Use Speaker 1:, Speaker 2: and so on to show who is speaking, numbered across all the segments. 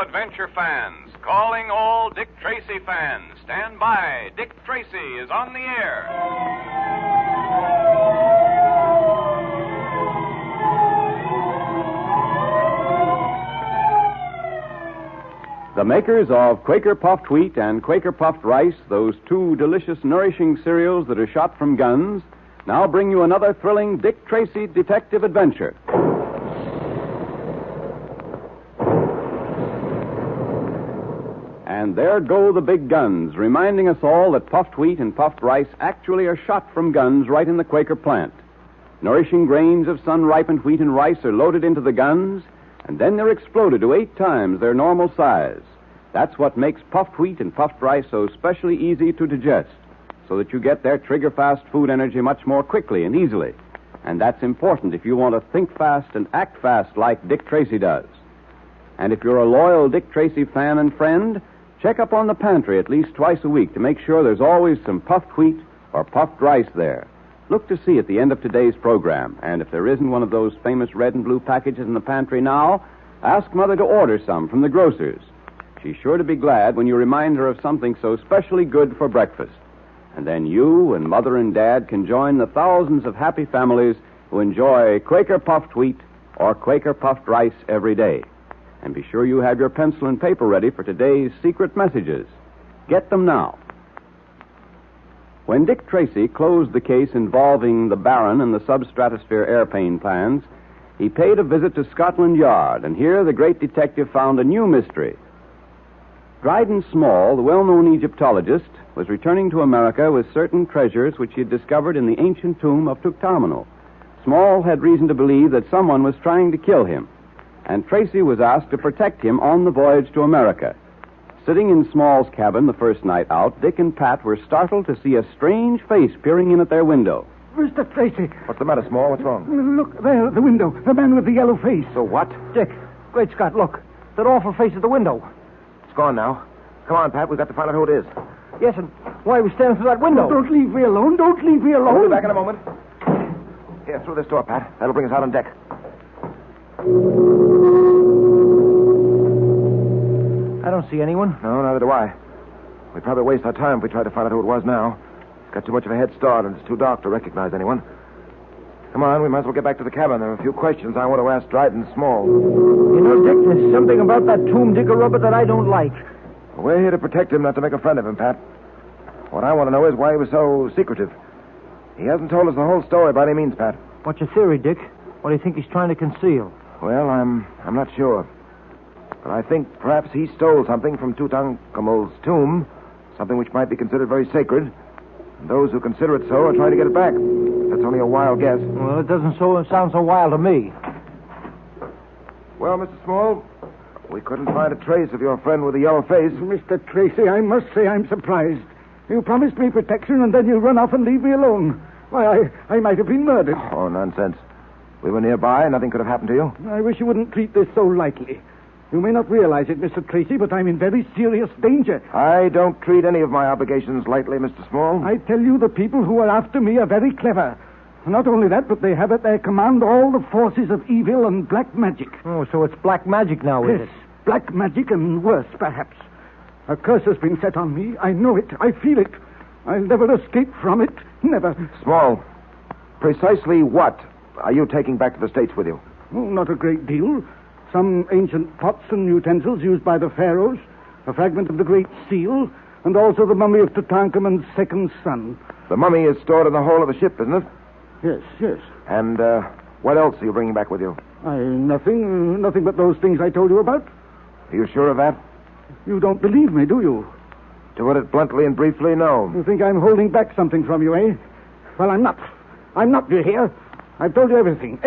Speaker 1: adventure fans, calling all Dick Tracy fans. Stand by. Dick Tracy is on the air.
Speaker 2: The makers of Quaker Puffed Wheat and Quaker Puffed Rice, those two delicious, nourishing cereals that are shot from guns, now bring you another thrilling Dick Tracy detective adventure. And there go the big guns, reminding us all that puffed wheat and puffed rice actually are shot from guns right in the Quaker plant. Nourishing grains of sun-ripened wheat and rice are loaded into the guns, and then they're exploded to 8 times their normal size. That's what makes puffed wheat and puffed rice so specially easy to digest, so that you get their trigger-fast food energy much more quickly and easily. And that's important if you want to think fast and act fast like Dick Tracy does. And if you're a loyal Dick Tracy fan and friend, check up on the pantry at least twice a week to make sure there's always some puffed wheat or puffed rice there. Look to see at the end of today's program, and if there isn't one of those famous red and blue packages in the pantry now, ask Mother to order some from the grocer's. She's sure to be glad when you remind her of something so specially good for breakfast. And then you and Mother and Dad can join the thousands of happy families who enjoy Quaker Puffed Wheat or Quaker Puffed Rice every day. And be sure you have your pencil and paper ready for today's secret messages. Get them now. When Dick Tracy closed the case involving the Baron and the substratosphere airplane plans, he paid a visit to Scotland Yard, and here the great detective found a new mystery. Dryden Small, the well-known Egyptologist, was returning to America with certain treasures which he had discovered in the ancient tomb of Tutankhamun. Small had reason to believe that someone was trying to kill him, and Tracy was asked to protect him on the voyage to America. Sitting in Small's cabin the first night out, Dick and Pat were startled to see a strange face peering in at their window.
Speaker 3: Mr. Tracy.
Speaker 4: What's the matter, Small? What's wrong?
Speaker 3: Look, there, at the window. The man with the yellow face.
Speaker 4: So what?
Speaker 3: Dick, great Scott, look. That awful face at the window.
Speaker 4: It's gone now. Come on, Pat. We've got to find out who it is.
Speaker 3: Yes, and why are we standing through that window?
Speaker 5: Don't leave me alone. Don't leave me alone.
Speaker 4: We'll be back in a moment. Here, through this door, Pat. That'll bring us out on deck.
Speaker 3: I don't see anyone.
Speaker 4: No, neither do I. We'd probably waste our time if we tried to find out who it was now. It's got too much of a head start, and it's too dark to recognize anyone. Come on, we might as well get back to the cabin. There are a few questions I want to ask Dryden Small.
Speaker 3: You know, Dick, there's something about that tomb digger rubber that I don't like.
Speaker 4: We're here to protect him, not to make a friend of him, Pat. What I want to know is why he was so secretive. He hasn't told us the whole story by any means, Pat.
Speaker 3: What's your theory, Dick? What do you think he's trying to conceal?
Speaker 4: Well, I'm not sure. But I think perhaps he stole something from Tutankhamun's tomb, something which might be considered very sacred. And those who consider it so are trying to get it back. That's only a wild guess.
Speaker 3: Well, it doesn't sound so wild to me.
Speaker 4: Well, Mr. Small, we couldn't find a trace of your friend with the yellow face.
Speaker 5: Mr. Tracy, I must say I'm surprised. You promised me protection, and then you run off and leave me alone. Why, I might have been murdered.
Speaker 4: Oh, nonsense. We were nearby. Nothing could have happened to you.
Speaker 5: I wish you wouldn't treat this so lightly. You may not realize it, Mr. Tracy, but I'm in very serious danger.
Speaker 4: I don't treat any of my obligations lightly, Mr. Small.
Speaker 5: I tell you, the people who are after me are very clever. Not only that, but they have at their command all the forces of evil and black magic.
Speaker 3: Oh, so it's black magic now, is
Speaker 5: Yes,
Speaker 3: it?
Speaker 5: black magic and worse, perhaps. A curse has been set on me. I know it. I feel it. I'll never escape from it. Never.
Speaker 4: Small, precisely what are you taking back to the States with you?
Speaker 5: Oh, not a great deal. Some ancient pots and utensils used by the pharaohs, a fragment of the Great Seal, and also the mummy of Tutankhamun's second son.
Speaker 4: The mummy is stored in the hold of the ship, isn't it?
Speaker 5: Yes, yes.
Speaker 4: And what else are you bringing back with you?
Speaker 5: Nothing but those things I told you about.
Speaker 4: Are you sure of that?
Speaker 5: You don't believe me, do you?
Speaker 4: To put it bluntly and briefly, no.
Speaker 5: You think I'm holding back something from you, eh? Well, I'm not. I'm not, you hear? I've told you everything.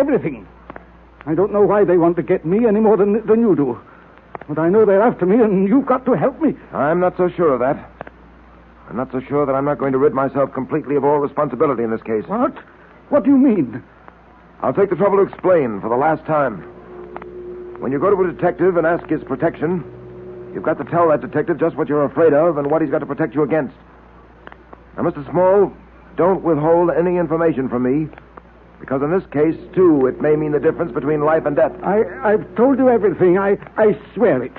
Speaker 5: I don't know why they want to get me any more than you do. But I know they're after me, and you've got to help me.
Speaker 4: I'm not so sure of that. I'm not so sure that I'm not going to rid myself completely of all responsibility in this case.
Speaker 5: What? What do you mean?
Speaker 4: I'll take the trouble to explain for the last time. When you go to a detective and ask his protection, you've got to tell that detective just what you're afraid of and what he's got to protect you against. Now, Mr. Small, don't withhold any information from me, because in this case, too, it may mean the difference between life and death.
Speaker 5: I've told you everything. I swear it.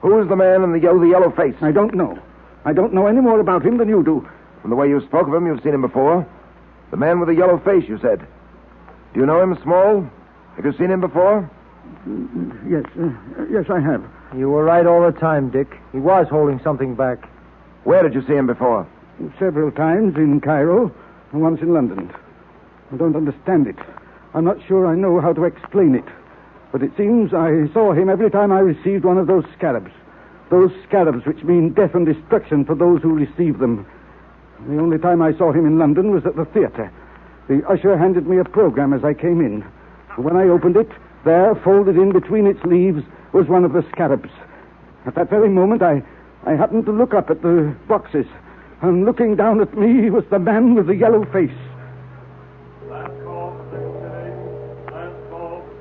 Speaker 4: Who is the man in the yellow face?
Speaker 5: I don't know. I don't know any more about him than you do.
Speaker 4: From the way you spoke of him, you've seen him before. The man with the yellow face, you said. Do you know him, Small? Have you seen him before?
Speaker 5: Yes, I have.
Speaker 3: You were right all the time, Dick. He was holding something back.
Speaker 4: Where did you see him before?
Speaker 5: Several times in Cairo and once in London. I don't understand it. I'm not sure I know how to explain it. But it seems I saw him every time I received one of those scarabs. Those scarabs which mean death and destruction for those who receive them. The only time I saw him in London was at the theater. The usher handed me a program as I came in. When I opened it, there, folded in between its leaves, was one of the scarabs. At that very moment, I happened to look up at the boxes. And looking down at me was the man with the yellow face.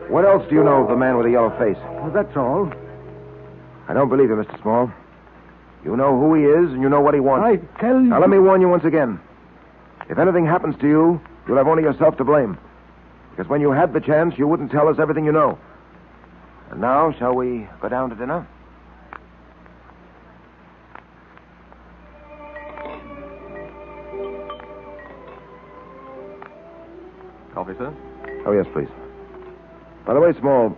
Speaker 4: What else do you know of the man with the yellow face?
Speaker 5: Well, that's all.
Speaker 4: I don't believe you, Mr. Small. You know who he is, and you know what he wants.
Speaker 5: I tell you...
Speaker 4: Now, let me warn you once again. If anything happens to you, you'll have only yourself to blame. Because when you had the chance, you wouldn't tell us everything you know. And now, shall we go down to dinner?
Speaker 2: Coffee, sir?
Speaker 4: Oh, yes, please. By the way, Small,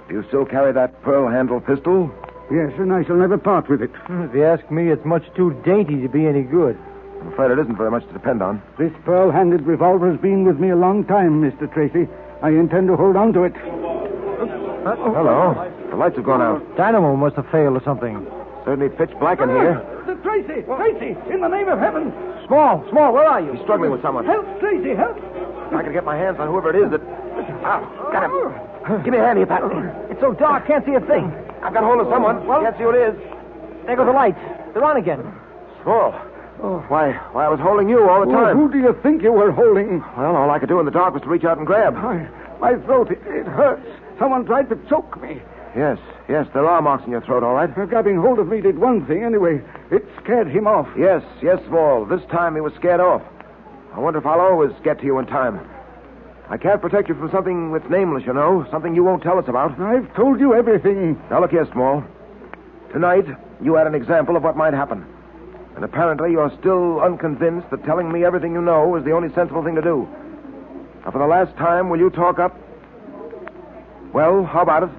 Speaker 4: do you still carry that pearl-handled pistol?
Speaker 5: Yes, and I shall never part with it.
Speaker 3: If you ask me, it's much too dainty to be any good.
Speaker 4: I'm afraid it isn't very much to depend on.
Speaker 5: This pearl-handled revolver has been with me a long time, Mr. Tracy. I intend to hold on to it.
Speaker 4: Hello. The lights have gone out.
Speaker 3: Dynamo must have failed or something.
Speaker 4: Certainly pitch black in here.
Speaker 5: Tracy! Tracy! In the name of heaven!
Speaker 3: Small, where are you?
Speaker 4: He's struggling with someone.
Speaker 5: Help, Tracy, help!
Speaker 4: If I can get my hands on whoever it is that... Ah, got him. Give me a hand here, Pat.
Speaker 3: It's so dark, can't see a thing.
Speaker 4: I've got hold of someone. Can't see who it is.
Speaker 3: There go the lights. They're on again.
Speaker 4: Small. Why, I was holding you all the time.
Speaker 5: Who do you think you were holding?
Speaker 4: Well, all I could do in the dark was to reach out and grab.
Speaker 5: My throat, it hurts. Someone tried to choke me.
Speaker 4: Yes, there are marks in your throat, all right.
Speaker 5: Grabbing hold of me did one thing anyway. It scared him off.
Speaker 4: Yes, Small. This time he was scared off. I wonder if I'll always get to you in time. I can't protect you from something that's nameless, you know. Something you won't tell us about.
Speaker 5: I've told you everything.
Speaker 4: Now, look here, Small. Tonight, you had an example of what might happen. And apparently you're still unconvinced that telling me everything you know is the only sensible thing to do. Now, for the last time, will you talk up? Well, how about it?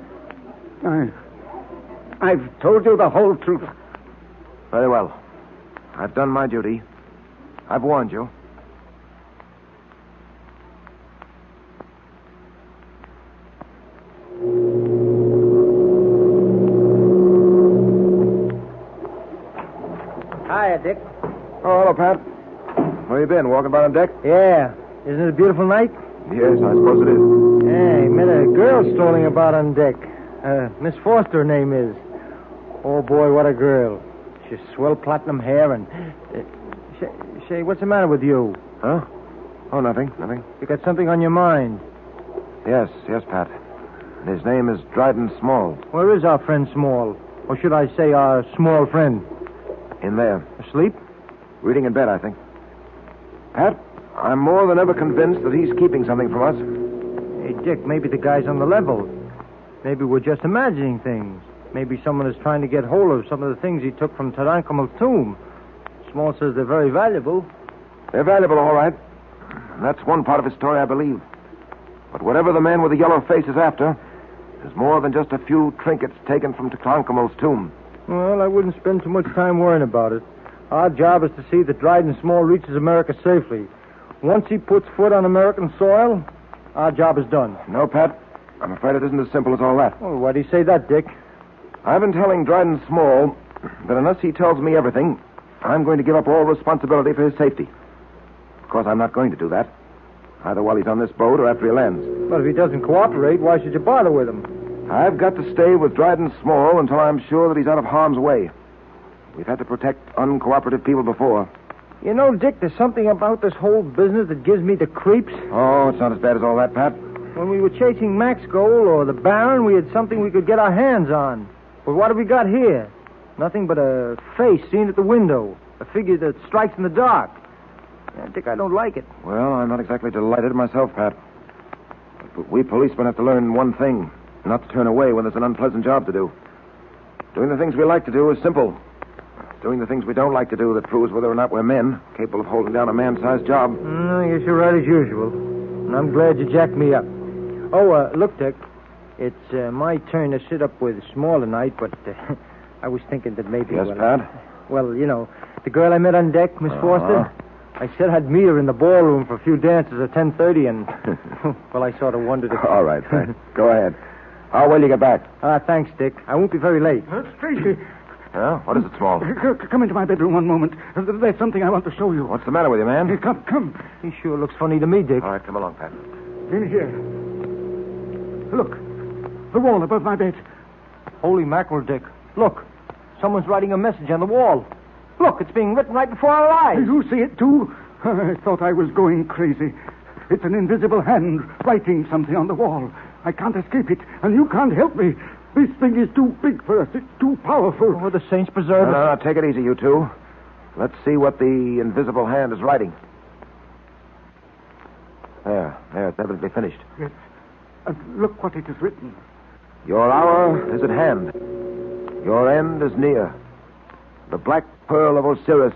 Speaker 5: I've told you the whole truth.
Speaker 4: Very well. I've done my duty. I've warned you.
Speaker 3: Hiya, Dick.
Speaker 4: Oh, hello, Pat. Where you been? Walking about on deck?
Speaker 3: Yeah. Isn't it a beautiful night?
Speaker 4: Yes, I suppose it is.
Speaker 3: Hey, met a girl strolling about on deck. Miss Foster, her name is. Oh, boy, what a girl. She's swell platinum hair and... Say, what's the matter with you?
Speaker 4: Huh? Oh, nothing.
Speaker 3: You got something on your mind?
Speaker 4: Yes, Pat. And his name is Dryden Small.
Speaker 3: Where is our friend Small? Or should I say our small friend?
Speaker 4: In there.
Speaker 3: Asleep?
Speaker 4: Reading in bed, I think. Pat, I'm more than ever convinced that he's keeping something from us.
Speaker 3: Hey, Dick, maybe the guy's on the level. Maybe we're just imagining things. Maybe someone is trying to get hold of some of the things he took from Tutankhamun's tomb. Small says they're very valuable.
Speaker 4: They're valuable, all right. And that's one part of his story, I believe. But whatever the man with the yellow face is after, there's more than just a few trinkets taken from Tutankhamun's tomb.
Speaker 3: Well, I wouldn't spend too much time worrying about it. Our job is to see that Dryden Small reaches America safely. Once he puts foot on American soil, our job is done.
Speaker 4: No, Pat. I'm afraid it isn't as simple as all that.
Speaker 3: Well, why do you say that, Dick?
Speaker 4: I've been telling Dryden Small that unless he tells me everything, I'm going to give up all responsibility for his safety. Of course, I'm not going to do that. Either while he's on this boat or after he lands.
Speaker 3: But if he doesn't cooperate, why should you bother with him?
Speaker 4: I've got to stay with Dryden Small until I'm sure that he's out of harm's way. We've had to protect uncooperative people before.
Speaker 3: You know, Dick, there's something about this whole business that gives me the creeps.
Speaker 4: Oh, it's not as bad as all that, Pat.
Speaker 3: When we were chasing Max Gold or the Baron, we had something we could get our hands on. But what have we got here? Nothing but a face seen at the window. A figure that strikes in the dark. Yeah, Dick, I don't like it.
Speaker 4: Well, I'm not exactly delighted myself, Pat. But we policemen have to learn one thing. Not to turn away when there's an unpleasant job to do. Doing the things we like to do is simple. Doing the things we don't like to do that proves whether or not we're men, capable of holding down a man-sized job.
Speaker 3: I guess you're right as usual. And I'm glad you jacked me up. Oh, look, Dick. It's my turn to sit up with Small tonight, but I was thinking that maybe...
Speaker 4: Yes, Pat?
Speaker 3: Well, you know, the girl I met on deck, Miss Foster, I said I'd meet her in the ballroom for a few dances at 10:30, and, well, I sort of wondered if...
Speaker 4: All right, Pat. Go ahead. How will you get back?
Speaker 3: Thanks, Dick. I won't be very late.
Speaker 5: Tracy,
Speaker 4: Yeah? What is it, Small?
Speaker 5: come into my bedroom one moment. There's something I want to show you.
Speaker 4: What's the matter with you, man?
Speaker 5: Come.
Speaker 3: He sure looks funny to me, Dick.
Speaker 4: All right, come along, Pat.
Speaker 5: In here. Look. The wall above my bed.
Speaker 3: Holy mackerel, Dick. Look. Someone's writing a message on the wall. Look, it's being written right before our eyes.
Speaker 5: You see it, too? I thought I was going crazy. It's an invisible hand writing something on the wall. I can't escape it, and you can't help me. This thing is too big for us. It's too powerful.
Speaker 3: Oh, the saints preserve us.
Speaker 4: No, take it easy, you two. Let's see what the invisible hand is writing. There, it's evidently finished.
Speaker 5: Yes. And look what it is written.
Speaker 4: Your hour is at hand. Your end is near. The black pearl of Osiris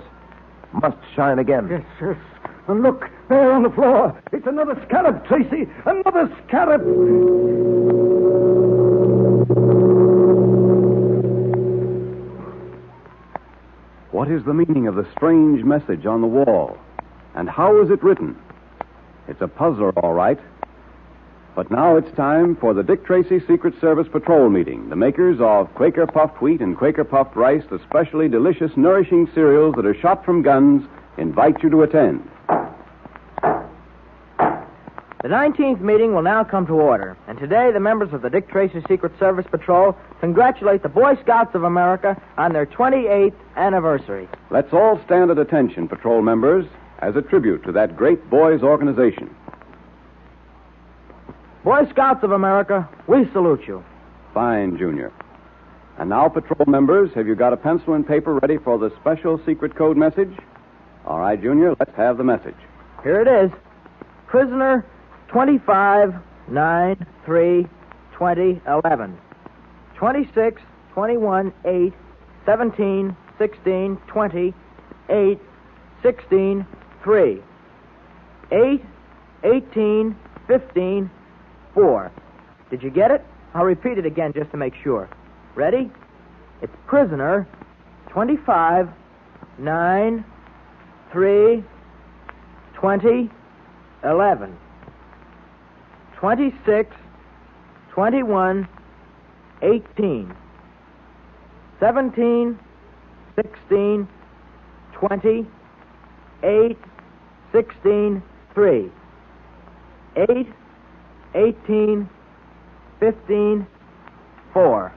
Speaker 4: must shine again.
Speaker 5: Yes. And look, there on the floor. It's another scarab, Tracy. Another scarab.
Speaker 2: What is the meaning of the strange message on the wall? And how is it written? It's a puzzler, all right. But now it's time for the Dick Tracy Secret Service Patrol meeting. The makers of Quaker Puffed Wheat and Quaker Puffed Rice, the specially delicious, nourishing cereals that are shot from guns, invite you to attend.
Speaker 6: The 19th meeting will now come to order, and today the members of the Dick Tracy Secret Service Patrol congratulate the Boy Scouts of America on their 28th anniversary.
Speaker 2: Let's all stand at attention, patrol members, as a tribute to that great boys' organization.
Speaker 6: Boy Scouts of America, we salute you.
Speaker 2: Fine, Junior. And now, patrol members, have you got a pencil and paper ready for the special secret code message? All right, Junior, let's have the message.
Speaker 6: Here it is. Prisoner 25, 9, 3, 20, 11. 26, 21, 8, 17, 16, 20, 8, 16, 3. 8, 18, 15, 4. Did you get it? I'll repeat it again just to make sure. Ready? It's prisoner 25, 9, 3, 20, 11. 26, 21, 18. 17, 16, 20, 8, 16, 3. 8, 18, 15, 4.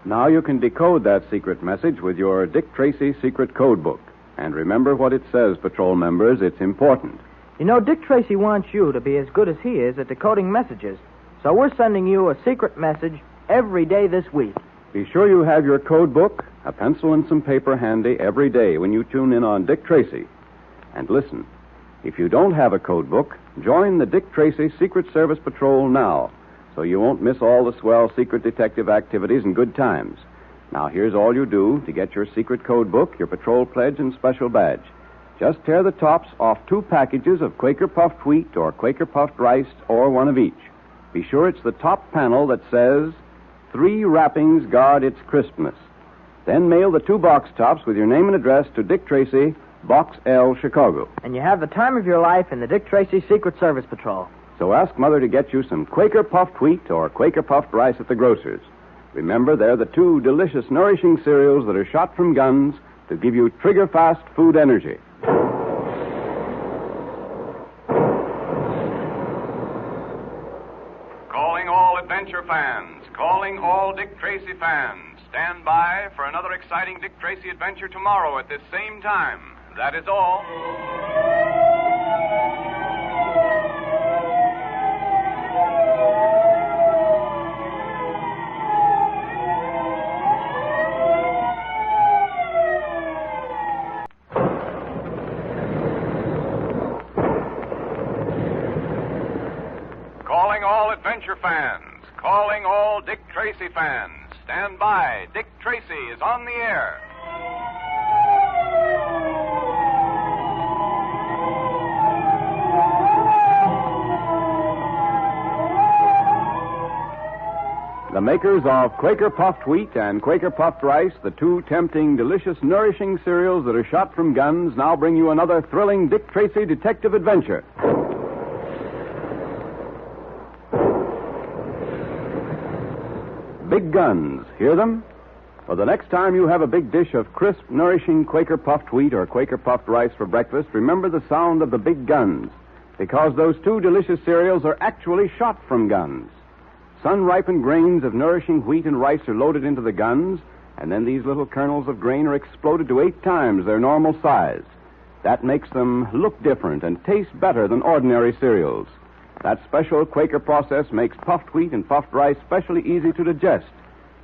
Speaker 2: Now you can decode that secret message with your Dick Tracy secret code book. And remember what it says, patrol members. It's important.
Speaker 6: You know, Dick Tracy wants you to be as good as he is at decoding messages. So we're sending you a secret message every day this week.
Speaker 2: Be sure you have your code book, a pencil, and some paper handy every day when you tune in on Dick Tracy. And listen, if you don't have a code book, join the Dick Tracy Secret Service Patrol now, so you won't miss all the swell secret detective activities and good times. Now, here's all you do to get your secret code book, your patrol pledge, and special badge. Just tear the tops off 2 packages of Quaker Puffed Wheat or Quaker Puffed Rice, or one of each. Be sure it's the top panel that says, 3 wrappings guard its crispness. Then mail the 2 box tops with your name and address to Dick Tracy, Box L, Chicago.
Speaker 6: And you have the time of your life in the Dick Tracy Secret Service Patrol.
Speaker 2: So ask Mother to get you some Quaker Puffed Wheat or Quaker Puffed Rice at the grocer's. Remember, they're the 2 delicious, nourishing cereals that are shot from guns to give you trigger-fast food energy.
Speaker 1: Calling all adventure fans, calling all Dick Tracy fans. Stand by for another exciting Dick Tracy adventure tomorrow at this same time. That is all. Calling all adventure fans, calling all Dick Tracy fans. Stand by. Dick Tracy is on the air.
Speaker 2: The makers of Quaker Puffed Wheat and Quaker Puffed Rice, the two tempting, delicious, nourishing cereals that are shot from guns, now bring you another thrilling Dick Tracy detective adventure. Big guns. Hear them? For the next time you have a big dish of crisp, nourishing Quaker Puffed Wheat or Quaker Puffed Rice for breakfast, remember the sound of the big guns, because those two delicious cereals are actually shot from guns. Sun-ripened grains of nourishing wheat and rice are loaded into the guns, and then these little kernels of grain are exploded to 8 times their normal size. That makes them look different and taste better than ordinary cereals. That special Quaker process makes puffed wheat and puffed rice specially easy to digest,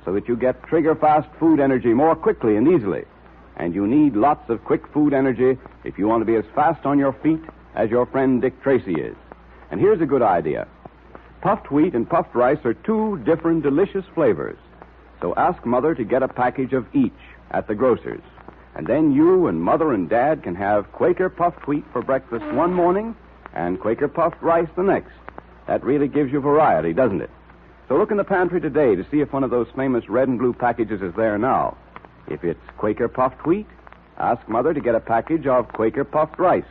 Speaker 2: so that you get trigger-fast food energy more quickly and easily. And you need lots of quick food energy if you want to be as fast on your feet as your friend Dick Tracy is. And here's a good idea. Puffed wheat and puffed rice are two different delicious flavors. So ask Mother to get a package of each at the grocer's. And then you and Mother and Dad can have Quaker puffed wheat for breakfast one morning and Quaker puffed rice the next. That really gives you variety, doesn't it? So look in the pantry today to see if one of those famous red and blue packages is there now. If it's Quaker puffed wheat, ask Mother to get a package of Quaker puffed rice.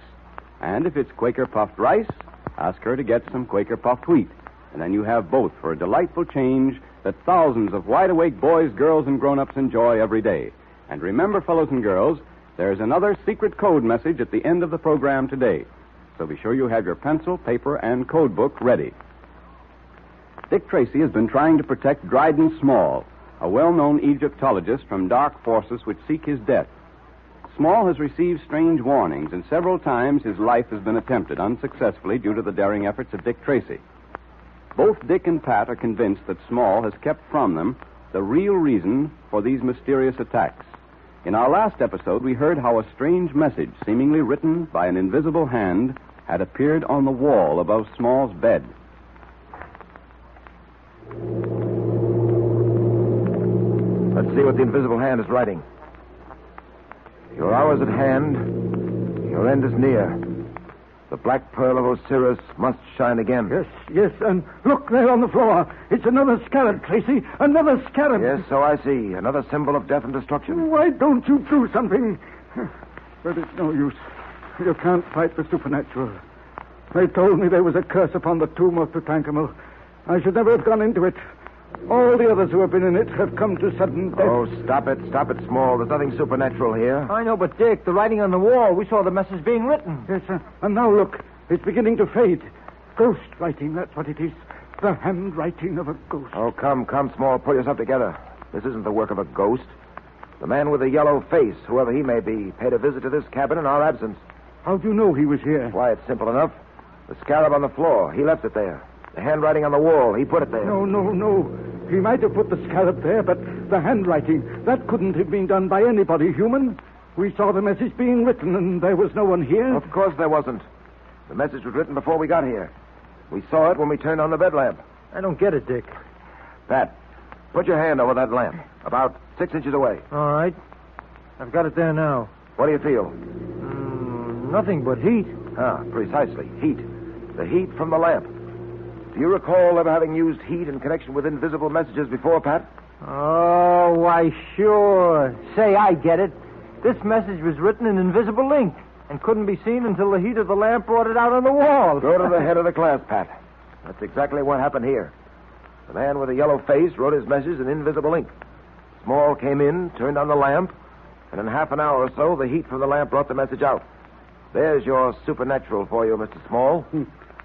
Speaker 2: And if it's Quaker puffed rice, ask her to get some Quaker puffed wheat. And then you have both for a delightful change that thousands of wide-awake boys, girls, and grown-ups enjoy every day. And remember, fellows and girls, there's another secret code message at the end of the program today. So be sure you have your pencil, paper, and code book ready. Dick Tracy has been trying to protect Dryden Small, a well-known Egyptologist, from dark forces which seek his death. Small has received strange warnings, and several times his life has been attempted unsuccessfully due to the daring efforts of Dick Tracy. Both Dick and Pat are convinced that Small has kept from them the real reason for these mysterious attacks. In our last episode, we heard how a strange message, seemingly written by an invisible hand, had appeared on the wall above Small's bed.
Speaker 4: Let's see what the invisible hand is writing. Your hour is at hand. Your end is near. The black pearl of Osiris must shine again.
Speaker 5: Yes, and look there on the floor. It's another scarab, Tracy. Another scarab.
Speaker 4: Yes, so I see. Another symbol of death and destruction.
Speaker 5: Why don't you do something? But it's no use. You can't fight the supernatural. They told me there was a curse upon the tomb of Tutankhamun. I should never have gone into it. All the others who have been in it have come to sudden death.
Speaker 4: Oh, stop it, Small. There's nothing supernatural here.
Speaker 3: I know, but Dick, the writing on the wall, we saw the message being written.
Speaker 5: Yes, sir. And now look, it's beginning to fade. Ghost writing, that's what it is. The handwriting of a ghost.
Speaker 4: Oh, come, Small. Pull yourself together. This isn't the work of a ghost. The man with the yellow face, whoever he may be, paid a visit to this cabin in our absence.
Speaker 5: How do you know he was here?
Speaker 4: Why, it's simple enough. The scarab on the floor, he left it there. The handwriting on the wall, he put it there.
Speaker 5: No. He might have put the scarab there, but the handwriting, that couldn't have been done by anybody human. We saw the message being written, and there was no one here.
Speaker 4: Of course there wasn't. The message was written before we got here. We saw it when we turned on the bed lamp.
Speaker 3: I don't get it, Dick.
Speaker 4: Pat, put your hand over that lamp, about 6 inches away.
Speaker 3: All right. I've got it there now.
Speaker 4: What do you feel?
Speaker 3: Nothing but heat.
Speaker 4: Ah, precisely. Heat. The heat from the lamp. Do you recall ever having used heat in connection with invisible messages before, Pat?
Speaker 3: Oh, why, sure. Say, I get it. This message was written in invisible ink and couldn't be seen until the heat of the lamp brought it out on the wall.
Speaker 4: Go to the head of the class, Pat. That's exactly what happened here. The man with the yellow face wrote his message in invisible ink. Small came in, turned on the lamp, and in half an hour or so, the heat from the lamp brought the message out. There's your supernatural for you, Mr. Small.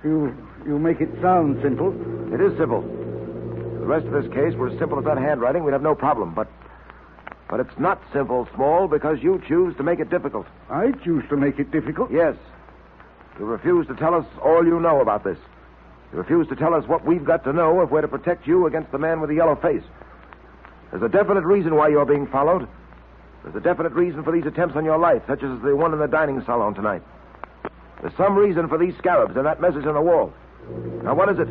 Speaker 5: You make it sound simple.
Speaker 4: It is simple. If the rest of this case were as simple as that handwriting, we'd have no problem. But it's not simple, Small, because you choose to make it difficult.
Speaker 5: I choose to make it difficult?
Speaker 4: Yes. You refuse to tell us all you know about this. You refuse to tell us what we've got to know if we're to protect you against the man with the yellow face. There's a definite reason why you're being followed. There's a definite reason for these attempts on your life, such as the one in the dining salon tonight. There's some reason for these scarabs and that message on the wall. Now, what is it?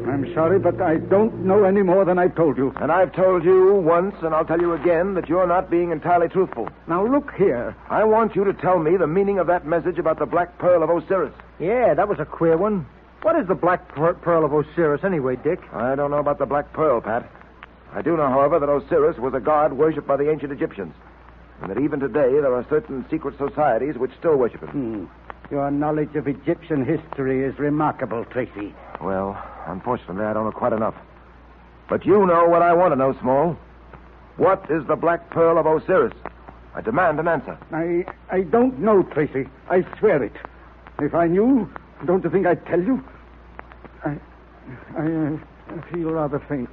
Speaker 5: I'm sorry, but I don't know any more than I've told you.
Speaker 4: And I've told you once, and I'll tell you again, that you're not being entirely truthful.
Speaker 5: Now, look here.
Speaker 4: I want you to tell me the meaning of that message about the Black Pearl of Osiris.
Speaker 3: Yeah, that was a queer one. What is the Black Pearl of Osiris anyway, Dick?
Speaker 4: I don't know about the Black Pearl, Pat. I do know, however, that Osiris was a god worshipped by the ancient Egyptians, and that even today there are certain secret societies which still worship him.
Speaker 5: Your knowledge of Egyptian history is remarkable, Tracy.
Speaker 4: Well, unfortunately, I don't know quite enough. But you know what I want to know, Small. What is the Black Pearl of Osiris? I demand an answer.
Speaker 5: I don't know, Tracy. I swear it. If I knew, don't you think I'd tell you? I feel rather faint.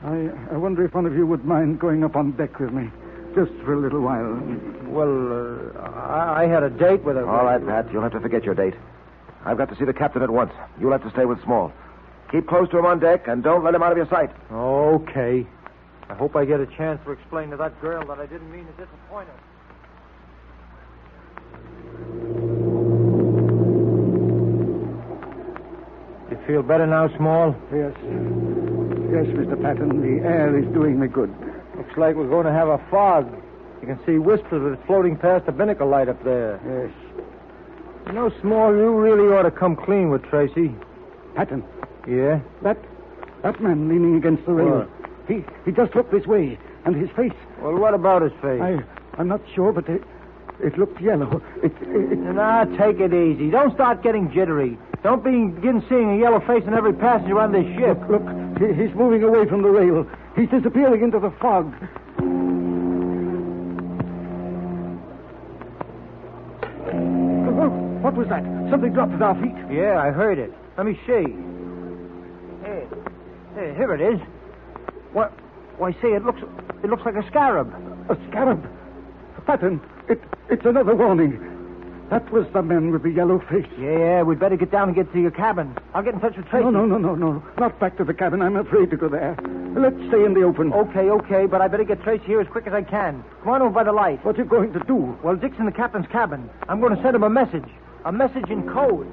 Speaker 5: I wonder if one of you would mind going up on deck with me, just for a little while.
Speaker 3: Well, I had a date with her.
Speaker 4: All right, Pat, you'll have to forget your date. I've got to see the captain at once. You'll have to stay with Small. Keep close to him on deck, and don't let him out of your sight.
Speaker 3: Okay. I hope I get a chance to explain to that girl that I didn't mean to disappoint her. You feel better now, Small?
Speaker 5: Yes. Yes, Mr. Patton, the air is doing me good.
Speaker 3: Looks like we're going to have a fog. You can see wisps of it floating past the binnacle light up there.
Speaker 5: Yes.
Speaker 3: You know, Small, you really ought to come clean with Tracy.
Speaker 5: Patton.
Speaker 3: Yeah?
Speaker 5: That man leaning against the rail.
Speaker 3: What?
Speaker 5: He just looked this way, and his face.
Speaker 3: Well, what about his face?
Speaker 5: I'm not sure, but it looked yellow.
Speaker 3: Now, take it easy. Don't start getting jittery. Don't begin seeing a yellow face in every passenger on this ship.
Speaker 5: Look, he's moving away from the rail. He's disappearing into the fog. What was that? Something dropped at our feet.
Speaker 3: Yeah, I heard it. Let me see. Hey, here it is. What? Why, say, it looks like a scarab.
Speaker 5: A scarab? Patton, it's another warning. That was the man with the yellow face.
Speaker 3: Yeah, we'd better get down and get to your cabin. I'll get in touch with Tracy.
Speaker 5: No. Not back to the cabin. I'm afraid to go there. Let's stay in the open.
Speaker 3: Okay, but I better get Tracy here as quick as I can. Come on over by the light.
Speaker 5: What are you going to do?
Speaker 3: Well, Dick's in the captain's cabin. I'm going to send him a message. A message in code.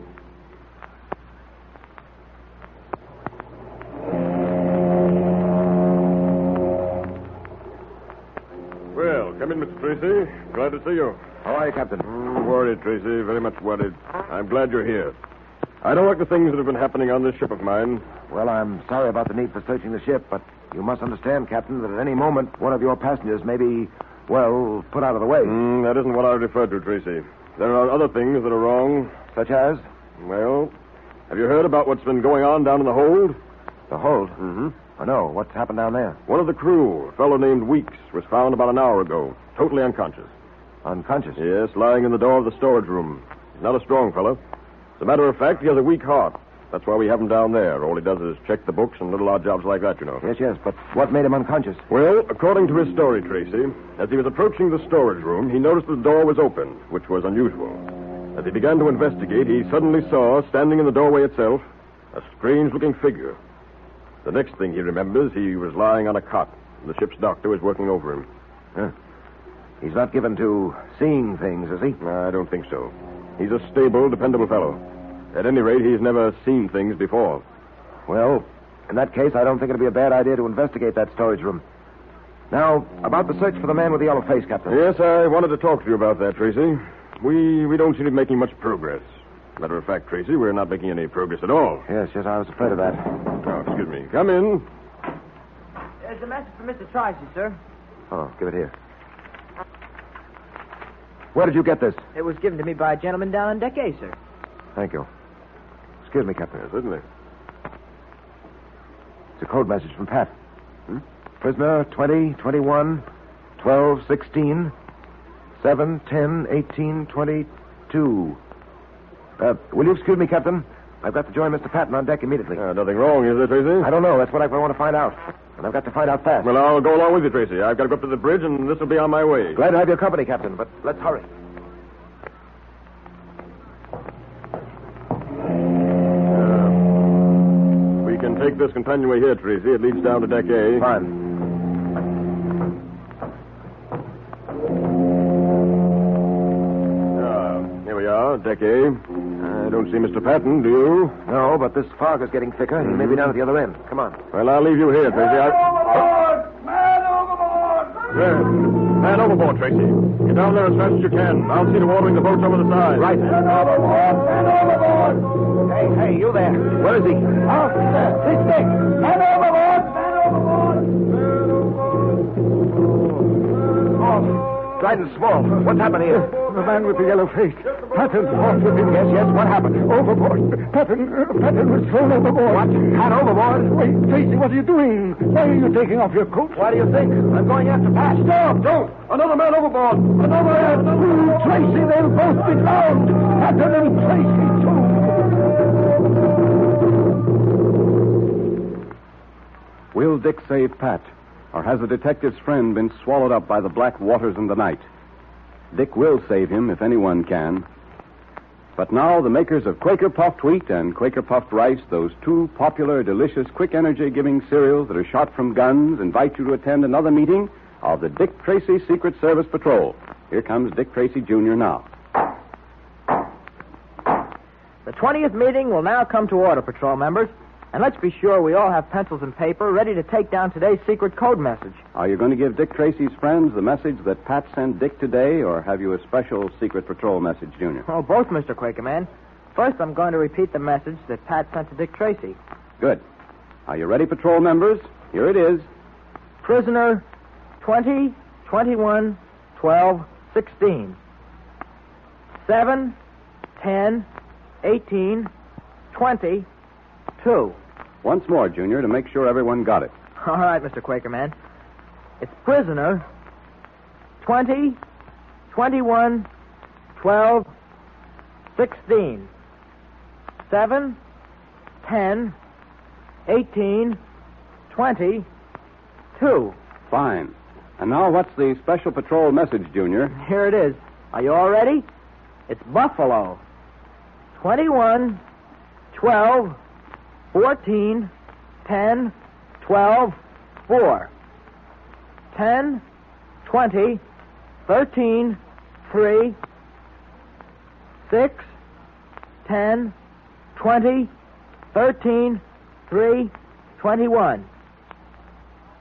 Speaker 7: Well, come in, Mr. Tracy. Glad to see you.
Speaker 4: How are you, Captain?
Speaker 7: Worried, Tracy. Very much worried. I'm glad you're here. I don't like the things that have been happening on this ship of mine.
Speaker 4: Well, I'm sorry about the need for searching the ship, but you must understand, Captain, that at any moment one of your passengers may be, well, put out of the way.
Speaker 7: That isn't what I referred to, Tracy. There are other things that are wrong.
Speaker 4: Such as?
Speaker 7: Well, have you heard about what's been going on down in the hold?
Speaker 4: The hold?
Speaker 7: Mm-hmm.
Speaker 4: Oh, no. What's happened down there?
Speaker 7: One of the crew, a fellow named Weeks, was found about an hour ago, totally unconscious.
Speaker 4: Unconscious?
Speaker 7: Yes, lying in the door of the storage room. He's not a strong fellow. As a matter of fact, he has a weak heart. That's why we have him down there. All he does is check the books and little odd jobs like that, you know.
Speaker 4: Yes, but what made him unconscious?
Speaker 7: Well, according to his story, Tracy, as he was approaching the storage room, he noticed the door was open, which was unusual. As he began to investigate, he suddenly saw, standing in the doorway itself, a strange-looking figure. The next thing he remembers, he was lying on a cot. The ship's doctor was working over him.
Speaker 4: Huh. He's not given to seeing things, is he?
Speaker 7: I don't think so. He's a stable, dependable fellow. At any rate, he's never seen things before.
Speaker 4: Well, in that case, I don't think it'd be a bad idea to investigate that storage room. Now, about the search for the man with the yellow face, Captain.
Speaker 7: Yes, I wanted to talk to you about that, Tracy. We don't seem to be making much progress. Matter of fact, Tracy, we're not making any progress at all.
Speaker 4: Yes, I was afraid of that.
Speaker 7: Oh, excuse me. Come in.
Speaker 6: There's a message for Mr. Tracy, sir.
Speaker 4: Oh, give it here. Where did you get this?
Speaker 6: It was given to me by a gentleman down on deck A, sir.
Speaker 4: Thank you. Excuse me, Captain.
Speaker 7: Yes, certainly.
Speaker 4: It's a code message from Pat. Prisoner 20, 21, 12, 16, 7, 10, 18, 22. Will you excuse me, Captain? I've got to join Mr. Patton on deck immediately.
Speaker 7: Nothing wrong, is there, Tracy?
Speaker 4: I don't know. That's what I want to find out. And I've got to find out fast.
Speaker 7: Well, I'll go along with you, Tracy. I've got to go up to the bridge, and this will be on my way.
Speaker 4: Glad to have your company, Captain, but let's hurry.
Speaker 7: We can take this companionway here, Tracy. It leads down to deck A.
Speaker 4: Fine.
Speaker 7: Here we are. down at deck A. I don't see Mr. Patton, do you?
Speaker 4: No, but this fog is getting thicker. He may be down at the other end. Come on.
Speaker 7: Well, I'll leave you here, Tracy.
Speaker 5: Overboard! Man overboard!
Speaker 7: Man overboard, Tracy. Get down there as fast as you can. I'll see to ordering the boats over the side.
Speaker 4: Right.
Speaker 5: Man overboard! Man overboard!
Speaker 4: Hey, you there. Where is he?
Speaker 5: Oh, this thing! Man overboard! Man overboard! Man overboard!
Speaker 4: Trident Small. What's happened here?
Speaker 5: The man with the yellow face. Patton fought with him.
Speaker 4: Yes. What happened?
Speaker 5: Overboard. Patton was thrown overboard.
Speaker 4: What? Pat overboard?
Speaker 5: Wait, Tracy, what are you doing? Why are you taking off your coat?
Speaker 4: Why do you think? I'm going after Pat.
Speaker 5: Stop! Don't! Another man overboard! Another man! Tracy, they'll both be drowned! Patton and Tracy, too!
Speaker 2: Will Dick save Pat? Or has the detective's friend been swallowed up by the black waters in the night? Dick will save him if anyone can. But now the makers of Quaker Puffed Wheat and Quaker Puffed Rice, those two popular, delicious, quick energy-giving cereals that are shot from guns, invite you to attend another meeting of the Dick Tracy Secret Service Patrol. Here comes Dick Tracy, Jr. now.
Speaker 6: The 20th meeting will now come to order, patrol members. And let's be sure we all have pencils and paper ready to take down today's secret code message.
Speaker 2: Are you going to give Dick Tracy's friends the message that Pat sent Dick today, or have you a special secret patrol message, Junior?
Speaker 6: Oh, both, Mr. Quakerman. First, I'm going to repeat the message that Pat sent to Dick Tracy.
Speaker 2: Good. Are you ready, patrol members? Here it is.
Speaker 6: Prisoner 20, 21, 12, 16. 7, 10, 18, 20, 2.
Speaker 2: Once more, Junior, to make sure everyone got it.
Speaker 6: All right, Mr. Quakerman. It's prisoner 20, 21, 12, 16. 7, 10, 18, 20, 2.
Speaker 2: Fine. And now what's the special patrol message, Junior?
Speaker 6: Here it is. Are you all ready? It's Buffalo. 21, 12, 14, 10, 12, 4. 10, 20, 13, 3, 6, 10, 20, 13, 3, 21.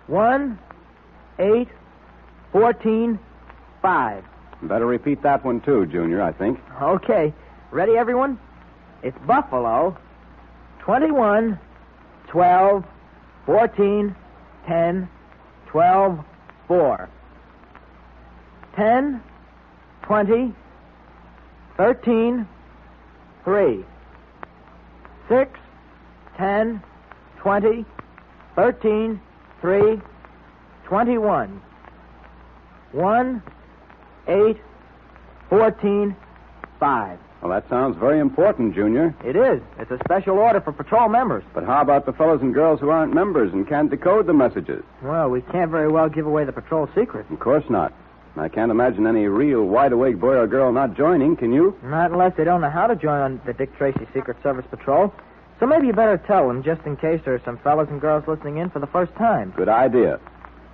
Speaker 6: 1, 8, 14, 5.
Speaker 2: Better repeat that one, too, Junior, I think.
Speaker 6: Okay. Ready, everyone? It's Buffalo. 21, 12, 14, 10, 12, 4. 10, 20, 13, 3. 6, 10, 20, 13, 3, 21. 1, 8, 14, 5.
Speaker 2: Well, that sounds very important, Junior.
Speaker 6: It is. It's a special order for patrol members.
Speaker 2: But how about the fellows and girls who aren't members and can't decode the messages?
Speaker 6: Well, we can't very well give away the patrol secret.
Speaker 2: Of course not. I can't imagine any real wide-awake boy or girl not joining, can you?
Speaker 6: Not unless they don't know how to join on the Dick Tracy Secret Service Patrol. So maybe you better tell them, just in case there are some fellows and girls listening in for the first time.
Speaker 2: Good idea.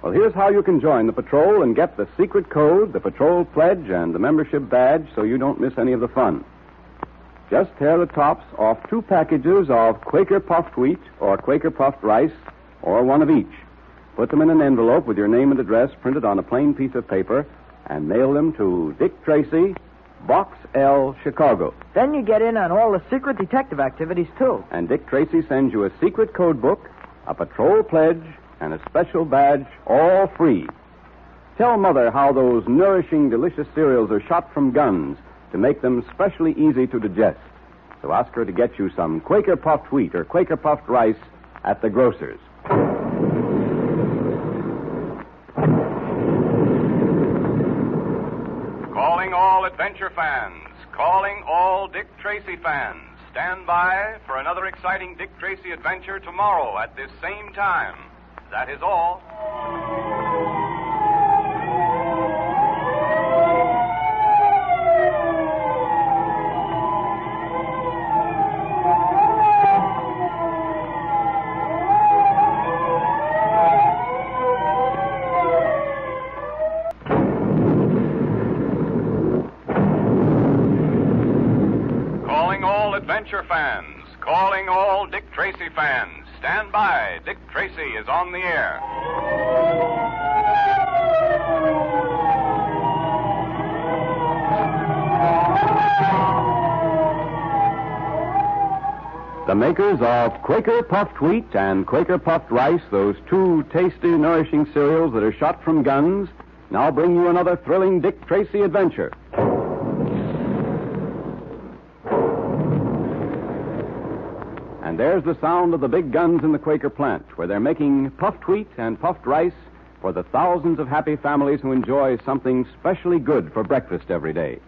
Speaker 2: Well, here's how you can join the patrol and get the secret code, the patrol pledge, and the membership badge so you don't miss any of the fun. Just tear the tops off 2 packages of Quaker Puffed Wheat or Quaker Puffed Rice, or one of each. Put them in an envelope with your name and address printed on a plain piece of paper and mail them to Dick Tracy, Box L, Chicago.
Speaker 6: Then you get in on all the secret detective activities, too.
Speaker 2: And Dick Tracy sends you a secret code book, a patrol pledge, and a special badge, all free. Tell Mother how those nourishing, delicious cereals are shot from guns to make them specially easy to digest. So ask her to get you some Quaker Puffed Wheat or Quaker Puffed Rice at the grocer's.
Speaker 1: Calling all adventure fans. Calling all Dick Tracy fans. Stand by for another exciting Dick Tracy adventure tomorrow at this same time. That is all. by. Dick Tracy is on the air.
Speaker 2: The makers of Quaker Puffed Wheat and Quaker Puffed Rice, those two tasty, nourishing cereals that are shot from guns, now bring you another thrilling Dick Tracy adventure. And there's the sound of the big guns in the Quaker plant, where they're making puffed wheat and puffed rice for the thousands of happy families who enjoy something specially good for breakfast every day.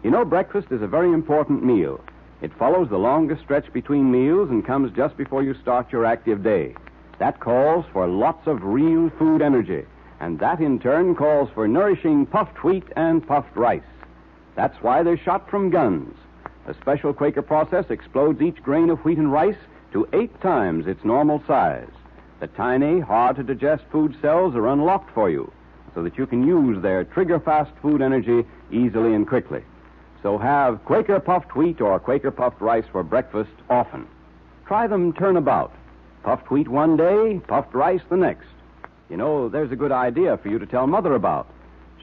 Speaker 2: You know, breakfast is a very important meal. It follows the longest stretch between meals and comes just before you start your active day. That calls for lots of real food energy, and that in turn calls for nourishing puffed wheat and puffed rice. That's why they're shot from guns. A special Quaker process explodes each grain of wheat and rice to 8 times its normal size. The tiny, hard-to-digest food cells are unlocked for you so that you can use their trigger-fast food energy easily and quickly. So have Quaker Puffed Wheat or Quaker Puffed Rice for breakfast often. Try them turnabout. Puffed wheat one day, puffed rice the next. You know, there's a good idea for you to tell Mother about.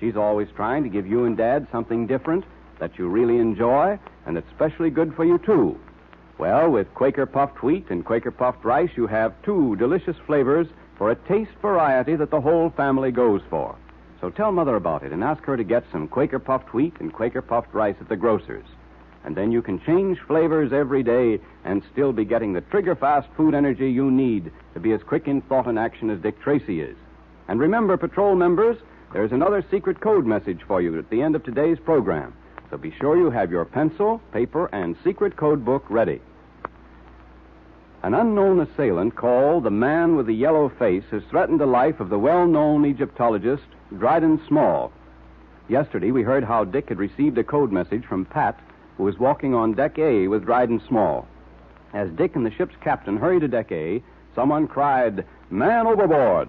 Speaker 2: She's always trying to give you and Dad something different that you really enjoy and that's specially good for you, too. Well, with Quaker Puffed Wheat and Quaker Puffed Rice, you have 2 delicious flavors for a taste variety that the whole family goes for. So tell Mother about it and ask her to get some Quaker Puffed Wheat and Quaker Puffed Rice at the grocer's. And then you can change flavors every day and still be getting the trigger-fast food energy you need to be as quick in thought and action as Dick Tracy is. And remember, patrol members, there's another secret code message for you at the end of today's program. So be sure you have your pencil, paper, and secret code book ready. An unknown assailant called the Man with the Yellow Face has threatened the life of the well-known Egyptologist Dryden Small. Yesterday, we heard how Dick had received a code message from Pat, who was walking on Deck A with Dryden Small. As Dick and the ship's captain hurried to Deck A, someone cried, "Man overboard!"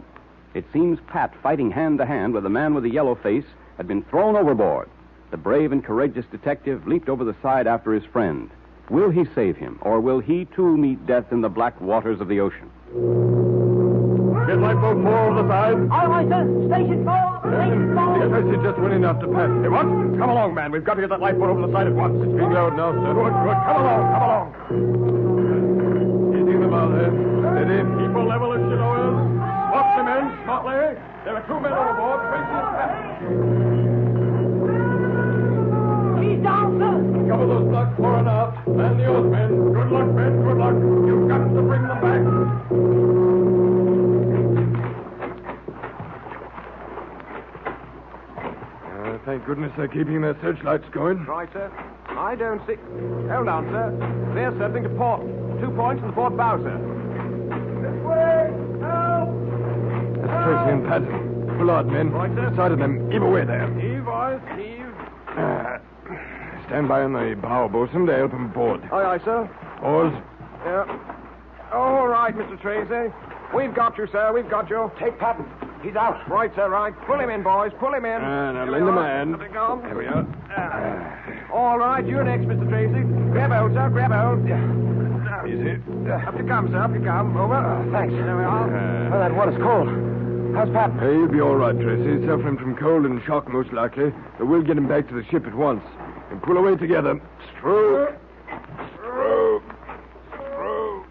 Speaker 2: It seems Pat, fighting hand-to-hand with the Man with the Yellow Face, had been thrown overboard. The brave and courageous detective leaped over the side after his friend. Will he save him, or will he, too, meet death in the black waters of the ocean?
Speaker 7: Get lifeboat 4 over the side.
Speaker 6: All right, sir. Station 4. Station 4.
Speaker 7: Yes, I see just winning enough to pass. Hey, what? Come along, man. We've got to get that lifeboat over the side at once. It's being lowered now, sir. Good, good. Come along, come along. Easy them out there. Steady. Keep a level as she lowers. Swap them in, smartly. There are 2 men overboard. Tracy and Pat.
Speaker 6: He's down, sir.
Speaker 7: Cover those blocks far and aft. Man the oarsmen. Good luck, men. Good luck. You've got to bring them back. Thank goodness they're keeping their searchlights going.
Speaker 4: Right, sir. I don't see... Hold on, sir. They're settling to port. 2 points in the port bow, sir.
Speaker 3: This way! Help!
Speaker 7: That's Tracy and Pat. Bullard, men.
Speaker 4: Right, sir.
Speaker 7: Sight of them. Heave away there.
Speaker 4: Heave, boys, heave.
Speaker 7: Stand by on the bow, bosun, to help him aboard.
Speaker 4: Aye, aye, sir.
Speaker 7: Oars.
Speaker 4: Yeah. All right, Mr. Tracy. We've got you, sir. We've got you. Take Patton. He's out. Right, sir, right. Pull him in, boys. Pull him in.
Speaker 7: Now,
Speaker 4: Here
Speaker 7: lend
Speaker 4: we
Speaker 7: him a
Speaker 4: are.
Speaker 7: hand.
Speaker 4: Up he comes.
Speaker 7: There we are.
Speaker 4: All right, you're next, Mr. Tracy. Grab hold, sir. Grab hold.
Speaker 7: Easy.
Speaker 4: Up you come, sir. Up you come. Over. Thanks. There we are. Well, that water's cold. How's Patton?
Speaker 7: He'll be all right, Tracy. He's suffering from cold and shock, most likely. But we'll get him back to the ship at once. And pull away together. Stroke. Stroke. Stroke.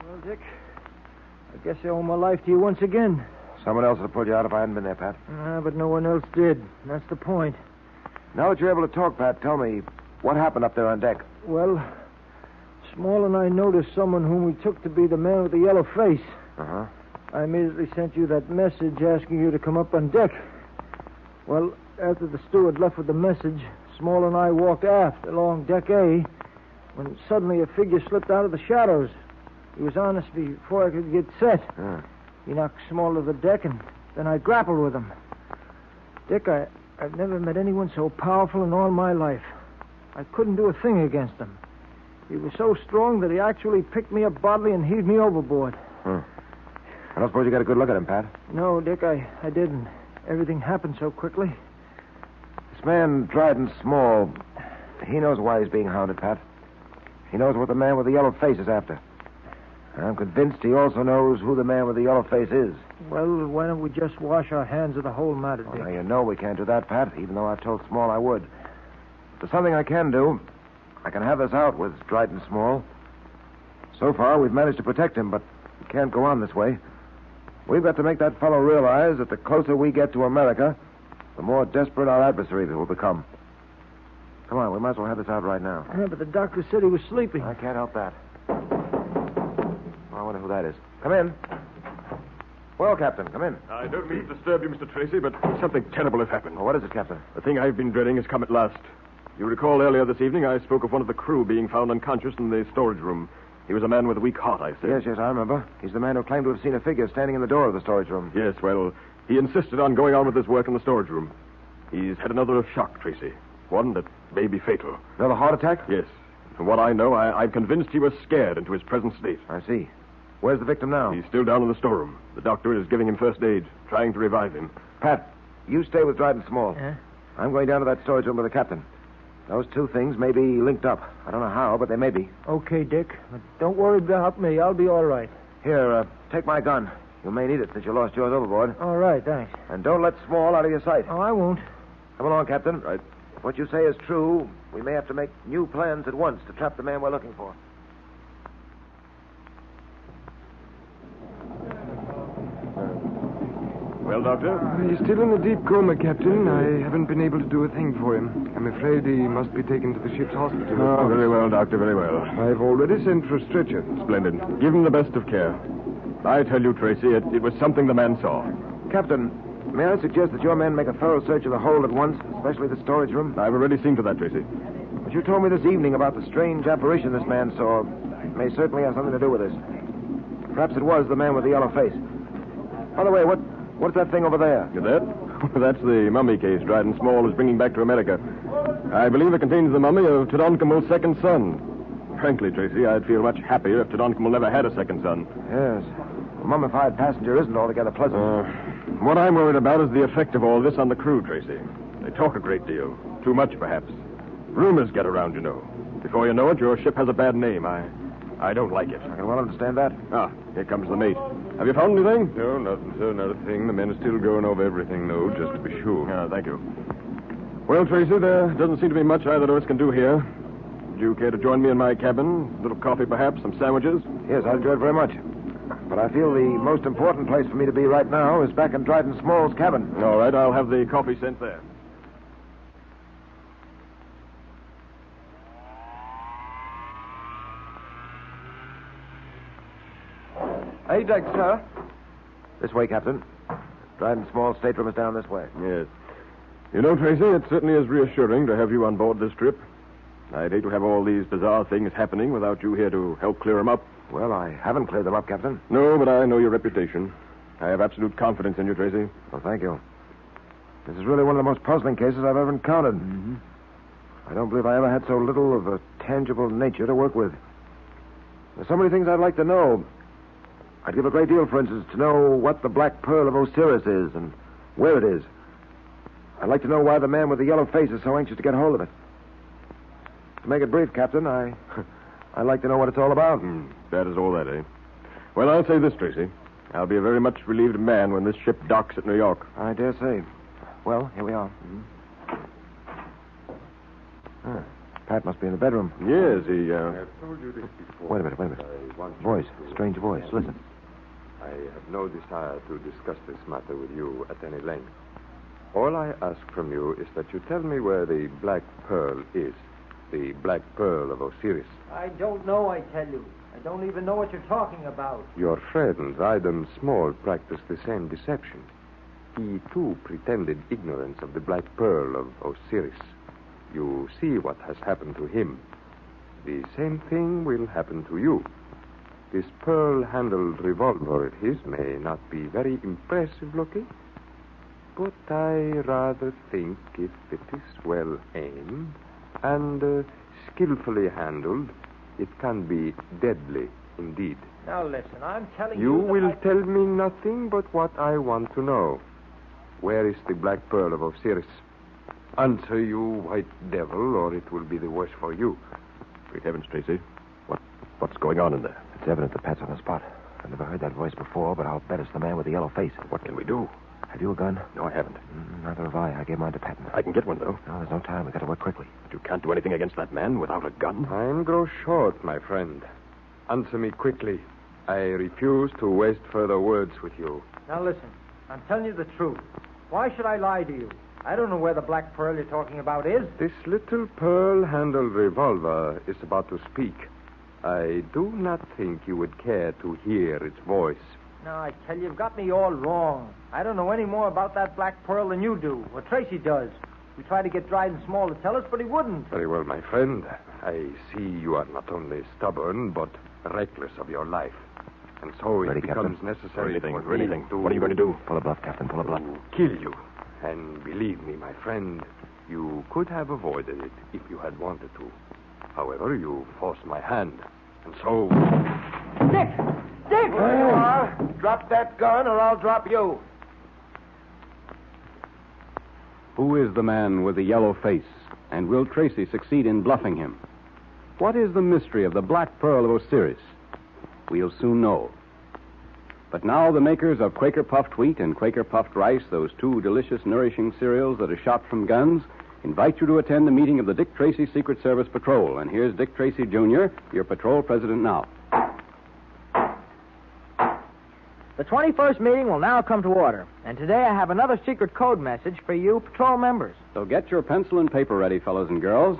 Speaker 3: Well, Dick, I guess I owe my life to you once again.
Speaker 4: Someone else would have pulled you out if I hadn't been there, Pat.
Speaker 3: But no one else did. That's the point.
Speaker 4: Now that you're able to talk, Pat, tell me, what happened up there on deck?
Speaker 3: Well, Small and I noticed someone whom we took to be the Man with the Yellow Face.
Speaker 4: Uh-huh.
Speaker 3: I immediately sent you that message asking you to come up on deck. Well, after the steward left with the message, Small and I walked aft along Deck A when suddenly a figure slipped out of the shadows. He was on us before I could get set. He knocked Small to the deck, and then I grappled with him. Dick, I've never met anyone so powerful in all my life. I couldn't do a thing against him. He was so strong that he actually picked me up bodily and heaved me overboard.
Speaker 4: I don't suppose you got a good look at him, Pat.
Speaker 3: No, Dick, I didn't. Everything happened so quickly.
Speaker 4: This man, Dryden Small, he knows why he's being hounded, Pat. He knows what the man with the yellow face is after. And I'm convinced he also knows who the man with the yellow face is.
Speaker 3: Well, why don't we just wash our hands of the whole matter, Dick?
Speaker 4: Well, now, you know we can't do that, Pat, even though I told Small I would. There's something I can do. I can have this out with Dryden Small. So far, we've managed to protect him, but we can't go on this way. We've got to make that fellow realize that the closer we get to America, the more desperate our adversaries will become. Come on, we might as well have this out right now.
Speaker 3: Yeah, but the doctor said he was sleeping.
Speaker 4: I can't help that. I wonder who that is. Come in. Well, Captain, come in.
Speaker 7: I don't mean to disturb you, Mr. Tracy, but something terrible has happened.
Speaker 4: Well, what is it, Captain?
Speaker 7: The thing I've been dreading has come at last. You recall earlier this evening I spoke of one of the crew being found unconscious in the storage room. He was a man with a weak heart, I said.
Speaker 4: Yes, I remember. He's the man who claimed to have seen a figure standing in the door of the storage room.
Speaker 7: Yes, well, he insisted on going on with his work in the storage room. He's had another shock, Tracy. One that may be fatal.
Speaker 4: Another heart attack?
Speaker 7: Yes. From what I know, I'm convinced he was scared into his present state.
Speaker 4: I see. Where's the victim now?
Speaker 7: He's still down in the storeroom. The doctor is giving him first aid, trying to revive him.
Speaker 4: Pat, you stay with Dryden Small.
Speaker 3: Yeah?
Speaker 4: I'm going down to that storage room with the captain. Those two things may be linked up. I don't know how, but they may be.
Speaker 3: Okay, Dick. But don't worry about me. I'll be all right.
Speaker 4: Here, take my gun. You may need it since you lost yours overboard.
Speaker 3: All right, thanks.
Speaker 4: And don't let Small out of your sight.
Speaker 3: Oh, I won't.
Speaker 4: Come along, Captain.
Speaker 7: Right.
Speaker 4: If what you say is true, we may have to make new plans at once to trap the man we're looking for.
Speaker 7: Well, Doctor?
Speaker 8: He's still in a deep coma, Captain. I haven't been able to do a thing for him. I'm afraid he must be taken to the ship's hospital.
Speaker 7: Oh, very well, Doctor, very well.
Speaker 8: I've already sent for a stretcher.
Speaker 7: Splendid. Give him the best of care. I tell you, Tracy, it was something the man saw.
Speaker 4: Captain, may I suggest that your men make a thorough search of the hold at once, especially the storage room?
Speaker 7: I've already seen to that, Tracy.
Speaker 4: What you told me this evening about the strange apparition this man saw may certainly have something to do with this. Perhaps it was the man with the yellow face. By the way, what's that thing over there?
Speaker 7: That? That's the mummy case Dryden Small is bringing back to America. I believe it contains the mummy of Tutankhamun's second son. Frankly, Tracy, I'd feel much happier if Tutankhamun never had a second son.
Speaker 4: Yes. A mummified passenger isn't altogether pleasant.
Speaker 7: What I'm worried about is the effect of all this on the crew, Tracy. They talk a great deal. Too much, perhaps. Rumors get around, you know. Before you know it, your ship has a bad name. I don't like it.
Speaker 4: I can well understand that.
Speaker 7: Ah, here comes the mate. Have you found anything?
Speaker 8: No, nothing, sir, not a thing. The men are still going over everything, though, just to be sure.
Speaker 7: Ah, thank you. Well, Tracy, there doesn't seem to be much either of us can do here. Would you care to join me in my cabin? A little coffee, perhaps? Some sandwiches?
Speaker 4: Yes, I'd enjoy it very much. But I feel the most important place for me to be right now is back in Dryden Small's cabin.
Speaker 7: All right, I'll have the coffee sent there.
Speaker 8: Hey, Dick, sir.
Speaker 4: This way, Captain. Dryden Small's stateroom is down this way.
Speaker 7: Yes. You know, Tracy, it certainly is reassuring to have you on board this trip. I'd hate to have all these bizarre things happening without you here to help clear them up.
Speaker 4: Well, I haven't cleared them up, Captain.
Speaker 7: No, but I know your reputation. I have absolute confidence in you, Tracy.
Speaker 4: Well, thank you. This is really one of the most puzzling cases I've ever encountered.
Speaker 3: Mm-hmm.
Speaker 4: I don't believe I ever had so little of a tangible nature to work with. There's so many things I'd like to know. I'd give a great deal, for instance, to know what the Black Pearl of Osiris is and where it is. I'd like to know why the man with the yellow face is so anxious to get hold of it. To make it brief, Captain, I'd like to know what it's all about.
Speaker 7: That is all that, eh? Well, I'll say this, Tracy. I'll be a very much relieved man when this ship docks at New York.
Speaker 4: I dare say. Well, here we are. Pat must be in the bedroom.
Speaker 7: Yes, he,
Speaker 8: I've told you this before.
Speaker 4: Wait a minute. Voice. Strange voice. Listen.
Speaker 8: I have no desire to discuss this matter with you at any length. All I ask from you is that you tell me where the Black Pearl is. The Black Pearl of Osiris.
Speaker 3: I don't know, I tell you. I don't even know what you're talking about.
Speaker 8: Your friend, Dryden Small, practiced the same deception. He, too, pretended ignorance of the Black Pearl of Osiris. You see what has happened to him. The same thing will happen to you. This pearl-handled revolver of his may not be very impressive looking, but I rather think if it is well aimed and skillfully handled, it can be deadly indeed.
Speaker 3: Now listen, I'm telling
Speaker 8: You
Speaker 3: you...
Speaker 8: will tell me nothing but what I want to know. Where is the Black Pearl of Osiris? Answer, you white devil, or it will be the worse for you.
Speaker 7: Great heavens, Tracy. What's going on in there?
Speaker 4: It's evident the Pat's on the spot. I've never heard that voice before, but I'll bet it's the man with the yellow face.
Speaker 7: What can we do?
Speaker 4: Have you a gun?
Speaker 7: No, I haven't.
Speaker 4: Neither have I. I gave mine to Patton.
Speaker 7: I can get one, though.
Speaker 4: No, there's no time. We've got to work quickly.
Speaker 7: But you can't do anything against that man without a gun.
Speaker 8: Time grows short, my friend. Answer me quickly. I refuse to waste further words with you.
Speaker 3: Now listen, I'm telling you the truth. Why should I lie to you? I don't know where the black pearl you're talking about is.
Speaker 8: This little pearl-handled revolver is about to speak. I do not think you would care to hear its voice.
Speaker 3: No, I tell you, you've got me all wrong. I don't know any more about that black pearl than you do, or Tracy does. We tried to get Dryden Small to tell us, but he wouldn't.
Speaker 8: Very well, my friend. I see you are not only stubborn, but reckless of your life. And so it
Speaker 4: Ready,
Speaker 8: becomes
Speaker 4: Captain?
Speaker 8: necessary
Speaker 7: For
Speaker 8: for
Speaker 7: anything.
Speaker 8: me to...
Speaker 7: What are you going to do?
Speaker 4: Pull a bluff, Captain. Pull a bluff.
Speaker 8: to kill you. And believe me, my friend, you could have avoided it if you had wanted to. However, you forced my hand. And so...
Speaker 3: Dick! Dick!
Speaker 4: There you are. Drop that gun or I'll drop you.
Speaker 2: Who is the man with the yellow face? And will Tracy succeed in bluffing him? What is the mystery of the Black Pearl of Osiris? We'll soon know. But now the makers of Quaker Puffed Wheat and Quaker Puffed Rice, those two delicious, nourishing cereals that are shot from guns, invite you to attend the meeting of the Dick Tracy Secret Service Patrol. And here's Dick Tracy, Jr., your patrol president now.
Speaker 6: The 21st meeting will now come to order. And today I have another secret code message for you patrol members.
Speaker 2: So get your pencil and paper ready, fellows and girls.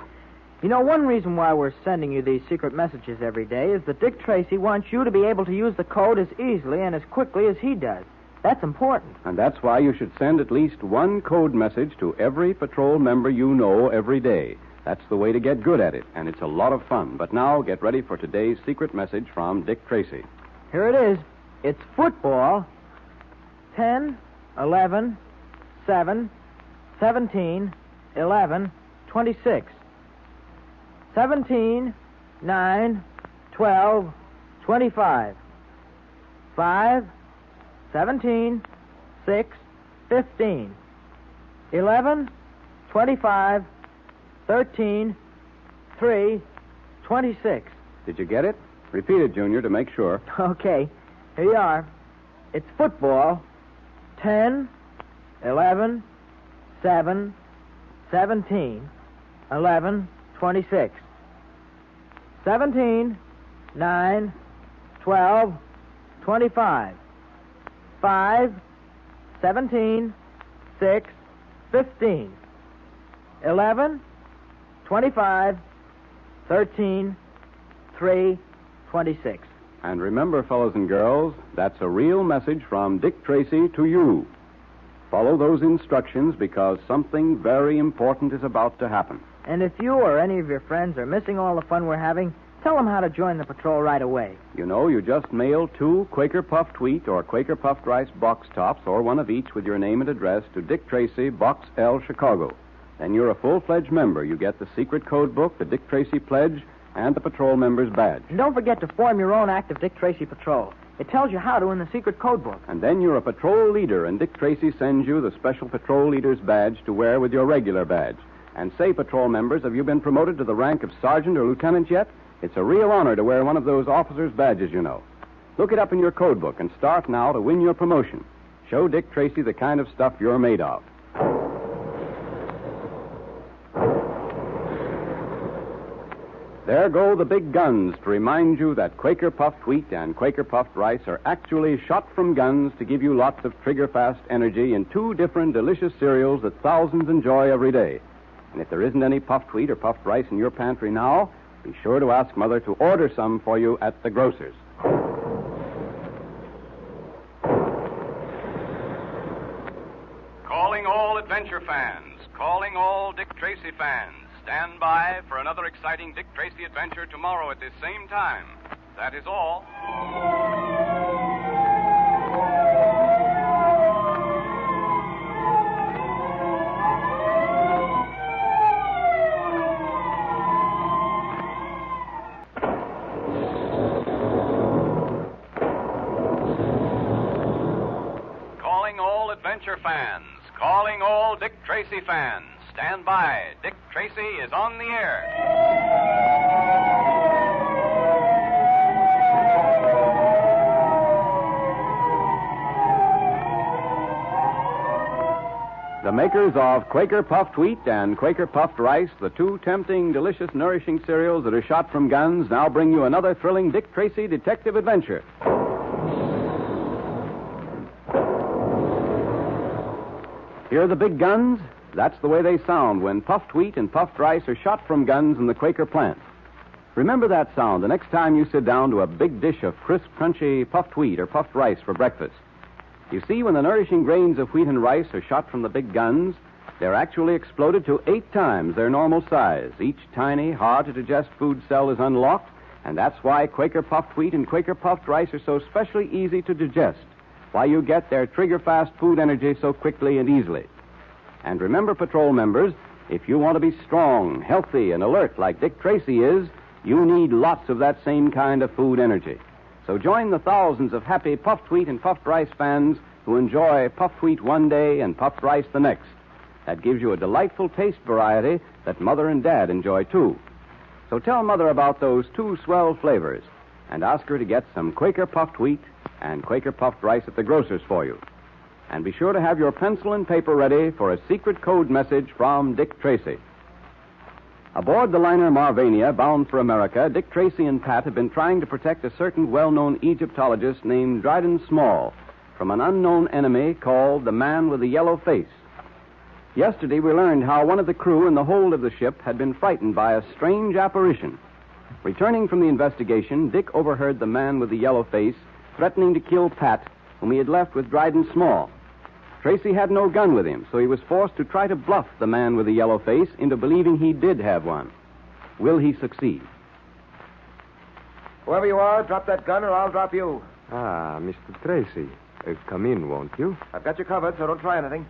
Speaker 6: You know, one reason why we're sending you these secret messages every day is that Dick Tracy wants you to be able to use the code as easily and as quickly as he does. That's important.
Speaker 2: And that's why you should send at least one code message to every patrol member you know every day. That's the way to get good at it, and it's a lot of fun. But now, get ready for today's secret message from Dick Tracy.
Speaker 6: Here it is. It's football. 10, 11, 7, 17, 11, 26. 17, 9, 12, 25. 5, 17, 6, 15. 11, 25, 13, 3, 26.
Speaker 2: Did you get it? Repeat it, Junior, to make sure.
Speaker 6: Okay, here you are. It's football. 10, 11, 7, 17, 11, 26. 17, 9, 12, 25. 5, 17, 6, 15. 11, 25, 13, 3, 26.
Speaker 2: And remember, fellows and girls, that's a real message from Dick Tracy to you. Follow those instructions because something very important is about to happen.
Speaker 6: And if you or any of your friends are missing all the fun we're having, tell them how to join the patrol right away.
Speaker 2: You know, you just mail 2 Quaker Puffed Wheat or Quaker Puffed Rice box tops, or one of each with your name and address, to Dick Tracy, Box L, Chicago. Then you're a full-fledged member. You get the secret code book, the Dick Tracy Pledge, and the patrol member's badge.
Speaker 6: And don't forget to form your own active Dick Tracy patrol. It tells you how to in the secret code book.
Speaker 2: And then you're a patrol leader, and Dick Tracy sends you the special patrol leader's badge to wear with your regular badge. And say, patrol members, have you been promoted to the rank of sergeant or lieutenant yet? It's a real honor to wear one of those officer's badges, you know. Look it up in your code book and start now to win your promotion. Show Dick Tracy the kind of stuff you're made of. There go the big guns to remind you that Quaker Puffed Wheat and Quaker Puffed Rice are actually shot from guns to give you lots of trigger-fast energy in 2 different delicious cereals that thousands enjoy every day. And if there isn't any puffed wheat or puffed rice in your pantry now, be sure to ask Mother to order some for you at the grocer's.
Speaker 1: Calling all adventure fans, calling all Dick Tracy fans. Stand by for another exciting Dick Tracy adventure tomorrow at this same time. That is all. Calling all adventure fans, calling all Dick Tracy fans. Stand by. Dick Tracy is on the air.
Speaker 2: The makers of Quaker Puffed Wheat and Quaker Puffed Rice, the two tempting, delicious, nourishing cereals that are shot from guns, now bring you another thrilling Dick Tracy detective adventure. Hear the big guns? That's the way they sound when puffed wheat and puffed rice are shot from guns in the Quaker plant. Remember that sound the next time you sit down to a big dish of crisp, crunchy puffed wheat or puffed rice for breakfast. You see, when the nourishing grains of wheat and rice are shot from the big guns, they're actually exploded to 8 times their normal size. Each tiny, hard-to-digest food cell is unlocked, and that's why Quaker Puffed Wheat and Quaker Puffed Rice are so specially easy to digest, why you get their trigger-fast food energy so quickly and easily. And remember, patrol members, if you want to be strong, healthy, and alert like Dick Tracy is, you need lots of that same kind of food energy. So join the thousands of happy puffed wheat and puffed rice fans who enjoy puffed wheat one day and puffed rice the next. That gives you a delightful taste variety that Mother and Dad enjoy, too. So tell Mother about those 2 swell flavors and ask her to get some Quaker Puffed Wheat and Quaker Puffed Rice at the grocer's for you. And be sure to have your pencil and paper ready for a secret code message from Dick Tracy. Aboard the liner Marvania, bound for America, Dick Tracy and Pat have been trying to protect a certain well-known Egyptologist named Dryden Small from an unknown enemy called the Man with the Yellow Face. Yesterday, we learned how one of the crew in the hold of the ship had been frightened by a strange apparition. Returning from the investigation, Dick overheard the Man with the Yellow Face threatening to kill Pat, whom he had left with Dryden Small. Tracy had no gun with him, so he was forced to try to bluff the Man with the Yellow Face into believing he did have one. Will he succeed?
Speaker 4: Whoever you are, drop that gun or I'll drop you.
Speaker 8: Ah, Mr. Tracy. Come in, won't you?
Speaker 4: I've got you covered, so don't try anything.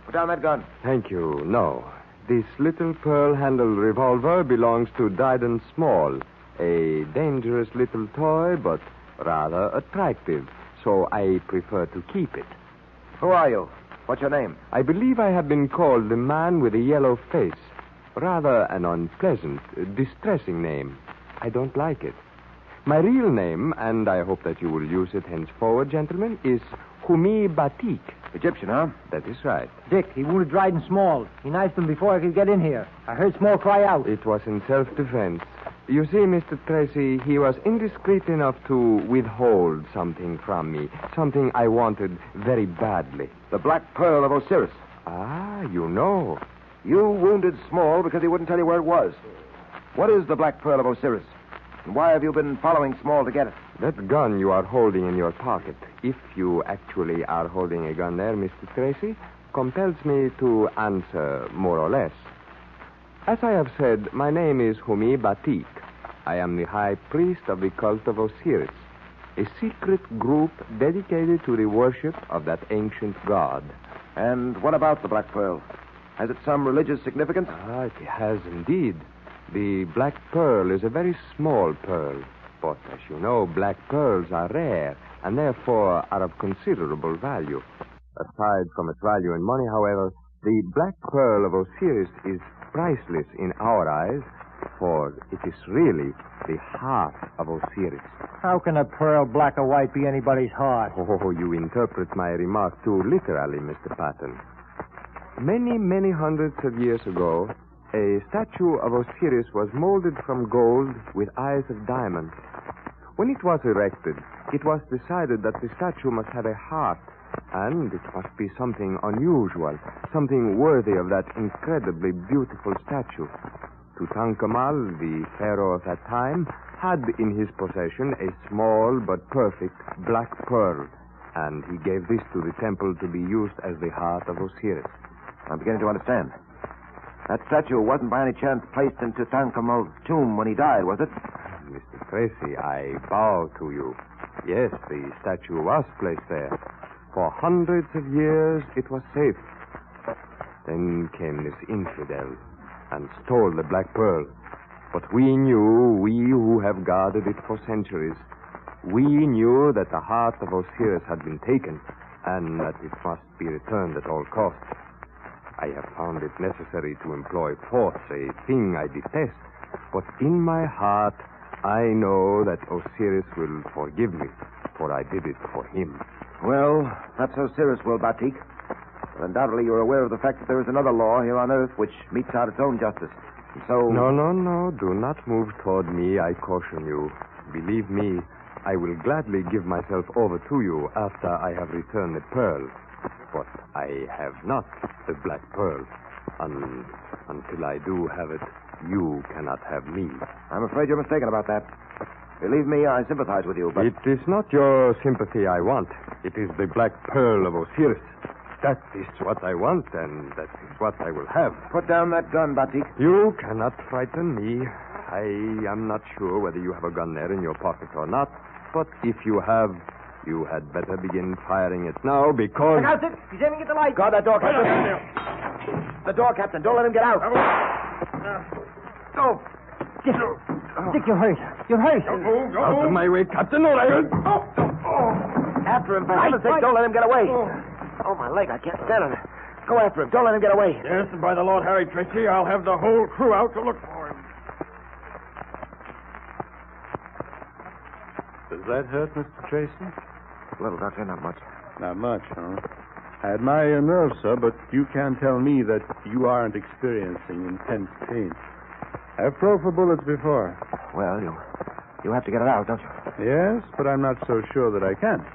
Speaker 4: Put down that gun.
Speaker 8: Thank you. No. This little pearl-handled revolver belongs to Dryden Small. A dangerous little toy, but rather attractive, so I prefer to keep it.
Speaker 4: Who are you? What's your name?
Speaker 8: I believe I have been called the Man with a Yellow Face. Rather an unpleasant, distressing name. I don't like it. My real name, and I hope that you will use it henceforward, gentlemen, is Humi Batik.
Speaker 4: Egyptian, huh?
Speaker 8: That is right.
Speaker 3: Dick, he wounded Dryden Small. He knifed him before I could get in here. I heard Small cry out.
Speaker 8: It was in self-defense. You see, Mr. Tracy, he was indiscreet enough to withhold something from me. Something I wanted very badly.
Speaker 4: The Black Pearl of Osiris.
Speaker 8: Ah, you know.
Speaker 4: You wounded Small because he wouldn't tell you where it was. What is the Black Pearl of Osiris? And why have you been following Small to get it?
Speaker 8: That gun you are holding in your pocket, if you actually are holding a gun there, Mr. Tracy, compels me to answer more or less. As I have said, my name is Humi Batik. I am the high priest of the cult of Osiris, a secret group dedicated to the worship of that ancient god.
Speaker 4: And what about the Black Pearl? Has it some religious significance?
Speaker 8: Ah, it has indeed. The black pearl is a very small pearl. But, as you know, black pearls are rare and therefore are of considerable value. Aside from its value in money, however, the black pearl of Osiris is priceless in our eyes, for it is really the heart of Osiris.
Speaker 3: How can a pearl black or white be anybody's heart?
Speaker 8: Oh, you interpret my remark too literally, Mr. Patton. Many, many hundreds of years ago, a statue of Osiris was molded from gold with eyes of diamond. When it was erected, it was decided that the statue must have a heart, and it must be something unusual, something worthy of that incredibly beautiful statue. Tutankhamun, the pharaoh of that time, had in his possession a small but perfect black pearl, and he gave this to the temple to be used as the heart of Osiris.
Speaker 4: I'm beginning to understand. That statue wasn't by any chance placed in Tutankhamun's tomb when he died, was it?
Speaker 8: Mr. Tracy, I bow to you. Yes, the statue was placed there. For hundreds of years, it was safe. Then came this infidel and stole the black pearl. But we who have guarded it for centuries, we knew that the heart of Osiris had been taken and that it must be returned at all costs. I have found it necessary to employ force, a thing I detest. But in my heart, I know that Osiris will forgive me, for I did it for him.
Speaker 4: Well, perhaps Osiris will, Batik. Undoubtedly, you're aware of the fact that there is another law here on Earth which metes out its own justice. And so...
Speaker 8: No. Do not move toward me, I caution you. Believe me, I will gladly give myself over to you after I have returned the pearl. But I have not the black pearl. Until I do have it, you cannot have me.
Speaker 4: I'm afraid you're mistaken about that. Believe me, I sympathize with you, but...
Speaker 8: It is not your sympathy I want. It is the black pearl of Osiris. That is what I want, and that is what I will have.
Speaker 4: Put down that gun, Batik.
Speaker 8: You cannot frighten me. I am not sure whether you have a gun there in your pocket or not, but if you have, you had better begin firing it now, because...
Speaker 3: Look out, Dick. He's aiming at the light.
Speaker 4: Guard that door, Captain. The door, Captain. Don't let him get out. Oh.
Speaker 3: Dick, you're hurt. You're hurt.
Speaker 8: Out of my way, Captain, or I will...
Speaker 4: After him, for heaven's sake, don't let him get away. Oh, my leg, I can't stand on it. Go after him. Don't let him get away.
Speaker 7: Yes, and by the Lord Harry Tracy, I'll have the whole crew out to look for him.
Speaker 9: Does that hurt, Mr. Tracy?
Speaker 4: A little, Doctor, not much.
Speaker 9: Not much, huh? I admire your nerve, sir, but you can't tell me that you aren't experiencing intense pain. I've probed for bullets before.
Speaker 4: Well, you have to get it out, don't you?
Speaker 9: Yes, but I'm not so sure that I can.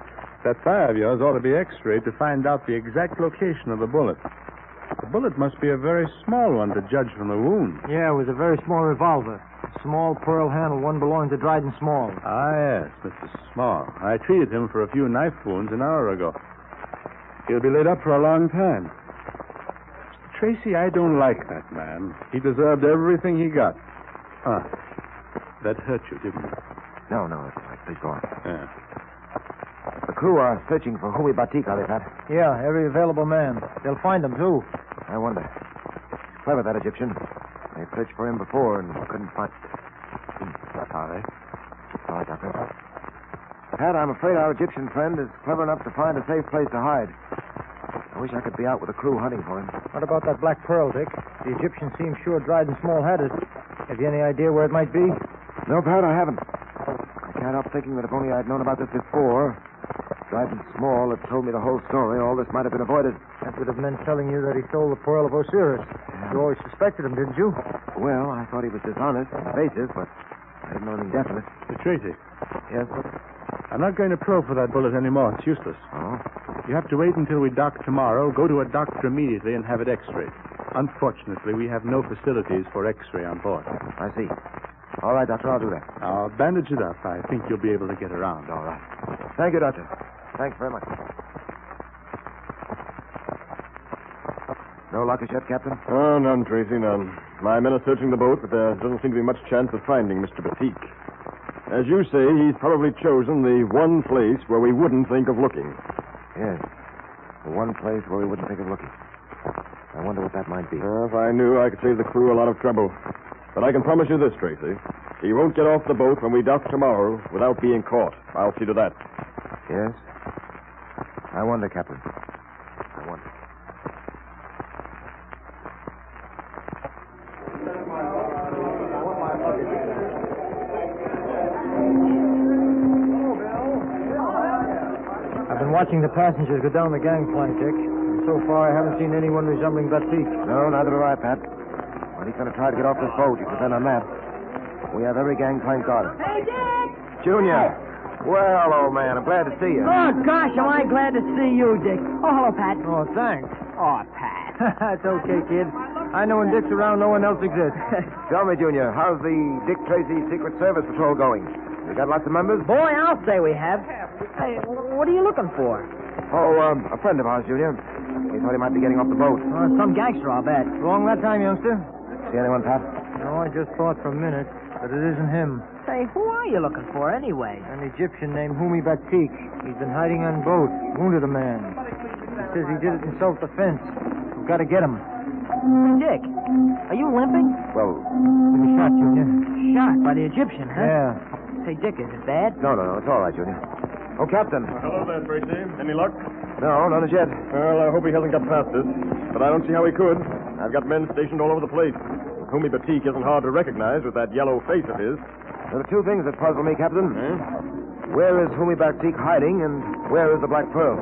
Speaker 9: That thigh of yours ought to be x-rayed to find out the exact location of the bullet. The bullet must be a very small one to judge from the wound.
Speaker 3: Yeah, it was a very small revolver. Small pearl handle, one belonging to Dryden Small.
Speaker 9: Ah, yes, Mr. Small. I treated him for a few knife wounds an hour ago. He'll be laid up for a long time. Mr. Tracy, I don't like that man. He deserved everything he got. Ah, that hurt you, didn't it?
Speaker 4: No, it's all right. Please go on.
Speaker 9: Yeah.
Speaker 4: The crew are searching for Humi Batik, are they, Pat?
Speaker 3: Yeah, every available man. They'll find him, too.
Speaker 4: I wonder. He's clever, that Egyptian. They searched for him before and couldn't find... Sorry. All right, Doctor. Pat, I'm afraid our Egyptian friend is clever enough to find a safe place to hide. I wish I could be out with the crew hunting for him.
Speaker 3: What about that black pearl, Dick? The Egyptian seems sure Dryden Small had it. Have you any idea where it might be?
Speaker 4: No, Pat, I haven't. I can't help thinking that if only I'd known about this before, Dryden Small had told me the whole story, all this might have been avoided.
Speaker 3: That would have meant telling you that he stole the pearl of Osiris. You always suspected him, didn't you?
Speaker 4: Well, I thought he was dishonest and evasive, but I didn't know anything definite.
Speaker 9: Mr. Tracy,
Speaker 4: Yes?
Speaker 9: I'm not going to probe for that bullet anymore. It's useless.
Speaker 4: Oh?
Speaker 9: You have to wait until we dock tomorrow, go to a doctor immediately, and have it x-rayed. Unfortunately, we have no facilities for x-ray on board.
Speaker 4: I see. All right, Doctor, I'll do that.
Speaker 9: Now, bandage it up. I think you'll be able to get around.
Speaker 4: All right. Thank you, Doctor. Thanks very much. No luck as yet, Captain?
Speaker 7: Oh, none, Tracy, none. My men are searching the boat, but there doesn't seem to be much chance of finding Mr. Batik. As you say, he's probably chosen the one place where we wouldn't think of looking.
Speaker 4: Yes. The one place where we wouldn't think of looking. I wonder what that might be.
Speaker 7: If I knew, I could save the crew a lot of trouble. But I can promise you this, Tracy. He won't get off the boat when we dock tomorrow without being caught. I'll see to that.
Speaker 4: Yes? I wonder, Captain. I wonder.
Speaker 3: I've been watching the passengers go down the gangplank, Dick. And so far, I haven't seen anyone resembling Batik.
Speaker 4: No, neither have I, Pat. But he's going to try to get off this boat. You can depend on that. We have every gangplank guarded.
Speaker 10: Hey, Dick!
Speaker 4: Junior! Well, old man, I'm glad to see you.
Speaker 10: Oh, gosh, am I glad to see you, Dick. Oh, hello, Pat.
Speaker 3: Oh, thanks.
Speaker 10: Oh, Pat.
Speaker 3: That's okay, kid. I know when Dick's around, no one else exists.
Speaker 4: Tell me, Junior, how's the Dick Tracy Secret Service Patrol going? You got lots of members?
Speaker 10: Boy, I'll say we have. Hey, what are you looking for?
Speaker 4: Oh, a friend of ours, Junior. He thought he might be getting off the boat.
Speaker 10: Some gangster, I'll bet.
Speaker 3: Wrong that time, youngster.
Speaker 4: See anyone, Pat?
Speaker 3: No, I just thought for a minute that it isn't him.
Speaker 10: Say, who are you looking for, anyway?
Speaker 3: An Egyptian named Humi Batik. He's been hiding on boat. Wounded a man. He says he did it in self-defense. We've got to get him.
Speaker 10: Hey, Dick, are you limping?
Speaker 4: Well,
Speaker 3: Give me a shot, Junior.
Speaker 10: Shot by the Egyptian, huh?
Speaker 3: Yeah.
Speaker 10: Say, Dick, is it bad?
Speaker 4: no, it's all right, Junior. Oh, Captain.
Speaker 7: Hello there, Tracy. Any luck?
Speaker 4: No, none as yet.
Speaker 7: Well, I hope he hasn't got past us. But I don't see how he could. I've got men stationed all over the place. Humi Batik isn't hard to recognize with that yellow face of his.
Speaker 4: There are two things that puzzle me, Captain.
Speaker 7: Eh?
Speaker 4: Where is Humi Batik hiding, and where is the Black Pearl?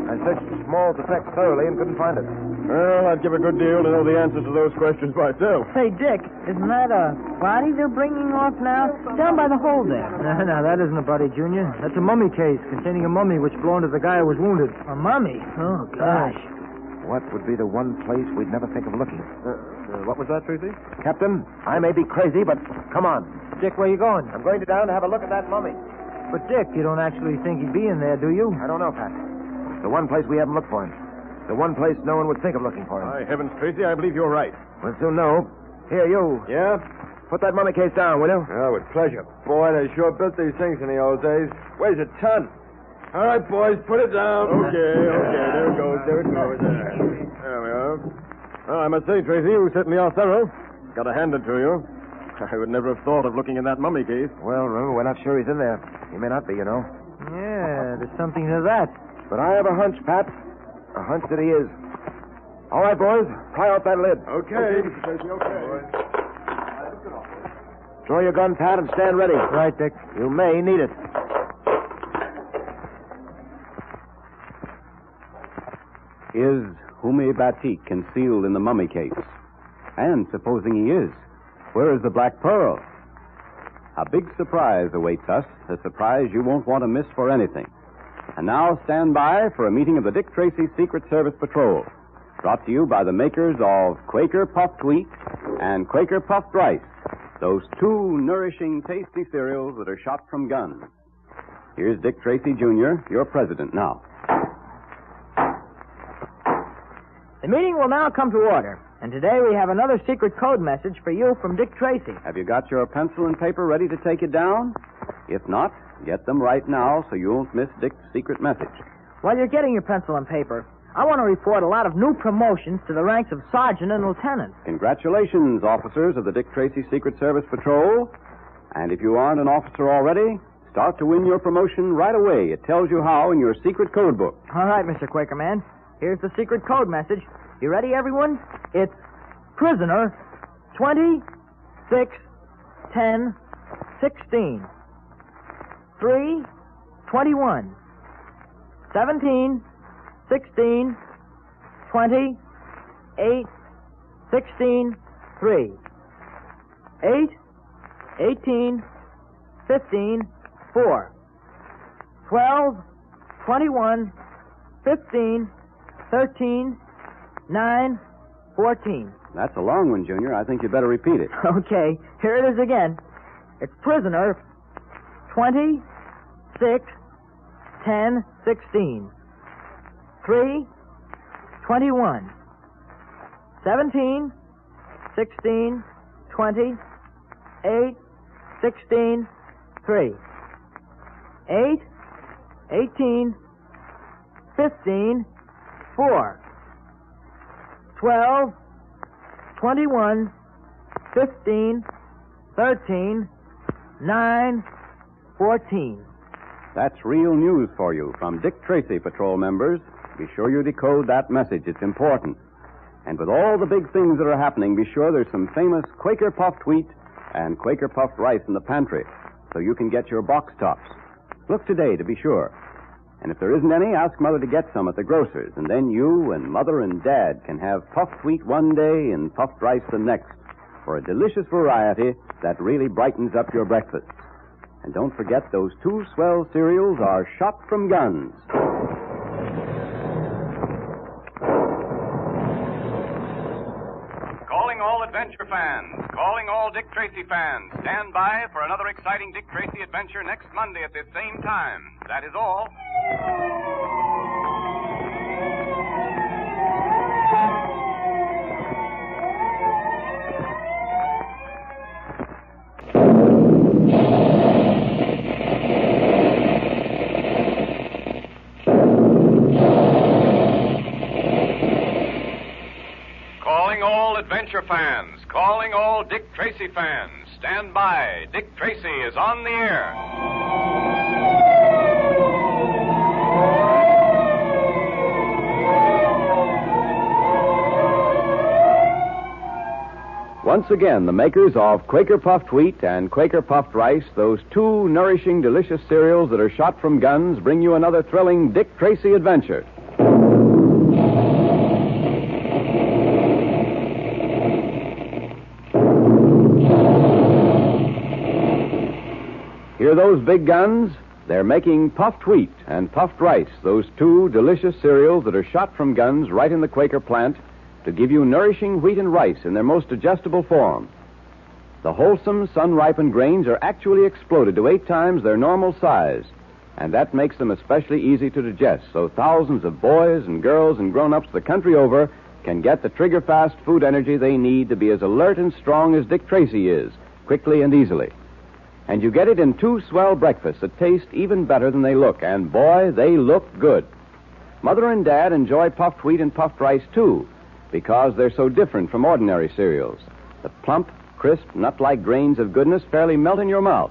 Speaker 4: I searched Small's effects thoroughly and couldn't find it.
Speaker 7: Well, I'd give a good deal to know the answers to those questions myself.
Speaker 10: Say, Dick, isn't that a body they're bringing off now? Down by the hole there.
Speaker 3: No, that isn't a body, Junior. That's a mummy case containing a mummy which belonged to the guy who was wounded.
Speaker 10: A mummy? Oh, gosh.
Speaker 4: What would be the one place we'd never think of looking?
Speaker 7: What was that, Tracy?
Speaker 4: Captain, I may be crazy, but come on.
Speaker 3: Dick, where you going?
Speaker 4: I'm going down to have a look at that mummy.
Speaker 3: But, Dick, you don't actually think he'd be in there, do you?
Speaker 4: I don't know, Pat. It's the one place we haven't looked for him. The one place no one would think of looking for him.
Speaker 7: By heavens, Tracy, I believe you're right.
Speaker 4: We'll soon know. Here, you.
Speaker 7: Yeah?
Speaker 4: Put that mummy case down, will you?
Speaker 7: Oh, with pleasure. Boy, they sure built these things in the old days. Weighs a ton. All right, boys, put it down. Okay. There it goes. There we are. Well, I must say, Tracy, you certainly are thorough. Got to hand it to you. I would never have thought of looking in that mummy case.
Speaker 4: Well, remember, we're not sure he's in there. He may not be, you know.
Speaker 3: Yeah, there's something to that.
Speaker 4: But I have a hunch, Pat. A hunch that he is. All right, boys. Pry out that lid.
Speaker 7: Okay, Tracy, okay.
Speaker 4: Draw your gun, Pat, and stand ready.
Speaker 3: Right, Dick.
Speaker 4: You may need it.
Speaker 2: Is Hume Batik concealed in the mummy case? And supposing he is, where is the Black Pearl? A big surprise awaits us, a surprise you won't want to miss for anything. And now stand by for a meeting of the Dick Tracy Secret Service Patrol, brought to you by the makers of Quaker Puffed Wheat and Quaker Puffed Rice, those two nourishing, tasty cereals that are shot from guns. Here's Dick Tracy, Jr., your president now.
Speaker 10: The meeting will now come to order. And today we have another secret code message for you from Dick Tracy.
Speaker 2: Have you got your pencil and paper ready to take it down? If not, get them right now so you won't miss Dick's secret message.
Speaker 10: While you're getting your pencil and paper, I want to report a lot of new promotions to the ranks of sergeant and lieutenant.
Speaker 2: Congratulations, officers of the Dick Tracy Secret Service Patrol. And if you aren't an officer already, start to win your promotion right away. It tells you how in your secret code book.
Speaker 10: All right, Mr. Quakerman. Here's the secret code message. You ready, everyone? It's prisoner 20, 6, 10, 16, 3, 21, 17, 16, 20, 8, 16, 3, 8, 18, 15, 4, 12, 21, 15, 13, 9, 14.
Speaker 2: That's a long one, Junior. I think you better repeat it.
Speaker 10: Okay, here it is again. It's prisoner 20, 6, 10, 16, 3, 21, 17, 16, 20, 8, 16, 3, 8, 18, 15, 4, 12, 21, 15, 13, 9, 14.
Speaker 2: That's real news for you from Dick Tracy patrol members. Be sure you decode that message. It's important. And with all the big things that are happening, be sure there's some famous Quaker puffed wheat and Quaker puffed rice in the pantry so you can get your box tops. Look today to be sure. And if there isn't any, ask Mother to get some at the grocer's, and then you and Mother and Dad can have puffed wheat one day and puffed rice the next for a delicious variety that really brightens up your breakfast. And don't forget those two swell cereals are shot from guns.
Speaker 1: Calling all adventure fans, calling all Dick Tracy fans. Stand by for another exciting Dick Tracy adventure next Monday at this same time. That is all. Calling all adventure fans, calling all Dick Tracy fans. Stand by. Dick Tracy is on the air.
Speaker 2: Once again, the makers of Quaker Puffed Wheat and Quaker Puffed Rice, those two nourishing, delicious cereals that are shot from guns, bring you another thrilling Dick Tracy adventure. Hear those big guns? They're making puffed wheat and puffed rice, those two delicious cereals that are shot from guns right in the Quaker plant to give you nourishing wheat and rice in their most digestible form. The wholesome, sun-ripened grains are actually exploded to 8 times their normal size, and that makes them especially easy to digest, so thousands of boys and girls and grown-ups the country over can get the trigger-fast food energy they need to be as alert and strong as Dick Tracy is, quickly and easily. And you get it in 2 swell breakfasts that taste even better than they look, and boy, they look good. Mother and Dad enjoy puffed wheat and puffed rice, too, because they're so different from ordinary cereals. The plump, crisp, nut-like grains of goodness fairly melt in your mouth.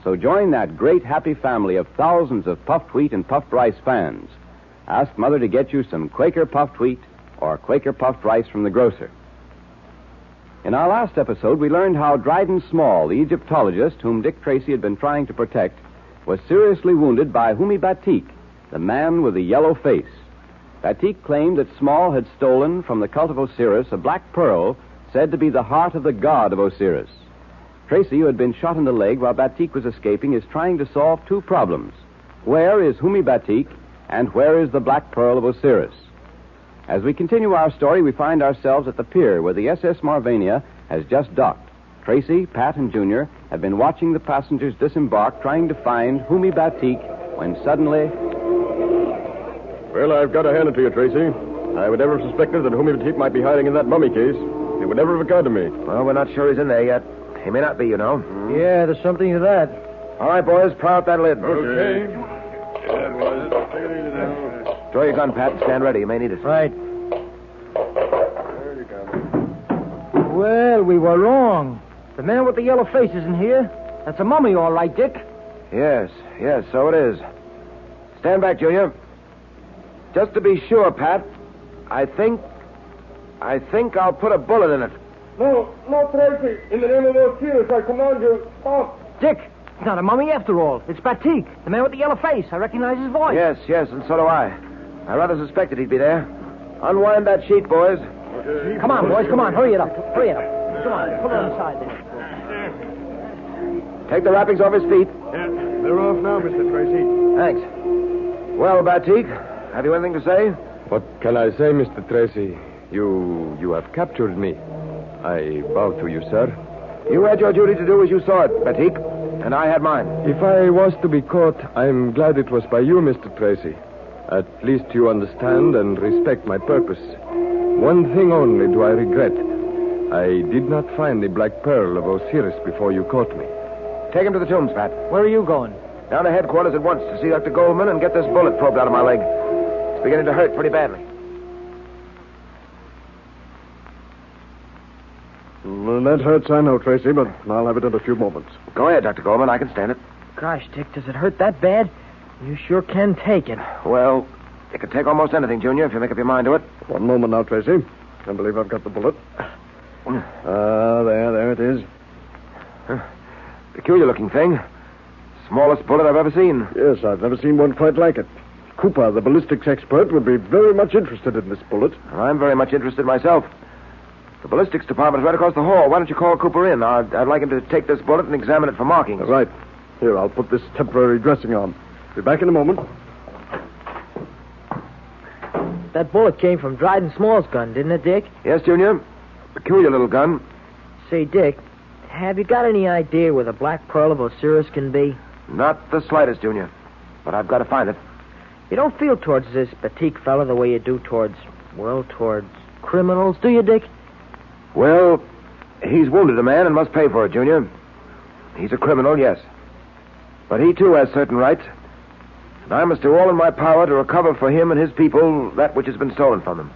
Speaker 2: So join that great, happy family of thousands of puffed wheat and puffed rice fans. Ask Mother to get you some Quaker puffed wheat or Quaker puffed rice from the grocer. In our last episode, we learned how Dryden Small, the Egyptologist whom Dick Tracy had been trying to protect, was seriously wounded by Humi Batik, the man with the yellow face. Batik claimed that Small had stolen from the cult of Osiris a black pearl said to be the heart of the god of Osiris. Tracy, who had been shot in the leg while Batik was escaping, is trying to solve 2 problems. Where is Humi Batik, and where is the black pearl of Osiris? As we continue our story, we find ourselves at the pier where the SS Marvania has just docked. Tracy, Pat, and Junior have been watching the passengers disembark, trying to find Humi Batik, when suddenly...
Speaker 7: Well, I've got to hand it to you, Tracy. I would never have suspected that Humi Batik might be hiding in that mummy case. It would never have occurred to me.
Speaker 4: Well, we're not sure he's in there yet. He may not be, you know.
Speaker 3: Yeah, there's something to that.
Speaker 4: All right, boys, pry out that lid.
Speaker 7: Okay.
Speaker 4: Draw your gun, Pat, and stand ready. You may need it.
Speaker 3: Right. Well, we were wrong. The man with the yellow face isn't here. That's a mummy, all right, Dick.
Speaker 4: Yes, so it is. Stand back, Junior. Just to be sure, Pat, I think I'll put a bullet in it.
Speaker 5: No, Tracy. In the name of Osiris, I command you, stop.
Speaker 3: Dick, it's not a mummy after all. It's Batik, the man with the yellow face. I recognize his voice.
Speaker 4: Yes, and so do I. I rather suspected he'd be there. Unwind that sheet, boys.
Speaker 7: Okay.
Speaker 3: Come on, boys, come on. Hurry it up. Come on, pull it on the side there.
Speaker 4: Take the wrappings off his feet.
Speaker 7: Yeah, they're off now, Mr. Tracy.
Speaker 4: Thanks. Well, Batik, have you anything to say?
Speaker 8: What can I say, Mr. Tracy? You have captured me. I bow to you, sir.
Speaker 4: You had your duty to do as you saw it, Batik, and I had mine.
Speaker 8: If I was to be caught, I'm glad it was by you, Mr. Tracy. At least you understand and respect my purpose. One thing only do I regret. I did not find the black pearl of Osiris before you caught me.
Speaker 4: Take him to the tombs, Pat.
Speaker 3: Where are you going?
Speaker 4: Down to headquarters at once to see Dr. Goldman and get this bullet probed out of my leg. It's beginning to hurt pretty badly.
Speaker 7: Well, that hurts, I know, Tracy, but I'll have it in a few moments.
Speaker 4: Go ahead, Dr. Goldman. I can stand it.
Speaker 6: Gosh, Dick, does it hurt that bad? You sure can take it.
Speaker 4: Well, you can take almost anything, Junior, if you make up your mind to it.
Speaker 7: One moment now, Tracy. I believe I've got the bullet. There it is.
Speaker 4: Peculiar-looking thing. Smallest bullet I've ever seen.
Speaker 7: Yes, I've never seen one quite like it. Cooper, the ballistics expert, would be very much interested in this bullet.
Speaker 4: I'm very much interested myself. The ballistics department is right across the hall. Why don't you call Cooper in? I'd like him to take this bullet and examine it for markings.
Speaker 7: Right. Here, I'll put this temporary dressing on. Be back in a moment.
Speaker 6: That bullet came from Dryden Small's gun, didn't it, Dick?
Speaker 4: Yes, Junior. Peculiar little gun.
Speaker 6: Say, Dick, have you got any idea where the black pearl of Osiris can be?
Speaker 4: Not the slightest, Junior. But I've got to find it.
Speaker 6: You don't feel towards this Batik fella the way you do towards criminals, do you, Dick?
Speaker 4: Well, he's wounded a man and must pay for it, Junior. He's a criminal, yes. But he, too, has certain rights. And I must do all in my power to recover for him and his people that which has been stolen from them.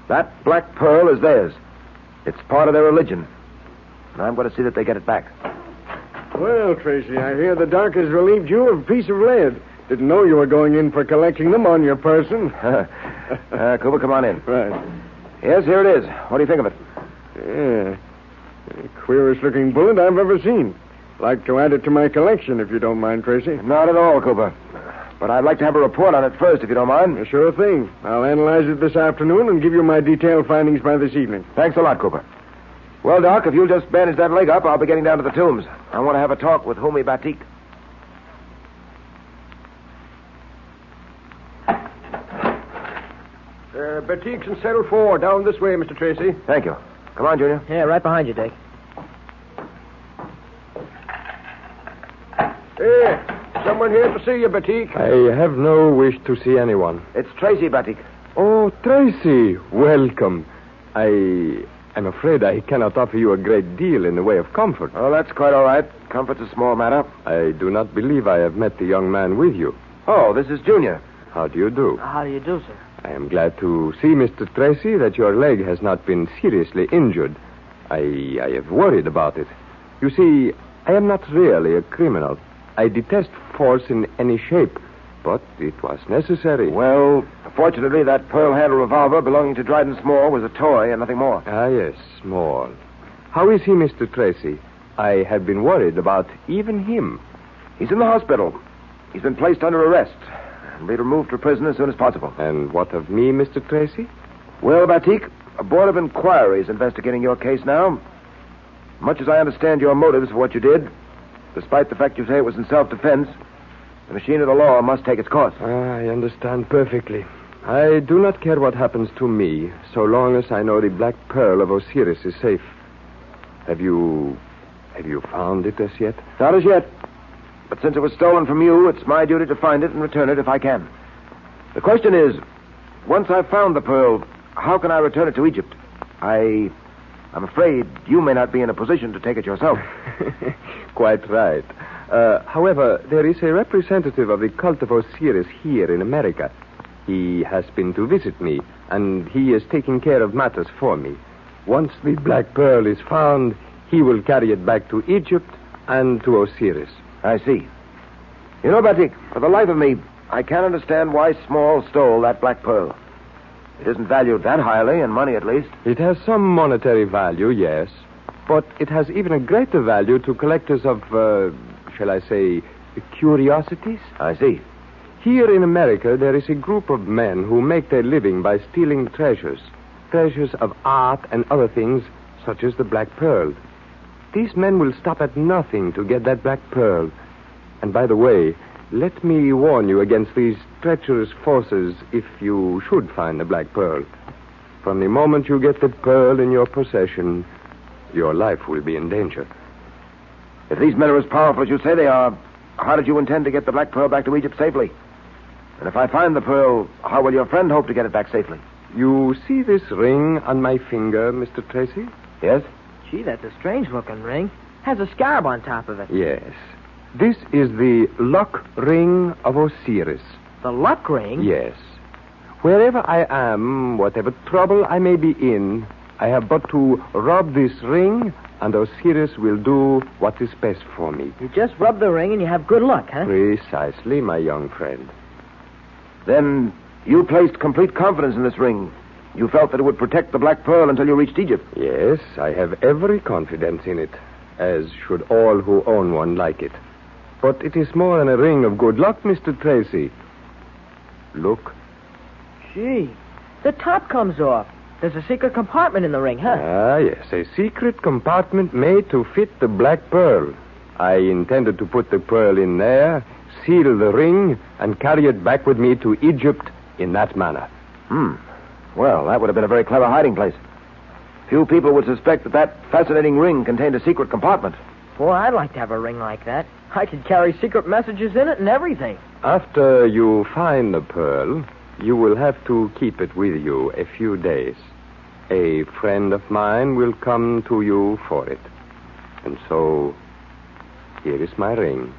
Speaker 4: That black pearl is theirs. It's part of their religion. And I'm going to see that they get it back.
Speaker 7: Well, Tracy, I hear the doc has relieved you of a piece of lead. Didn't know you were going in for collecting them on your person.
Speaker 4: Cooper, come on in.
Speaker 7: Right.
Speaker 4: Yes, here it is. What do you think of it?
Speaker 7: Yeah. The queerest-looking bullet I've ever seen. Like to add it to my collection, if you don't mind, Tracy.
Speaker 4: Not at all, Cooper. But I'd like to have a report on it first, if you don't mind.
Speaker 7: Sure thing. I'll analyze it this afternoon and give you my detailed findings by this evening.
Speaker 4: Thanks a lot, Cooper. Well, Doc, if you'll just bandage that leg up, I'll be getting down to the tombs. I want to have a talk with Humi Batik.
Speaker 11: Batiks in cell 4, down this way, Mr. Tracy.
Speaker 4: Thank you. Come on, Junior.
Speaker 6: Yeah, right behind you, Dick.
Speaker 11: Hey, someone here to see you, Batik.
Speaker 8: I have no wish to see anyone.
Speaker 4: It's Tracy, Batik.
Speaker 8: Oh, Tracy, welcome. I'm afraid I cannot offer you a great deal in the way of comfort.
Speaker 4: Oh, that's quite all right. Comfort's a small matter.
Speaker 8: I do not believe I have met the young man with you.
Speaker 4: Oh, this is Junior.
Speaker 8: How do you do?
Speaker 6: How do you do, sir?
Speaker 8: I am glad to see, Mr. Tracy, that your leg has not been seriously injured. I have worried about it. You see, I am not really a criminal. I detest force in any shape, but it was necessary.
Speaker 4: Well, fortunately, that pearl-handled revolver belonging to Dryden Small was a toy and nothing more.
Speaker 8: Ah, yes, Small. How is he, Mr. Tracy? I have been worried about even him.
Speaker 4: He's in the hospital. He's been placed under arrest and be removed to prison as soon as possible.
Speaker 8: And what of me, Mr. Tracy?
Speaker 4: Well, Batik, a board of inquiry is investigating your case now. Much as I understand your motives for what you did, despite the fact you say it was in self-defense, the machine of the law must take its course.
Speaker 8: I understand perfectly. I do not care what happens to me, so long as I know the Black Pearl of Osiris is safe. Have you found it as yet?
Speaker 4: Not as yet. But since it was stolen from you, it's my duty to find it and return it if I can. The question is, once I've found the pearl, how can I return it to Egypt? I'm afraid you may not be in a position to take it yourself.
Speaker 8: Quite right. However, there is a representative of the cult of Osiris here in America. He has been to visit me, and he is taking care of matters for me. Once the Black Pearl is found, he will carry it back to Egypt and to Osiris.
Speaker 4: I see. You know, Batik, for the life of me, I can't understand why Small stole that Black Pearl. It isn't valued that highly, in money at least.
Speaker 8: It has some monetary value, yes. But it has even a greater value to collectors of, shall I say, curiosities.
Speaker 4: I see.
Speaker 8: Here in America, there is a group of men who make their living by stealing treasures. Treasures of art and other things, such as the Black Pearl. These men will stop at nothing to get that Black Pearl. And by the way, let me warn you against these treacherous forces if you should find the Black Pearl. From the moment you get the pearl in your possession, your life will be in danger.
Speaker 4: If these men are as powerful as you say they are, how did you intend to get the Black Pearl back to Egypt safely? And if I find the pearl, how will your friend hope to get it back safely?
Speaker 8: You see this ring on my finger, Mr. Tracy?
Speaker 4: Yes?
Speaker 6: Gee, that's a strange-looking ring. Has a scarab on top of it.
Speaker 8: Yes. This is the luck ring of Osiris.
Speaker 6: The luck ring?
Speaker 8: Yes. Wherever I am, whatever trouble I may be in, I have but to rub this ring, and Osiris will do what is best for me.
Speaker 6: You just rub the ring and you have good luck, huh?
Speaker 8: Precisely, my young friend.
Speaker 4: Then you placed complete confidence in this ring. You felt that it would protect the Black Pearl until you reached Egypt.
Speaker 8: Yes, I have every confidence in it, as should all who own one like it. But it is more than a ring of good luck, Mr. Tracy. Look.
Speaker 6: Gee, the top comes off. There's a secret compartment in the ring, huh?
Speaker 8: Ah, yes, a secret compartment made to fit the Black Pearl. I intended to put the pearl in there, seal the ring, and carry it back with me to Egypt in that manner.
Speaker 4: Well, that would have been a very clever hiding place. Few people would suspect that fascinating ring contained a secret compartment.
Speaker 6: Boy, I'd like to have a ring like that. I could carry secret messages in it and everything.
Speaker 8: After you find the pearl, you will have to keep it with you a few days. A friend of mine will come to you for it. And so, here is my ring.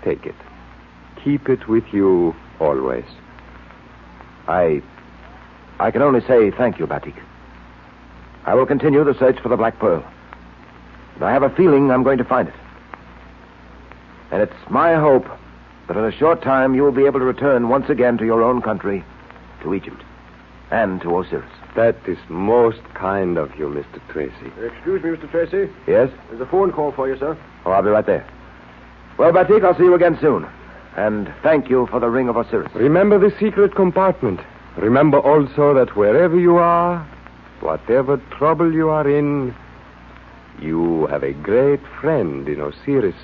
Speaker 8: Take it. Keep it with you always.
Speaker 4: I can only say thank you, Batik. I will continue the search for the Black Pearl. And I have a feeling I'm going to find it. And it's my hope that in a short time you will be able to return once again to your own country, to Egypt, and to Osiris.
Speaker 8: That is most kind of you, Mr. Tracy.
Speaker 11: Excuse me, Mr. Tracy.
Speaker 4: Yes?
Speaker 11: There's a phone call for you, sir.
Speaker 4: Oh, I'll be right there. Well, Batik, I'll see you again soon. And thank you for the ring of Osiris.
Speaker 8: Remember the secret compartment. Remember also that wherever you are, whatever trouble you are in, you have a great friend in Osiris.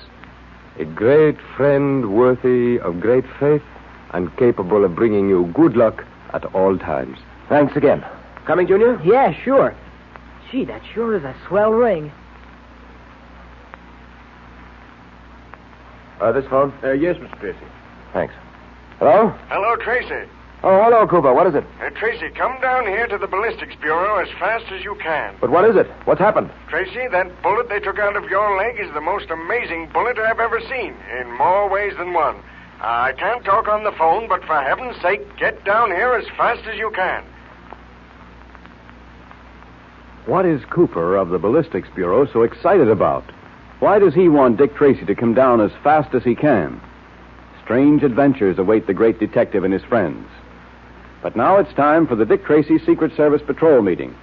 Speaker 8: A great friend worthy of great faith and capable of bringing you good luck at all times.
Speaker 4: Thanks again.
Speaker 11: Coming, Junior?
Speaker 10: Yeah, sure. Gee, that sure is a swell ring.
Speaker 4: This phone?
Speaker 11: Yes, Mr. Tracy.
Speaker 4: Thanks. Hello?
Speaker 12: Hello, Tracy.
Speaker 4: Oh, hello, Cooper. What is it?
Speaker 12: Tracy, come down here to the ballistics bureau as fast as you can.
Speaker 4: But what is it? What's happened?
Speaker 12: Tracy, that bullet they took out of your leg is the most amazing bullet I've ever seen, in more ways than one. I can't talk on the phone, but for heaven's sake, get down here as fast as you can.
Speaker 2: What is Cooper of the Ballistics Bureau so excited about? Why does he want Dick Tracy to come down as fast as he can? Strange adventures await the great detective and his friends. But now it's time for the Dick Tracy Secret Service Patrol meeting.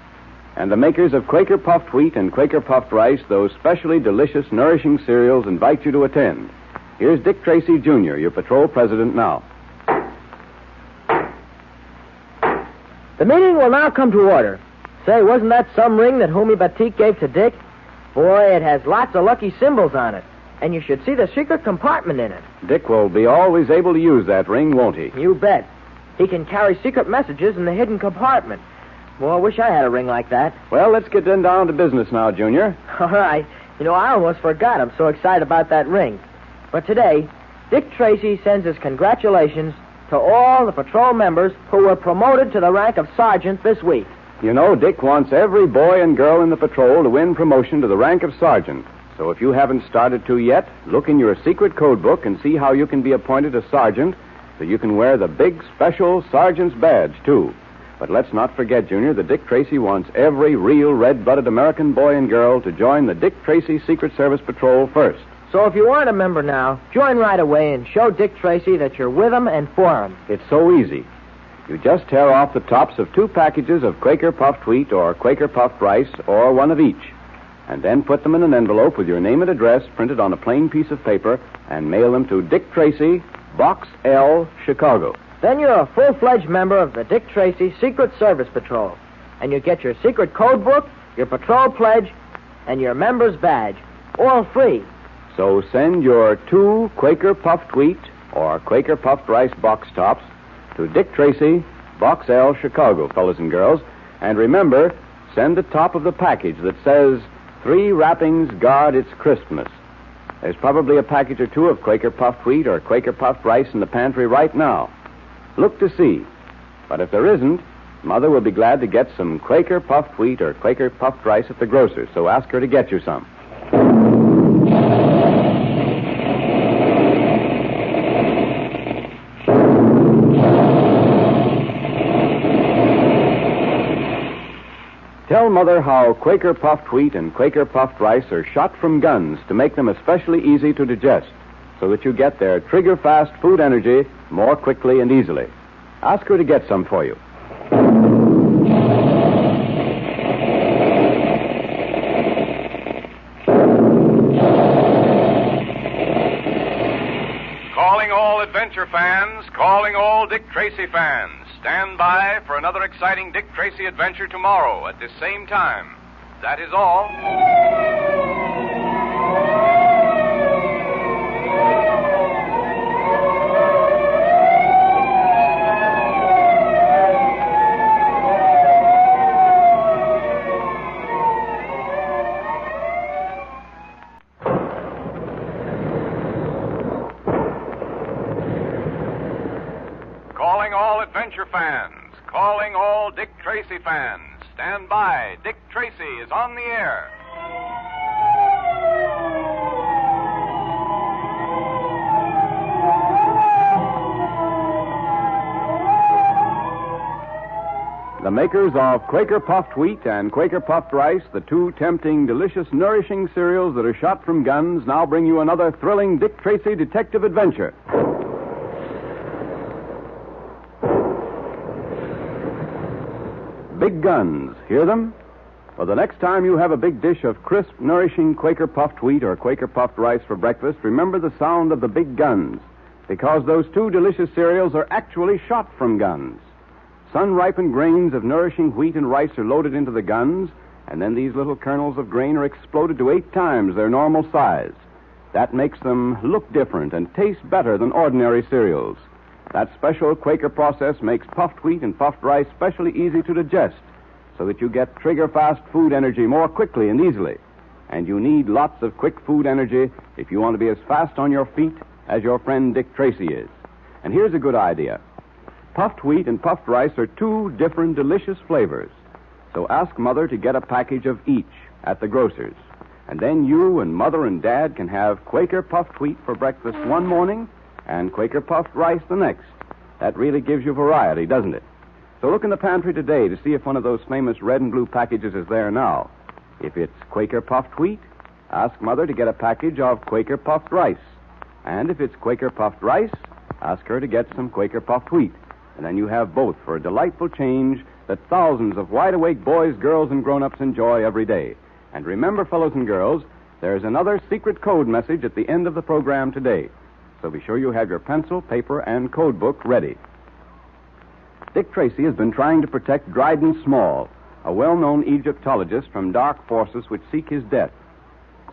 Speaker 2: And the makers of Quaker Puffed Wheat and Quaker Puffed Rice, those specially delicious, nourishing cereals, invite you to attend. Here's Dick Tracy, Jr., your patrol president now.
Speaker 10: The meeting will now come to order. Say, wasn't that some ring that Homie Batik gave to Dick? Boy, it has lots of lucky symbols on it. And you should see the secret compartment in it.
Speaker 2: Dick will be always able to use that ring, won't he?
Speaker 10: You bet. He can carry secret messages in the hidden compartment. Boy, I wish I had a ring like that.
Speaker 2: Well, let's get down to business now, Junior.
Speaker 10: All right. You know, I almost forgot. I'm so excited about that ring. But today, Dick Tracy sends his congratulations to all the patrol members who were promoted to the rank of sergeant this week.
Speaker 2: You know, Dick wants every boy and girl in the patrol to win promotion to the rank of sergeant. So if you haven't started to yet, look in your secret code book and see how you can be appointed a sergeant so you can wear the big special sergeant's badge, too. But let's not forget, Junior, that Dick Tracy wants every real red-blooded American boy and girl to join the Dick Tracy Secret Service Patrol first.
Speaker 10: So if you aren't a member now, join right away and show Dick Tracy that you're with him and for him.
Speaker 2: It's so easy. You just tear off the tops of 2 packages of Quaker Puffed Wheat or Quaker Puffed Rice, or one of each, and then put them in an envelope with your name and address printed on a plain piece of paper and mail them to Dick Tracy, Box L, Chicago.
Speaker 10: Then you're a full-fledged member of the Dick Tracy Secret Service Patrol, and you get your secret code book, your patrol pledge, and your member's badge, all free.
Speaker 2: So send your 2 Quaker Puffed Wheat or Quaker Puffed Rice box tops to Dick Tracy, Box L, Chicago, fellas and girls. And remember, send the top of the package that says, 3 wrappings guard its crispness. There's probably a package or 2 of Quaker Puffed Wheat or Quaker Puffed Rice in the pantry right now. Look to see. But if there isn't, Mother will be glad to get some Quaker Puffed Wheat or Quaker Puffed Rice at the grocer's, so ask her to get you some. Tell Mother how Quaker Puffed Wheat and Quaker Puffed Rice are shot from guns to make them especially easy to digest, so that you get their trigger-fast food energy more quickly and easily. Ask her to get some for you.
Speaker 1: Calling all adventure fans, calling all Dick Tracy fans. Stand by for another exciting Dick Tracy adventure tomorrow at this same time. That is all. Calling all adventure fans, calling all Dick Tracy fans. Stand by. Dick Tracy is on the air.
Speaker 2: The makers of Quaker Puffed Wheat and Quaker Puffed Rice, the 2 tempting, delicious, nourishing cereals that are shot from guns, now bring you another thrilling Dick Tracy detective adventure. Big guns. Hear them? Well, the next time you have a big dish of crisp, nourishing Quaker Puffed Wheat or Quaker Puffed Rice for breakfast, remember the sound of the big guns, because those 2 delicious cereals are actually shot from guns. Sun-ripened grains of nourishing wheat and rice are loaded into the guns, and then these little kernels of grain are exploded to 8 times their normal size. That makes them look different and taste better than ordinary cereals. That special Quaker process makes puffed wheat and puffed rice specially easy to digest so that you get trigger-fast food energy more quickly and easily. And you need lots of quick food energy if you want to be as fast on your feet as your friend Dick Tracy is. And here's a good idea. Puffed wheat and puffed rice are two different delicious flavors. So ask Mother to get a package of each at the grocer's. And then you and Mother and Dad can have Quaker puffed wheat for breakfast one morning and Quaker puffed rice the next. That really gives you variety, doesn't it? So look in the pantry today to see if one of those famous red and blue packages is there now. If it's Quaker puffed wheat, ask Mother to get a package of Quaker puffed rice. And if it's Quaker puffed rice, ask her to get some Quaker puffed wheat. And then you have both for a delightful change that thousands of wide-awake boys, girls, and grown-ups enjoy every day. And remember, fellows and girls, there's another secret code message at the end of the program today. So be sure you have your pencil, paper, and code book ready. Dick Tracy has been trying to protect Dryden Small, a well-known Egyptologist, from dark forces which seek his death.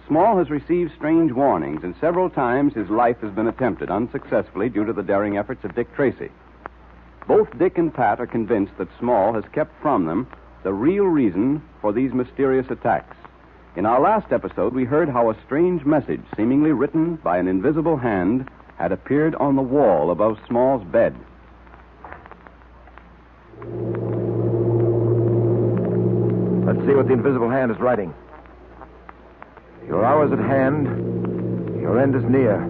Speaker 2: Small has received strange warnings, and several times his life has been attempted unsuccessfully due to the daring efforts of Dick Tracy. Both Dick and Pat are convinced that Small has kept from them the real reason for these mysterious attacks. In our last episode, we heard how a strange message, seemingly written by an invisible hand, had appeared on the wall above Small's bed.
Speaker 4: Let's see what the invisible hand is writing. Your hour is at hand. Your end is near.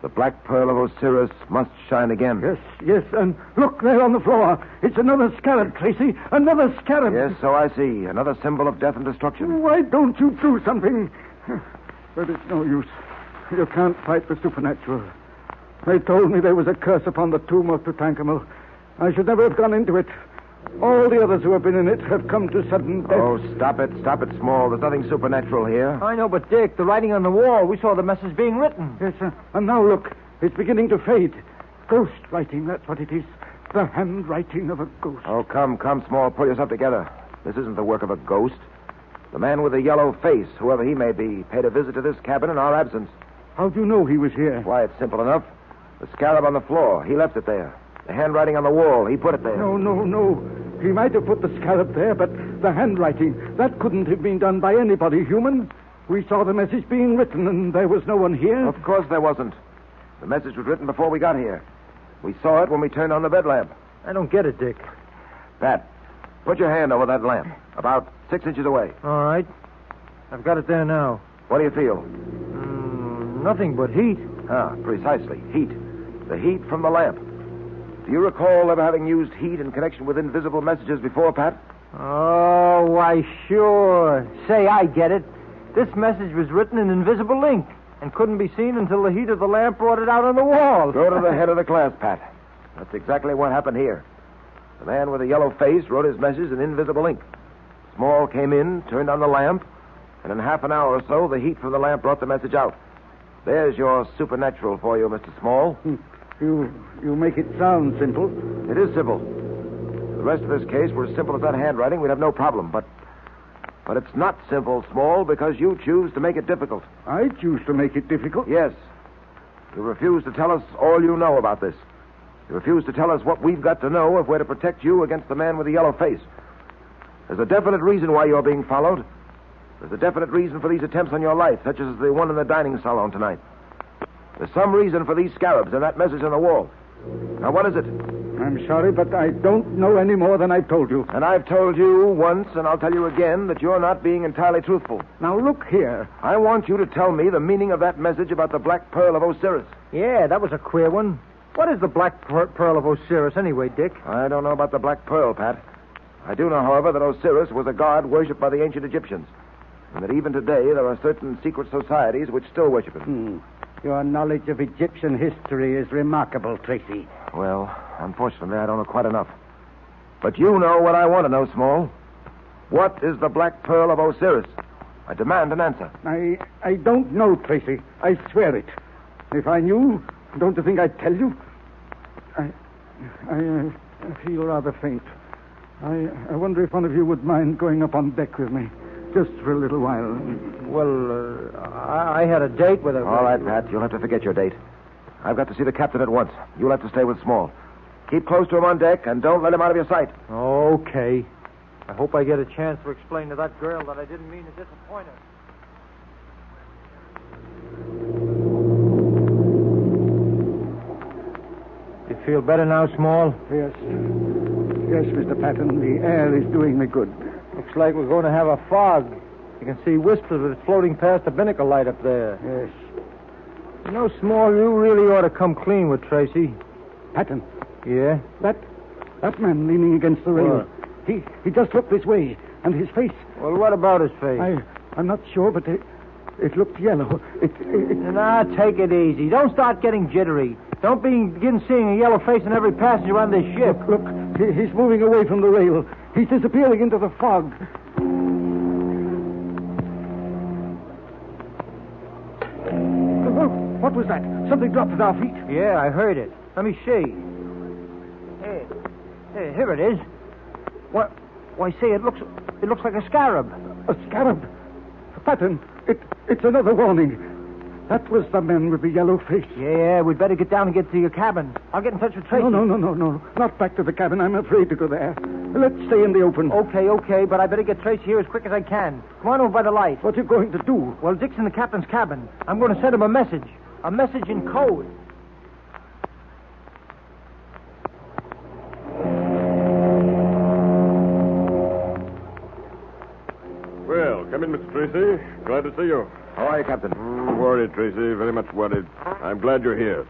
Speaker 4: The black pearl of Osiris must shine again.
Speaker 5: Yes, and look there on the floor. It's another scarab, Tracy. Another scarab.
Speaker 4: Yes, so I see. Another symbol of death and destruction.
Speaker 5: Why don't you do something? But it's no use. You can't fight the supernatural. They told me there was a curse upon the tomb of Tutankhamun. I should never have gone into it. All the others who have been in it have come to sudden death.
Speaker 4: Oh, stop it, Small. There's nothing supernatural here.
Speaker 3: I know, but Dick, the writing on the wall, we saw the message being written.
Speaker 5: Yes, sir. And now look, it's beginning to fade. Ghost writing, that's what it is. The handwriting of a ghost.
Speaker 4: Oh, come, Small. Pull yourself together. This isn't the work of a ghost. The man with the yellow face, whoever he may be, paid a visit to this cabin in our absence.
Speaker 5: How do you know he was here?
Speaker 4: Why, it's simple enough. The scarab on the floor, he left it there. The handwriting on the wall, he put it there.
Speaker 5: No. He might have put the scarab there, but the handwriting, that couldn't have been done by anybody human. We saw the message being written, and there was no one here.
Speaker 4: Of course there wasn't. The message was written before we got here. We saw it when we turned on the bed lamp.
Speaker 3: I don't get it, Dick.
Speaker 4: Pat, put your hand over that lamp, about 6 inches away.
Speaker 3: All right. I've got it there now.
Speaker 4: What do you feel?
Speaker 3: Nothing but heat.
Speaker 4: Ah, precisely. Heat. The heat from the lamp. Do you recall ever having used heat in connection with invisible messages before, Pat?
Speaker 3: Oh, why, sure. Say, I get it. This message was written in invisible ink and couldn't be seen until the heat of the lamp brought it out on the wall.
Speaker 4: Go to the head of the class, Pat. That's exactly what happened here. The man with the yellow face wrote his message in invisible ink. Small came in, turned on the lamp, and in half an hour or so, the heat from the lamp brought the message out. There's your supernatural for you, Mr. Small.
Speaker 5: You make it sound simple.
Speaker 4: It is simple. If the rest of this case were as simple as that handwriting, we'd have no problem. But it's not simple, Small, because you choose to make it difficult.
Speaker 5: I choose to make it difficult?
Speaker 4: Yes. You refuse to tell us all you know about this. You refuse to tell us what we've got to know if we're to protect you against the man with the yellow face. There's a definite reason why you're being followed. There's a definite reason for these attempts on your life, such as the one in the dining salon tonight. There's some reason for these scarabs and that message on the wall. Now, what is it?
Speaker 5: I'm sorry, but I don't know any more than I've told you.
Speaker 4: And I've told you once, and I'll tell you again, that you're not being entirely truthful.
Speaker 5: Now, look here.
Speaker 4: I want you to tell me the meaning of that message about the black pearl of Osiris.
Speaker 3: Yeah, that was a queer one. What is the black pearl of Osiris anyway, Dick?
Speaker 4: I don't know about the black pearl, Pat. I do know, however, that Osiris was a god worshipped by the ancient Egyptians, and that even today there are certain secret societies which still worship him.
Speaker 5: Your knowledge of Egyptian history is remarkable, Tracy.
Speaker 4: Well, unfortunately, I don't know quite enough. But you know what I want to know, Small. What is the black pearl of Osiris? I demand an answer.
Speaker 5: I don't know, Tracy. I swear it. If I knew, don't you think I'd tell you? I feel rather faint. I wonder if one of you would mind going up on deck with me, just for a little while.
Speaker 3: Well, I had a date with a...
Speaker 4: All right, Pat, you'll have to forget your date. I've got to see the captain at once. You'll have to stay with Small. Keep close to him on deck, and don't let him out of your sight.
Speaker 3: Okay. I hope I get a chance to explain to that girl that I didn't mean to disappoint her. You feel better now, Small?
Speaker 5: Yes. Yes, Mr. Patton. The air is doing me good.
Speaker 3: Looks like we're going to have a fog. You can see wisps of it floating past the binnacle light up there.
Speaker 5: Yes.
Speaker 3: You know, Small, you really ought to come clean with Tracy.
Speaker 5: Patton.
Speaker 3: Yeah?
Speaker 5: That man leaning against the rail.
Speaker 3: What?
Speaker 5: He just looked this way, and his face.
Speaker 3: Well, what about his face?
Speaker 5: I'm not sure, but it looked yellow.
Speaker 3: Now, take it easy. Don't start getting jittery. Don't begin seeing a yellow face in every passenger on this ship.
Speaker 5: Look, he's moving away from the rail. He's disappearing into the fog. What was that? Something dropped at our feet.
Speaker 3: Yeah, I heard it. Let me see. Hey, here it is. What? Why, say, it looks like a scarab.
Speaker 5: A scarab? Patton, it's another warning. That was the man with the yellow face.
Speaker 3: Yeah, we'd better get down and get to your cabin. I'll get in touch with Tracy.
Speaker 5: No. Not back to the cabin. I'm afraid to go there. Let's stay in the open.
Speaker 3: Okay, but I better get Tracy here as quick as I can. Come on over by the light.
Speaker 5: What are you going to do?
Speaker 3: Well, Dick's in the captain's cabin. I'm going to send him a message. A message in code.
Speaker 7: Well, come in, Mr. Tracy. Glad to see you.
Speaker 4: How are you, Captain?
Speaker 7: Worried, Tracy. Very much worried. I'm glad you're here.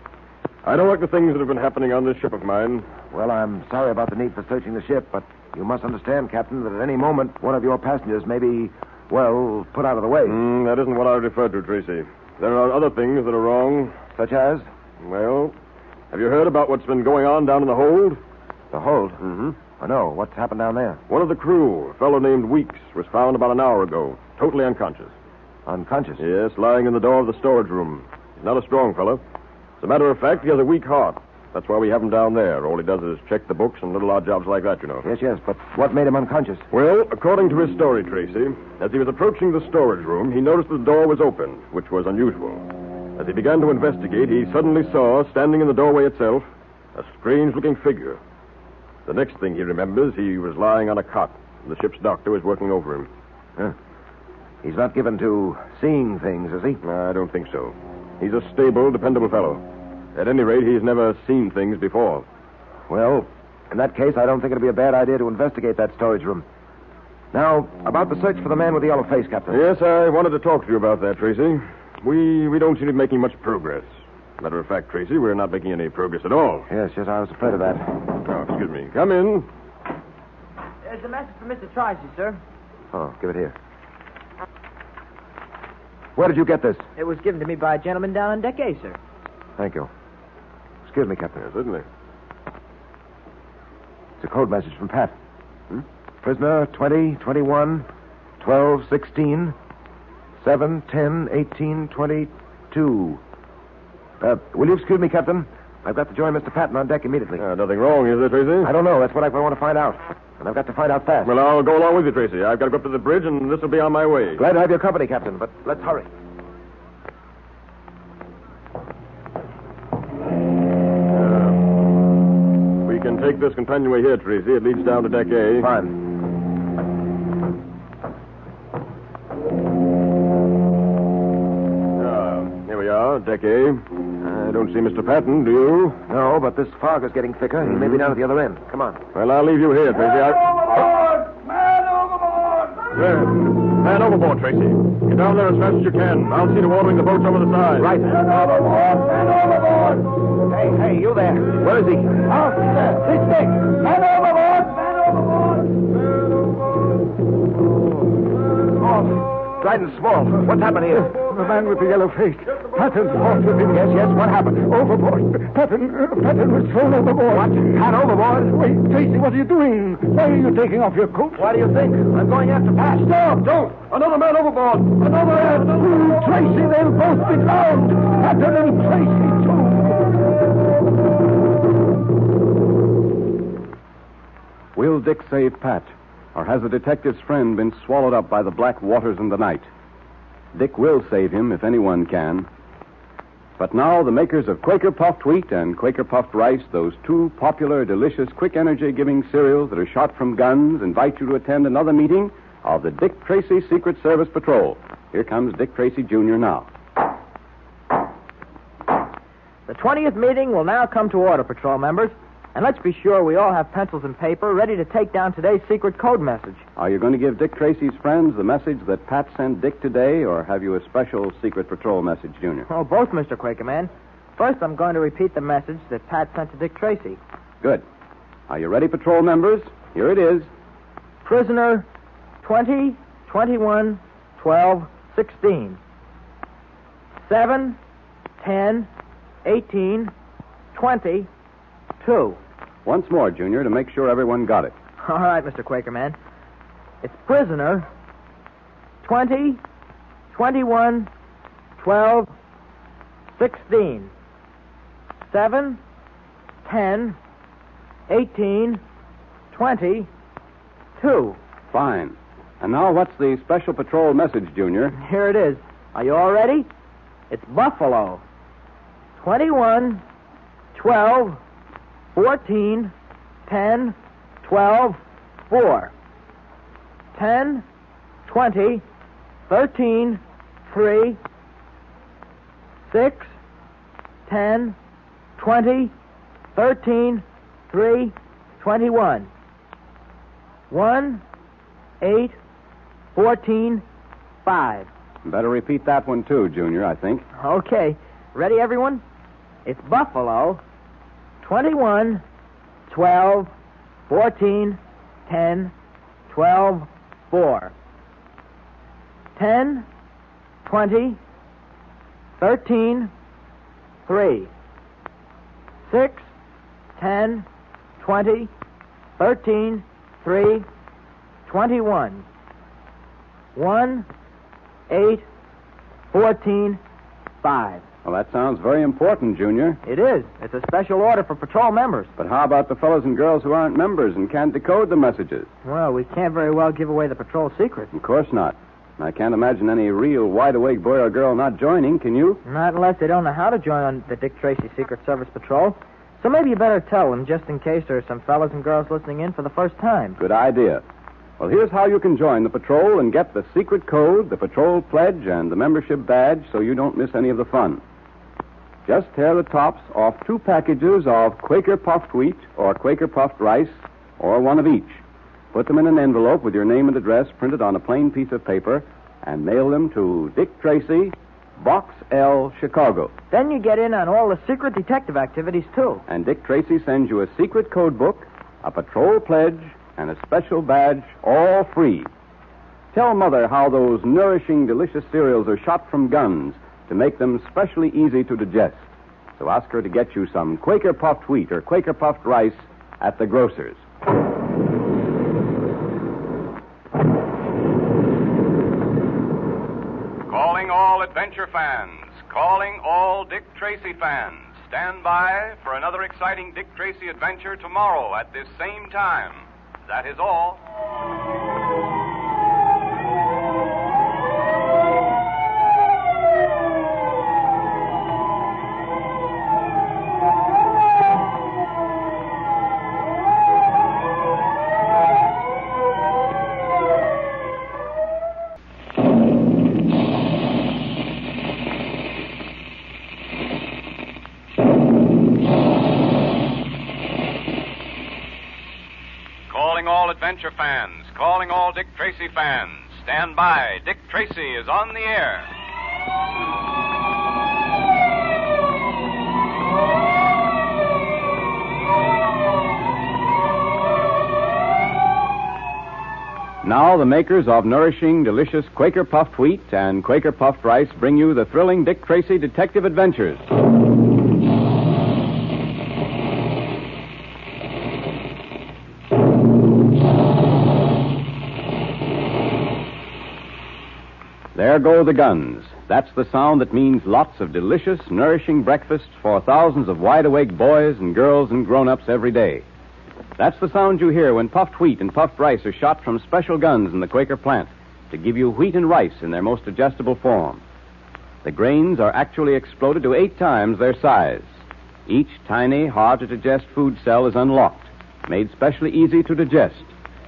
Speaker 7: I don't like the things that have been happening on this ship of mine.
Speaker 4: Well, I'm sorry about the need for searching the ship, but you must understand, Captain, that at any moment one of your passengers may be, well, put out of the way.
Speaker 7: That isn't what I referred to, Tracy. There are other things that are wrong.
Speaker 4: Such as?
Speaker 7: Well, have you heard about what's been going on down in the hold?
Speaker 4: The hold?
Speaker 7: Mm-hmm.
Speaker 4: Oh, no. What's happened down there?
Speaker 7: One of the crew, a fellow named Weeks, was found about an hour ago, totally unconscious.
Speaker 4: Unconscious?
Speaker 7: Yes, lying in the door of the storage room. He's not a strong fellow. As a matter of fact, he has a weak heart. That's why we have him down there. All he does is check the books and little odd jobs like that, you know.
Speaker 4: Yes, but what made him unconscious?
Speaker 7: Well, according to his story, Tracy, as he was approaching the storage room, he noticed the door was open, which was unusual. As he began to investigate, he suddenly saw, standing in the doorway itself, a strange-looking figure. The next thing he remembers, he was lying on a cot. The ship's doctor was working over him.
Speaker 4: Huh. He's not given to seeing things, is he?
Speaker 7: No, I don't think so. He's a stable, dependable fellow. At any rate, he's never seen things before.
Speaker 4: Well, in that case, I don't think it'd be a bad idea to investigate that storage room. Now, about the search for the man with the yellow face, Captain.
Speaker 7: Yes, I wanted to talk to you about that, Tracy. We don't seem to be making much progress. Matter of fact, Tracy, we're not making any progress at all.
Speaker 4: Yes, I was afraid of that.
Speaker 7: Oh, excuse me. Come in.
Speaker 10: There's a message from Mr. Tracy, sir.
Speaker 4: Oh, give it here. Where did you get this?
Speaker 10: It was given to me by a gentleman down on deck A, sir.
Speaker 4: Thank you. Excuse me, Captain.
Speaker 7: Yes, certainly.
Speaker 4: It's a code message from Pat. Prisoner 20, 21, 12, 16, 7, 10, 18, 22. Will you excuse me, Captain? I've got to join Mr. Patton on deck immediately.
Speaker 7: Nothing wrong, is there, Tracy?
Speaker 4: I don't know. That's what I want to find out. And I've got to find out fast.
Speaker 7: Well, I'll go along with you, Tracy. I've got to go up to the bridge, and this will be on my way.
Speaker 4: Glad to have your company, Captain, but let's hurry.
Speaker 7: We can take this companionway here, Tracy. It leads down to deck A.
Speaker 4: Fine.
Speaker 7: Here we are, deck A. I don't see Mr. Patton, do you?
Speaker 4: No, but this fog is getting thicker. He may be down at the other end. Come on.
Speaker 7: Well, I'll leave you here, Tracy.
Speaker 13: Man overboard! Man overboard!
Speaker 7: There. Man overboard, Tracy. Get down there as fast as you can. I'll see to ordering the boats over the side.
Speaker 4: Right.
Speaker 13: Man overboard! Man overboard!
Speaker 4: Hey, you there. Where is he?
Speaker 13: Oh, there. It's Dick. Man overboard! Man overboard! Man overboard!
Speaker 4: Oh, Dryden Small. What's happened here?
Speaker 5: The man with the yellow face. Patton.
Speaker 4: Yes. What happened?
Speaker 5: Overboard. Patton was thrown overboard.
Speaker 4: What? Pat overboard?
Speaker 5: Wait, Tracy, what are you doing? Why are you taking off your coat?
Speaker 4: What do you think? I'm going after Pat.
Speaker 5: Stop! Don't!
Speaker 7: Another man overboard!
Speaker 5: Another man! Tracy, they'll both be drowned! Patton and Tracy, too!
Speaker 2: Will Dick save Pat? Or has the detective's friend been swallowed up by the black waters and the night? Dick will save him if anyone can. But now the makers of Quaker Puffed Wheat and Quaker Puffed Rice, those two popular, delicious, quick energy-giving cereals that are shot from guns, invite you to attend another meeting of the Dick Tracy Secret Service Patrol. Here comes Dick Tracy, Jr. now.
Speaker 6: The 20th meeting will now come to order, patrol members. And let's be sure we all have pencils and paper ready to take down today's secret code message.
Speaker 2: Are you going to give Dick Tracy's friends the message that Pat sent Dick today, or have you a special secret patrol message, Junior?
Speaker 6: Oh, both, Mr. Quakerman. First, I'm going to repeat the message that Pat sent to Dick Tracy.
Speaker 2: Good. Are you ready, patrol members? Here it is.
Speaker 6: Prisoner 20, 21, 12, 16. 7, 10, 18, 20, 2.
Speaker 2: Once more, Junior, to make sure everyone got it.
Speaker 6: All right, Mr. Quakerman. It's prisoner 20, 21, 12, 16. 7, 10, 18, 20, 2.
Speaker 2: Fine. And now what's the special patrol message, Junior?
Speaker 6: Here it is. Are you all ready? It's Buffalo. 21, 12, 14, 10, 12, 4. 10, 20, 13, 3, 6, 10, 20, 13, 3, 21. 1, 8, 14, 5.
Speaker 2: Better repeat that one, too, Junior, I think.
Speaker 6: Okay. Ready, everyone? It's Buffalo. 21, 12, 14, 10, 12, 4. 10, 20, 13, 3. 6, 10, 20, 13, 3, 21. 1, 8, 14, 5.
Speaker 2: Well, that sounds very important, Junior.
Speaker 6: It is. It's a special order for patrol members.
Speaker 2: But how about the fellows and girls who aren't members and can't decode the messages?
Speaker 6: Well, we can't very well give away the patrol secret.
Speaker 2: Of course not. I can't imagine any real wide-awake boy or girl not joining, can you?
Speaker 6: Not unless they don't know how to join on the Dick Tracy Secret Service Patrol. So maybe you better tell them, just in case there are some fellows and girls listening in for the first time.
Speaker 2: Good idea. Well, here's how you can join the patrol and get the secret code, the patrol pledge, and the membership badge so you don't miss any of the fun. Just tear the tops off 2 packages of Quaker Puffed Wheat or Quaker Puffed Rice, or one of each. Put them in an envelope with your name and address printed on a plain piece of paper and mail them to Dick Tracy, Box L, Chicago.
Speaker 6: Then you get in on all the secret detective activities, too.
Speaker 2: And Dick Tracy sends you a secret code book, a patrol pledge, and a special badge, all free. Tell Mother how those nourishing, delicious cereals are shot from guns to make them specially easy to digest. So ask her to get you some Quaker Puffed Wheat or Quaker Puffed Rice at the grocer's.
Speaker 1: Calling all adventure fans. Calling all Dick Tracy fans. Stand by for another exciting Dick Tracy adventure tomorrow at this same time. That is all. Calling all adventure fans. Calling all Dick Tracy fans. Stand by. Dick Tracy is on the air.
Speaker 2: Now the makers of nourishing, delicious Quaker Puffed Wheat and Quaker Puffed Rice bring you the thrilling Dick Tracy Detective Adventures. There go the guns. That's the sound that means lots of delicious, nourishing breakfasts for thousands of wide-awake boys and girls and grown-ups every day. That's the sound you hear when puffed wheat and puffed rice are shot from special guns in the Quaker plant to give you wheat and rice in their most digestible form. The grains are actually exploded to 8 times their size. Each tiny, hard-to-digest food cell is unlocked, made specially easy to digest.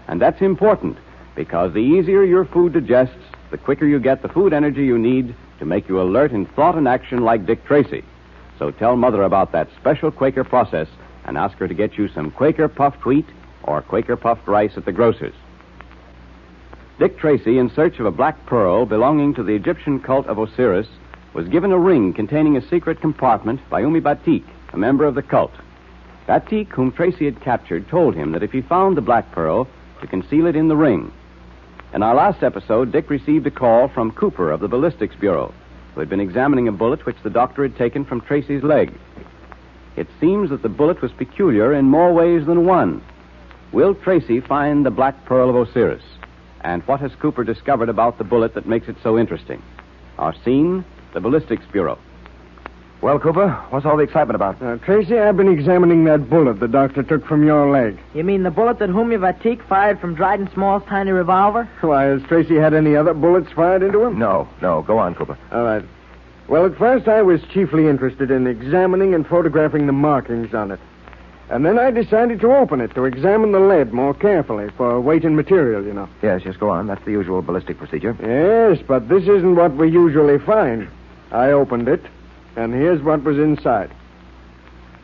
Speaker 2: And that's important, because the easier your food digests, the quicker you get the food energy you need to make you alert in thought and action like Dick Tracy. So tell Mother about that special Quaker process and ask her to get you some Quaker puffed wheat or Quaker puffed rice at the grocer's. Dick Tracy, in search of a black pearl belonging to the Egyptian cult of Osiris, was given a ring containing a secret compartment by Umi Batik, a member of the cult. Batik, whom Tracy had captured, told him that if he found the black pearl, to conceal it in the ring. In our last episode, Dick received a call from Cooper of the Ballistics Bureau, who had been examining a bullet which the doctor had taken from Tracy's leg. It seems that the bullet was peculiar in more ways than one. Will Tracy find the black pearl of Osiris? And what has Cooper discovered about the bullet that makes it so interesting? Our scene, the Ballistics Bureau.
Speaker 4: Well, Cooper, what's all the excitement about?
Speaker 11: Tracy, I've been examining that bullet the doctor took from your leg.
Speaker 10: You mean the bullet that Umi Batik fired from Dryden Small's tiny revolver?
Speaker 11: Why, has Tracy had any other bullets fired into him?
Speaker 4: No. Go on, Cooper.
Speaker 11: All right. Well, at first I was chiefly interested in examining and photographing the markings on it. And then I decided to open it to examine the lead more carefully for weight and material, you know.
Speaker 4: Yes, go on. That's the usual ballistic procedure.
Speaker 11: Yes, but this isn't what we usually find. I opened it, and here's what was inside.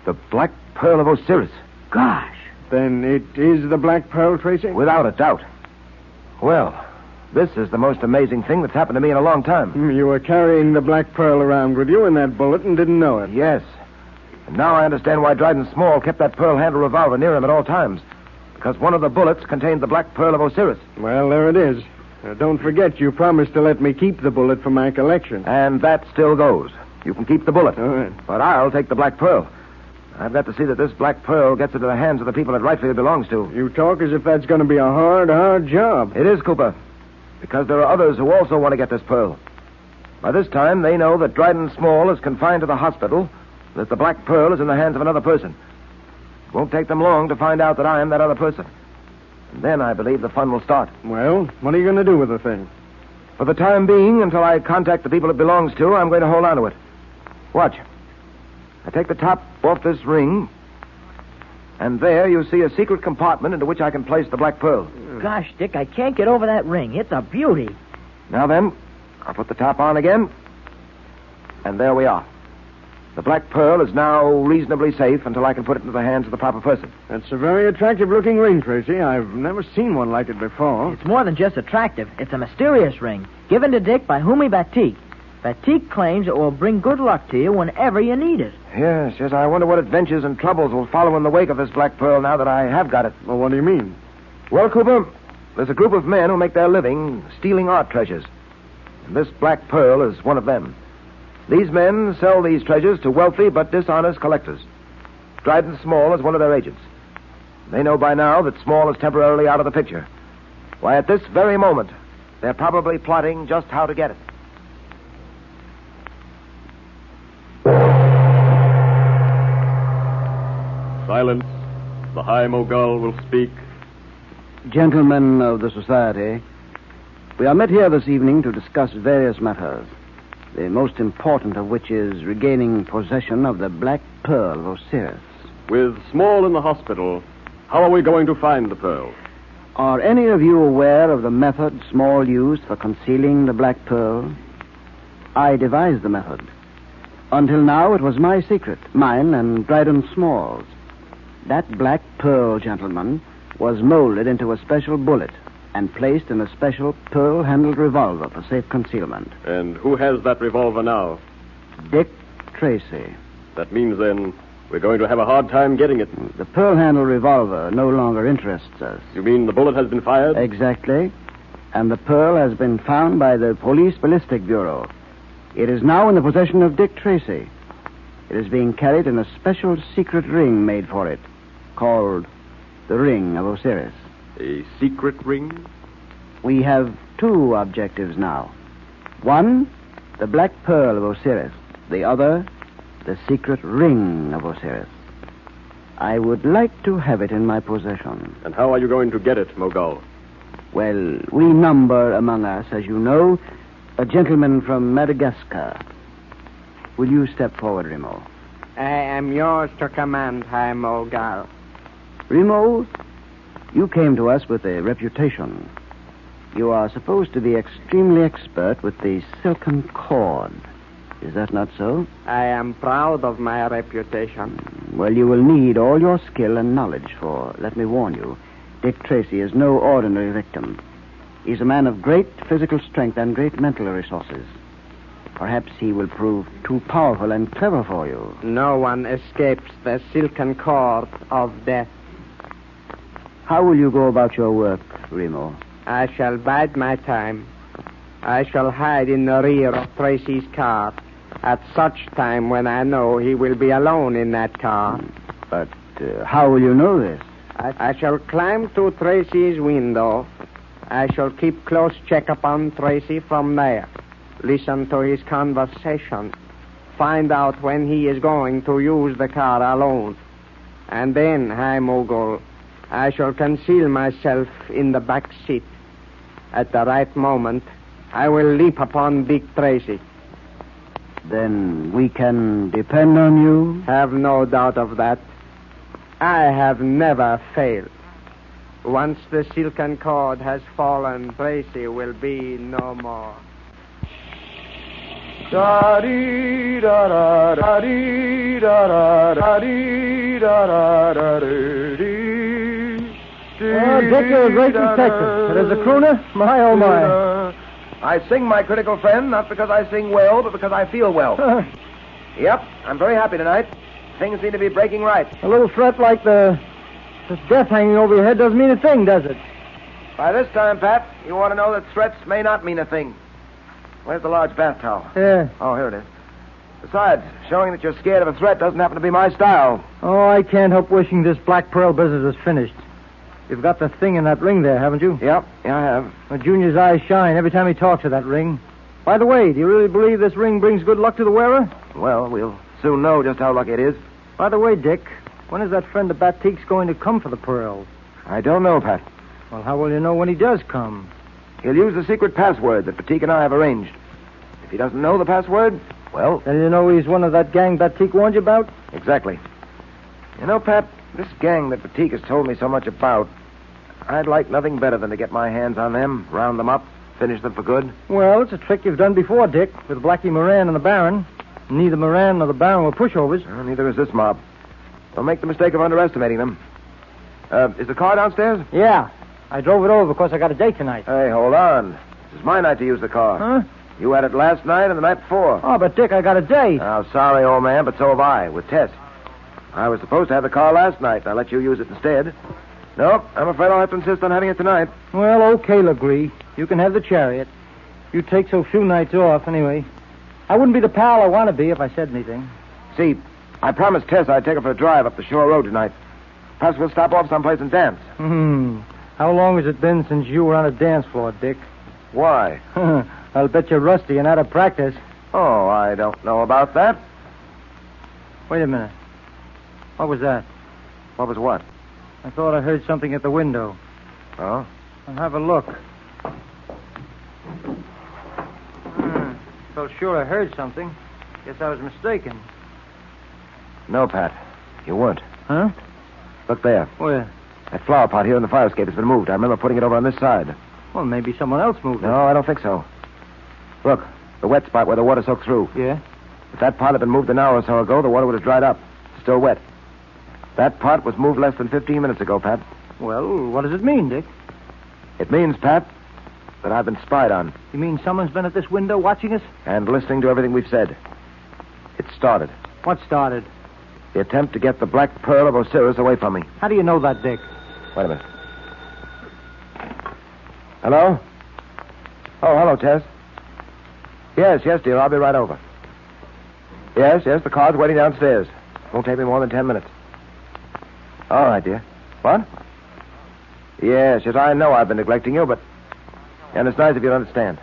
Speaker 4: The black pearl of Osiris.
Speaker 10: Gosh.
Speaker 11: Then it is the black pearl, Tracy?
Speaker 4: Without a doubt. Well, this is the most amazing thing that's happened to me in a long time.
Speaker 11: You were carrying the black pearl around with you in that bullet and didn't know it.
Speaker 4: Yes. And now I understand why Dryden Small kept that pearl-handled revolver near him at all times. Because one of the bullets contained the black pearl of Osiris.
Speaker 11: Well, there it is. Don't forget, you promised to let me keep the bullet for my collection.
Speaker 4: And that still goes. You can keep the bullet.
Speaker 11: All right.
Speaker 4: But I'll take the black pearl. I've got to see that this black pearl gets into the hands of the people it rightfully belongs to.
Speaker 11: You talk as if that's going to be a hard job.
Speaker 4: It is, Cooper. Because there are others who also want to get this pearl. By this time, they know that Dryden Small is confined to the hospital, that the black pearl is in the hands of another person. It won't take them long to find out that I am that other person. And then I believe the fun will start.
Speaker 11: Well, what are you going to do with the thing?
Speaker 4: For the time being, until I contact the people it belongs to, I'm going to hold on to it. Watch. I take the top off this ring, and there you see a secret compartment into which I can place the black pearl.
Speaker 10: Gosh, Dick, I can't get over that ring. It's a beauty.
Speaker 4: Now then, I'll put the top on again, and there we are. The black pearl is now reasonably safe until I can put it into the hands of the proper person.
Speaker 11: That's a very attractive-looking ring, Tracy. I've never seen one like it before.
Speaker 10: It's more than just attractive. It's a mysterious ring, given to Dick by Umi Batik. Batik claims it will bring good luck to you whenever you need it.
Speaker 4: Yes, I wonder what adventures and troubles will follow in the wake of this black pearl now that I have got it.
Speaker 11: Well, what do you mean?
Speaker 4: Well, Cooper, there's a group of men who make their living stealing art treasures. And this black pearl is one of them. These men sell these treasures to wealthy but dishonest collectors. Dryden Small is one of their agents. They know by now that Small is temporarily out of the picture. Why, at this very moment, they're probably plotting just how to get it.
Speaker 7: Silence. The High Mogul will speak.
Speaker 5: Gentlemen of the society, we are met here this evening to discuss various matters, the most important of which is regaining possession of the black pearl of Osiris.
Speaker 7: With Small in the hospital, how are we going to find the pearl?
Speaker 5: Are any of you aware of the method Small used for concealing the black pearl? I devised the method. Until now, it was my secret, mine and Dryden Small's. That black pearl, gentlemen, was molded into a special bullet and placed in a special pearl-handled revolver for safe concealment.
Speaker 7: And who has that revolver now?
Speaker 5: Dick Tracy.
Speaker 7: That means, then, we're going to have a hard time getting it.
Speaker 5: The pearl-handled revolver no longer interests us.
Speaker 7: You mean the bullet has been fired?
Speaker 5: Exactly. And the pearl has been found by the Police Ballistic Bureau. It is now in the possession of Dick Tracy. It is being carried in a special secret ring made for it, called the Ring of Osiris.
Speaker 7: A secret ring?
Speaker 5: We have two objectives now. One, the black pearl of Osiris. The other, the secret ring of Osiris. I would like to have it in my possession.
Speaker 7: And how are you going to get it, Mogul?
Speaker 5: Well, we number among us, as you know, a gentleman from Madagascar
Speaker 14: Will you step forward, Remo?
Speaker 11: I am yours to command, Haim Ogal.
Speaker 14: Remo, you came to us with a reputation. You are supposed to be extremely expert with the silken cord. Is that not so?
Speaker 11: I am proud of my reputation.
Speaker 14: Well, you will need all your skill and knowledge, for, let me warn you, Dick Tracy is no ordinary victim. He's a man of great physical strength and great mental resources. Perhaps he will prove too powerful and clever for you.
Speaker 11: No one escapes the silken cord of death.
Speaker 14: How will you go about your work, Remo?
Speaker 11: I shall bide my time. I shall hide in the rear of Tracy's car at such time when I know he will be alone in that car.
Speaker 14: But how will you know this?
Speaker 11: I shall climb to Tracy's window. I shall keep close check upon Tracy from there. Listen to his conversation. Find out when he is going to use the car alone. And then, Haim Ogal, I shall conceal myself in the back seat. At the right moment, I will leap upon Dick Tracy.
Speaker 14: Then we can depend on you?
Speaker 11: Have no doubt of that. I have never failed. Once the silken cord has fallen, Tracy will be no more.
Speaker 3: Oh, Dick, you're a great detective. But as a crooner, my oh my.
Speaker 4: I sing, my critical friend, not because I sing well, but because I feel well. Yep, I'm very happy tonight. Things seem to be breaking right.
Speaker 3: A little threat like the death hanging over your head doesn't mean a thing, does it?
Speaker 4: By this time, Pat, you want to know that threats may not mean a thing. Where's the large bath towel?
Speaker 3: Yeah.
Speaker 4: Oh, here it is. Besides, showing that you're scared of a threat doesn't happen to be my style.
Speaker 3: Oh, I can't help wishing this Black Pearl business was finished. You've got the thing in that ring there, haven't you?
Speaker 4: Yep, yeah, I have.
Speaker 3: Well, Junior's eyes shine every time he talks of that ring. By the way, do you really believe this ring brings good luck to the wearer?
Speaker 4: Well, we'll soon know just how lucky it is.
Speaker 3: By the way, Dick, when is that friend of Batique's going to come for the pearls?
Speaker 4: I don't know, Pat.
Speaker 3: Well, how will you know when he does come?
Speaker 4: He'll use the secret password that Batique and I have arranged. If he doesn't know the password, well...
Speaker 3: Then you know he's one of that gang Batique warned you about?
Speaker 4: Exactly. You know, Pat, this gang that Batique has told me so much about, I'd like nothing better than to get my hands on them, round them up, finish them for good.
Speaker 3: Well, it's a trick you've done before, Dick, with Blackie Moran and the Baron. Neither Moran nor the Baron were pushovers.
Speaker 4: Neither is this mob. Don't make the mistake of underestimating them. Is the car downstairs?
Speaker 3: Yeah. I drove it over because I got a date tonight.
Speaker 4: Hey, hold on. This is my night to use the car.
Speaker 3: Huh?
Speaker 4: You had it last night and the night before.
Speaker 3: Oh, but Dick, I got a date.
Speaker 4: Oh, sorry, old man, but so have I, with Tess. I was supposed to have the car last night, and I let you use it instead. Nope, I'm afraid I'll have to insist on having it tonight.
Speaker 3: Well, okay, Legree. You can have the chariot. You take so few nights off, anyway. I wouldn't be the pal I want to be if I said anything.
Speaker 4: See, I promised Tess I'd take her for a drive up the shore road tonight. Perhaps we'll stop off someplace and dance.
Speaker 3: How long has it been since you were on a dance floor, Dick?
Speaker 4: Why?
Speaker 3: I'll bet you're rusty and out of practice.
Speaker 4: Oh, I don't know about that.
Speaker 3: Wait a minute. What was that?
Speaker 4: What was what?
Speaker 3: I thought I heard something at the window.
Speaker 4: Oh?
Speaker 3: I'll have a look. Felt sure I heard something. Guess I was mistaken.
Speaker 4: No, Pat. You weren't.
Speaker 3: Huh?
Speaker 4: Look there.
Speaker 3: Where?
Speaker 4: That flower pot here in the fire escape has been moved. I remember putting it over on this side.
Speaker 3: Well, maybe someone else moved it.
Speaker 4: No, I don't think so. Look, the wet spot where the water soaked through.
Speaker 3: Yeah?
Speaker 4: If that pot had been moved an hour or so ago, the water would have dried up. It's still wet. That pot was moved less than 15 minutes ago, Pat.
Speaker 3: Well, what does it mean, Dick?
Speaker 4: It means, Pat, that I've been spied on.
Speaker 3: You mean someone's been at this window watching us?
Speaker 4: And listening to everything we've said. It started.
Speaker 3: What started?
Speaker 4: The attempt to get the Black Pearl of Osiris away from me.
Speaker 3: How do you know that, Dick?
Speaker 4: Wait a minute. Hello? Oh, hello, Tess. Yes, dear, I'll be right over. Yes, the car's waiting downstairs. Won't take me more than 10 minutes. All right, dear. What? Yes, I know I've been neglecting you, but... And it's nice of you to understand.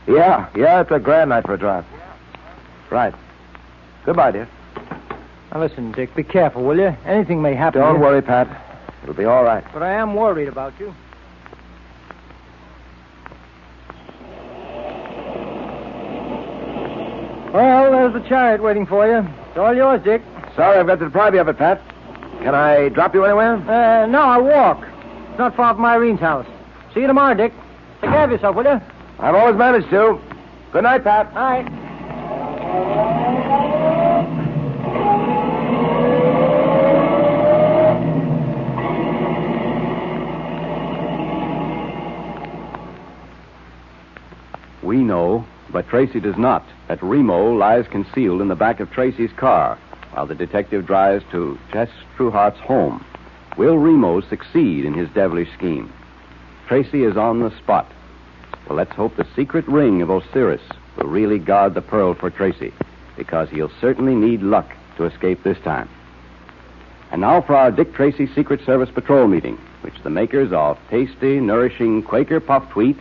Speaker 4: Yeah, it's a grand night for a drive. Right. Goodbye, dear.
Speaker 3: Now, listen, Dick, be careful, will you? Anything may happen.
Speaker 4: Don't worry, Pat. It'll be all right.
Speaker 3: But I am worried about you. Well, there's the chariot waiting for you. It's all yours, Dick.
Speaker 4: Sorry I've got to deprive you of it, Pat. Can I drop you anywhere?
Speaker 3: No, I'll walk. It's not far from Irene's house. See you tomorrow, Dick. Take care of yourself, will you?
Speaker 4: I've always managed to. Good night, Pat.
Speaker 3: Night.
Speaker 2: We know, but Tracy does not, that Remo lies concealed in the back of Tracy's car while the detective drives to Jess Trueheart's home. Will Remo succeed in his devilish scheme? Tracy is on the spot. Well, let's hope the secret ring of Osiris will really guard the pearl for Tracy, because he'll certainly need luck to escape this time. And now for our Dick Tracy Secret Service Patrol meeting, which the makers of tasty, nourishing Quaker puffed wheat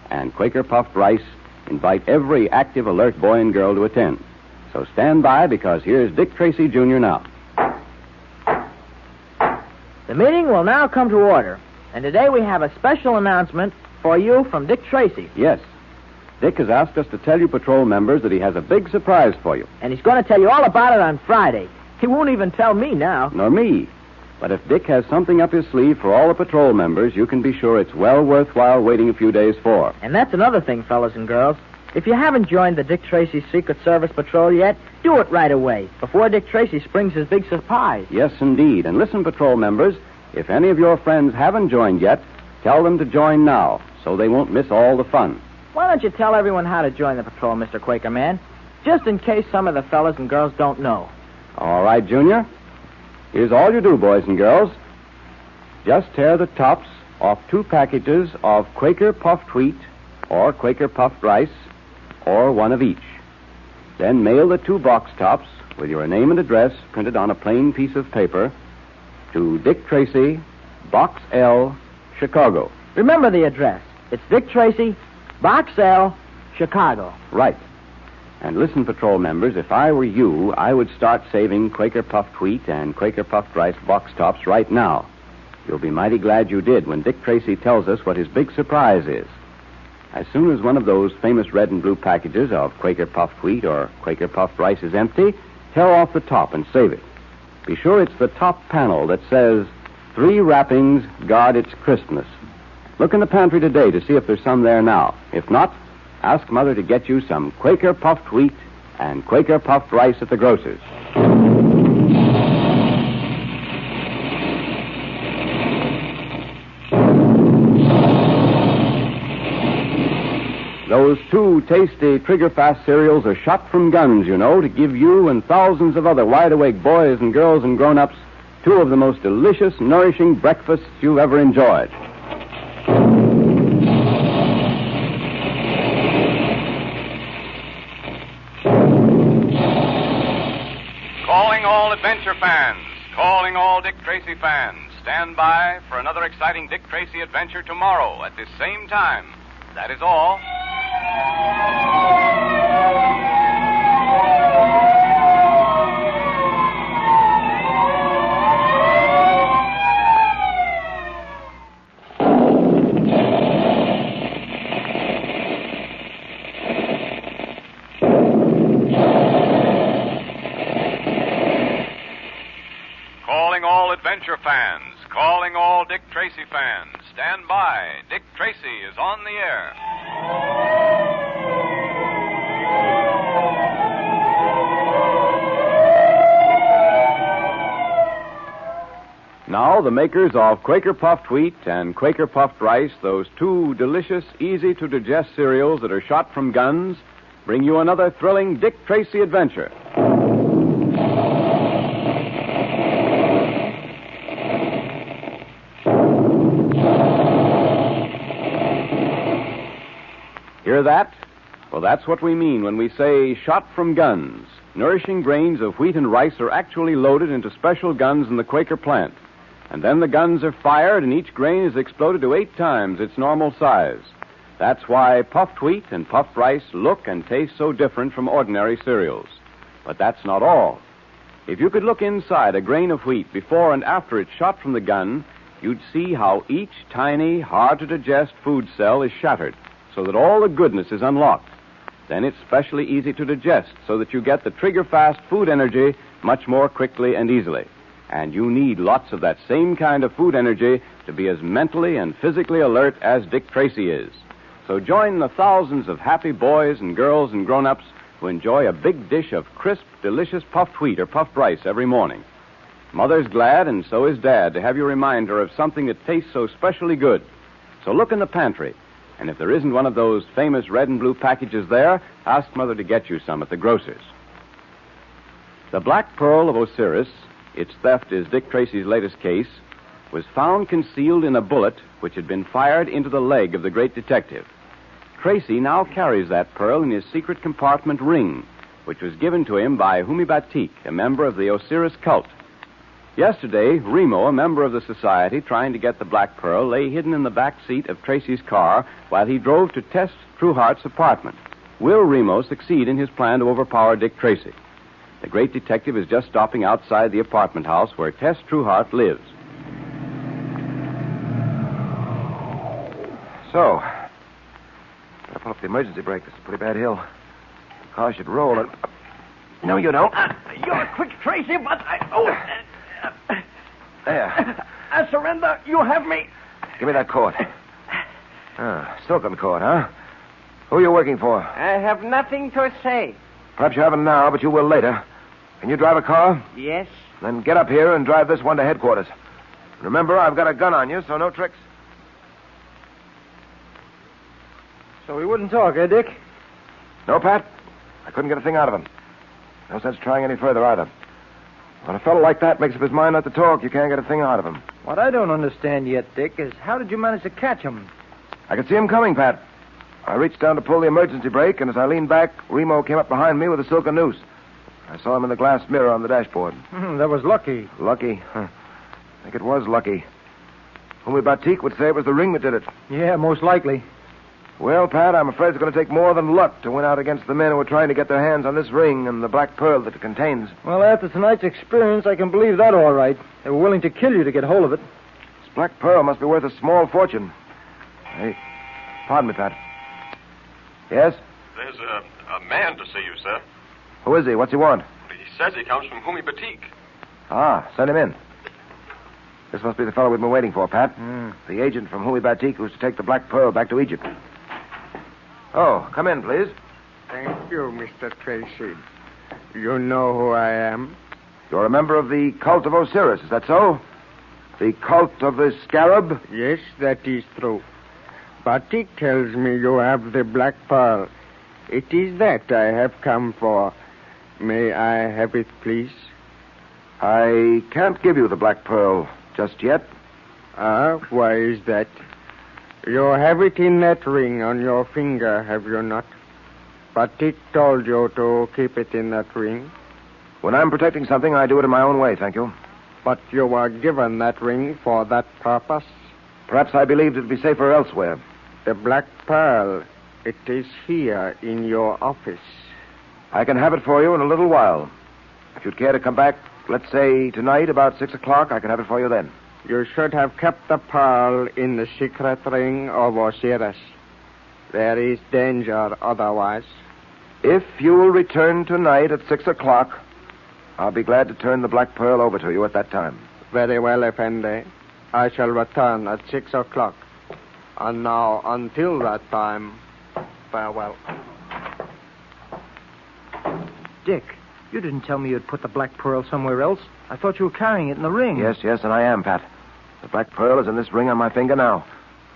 Speaker 2: and Quaker puffed rice invite every active, alert boy and girl to attend. So stand by, because here's Dick Tracy Jr. now.
Speaker 10: The meeting will now come to order, and today we have a special announcement for you from Dick Tracy.
Speaker 2: Yes. Dick has asked us to tell you patrol members that he has a big surprise for you.
Speaker 10: And he's going to tell you all about it on Friday. He won't even tell me now.
Speaker 2: Nor me. But if Dick has something up his sleeve for all the patrol members, you can be sure it's well worthwhile waiting a few days for.
Speaker 10: And that's another thing, fellas and girls. If you haven't joined the Dick Tracy Secret Service Patrol yet, do it right away, before Dick Tracy springs his big surprise.
Speaker 2: Yes, indeed. And listen, patrol members, if any of your friends haven't joined yet, tell them to join now, so they won't miss all the fun.
Speaker 10: Why don't you tell everyone how to join the patrol, Mr. Quaker Man? Just in case some of the fellas and girls don't know.
Speaker 2: All right, Junior. Here's all you do, boys and girls. Just tear the tops off 2 packages of Quaker puffed wheat or Quaker puffed rice, or one of each. Then mail the 2 box tops with your name and address printed on a plain piece of paper to Dick Tracy, Box L, Chicago.
Speaker 10: Remember the address. It's Dick Tracy, Box L, Chicago.
Speaker 2: Right. And listen, patrol members, if I were you, I would start saving Quaker puffed wheat and Quaker puffed rice box tops right now. You'll be mighty glad you did when Dick Tracy tells us what his big surprise is. As soon as one of those famous red and blue packages of Quaker puffed wheat or Quaker puffed rice is empty, tear off the top and save it. Be sure it's the top panel that says, 3 wrappings guard its crispness. Look in the pantry today to see if there's some there now. If not, ask Mother to get you some Quaker puffed wheat and Quaker puffed rice at the grocer's. Those 2 tasty, trigger-fast cereals are shot from guns, you know, to give you and thousands of other wide-awake boys and girls and grown-ups 2 of the most delicious, nourishing breakfasts you've ever enjoyed.
Speaker 1: Calling all adventure fans, calling all Dick Tracy fans. Stand by for another exciting Dick Tracy adventure tomorrow at this same time. That is all. Calling all adventure fans, calling all Dick Tracy fans. Stand by. Dick Tracy is on the air.
Speaker 2: Now, the makers of Quaker puffed wheat and Quaker puffed rice, those 2 delicious, easy-to-digest cereals that are shot from guns, bring you another thrilling Dick Tracy adventure. Hear that? Well, that's what we mean when we say shot from guns. Nourishing grains of wheat and rice are actually loaded into special guns in the Quaker plant. And then the guns are fired, and each grain is exploded to 8 times its normal size. That's why puffed wheat and puffed rice look and taste so different from ordinary cereals. But that's not all. If you could look inside a grain of wheat before and after it's shot from the gun, you'd see how each tiny, hard-to-digest food cell is shattered, so that all the goodness is unlocked. Then it's specially easy to digest so that you get the trigger-fast food energy much more quickly and easily. And you need lots of that same kind of food energy to be as mentally and physically alert as Dick Tracy is. So join the thousands of happy boys and girls and grown-ups who enjoy a big dish of crisp, delicious puffed wheat or puffed rice every morning. Mother's glad, and so is Dad, to have you remind her of something that tastes so specially good. So look in the pantry, and if there isn't one of those famous red and blue packages there, ask Mother to get you some at the grocer's. The Black Pearl of Osiris, its theft is Dick Tracy's latest case, was found concealed in a bullet which had been fired into the leg of the great detective. Tracy now carries that pearl in his secret compartment ring, which was given to him by Humi Batik, a member of the Osiris cult. Yesterday, Remo, a member of the society trying to get the Black Pearl, lay hidden in the back seat of Tracy's car while he drove to Tess Trueheart's apartment. Will Remo succeed in his plan to overpower Dick Tracy? The great detective is just stopping outside the apartment house where Tess Trueheart lives.
Speaker 4: So, gotta pull up the emergency brake. This is a pretty bad hill. The car should roll and... No, you don't.
Speaker 13: You're quick, Tracy, but
Speaker 4: There.
Speaker 13: I surrender. You have me.
Speaker 4: Give me that cord. Silken cord, huh? Who are you working for?
Speaker 11: I have nothing to say.
Speaker 4: Perhaps you haven't now, but you will later. Can you drive a car?
Speaker 11: Yes.
Speaker 4: Then get up here and drive this one to headquarters. Remember, I've got a gun on you, so no tricks.
Speaker 3: So he wouldn't talk, eh, Dick?
Speaker 4: No, Pat. I couldn't get a thing out of him. No sense trying any further, either. When a fellow like that makes up his mind not to talk, you can't get a thing out of him.
Speaker 3: What I don't understand yet, Dick, is how did you manage to catch him?
Speaker 4: I could see him coming, Pat. I reached down to pull the emergency brake, and as I leaned back, Remo came up behind me with a silken noose. I saw him in the glass mirror on the dashboard.
Speaker 3: That was lucky.
Speaker 4: Lucky? Huh. I think it was lucky. Humi Batik would say it was the ring that did it.
Speaker 3: Yeah, most likely.
Speaker 4: Well, Pat, I'm afraid it's going to take more than luck to win out against the men who are trying to get their hands on this ring and the black pearl that it contains.
Speaker 3: Well, after tonight's experience, I can believe that all right. They were willing to kill you to get hold of it.
Speaker 4: This black pearl must be worth a small fortune. Hey, pardon me, Pat. Yes?
Speaker 15: There's a man to see you, sir.
Speaker 4: Who is he? What's he want?
Speaker 15: He says he comes from Humi Batik.
Speaker 4: Ah, send him in. This must be the fellow we've been waiting for, Pat. The agent from Humi Batik who's to take the black pearl back to Egypt. Oh, come in, please.
Speaker 11: Thank you, Mr. Tracy. You know who I am?
Speaker 4: You're a member of the cult of Osiris, is that so? The cult of the scarab?
Speaker 11: Yes, that is true. Batik tells me you have the black pearl. It is that I have come for. May I have it, please?
Speaker 4: I can't give you the black pearl just yet.
Speaker 11: Why is that? You have it in that ring on your finger, have you not? Batik told you to keep it in that ring.
Speaker 4: When I'm protecting something, I do it in my own way, thank you.
Speaker 11: But you were given that ring for that purpose?
Speaker 4: Perhaps I believed it'd be safer elsewhere.
Speaker 11: The black pearl, it is here in your office.
Speaker 4: I can have it for you in a little while. If you'd care to come back, let's say tonight about 6 o'clock, I can have it for you then.
Speaker 11: You should have kept the pearl in the secret ring of Osiris. There is danger otherwise.
Speaker 4: If you will return tonight at 6 o'clock, I'll be glad to turn the black pearl over to you at that time.
Speaker 11: Very well, Effendi. I shall return at 6 o'clock. And now, until that time, farewell.
Speaker 3: Dick, you didn't tell me you'd put the black pearl somewhere else. I thought you were carrying it in the ring.
Speaker 4: Yes, and I am, Pat. The black pearl is in this ring on my finger now.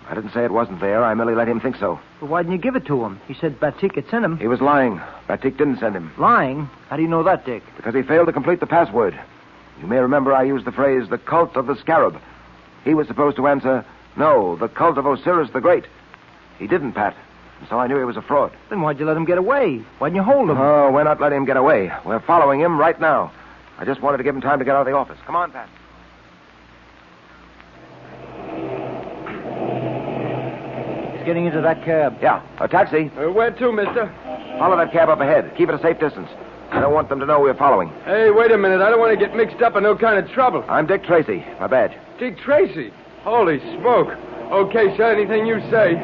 Speaker 4: I didn't say it wasn't there. I merely let him think so.
Speaker 3: But why didn't you give it to him? He said Batik had sent him.
Speaker 4: He was lying. Batik didn't send him.
Speaker 3: Lying? How do you know that, Dick?
Speaker 4: Because he failed to complete the password. You may remember I used the phrase, the cult of the scarab. He was supposed to answer, no, the cult of Osiris the Great. He didn't, Pat. And so I knew he was a fraud.
Speaker 3: Then why'd you let him get away? Why'd you hold him?
Speaker 4: Oh, we're not letting him get away. We're following him right now. I just wanted to give him time to get out of the office. Come on, Pat.
Speaker 3: He's getting into that cab.
Speaker 4: Yeah, a taxi.
Speaker 16: Where to, mister?
Speaker 4: Follow that cab up ahead. Keep it a safe distance. I don't want them to know we're following.
Speaker 16: Hey, wait a minute. I don't want to get mixed up in no kind of trouble.
Speaker 4: I'm Dick Tracy. My badge.
Speaker 16: Dick Tracy? Holy smoke. Okay, sir, anything you say.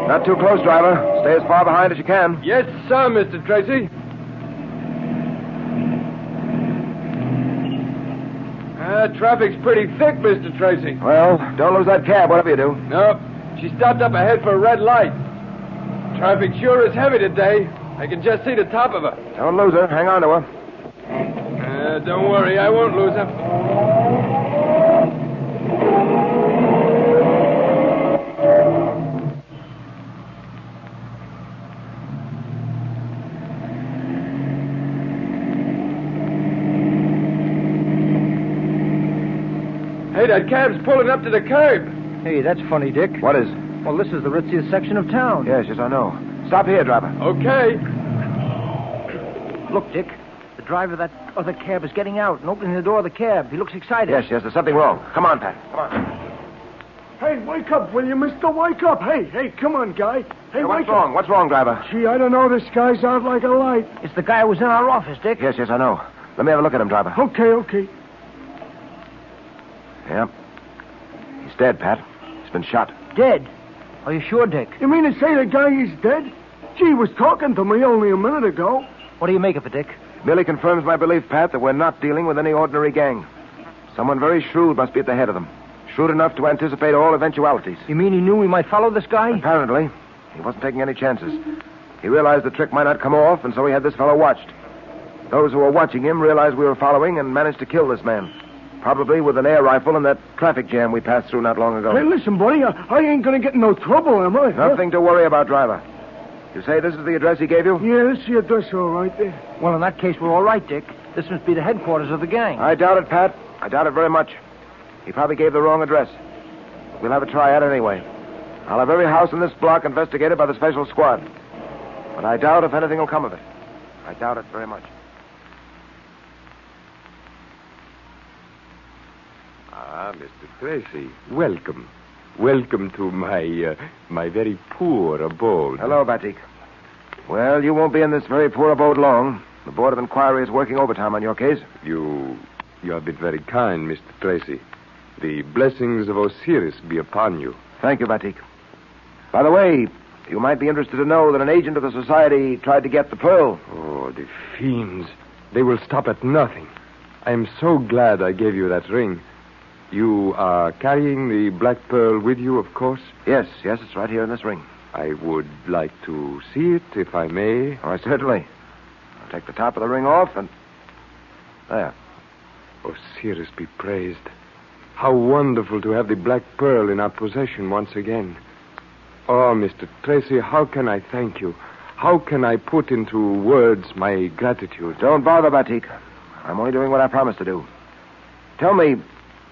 Speaker 4: Not too close, driver. Stay as far behind as you can.
Speaker 16: Yes, sir, Mr. Tracy. Traffic's pretty thick, Mr. Tracy.
Speaker 4: Well, don't lose that cab, whatever you do.
Speaker 16: No, she stopped up ahead for a red light. Traffic sure is heavy today. I can just see the top of her.
Speaker 4: Don't lose her. Hang on to her.
Speaker 16: Don't worry, I won't lose her. Hey, that cab's pulling up to the curb.
Speaker 3: Hey, that's funny, Dick.
Speaker 4: What is?
Speaker 3: Well, this is the ritziest section of town.
Speaker 4: Yes, I know. Stop here, driver.
Speaker 16: Okay.
Speaker 3: Look, Dick. The driver of that other cab is getting out and opening the door of the cab. He looks excited.
Speaker 4: Yes, there's something wrong. Come on, Pat. Come on.
Speaker 17: Hey, wake up, will you, mister? Wake up. Hey, come on, guy. Hey,
Speaker 4: what's
Speaker 17: wake
Speaker 4: wrong?
Speaker 17: up.
Speaker 4: What's wrong, driver?
Speaker 17: Gee, I don't know. This guy's out like a light.
Speaker 3: It's the guy who was in our office, Dick.
Speaker 4: Yes, I know. Let me have a look at him, driver.
Speaker 17: Okay.
Speaker 4: Yep. He's dead, Pat. He's been shot.
Speaker 3: Dead? Are you sure, Dick?
Speaker 17: You mean to say the guy is dead? Gee, he was talking to me only a minute ago.
Speaker 3: What do you make of it, Dick?
Speaker 4: Merely confirms my belief, Pat, that we're not dealing with any ordinary gang. Someone very shrewd must be at the head of them. Shrewd enough to anticipate all eventualities.
Speaker 3: You mean he knew we might follow this guy?
Speaker 4: Apparently. He wasn't taking any chances. He realized the trick might not come off, and so he had this fellow watched. Those who were watching him realized we were following and managed to kill this man. Probably with an air rifle in that traffic jam we passed through not long ago.
Speaker 17: Hey, listen, buddy, I ain't gonna get in no trouble, am I?
Speaker 4: Nothing to worry about, driver. You say this is the address he gave you?
Speaker 17: Yeah, this is the address all right there.
Speaker 3: Well, in that case, we're all right, Dick. This must be the headquarters of the gang.
Speaker 4: I doubt it, Pat. I doubt it very much. He probably gave the wrong address. We'll have a try at it anyway. I'll have every house in this block investigated by the special squad. But I doubt if anything will come of it. I doubt it very much.
Speaker 8: Ah, Mr. Tracy, welcome. Welcome to my very poor abode.
Speaker 4: Hello, Batik. Well, you won't be in this very poor abode long. The Board of Inquiry is working overtime on your case.
Speaker 8: You have been very kind, Mr. Tracy. The blessings of Osiris be upon you.
Speaker 4: Thank you, Batik. By the way, you might be interested to know that an agent of the society tried to get the pearl.
Speaker 8: Oh, the fiends. They will stop at nothing. I am so glad I gave you that ring. You are carrying the black pearl with you, of course?
Speaker 4: Yes, it's right here in this ring.
Speaker 8: I would like to see it, if I may.
Speaker 4: Oh, certainly. I'll take the top of the ring off and... There.
Speaker 8: Osiris be praised. How wonderful to have the black pearl in our possession once again. Oh, Mr. Tracy, how can I thank you? How can I put into words my gratitude?
Speaker 4: Don't bother, Batik. I'm only doing what I promised to do. Tell me,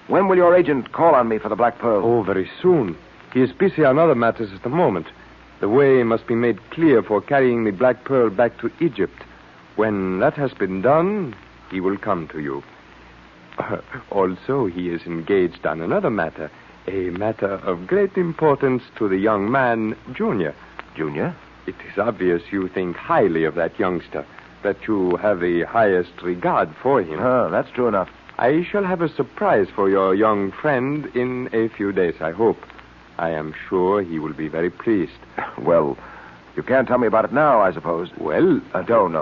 Speaker 4: when will your agent call on me for the black pearl?
Speaker 8: Oh, very soon. He is busy on other matters at the moment. The way must be made clear for carrying the black pearl back to Egypt. When that has been done, he will come to you. Also, he is engaged on another matter, a matter of great importance to the young man, Junior.
Speaker 4: Junior?
Speaker 8: It is obvious you think highly of that youngster, that you have the highest regard for him.
Speaker 4: Oh, that's true enough.
Speaker 8: I shall have a surprise for your young friend in a few days, I hope. I am sure he will be very pleased.
Speaker 4: Well, you can't tell me about it now, I suppose.
Speaker 8: Well...
Speaker 4: Don't.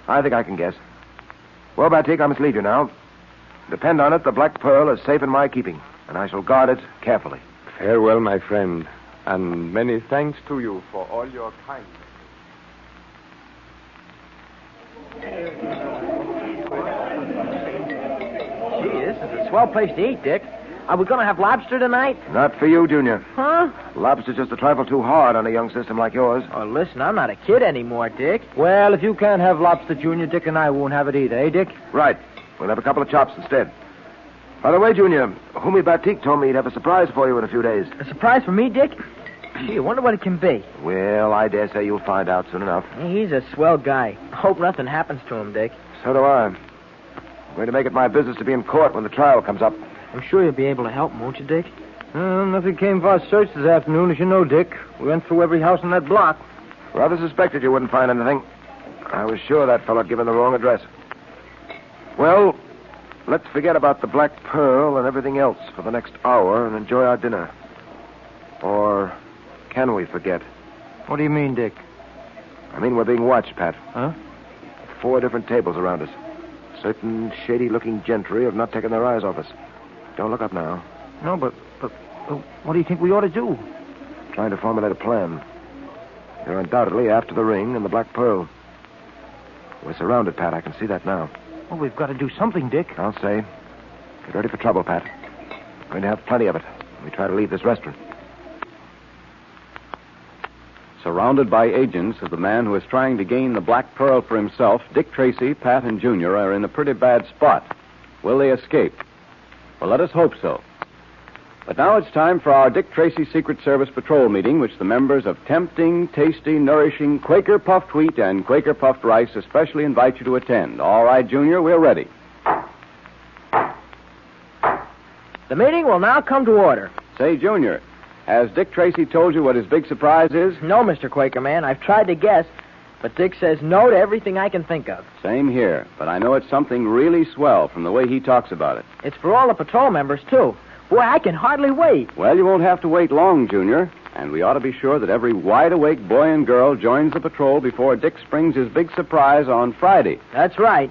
Speaker 4: I think I can guess. Well, Batik, I must leave you now. Depend on it, the black pearl is safe in my keeping, and I shall guard it carefully.
Speaker 8: Farewell, my friend, and many thanks to you for all your kindness.
Speaker 6: Gee, this is a swell place to eat, Dick. Are we going to have lobster tonight?
Speaker 4: Not for you, Junior.
Speaker 6: Huh?
Speaker 4: Lobster's just a trifle too hard on a young system like yours.
Speaker 6: Oh, listen, I'm not a kid anymore, Dick.
Speaker 3: Well, if you can't have lobster, Junior, Dick and I won't have it either, eh, Dick?
Speaker 4: Right. We'll have a couple of chops instead. By the way, Junior, Humi Batik told me he'd have a surprise for you in a few days.
Speaker 6: A surprise for me, Dick? Gee, I wonder what it can be.
Speaker 4: Well, I dare say you'll find out soon enough.
Speaker 6: He's a swell guy. Hope nothing happens to him, Dick.
Speaker 4: So do I. I'm going to make it my business to be in court when the trial comes up.
Speaker 6: I'm sure you'll be able to help him, won't you, Dick?
Speaker 3: Nothing came for our search this afternoon, as you know, Dick. We went through every house in that block.
Speaker 4: Rather suspected you wouldn't find anything. I was sure that fellow had given the wrong address. Well, let's forget about the black pearl and everything else for the next hour and enjoy our dinner. Or can we forget?
Speaker 3: What do you mean, Dick?
Speaker 4: I mean we're being watched, Pat.
Speaker 3: Huh?
Speaker 4: 4 different tables around us. Certain shady-looking gentry have not taken their eyes off us. Don't look up now.
Speaker 3: No, but what do you think we ought to do?
Speaker 4: Trying to formulate a plan. They're undoubtedly after the ring and the Black Pearl. We're surrounded, Pat. I can see that now.
Speaker 3: Well, we've got to do something, Dick.
Speaker 4: I'll say. Get ready for trouble, Pat. We're going to have plenty of it when we try to leave this restaurant.
Speaker 2: Surrounded by agents of the man who is trying to gain the Black Pearl for himself, Dick Tracy, Pat, and Junior are in a pretty bad spot. Will they escape? Well, let us hope so. But now it's time for our Dick Tracy Secret Service Patrol meeting, which the members of Tempting, Tasty, Nourishing, Quaker Puffed Wheat, and Quaker Puffed Rice especially invite you to attend. All right, Junior, we're ready.
Speaker 10: The meeting will now come to order.
Speaker 2: Say, Junior, has Dick Tracy told you what his big surprise is?
Speaker 10: No, Mr. Quaker Man. I've tried to guess, but Dick says no to everything I can think of.
Speaker 2: Same here, but I know it's something really swell from the way he talks about it.
Speaker 10: It's for all the patrol members, too. Boy, I can hardly wait.
Speaker 2: Well, you won't have to wait long, Junior. And we ought to be sure that every wide-awake boy and girl joins the patrol before Dick springs his big surprise on Friday.
Speaker 10: That's right.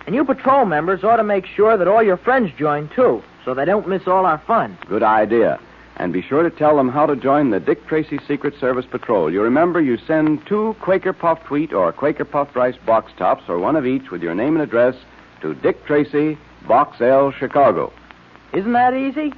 Speaker 10: And you patrol members ought to make sure that all your friends join, too, so they don't miss all our fun.
Speaker 2: Good idea. And be sure to tell them how to join the Dick Tracy Secret Service Patrol. You remember you send 2 Quaker Puffed Wheat or Quaker Puffed Rice box tops, or one of each with your name and address, to Dick Tracy, Box L, Chicago.
Speaker 10: Isn't that easy?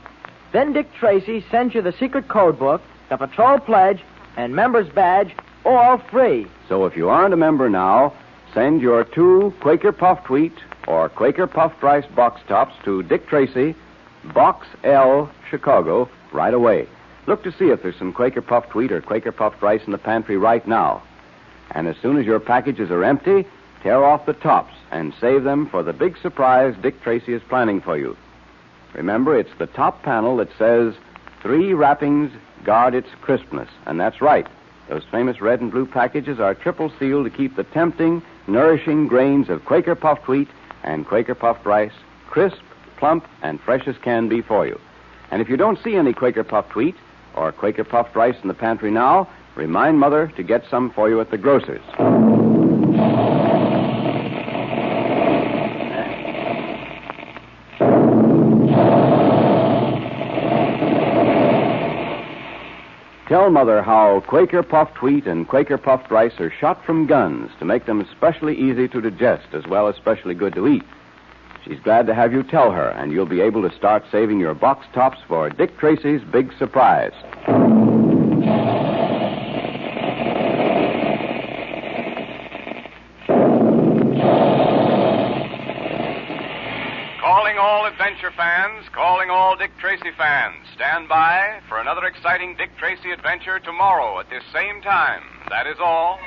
Speaker 10: Then Dick Tracy sends you the secret code book, the patrol pledge, and member's badge, all free.
Speaker 2: So if you aren't a member now, send your 2 Quaker Puffed Wheat or Quaker Puffed Rice box tops to Dick Tracy, Box L, Chicago, right away. Look to see if there's some Quaker Puffed Wheat or Quaker Puffed Rice in the pantry right now. And as soon as your packages are empty, tear off the tops and save them for the big surprise Dick Tracy is planning for you. Remember, it's the top panel that says, 3 wrappings guard its crispness. And that's right. Those famous red and blue packages are triple sealed to keep the tempting, nourishing grains of Quaker Puffed Wheat and Quaker Puffed Rice crisp, plump, and fresh as can be for you. And if you don't see any Quaker Puffed Wheat or Quaker Puffed Rice in the pantry now, remind Mother to get some for you at the grocer's. Tell Mother how Quaker Puffed Wheat and Quaker Puffed Rice are shot from guns to make them especially easy to digest as well as especially good to eat. She's glad to have you tell her, and you'll be able to start saving your box tops for Dick Tracy's big surprise.
Speaker 1: Calling all adventure fans, calling all Dick Tracy fans. Stand by for another exciting Dick Tracy adventure tomorrow at this same time. That is all.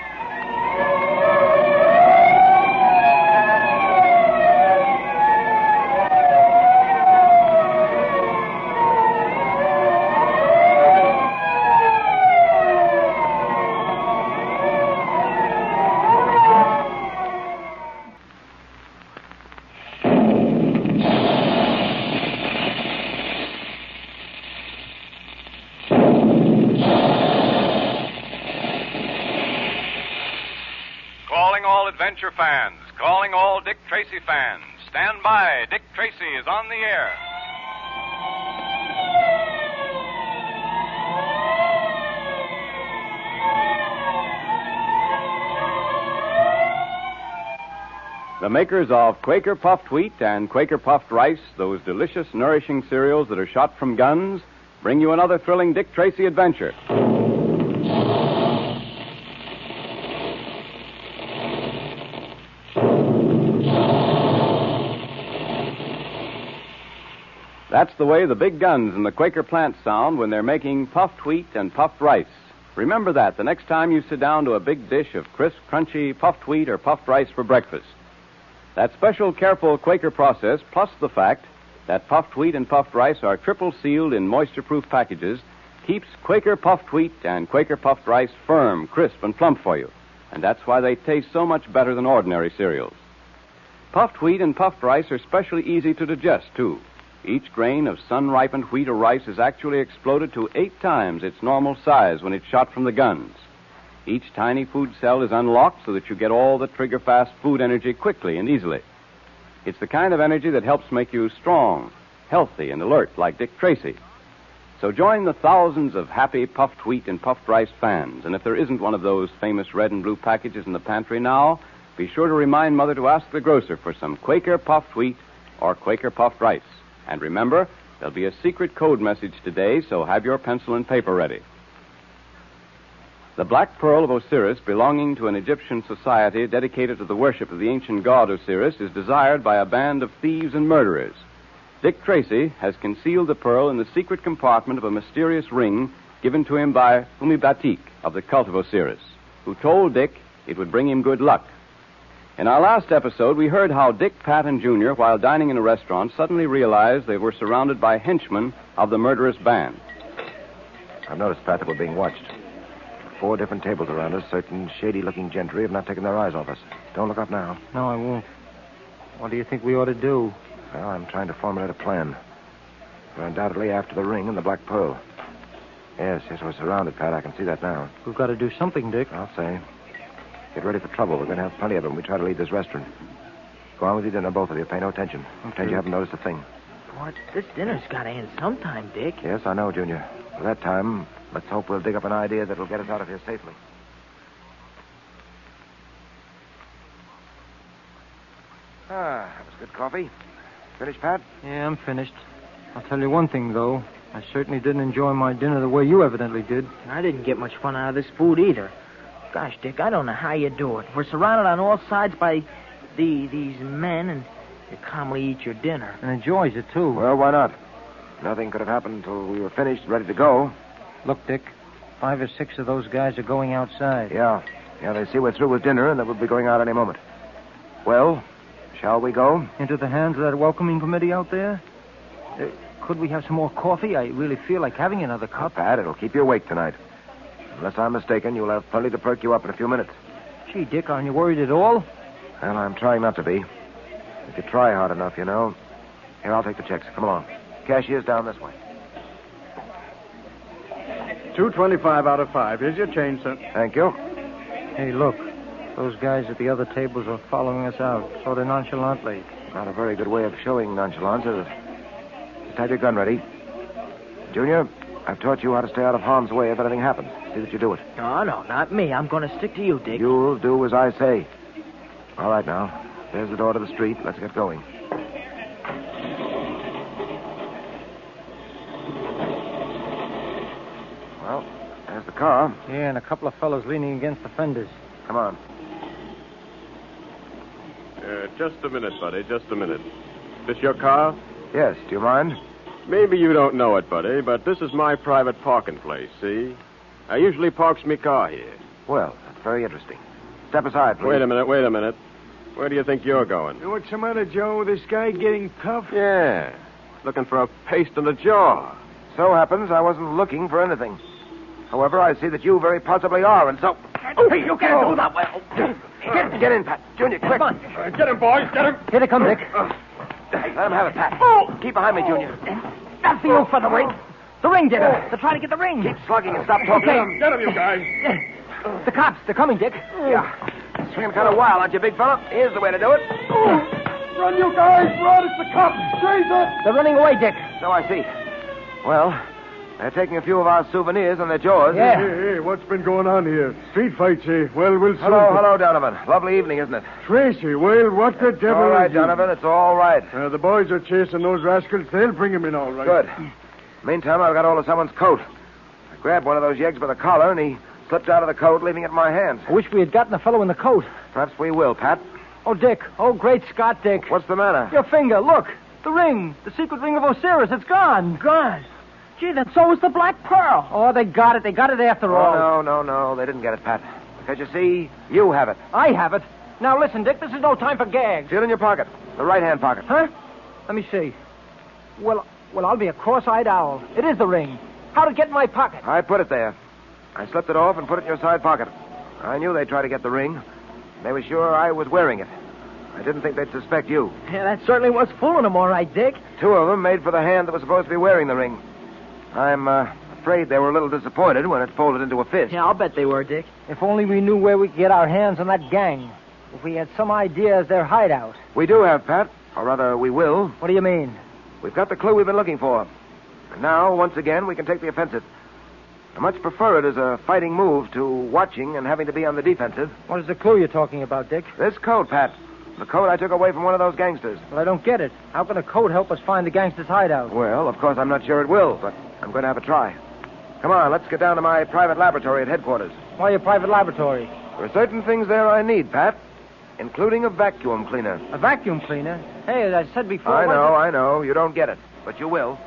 Speaker 1: Adventure fans, calling all Dick Tracy fans. Stand by. Dick Tracy is on the air.
Speaker 2: The makers of Quaker Puffed Wheat and Quaker Puffed Rice, those delicious, nourishing cereals that are shot from guns, bring you another thrilling Dick Tracy adventure. That's the way the big guns in the Quaker plant sound when they're making puffed wheat and puffed rice. Remember that the next time you sit down to a big dish of crisp, crunchy puffed wheat or puffed rice for breakfast. That special, careful Quaker process, plus the fact that puffed wheat and puffed rice are triple sealed in moisture-proof packages, keeps Quaker puffed wheat and Quaker puffed rice firm, crisp, and plump for you. And that's why they taste so much better than ordinary cereals. Puffed wheat and puffed rice are especially easy to digest, too. Each grain of sun-ripened wheat or rice is actually exploded to 8 times its normal size when it's shot from the guns. Each tiny food cell is unlocked so that you get all the trigger-fast food energy quickly and easily. It's the kind of energy that helps make you strong, healthy, and alert like Dick Tracy. So join the thousands of happy puffed wheat and puffed rice fans. And if there isn't one of those famous red and blue packages in the pantry now, be sure to remind Mother to ask the grocer for some Quaker puffed wheat or Quaker puffed rice. And remember, there'll be a secret code message today, so have your pencil and paper ready. The Black Pearl of Osiris, belonging to an Egyptian society dedicated to the worship of the ancient god Osiris, is desired by a band of thieves and murderers. Dick Tracy has concealed the pearl in the secret compartment of a mysterious ring given to him by Batik of the cult of Osiris, who told Dick it would bring him good luck. In our last episode, we heard how Dick, Pat, and Junior, while dining in a restaurant, suddenly realized they were surrounded by henchmen of the murderous band.
Speaker 4: I've noticed, Pat, that we're being watched. 4 different tables around us. Certain shady-looking gentry have not taken their eyes off us. Don't look up now.
Speaker 3: No, I won't. What do you think we ought to do?
Speaker 4: Well, I'm trying to formulate a plan. We're undoubtedly after the ring and the Black Pearl. Yes, we're surrounded, Pat. I can see that now.
Speaker 3: We've got to do something, Dick.
Speaker 4: I'll say. Get ready for trouble. We're going to have plenty of them when we try to leave this restaurant. Go on with your dinner, both of you. Pay no attention.
Speaker 3: Okay.
Speaker 4: Pretend you haven't noticed a thing.
Speaker 10: What? This dinner's got to end sometime, Dick.
Speaker 4: Yes, I know, Junior. By that time, let's hope we'll dig up an idea that'll get us out of here safely. That was good coffee. Finished, Pat?
Speaker 3: Yeah, I'm finished. I'll tell you one thing, though. I certainly didn't enjoy my dinner the way you evidently did.
Speaker 10: I didn't get much fun out of this food either. Gosh, Dick, I don't know how you do it. We're surrounded on all sides by these men, and you calmly eat your dinner.
Speaker 3: And enjoys it, too.
Speaker 4: Well, why not? Nothing could have happened until we were finished, ready to go.
Speaker 3: Look, Dick, 5 or 6 of those guys are going outside.
Speaker 4: Yeah, they see we're through with dinner, and that we'll be going out any moment. Well, shall we go?
Speaker 3: Into the hands of that welcoming committee out there? Could we have some more coffee? I really feel like having another cup.
Speaker 4: Not bad. It'll keep you awake tonight. Unless I'm mistaken, you'll have plenty to perk you up in a few minutes.
Speaker 3: Gee, Dick, aren't you worried at all?
Speaker 4: Well, I'm trying not to be. If you try hard enough, you know. Here, I'll take the checks. Come along. Cashier's down this way.
Speaker 17: $2.25 out of 5. Here's your change, sir.
Speaker 4: Thank you.
Speaker 3: Hey, look. Those guys at the other tables are following us out, sort of nonchalantly.
Speaker 4: Not a very good way of showing nonchalance, is it? Just have your gun ready. Junior, I've taught you how to stay out of harm's way if anything happens. See that you do it.
Speaker 10: No, not me. I'm going to stick to you, Dick.
Speaker 4: You'll do as I say. All right, now. There's the door to the street. Let's get going. Well, there's the car.
Speaker 3: Yeah, and a couple of fellows leaning against the fenders.
Speaker 4: Come on.
Speaker 7: Just a minute, buddy. Just a minute. This your car?
Speaker 4: Yes. Do you mind?
Speaker 7: Maybe you don't know it, buddy, but this is my private parking place, see? I usually parks me car here.
Speaker 4: Well, that's very interesting. Step aside, please.
Speaker 7: Wait a minute. Where do you think you're going?
Speaker 17: What's the matter, Joe? This guy getting tough?
Speaker 7: Yeah. Looking for a paste in the jaw.
Speaker 4: So happens I wasn't looking for anything. However, I see that you very possibly are, and so...
Speaker 13: Hey, you can't do that. Well,
Speaker 4: Get in, Pat. Junior, quick.
Speaker 10: Come on.
Speaker 16: Get him, boys. Get him.
Speaker 3: Here they come, Dick.
Speaker 4: Let him have it, Pat. Keep behind me, Junior.
Speaker 3: That's the old featherweight. The ring, Dick. They're trying to get the ring.
Speaker 4: Keep slugging and stop talking.
Speaker 16: Get him, you guys.
Speaker 3: The cops, they're coming, Dick.
Speaker 4: Yeah. Swinging kind of wild, aren't you, big fella? Here's the way to do it.
Speaker 17: Run, you guys. Run. It's the cops. Chase it.
Speaker 3: They're running away, Dick.
Speaker 4: So I see. Well, they're taking a few of our souvenirs on their jaws.
Speaker 3: Yeah.
Speaker 17: Hey, what's been going on here? Street fights, eh? Well, we'll see.
Speaker 4: Hello, Donovan. Lovely evening, isn't it?
Speaker 17: Tracy, well, what the devil
Speaker 4: All right,
Speaker 17: is he?
Speaker 4: Donovan, it's all right.
Speaker 17: The boys are chasing those rascals. They'll bring him in all right.
Speaker 4: Good. Meantime, I've got hold of someone's coat. I grabbed one of those yeggs by the collar, and he slipped out of the coat, leaving it in my hands.
Speaker 3: I wish we had gotten the fellow in the coat.
Speaker 4: Perhaps we will, Pat.
Speaker 3: Oh, Dick. Oh, great Scott, Dick.
Speaker 4: What's the matter?
Speaker 3: Your finger. Look. The ring. The secret ring of Osiris. It's gone.
Speaker 10: Gone. Gee, then so is the Black Pearl.
Speaker 3: Oh, they got it. They got it after all.
Speaker 4: Oh, no. They didn't get it, Pat. Because you see, you have it.
Speaker 3: I have it. Now, listen, Dick. This is no time for gags.
Speaker 4: Feel in your pocket. The right-hand pocket.
Speaker 3: Huh? Let me see. Well, I'll be a cross-eyed owl. It is the ring. How'd it get in my pocket?
Speaker 4: I put it there. I slipped it off and put it in your side pocket. I knew they'd try to get the ring. They were sure I was wearing it. I didn't think they'd suspect you.
Speaker 10: Yeah, that certainly was fooling them, all right, Dick.
Speaker 4: 2 of them made for the hand that was supposed to be wearing the ring. I'm afraid they were a little disappointed when it folded into a fist.
Speaker 10: Yeah, I'll bet they were, Dick.
Speaker 3: If only we knew where we could get our hands on that gang. If we had some idea of their hideout.
Speaker 4: We do have, Pat. Or rather, we will.
Speaker 3: What do you mean?
Speaker 4: We've got the clue we've been looking for. And now, once again, we can take the offensive. I much prefer it as a fighting move to watching and having to be on the defensive.
Speaker 3: What is the clue you're talking about, Dick?
Speaker 4: This coat, Pat. The coat I took away from one of those gangsters.
Speaker 3: Well, I don't get it. How can a coat help us find the gangster's hideout?
Speaker 4: Well, of course, I'm not sure it will, but I'm going to have a try. Come on, let's get down to my private laboratory at headquarters.
Speaker 3: Why your private laboratory?
Speaker 4: There are certain things there I need, Pat, including a vacuum cleaner.
Speaker 3: A vacuum cleaner? Hey, as I said before...
Speaker 4: I know. You don't get it, but you will.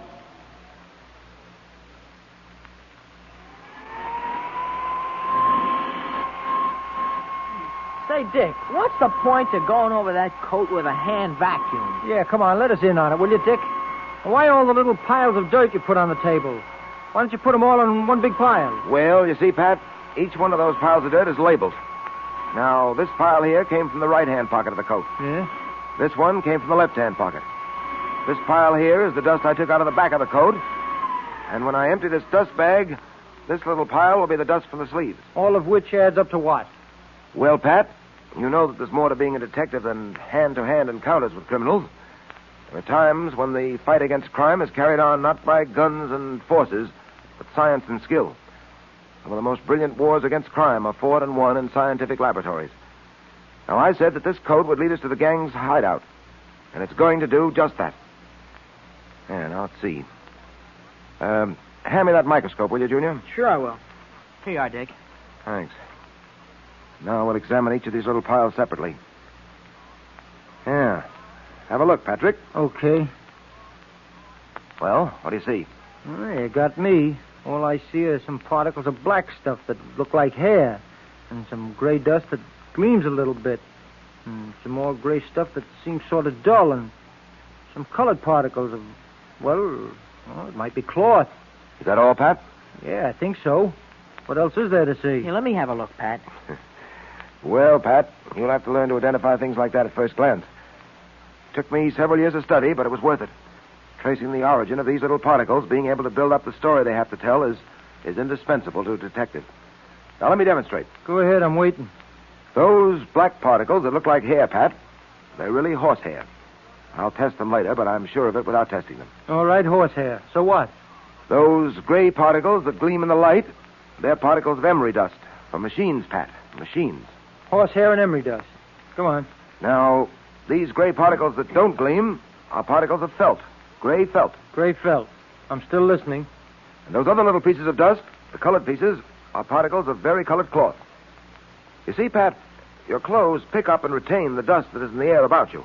Speaker 10: Say, Dick, what's the point of going over that coat with a hand vacuum?
Speaker 3: Yeah, come on, let us in on it, will you, Dick? Why all the little piles of dirt you put on the table? Why don't you put them all in one big pile?
Speaker 4: Well, you see, Pat, each one of those piles of dirt is labeled. Now, this pile here came from the right-hand pocket of the coat.
Speaker 3: Yeah?
Speaker 4: This one came from the left-hand pocket. This pile here is the dust I took out of the back of the coat. And when I empty this dust bag, this little pile will be the dust from the sleeves.
Speaker 3: All of which adds up to what?
Speaker 4: Well, Pat, you know that there's more to being a detective than hand-to-hand encounters with criminals. There are times when the fight against crime is carried on not by guns and forces, but science and skill. Some of the most brilliant wars against crime are fought and won in scientific laboratories. Now, I said that this code would lead us to the gang's hideout, and it's going to do just that. Yeah, now, let's see. Hand me that microscope, will you, Junior?
Speaker 10: Sure I will. Here you are, Dick.
Speaker 4: Thanks. Now we'll examine each of these little piles separately. Yeah. Have a look, Patrick.
Speaker 3: Okay.
Speaker 4: Well, what do you see?
Speaker 3: Well, you got me. All I see are some particles of black stuff that look like hair, and some gray dust that gleams a little bit, and some more gray stuff that seems sort of dull, and some colored particles of, well, it might be cloth.
Speaker 4: Is that all, Pat?
Speaker 3: Yeah, I think so. What else is there to see?
Speaker 10: Here, let me have a look, Pat.
Speaker 4: Well, Pat, you'll have to learn to identify things like that at first glance. Took me several years of study, but it was worth it. Tracing the origin of these little particles, being able to build up the story they have to tell is indispensable to a detective. Now, let me demonstrate.
Speaker 3: Go ahead, I'm waiting.
Speaker 4: Those black particles that look like hair, Pat, they're really horsehair. I'll test them later, but I'm sure of it without testing them.
Speaker 3: All right, horsehair. So what?
Speaker 4: Those gray particles that gleam in the light, they're particles of emery dust from machines, Pat. Machines.
Speaker 3: Horsehair and emery dust. Come on.
Speaker 4: Now, these gray particles that don't gleam are particles of felt. Gray felt.
Speaker 3: Gray felt. I'm still listening.
Speaker 4: And those other little pieces of dust, the colored pieces, are particles of vari-colored cloth. You see, Pat, your clothes pick up and retain the dust that is in the air about you.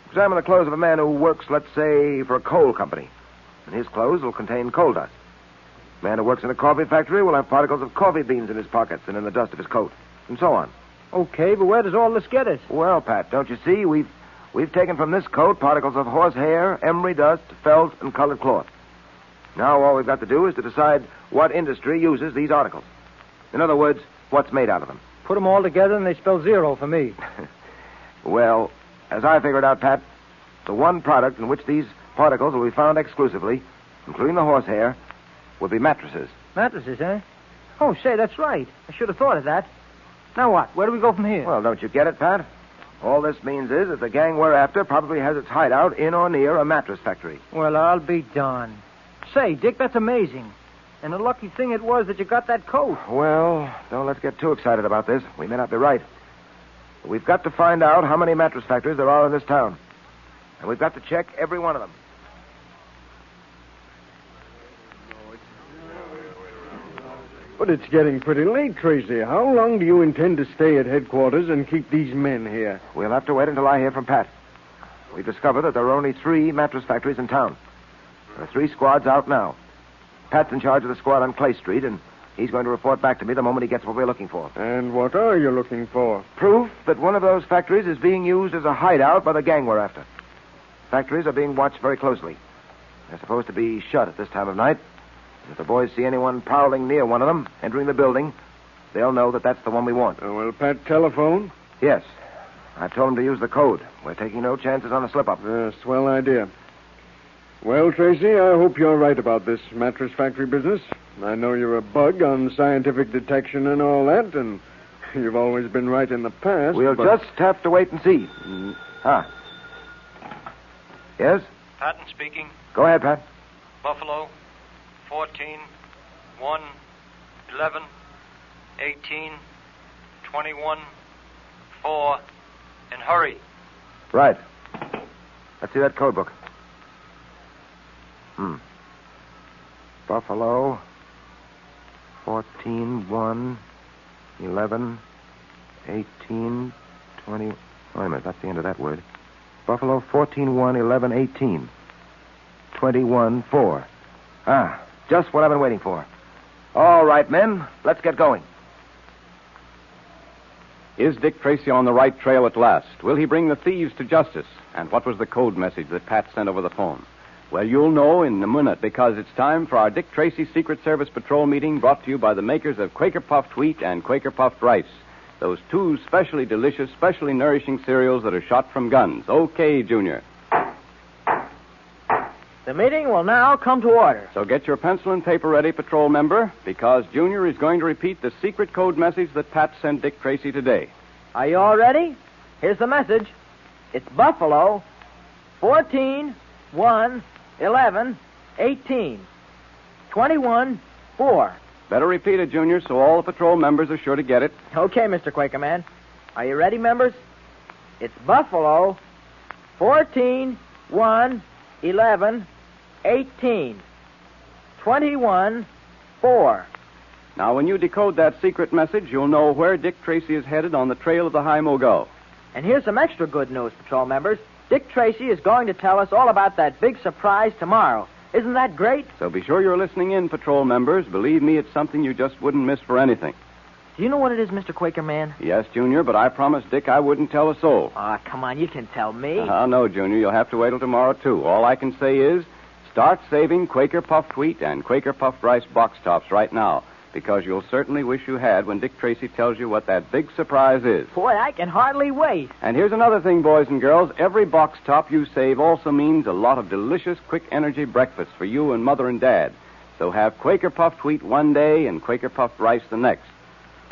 Speaker 4: Examine the clothes of a man who works, let's say, for a coal company. And his clothes will contain coal dust. A man who works in a coffee factory will have particles of coffee beans in his pockets and in the dust of his coat, and so on.
Speaker 3: Okay, but where does all this get us?
Speaker 4: Well, Pat, don't you see? We've taken from this coat particles of horsehair, emery dust, felt, and colored cloth. Now all we've got to do is to decide what industry uses these articles. In other words, what's made out of them.
Speaker 3: Put them all together and they spell zero for me.
Speaker 4: Well, as I figured out, Pat, the one product in which these particles will be found exclusively, including the horsehair, would be mattresses.
Speaker 3: Mattresses, eh? Oh, say, that's right. I should have thought of that. Now what? Where do we go from here?
Speaker 4: Well, don't you get it, Pat? All this means is that the gang we're after probably has its hideout in or near a mattress factory.
Speaker 3: Well, I'll be darned. Say, Dick, that's amazing. And a lucky thing it was that you got that coat.
Speaker 4: Well, don't let's get too excited about this. We may not be right. But we've got to find out how many mattress factories there are in this town. And we've got to check every one of them.
Speaker 17: But it's getting pretty late, Tracy. How long do you intend to stay at headquarters and keep these men here?
Speaker 4: We'll have to wait until I hear from Pat. We've discovered that there are only 3 mattress factories in town. There are 3 squads out now. Pat's in charge of the squad on Clay Street, and he's going to report back to me the moment he gets what we're looking for.
Speaker 17: And what are you looking for?
Speaker 4: Proof that one of those factories is being used as a hideout by the gang we're after. Factories are being watched very closely. They're supposed to be shut at this time of night. If the boys see anyone prowling near one of them, entering the building, they'll know that that's the one we want.
Speaker 17: Will Pat telephone?
Speaker 4: Yes. I've told him to use the code. We're taking no chances on a slip-up.
Speaker 17: Swell idea. Well, Tracy, I hope you're right about this mattress factory business. I know you're a bug on scientific detection and all that, and you've always been right in the past.
Speaker 4: We'll just have to wait and see. Huh. Yes?
Speaker 18: Patton speaking.
Speaker 4: Go ahead, Pat.
Speaker 18: Buffalo, 14, 1, 11, 18, 21, 4, and hurry.
Speaker 4: Right. Let's see that code book. Buffalo, 14, 1, 11, 18, 20... Wait a minute, that's the end of that word. Buffalo, 14, 1, 11, 18, 21, 4. Ah, just what I've been waiting for. All right, men, let's get going.
Speaker 2: Is Dick Tracy on the right trail at last? Will he bring the thieves to justice? And what was the code message that Pat sent over the phone? Well, you'll know in a minute, because it's time for our Dick Tracy Secret Service Patrol meeting, brought to you by the makers of Quaker Puffed Wheat and Quaker Puffed Rice. Those two specially delicious, specially nourishing cereals that are shot from guns. Okay, Junior.
Speaker 10: The meeting will now come to order.
Speaker 2: So get your pencil and paper ready, patrol member, because Junior is going to repeat the secret code message that Pat sent Dick Tracy today.
Speaker 10: Are you all ready? Here's the message. It's Buffalo, 14, 1, 11, 18, 21, 4.
Speaker 2: Better repeat it, Junior, so all the patrol members are sure to get it.
Speaker 10: Okay, Mr. Quakerman. Are you ready, members? It's Buffalo, 14, 1, 11, 18, 21, 4.
Speaker 2: Now, when you decode that secret message, you'll know where Dick Tracy is headed on the trail of the High Mogul.
Speaker 10: And here's some extra good news, patrol members. Dick Tracy is going to tell us all about that big surprise tomorrow. Isn't that great?
Speaker 2: So be sure you're listening in, patrol members. Believe me, it's something you just wouldn't miss for anything.
Speaker 10: Do you know what it is, Mr. Quakerman?
Speaker 2: Yes, Junior, but I promised Dick I wouldn't tell a soul.
Speaker 10: Ah, come on, you can tell me.
Speaker 2: No, Junior, you'll have to wait till tomorrow, too. All I can say is start saving Quaker Puffed Wheat and Quaker Puffed Rice box tops right now, because you'll certainly wish you had when Dick Tracy tells you what that big surprise is.
Speaker 10: Boy, I can hardly wait.
Speaker 2: And here's another thing, boys and girls. Every box top you save also means a lot of delicious, quick energy breakfasts for you and Mother and Dad. So have Quaker Puffed Wheat one day and Quaker Puffed Rice the next,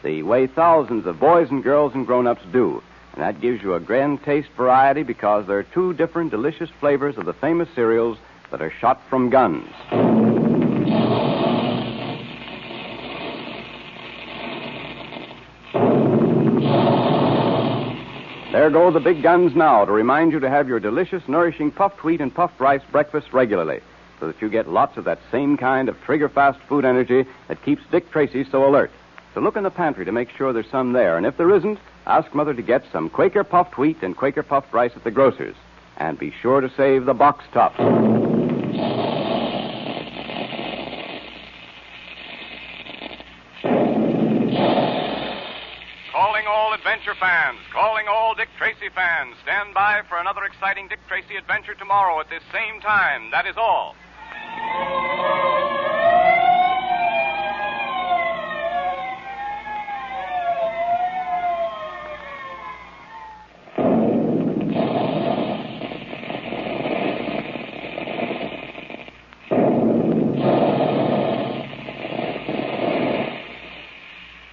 Speaker 2: the way thousands of boys and girls and grown-ups do. And that gives you a grand taste variety, because there are two different delicious flavors of the famous cereals that are shot from guns. There go the big guns now to remind you to have your delicious, nourishing puffed wheat and puffed rice breakfast regularly, so that you get lots of that same kind of trigger-fast food energy that keeps Dick Tracy so alert. So look in the pantry to make sure there's some there, and if there isn't, ask Mother to get some Quaker Puffed Wheat and Quaker Puffed Rice at the grocer's. And be sure to save the box tops.
Speaker 1: Calling all adventure fans, calling all Dick Tracy fans. Stand by for another exciting Dick Tracy adventure tomorrow at this same time. That is all.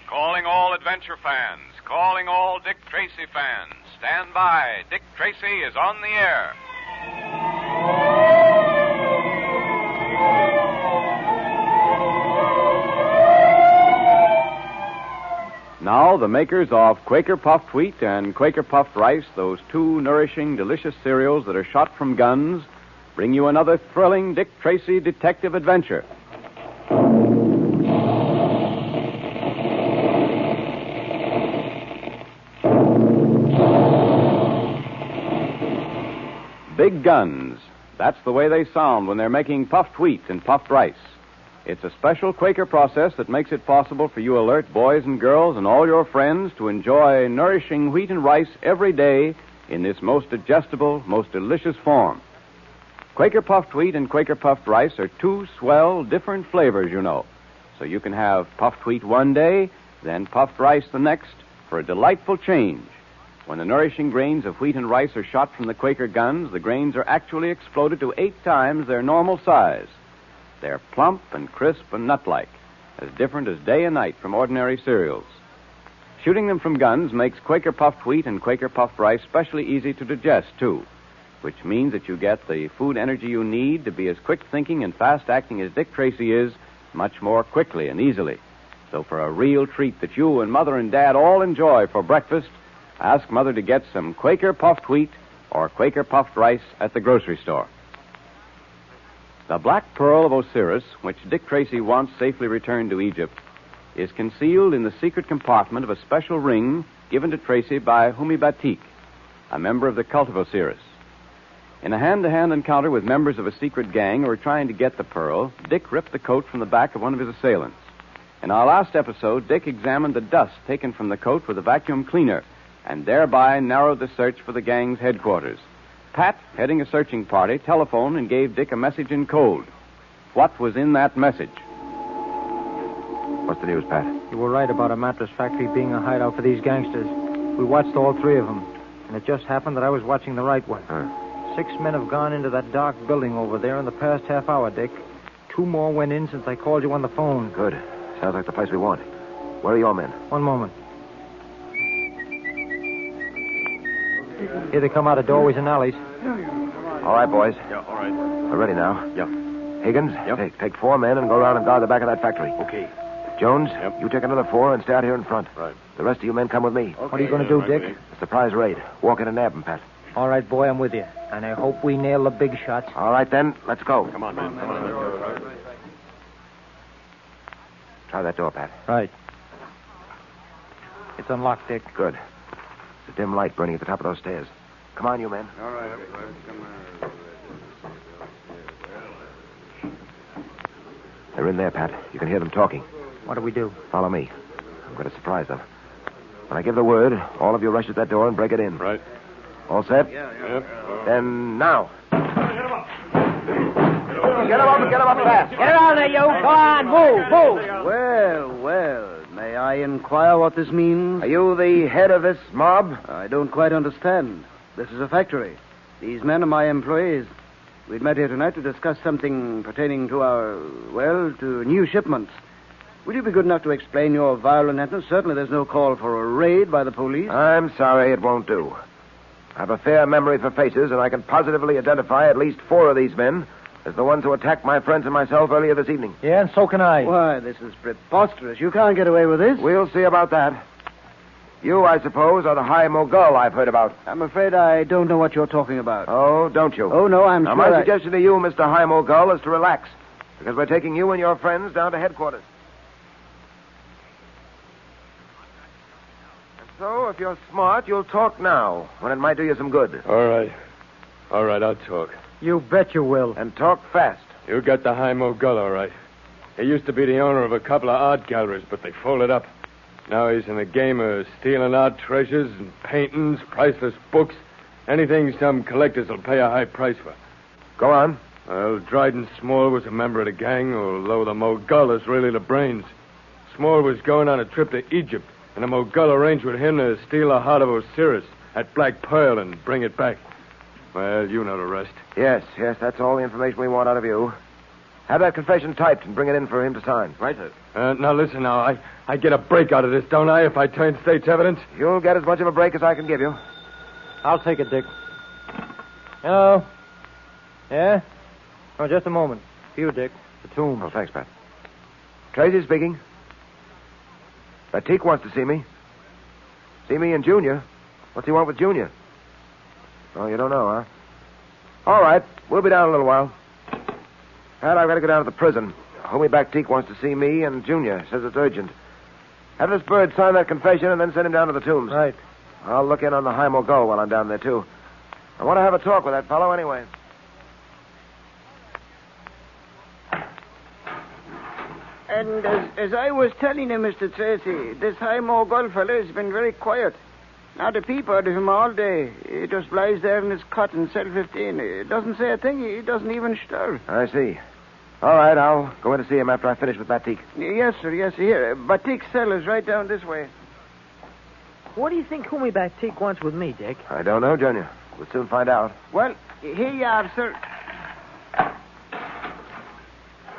Speaker 1: Calling all adventure fans, calling all Dick Tracy fans. Stand by. Dick Tracy is on the air.
Speaker 2: Now, the makers of Quaker Puffed Wheat and Quaker Puffed Rice, those two nourishing, delicious cereals that are shot from guns, bring you another thrilling Dick Tracy detective adventure. Big guns. That's the way they sound when they're making puffed wheat and puffed rice. It's a special Quaker process that makes it possible for you alert boys and girls and all your friends to enjoy nourishing wheat and rice every day in this most digestible, most delicious form. Quaker Puffed Wheat and Quaker Puffed Rice are two swell, different flavors, you know. So you can have puffed wheat one day, then puffed rice the next, for a delightful change. When the nourishing grains of wheat and rice are shot from the Quaker guns, the grains are actually exploded to 8 times their normal size. They're plump and crisp and nut-like, as different as day and night from ordinary cereals. Shooting them from guns makes Quaker puffed wheat and Quaker puffed rice specially easy to digest, too, which means that you get the food energy you need to be as quick-thinking and fast-acting as Dick Tracy is, much more quickly and easily. So for a real treat that you and Mother and Dad all enjoy for breakfast, ask Mother to get some Quaker puffed wheat or Quaker puffed rice at the grocery store. The Black Pearl of Osiris, which Dick Tracy wants safely returned to Egypt, is concealed in the secret compartment of a special ring given to Tracy by Humi Batik, a member of the cult of Osiris. In a hand-to-hand encounter with members of a secret gang who were trying to get the pearl, Dick ripped the coat from the back of one of his assailants. In our last episode, Dick examined the dust taken from the coat with a vacuum cleaner and thereby narrowed the search for the gang's headquarters. Pat, heading a searching party, telephoned and gave Dick a message in code. What was in that message?
Speaker 4: What's the news, Pat?
Speaker 3: You were right about a mattress factory being a hideout for these gangsters. We watched all 3 of them, and it just happened that I was watching the right one. 6 men have gone into that dark building over there in the past half hour, Dick. 2 more went in since I called you on the phone.
Speaker 4: Good. Sounds like the place we want. Where are your men?
Speaker 3: One moment. Here they come out of doorways and alleys.
Speaker 4: All right, boys.
Speaker 15: Yeah, all right.
Speaker 4: We're ready now.
Speaker 15: Yep.
Speaker 4: Higgins, take 4 men and go around and guard the back of that factory.
Speaker 15: Okay.
Speaker 4: Jones, you take another 4 and stay out here in front.
Speaker 15: Right.
Speaker 4: The rest of you men come with me.
Speaker 3: Okay. What are you going to do, Dick?
Speaker 4: A surprise raid. Walk in and nab them, Pat.
Speaker 3: All right, boy, I'm with you. And I hope we nail the big shots.
Speaker 4: All right, then. Let's go.
Speaker 15: Come on, man. Come on. Let's go.
Speaker 4: Try that door, Pat.
Speaker 3: Right. It's unlocked, Dick.
Speaker 4: Good. It's a dim light burning at the top of those stairs. Come on, you men.
Speaker 9: All right. Come on.
Speaker 4: They're in there, Pat. You can hear them talking.
Speaker 3: What do we do?
Speaker 4: Follow me. I'm going to surprise them. When I give the word, all of you rush at that door and break it in.
Speaker 15: Right.
Speaker 4: All set?
Speaker 15: Yep.
Speaker 4: Then now. Get him up fast.
Speaker 10: Get around there, you. Go on, move.
Speaker 14: Well. May I inquire what this means?
Speaker 4: Are you the head of this mob?
Speaker 14: I don't quite understand. This is a factory. These men are my employees. We'd met here tonight to discuss something pertaining to to new shipments. Will you be good enough to explain your violent entrance? Certainly there's no call for a raid by the police.
Speaker 4: I'm sorry, it won't do. I have a fair memory for faces, and I can positively identify at least 4 of these men as the ones who attacked my friends and myself earlier this evening.
Speaker 3: Yeah, and so can I.
Speaker 14: Why, this is preposterous. You can't get away with this.
Speaker 4: We'll see about that. You, I suppose, are the high mogul I've heard about.
Speaker 14: I'm afraid I don't know what you're talking about.
Speaker 4: Oh, don't you?
Speaker 14: Oh, no, I'm
Speaker 4: now,
Speaker 14: sure
Speaker 4: my suggestion to you, Mr. High Mogul, is to relax, because we're taking you and your friends down to headquarters. And so, if you're smart, you'll talk now, when it might do you some good.
Speaker 9: All right, I'll talk.
Speaker 3: You bet you will.
Speaker 4: And talk fast.
Speaker 9: You got the high mogul, all right. He used to be the owner of a couple of art galleries, but they folded up. Now he's in the game of stealing art treasures and paintings, priceless books, anything some collectors will pay a high price for.
Speaker 4: Go on.
Speaker 9: Well, Dryden Small was a member of the gang, although the mogul is really the brains. Small was going on a trip to Egypt, and the mogul arranged with him to steal the heart of Osiris at Black Pearl and bring it back. Well, you know the rest.
Speaker 4: Yes, that's all the information we want out of you. Have that confession typed and bring it in for him to sign.
Speaker 15: Right, sir.
Speaker 9: Now, listen now. I get a break out of this, don't I, if I turn state's evidence?
Speaker 4: You'll get as much of a break as I can give you.
Speaker 3: I'll take it, Dick. Hello? Yeah? Oh, just a moment. You, Dick. The tomb.
Speaker 4: Oh, thanks, Pat. Tracy speaking. Batik wants to see me. See me and Junior. What's he want with Junior? Oh, you don't know, huh? All right. We'll be down in a little while. Pat, I've got to go down to the prison. Homie Batik wants to see me and Junior. Says it's urgent. Have this bird sign that confession and then send him down to the tombs.
Speaker 3: Right.
Speaker 4: I'll look in on the High Mogul while I'm down there, too. I want to have a talk with that fellow anyway.
Speaker 11: And as I was telling you, Mr. Tracy, this High Mogul fellow has been very quiet. Not a peep out of him all day. He just lies there in his cot in cell 15. He doesn't say a thing. He doesn't even stir.
Speaker 4: I see. All right, I'll go in to see him after I finish with Batik.
Speaker 11: Yes, sir. Yes, here. Batik's cell is right down this way.
Speaker 6: What do you think Kumi Batik wants with me, Dick?
Speaker 4: I don't know, Junior. We'll soon find out.
Speaker 19: Well, here you are, sir.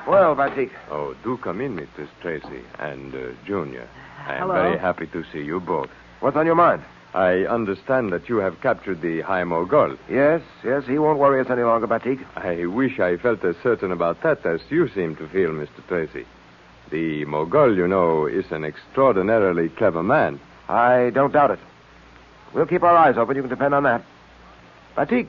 Speaker 4: Well, Batik.
Speaker 8: Oh, do come in, Mrs. Tracy and Junior. I am
Speaker 6: Hello.
Speaker 8: very happy to see you both.
Speaker 4: What's on your mind?
Speaker 8: I understand that you have captured the High Mogul.
Speaker 4: Yes, he won't worry us any longer, Batik.
Speaker 8: I wish I felt as certain about that as you seem to feel, Mr. Tracy. The Mogul, you know, is an extraordinarily clever man.
Speaker 4: I don't doubt it. We'll keep our eyes open, you can depend on that. Batik,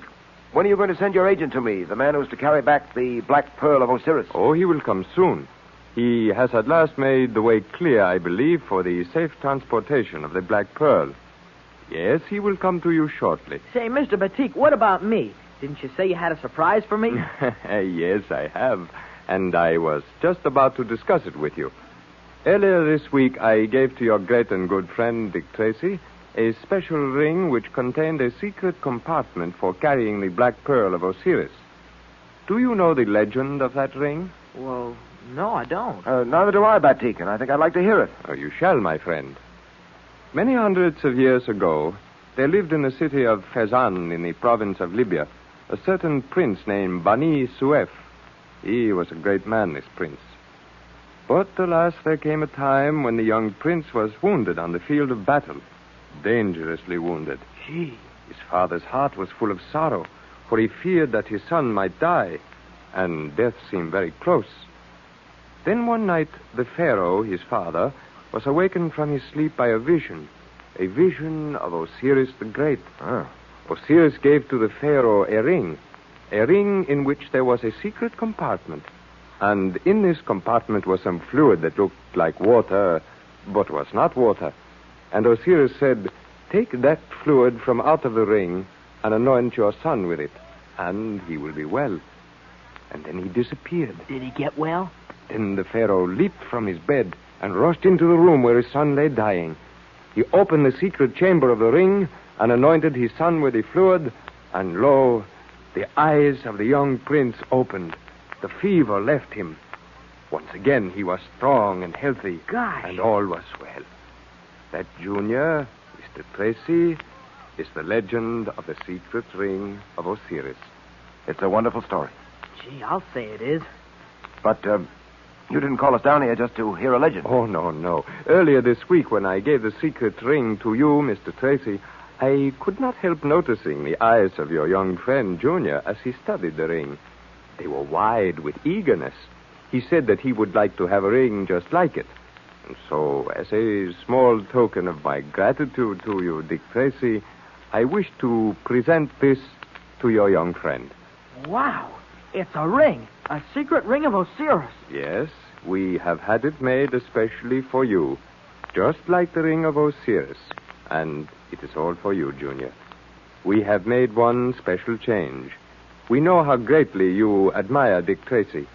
Speaker 4: when are you going to send your agent to me, the man who's to carry back the Black Pearl of Osiris?
Speaker 8: Oh, he will come soon. He has at last made the way clear, I believe, for the safe transportation of the Black Pearl. Yes, he will come to you shortly.
Speaker 6: Say, Mr. Batik, what about me? Didn't you say you had a surprise for me?
Speaker 8: Yes, I have. And I was just about to discuss it with you. Earlier this week, I gave to your great and good friend, Dick Tracy, a special ring which contained a secret compartment for carrying the Black Pearl of Osiris. Do you know the legend of that ring?
Speaker 6: Well, no, I don't.
Speaker 4: Neither do I, Batik, and I think I'd like to hear it.
Speaker 8: Oh, you shall, my friend. Many hundreds of years ago, there lived in the city of Fezzan in the province of Libya a certain prince named Bani Suef. He was a great man, this prince. But alas, there came a time when the young prince was wounded on the field of battle. Dangerously wounded.
Speaker 6: Gee.
Speaker 8: His father's heart was full of sorrow, for he feared that his son might die, and death seemed very close. Then one night, the Pharaoh, his father, was awakened from his sleep by a vision of Osiris the Great. Osiris gave to the Pharaoh a ring in which there was a secret compartment. And in this compartment was some fluid that looked like water, but was not water. And Osiris said, "Take that fluid from out of the ring and anoint your son with it, and he will be well." And then he disappeared.
Speaker 6: Did he get well?
Speaker 8: Then the Pharaoh leaped from his bed and rushed into the room where his son lay dying. He opened the secret chamber of the ring and anointed his son with the fluid, and lo, the eyes of the young prince opened. The fever left him. Once again, he was strong and healthy.
Speaker 6: Gosh.
Speaker 8: And all was well. That, Junior, Mr. Tracy, is the legend of the secret ring of Osiris.
Speaker 4: It's a wonderful story.
Speaker 6: Gee, I'll say it is.
Speaker 4: But, you didn't call us down here just to hear a legend.
Speaker 8: Oh, no. Earlier this week, when I gave the secret ring to you, Mr. Tracy, I could not help noticing the eyes of your young friend, Junior, as he studied the ring. They were wide with eagerness. He said that he would like to have a ring just like it. And so, as a small token of my gratitude to you, Dick Tracy, I wish to present this to your young friend.
Speaker 6: Wow. It's a ring. A secret ring of Osiris.
Speaker 8: Yes, we have had it made especially for you, just like the ring of Osiris. And it is all for you, Junior. We have made one special change. We know how greatly you admire Dick Tracy,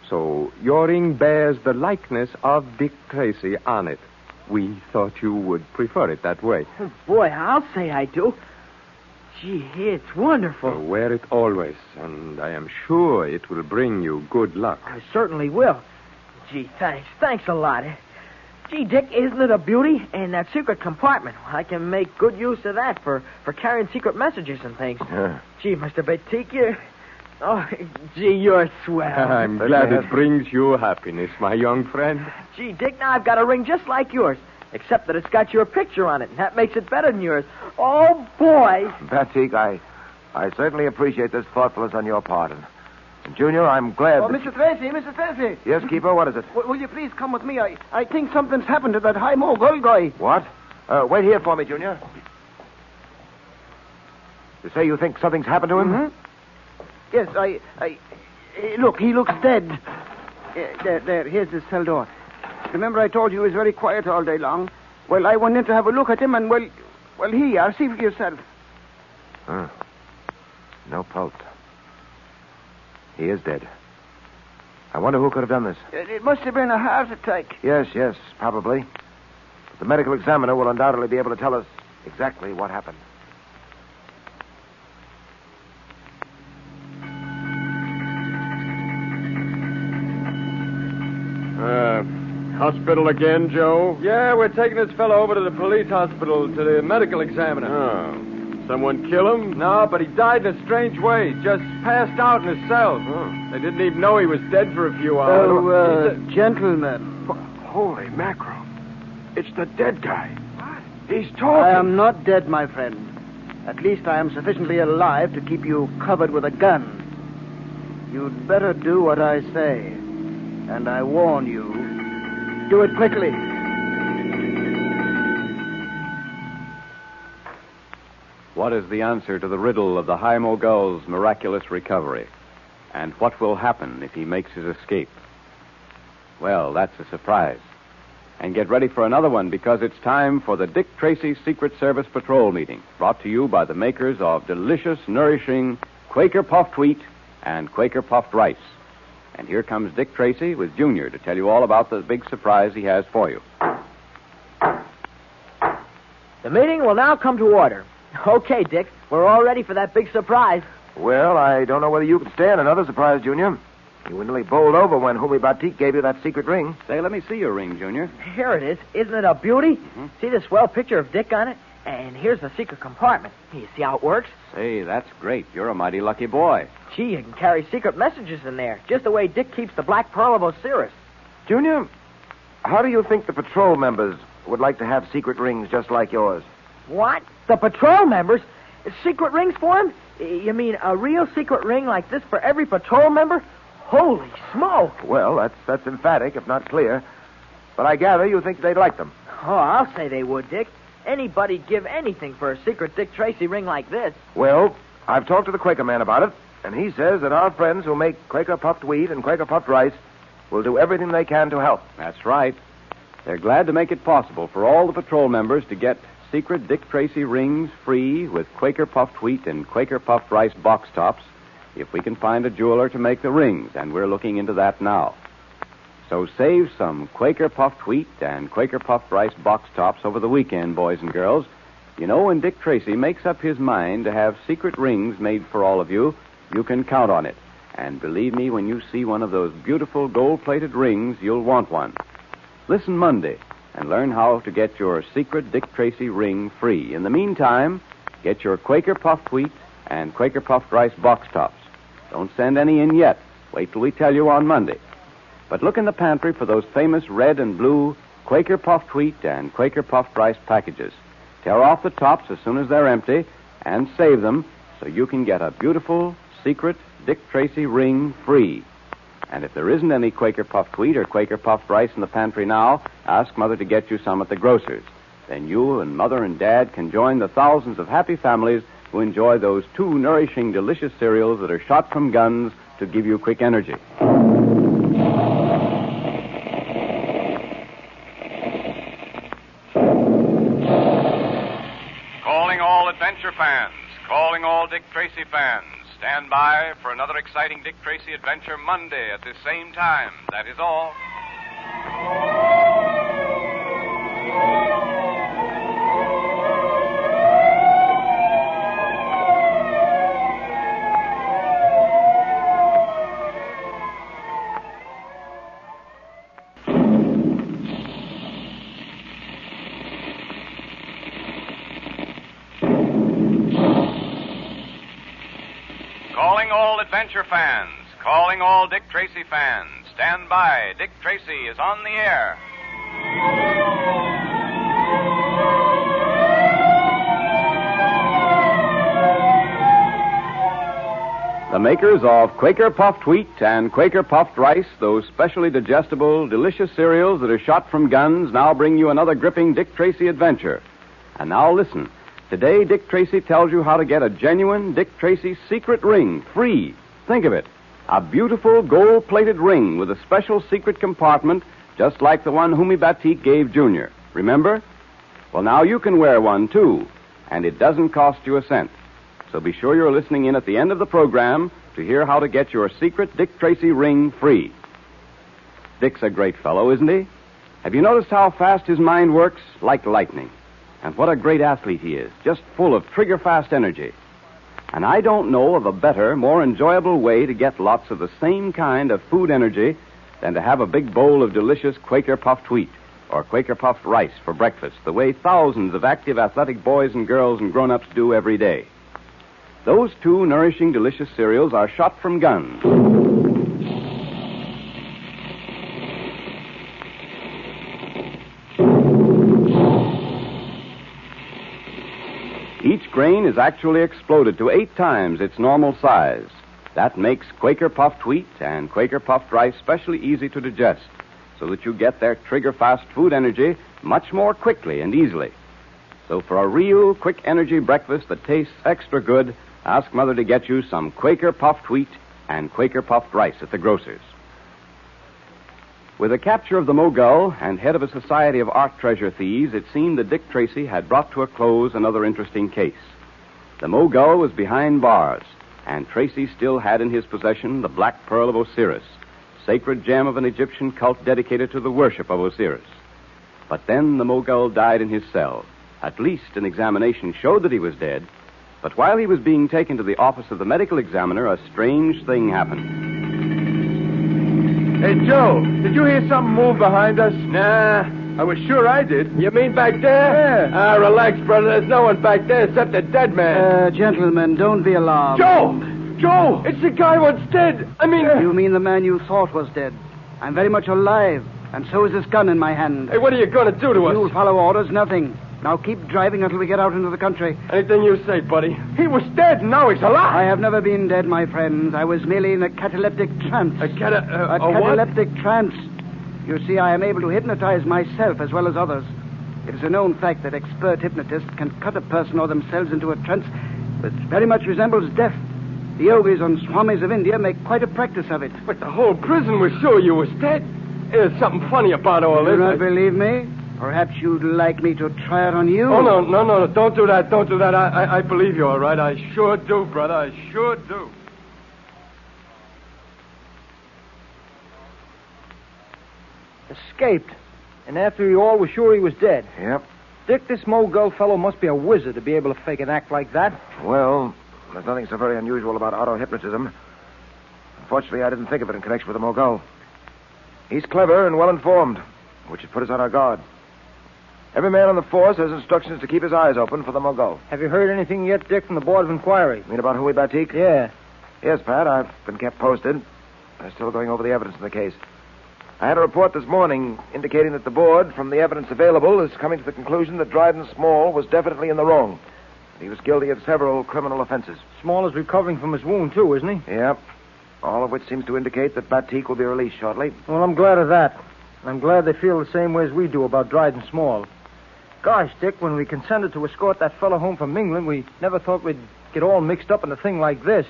Speaker 8: so your ring bears the likeness of Dick Tracy on it. We thought you would prefer it that way.
Speaker 6: Oh, boy, I'll say I do. Gee, it's wonderful.
Speaker 8: So wear it always, and I am sure it will bring you good luck.
Speaker 6: I certainly will. Gee, thanks. Thanks a lot. Gee, Dick, isn't it a beauty? And that secret compartment, I can make good use of that for carrying secret messages and things. Gee, Mr. Batik, you're swell.
Speaker 8: I'm glad it brings you happiness, my young friend.
Speaker 6: Gee, Dick, now I've got a ring just like yours, except that it's got your picture on it, and that makes it better than yours. Oh, boy.
Speaker 4: Batik, I certainly appreciate this thoughtfulness on your part. And Junior, I'm glad.
Speaker 19: Oh, Mr. Tracy.
Speaker 4: Yes, Keeper, what is it?
Speaker 19: Will you please come with me? I think something's happened to that High Mogul guy.
Speaker 4: What? Wait here for me, Junior. You say you think something's happened to him?
Speaker 19: Mm-hmm. Yes, look, he looks dead. There, here's his cell door. Remember I told you he was very quiet all day long? Well, I went in to have a look at him, and, well, here you are. See for yourself.
Speaker 4: No pulse. He is dead. I wonder who could have done this.
Speaker 19: It must have been a heart attack.
Speaker 4: Yes, probably. But the medical examiner will undoubtedly be able to tell us exactly what happened.
Speaker 7: Hospital again, Joe?
Speaker 16: Yeah, we're taking this fellow over to the police hospital to the medical examiner.
Speaker 7: Oh. Someone kill him?
Speaker 16: No, but he died in a strange way. Just passed out in his cell.
Speaker 7: Oh.
Speaker 16: They didn't even know he was dead for a few hours.
Speaker 19: Gentlemen.
Speaker 4: Holy mackerel. It's the dead guy. He's talking.
Speaker 19: I am not dead, my friend. At least I am sufficiently alive to keep you covered with a gun. You'd better do what I say. And I warn you, do it quickly.
Speaker 2: What is the answer to the riddle of the High Mogul's miraculous recovery? And what will happen if he makes his escape? Well, that's a surprise. And get ready for another one, because it's time for the Dick Tracy Secret Service Patrol Meeting, brought to you by the makers of delicious, nourishing Quaker Puffed Wheat and Quaker Puffed Rice. And here comes Dick Tracy with Junior to tell you all about the big surprise he has for you.
Speaker 10: The meeting will now come to order. Okay, Dick, we're all ready for that big surprise.
Speaker 4: Well, I don't know whether you can stand another surprise, Junior. You were nearly bowled over when Humi Batik gave you that secret ring.
Speaker 2: Say, let me see your ring, Junior.
Speaker 10: Here it is. Isn't it a beauty? Mm-hmm. See the swell picture of Dick on it? And here's the secret compartment. You see how it works?
Speaker 2: Say, that's great. You're a mighty lucky boy.
Speaker 10: Gee, you can carry secret messages in there, just the way Dick keeps the Black Pearl of Osiris.
Speaker 4: Junior, how do you think the patrol members would like to have secret rings just like yours?
Speaker 10: What? The patrol members? Secret rings for him? You mean a real secret ring like this for every patrol member? Holy smoke!
Speaker 4: Well, that's emphatic, if not clear. But I gather you think they'd like them.
Speaker 10: Oh, I'll say they would, Dick. Anybody'd give anything for a secret Dick Tracy ring like this.
Speaker 4: Well, I've talked to the Quaker man about it, and he says that our friends who make Quaker Puffed Wheat and Quaker Puffed Rice will do everything they can to help.
Speaker 2: That's right. They're glad to make it possible for all the patrol members to get secret Dick Tracy rings free with Quaker Puffed Wheat and Quaker Puffed Rice box tops if we can find a jeweler to make the rings, and we're looking into that now. So save some Quaker Puffed Wheat and Quaker Puffed Rice box tops over the weekend, boys and girls. You know, when Dick Tracy makes up his mind to have secret rings made for all of you, you can count on it. And believe me, when you see one of those beautiful gold-plated rings, you'll want one. Listen Monday and learn how to get your secret Dick Tracy ring free. In the meantime, get your Quaker Puffed Wheat and Quaker Puffed Rice box tops. Don't send any in yet. Wait till we tell you on Monday. But look in the pantry for those famous red and blue Quaker Puffed Wheat and Quaker Puffed Rice packages. Tear off the tops as soon as they're empty and save them so you can get a beautiful secret Dick Tracy ring free. And if there isn't any Quaker Puffed Wheat or Quaker Puffed Rice in the pantry now, ask Mother to get you some at the grocer's. Then you and Mother and Dad can join the thousands of happy families who enjoy those two nourishing, delicious cereals that are shot from guns to give you quick energy.
Speaker 1: Calling all adventure fans, calling all Dick Tracy fans. Stand by for another exciting Dick Tracy adventure Monday at this same time. That is all. Calling all adventure fans, calling all Dick Tracy fans. Stand by. Dick Tracy is on the air.
Speaker 2: The makers of Quaker Puffed Wheat and Quaker Puffed Rice, those specially digestible, delicious cereals that are shot from guns, now bring you another gripping Dick Tracy adventure. And now listen. Today, Dick Tracy tells you how to get a genuine Dick Tracy secret ring free. Think of it. A beautiful gold-plated ring with a special secret compartment just like the one Humi Batik gave Junior. Remember? Well, now you can wear one, too. And it doesn't cost you a cent. So be sure you're listening in at the end of the program to hear how to get your secret Dick Tracy ring free. Dick's a great fellow, isn't he? Have you noticed how fast his mind works? Like lightning. And what a great athlete he is, just full of trigger-fast energy. And I don't know of a better, more enjoyable way to get lots of the same kind of food energy than to have a big bowl of delicious Quaker puffed wheat or Quaker puffed rice for breakfast, the way thousands of active, athletic boys and girls and grown-ups do every day. Those two nourishing, delicious cereals are shot from guns. Each grain is actually exploded to 8 times its normal size. That makes Quaker puffed wheat and Quaker puffed rice specially easy to digest, so that you get their trigger-fast food energy much more quickly and easily. So for a real quick energy breakfast that tastes extra good, ask Mother to get you some Quaker puffed wheat and Quaker puffed rice at the grocer's. With the capture of the Mogul and head of a society of art treasure thieves, it seemed that Dick Tracy had brought to a close another interesting case. The Mogul was behind bars, and Tracy still had in his possession the Black Pearl of Osiris, sacred gem of an Egyptian cult dedicated to the worship of Osiris. But then the Mogul died in his cell. At least an examination showed that he was dead. But while he was being taken to the office of the medical examiner, a strange thing happened.
Speaker 16: Hey, Joe, did you hear something move behind us? Nah, I was sure I did. You mean back there? Yeah. Relax, brother. There's no one back there except a dead man.
Speaker 19: Gentlemen, don't be alarmed.
Speaker 16: Joe, it's the guy what's dead. I mean...
Speaker 19: You mean the man you thought was dead. I'm very much alive, and so is this gun in my hand.
Speaker 16: Hey, what are you going to do to us?
Speaker 19: You'll follow orders, nothing. Now keep driving until we get out into the country.
Speaker 16: Anything you say, buddy. He was dead, and now he's alive.
Speaker 19: I have never been dead, my friends. I was merely in a cataleptic trance.
Speaker 16: A
Speaker 19: cataleptic trance. You see, I am able to hypnotize myself as well as others. It is a known fact that expert hypnotists can cut a person or themselves into a trance that very much resembles death. The yogis and swamis of India make quite a practice of it.
Speaker 16: But the whole prison was sure you was dead. There's something funny about all this.
Speaker 19: You do not believe me? Perhaps you'd like me to try it on you?
Speaker 16: Oh, no. Don't do that. I believe you, all right? I sure do, brother. I sure do.
Speaker 3: Escaped. And after you all were sure he was dead.
Speaker 4: Yep.
Speaker 3: Dick, this Mogul fellow must be a wizard to be able to fake an act like that.
Speaker 4: Well, there's nothing so very unusual about auto-hypnotism. Unfortunately, I didn't think of it in connection with the Mogul. He's clever and well-informed, which should put us on our guard. Every man on the force has instructions to keep his eyes open for the Mogul.
Speaker 3: Have you heard anything yet, Dick, from the Board of Inquiry?
Speaker 4: You mean about Huey Batik?
Speaker 3: Yeah.
Speaker 4: Yes, Pat. I've been kept posted. They're still going over the evidence in the case. I had a report this morning indicating that the board, from the evidence available, is coming to the conclusion that Dryden Small was definitely in the wrong. He was guilty of several criminal offenses.
Speaker 3: Small is recovering from his wound, too, isn't he?
Speaker 4: Yep. All of which seems to indicate that Batik will be released shortly.
Speaker 3: Well, I'm glad of that. I'm glad they feel the same way as we do about Dryden Small. Gosh, Dick, when we consented to escort that fellow home from England, we never thought we'd get all mixed up in a thing like this.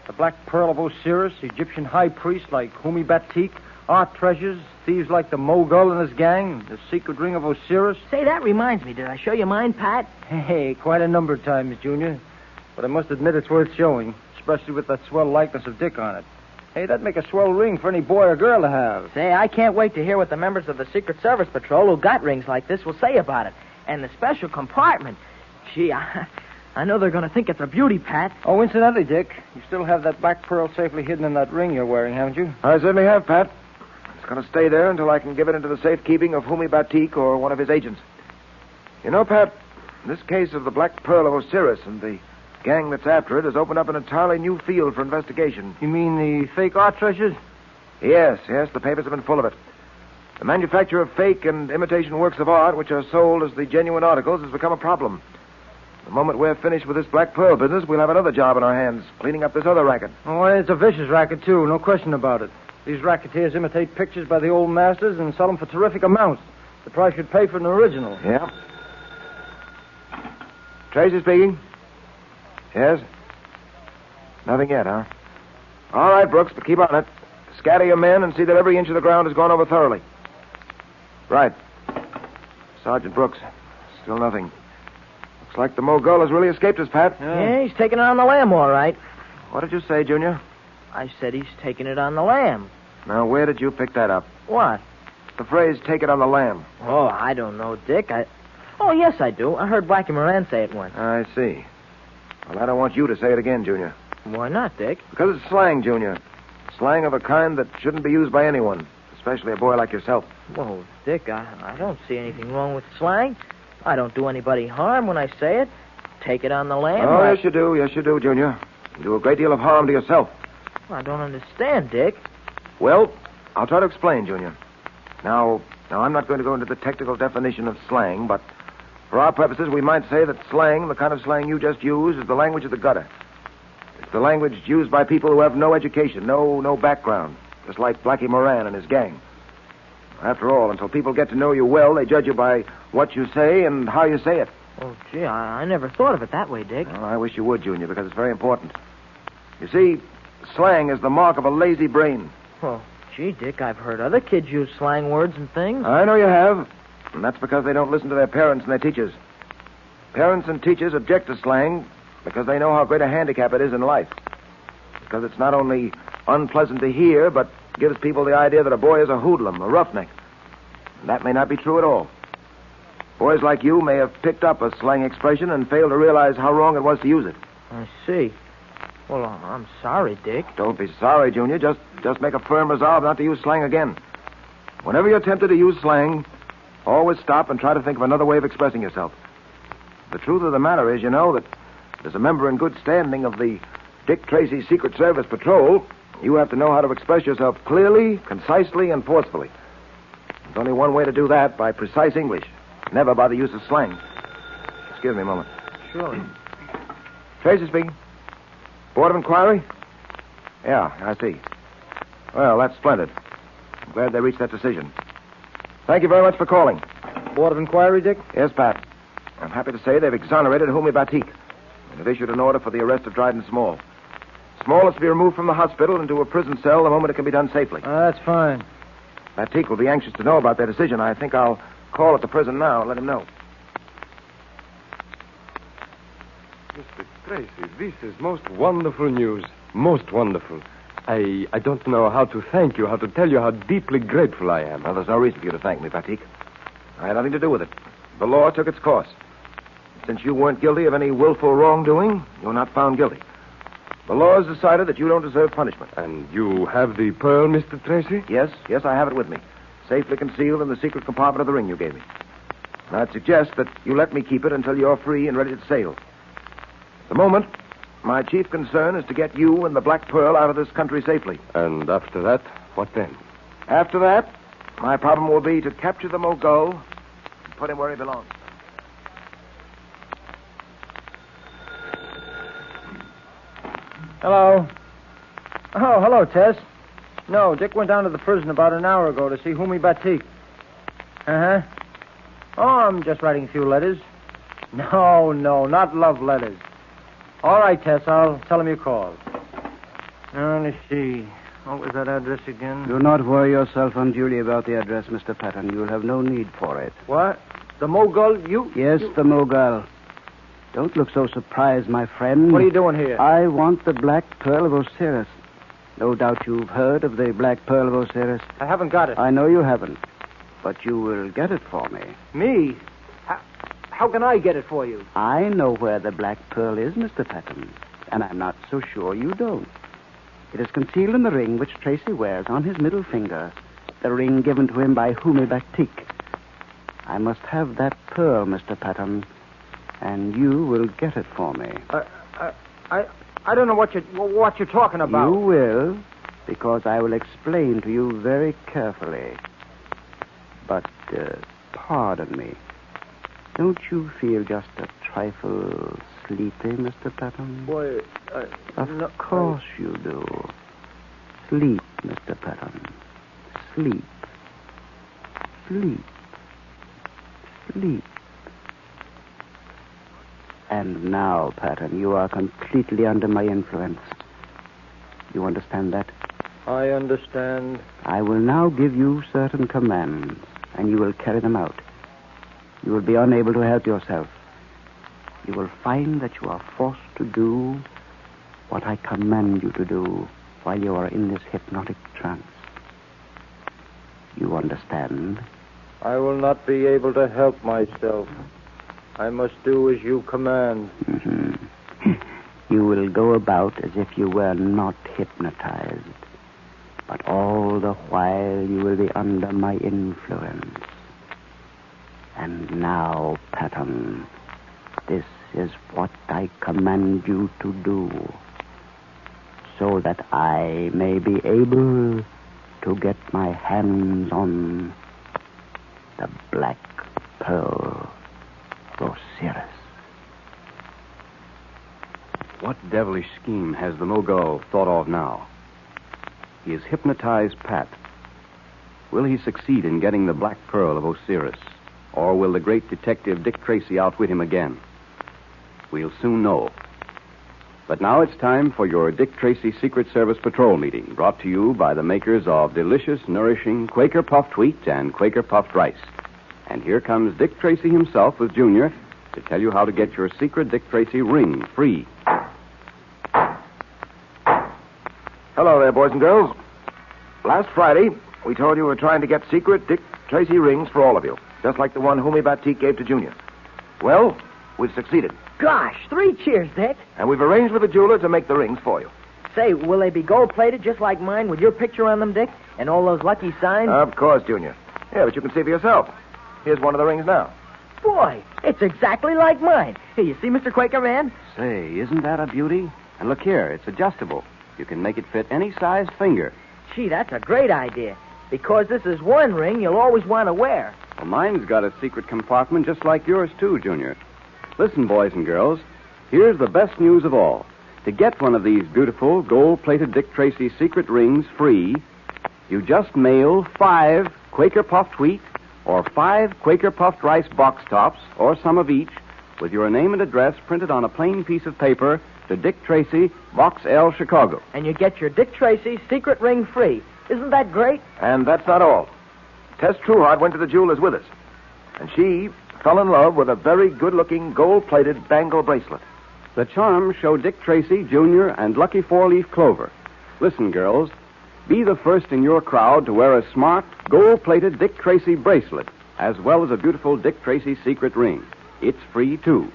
Speaker 3: The Black Pearl of Osiris, Egyptian high priest like Huey Batik, art treasures, thieves like the Mogul and his gang, the secret ring of Osiris.
Speaker 6: Say, that reminds me. Did I show you mine, Pat?
Speaker 3: Hey, quite a number of times, Junior. But I must admit it's worth showing, especially with that swell likeness of Dick on it. Hey, that'd make a swell ring for any boy or girl to have.
Speaker 6: Say, I can't wait to hear what the members of the Secret Service Patrol who got rings like this will say about it. And the special compartment. Gee, I know they're going to think it's a beauty, Pat.
Speaker 3: Oh, incidentally, Dick, you still have that black pearl safely hidden in that ring you're wearing, haven't you?
Speaker 4: I certainly have, Pat. It's going to stay there until I can give it into the safekeeping of Huey Batik or one of his agents. You know, Pat, this case of the Black Pearl of Osiris and the gang that's after it has opened up an entirely new field for investigation.
Speaker 3: You mean the fake art treasures?
Speaker 4: Yes, the papers have been full of it. The manufacture of fake and imitation works of art, which are sold as the genuine articles, has become a problem. The moment we're finished with this Black Pearl business, we'll have another job in our hands, cleaning up this other racket.
Speaker 3: Oh, it's a vicious racket, too, no question about it. These racketeers imitate pictures by the old masters and sell them for terrific amounts. The price you'd pay for an original.
Speaker 4: Yeah. Tracy speaking. Yes? Nothing yet, huh? All right, Brooks, but keep on it. Scatter your men and see that every inch of the ground is gone over thoroughly. Right. Sergeant Brooks. Still nothing. Looks like the Mogul has really escaped us, Pat.
Speaker 6: Yeah, he's taking it on the lamb, all right.
Speaker 4: What did you say, Junior?
Speaker 6: I said he's taking it on the lamb.
Speaker 4: Now, where did you pick that up?
Speaker 6: What?
Speaker 4: The phrase, take it on the lamb.
Speaker 6: Oh, I don't know, Dick. Oh, yes, I do. I heard Blackie Moran say it once.
Speaker 4: I see. Well, I don't want you to say it again, Junior.
Speaker 6: Why not, Dick?
Speaker 4: Because it's slang, Junior. Slang of a kind that shouldn't be used by anyone, especially a boy like yourself.
Speaker 6: Whoa, Dick, I don't see anything wrong with slang. I don't do anybody harm when I say it. Take it on the lam.
Speaker 4: Oh, yes, you do. Yes, you do, Junior. You do a great deal of harm to yourself.
Speaker 6: I don't understand, Dick.
Speaker 4: Well, I'll try to explain, Junior. Now, I'm not going to go into the technical definition of slang, but for our purposes, we might say that slang, the kind of slang you just used, is the language of the gutter. It's the language used by people who have no education, no background, just like Blackie Moran and his gang. After all, until people get to know you well, they judge you by what you say and how you say it.
Speaker 6: Oh, gee, I never thought of it that way, Dick.
Speaker 4: Well, I wish you would, Junior, because it's very important. You see, slang is the mark of a lazy brain.
Speaker 6: Well, gee, Dick, I've heard other kids use slang words and things.
Speaker 4: I know you have, and that's because they don't listen to their parents and their teachers. Parents and teachers object to slang because they know how great a handicap it is in life. Because it's not only unpleasant to hear, but gives people the idea that a boy is a hoodlum, a roughneck. And that may not be true at all. Boys like you may have picked up a slang expression and failed to realize how wrong it was to use it.
Speaker 6: I see. Well, I'm sorry, Dick.
Speaker 4: Don't be sorry, Junior. Just make a firm resolve not to use slang again. Whenever you're tempted to use slang, always stop and try to think of another way of expressing yourself. The truth of the matter is, you know, that as a member in good standing of the Dick Tracy Secret Service Patrol, you have to know how to express yourself clearly, concisely, and forcefully. There's only one way to do that, by precise English, never by the use of slang. Excuse me a moment.
Speaker 6: Sure.
Speaker 4: Tracy speaking. Board of Inquiry? Yeah, I see. Well, that's splendid. I'm glad they reached that decision. Thank you very much for calling.
Speaker 3: Board of Inquiry, Dick?
Speaker 4: Yes, Pat. I'm happy to say they've exonerated Humi Batik and have issued an order for the arrest of Dryden Small. Small is to be removed from the hospital into a prison cell the moment it can be done safely.
Speaker 3: That's fine.
Speaker 4: Batik will be anxious to know about their decision. I think I'll call at the prison now and let him know.
Speaker 8: Mr. Tracy, this is most wonderful news. Most wonderful. I don't know how to thank you, how to tell you how deeply grateful I am.
Speaker 4: Well, there's no reason for you to thank me, Batik. I had nothing to do with it. The law took its course. Since you weren't guilty of any willful wrongdoing, you're not found guilty. The law has decided that you don't deserve punishment.
Speaker 8: And you have the pearl, Mr. Tracy?
Speaker 4: Yes, I have it with me. Safely concealed in the secret compartment of the ring you gave me. And I'd suggest that you let me keep it until you're free and ready to sail. At the moment, my chief concern is to get you and the Black Pearl out of this country safely.
Speaker 8: And after that, what then?
Speaker 4: After that, my problem will be to capture the Mogul and put him where he belongs.
Speaker 3: Hello. Oh, hello, Tess. No, Dick went down to the prison about an hour ago to see Humi Batik. Uh-huh. Oh, I'm just writing a few letters. No, not love letters. All right, Tess, I'll tell him you called. Now, let's see. What was that address again?
Speaker 14: Do not worry yourself unduly about the address, Mr. Patton. You'll have no need for it.
Speaker 3: What? The Mogul?
Speaker 14: Yes, the Mogul. Don't look so surprised, my friend.
Speaker 3: What are you doing here?
Speaker 14: I want the Black Pearl of Osiris. No doubt you've heard of the Black Pearl of Osiris.
Speaker 3: I haven't got it.
Speaker 14: I know you haven't. But you will get it for me.
Speaker 3: Me? How can I get it for you?
Speaker 14: I know where the Black Pearl is, Mr. Patton. And I'm not so sure you don't. It is concealed in the ring which Tracy wears on his middle finger. The ring given to him by Humi Batik. I must have that pearl, Mr. Patton. And you will get it for me.
Speaker 3: I don't know what you're talking about.
Speaker 14: You will, because I will explain to you very carefully. But, pardon me. Don't you feel just a trifle sleepy, Mr. Patton?
Speaker 3: Boy,
Speaker 14: Of course you do. Sleep, Mr. Patton. Sleep. Sleep. Sleep. And now, Patton, you are completely under my influence. You understand that?
Speaker 3: I understand.
Speaker 14: I will now give you certain commands, and you will carry them out. You will be unable to help yourself. You will find that you are forced to do what I command you to do while you are in this hypnotic trance. You understand?
Speaker 3: I will not be able to help myself. I must do as you command.
Speaker 14: Mm-hmm. You will go about as if you were not hypnotized. But all the while you will be under my influence. And now, Patton, this is what I command you to do, so that I may be able to get my hands on the Black Pearl of Osiris.
Speaker 2: What devilish scheme has the Mogul thought of now? He has hypnotized Pat. Will he succeed in getting the Black Pearl of Osiris? Or will the great detective Dick Tracy outwit him again? We'll soon know. But now it's time for your Dick Tracy Secret Service Patrol meeting, brought to you by the makers of delicious, nourishing Quaker Puffed Wheat and Quaker Puffed Rice. And here comes Dick Tracy himself with Junior to tell you how to get your secret Dick Tracy ring free.
Speaker 4: Hello there, boys and girls. Last Friday, we told you we were trying to get secret Dick Tracy rings for all of you, just like the one Homi Batik gave to Junior. Well, we've succeeded.
Speaker 6: Gosh, 3 cheers, Dick.
Speaker 4: And we've arranged with the jeweler to make the rings for you.
Speaker 6: Say, will they be gold-plated just like mine with your picture on them, Dick? And all those lucky signs?
Speaker 4: Of course, Junior. Yeah, but you can see for yourself. Here's one of the rings now.
Speaker 6: Boy, it's exactly like mine. Here, you see, Mr. Quaker Man?
Speaker 2: Say, isn't that a beauty? And look here, it's adjustable. You can make it fit any size finger.
Speaker 6: Gee, that's a great idea. Because this is one ring you'll always want to wear.
Speaker 2: Well, mine's got a secret compartment just like yours, too, Junior. Listen, boys and girls, here's the best news of all. To get one of these beautiful gold-plated Dick Tracy secret rings free, you just mail 5 Quaker Puffed Wheat or 5 Quaker Puffed Rice box tops, or some of each, with your name and address printed on a plain piece of paper to Dick Tracy, Box L, Chicago.
Speaker 6: And you get your Dick Tracy secret ring free. Isn't that great?
Speaker 4: And that's not all. Tess Trueheart went to the jeweler's with us. And she fell in love with a very good-looking gold-plated bangle bracelet.
Speaker 2: The charms show Dick Tracy, Jr., and Lucky Four-Leaf Clover. Listen, girls, be the first in your crowd to wear a smart, gold-plated Dick Tracy bracelet, as well as a beautiful Dick Tracy secret ring. It's free, too.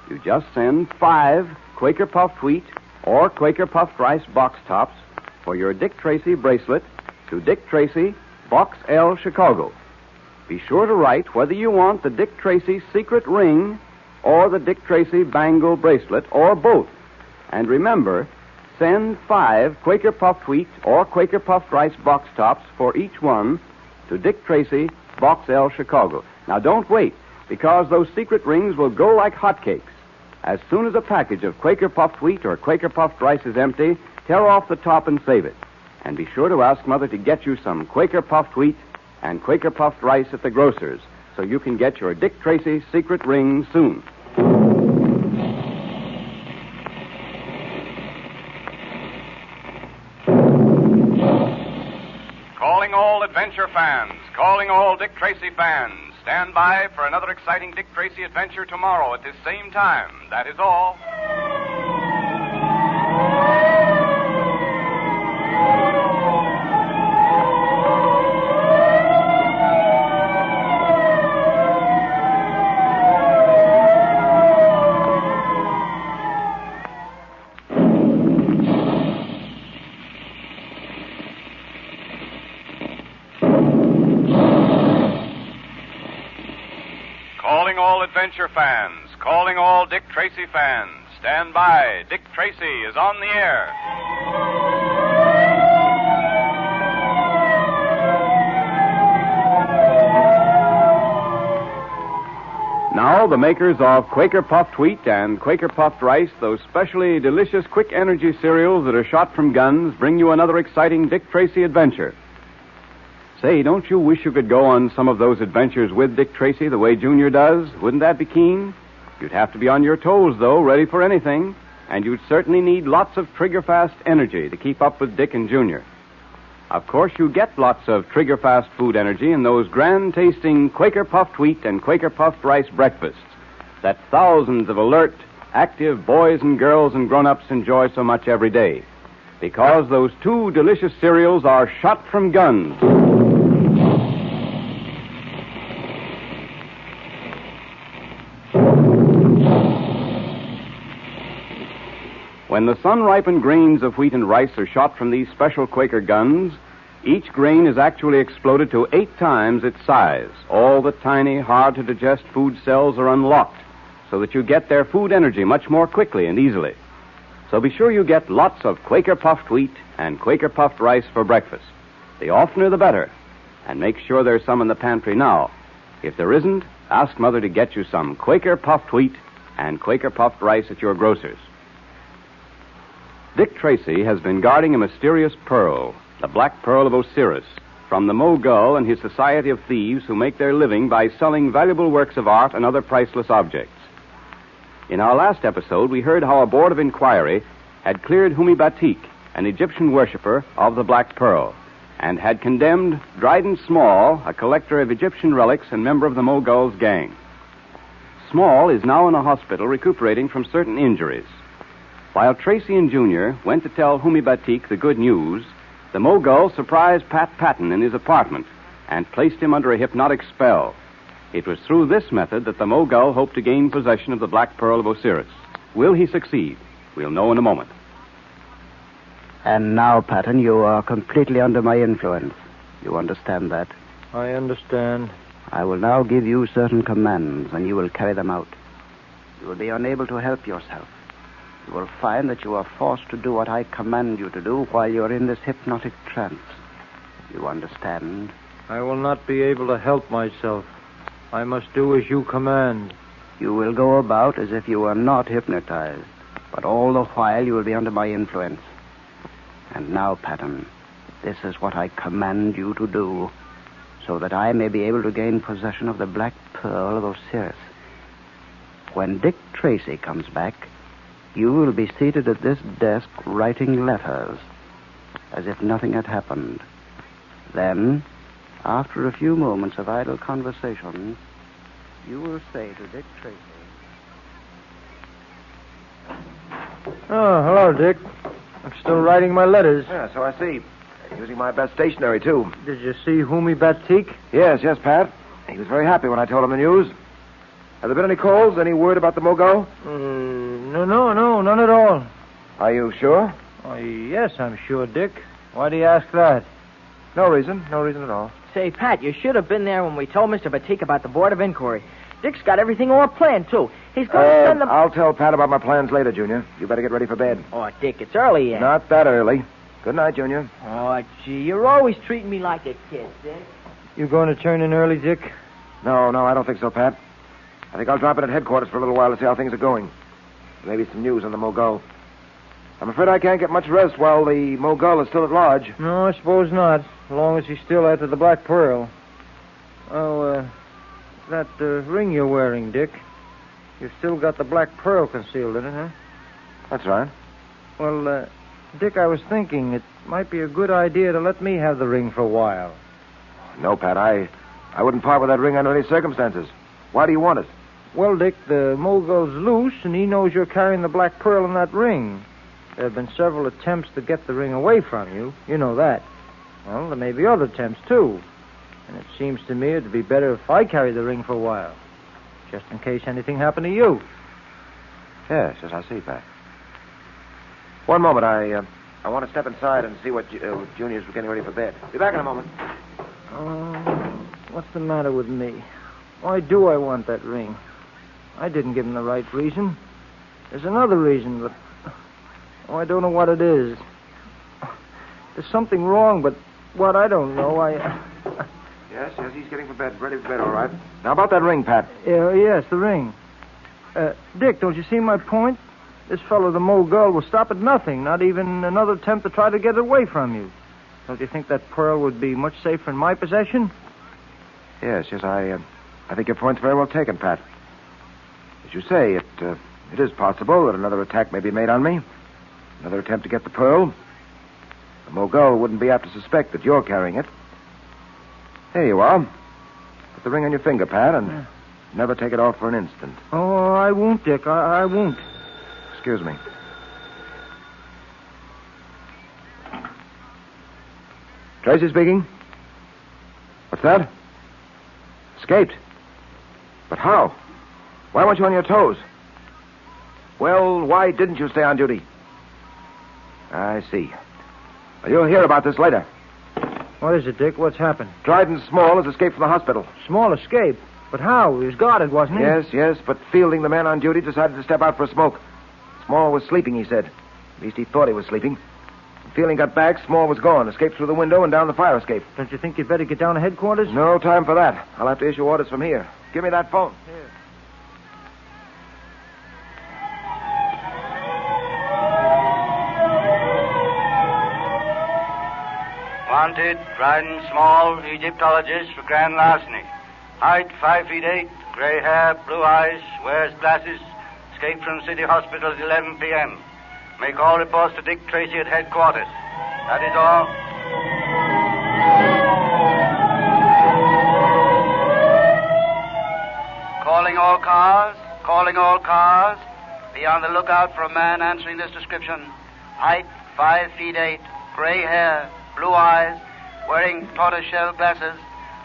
Speaker 2: You just send 5 Quaker Puffed Wheat or Quaker Puffed Rice box tops for your Dick Tracy bracelet to Dick Tracy, Box L, Chicago. Be sure to write whether you want the Dick Tracy secret ring or the Dick Tracy bangle bracelet or both. And remember, send 5 Quaker Puffed Wheat or Quaker Puffed Rice box tops for each one to Dick Tracy, Box L, Chicago. Now, don't wait, because those secret rings will go like hotcakes. As soon as a package of Quaker Puffed Wheat or Quaker Puffed Rice is empty, tear off the top and save it. And be sure to ask Mother to get you some Quaker Puffed Wheat and Quaker Puffed Rice at the grocer's, so you can get your Dick Tracy secret ring soon.
Speaker 1: Calling all adventure fans, calling all Dick Tracy fans. Stand by for another exciting Dick Tracy adventure tomorrow at this same time. That is all. Calling all adventure fans, calling all Dick Tracy fans. Stand by. Dick Tracy is on the air.
Speaker 2: Now, the makers of Quaker Puffed Wheat and Quaker Puffed Rice, those specially delicious quick energy cereals that are shot from guns, bring you another exciting Dick Tracy adventure. Say, don't you wish you could go on some of those adventures with Dick Tracy the way Junior does? Wouldn't that be keen? You'd have to be on your toes, though, ready for anything. And you'd certainly need lots of trigger-fast energy to keep up with Dick and Junior. Of course, you get lots of trigger-fast food energy in those grand-tasting Quaker Puffed Wheat and Quaker Puffed Rice breakfasts that thousands of alert, active boys and girls and grown-ups enjoy so much every day. Because those 2 delicious cereals are shot from guns. When the sun-ripened grains of wheat and rice are shot from these special Quaker guns, each grain is actually exploded to 8 times its size. All the tiny, hard-to-digest food cells are unlocked so that you get their food energy much more quickly and easily. So be sure you get lots of Quaker puffed wheat and Quaker puffed rice for breakfast. The oftener the better. And make sure there's some in the pantry now. If there isn't, ask Mother to get you some Quaker puffed wheat and Quaker puffed rice at your grocer's. Dick Tracy has been guarding a mysterious pearl, the Black Pearl of Osiris, from the Mogul and his society of thieves who make their living by selling valuable works of art and other priceless objects. In our last episode, we heard how a board of inquiry had cleared Humi Batik, an Egyptian worshiper of the Black Pearl, and had condemned Dryden Small, a collector of Egyptian relics and member of the Mogul's gang. Small is now in a hospital recuperating from certain injuries. While Tracy and Junior went to tell Humi Batik the good news, the Mogul surprised Pat Patton in his apartment and placed him under a hypnotic spell. It was through this method that the Mogul hoped to gain possession of the Black Pearl of Osiris. Will he succeed? We'll know in a moment.
Speaker 14: And now, Patton, you are completely under my influence. You understand that?
Speaker 3: I understand.
Speaker 14: I will now give you certain commands, and you will carry them out. You will be unable to help yourself. You will find that you are forced to do what I command you to do while you are in this hypnotic trance. You understand?
Speaker 3: I will not be able to help myself. I must do as you command.
Speaker 14: You will go about as if you were not hypnotized, but all the while you will be under my influence. And now, Patton, this is what I command you to do, so that I may be able to gain possession of the Black Pearl of Osiris. When Dick Tracy comes back, you will be seated at this desk writing letters, as if nothing had happened. Then, after a few moments of idle conversation, you will say to Dick Tracy...
Speaker 3: Oh, hello, Dick. I'm still writing my letters.
Speaker 4: Yeah, so I see. Using my best stationery, too.
Speaker 3: Did you see Humi Batik?
Speaker 4: Yes, Pat. He was very happy when I told him the news. Have there been any calls? Any word about the Mogul?
Speaker 3: No, none at all.
Speaker 4: Are you sure?
Speaker 3: Oh, yes, I'm sure, Dick. Why do you ask that?
Speaker 4: No reason at all.
Speaker 6: Say, Pat, you should have been there when we told Mr. Batik about the board of inquiry. Dick's got everything all planned, too. He's going to send them...
Speaker 4: I'll tell Pat about my plans later, Junior. You better get ready for bed.
Speaker 6: Oh, Dick, it's early yet.
Speaker 4: Not that early. Good night, Junior.
Speaker 6: Oh, gee, you're always treating me like a kid, Dick.
Speaker 3: You going to turn in early, Dick?
Speaker 4: No, I don't think so, Pat. I think I'll drop in at headquarters for a little while to see how things are going. Maybe some news on the Mogul. I'm afraid I can't get much rest while the Mogul is still at large.
Speaker 3: No, I suppose not, as long as he's still after the Black Pearl. Oh, that ring you're wearing, Dick. You've still got the Black Pearl concealed in it, huh?
Speaker 4: That's right.
Speaker 3: Well, Dick, I was thinking it might be a good idea to let me have the ring for a while.
Speaker 4: No, Pat, I wouldn't part with that ring under any circumstances. Why do you want it?
Speaker 3: Well, Dick, the Mogul's loose, and he knows you're carrying the Black Pearl in that ring. There have been several attempts to get the ring away from you. You know that. Well, there may be other attempts, too. And it seems to me it'd be better if I carry the ring for a while, just in case anything happened to you.
Speaker 4: Yes, I see, Pat. One moment, I want to step inside and see what Junior's getting ready for bed. Be back in a moment.
Speaker 3: What's the matter with me? Why do I want that ring? I didn't give him the right reason. There's another reason, but... I don't know what it is. There's something wrong, but what I don't know,
Speaker 4: Yes, he's getting ready for bed, all right. Now, about that ring, Pat.
Speaker 3: Yes, the ring. Dick, don't you see my point? This fellow, the Mogul, will stop at nothing, not even another attempt to try to get it away from you. Don't you think that pearl would be much safer in my possession?
Speaker 4: Yes, I think your point's very well taken, Pat. As you say, it is possible that another attack may be made on me. Another attempt to get the pearl. The Mogul wouldn't be apt to suspect that you're carrying it. Here you are. Put the ring on your finger, Pat, and never take it off for an instant.
Speaker 3: Oh, I won't, Dick. I won't.
Speaker 4: Excuse me. Tracy speaking. What's that? Escaped. But how? Why weren't you on your toes? Well, why didn't you stay on duty? I see. Well, you'll hear about this later.
Speaker 3: What is it, Dick? What's happened?
Speaker 4: Dryden Small has escaped from the hospital.
Speaker 3: Small escape? But how? He was guarded, wasn't he?
Speaker 4: Yes, but Fielding, the man on duty, decided to step out for a smoke. Small was sleeping, he said. At least he thought he was sleeping. When Fielding got back, Small was gone, escaped through the window and down the fire escape.
Speaker 3: Don't you think you'd better get down to headquarters?
Speaker 4: No time for that. I'll have to issue orders from here. Give me that phone.
Speaker 3: Here.
Speaker 20: Wanted, Dryden Small, Egyptologist for grand larceny. Height 5 feet 8, gray hair, blue eyes, wears glasses. Escaped from City Hospital at 11 p.m. Make all reports to Dick Tracy at headquarters. That is all. Calling all cars. Calling all cars. Be on the lookout for a man answering this description. Height 5 feet 8, gray hair, blue eyes, wearing tortoiseshell glasses.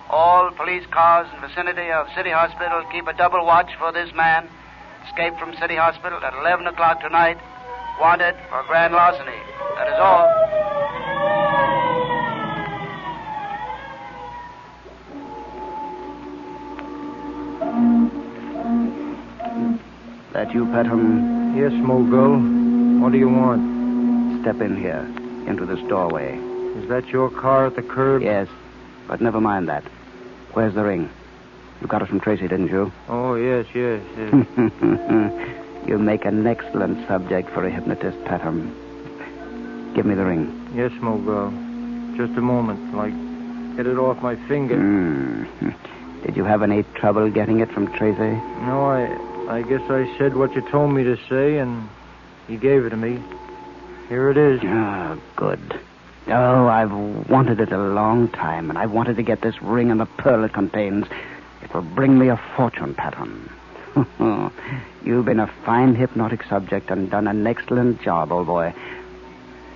Speaker 20: All police cars in vicinity of City Hospital keep a double watch for this man. Escaped from City Hospital at 11 o'clock tonight. Wanted for grand larceny. That is all.
Speaker 14: That you, Patton?
Speaker 3: Yes, Mogul. What do you want?
Speaker 14: Step in here, into this doorway.
Speaker 3: Is that your car at the curb?
Speaker 14: Yes, but never mind that. Where's the ring? You got it from Tracy, didn't you?
Speaker 3: Oh, yes.
Speaker 14: You make an excellent subject for a hypnotist, Patton. Give me the ring.
Speaker 3: Yes, Mogul. Just a moment, like, get it off my finger.
Speaker 14: Did you have any trouble getting it from Tracy?
Speaker 3: No, I guess I said what you told me to say, and he gave it to me. Here it is.
Speaker 14: Oh, good. Oh, I've wanted it a long time, and I wanted to get this ring and the pearl it contains. It will bring me a fortune, Patton. You've been a fine hypnotic subject and done an excellent job, old boy.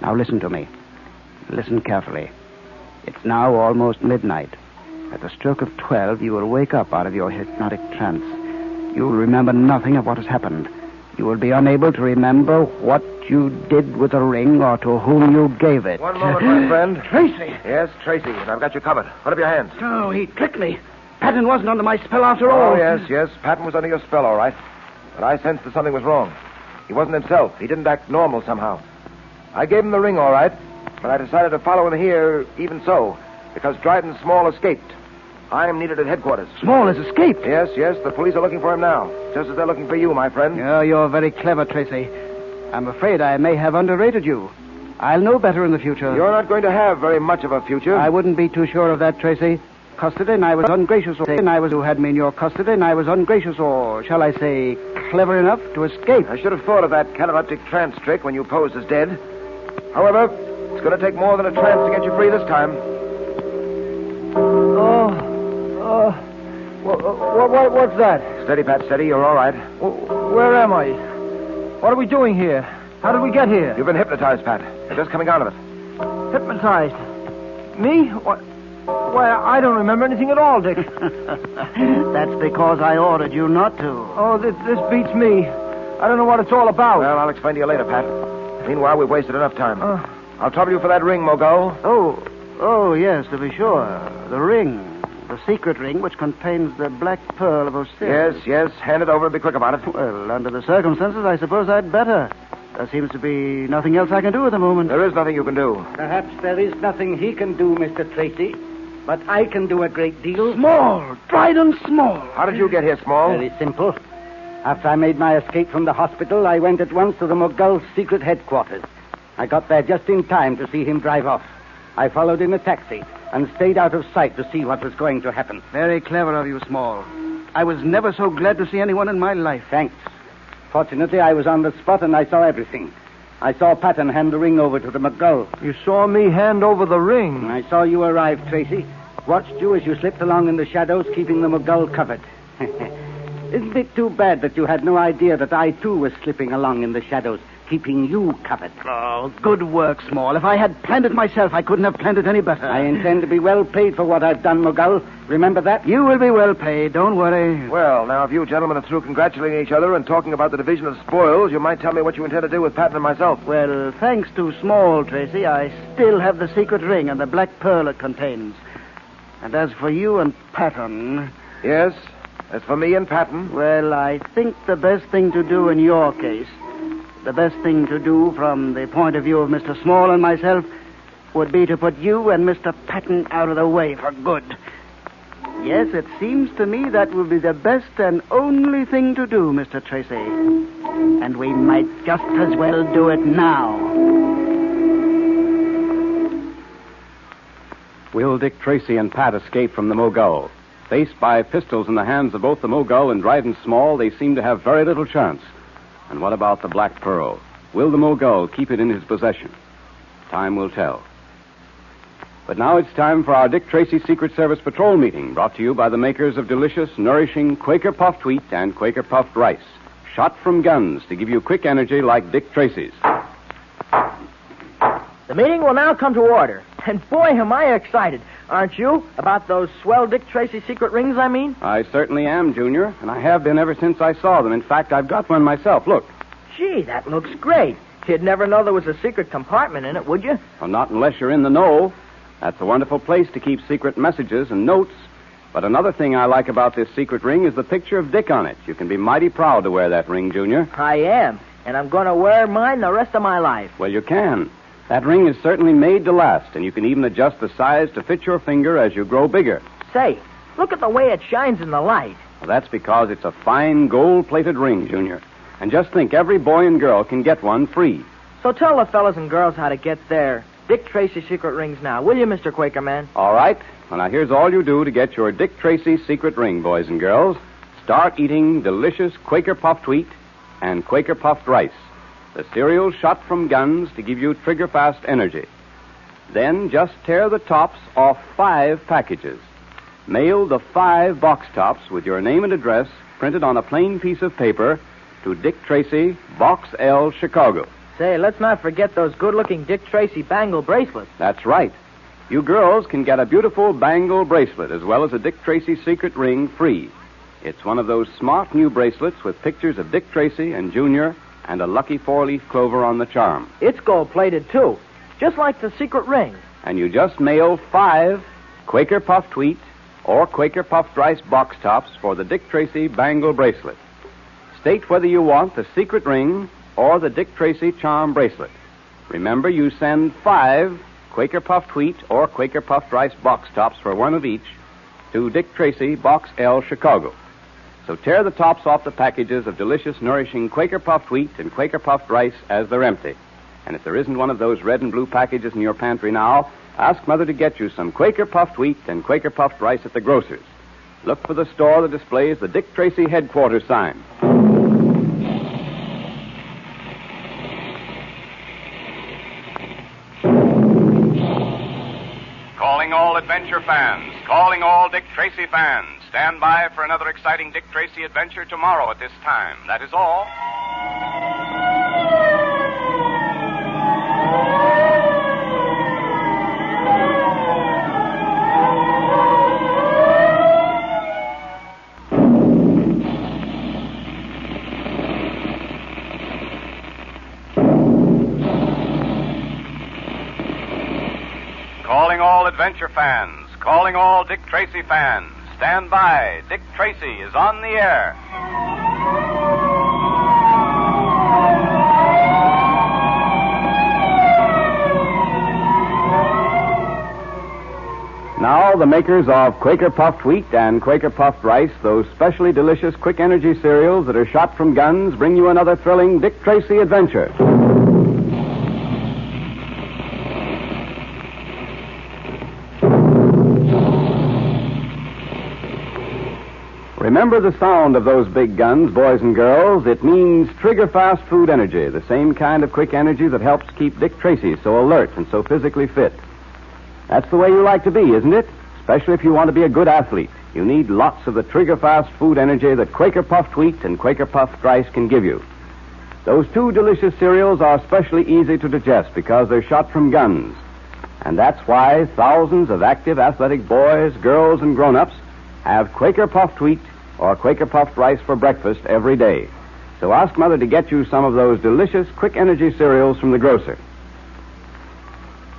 Speaker 14: Now listen to me. Listen carefully. It's now almost midnight. At the stroke of 12, you will wake up out of your hypnotic trance. You will remember nothing of what has happened. You will be unable to remember what you did with the ring or to whom you gave it.
Speaker 4: One moment, my friend.
Speaker 5: Tracy!
Speaker 4: Yes, Tracy, and I've got you covered. Put up your hands.
Speaker 5: Oh, he tricked me. Patton wasn't under my spell after all.
Speaker 4: Oh, yes. Patton was under your spell, all right. But I sensed that something was wrong. He wasn't himself. He didn't act normal somehow. I gave him the ring, all right, but I decided to follow him here even so, because Dryden Small escaped. I am needed at headquarters.
Speaker 5: Small has escaped?
Speaker 4: Yes. The police are looking for him now, just as they're looking for you, my friend.
Speaker 14: Oh, you're very clever, Tracy. I'm afraid I may have underrated you. I'll know better in the future.
Speaker 4: You're not going to have very much of a future.
Speaker 14: I wouldn't be too sure of that, Tracy. Custody, and I was ungracious, who had me in your custody, and I was ungracious, or shall I say, clever enough to escape.
Speaker 4: I should have thought of that cataleptic trance trick when you posed as dead. However, it's going to take more than a trance to get you free this time.
Speaker 3: What's that?
Speaker 4: Steady, Pat, steady. You're all right.
Speaker 3: Where am I? What are we doing here? How did we get here?
Speaker 4: You've been hypnotized, Pat. You're just coming out of it.
Speaker 3: Hypnotized? Me? What? Why, I don't remember anything at all, Dick.
Speaker 14: That's because I ordered you not to.
Speaker 3: Oh, this beats me. I don't know what it's all about.
Speaker 4: Well, I'll explain to you later, Pat. Meanwhile, we've wasted enough time. I'll trouble you for that ring, Mogul.
Speaker 14: Oh, yes, to be sure. The ring. The secret ring which contains the black pearl of Osiris.
Speaker 4: Yes. Hand it over and be quick about it.
Speaker 14: Well, under the circumstances, I suppose I'd better. There seems to be nothing else I can do at the moment.
Speaker 4: There is nothing you can do.
Speaker 5: Perhaps there is nothing he can do, Mr. Tracy. But I can do a great deal.
Speaker 3: Small! Dryden Small!
Speaker 4: How did you get here, Small?
Speaker 5: Very simple. After I made my escape from the hospital, I went at once to the Mogul's secret headquarters. I got there just in time to see him drive off. I followed in a taxi and stayed out of sight to see what was going to happen.
Speaker 14: Very clever of you, Small. I was never so glad to see anyone in my life.
Speaker 5: Thanks. Fortunately, I was on the spot and I saw everything. I saw Patton hand the ring over to the Mogul.
Speaker 3: You saw me hand over the ring?
Speaker 5: I saw you arrive, Tracy. Watched you as you slipped along in the shadows, keeping the Mogul covered. Isn't it too bad that you had no idea that I, too, was slipping along in the shadows, keeping you covered.
Speaker 19: Oh, good work, Small. If I had planned it myself, I couldn't have planned it any better.
Speaker 5: I intend to be well paid for what I've done, Mogul. Remember that?
Speaker 19: You will be well paid. Don't worry.
Speaker 4: Well, now, if you gentlemen are through congratulating each other and talking about the division of spoils, you might tell me what you intend to do with Patton and myself.
Speaker 19: Well, thanks to Small, Tracy, I still have the secret ring and the black pearl it contains. And as for you and Patton...
Speaker 4: Yes? As for me and Patton?
Speaker 19: Well, I think the best thing to do in your case, the best thing to do from the point of view of Mr. Small and myself, would be to put you and Mr. Patton out of the way for good. Yes, it seems to me that would be the best and only thing to do, Mr. Tracy. And we might just as well do it now.
Speaker 2: Will Dick Tracy and Pat escape from the Mogul? Faced by pistols in the hands of both the Mogul and Dryden Small, they seem to have very little chance. And what about the Black Pearl? Will the Mogul keep it in his possession? Time will tell. But now it's time for our Dick Tracy Secret Service Patrol meeting, brought to you by the makers of delicious, nourishing Quaker Puffed Wheat and Quaker Puffed Rice. Shot from guns to give you quick energy like Dick Tracy's.
Speaker 6: The meeting will now come to order. And boy, am I excited. Aren't you? About those swell Dick Tracy secret rings, I mean?
Speaker 2: I certainly am, Junior, and I have been ever since I saw them. In fact, I've got one myself. Look.
Speaker 6: Gee, that looks great. You'd never know there was a secret compartment in it, would you?
Speaker 2: Well, not unless you're in the know. That's a wonderful place to keep secret messages and notes. But another thing I like about this secret ring is the picture of Dick on it. You can be mighty proud to wear that ring, Junior.
Speaker 6: I am, and I'm going to wear mine the rest of my life.
Speaker 2: Well, you can. That ring is certainly made to last, and you can even adjust the size to fit your finger as you grow bigger.
Speaker 6: Say, look at the way it shines in the light.
Speaker 2: Well, that's because it's a fine gold-plated ring, Junior. And just think, every boy and girl can get one free.
Speaker 6: So tell the fellas and girls how to get their Dick Tracy secret rings now, will you, Mr. Quaker Man?
Speaker 2: All right. Well, now here's all you do to get your Dick Tracy secret ring, boys and girls. Start eating delicious Quaker Puffed Wheat and Quaker Puffed Rice. The cereal shot from guns to give you trigger-fast energy. Then just tear the tops off 5 packages. Mail the 5 box tops with your name and address printed on a plain piece of paper to Dick Tracy, Box L, Chicago.
Speaker 6: Say, let's not forget those good-looking Dick Tracy bangle bracelets.
Speaker 2: That's right. You girls can get a beautiful bangle bracelet as well as a Dick Tracy secret ring free. It's one of those smart new bracelets with pictures of Dick Tracy and Junior and a lucky 4-leaf clover on the charm.
Speaker 6: It's gold-plated, too, just like the secret ring.
Speaker 2: And you just mail 5 Quaker Puffed Wheat or Quaker Puffed Rice box tops for the Dick Tracy bangle bracelet. State whether you want the secret ring or the Dick Tracy charm bracelet. Remember, you send 5 Quaker Puffed Wheat or Quaker Puffed Rice box tops for one of each to Dick Tracy, Box L, Chicago. So tear the tops off the packages of delicious, nourishing Quaker Puffed Wheat and Quaker Puffed Rice as they're empty. And if there isn't one of those red and blue packages in your pantry now, ask Mother to get you some Quaker Puffed Wheat and Quaker Puffed Rice at the grocer's. Look for the store that displays the Dick Tracy headquarters sign.
Speaker 1: Calling all adventure fans, calling all Dick Tracy fans. Stand by for another exciting Dick Tracy adventure tomorrow at this time. That is all. Calling all adventure fans, calling all Dick Tracy fans. Stand by. Dick Tracy is on the air.
Speaker 2: Now, the makers of Quaker Puffed Wheat and Quaker Puffed Rice, those specially delicious quick energy cereals that are shot from guns, bring you another thrilling Dick Tracy adventure. Remember the sound of those big guns, boys and girls. It means trigger-fast food energy, the same kind of quick energy that helps keep Dick Tracy so alert and so physically fit. That's the way you like to be, isn't it? Especially if you want to be a good athlete. You need lots of the trigger-fast food energy that Quaker Puffed Wheat and Quaker Puffed Rice can give you. Those two delicious cereals are especially easy to digest because they're shot from guns. And that's why thousands of active, athletic boys, girls, and grown-ups have Quaker puffed wheat or Quaker puffed rice for breakfast every day. So ask Mother to get you some of those delicious, quick-energy cereals from the grocer.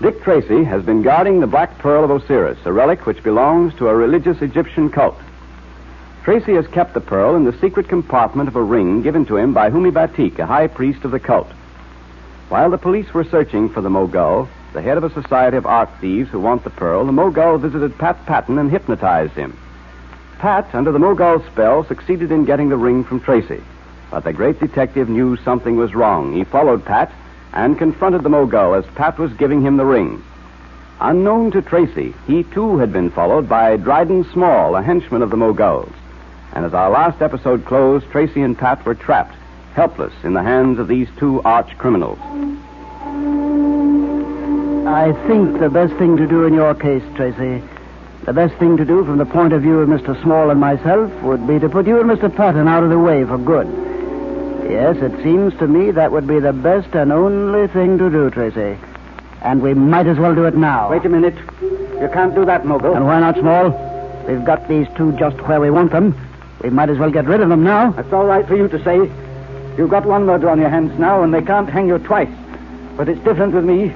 Speaker 2: Dick Tracy has been guarding the Black Pearl of Osiris, a relic which belongs to a religious Egyptian cult. Tracy has kept the pearl in the secret compartment of a ring given to him by Humi Batik, a high priest of the cult. While the police were searching for the Mogul, the head of a society of art thieves who want the pearl, the Mogul visited Pat Patton and hypnotized him. Pat, under the Mogul's spell, succeeded in getting the ring from Tracy. But the great detective knew something was wrong. He followed Pat and confronted the Mogul as Pat was giving him the ring. Unknown to Tracy, he too had been followed by Dryden Small, a henchman of the Mogul's. And as our last episode closed, Tracy and Pat were trapped, helpless in the hands of these two arch criminals.
Speaker 14: I think the best thing to do in your case, Tracy, the best thing to do from the point of view of Mr. Small and myself would be to put you and Mr. Patton out of the way for good. Yes, it seems to me that would be the best and only thing to do, Tracy. And we might as well do it now.
Speaker 5: Wait a minute. You can't do that, Mogul.
Speaker 14: And why not, Small? We've got these two just where we want them. We might as well get rid of them now.
Speaker 5: That's all right for you to say. You've got one murder on your hands now, and they can't hang you twice. But it's different with me.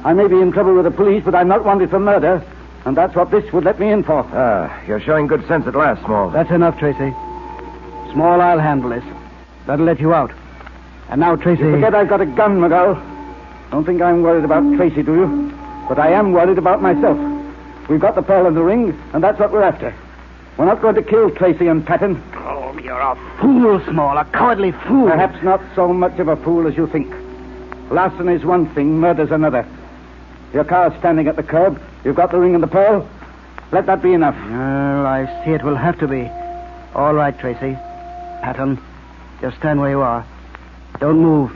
Speaker 5: I may be in trouble with the police, but I'm not wanted for murder. And that's what this would let me in for.
Speaker 4: You're showing good sense at last, Small.
Speaker 14: That's enough, Tracy. Small, I'll handle this. That'll let you out. And now, Tracy...
Speaker 5: You forget I've got a gun, Mogul. Don't think I'm worried about Tracy, do you? But I am worried about myself. We've got the pearl in the ring, and that's what we're after. We're not going to kill Tracy and Patton.
Speaker 14: Oh, you're a fool, Small, a cowardly fool.
Speaker 5: Perhaps not so much of a fool as you think. Larceny is one thing, murder's another. Your car's standing at the curb. You've got the ring and the pearl. Let that be enough.
Speaker 14: Well, I see it will have to be. All right, Tracy. Patton, just stand where you are. Don't move.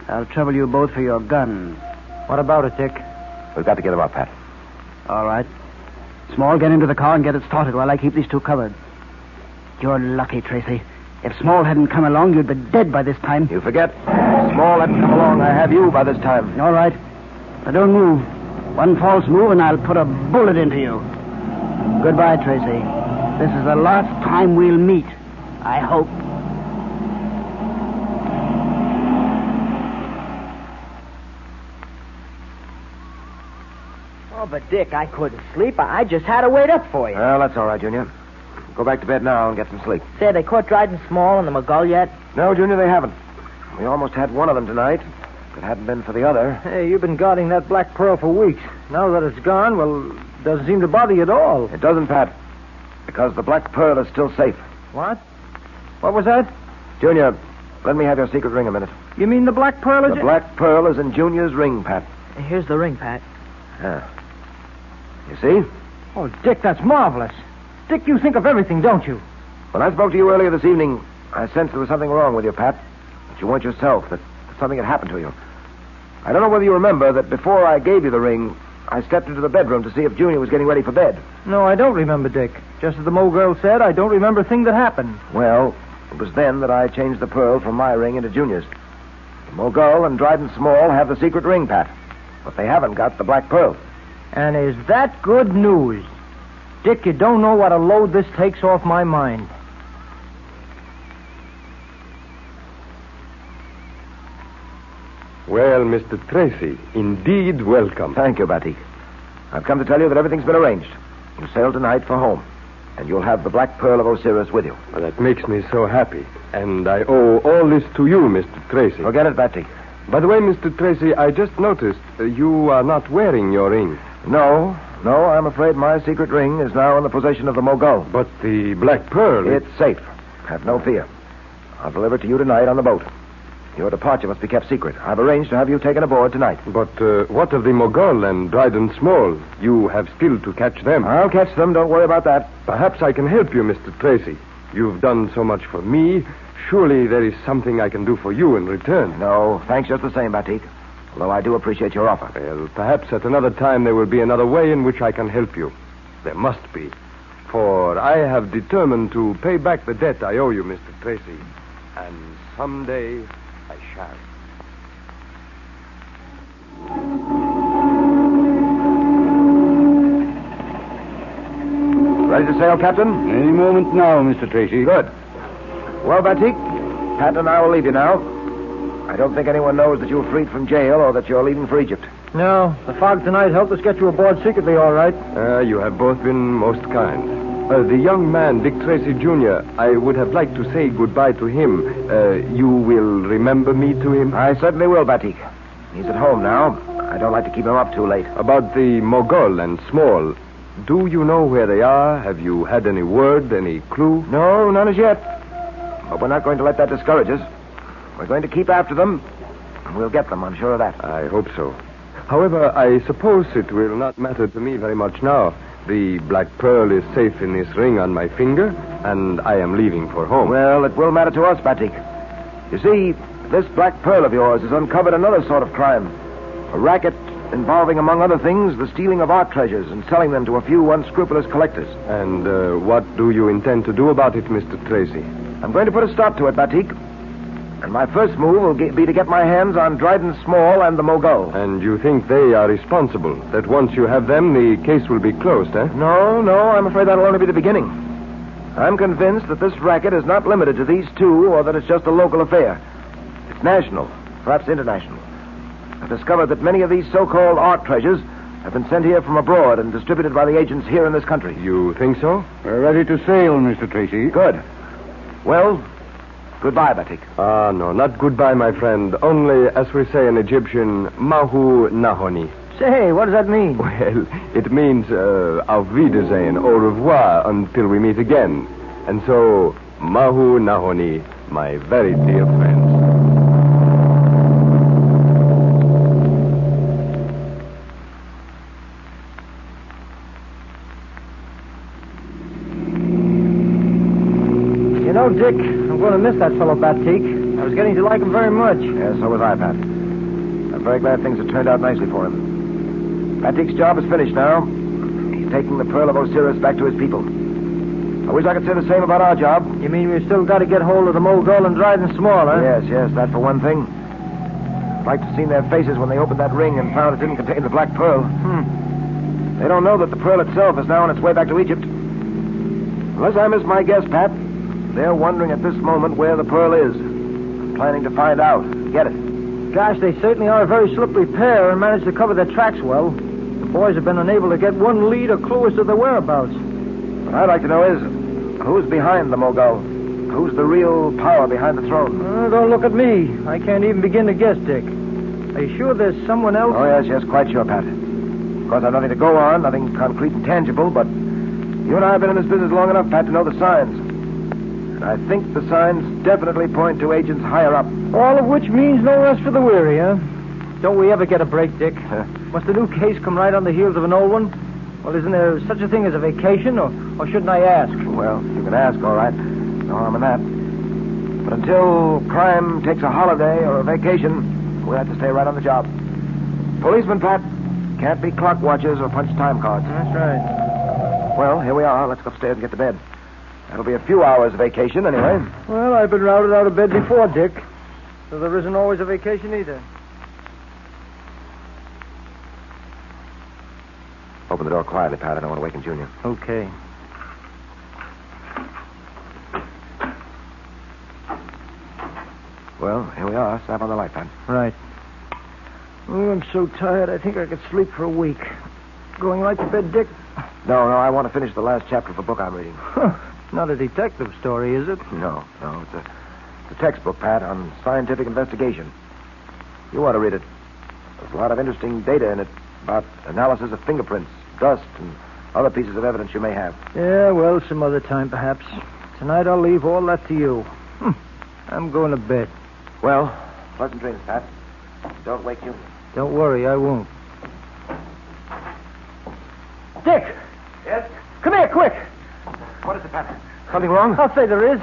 Speaker 14: I'll trouble you both for your guns.
Speaker 3: What about it, Dick?
Speaker 4: We've got to get him up, Pat.
Speaker 14: All right. Small, get into the car and get it started while I keep these two covered. You're lucky, Tracy. If Small hadn't come along, you'd be dead by this time.
Speaker 4: You forget. Small hadn't come along. I have you by this time.
Speaker 14: All right. Now don't move. One false move and I'll put a bullet into you. Goodbye, Tracy. This is the last time we'll meet. I hope.
Speaker 6: Oh, but Dick, I couldn't sleep. I just had to wait up for you.
Speaker 4: Well, that's all right, Junior. Go back to bed now and get some sleep.
Speaker 6: Say, they caught Dryden Small and the Mogul yet?
Speaker 4: No, Junior, they haven't. We almost had one of them tonight. If it hadn't been for the other.
Speaker 3: Hey, you've been guarding that black pearl for weeks. Now that it's gone, well, it doesn't seem to bother you at all.
Speaker 4: It doesn't, Pat. Because the black pearl is still safe.
Speaker 3: What? What was that?
Speaker 4: Junior, let me have your secret ring a minute.
Speaker 3: You mean the black pearl is...
Speaker 4: The black pearl is in Junior's ring, Pat.
Speaker 6: Here's the ring, Pat.
Speaker 4: Yeah. You see?
Speaker 3: Oh, Dick, that's marvelous. Dick, you think of everything, don't you?
Speaker 4: When I spoke to you earlier this evening, I sensed there was something wrong with you, Pat. That you weren't yourself, that something had happened to you. I don't know whether you remember that before I gave you the ring, I stepped into the bedroom to see if Junior was getting ready for bed.
Speaker 3: No, I don't remember, Dick. Just as the Mogul said, I don't remember a thing that happened.
Speaker 4: Well, it was then that I changed the pearl from my ring into Junior's. The Mogul and Dryden Small have the secret ring, Pat. But they haven't got the black pearl.
Speaker 3: And is that good news? Dick, you don't know what a load this takes off my mind.
Speaker 8: Well, Mr. Tracy, indeed welcome.
Speaker 4: Thank you, Batik. I've come to tell you that everything's been arranged. You sail tonight for home, and you'll have the Black Pearl of Osiris with you.
Speaker 8: Well, that makes me so happy. And I owe all this to you, Mr. Tracy.
Speaker 4: Forget it, Batik.
Speaker 8: By the way, Mr. Tracy, I just noticed you are not wearing your ring.
Speaker 4: No, I'm afraid my secret ring is now in the possession of the Mogul.
Speaker 8: But the Black Pearl...
Speaker 4: It's safe. Have no fear. I'll deliver it to you tonight on the boat. Your departure must be kept secret. I've arranged to have you taken aboard tonight.
Speaker 8: But what of the Mogul and Dryden Small? You have still to catch them.
Speaker 4: I'll catch them. Don't worry about that.
Speaker 8: Perhaps I can help you, Mr. Tracy. You've done so much for me. Surely there is something I can do for you in return.
Speaker 4: No, thanks just the same, Batik. Although I do appreciate your offer.
Speaker 8: Well, perhaps at another time there will be another way in which I can help you. There must be. For I have determined to pay back the debt I owe you, Mr. Tracy. And someday cars.
Speaker 4: Ready to sail, Captain?
Speaker 5: Any moment now, Mr. Tracy.
Speaker 4: Good. Well, Batik, Pat and I will leave you now. I don't think anyone knows that you're freed from jail or that you're leaving for Egypt.
Speaker 3: No, the fog tonight helped us get you aboard secretly, all right.
Speaker 8: You have both been most kind. The young man, Dick Tracy, Jr., I would have liked to say goodbye to him. You will remember me to him?
Speaker 4: I certainly will, Batik. He's at home now. I don't like to keep him up too late.
Speaker 8: About the Mogul and Small, do you know where they are? Have you had any word, any clue?
Speaker 4: No, none as yet. But we're not going to let that discourage us. We're going to keep after them, and we'll get them, I'm sure of that.
Speaker 8: I hope so. However, I suppose it will not matter to me very much now. The Black Pearl is safe in this ring on my finger, and I am leaving for home.
Speaker 4: Well, it will matter to us, Batik. You see, this Black Pearl of yours has uncovered another sort of crime. A racket involving, among other things, the stealing of art treasures and selling them to a few unscrupulous collectors.
Speaker 8: And what do you intend to do about it, Mr. Tracy?
Speaker 4: I'm going to put a stop to it, Batik. And my first move will be to get my hands on Dryden Small and the Mogul.
Speaker 8: And you think they are responsible? That once you have them, the case will be closed, eh?
Speaker 4: No, I'm afraid that'll only be the beginning. I'm convinced that this racket is not limited to these two, or that it's just a local affair. It's national, perhaps international. I've discovered that many of these so-called art treasures have been sent here from abroad and distributed by the agents here in this country.
Speaker 8: You think so?
Speaker 5: We're ready to sail, Mr. Tracy.
Speaker 4: Good. Well, goodbye, Batik.
Speaker 8: No, not goodbye, my friend. Only, as we say in Egyptian, mahu nahoni.
Speaker 3: Say, what does that mean?
Speaker 8: Well, it means auf Wiedersehen, au revoir, until we meet again. And so, mahu nahoni, my very dear friends.
Speaker 3: You know, Dick, I'm going to miss that fellow Batik. I was getting to like him very much.
Speaker 4: Yes, so was I, Pat. I'm very glad things have turned out nicely for him. Batik's job is finished now. He's taking the Pearl of Osiris back to his people. I wish I could say the same about our job.
Speaker 3: You mean we've still got to get hold of the Mogul and Dryden Small, huh?
Speaker 4: Yes, that for one thing. I'd like to have seen their faces when they opened that ring and found it didn't contain the Black Pearl. They don't know that the Pearl itself is now on its way back to Egypt. Unless I miss my guess, Pat, they're wondering at this moment where the Pearl is. Planning to find out. Get it.
Speaker 3: Gosh, they certainly are a very slippery pair and managed to cover their tracks well. The boys have been unable to get one lead or clue as to their whereabouts.
Speaker 4: What I'd like to know is, who's behind the Mogul? Who's the real power behind the throne?
Speaker 3: Don't look at me. I can't even begin to guess, Dick. Are you sure there's someone else?
Speaker 4: Oh, yes, quite sure, Pat. Of course, I've nothing to go on, nothing concrete and tangible, but you and I have been in this business long enough, Pat, to know the signs. And I think the signs definitely point to agents higher up.
Speaker 3: All of which means no rest for the weary, huh? Don't we ever get a break, Dick? Must a new case come right on the heels of an old one? Well, isn't there such a thing as a vacation, or shouldn't I ask?
Speaker 4: Well, you can ask, all right. No harm in that. But until crime takes a holiday or a vacation, we'll have to stay right on the job. Policemen, Pat, can't be clock watchers or punch time cards.
Speaker 3: That's right.
Speaker 4: Well, here we are. Let's go upstairs and get to bed. That'll be a few hours vacation, anyway.
Speaker 3: Well, I've been routed out of bed before, Dick. So there isn't always a vacation either.
Speaker 4: Open the door quietly, Pat. I don't want to waken Junior.
Speaker 3: Okay.
Speaker 4: Well, here we are. Snap on the light, Pat.
Speaker 3: Right. Oh, I'm so tired, I think I could sleep for a week. Going right to bed, Dick?
Speaker 4: No, I want to finish the last chapter of a book I'm reading.
Speaker 3: Not a detective story, is it?
Speaker 4: No. It's a textbook, Pat, on scientific investigation. You ought to read it. There's a lot of interesting data in it about analysis of fingerprints, dust, and other pieces of evidence you may have.
Speaker 3: Yeah, well, some other time, perhaps. Tonight I'll leave all that to you. I'm going to bed.
Speaker 4: Well, pleasant dreams, Pat. Don't wake you.
Speaker 3: Don't worry, I won't. Dick!
Speaker 4: Yes?
Speaker 3: Come here, quick!
Speaker 4: What is it, Pat? Something wrong?
Speaker 3: I'll say there is.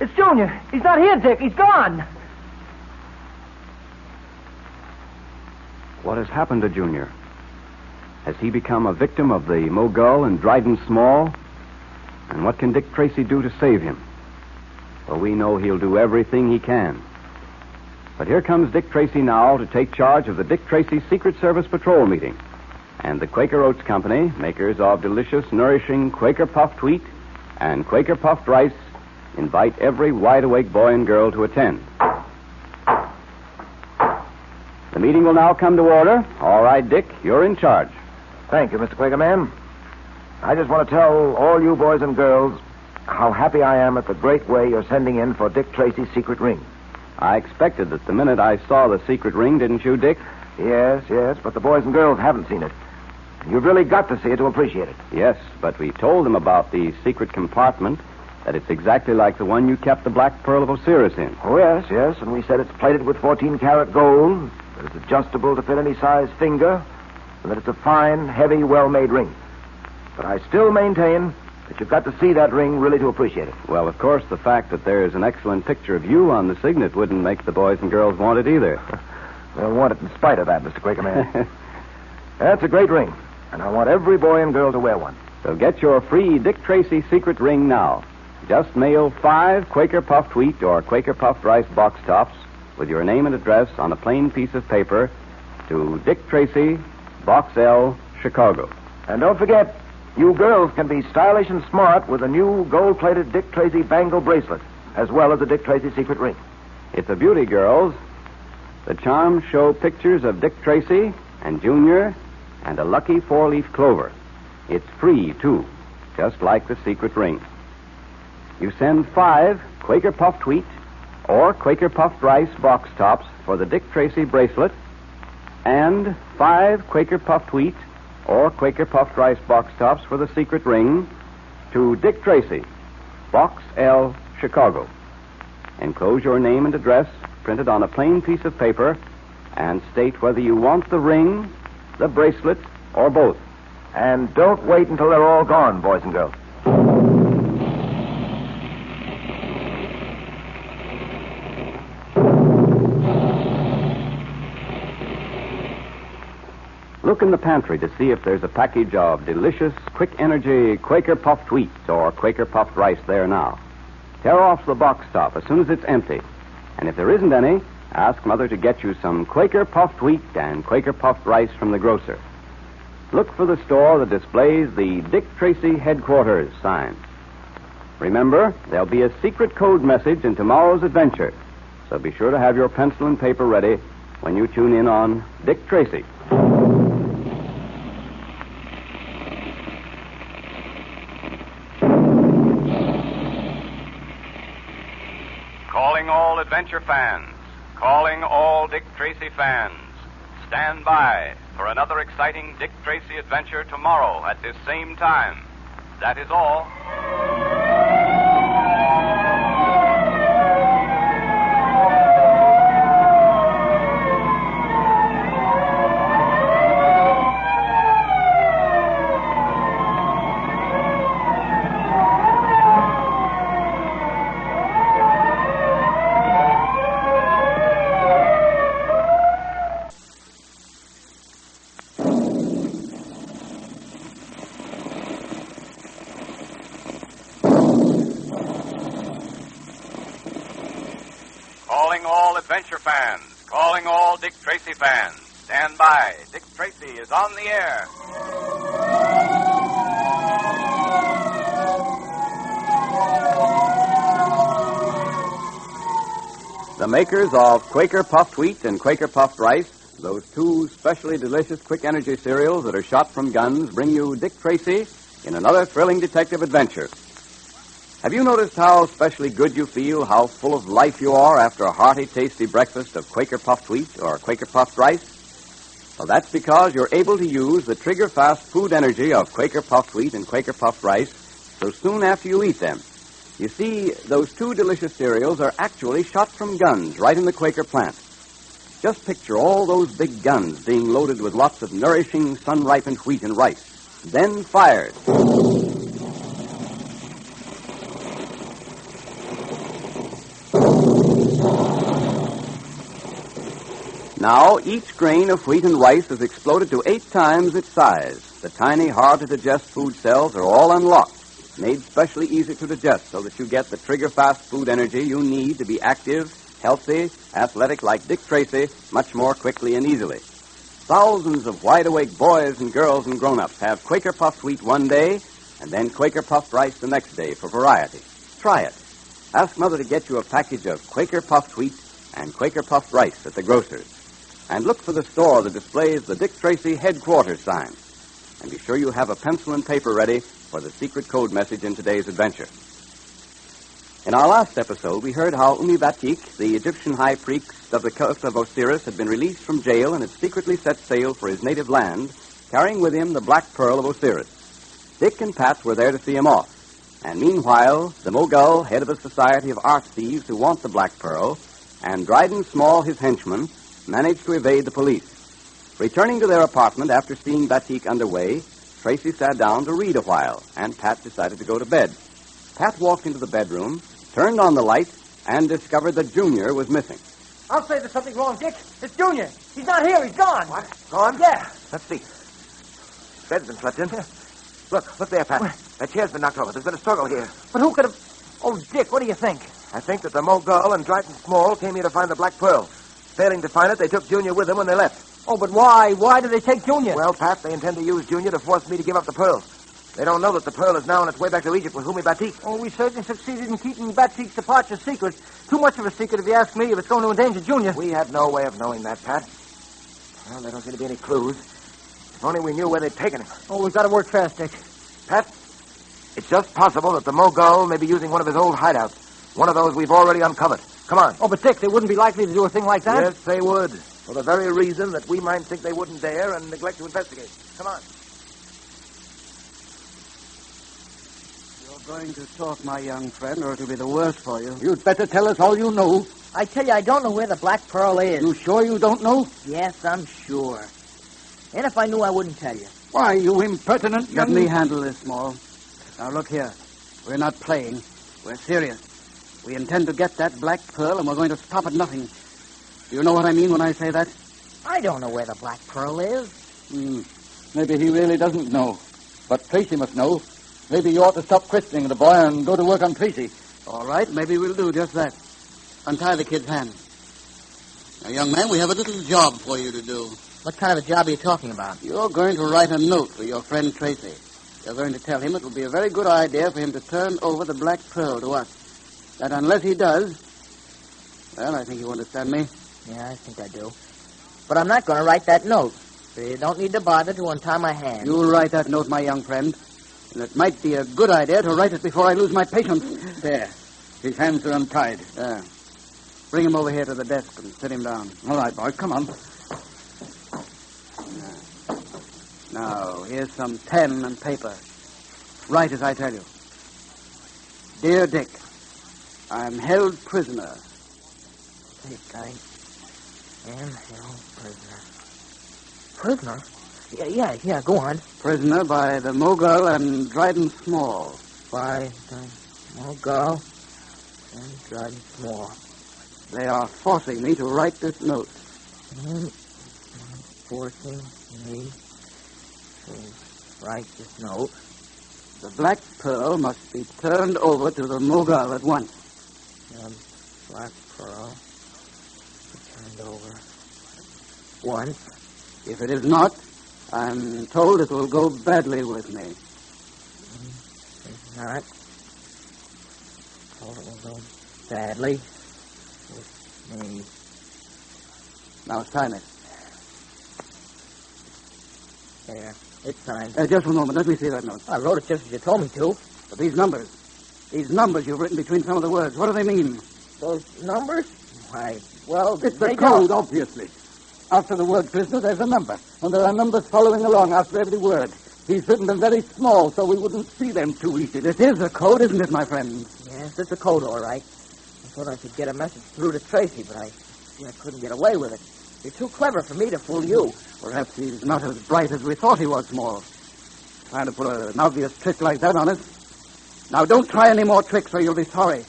Speaker 3: It's Junior. He's not here, Dick. He's gone.
Speaker 2: What has happened to Junior? Has he become a victim of the Mogul and Dryden Small? And what can Dick Tracy do to save him? Well, we know he'll do everything he can. But here comes Dick Tracy now to take charge of the Dick Tracy Secret Service Patrol meeting. And the Quaker Oats Company, makers of delicious, nourishing Quaker puffed wheat and Quaker puffed rice, invite every wide-awake boy and girl to attend. The meeting will now come to order. All right, Dick, you're in charge.
Speaker 4: Thank you, Mr. Quakerman. I just want to tell all you boys and girls how happy I am at the great way you're sending in for Dick Tracy's secret ring.
Speaker 2: I expected that the minute I saw the secret ring, didn't you, Dick?
Speaker 4: Yes, but the boys and girls haven't seen it. You've really got to see it to appreciate it.
Speaker 2: Yes, but we told them about the secret compartment, that it's exactly like the one you kept the Black Pearl of Osiris in.
Speaker 4: Oh, yes, and we said it's plated with 14-karat gold, that it's adjustable to fit any size finger, and that it's a fine, heavy, well-made ring. But I still maintain that you've got to see that ring really to appreciate it.
Speaker 2: Well, of course, the fact that there's an excellent picture of you on the signet wouldn't make the boys and girls want it either.
Speaker 4: They'll want it in spite of that, Mr. Quakerman. That's a great ring, and I want every boy and girl to wear one.
Speaker 2: So get your free Dick Tracy secret ring now. Just mail 5 Quaker puffed wheat or Quaker puffed rice box tops with your name and address on a plain piece of paper to Dick Tracy, Box L, Chicago.
Speaker 4: And don't forget, you girls can be stylish and smart with a new gold-plated Dick Tracy bangle bracelet, as well as a Dick Tracy secret ring.
Speaker 2: It's a beauty, girls. The charms show pictures of Dick Tracy and Junior and a lucky 4-leaf clover. It's free, too, just like the secret ring. You send 5 Quaker puffed wheat or Quaker puffed rice box tops for the Dick Tracy bracelet and 5 Quaker puffed wheat or Quaker puffed rice box tops for the secret ring to Dick Tracy, Box L, Chicago. Enclose your name and address printed on a plain piece of paper and state whether you want the ring, the bracelet, or both.
Speaker 4: And don't wait until they're all gone, boys and girls.
Speaker 2: Look in the pantry to see if there's a package of delicious, quick energy Quaker puffed wheat or Quaker puffed rice there now. Tear off the box top as soon as it's empty. And if there isn't any, ask Mother to get you some Quaker puffed wheat and Quaker puffed rice from the grocer. Look for the store that displays the Dick Tracy Headquarters sign. Remember, there'll be a secret code message in tomorrow's adventure, so be sure to have your pencil and paper ready when you tune in on Dick Tracy.
Speaker 1: Calling all adventure fans. Calling all Dick Tracy fans. Stand by for another exciting Dick Tracy adventure tomorrow at this same time. That is all. Calling all adventure fans. Calling all Dick Tracy fans. Stand by. Dick Tracy is on the air.
Speaker 2: The makers of Quaker puffed wheat and Quaker puffed rice, those 2 specially delicious quick energy cereals that are shot from guns, bring you Dick Tracy in another thrilling detective adventure. Have you noticed how specially good you feel, how full of life you are after a hearty, tasty breakfast of Quaker puffed wheat or Quaker puffed rice? Well, that's because you're able to use the trigger-fast food energy of Quaker puffed wheat and Quaker puffed rice so soon after you eat them. You see, those 2 delicious cereals are actually shot from guns right in the Quaker plant. Just picture all those big guns being loaded with lots of nourishing, sun-ripened wheat and rice, then fired. Now, each grain of wheat and rice is exploded to 8 times its size. The tiny, hard-to-digest food cells are all unlocked, made specially easy to digest so that you get the trigger-fast food energy you need to be active Healthy, athletic like Dick Tracy, much more quickly and easily. Thousands of wide-awake boys and girls and grown-ups have Quaker Puffed Wheat one day and then Quaker Puffed Rice the next day for variety. Try it. Ask Mother to get you a package of Quaker Puffed Wheat and Quaker Puffed Rice at the grocer's. And look for the store that displays the Dick Tracy headquarters sign. And be sure you have a pencil and paper ready for the secret code message in today's adventure. In our last episode, we heard how Unmasking, the Egyptian high priest of the cult of Osiris, had been released from jail and had secretly set sail for his native land, carrying with him the Black Pearl of Osiris. Dick and Pat were there to see him off. And meanwhile, the Mogul, head of a society of art thieves who want the Black Pearl, and Dryden Small, his henchman, managed to evade the police. Returning to their apartment after seeing Batik underway, Tracy sat down to read a while, and Pat decided to go to bed. Pat walked into the bedroom, turned on the light, and discovered that Junior was missing.
Speaker 3: I'll say there's something wrong, Dick. It's Junior. He's not here. He's gone.
Speaker 4: What? Gone?
Speaker 3: Yeah.
Speaker 4: Let's see. Bed's been slept in. Look there, Pat. That chair's been knocked over. There's been a struggle here.
Speaker 3: But who could have... Oh, Dick, what do you think?
Speaker 4: I think that the Mogul and Dryden Small came here to find the Black Pearl. Failing to find it, they took Junior with them when they left.
Speaker 3: Oh, but why? Why did they take Junior?
Speaker 4: Well, Pat, they intend to use Junior to force me to give up the pearl. They don't know that the pearl is now on its way back to Egypt with Humi Batik.
Speaker 3: Oh, we certainly succeeded in keeping Batik's departure secret. Too much of a secret, if you ask me, if it's going to endanger Junior.
Speaker 4: We have no way of knowing that, Pat. Well, there don't seem to be any clues. If only we knew where they'd taken him.
Speaker 3: Oh, we've got to work fast, Dick.
Speaker 4: Pat, it's just possible that the Mogul may be using one of his old hideouts. One of those we've already uncovered. Come on.
Speaker 3: Oh, but Dick, they wouldn't be likely to do a thing like that?
Speaker 4: Yes, they would. For the very reason that we might think they wouldn't dare and neglect to investigate. Come on.
Speaker 14: You're going to talk, my young friend, or it'll be the worse for you.
Speaker 5: You'd better tell us all you know.
Speaker 10: I tell you, I don't know where the Black Pearl is.
Speaker 5: You sure you don't know?
Speaker 10: Yes, I'm sure. And if I knew, I wouldn't tell you.
Speaker 5: Why, you impertinent young...
Speaker 14: Let me handle this, Small. Now, look here. We're not playing. We're serious. We intend to get that Black Pearl, and we're going to stop at nothing. Do you know what I mean when I say that?
Speaker 10: I don't know where the Black Pearl is.
Speaker 5: Maybe he really doesn't know. But Tracy must know. Maybe you ought to stop questioning the boy and go to work on Tracy.
Speaker 14: All right, maybe we'll do just that. Untie the kid's hand. Now, young man, we have a little job for you to do.
Speaker 10: What kind of a job are you talking about?
Speaker 14: You're going to write a note for your friend Tracy. You're going to tell him it will be a very good idea for him to turn over the Black Pearl to us. That unless he does... Well, I think you understand me.
Speaker 10: Yeah, I think I do. But I'm not going to write that note. So you don't need to bother to untie my hand.
Speaker 14: You'll write that note, my young friend. And it might be a good idea to write it before I lose my patience.
Speaker 5: There. His hands are untied.
Speaker 14: Yeah. Bring him over here to the desk and sit him down.
Speaker 5: All right, boy, come on.
Speaker 14: Now, here's some pen and paper. Write as I tell you. Dear Dick, I'm held prisoner.
Speaker 10: Dick, I am held prisoner. Prisoner? Yeah, go on.
Speaker 14: Prisoner by the Mogul and Dryden Small.
Speaker 10: By the Mogul and Dryden Small.
Speaker 14: They are forcing me to write this note.
Speaker 10: Forcing me to write this note.
Speaker 14: The Black Pearl must be turned over to the Mogul at once.
Speaker 10: The Black Pearl turned over once.
Speaker 14: If it is not, I'm told it will go badly with me.
Speaker 10: If not, told it will go badly with me.
Speaker 14: Now sign it.
Speaker 10: There. It's signed.
Speaker 14: Just a moment. Let me see that note.
Speaker 10: I wrote it just as you told me to.
Speaker 14: But these numbers you've written between some of the words, what do they mean?
Speaker 10: Those numbers? Why, well,
Speaker 5: it's the code, obviously. After the word prisoner, there's a number. And there are numbers following along after every word. He's written them very small, so we wouldn't see them too easily.
Speaker 14: This is a code, isn't it, my friend?
Speaker 10: Yes, it's a code, all right. I thought I could get a message through to Tracy, but I couldn't get away with it. You're too clever for me to fool you.
Speaker 14: Perhaps he's not as bright as we thought he was, Small. Trying to pull an obvious trick like that on us. Now, don't try any more tricks or you'll be sorry.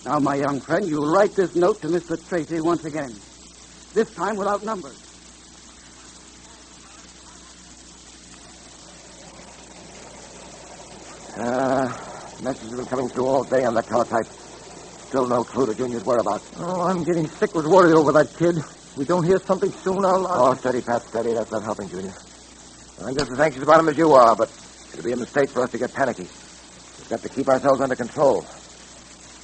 Speaker 14: Now, my young friend, you write this note to Mr. Tracy once again. This time without numbers.
Speaker 4: Messages have been coming through all day on that teletype. Still no clue to Junior's whereabouts.
Speaker 3: Oh, I'm getting sick with worry over that kid. If we don't hear something soon, I'll...
Speaker 4: Oh, steady, Pat, steady. That's not helping, Junior. I'm just as anxious about him as you are, but it'd be a mistake for us to get panicky. We've got to keep ourselves under control.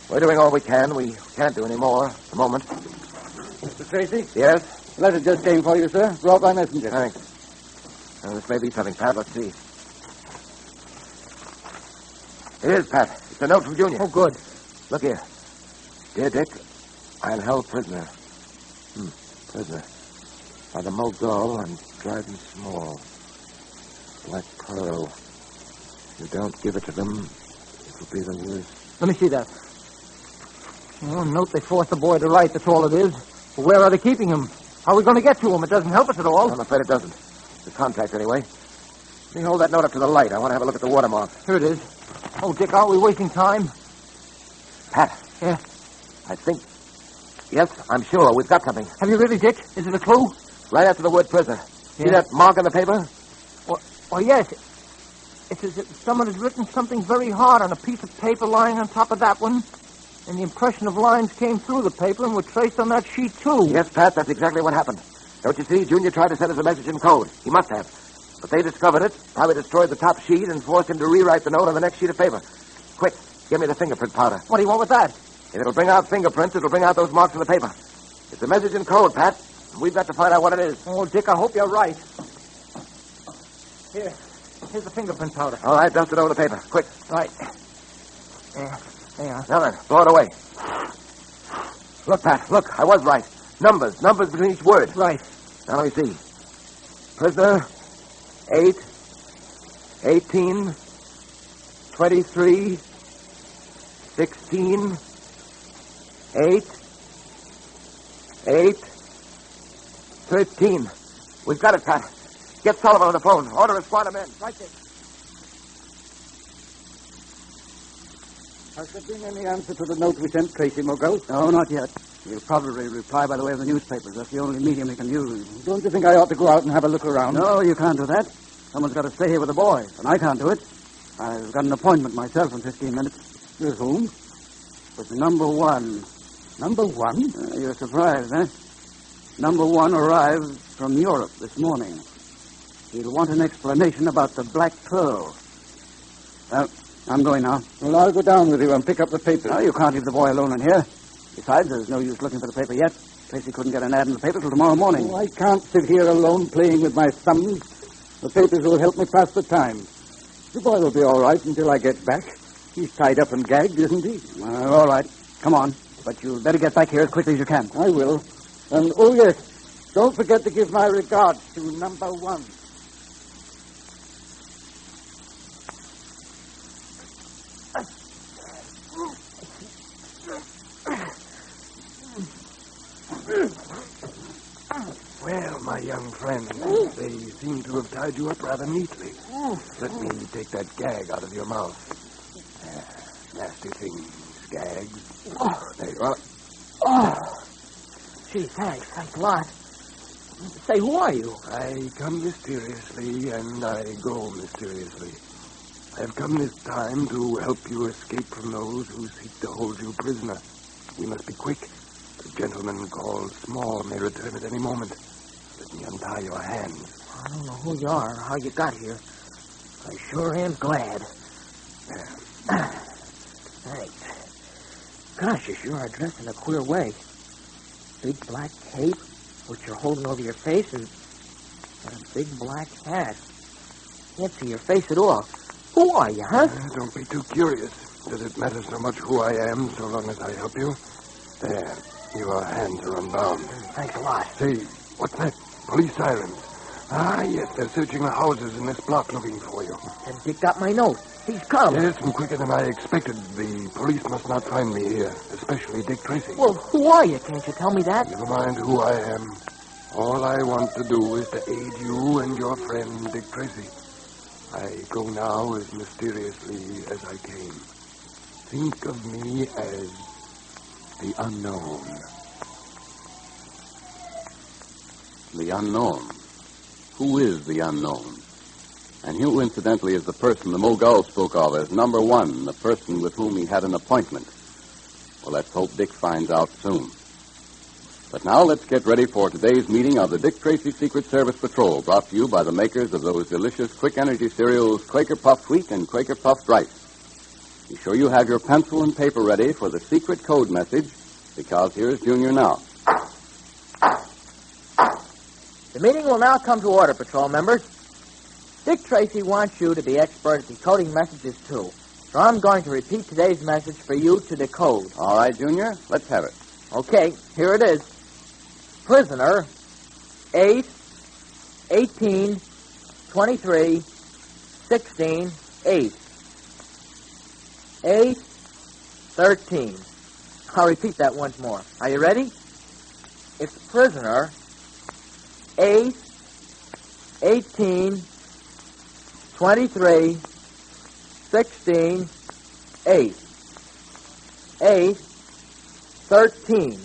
Speaker 4: We're doing all we can. We can't do any more at the moment.
Speaker 5: Mr. Tracy?
Speaker 4: Yes?
Speaker 5: Letter just came for you, sir. Brought by messenger.
Speaker 4: Thanks. Now, this may be something, Pat. Let's see. It is, Pat. It's a note from Junior.
Speaker 3: Oh, good.
Speaker 4: Look here. Dear Dick, I am held prisoner. Prisoner. By the Mogul and Dryden Small. Black Pearl. If you don't give it to them, it will be the worst.
Speaker 3: Let me see that. Oh, a note they forced the boy to write, that's all it is. But where are they keeping him? How are we going to get to him? It doesn't help us at all.
Speaker 4: I'm afraid it doesn't. The contact, anyway. Let me hold that note up to the light. I want to have a look at the watermark.
Speaker 3: Here it is. Oh, Dick, aren't we wasting time?
Speaker 4: Pat.
Speaker 3: Yeah?
Speaker 4: I think... Yes, I'm sure. We've got something.
Speaker 3: Have you really, Dick? Is it a clue?
Speaker 4: Right after the word prisoner. See that mark on the paper?
Speaker 3: Well, yes. It's as if someone has written something very hard on a piece of paper lying on top of that one. And the impression of lines came through the paper and were traced on that sheet, too.
Speaker 4: Yes, Pat, that's exactly what happened. Don't you see? Junior tried to send us a message in code. He must have. But they discovered it, probably destroyed the top sheet, and forced him to rewrite the note on the next sheet of paper. Quick, give me the fingerprint powder.
Speaker 3: What do you want with that?
Speaker 4: If it'll bring out fingerprints, it'll bring out those marks on the paper. It's a message in code, Pat. We've got to find out what it is.
Speaker 3: Oh, Dick, I hope you're right. Here's the fingerprint powder.
Speaker 4: All right, dust it over the paper. Quick.
Speaker 3: Right. There you are.
Speaker 4: Now then, blow it away. Look, Pat, look. I was right. Numbers between each word.
Speaker 3: Right.
Speaker 4: Now let me see. Prisoner, 8, 18, 23, 16, 8, 13. We've got it, Pat. Get Sullivan on the phone. Order a squad of men. Right there.
Speaker 5: Has there been any answer to the note we sent Tracy, Mogul?
Speaker 14: No, not yet. He'll probably reply by the way of the newspapers. That's the only medium he can use.
Speaker 5: Don't you think I ought to go out and have a look around?
Speaker 14: No, you can't do that. Someone's got to stay here with the boy, and I can't do it. I've got an appointment myself in 15 minutes.
Speaker 5: With whom?
Speaker 14: With number one.
Speaker 5: Number one?
Speaker 14: You're surprised, eh? Number one arrived from Europe this morning. He'll want an explanation about the Black Pearl. Well, I'm going now.
Speaker 5: Well, I'll go down with you and pick up the papers.
Speaker 14: No, you can't leave the boy alone in here. Besides, there's no use looking for the paper yet. Tracy couldn't get an ad in the paper till tomorrow morning.
Speaker 5: Oh, I can't sit here alone playing with my thumbs. The papers will help me pass the time. The boy will be all right until I get back. He's tied up and gagged, isn't he?
Speaker 14: All right. Come on. But you'd better get back here as quickly as you can.
Speaker 5: I will. And, oh, yes, don't forget to give my regards to number one.
Speaker 16: Well, my young friend, they seem to have tied you up rather neatly. Let me take that gag out of your mouth. Nasty things, gags. There you are.
Speaker 6: Oh. Gee, thanks a lot. Say, who are you?
Speaker 16: I come mysteriously, and I go mysteriously. I've come this time to help you escape from those who seek to hold you prisoner. We must be quick. The gentleman called Small may return at any moment. Let me untie your hands.
Speaker 6: I don't know who you are or how you got here. I sure am glad. Thanks. Gosh, you sure are dressed in a queer way. Big black cape, which you're holding over your face, and a big black hat. Can't see your face at all. Who are you, huh?
Speaker 16: Don't be too curious. Does it matter so much who I am so long as I help you? There. Your hands are unbound.
Speaker 6: Thanks a lot.
Speaker 16: Say, what's that? Police sirens. Ah, yes, they're searching the houses in this block looking for you.
Speaker 6: And Dick got my note. He's come.
Speaker 16: Yes, and quicker than I expected. The police must not find me here, especially Dick Tracy.
Speaker 6: Well, who are you? Can't you tell me that?
Speaker 16: Never mind who I am. All I want to do is to aid you and your friend, Dick Tracy. I go now as mysteriously as I came. Think of me as the unknown.
Speaker 2: The unknown. Who is the unknown? And who, incidentally, is the person the Mogul spoke of as number one, the person with whom he had an appointment? Well, let's hope Dick finds out soon. But now let's get ready for today's meeting of the Dick Tracy Secret Service Patrol, brought to you by the makers of those delicious quick energy cereals, Quaker Puffed Wheat and Quaker Puffed Rice. Be sure you have your pencil and paper ready for the secret code message, because here's Junior now.
Speaker 10: The meeting will now come to order, patrol members. Dick Tracy wants you to be expert at decoding messages, too. So I'm going to repeat today's message for you to decode.
Speaker 2: All right, Junior, let's have it.
Speaker 10: Okay, here it is. Prisoner, 8, 18, 23, 16, 8. 8, 13. I'll repeat that once more. Are you ready? It's prisoner, 8, 18, 23, 16, 8. 8, 13.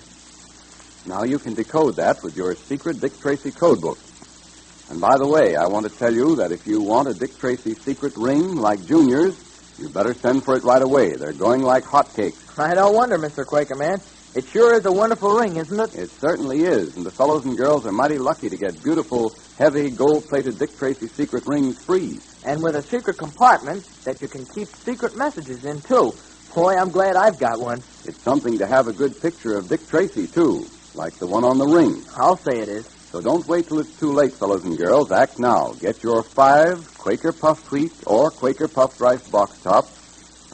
Speaker 2: Now you can decode that with your secret Dick Tracy code book. And by the way, I want to tell you that if you want a Dick Tracy secret ring like Junior's, you better send for it right away. They're going like hotcakes.
Speaker 10: I don't wonder, Mr. Quaker Man. It sure is a wonderful ring, isn't it?
Speaker 2: It certainly is, and the fellows and girls are mighty lucky to get beautiful, heavy, gold-plated Dick Tracy secret rings free.
Speaker 10: And with a secret compartment that you can keep secret messages in, too. Boy, I'm glad I've got one.
Speaker 2: It's something to have a good picture of Dick Tracy, too, like the one on the ring.
Speaker 10: I'll say it is.
Speaker 2: So don't wait till it's too late, fellows and girls. Act now. Get your 5 Quaker Puffed Wheat or Quaker Puffed Rice box tops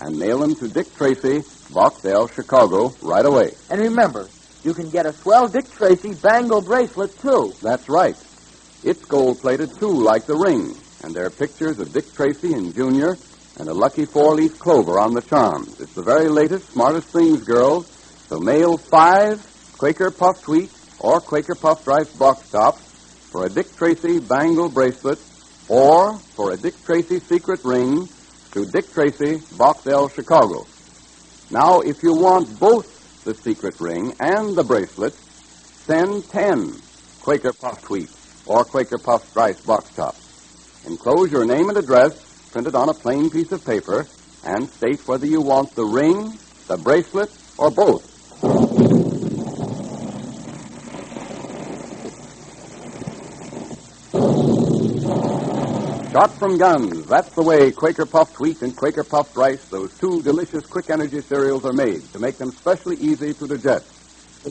Speaker 2: and mail them to Dick Tracy, Box L, Chicago, right away.
Speaker 10: And remember, you can get a swell Dick Tracy bangle bracelet, too.
Speaker 2: That's right. It's gold-plated, too, like the ring. And there are pictures of Dick Tracy and Junior and a lucky 4-leaf clover on the charms. It's the very latest, smartest things, girls. So mail 5 Quaker Puffed Wheat or Quaker Puffed Rice box tops for a Dick Tracy bangle bracelet or for a Dick Tracy secret ring to Dick Tracy, Box L, Chicago. Now, if you want both the secret ring and the bracelet, send 10 Quaker Puffed Wheat or Quaker Puffed Rice box tops. Enclose your name and address, printed on a plain piece of paper, and state whether you want the ring, the bracelet, or both. Shot from guns. That's the way Quaker Puffed Wheat and Quaker Puffed Rice, those 2 delicious quick energy cereals, are made to make them specially easy to digest.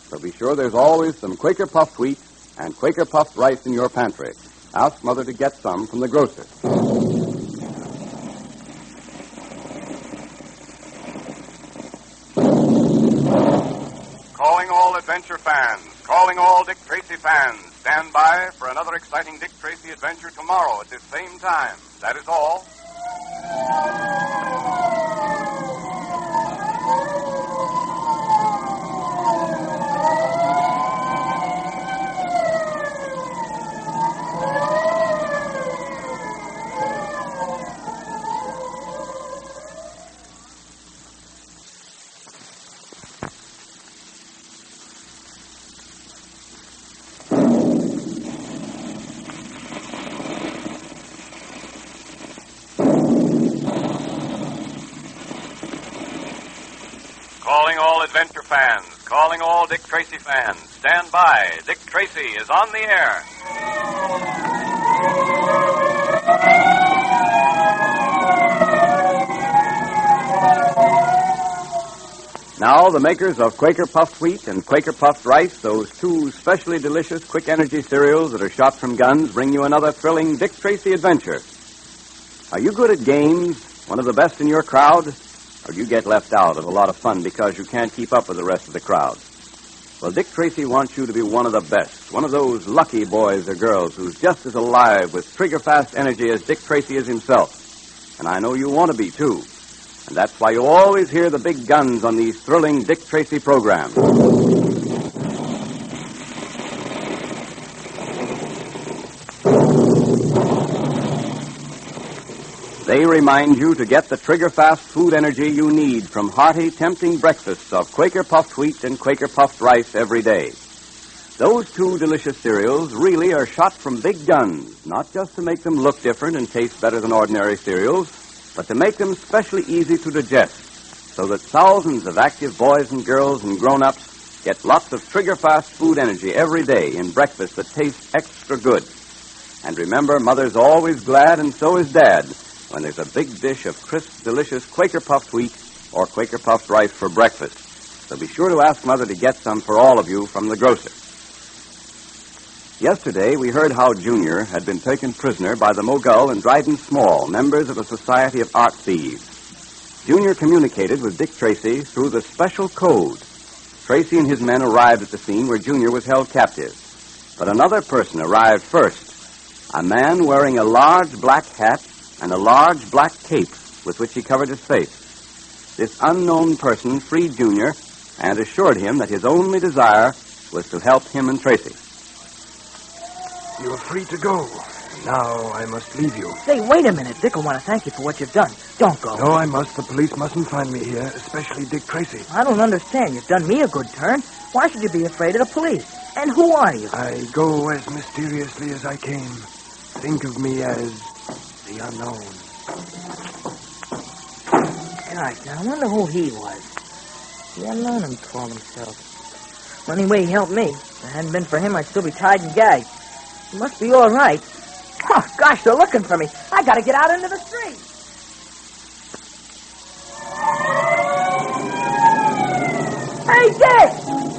Speaker 2: So be sure there's always some Quaker Puffed Wheat and Quaker Puffed Rice in your pantry. Ask Mother to get some from the grocer.
Speaker 1: Calling all adventure fans, calling all Dick Tracy fans. Stand by for another exciting Dick Tracy adventure tomorrow at this same time. That is all. Calling all adventure fans, calling all Dick Tracy fans. Stand by. Dick Tracy is on the air.
Speaker 2: Now, the makers of Quaker Puffed Wheat and Quaker Puffed Rice, those 2 specially delicious quick energy cereals that are shot from guns, bring you another thrilling Dick Tracy adventure. Are you good at games, one of the best in your crowd? Or do you get left out of a lot of fun because you can't keep up with the rest of the crowd? Well, Dick Tracy wants you to be one of the best, one of those lucky boys or girls who's just as alive with trigger-fast energy as Dick Tracy is himself. And I know you want to be, too. And that's why you always hear the big guns on these thrilling Dick Tracy programs. They remind you to get the trigger-fast food energy you need from hearty, tempting breakfasts of Quaker Puffed Wheat and Quaker Puffed Rice every day. Those 2 delicious cereals really are shot from big guns, not just to make them look different and taste better than ordinary cereals, but to make them specially easy to digest, so that thousands of active boys and girls and grown-ups get lots of trigger-fast food energy every day in breakfast that tastes extra good. And remember, Mother's always glad, and so is Dad, when there's a big dish of crisp, delicious Quaker puffed wheat or Quaker puffed rice for breakfast. So be sure to ask Mother to get some for all of you from the grocer. Yesterday, we heard how Junior had been taken prisoner by the Mogul and Dryden Small, members of the Society of Art Thieves. Junior communicated with Dick Tracy through the special code. Tracy and his men arrived at the scene where Junior was held captive. But another person arrived first. A man wearing a large black hat and a large black cape with which he covered his face. This unknown person freed Junior and assured him that his only desire was to help him and Tracy.
Speaker 16: You're free to go. Now I must leave you.
Speaker 6: Say, wait a minute. Dick will want to thank you for what you've done. Don't go.
Speaker 16: No, I must. The police mustn't find me here, especially Dick Tracy.
Speaker 6: I don't understand. You've done me a good turn. Why should you be afraid of the police? And who are you?
Speaker 16: I go as mysteriously as I came. Think of me as the unknown.
Speaker 6: Gosh, now I wonder who he was. The unknown, he called himself. Well, anyway, he helped me. If it hadn't been for him, I'd still be tied and gagged. He must be all right. Oh, gosh, they're looking for me. I gotta get out into the street. Hey, Dick!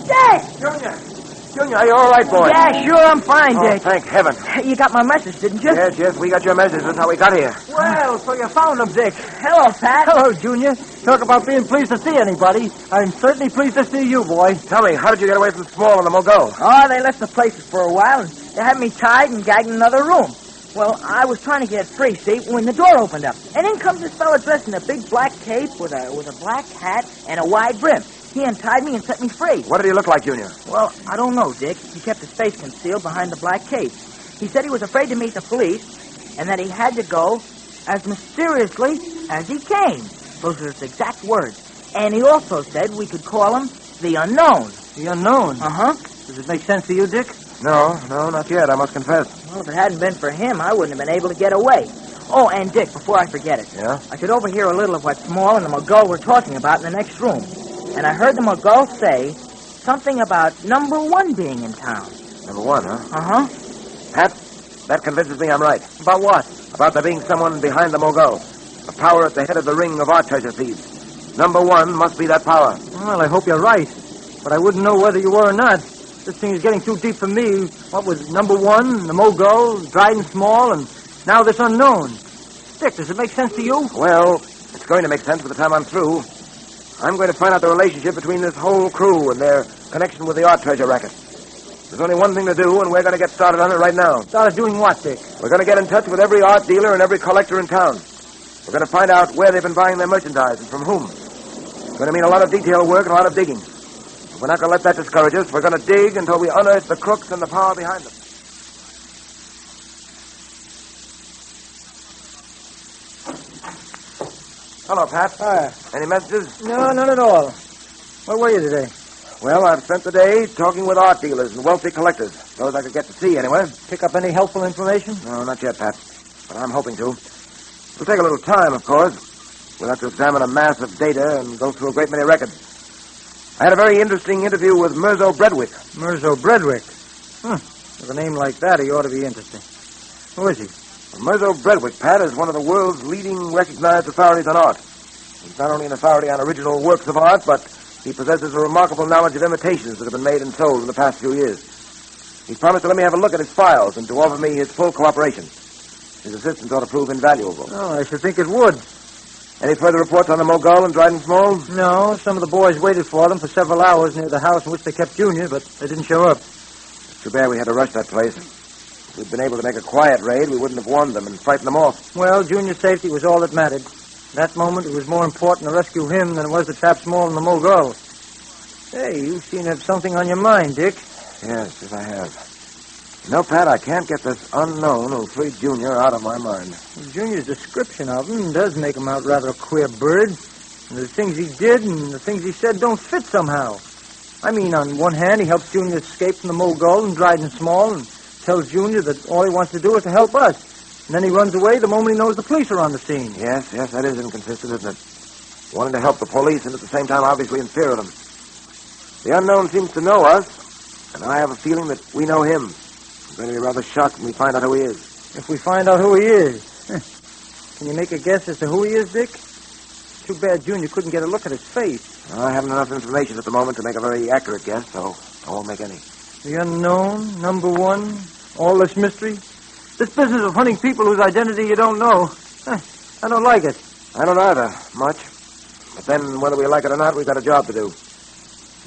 Speaker 6: Dick!
Speaker 4: Junior, are you all right, boy?
Speaker 6: Yeah, sure, I'm fine, Dick.
Speaker 4: Thank heaven.
Speaker 6: You got my message, didn't you?
Speaker 4: Yes, we got your message. That's how we got here.
Speaker 3: Well, so you found him, Dick.
Speaker 6: Hello, Pat.
Speaker 3: Hello, Junior. Talk about being pleased to see anybody. I'm certainly pleased to see you, boy.
Speaker 4: Tell me, how did you get away from Small and the Mogul?
Speaker 6: Oh, they left the places for a while, and they had me tied and gagged in another room. Well, I was trying to get free, see, when the door opened up. And in comes this fella dressed in a big black cape with a black hat and a wide brim. He untied me and set me free.
Speaker 4: What did he look like, Junior?
Speaker 6: Well, I don't know, Dick. He kept his face concealed behind the black cape. He said he was afraid to meet the police and that he had to go as mysteriously as he came. Those are his exact words. And he also said we could call him the Unknown.
Speaker 3: The Unknown?
Speaker 6: Uh-huh.
Speaker 3: Does it make sense to you, Dick?
Speaker 4: No, not yet, I must confess.
Speaker 6: Well, if it hadn't been for him, I wouldn't have been able to get away. Oh, and Dick, before I forget it.
Speaker 4: Yeah?
Speaker 6: I could overhear a little of what Small and the Mogul were talking about in the next room. And I heard the Mogul say something about number 1 being in town.
Speaker 4: Number 1, huh?
Speaker 6: Uh-huh.
Speaker 4: Pat, that convinces me I'm right.
Speaker 6: About what?
Speaker 4: About there being someone behind the Mogul. A power at the head of the ring of art treasure thieves. Number 1 must be that power.
Speaker 3: Well, I hope you're right. But I wouldn't know whether you were or not. This thing is getting too deep for me. What was number 1, the Mogul, Dryden Small, and now this Unknown. Dick, does it make sense to you?
Speaker 4: Well, it's going to make sense by the time I'm through. I'm going to find out the relationship between this whole crew and their connection with the art treasure racket. There's only one thing to do, and we're going to get started on it right now.
Speaker 3: Started doing what, Dick?
Speaker 4: We're going to get in touch with every art dealer and every collector in town. We're going to find out where they've been buying their merchandise and from whom. It's going to mean a lot of detail work and a lot of digging. We're not going to let that discourage us. We're going to dig until we unearth the crooks and the power behind them. Hello, Pat.
Speaker 3: Hi.
Speaker 4: Any messages?
Speaker 3: No, none at all. Where were you today?
Speaker 4: Well, I've spent the day talking with art dealers and wealthy collectors. Those I could get to see, anyway.
Speaker 3: Pick up any helpful information?
Speaker 4: No, not yet, Pat. But I'm hoping to. It'll take a little time, of course. We'll have to examine a mass of data and go through a great many records. I had a very interesting interview with Mirzo Bredwick.
Speaker 3: Mirzo Bredwick? With a name like that, he ought to be interesting. Who is he?
Speaker 4: Mirzo Bredwick, Pat, is one of the world's leading recognized authorities on art. He's not only an authority on original works of art, but he possesses a remarkable knowledge of imitations that have been made and sold in the past few years. He promised to let me have a look at his files and to offer me his full cooperation. His assistance ought to prove invaluable.
Speaker 3: Oh, I should think it would.
Speaker 4: Any further reports on the Mogul and Dryden Small?
Speaker 3: No, some of the boys waited for them for several hours near the house in which they kept Junior, but they didn't show up.
Speaker 4: It's too bad we had to rush that place. If we'd been able to make a quiet raid, we wouldn't have warned them and frightened them off.
Speaker 3: Well, Junior's safety was all that mattered. At that moment, it was more important to rescue him than it was to trap Small and the Mogul. Hey, you seem to have something on your mind, Dick.
Speaker 4: Yes, I have. No, Pat, I can't get this Unknown who freed Junior out of my mind.
Speaker 3: Junior's description of him does make him out rather a queer bird. And the things he did and the things he said don't fit somehow. I mean, on one hand, he helps Junior escape from the Mogul and Dryden Small and tells Junior that all he wants to do is to help us. And then he runs away the moment he knows the police are on the scene.
Speaker 4: Yes, that is inconsistent, isn't it? wanting to help the police and at the same time obviously in fear of them. The unknown seems to know us, and I have a feeling that we know him. I'm going to be rather shocked when we find out who he is.
Speaker 3: If we find out who he is. Can you make a guess as to who he is, Dick? Too bad Junior couldn't get a look at his face.
Speaker 4: I haven't enough information at the moment to make a very accurate guess, so I won't make any.
Speaker 3: The unknown, number one, all this mystery. This business of hunting people whose identity you don't know. I don't like it.
Speaker 4: I don't either, much. But then, whether we like it or not, we've got a job to do.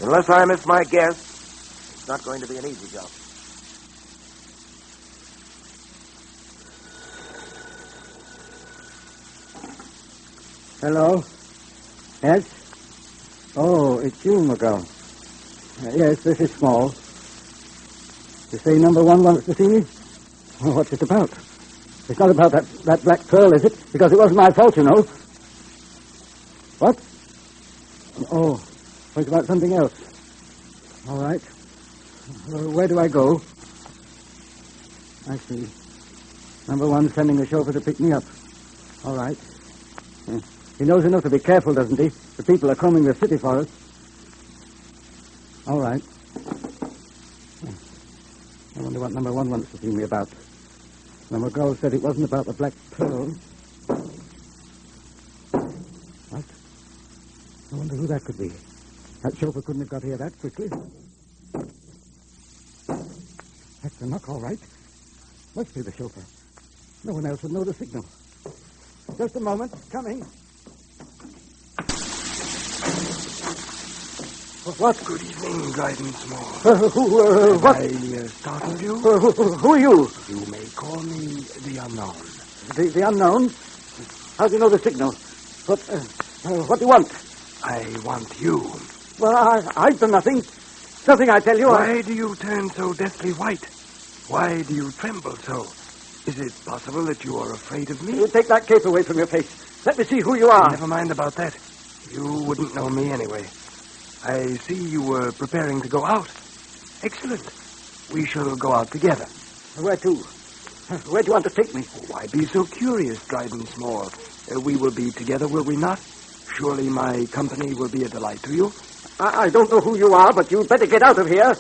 Speaker 4: Unless I miss my guess, it's not going to be an easy job.
Speaker 5: Hello? Yes? Oh, it's you, McGill. Yes, this is Small. You say number one wants to see me? Well, what's it about? It's not about that black pearl, is it? Because it wasn't my fault, you know. What? Oh, it's about something else. All right. Where do I go? I see. Number one sending a chauffeur to pick me up. All right. He knows enough to be careful, doesn't he? The people are combing the city for us. All right. I wonder what number one wants to see me about. Now, McGraw said it wasn't about the black pearl. What? I wonder who that could be. That chauffeur couldn't have got here that quickly. That's the knock, all right. Must be the chauffeur. No one else would know the signal. Just a moment. Coming. What?
Speaker 16: Good evening, Dryden Small.
Speaker 5: What?
Speaker 16: I startled you?
Speaker 5: Who are you?
Speaker 16: You may call me the Unknown.
Speaker 5: The unknown? How do you know the signal? What do you want?
Speaker 16: I want you.
Speaker 5: Well, I've done nothing. Nothing, I tell you.
Speaker 16: Why do you turn so deathly white? Why do you tremble so? Is it possible that you are afraid of me?
Speaker 5: You take that cape away from your face. Let me see who you are.
Speaker 16: Never mind about that. You wouldn't know me anyway. I see you were preparing to go out. Excellent. We shall go out together.
Speaker 5: Where to? Where do you want to take me?
Speaker 16: Why be so curious, Dryden Small? We will be together, will we not? Surely my company will be a delight to you.
Speaker 5: I don't know who you are, but you'd better get out of here.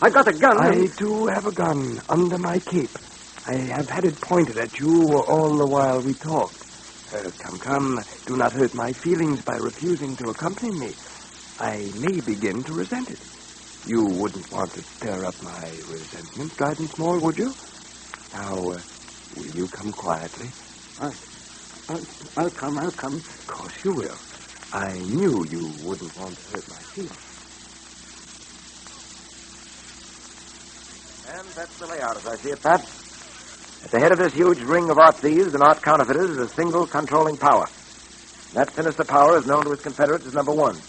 Speaker 5: I've got a gun.
Speaker 16: I, too, have a gun under my cape. I have had it pointed at you all the while we talked. Come. Do not hurt my feelings by refusing to accompany me. I may begin to resent it. You wouldn't want to stir up my resentment, Dryden Small, would you? Now, will you come quietly?
Speaker 5: I'll come.
Speaker 16: Of course you will. I knew you wouldn't want to hurt my feelings.
Speaker 4: And that's the layout as I see it, Pat. At the head of this huge ring of art thieves and art counterfeiters is a single controlling power. That sinister power is known to his confederates as number one.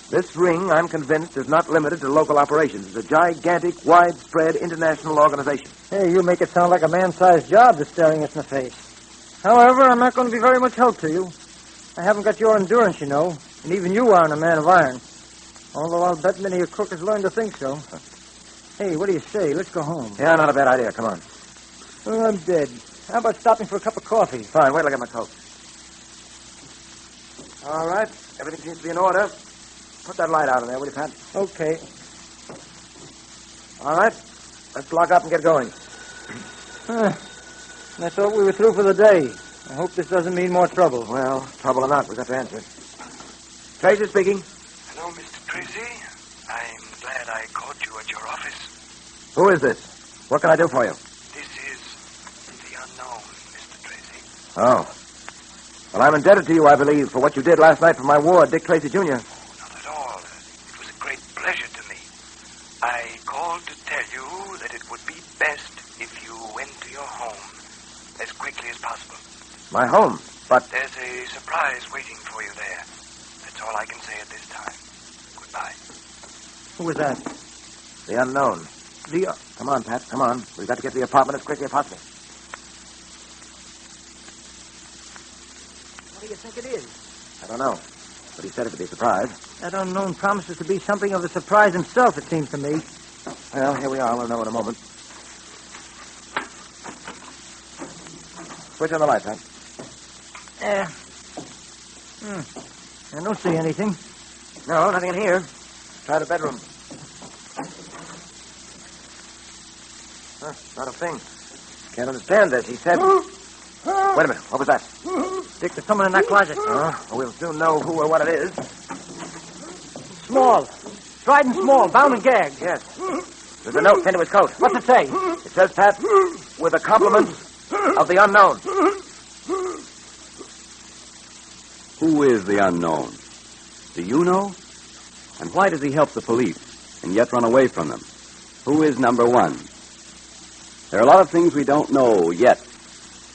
Speaker 4: This ring, I'm convinced, is not limited to local operations. It's a gigantic, widespread international organization.
Speaker 3: Hey, you make it sound like a man-sized job just staring us in the face. However, I'm not going to be very much help to you. I haven't got your endurance, you know, and even you aren't a man of iron. Although I'll bet many a crook has learned to think so. Hey, what do you say? Let's go home.
Speaker 4: Yeah, not a bad idea. Come on.
Speaker 3: Well, I'm dead. How about stopping for a cup of coffee?
Speaker 4: Fine. Wait till I get my coat. All right. Everything seems to be in order. Put that light out in there, will you, Pat?
Speaker 3: Okay.
Speaker 4: All right. Let's lock up and get going.
Speaker 3: I thought we were through for the day. I hope this doesn't mean more trouble.
Speaker 4: Well, trouble or not, we've got to answer it. Tracy speaking.
Speaker 16: Hello, Mr. Tracy. I'm glad I caught you at your office.
Speaker 4: Who is this? What can I do for you?
Speaker 16: This is the Unknown, Mr. Tracy.
Speaker 4: Oh. Well, I'm indebted to you, I believe, for what you did last night for my ward, Dick Tracy, Jr.
Speaker 16: Not at all. It was a great pleasure to me. I called to tell you that it would be best if you went to your home as quickly as possible.
Speaker 4: My home? But...
Speaker 16: There's a surprise waiting for you there. That's all I can say at this time. Goodbye.
Speaker 3: Who was that?
Speaker 4: The Unknown. Come on, Pat, come on. We've got to get to the apartment as quickly as possible.
Speaker 3: What do you think it is?
Speaker 4: I don't know. But he said it to be a surprise.
Speaker 3: That Unknown promises to be something of a surprise himself, it seems to me.
Speaker 4: Well, here we are. We'll know in a moment. Switch on the light, Pat.
Speaker 3: I don't see anything.
Speaker 4: No, nothing in here. Try the bedroom. Huh, not a thing. Can't understand this. He said... Wait a minute. What was that?
Speaker 3: Dick, there's someone in that closet.
Speaker 4: We'll soon know who or what it is.
Speaker 3: Small. Strident Small, bound and gagged.
Speaker 4: Yes. There's a note pinned to his coat.
Speaker 3: What's it say?
Speaker 4: It says, Pat, with the compliments of the unknown.
Speaker 2: Who is the unknown? Do you know? And why does he help the police and yet run away from them? Who is number one? There are a lot of things we don't know yet.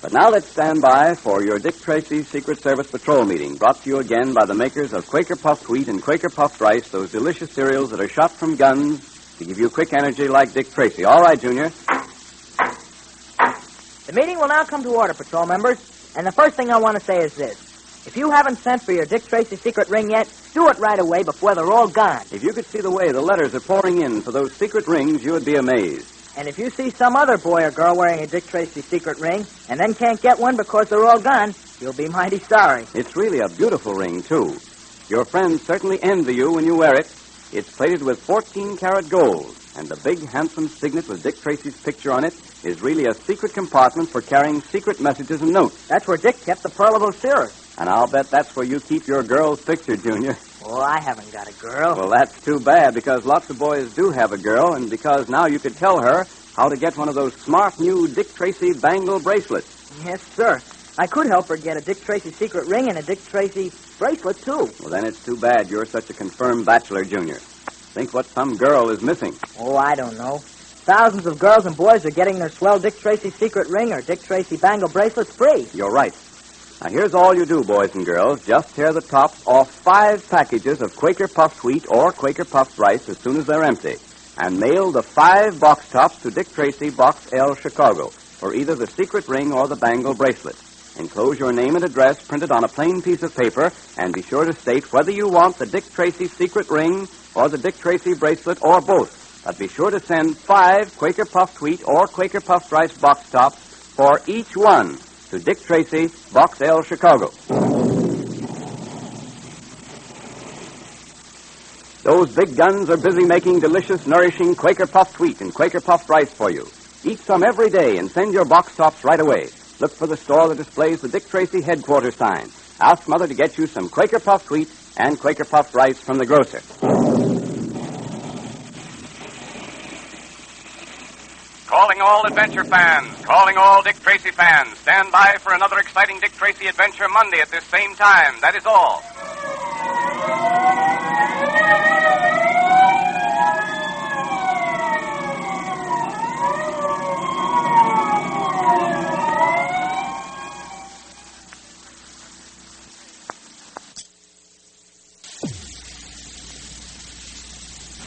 Speaker 2: But now let's stand by for your Dick Tracy Secret Service Patrol meeting, brought to you again by the makers of Quaker Puffed Wheat and Quaker Puffed Rice, those delicious cereals that are shot from guns to give you quick energy like Dick Tracy. All right, Junior.
Speaker 10: The meeting will now come to order, patrol members. And the first thing I want to say is this. If you haven't sent for your Dick Tracy secret ring yet, do it right away before they're all gone.
Speaker 2: If you could see the way the letters are pouring in for those secret rings, you would be amazed.
Speaker 10: And if you see some other boy or girl wearing a Dick Tracy secret ring and then can't get one because they're all gone, you'll be mighty sorry.
Speaker 2: It's really a beautiful ring, too. Your friends certainly envy you when you wear it. It's plated with 14-karat gold, and the big, handsome signet with Dick Tracy's picture on it is really a secret compartment for carrying secret messages and notes.
Speaker 10: That's where Dick kept the Pearl of Osiris.
Speaker 2: And I'll bet that's where you keep your girl's picture, Junior.
Speaker 10: Oh, I haven't got a girl.
Speaker 2: Well, that's too bad, because lots of boys do have a girl, and because now you could tell her how to get one of those smart new Dick Tracy bangle bracelets.
Speaker 10: Yes, sir. I could help her get a Dick Tracy secret ring and a Dick Tracy bracelet, too.
Speaker 2: Well, then it's too bad you're such a confirmed bachelor, Junior. Think what some girl is missing.
Speaker 10: Oh, I don't know. Thousands of girls and boys are getting their swell Dick Tracy secret ring or Dick Tracy bangle bracelets free.
Speaker 2: You're right. Now, here's all you do, boys and girls. Just tear the tops off 5 packages of Quaker Puffed Wheat or Quaker Puffed Rice as soon as they're empty, and mail the 5 box tops to Dick Tracy, Box L, Chicago, for either the secret ring or the bangle bracelet. Enclose your name and address printed on a plain piece of paper, and be sure to state whether you want the Dick Tracy secret ring or the Dick Tracy bracelet or both. But be sure to send 5 Quaker Puffed Wheat or Quaker Puffed Rice box tops for each one to Dick Tracy, Box L, Chicago. Those big guns are busy making delicious, nourishing Quaker Puffed Wheat and Quaker Puffed Rice for you. Eat some every day and send your box tops right away. Look for the store that displays the Dick Tracy headquarters sign. Ask Mother to get you some Quaker Puffed Wheat and Quaker Puffed Rice from the grocer.
Speaker 1: Calling all adventure fans, calling all Dick Tracy fans. Stand by for another exciting Dick Tracy adventure Monday at this same time. That is all.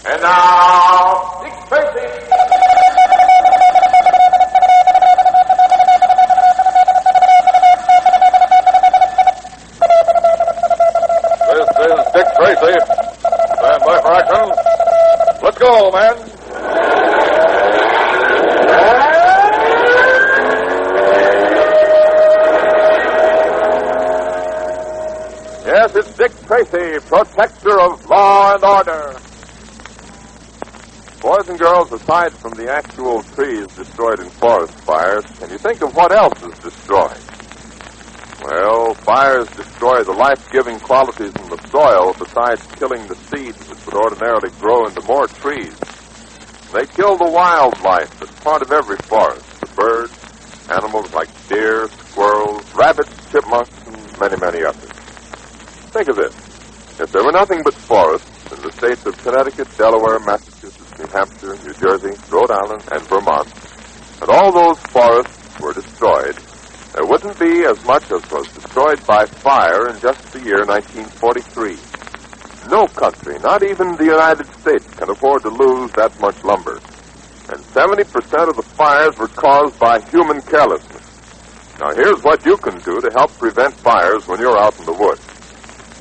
Speaker 21: And now, Dick Tracy.
Speaker 22: This is Dick Tracy. Stand by for action. Let's go, man. Yes, it's Dick Tracy, protector of law and order. Boys and girls, aside from the actual trees destroyed in forest fires, can you think of what else is destroyed? Well, fires destroy the life-giving qualities in the soil besides killing the seeds which would ordinarily grow into more trees. They kill the wildlife that's part of every forest, the birds, animals like deer, squirrels, rabbits, chipmunks, and many, many others. Think of this. If there were nothing but forests in the states of Connecticut, Delaware, Massachusetts, New Hampshire, New Jersey, Rhode Island, and Vermont, and all those forests were destroyed, there wouldn't be as much as was destroyed by fire in just the year 1943. No country, not even the United States, can afford to lose that much lumber. And 70% of the fires were caused by human carelessness. Now, here's what you can do to help prevent fires when you're out in the woods.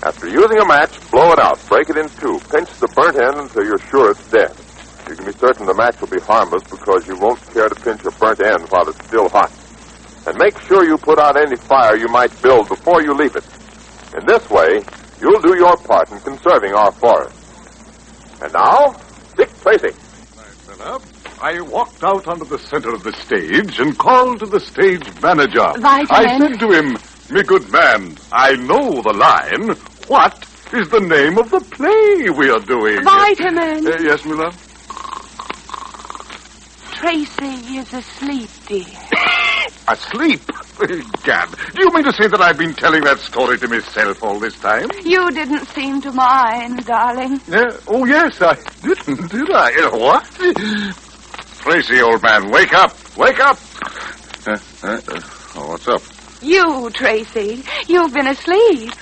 Speaker 22: After using a match, blow it out, break it in two, pinch the burnt end until you're sure it's dead. You can be certain the match will be harmless because you won't care to pinch a burnt end while it's still hot. And make sure you put out any fire you might build before you leave it. In this way, you'll do your part in conserving our forests. And now, Dick Tracy.
Speaker 12: I walked out onto the center of the stage and called to the stage manager.
Speaker 13: Vitamin.
Speaker 12: I said to him, "Me good man, I know the line. What is the name of the play we are doing?"
Speaker 13: Vitamin.
Speaker 12: Yes, my love?
Speaker 13: Tracy is asleep, dear.
Speaker 12: Asleep? Gad, do you mean to say that I've been telling that story to myself all this time?
Speaker 13: You didn't seem to mind, darling.
Speaker 12: Oh, yes, I didn't, did I? What? Tracy, old man, wake up. Wake up. What's up?
Speaker 13: You, Tracy. You've been asleep.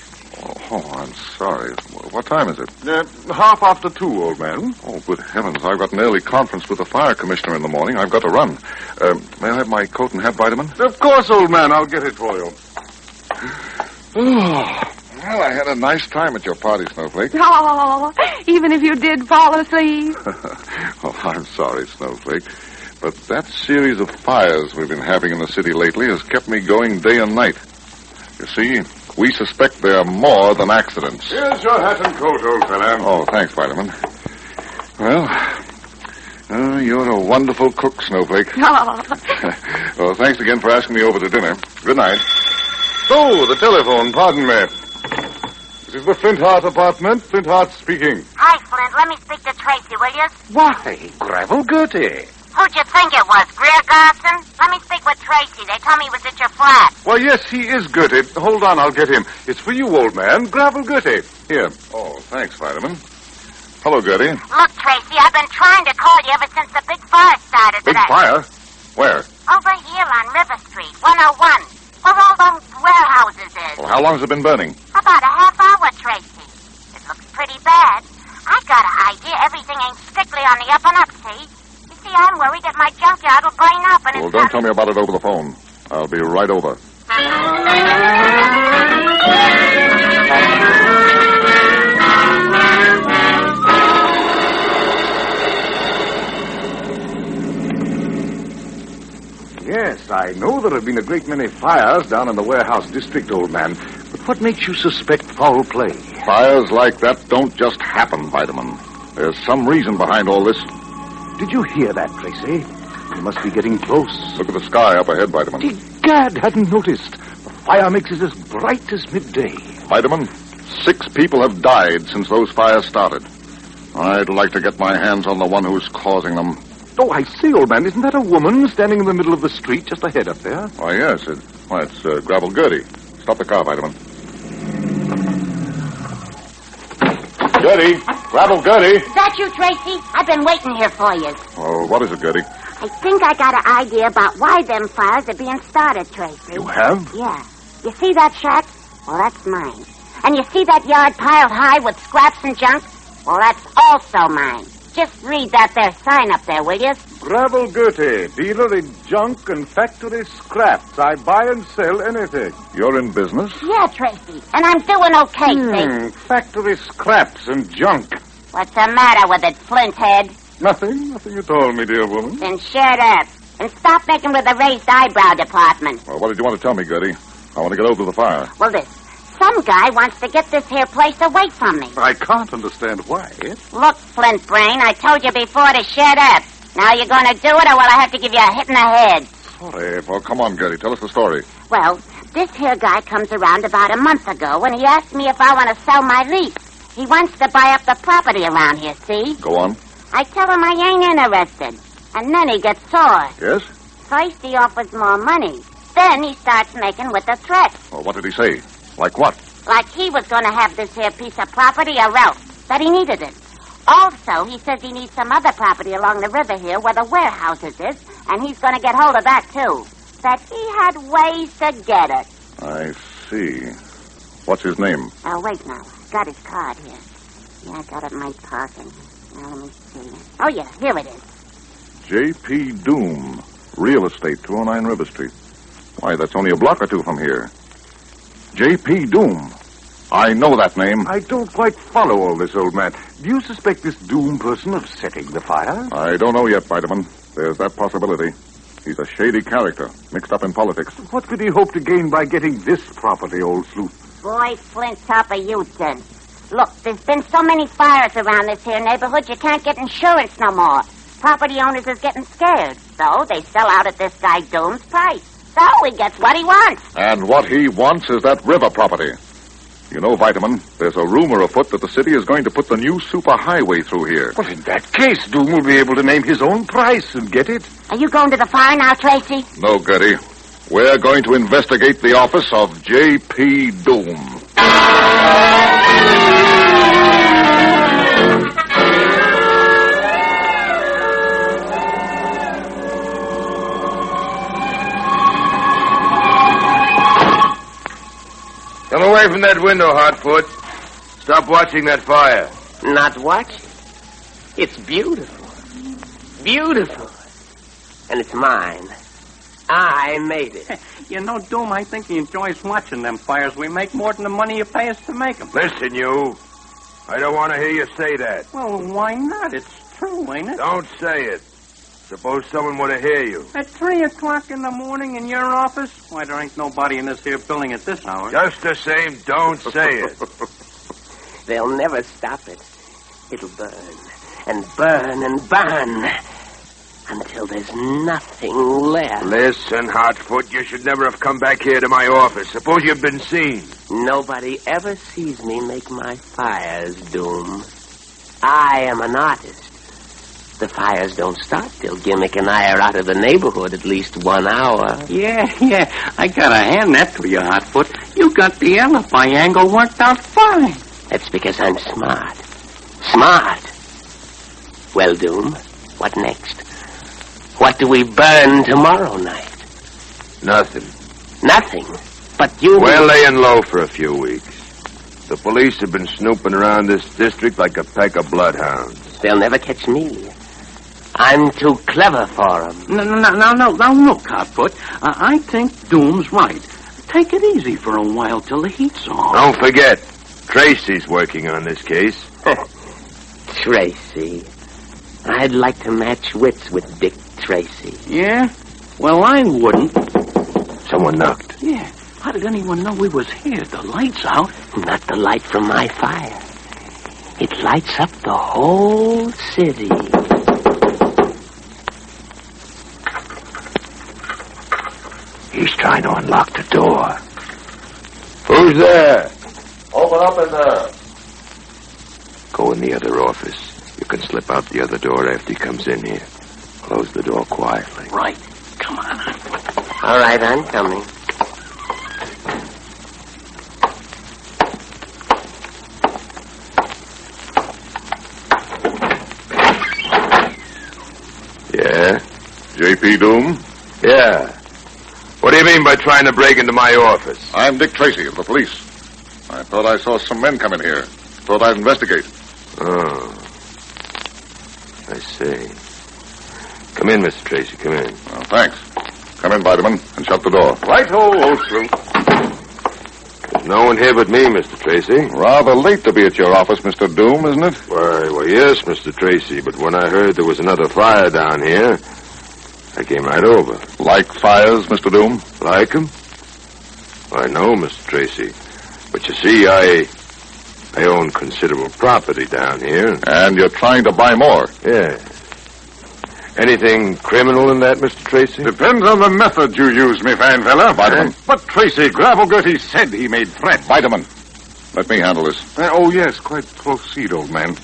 Speaker 12: Oh, I'm sorry. What time is it? 2:30, old man. Oh, good heavens. I've got an early conference with the fire commissioner in the morning. I've got to run. May I have my coat and hat, Vitamin? Of course, old man. I'll get it for you. Well, I had a nice time at your party, Snowflake.
Speaker 13: Oh, even if you did fall asleep.
Speaker 12: Oh, I'm sorry, Snowflake. But that series of fires we've been having in the city lately has kept me going day and night. You see, we suspect there are more than accidents. Here's your hat and coat, old fella. Oh, thanks, Vitamin. Well, you're a wonderful cook, Snowflake.
Speaker 13: Oh.
Speaker 12: Well, thanks again for asking me over to dinner. Good night. Oh, the telephone. Pardon me. This is the Flintheart apartment. Flintheart speaking.
Speaker 23: Hi, Flint. Let me speak to Tracy, will you?
Speaker 12: Why, Gravel Gertie.
Speaker 23: Who'd you think it was, Greer Garson? Let me speak with Tracy. They told me he was at your flat.
Speaker 12: Why, yes, he is Gertie. Hold on, I'll get him. It's for you, old man. Gravel Gertie. Here. Oh, thanks, Vitamin. Hello, Gertie.
Speaker 23: Look, Tracy, I've been trying to call you ever since the big fire started
Speaker 12: Big
Speaker 23: today.
Speaker 12: fire? Where?
Speaker 23: Over here on River Street, 101. Where all those warehouses is.
Speaker 12: Well, how long has it been burning?
Speaker 23: About a half hour, Tracy. It looks pretty bad. I got an idea everything ain't strictly on the up and up, see? You see, I'm worried that my junkyard will burn up and
Speaker 12: Well,
Speaker 23: it's
Speaker 12: don't
Speaker 23: not...
Speaker 12: tell me about it over the phone. I'll be right over. Yes, I know there have been a great many fires down in the warehouse district, old man. But what makes you suspect foul play? Fires like that don't just happen, Vitamin. There's some reason behind all this. Did you hear that, Tracy? You must be getting close. Look at the sky up ahead, Vitamin. Gad, hadn't noticed. The fire makes it as bright as midday. Vitamin, 6 people have died since those fires started. I'd like to get my hands on the one who's causing them. Oh, I see, old man. Isn't that a woman standing in the middle of the street just ahead up there? Why, yes. It's Gravel Gertie. Stop the car, Vitamin. Gertie! Gravel Gertie!
Speaker 23: Is that you, Tracy? I've been waiting here for you.
Speaker 12: Oh, what is it, Gertie?
Speaker 23: I think I got an idea about why them fires are being started, Tracy.
Speaker 12: You have?
Speaker 23: Yeah. You see that shack? Well, that's mine. And you see that yard piled high with scraps and junk? Well, that's also mine. Just read that there sign up there, will you?
Speaker 12: Gravel Gertie, dealer in junk and factory scraps. I buy and sell anything. You're in business?
Speaker 23: Yeah, Tracy. And I'm doing okay, see?
Speaker 12: Factory scraps and junk.
Speaker 23: What's the matter with it, Flinthead?
Speaker 12: Nothing at all, me dear woman.
Speaker 23: Then shut up. And stop making with the raised eyebrow department.
Speaker 12: Well, what did you want to tell me, Gertie? I want to get over the fire.
Speaker 23: Well, some guy wants to get this here place away from me.
Speaker 12: I can't understand why.
Speaker 23: Look, Flint Brain, I told you before to shut up. Now you're going to do it, or will I have to give you a hit in the head?
Speaker 12: Sorry. Well, come on, Gertie. Tell us the story.
Speaker 23: Well, this here guy comes around about a month ago, and he asked me if I want to sell my lease. He wants to buy up the property around here, see?
Speaker 12: Go on.
Speaker 23: I tell him I ain't interested. And then he gets sore.
Speaker 12: Yes?
Speaker 23: First he offers more money. Then he starts making with the threats.
Speaker 12: Well, what did he say? Like what?
Speaker 23: Like he was going to have this here piece of property or else. That he needed it. Also, he says he needs some other property along the river here where the warehouses is, and he's going to get hold of that, too. That he had ways to get it.
Speaker 12: I see. What's his name?
Speaker 23: Oh, wait now. Got his card here. Yeah, I got it in my pocket. Now, let me see. Oh, yeah, here it is.
Speaker 12: J.P. Doom, Real Estate, 209 River Street. Why, that's only a block or two from here. J.P. Doom. I know that name. I don't quite follow all this, old man. Do you suspect this Doom person of setting the fire? I don't know yet, Vitamin. There's that possibility. He's a shady character, mixed up in politics. What could he hope to gain by getting this property, old sleuth?
Speaker 23: Boy, Flint, Topper, you did. Look, there's been so many fires around this here neighborhood, you can't get insurance no more. Property owners is getting scared, so they sell out at this guy Doom's price. So he gets what he wants.
Speaker 12: And what he wants is that river property. You know, Vitamin, there's a rumor afoot that the city is going to put the new superhighway through here.
Speaker 16: Well, in that case, Doom will be able to name his own price and get it.
Speaker 23: Are you going to the fire now, Tracy?
Speaker 12: No, Gertie. We're going to investigate the office of J.P. Doom.
Speaker 16: Come away from that window, Hotfoot. Stop watching that fire.
Speaker 15: Not watching. It's beautiful. Beautiful. And it's mine. I made it.
Speaker 17: You know, Doom, I think he enjoys watching them fires. We make more than the money you pay us to make them.
Speaker 16: Listen, you. I don't want to hear you say that.
Speaker 17: Well, why not? It's true, ain't it?
Speaker 16: Don't say it. Suppose someone were to hear you.
Speaker 17: At 3 o'clock in the morning in your office? Why, there ain't nobody in this here building at this hour.
Speaker 16: Just the same, don't say it.
Speaker 15: They'll never stop it. It'll burn and burn and burn until there's nothing left.
Speaker 16: Listen, Hotfoot, you should never have come back here to my office. Suppose you've been seen.
Speaker 15: Nobody ever sees me make my fires, Doom. I am an artist. The fires don't start till Gimmick and I are out of the neighborhood at least 1 hour.
Speaker 17: Yeah. I gotta hand that to you, Hotfoot. You got the alibi angle worked out fine.
Speaker 15: That's because I'm smart. Smart. Well, Doom, what next? What do we burn tomorrow night?
Speaker 16: Nothing.
Speaker 15: Nothing? But you...
Speaker 16: We're laying low for a few weeks. The police have been snooping around this district like a pack of bloodhounds.
Speaker 15: They'll never catch me. I'm too clever for them.
Speaker 17: No, look, Hotfoot. I think Doom's right. Take it easy for a while till the heat's on.
Speaker 16: Don't forget, Tracy's working on this case.
Speaker 15: Tracy. I'd like to match wits with Dick Tracy.
Speaker 17: Yeah? Well, I wouldn't.
Speaker 16: Someone knocked.
Speaker 17: Yeah. How did anyone know we was here? The light's out.
Speaker 15: Not the light from my fire. It lights up the whole city.
Speaker 16: He's trying to unlock the door. Who's there?
Speaker 12: Open up in there.
Speaker 16: Go in the other office. You can slip out the other door after he comes in here. Close the door quietly.
Speaker 17: Right. Come on.
Speaker 15: All right, I'm coming.
Speaker 16: Yeah?
Speaker 12: J.P. Doom?
Speaker 16: Yeah. What do you mean by trying to break into my office?
Speaker 12: I'm Dick Tracy of the police. I thought I saw some men come in here. Thought I'd investigate.
Speaker 16: Oh. I see. Come in, Mr. Tracy, come in.
Speaker 12: Oh, thanks. Come in, Vitamin, and shut the door.
Speaker 16: Right-ho, old sleuth. There's no one here but me, Mr. Tracy.
Speaker 12: Rather late to be at your office, Mr. Doom, isn't it?
Speaker 16: Why, yes, Mr. Tracy, but when I heard there was another fire down here, I came right over.
Speaker 12: Like fires, Mr. Doom?
Speaker 16: Like 'em? I know, Mr. Tracy. But you see, I own considerable property down here.
Speaker 12: And you're trying to buy more?
Speaker 16: Yeah. Anything criminal in that, Mr. Tracy?
Speaker 12: Depends on the method you use, me fine fella. Vitamin. But Tracy, Gravelgertie said he made threat. Vitamin. Let me handle this.
Speaker 16: Oh, yes, quite proceed, old man.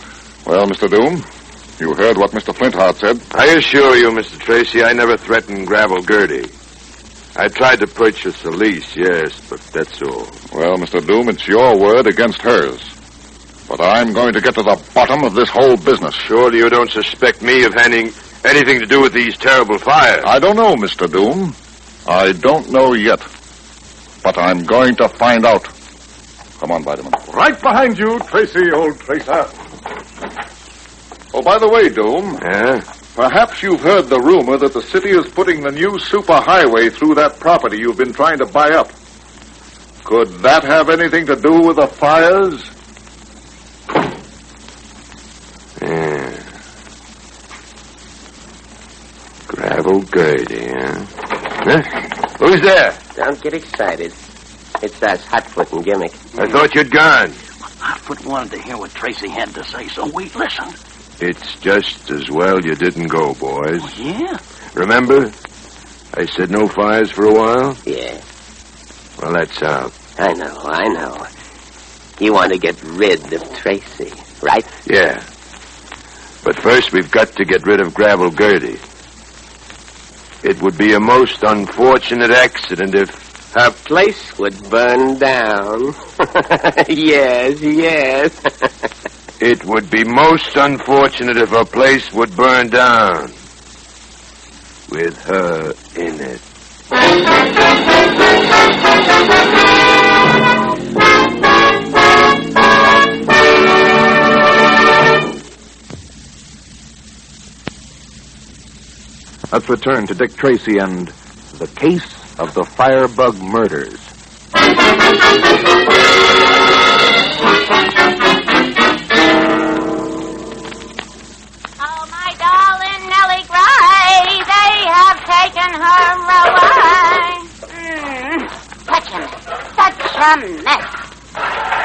Speaker 12: Well, Mr. Doom, you heard what Mr. Flintheart said.
Speaker 16: I assure you, Mr. Tracy, I never threatened Gravelgertie. I tried to purchase a lease, yes, but that's all.
Speaker 12: Well, Mr. Doom, it's your word against hers. But I'm going to get to the bottom of this whole business.
Speaker 16: Surely you don't suspect me of having anything to do with these terrible fires?
Speaker 12: I don't know, Mr. Doom. I don't know yet. But I'm going to find out. Come on, Vitamin.
Speaker 16: Right behind you, Tracy, old tracer.
Speaker 12: Oh, by the way, Doom.
Speaker 16: Yeah?
Speaker 12: Perhaps you've heard the rumor that the city is putting the new superhighway through that property you've been trying to buy up. Could that have anything to do with the fires?
Speaker 16: Yeah. Gravelgertie, huh? Who's there?
Speaker 15: Don't get excited. It's us, Hotfoot and Gimmick.
Speaker 9: I thought you'd gone.
Speaker 17: Hotfoot wanted to hear what Tracy had to say, so we listened.
Speaker 9: It's just as well you didn't go, boys.
Speaker 17: Oh, yeah?
Speaker 9: Remember? I said no fires for a while?
Speaker 15: Yeah.
Speaker 9: Well, that's out.
Speaker 15: I know. You want to get rid of Tracy, right?
Speaker 9: Yeah. But first we've got to get rid of Gravel Gertie. It would be a most unfortunate accident if...
Speaker 15: Her place would burn down. Yes.
Speaker 9: It would be most unfortunate if her place would burn down. With her in it.
Speaker 1: Let's return to Dick Tracy and the case of the Firebug murders.
Speaker 23: Oh, my darling Nellie Gray, they have taken her away. Such a mess.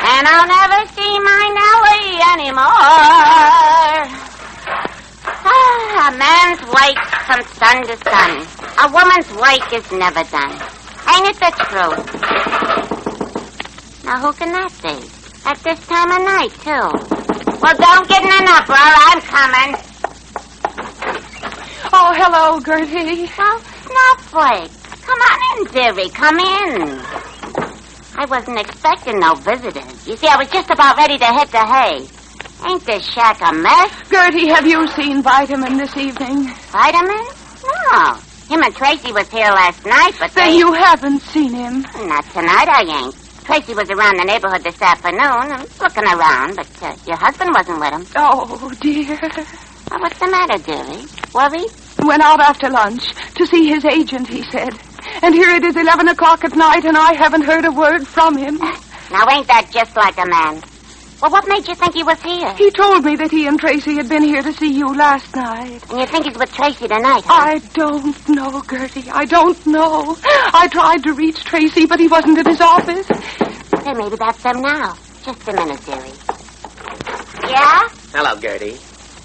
Speaker 23: And I'll never see my Nellie anymore. A man's work from sun to sun. A woman's work is never done. Ain't it the truth? Now, who can that be? At this time of night, too. Well, don't get in an uproar. I'm coming.
Speaker 13: Oh, hello, Gertie.
Speaker 23: Well, Snowflake. Come on in, dearie. Come in. I wasn't expecting no visitors. You see, I was just about ready to hit the hay. Ain't this shack a mess?
Speaker 13: Gertie, have you seen Vitamin this evening?
Speaker 23: Vitamin? No. Him and Tracy was here last night, but
Speaker 13: Then you haven't seen him.
Speaker 23: Not tonight, I ain't. Tracy was around the neighborhood this afternoon, looking around, but your husband wasn't with him.
Speaker 13: Oh, dear.
Speaker 23: Well, what's the matter, dearie? Worried?
Speaker 13: Went out after lunch to see his agent, he said. And here it is 11 o'clock at night, and I haven't heard a word from him.
Speaker 23: Now, ain't that just like a man? Well, what made you think he was here?
Speaker 13: He told me that he and Tracy had been here to see you last night.
Speaker 23: And you think he's with Tracy tonight, huh?
Speaker 13: I don't know, Gertie. I don't know. I tried to reach Tracy, but he wasn't at his office.
Speaker 23: Hey, maybe that's them now. Just a minute, dearie. Yeah?
Speaker 15: Hello, Gertie.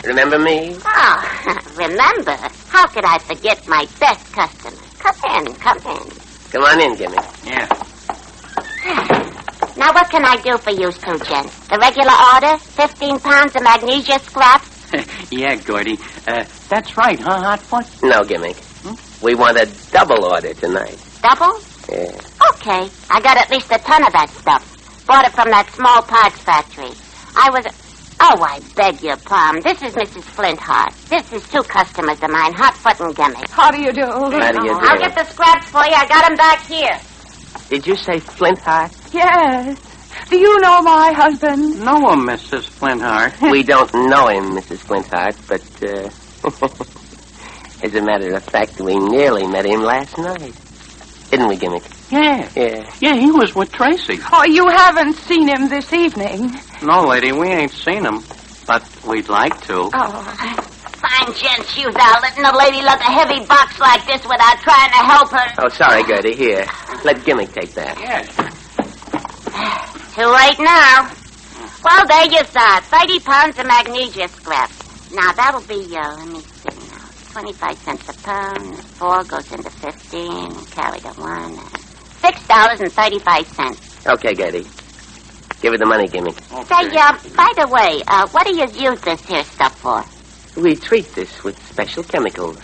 Speaker 15: Remember me?
Speaker 23: Oh, remember? How could I forget my best customer? Come in.
Speaker 15: Come on in, Gimmick.
Speaker 17: Yeah.
Speaker 23: Now, what can I do for you two, gents? The regular order? 15 pounds of magnesia scraps?
Speaker 17: Yeah, Gertie. That's right, huh, Hotfoot?
Speaker 15: No, Gimmick. We want a double order tonight.
Speaker 23: Double?
Speaker 15: Yeah.
Speaker 23: Okay. I got at least a ton of that stuff. Bought it from that small parts factory. Oh, I beg your pardon. This is Mrs. Flintheart. This is two customers of mine, Hotfoot and Gimmick.
Speaker 13: How do you do?
Speaker 15: How do you do?
Speaker 23: I'll get the scraps for you. I got them back here.
Speaker 15: Did you say Flintheart?
Speaker 13: Yes. Do you know my husband?
Speaker 17: No, Mrs. Flintheart.
Speaker 15: We don't know him, Mrs. Flintheart, but, as a matter of fact, we nearly met him last night. Didn't we, Gimmick?
Speaker 17: Yeah. Yeah, he was with Tracy.
Speaker 13: Oh, you haven't seen him this evening.
Speaker 17: No, lady, we ain't seen him, but we'd like to.
Speaker 13: Oh.
Speaker 23: Fine gents you are, letting a lady lug a heavy box like this without trying to help her.
Speaker 15: Oh, sorry, Gertie. Here, let Gimmick take that.
Speaker 17: Yes.
Speaker 23: Too late now. Well, there you saw it. 30 pounds of magnesia scrap. Now, that'll be, let me see now. 25 cents a pound. 4 goes into 15. Carry the 1. $6.35.
Speaker 15: Okay, Gertie. Give her the money, Gimmick.
Speaker 23: Okay. Say, by the way, what do you use this here stuff for?
Speaker 15: We treat this with special chemicals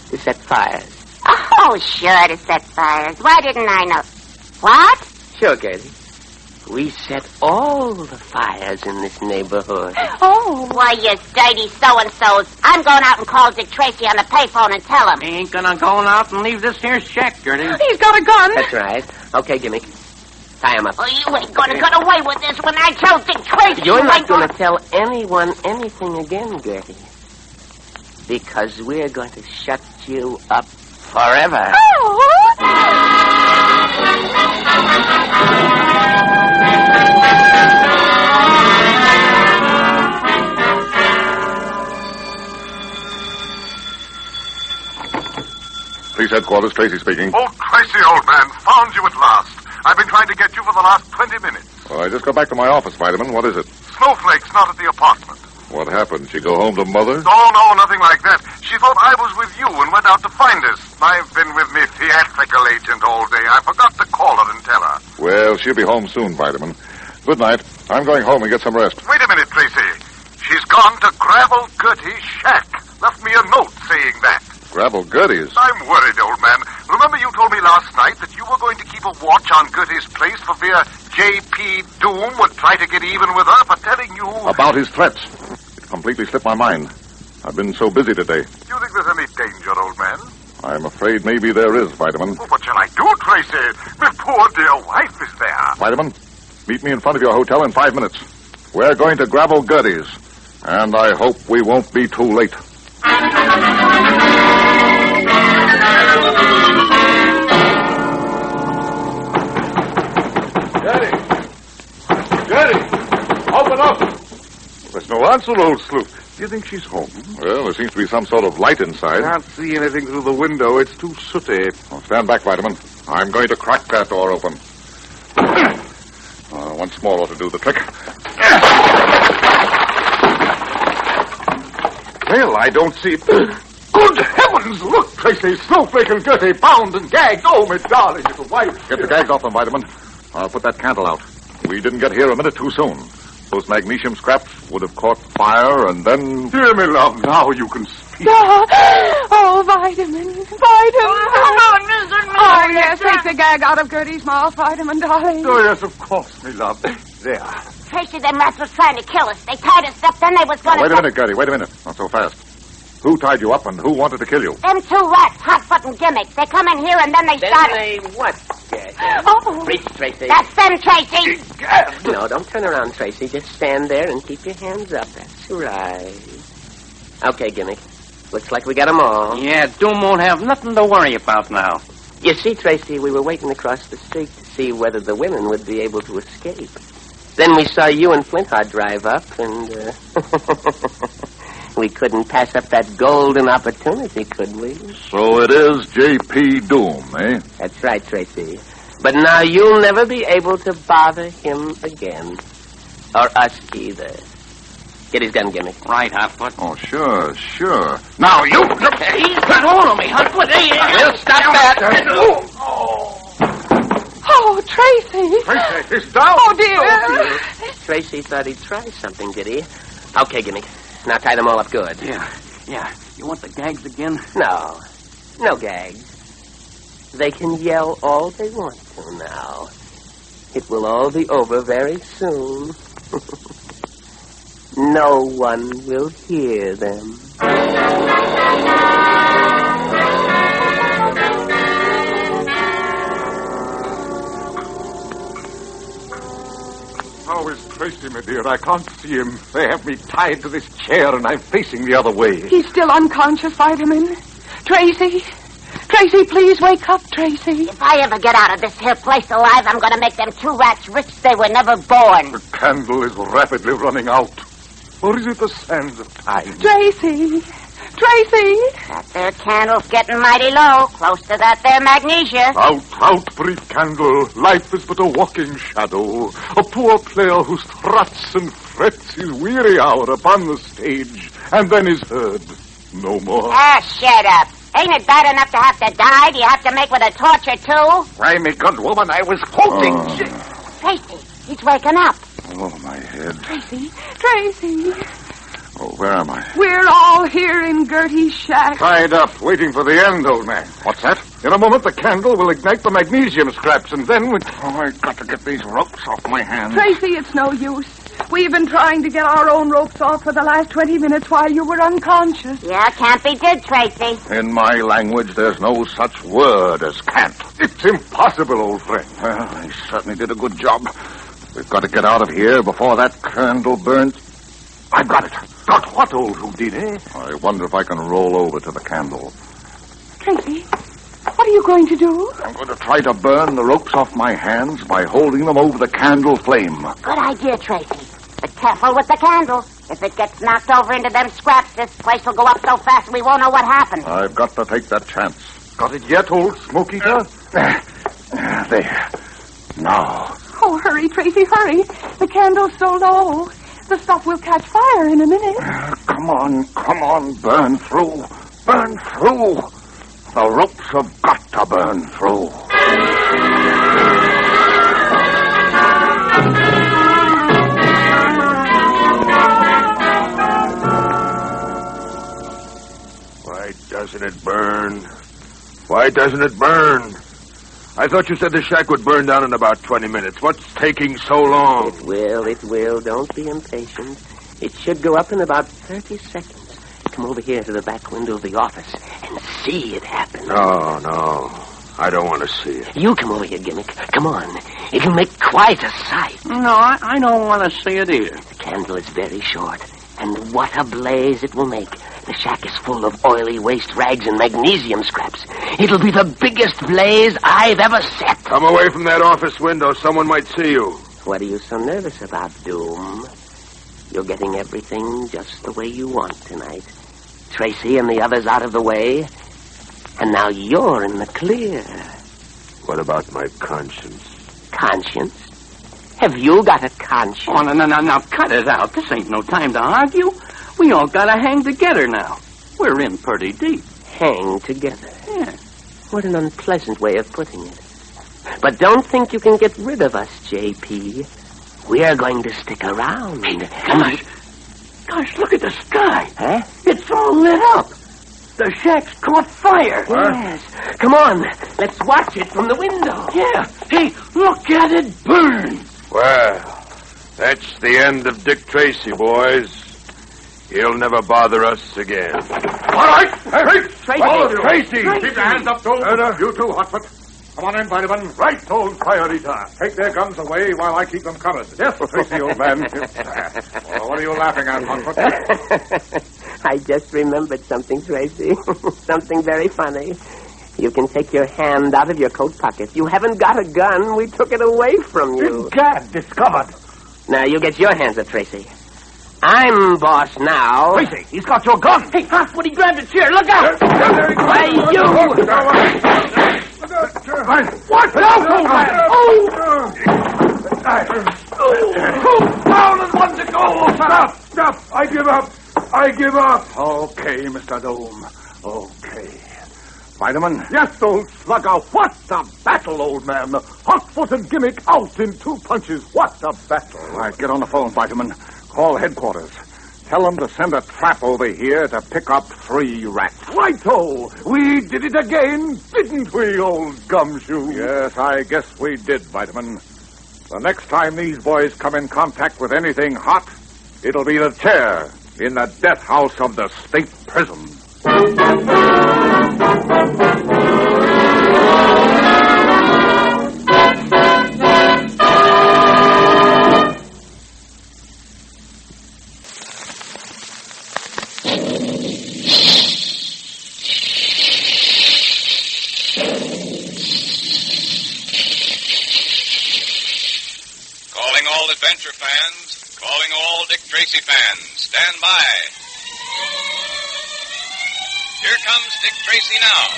Speaker 15: to set fires.
Speaker 23: Oh, sure, to set fires. Why didn't I know? What?
Speaker 15: Sure, Gertie. We set all the fires in this neighborhood.
Speaker 23: Oh. Why, you dirty so-and-sos. I'm going out and call Dick Tracy on the payphone and tell him.
Speaker 17: He ain't gonna go out and leave this here shack, Gertie.
Speaker 13: He's got a gun.
Speaker 15: That's right. Okay, Gimmick. Tie him up.
Speaker 23: Oh, you ain't going to get away with this when I tell Dick Tracy.
Speaker 15: You're not going to tell anyone anything again, Gertie. Because we're going to shut you up forever.
Speaker 23: Oh.
Speaker 12: Police headquarters, Tracy speaking.
Speaker 21: Oh, Tracy, old man, found you at last. I
Speaker 12: I've been trying to get you for the last 20 minutes.
Speaker 21: Well, I just got back to my office, Vitamin. What is it?
Speaker 12: Snowflake's not at the apartment.
Speaker 21: What happened? She go home to Mother?
Speaker 12: Oh, no, nothing like that. She thought I was with you and went out to find us. I've been with me theatrical agent all day. I forgot to call her and tell her.
Speaker 21: Well, she'll be home soon, Vitamin. Good night. I'm going home and get some rest.
Speaker 12: Wait a minute, Tracy. She's gone to Gravel Gertie's shack. Left me a note saying that.
Speaker 21: Gravel Gertie's?
Speaker 12: I'm worried, old man. Remember you told me last night that you were going to keep a watch on Gertie's place for fear J.P. Doom would try to get even with her for telling you...
Speaker 21: About his threats. It completely slipped my mind. I've been so busy today.
Speaker 12: Do you think there's any danger, old man?
Speaker 21: I'm afraid maybe there is, Vitamin.
Speaker 12: Oh, what shall I do, Tracy? My poor dear wife is there.
Speaker 21: Vitamin, meet me in front of your hotel in 5 minutes. We're going to Gravel Gertie's, and I hope we won't be too late.
Speaker 12: Gertie! Open up!
Speaker 21: There's no answer, old sleuth. Do you think she's home? Well, there seems to be some sort of light inside.
Speaker 12: Can't see anything through the window. It's too sooty.
Speaker 21: Oh, stand back, Vitamin. I'm going to crack that door open. Once more ought to do the trick.
Speaker 12: Well, I don't see... Good heavens! Look, Tracy, Snowflake and Gertie bound and gagged. Oh, my darling little wife.
Speaker 21: Get the gags off them, Vitamin. I'll put that candle out. We didn't get here a minute too soon. Those magnesium scraps would have caught fire and then...
Speaker 12: Dear me, love, now you can speak.
Speaker 13: Oh, Vitamin. Oh, yes, take the gag out of Gertie's mouth, Vitamin, darling.
Speaker 12: Oh, yes, of course, me love. There.
Speaker 23: Tracy, them rats was trying to kill us. They tied us up, then they was going to...
Speaker 21: Wait a minute, Gertie, wait a minute. Not so fast. Who tied you up and who wanted to kill you?
Speaker 23: Them two rats, Hotfoot and Gimmick. They come in here and then they started...
Speaker 15: Then they what?
Speaker 23: Oh.
Speaker 15: Reach, Tracy.
Speaker 23: That's them, Tracy.
Speaker 15: No, don't turn around, Tracy. Just stand there and keep your hands up. That's right. Okay, Gimmick. Looks like we got 'em all.
Speaker 17: Yeah, Doom won't have nothing to worry about now.
Speaker 15: You see, Tracy, we were waiting across the street to see whether the women would be able to escape. Then we saw you and Flintheart drive up, and we couldn't pass up that golden opportunity, could we?
Speaker 21: So it is J.P. Doom, eh?
Speaker 15: That's right, Tracy. But now you'll never be able to bother him again. Or us either. Get his gun, Gimmick.
Speaker 17: Right, Hotfoot.
Speaker 21: Oh, sure. Now, you...
Speaker 17: He's got hold of me, Hotfoot.
Speaker 15: We'll stop that.
Speaker 13: Oh, Tracy.
Speaker 12: Tracy, he's down.
Speaker 13: Oh, dear.
Speaker 15: Tracy thought he'd try something, did he? Okay, Gimmick. Now tie them all up good.
Speaker 17: Yeah. You want the gags again?
Speaker 15: No gags. They can yell all they want to now. It will all be over very soon. No one will hear them.
Speaker 12: How is Tracy, my dear? I can't see him. They have me tied to this chair, and I'm facing the other way.
Speaker 13: He's still unconscious, Vitamin. Tracy, please wake up, Tracy.
Speaker 23: If I ever get out of this here place alive, I'm going to make them two rats rich they were never born.
Speaker 12: The candle is rapidly running out. Or is it the sands of time?
Speaker 13: Tracy.
Speaker 23: That there candle's getting mighty low, close to that there magnesia.
Speaker 12: Out, brief candle. Life is but a walking shadow. A poor player who struts and frets his weary hour upon the stage, and then is heard no more.
Speaker 23: Ah, shut up. Ain't it bad enough to have to die? Do you have to make with a torture, too?
Speaker 12: Why, me good woman, I was quoting.
Speaker 23: Tracy, he's waking up.
Speaker 21: Oh, my head.
Speaker 13: Tracy.
Speaker 21: Oh, where am I?
Speaker 13: We're all here in Gertie's shack.
Speaker 12: Tied up, waiting for the end, old man.
Speaker 21: What's that?
Speaker 12: In a moment, the candle will ignite the magnesium scraps, and then we...
Speaker 21: Oh, I've got to get these ropes off my hands.
Speaker 13: Tracy, it's no use. We've been trying to get our own ropes off for the last 20 minutes while you were unconscious.
Speaker 23: Yeah, can't be did, Tracy.
Speaker 21: In my language, there's no such word as can't.
Speaker 12: It's impossible, old friend.
Speaker 21: Well, he certainly did a good job. We've got to get out of here before that candle burns. I've got it.
Speaker 12: Got what, old Houdini?
Speaker 21: I wonder if I can roll over to the candle.
Speaker 13: Tracy, what are you going to do?
Speaker 21: I'm going to try to burn the ropes off my hands by holding them over the candle flame.
Speaker 23: Good idea, Tracy. But careful with the candle. If it gets knocked over into them scraps, this place will go up so fast we won't know what happened.
Speaker 21: I've got to take that chance.
Speaker 12: Got it yet, old smoke eater?
Speaker 21: There.
Speaker 12: Now.
Speaker 13: Oh, hurry, Tracy, hurry. The candle's so low. The stuff will catch fire in a minute.
Speaker 12: Come on, burn through. Burn through. The ropes have got to burn through.
Speaker 9: Why doesn't it burn? Why doesn't it burn? I thought you said the shack would burn down in about 20 minutes. What's taking so long?
Speaker 15: It will. Don't be impatient. It should go up in about 30 seconds. Come over here to the back window of the office and see it happen.
Speaker 9: No. I don't want to see it.
Speaker 15: You come over here, Gimmick. Come on. It'll make quite a sight.
Speaker 17: No, I don't want to see it either.
Speaker 15: The candle is very short, and what a blaze it will make. The shack is full of oily waste rags and magnesium scraps. It'll be the biggest blaze I've ever set.
Speaker 9: Come away from that office window. Someone might see you.
Speaker 15: What are you so nervous about, Doom? You're getting everything just the way you want tonight. Tracy and the others out of the way. And now you're in the clear.
Speaker 9: What about my conscience?
Speaker 15: Conscience? Have you got a conscience?
Speaker 17: Oh, now, cut it out. This ain't no time to argue. We all gotta hang together now. We're in pretty deep.
Speaker 15: Hang together?
Speaker 17: Yeah.
Speaker 15: What an unpleasant way of putting it. But don't think you can get rid of us, J.P. We're going to stick around.
Speaker 17: Hey, gosh, look at the sky.
Speaker 15: Huh?
Speaker 17: It's all lit up. The shack's caught fire.
Speaker 15: Yes. Come on. Let's watch it from the window.
Speaker 17: Yeah. Hey, look at it burn.
Speaker 9: Well, that's the end of Dick Tracy, boys. He'll never bother us again.
Speaker 12: All right. Hey,
Speaker 15: Tracy.
Speaker 12: Tracy. Keep your hands up, Doom. You too, Hotfoot. Come on in, Vitamin. Right, old fire eater. Take their guns away while I keep them covered. Yes, Tracy, old man. What are you laughing at, Hotfoot?
Speaker 15: I just remembered something, Tracy. Something very funny. You can take your hand out of your coat pocket. You haven't got a gun. We took it away from you.
Speaker 12: Gad, discovered.
Speaker 15: Now, you get your hands up, Tracy. I'm boss now.
Speaker 12: Tracy, he's got your gun.
Speaker 17: Hey, Hotfoot, he grabbed a chair. Look out!
Speaker 15: Why, you...
Speaker 12: What? No, old man! Two down and one to go. Stop. I give up. Okay, Mr. Dome. Okay. Vitamin? Yes, old slugger. What a battle, old man. Hotfoot and Gimmick out in 2 punches. What a battle. All right, get on the phone, Vitamin. Call headquarters. Tell them to send a trap over here to pick up 3 rats. Righto! We did it again, didn't we, old gumshoe? Yes, I guess we did, Vitamin. The next time these boys come in contact with anything hot, it'll be the chair in the death house of the state prison.
Speaker 1: Adventure fans, calling all Dick Tracy fans. Stand by. Here comes Dick Tracy now.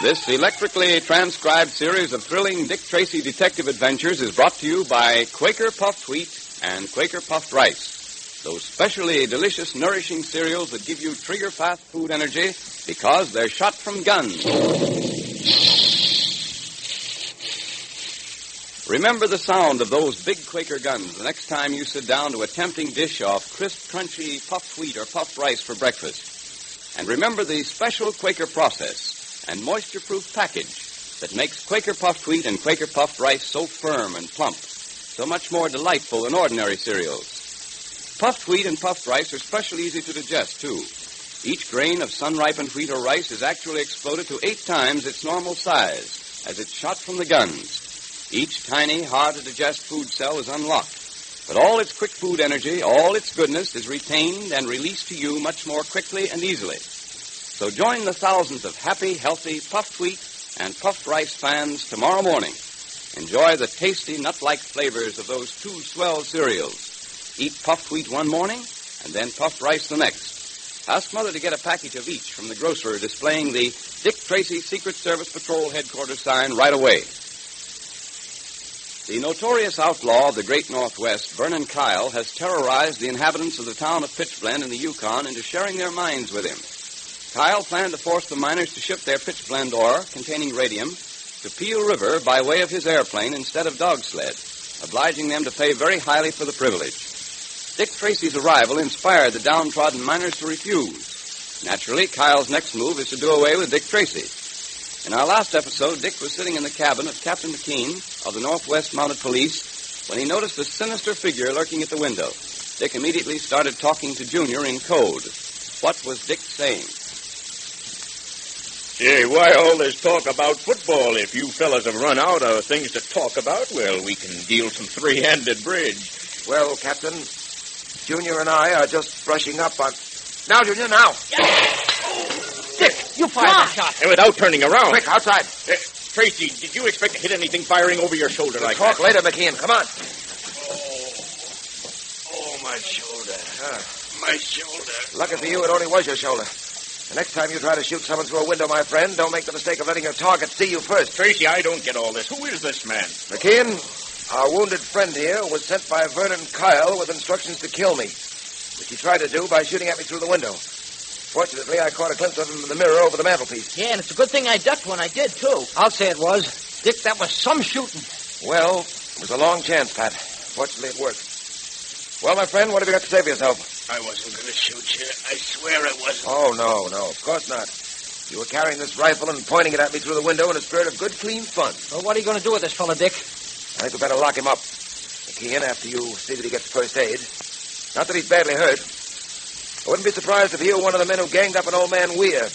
Speaker 1: This electrically transcribed series of thrilling Dick Tracy detective adventures is brought to you by Quaker Puffed Wheat and Quaker Puffed Rice. Those specially delicious, nourishing cereals that give you trigger-fast food energy because they're shot from guns. Remember the sound of those big Quaker guns the next time you sit down to a tempting dish of crisp, crunchy puffed wheat or puffed rice for breakfast. And remember the special Quaker process and moisture-proof package that makes Quaker puffed wheat and Quaker puffed rice so firm and plump, so much more delightful than ordinary cereals. Puffed wheat and puffed rice are especially easy to digest, too. Each grain of sun-ripened wheat or rice is actually exploded to 8 times its normal size as it's shot from the guns. Each tiny, hard-to-digest food cell is unlocked, but all its quick food energy, all its goodness is retained and released to you much more quickly and easily. So join the thousands of happy, healthy, puffed wheat and puffed rice fans tomorrow morning. Enjoy the tasty, nut-like flavors of those 2 swell cereals. Eat puffed wheat one morning and then puffed rice the next. Ask Mother to get a package of each from the grocer displaying the Dick Tracy Secret Service Patrol Headquarters sign right away. The notorious outlaw of the great Northwest, Vernon Kyle, has terrorized the inhabitants of the town of Pitchblende in the Yukon into sharing their mines with him. Kyle planned to force the miners to ship their pitchblende ore, containing radium, to Peel River by way of his airplane instead of dog sled, obliging them to pay very highly for the privilege. Dick Tracy's arrival inspired the downtrodden miners to refuse. Naturally, Kyle's next move is to do away with Dick Tracy. In our last episode, Dick was sitting in the cabin of Captain McKean of the Northwest Mounted Police when he noticed a sinister figure lurking at the window. Dick immediately started talking to Junior in code. What was Dick saying?
Speaker 7: Hey, why all this talk about football? If you fellas have run out of things to talk about, well, we can deal some three-handed bridge.
Speaker 4: Well, Captain, Junior and I are just brushing up on... Now, Junior, now!
Speaker 7: Dick, you fired that shot. And without turning around.
Speaker 4: Quick, outside.
Speaker 7: Tracy, did you expect to hit anything firing over your shoulder like
Speaker 4: talk
Speaker 7: that?
Speaker 4: later, McKean. Come on.
Speaker 7: Oh, my shoulder. My shoulder.
Speaker 4: Lucky for you, it only was your shoulder. The next time you try to shoot someone through a window, my friend, don't make the mistake of letting your target see you first.
Speaker 7: Tracy, I don't get all this. Who is this man?
Speaker 4: McKean, our wounded friend here was sent by Vernon Kyle with instructions to kill me, which he tried to do by shooting at me through the window. Fortunately, I caught a glimpse of him in the mirror over the mantelpiece.
Speaker 10: Yeah, and it's a good thing I ducked when I did, too.
Speaker 6: I'll say it was. Dick, that was some shooting.
Speaker 4: Well, it was a long chance, Pat. Fortunately, it worked. Well, my friend, what have you got to say for yourself?
Speaker 7: I wasn't going to shoot you. I swear I wasn't.
Speaker 4: Oh, no, of course not. You were carrying this rifle and pointing it at me through the window in a spirit of good, clean fun.
Speaker 6: Well, what are you going to do with this fella, Dick?
Speaker 4: I think we better lock him up. McKean, after you see that he gets first aid. Not that he's badly hurt. I wouldn't be surprised if he were one of the men who ganged up an old man Weir.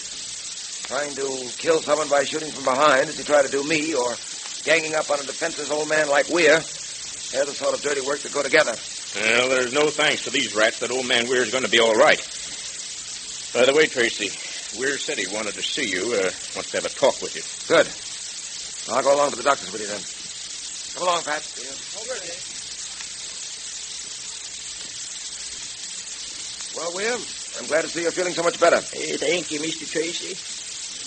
Speaker 4: Trying to kill someone by shooting from behind, as he tried to do me, or ganging up on a defenseless old man like Weir. They're the sort of dirty work that go together.
Speaker 7: Well, there's no thanks to these rats that old man Weir's going to be all right. By the way, Tracy, Weir said he wanted to see you, wants to have a talk with you.
Speaker 4: Good. I'll go along to the doctor's with you then. Come along, Pat. Well, Weir, I'm glad to see you're feeling so much better.
Speaker 11: Thank you, Mr. Tracy.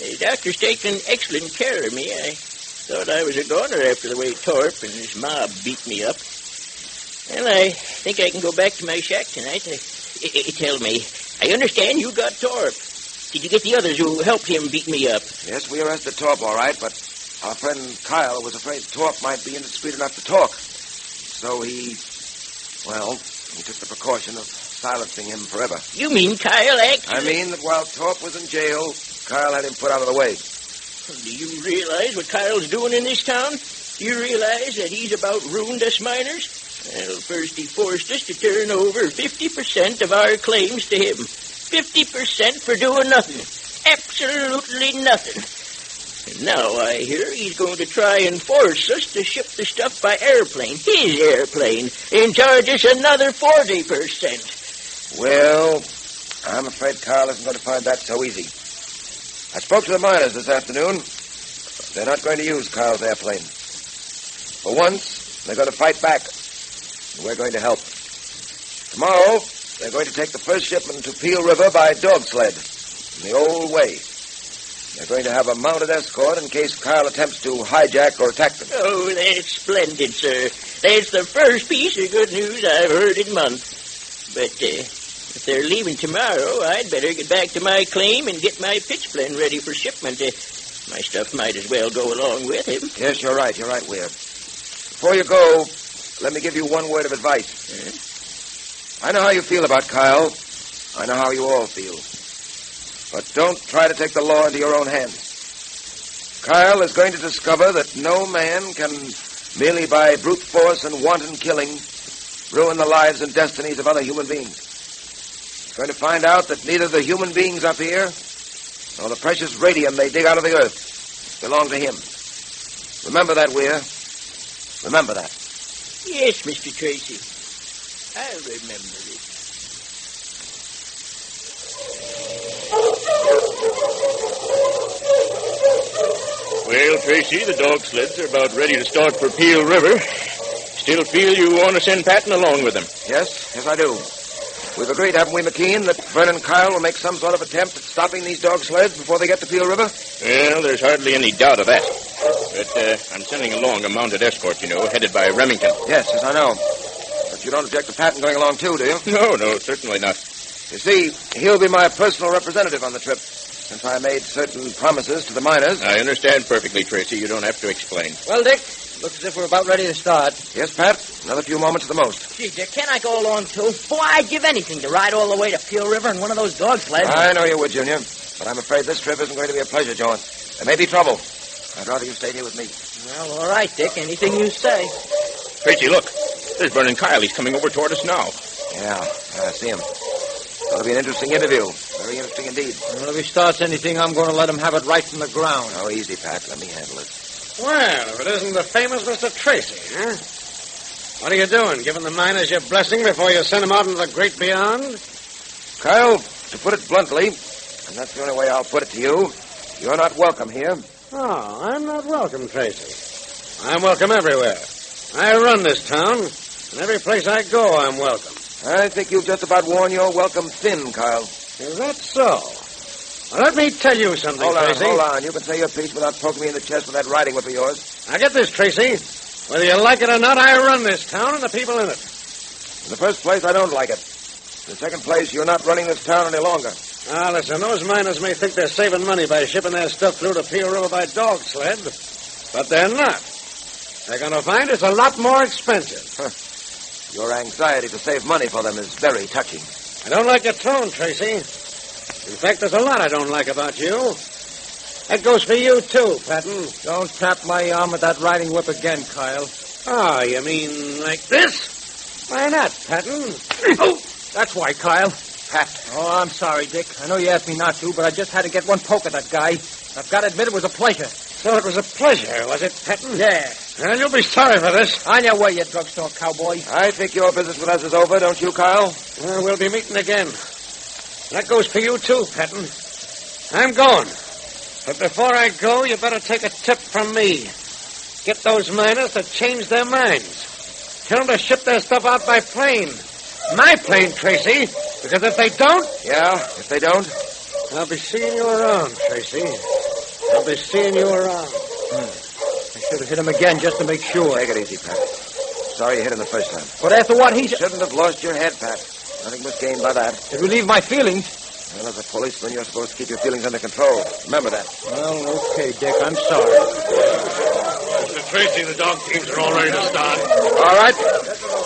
Speaker 11: The doctor's taken excellent care of me. I thought I was a goner after the way Torp and his mob beat me up. Well, I think I can go back to my shack tonight. Tell me, I understand you got Torp. Did you get the others who helped him beat me up?
Speaker 4: Yes, we arrested Torp, all right, but our friend Kyle was afraid Torp might be indiscreet enough to talk. So he took the precaution of silencing him forever.
Speaker 11: You mean Kyle actually...
Speaker 4: I mean that while Torp was in jail, Kyle had him put out of the way.
Speaker 11: Do you realize what Kyle's doing in this town? Do you realize that he's about ruined us miners? Well, first he forced us to turn over 50% of our claims to him. 50% for doing nothing. Absolutely nothing. And now I hear he's going to try and force us to ship the stuff by airplane, his airplane, and charge us another 40%.
Speaker 4: Well, I'm afraid Kyle isn't going to find that so easy. I spoke to the miners this afternoon. They're not going to use Kyle's airplane. For once, they're going to fight back. And we're going to help. Tomorrow, they're going to take the first shipment to Peel River by dog sled, in the old way. They're going to have a mounted escort in case Kyle attempts to hijack or attack them.
Speaker 11: Oh, that's splendid, sir. That's the first piece of good news I've heard in months. But, if they're leaving tomorrow, I'd better get back to my claim and get my pitchblende ready for shipment. My stuff might as well go along with him.
Speaker 4: Yes, you're right, Weir. Before you go, let me give you one word of advice. I know how you feel about Kyle. I know how you all feel. But don't try to take the law into your own hands. Kyle is going to discover that no man can, merely by brute force and wanton killing, ruin the lives and destinies of other human beings. He's going to find out that neither the human beings up here nor the precious radium they dig out of the earth belong to him. Remember that, Weir. Remember that.
Speaker 11: Yes, Mr. Tracy. I'll remember it.
Speaker 7: Well, Tracy, the dog sleds are about ready to start for Peel River. Still feel you want to send Patton along with them?
Speaker 4: Yes, I do. We've agreed, haven't we, McKean, that Vernon Kyle will make some sort of attempt at stopping these dog sleds before they get to Peel River?
Speaker 7: Well, there's hardly any doubt of that. But I'm sending along a mounted escort, headed by Remington.
Speaker 4: Yes, I know. But you don't object to Patton going along, too, do you?
Speaker 7: No, certainly not.
Speaker 4: You see, he'll be my personal representative on the trip, since I made certain promises to the miners.
Speaker 7: I understand perfectly, Tracy. You don't have to explain.
Speaker 6: Well, Dick, looks as if we're about ready to start.
Speaker 4: Yes, Pat. Another few moments at the most.
Speaker 6: Gee, Dick, can't I go along, too? Boy, I'd give anything to ride all the way to Peel River in one of those dog sleds.
Speaker 4: I know you would, Junior. But I'm afraid this trip isn't going to be a pleasure jaunt. There may be trouble. I'd rather you stayed here with me.
Speaker 6: Well, all right, Dick. Anything you say.
Speaker 7: Tracy, look. There's Vernon Kyle. He's coming over toward us now.
Speaker 4: Yeah, I see him. It'll be an interesting interview. Very interesting indeed.
Speaker 3: Well, if he starts anything, I'm going to let him have it right from the ground.
Speaker 4: Oh, easy, Pat. Let me handle it.
Speaker 18: Well, if it isn't the famous Mr. Tracy, huh? What are you doing? Giving the miners your blessing before you send them out into the great beyond?
Speaker 4: Kyle, to put it bluntly, and that's the only way I'll put it to you, you're not welcome here.
Speaker 18: Oh, I'm not welcome, Tracy. I'm welcome everywhere. I run this town, and every place I go, I'm welcome.
Speaker 4: I think you've just about worn your welcome thin, Kyle.
Speaker 18: Is that so? Well, let me tell you something, Tracy.
Speaker 4: Hold on. You can say your piece without poking me in the chest with that riding whip of yours.
Speaker 18: Now get this, Tracy. Whether you like it or not, I run this town and the people in it.
Speaker 4: In the first place, I don't like it. In the second place, you're not running this town any longer.
Speaker 18: Now, listen, those miners may think they're saving money by shipping their stuff through to Peel River by dog sled, but they're not. They're going to find it's a lot more expensive.
Speaker 4: Huh. Your anxiety to save money for them is very touching.
Speaker 18: I don't like your tone, Tracy. In fact, there's a lot I don't like about you. That goes for you, too, Patton.
Speaker 3: Don't tap my arm with that riding whip again, Kyle.
Speaker 18: Oh, you mean like this? Why not, Patton?
Speaker 3: Oh, that's why, Kyle. Pat. Oh, I'm sorry, Dick. I know you asked me not to, but I just had to get one poke at that guy. I've got to admit it was a pleasure.
Speaker 18: So it was a pleasure, was it, Patton?
Speaker 3: Yeah.
Speaker 18: Well, you'll be sorry for this.
Speaker 3: On your way, you drugstore cowboy.
Speaker 4: I think your business with us is over, don't you, Kyle?
Speaker 18: Well, we'll be meeting again. That goes for you, too, Patton. I'm going. But before I go, you better take a tip from me. Get those miners to change their minds. Tell them to ship their stuff out by plane. My plane, Tracy. Because if they don't...
Speaker 4: Yeah, if they don't?
Speaker 18: I'll be seeing you around, Tracy. I'll be seeing you around.
Speaker 3: I should have hit him again just to make sure.
Speaker 4: Take it easy, Pat. Sorry you hit him the first time.
Speaker 3: But after what he...
Speaker 4: Shouldn't have lost your head, Pat. Nothing was gained by that.
Speaker 3: It relieved my feelings.
Speaker 4: Well, as a policeman, you're supposed to keep your feelings under control. Remember that.
Speaker 3: Well, okay, Dick. I'm sorry.
Speaker 18: Mr. Tracy, the dog teams are all ready to start.
Speaker 4: All right.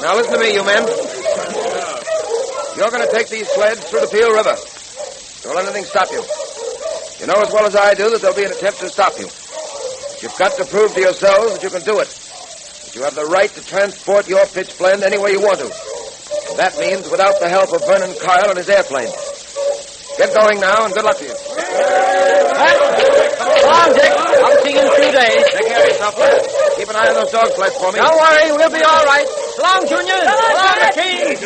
Speaker 4: Now listen to me, you men. You're going to take these sleds through the Peel River. Don't let anything stop you. You know as well as I do that there'll be an attempt to stop you. You've got to prove to yourselves that you can do it. That you have the right to transport your pitch blende any way you want to. And that means without the help of Vernon Kyle and his airplane. Get going now, and good luck to you.
Speaker 6: Come on, Dick. I'll see you in 2 days.
Speaker 4: Take care of yourself, lad. Keep an eye on those dog sleds for me.
Speaker 6: Don't worry, we'll be all right. So long, Junior. So long, McKean.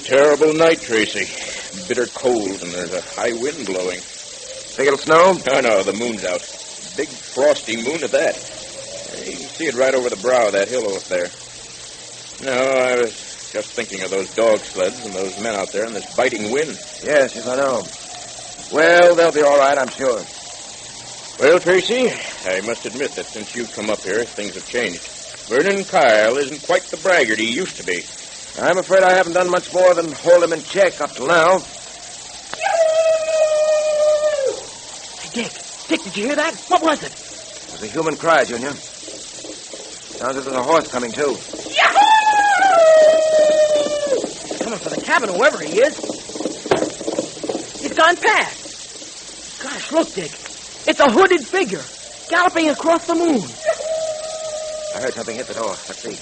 Speaker 7: Terrible night, Tracy. Bitter cold, and there's a high wind blowing.
Speaker 4: Think it'll snow?
Speaker 7: Oh, no, the moon's out. Big frosty moon at that. You can see it right over the brow of that hill over there. No, I was just thinking of those dog sleds and those men out there and this biting wind.
Speaker 4: Yes, I know. Well, they'll be all right, I'm sure.
Speaker 7: Well, Tracy, I must admit that since you've come up here, things have changed. Vernon Kyle isn't quite the braggart he used to be.
Speaker 4: I'm afraid I haven't done much more than hold him in check up till now.
Speaker 6: Hey, Dick, did you hear that? What was it?
Speaker 4: It was a human cry, Junior. Sounds as if there's a horse coming, too.
Speaker 6: He's coming for the cabin, whoever he is. He's gone past. Gosh, look, Dick. It's a hooded figure galloping across the moon.
Speaker 4: I heard something hit the door. Let's see.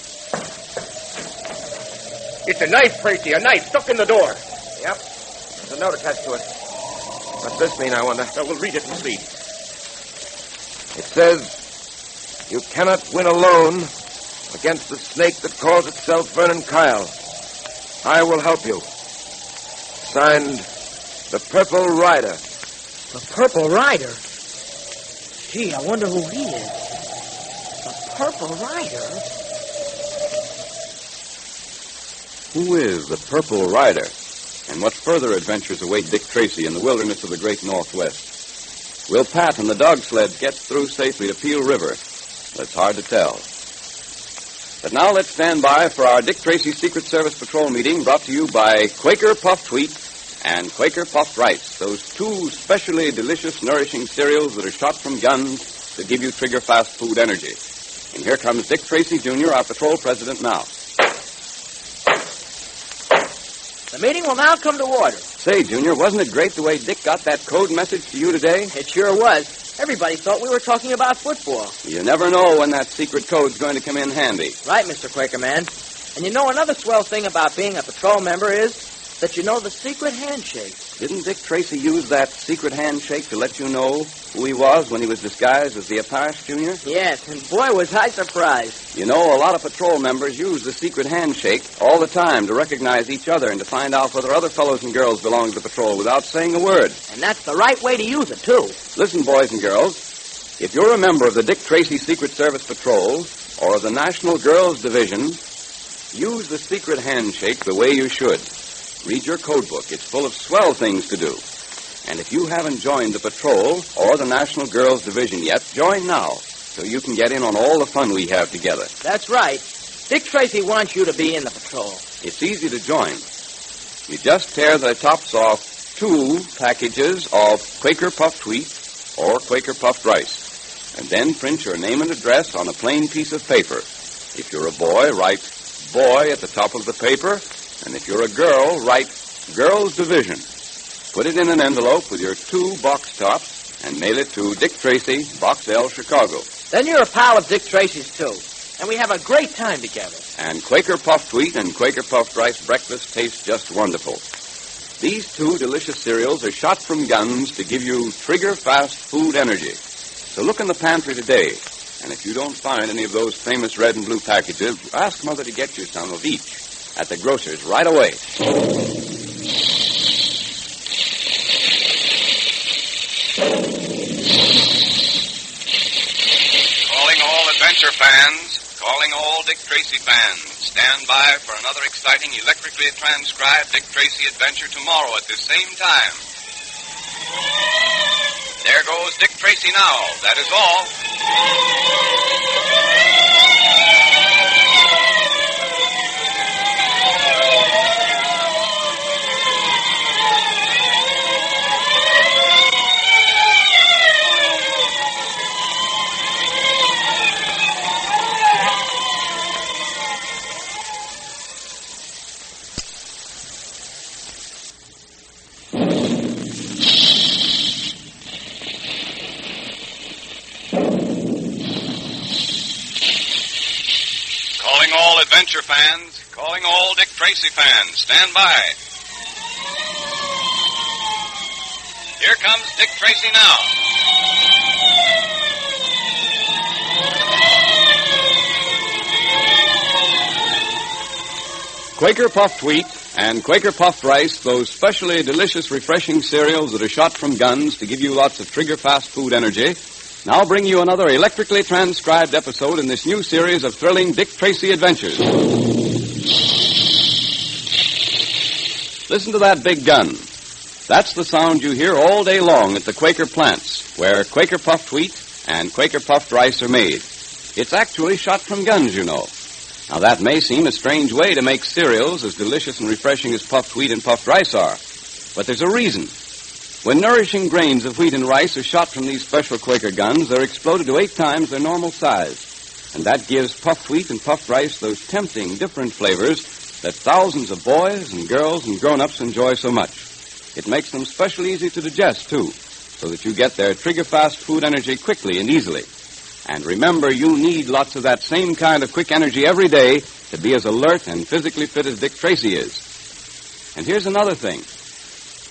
Speaker 7: It's a knife, Tracy, a knife stuck in the door.
Speaker 4: Yep. There's a note attached to it. What's this mean, I wonder?
Speaker 7: We'll read it and see.
Speaker 4: It says, you cannot win alone against the snake that calls itself Vernon Kyle. I will help you. Signed, the Purple Rider.
Speaker 6: The Purple Rider? Gee, I wonder who he is. The Purple Rider?
Speaker 2: Who is the Purple Rider? And what further adventures await Dick Tracy in the wilderness of the great Northwest? Will Pat and the dog sled get through safely to Peel River? That's hard to tell. But now let's stand by for our Dick Tracy Secret Service Patrol meeting, brought to you by Quaker Puffed Wheat and Quaker Puffed Rice, those two specially delicious, nourishing cereals that are shot from guns to give you trigger-fast food energy. And here comes Dick Tracy, Jr., our patrol president now.
Speaker 6: The meeting will now come to order.
Speaker 2: Say, Junior, wasn't it great the way Dick got that code message to you today?
Speaker 6: It sure was. Everybody thought we were talking about football.
Speaker 2: You never know when that secret code's going to come in handy.
Speaker 6: Right, Mr. Quaker Man. And you know another swell thing about being a patrol member is that you know the secret handshake.
Speaker 2: Didn't Dick Tracy use that secret handshake to let you know who he was when he was disguised as the Apache, Junior?
Speaker 6: Yes, and boy, was I surprised.
Speaker 2: You know, a lot of patrol members use the secret handshake all the time to recognize each other and to find out whether other fellows and girls belong to the patrol without saying a word.
Speaker 6: And that's the right way to use it, too.
Speaker 2: Listen, boys and girls, if you're a member of the Dick Tracy Secret Service Patrol or of the National Girls Division, use the secret handshake the way you should. Read your code book. It's full of swell things to do. And if you haven't joined the patrol or the National Girls Division yet, join now so you can get in on all the fun we have together.
Speaker 6: That's right. Dick Tracy wants you to be in the patrol.
Speaker 2: It's easy to join. You just tear the tops off 2 packages of Quaker Puffed Wheat or Quaker Puffed Rice, and then print your name and address on a plain piece of paper. If you're a boy, write boy at the top of the paper. And if you're a girl, write Girls Division. Put it in an envelope with your 2 box tops and mail it to Dick Tracy, Box L, Chicago.
Speaker 6: Then you're a pal of Dick Tracy's, too. And we have a great time together.
Speaker 2: And Quaker Puffed Wheat and Quaker Puffed Rice breakfast taste just wonderful. These 2 delicious cereals are shot from guns to give you trigger-fast food energy. So look in the pantry today. And if you don't find any of those famous red and blue packages, ask Mother to get you some of each at the grocer's right away.
Speaker 1: Calling all adventure fans, calling all Dick Tracy fans. Stand by for another exciting electrically transcribed Dick Tracy adventure tomorrow at this same time. There goes Dick Tracy now. That is all. Adventure fans, calling all Dick Tracy fans. Stand by. Here comes Dick Tracy now.
Speaker 2: Quaker Puffed Wheat and Quaker Puffed Rice, those specially delicious, refreshing cereals that are shot from guns to give you lots of trigger-fast food energy, now bring you another electrically transcribed episode in this new series of thrilling Dick Tracy adventures. Listen to that big gun. That's the sound you hear all day long at the Quaker plants, where Quaker Puffed Wheat and Quaker Puffed Rice are made. It's actually shot from guns, you know. Now, that may seem a strange way to make cereals as delicious and refreshing as puffed wheat and puffed rice are, but there's a reason. When nourishing grains of wheat and rice are shot from these special Quaker guns, they're exploded to 8 times their normal size. And that gives puffed wheat and puffed rice those tempting, different flavors that thousands of boys and girls and grown-ups enjoy so much. It makes them specially easy to digest, too, so that you get their trigger-fast food energy quickly and easily. And remember, you need lots of that same kind of quick energy every day to be as alert and physically fit as Dick Tracy is. And here's another thing.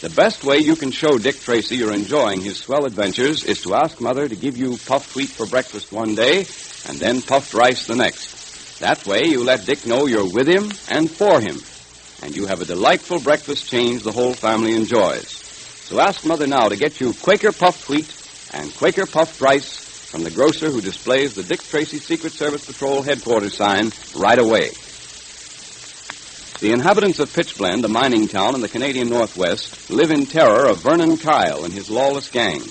Speaker 2: The best way you can show Dick Tracy you're enjoying his swell adventures is to ask Mother to give you puffed wheat for breakfast one day and then puffed rice the next. That way you let Dick know you're with him and for him.
Speaker 1: and you have a delightful breakfast change the whole family enjoys. So ask Mother now to get you Quaker puffed wheat and Quaker puffed rice from the grocer who displays the Dick Tracy Secret Service Patrol headquarters sign right away. The inhabitants of Pitchblende, a mining town in the Canadian Northwest, live in terror of Vernon Kyle and his lawless gang.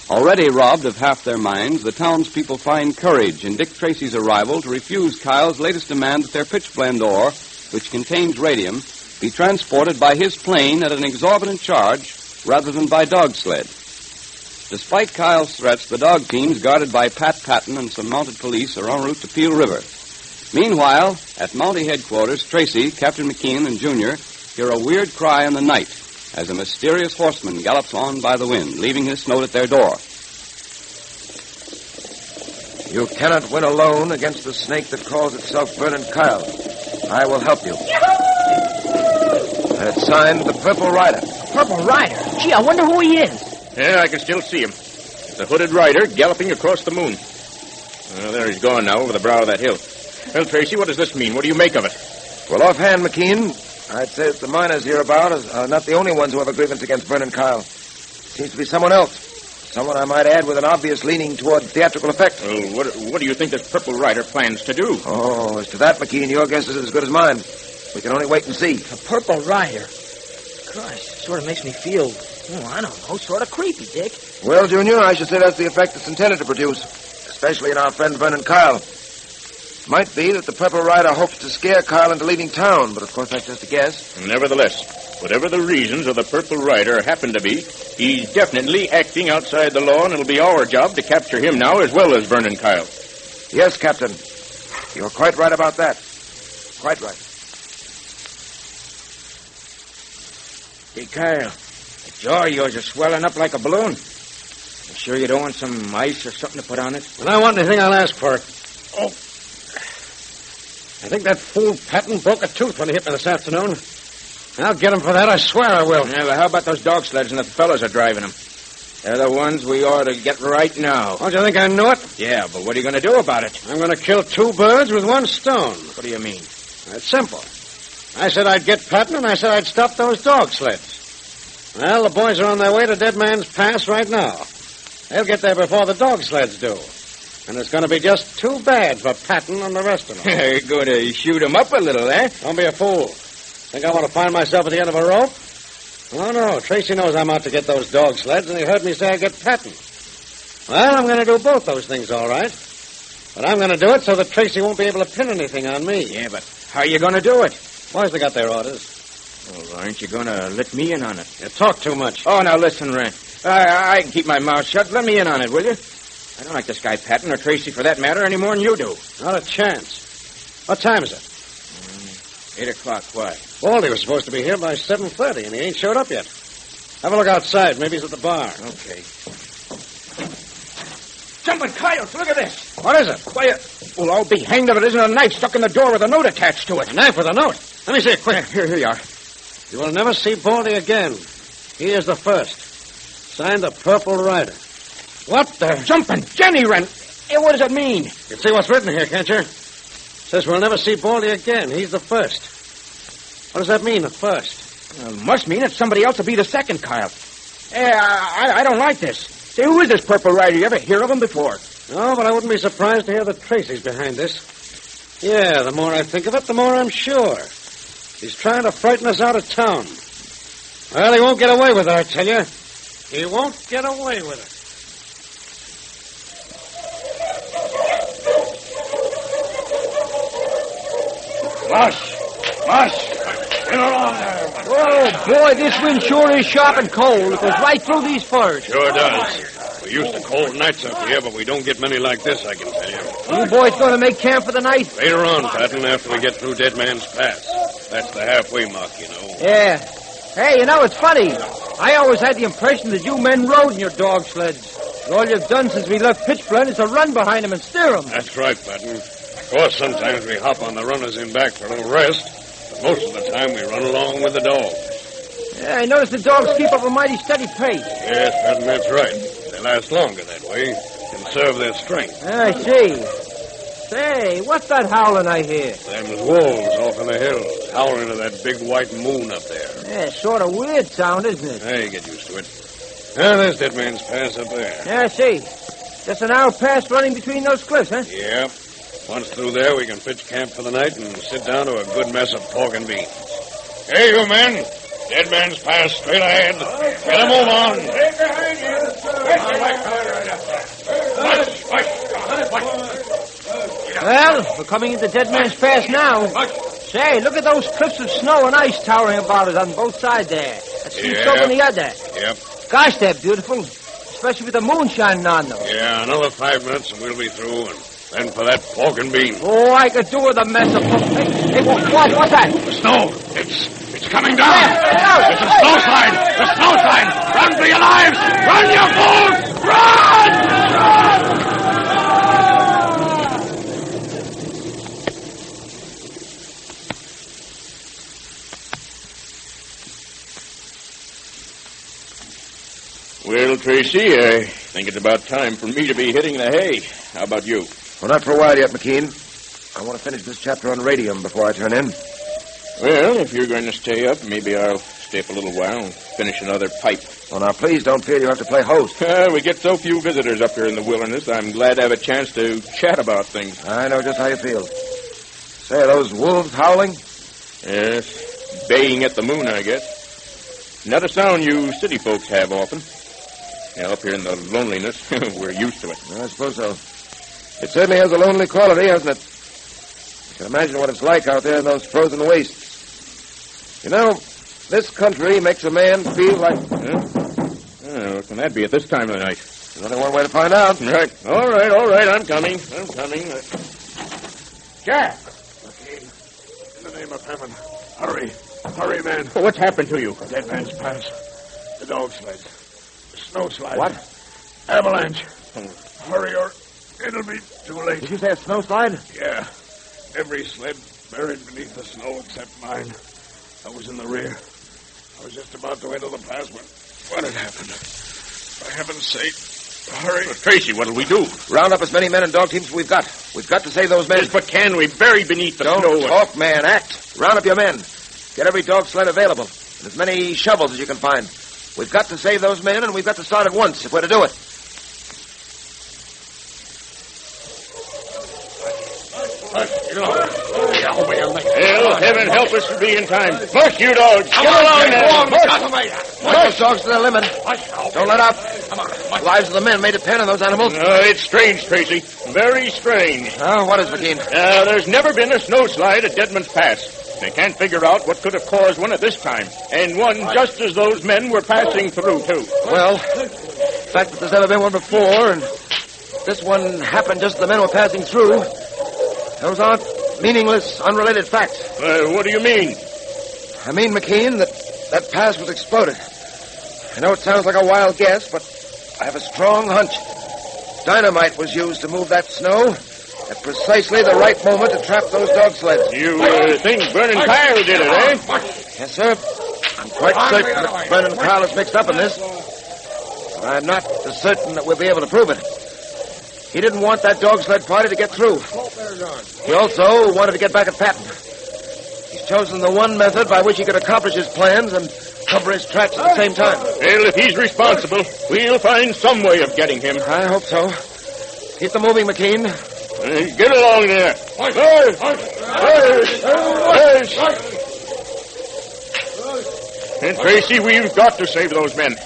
Speaker 1: Already robbed of half their minds, the townspeople find courage in Dick Tracy's arrival to refuse Kyle's latest demand that their Pitchblende ore, which contains radium, be transported by his plane at an exorbitant charge rather than by dog sled. Despite Kyle's threats, the dog teams guarded by Pat Patton and some mounted police are en route to Peel River. Meanwhile, at Mountie headquarters, Tracy, Captain McKean, and Junior hear a weird cry in the night as a mysterious horseman gallops on by the wind, leaving his note at their door.
Speaker 4: You cannot win alone against the snake that calls itself Vernon Kyle. I will help you. And it's signed the Purple Rider.
Speaker 6: Purple Rider? Gee, I wonder who he is.
Speaker 7: Yeah, I can still see him. It's a hooded rider galloping across the moon. Well, there he's gone now over the brow of that hill. Well, Tracy, what does this mean? What do you make of it?
Speaker 4: Well, offhand, McKean, I'd say that the miners hereabout are not the only ones who have a grievance against Vernon Kyle. Seems to be someone else. Someone, I might add, with an obvious leaning toward theatrical effect.
Speaker 7: Well, what do you think this Purple Rider plans to do?
Speaker 4: Oh, as to that, McKean, your guess is as good as mine. We can only wait and see.
Speaker 6: The Purple Rider? Christ, it sort of makes me feel, I don't know, sort of creepy, Dick.
Speaker 4: Well, Junior, I should say that's the effect it's intended to produce, especially in our friend Vernon Kyle. Might be that the Purple Rider hopes to scare Kyle into leaving town, but of course that's just a guess.
Speaker 7: Nevertheless, whatever the reasons of the Purple Rider happen to be, he's definitely acting outside the law, and it'll be our job to capture him now as well as Vernon Kyle.
Speaker 4: Yes, Captain. You're quite right about that. Quite right.
Speaker 18: Hey, Kyle, the jaw of yours is swelling up like a balloon. You sure you don't want some ice or something to put on it?
Speaker 8: When I want anything, I'll ask for it. Oh. I think that fool Patton broke a tooth when he hit me this afternoon. I'll get him for that, I swear I will.
Speaker 18: Yeah, well, how about those dog sleds and the fellows are driving them? They're the ones we ought to get right now.
Speaker 8: Don't you think I knew it?
Speaker 18: Yeah, but what are you going to do about it?
Speaker 8: I'm going to kill two birds with one stone.
Speaker 18: What do you mean?
Speaker 8: It's simple. I said I'd get Patton, and I said I'd stop those dog sleds. Well, the boys are on their way to Dead Man's Pass right now. They'll get there before the dog sleds do. And it's going to be just too bad for Patton and the rest of them.
Speaker 18: You're going to shoot them up a little, eh?
Speaker 8: Don't be a fool. Think I want to find myself at the end of a rope? Oh, no. Tracy knows I'm out to get those dog sleds, and he heard me say I'd get Patton. Well, I'm going to do both those things, all right. But I'm going to do it so that Tracy won't be able to pin anything on me.
Speaker 18: Yeah, but how are you going to do it?
Speaker 8: Boys, they got their orders.
Speaker 18: Well, aren't you going to let me in on it?
Speaker 8: You talk too much.
Speaker 18: Oh, now listen, Ren. I can keep my mouth shut. Let me in on it, will you? I don't like this guy Patton or Tracy for that matter any more than you do.
Speaker 8: Not a chance. What time is it?
Speaker 18: 8 o'clock. Why?
Speaker 8: Baldy was supposed to be here by 7:30, and he ain't showed up yet. Have a look outside. Maybe he's at the bar.
Speaker 18: Okay. Jumping coyotes, look at this.
Speaker 8: What is it?
Speaker 18: Why, well, I'll be hanged if it isn't a knife stuck in the door with a note attached to it.
Speaker 8: A knife with a note? Let me see it quick.
Speaker 18: Here you are.
Speaker 8: You will never see Baldy again. He is the first. Signed the Purple Rider. What the?
Speaker 18: Jumping Jenny Wren. Hey, what does it mean?
Speaker 8: You can see what's written here, can't you? It says we'll never see Baldy again. He's the first. What does that mean, the first?
Speaker 18: Well, it must mean that somebody else will be the second, Kyle. Hey, I don't like this. Say, who is this Purple Rider? You ever hear of him before?
Speaker 8: No, but I wouldn't be surprised to hear that Tracy's behind this. Yeah, the more I think of it, the more I'm sure. He's trying to frighten us out of town. Well, he won't get away with it, I tell you. He won't get away with it.
Speaker 18: Mush! Get along there.
Speaker 3: Oh, boy, this wind sure is sharp and cold. It goes right through these firs.
Speaker 8: Sure does. We're used to cold nights up here, but we don't get many like this, I can tell you.
Speaker 3: You boys going to make camp for the night?
Speaker 8: Later on, Patton, after we get through Dead Man's Pass. That's the halfway mark, you know.
Speaker 3: Yeah. Hey, you know, it's funny. I always had the impression that you men rode in your dog sleds. And all you've done since we left Pitchblende is to run behind them and steer them.
Speaker 8: That's right, Patton. Of course, sometimes we hop on the runners in back for a little rest. But most of the time, we run along with the dogs.
Speaker 3: Yeah, I noticed the dogs keep up a mighty steady pace.
Speaker 8: Yes, Patton, that's right. They last longer that way. Conserve their strength.
Speaker 3: I see. Say, what's that howling I hear?
Speaker 8: Them's wolves off in the hills. tower into that big white moon up there.
Speaker 3: Yeah, sort of weird sound, isn't it?
Speaker 8: Hey, get used to it. Ah, there's Dead Man's Pass up there.
Speaker 3: Yeah, I see. Just a narrow pass running between those cliffs, huh?
Speaker 8: Yep. Once through there, we can pitch camp for the night and sit down to a good mess of pork and beans. Hey, you men. Dead Man's Pass straight ahead. Get a move on.
Speaker 11: Right behind you.
Speaker 3: Well, we're coming into Dead Man's Pass now. Say, look at those cliffs of snow and ice towering about us on both sides there. That's each over the other.
Speaker 8: Yep.
Speaker 3: Gosh, they're beautiful. Especially with the moon shining on them.
Speaker 8: Yeah, another 5 minutes and we'll be through. And then for that pork and beans.
Speaker 3: Oh, I could do with a mess of pork. Hey, what's that?
Speaker 8: The snow. It's coming down. It's a snowslide. The snowslide. Run for your lives. Run, you fools. Run! Well, Tracy, I think it's about time for me to be hitting the hay. How about you?
Speaker 4: Well, not for a while yet, McKean. I want to finish this chapter on radium before I turn in.
Speaker 7: Well, if you're going to stay up, maybe I'll stay up a little while and finish another pipe.
Speaker 4: Well, now, please don't feel you have to play host.
Speaker 7: We get so few visitors up here in the wilderness, I'm glad to have a chance to chat about things.
Speaker 4: I know just how you feel. Say, are those wolves howling?
Speaker 7: Yes, baying at the moon, I guess. Not a sound you city folks have often. Yeah, up here in the loneliness, we're used to it.
Speaker 4: I suppose so. It certainly has a lonely quality, hasn't it? You can imagine what it's like out there in those frozen wastes. You know, this country makes a man feel like...
Speaker 7: What can that be at this time of the night?
Speaker 4: There's only one way to find out.
Speaker 7: Right. All right, I'm coming.
Speaker 9: Jack! Okay. In the name of heaven, hurry. Hurry, man.
Speaker 7: What's happened to you?
Speaker 9: Dead Man's Pass. The dog sled. The snow slide.
Speaker 4: What?
Speaker 9: Avalanche. Hurry or it'll be too late.
Speaker 4: Did you say a snowslide?
Speaker 9: Yeah. Every sled buried beneath the snow except mine. I was in the rear. I was just about to enter the pass when what had happened. For heaven's sake, hurry.
Speaker 7: Tracy, what'll we do?
Speaker 4: Round up as many men and dog teams as we've got. We've got to save those men.
Speaker 7: Yes, but can we? Buried beneath the snow.
Speaker 4: Don't talk, man. Act. Round up your men. Get every dog sled available. And as many shovels as you can find. We've got to save those men, and we've got to start at once if we're to do it.
Speaker 7: Hell, heaven help us to be in time. Push, you dogs. Get along there.
Speaker 4: Push those dogs to their limit. Don't let up. The lives of the men may depend on those animals.
Speaker 7: It's strange, Tracy. Very strange.
Speaker 4: Oh, what is, McKean?
Speaker 7: There's never been a snowslide at Deadman's Pass. They can't figure out what could have caused one at this time. And one just as those men were passing through, too.
Speaker 4: Well, the fact that there's never been one before, and this one happened just as the men were passing through, those aren't meaningless, unrelated facts.
Speaker 7: What do you mean?
Speaker 4: I mean, McKean, that pass was exploded. I know it sounds like a wild guess, but I have a strong hunch. Dynamite was used to move that snow at precisely the right moment to trap those dog sleds.
Speaker 7: You think Vernon Kyle did it, eh?
Speaker 4: Yes, sir. I'm quite certain that Vernon Kyle is mixed up in this. But I'm not as certain that we'll be able to prove it. He didn't want that dog sled party to get through. He also wanted to get back at Patton. He's chosen the one method by which he could accomplish his plans and cover his tracks at the same time.
Speaker 7: Well, if he's responsible, we'll find some way of getting him.
Speaker 4: I hope so. Keep them moving, McKean.
Speaker 7: Get along there. And Tracy, we've got to save those men.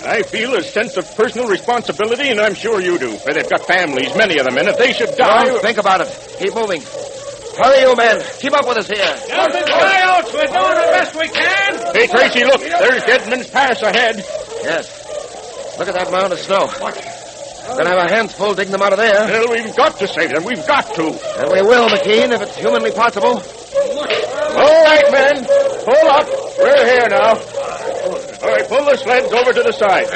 Speaker 7: I feel a sense of personal responsibility, and I'm sure you do. For they've got families, many of them, and if they should die...
Speaker 4: Don't think about it. Keep moving. Hurry, you men. Keep up with us here.
Speaker 11: Nothing, coyotes. We're doing the best we can.
Speaker 7: Hey, Tracy, look. There's Deadman's Pass ahead.
Speaker 4: Yes. Look at that mound of snow. We're going to have our hands full digging them out of there.
Speaker 7: Well, we've got to save them. We've got to.
Speaker 4: And we will, McKean, if it's humanly possible.
Speaker 7: All right, men. Pull up. We're here now. All right, pull the sleds over to the side.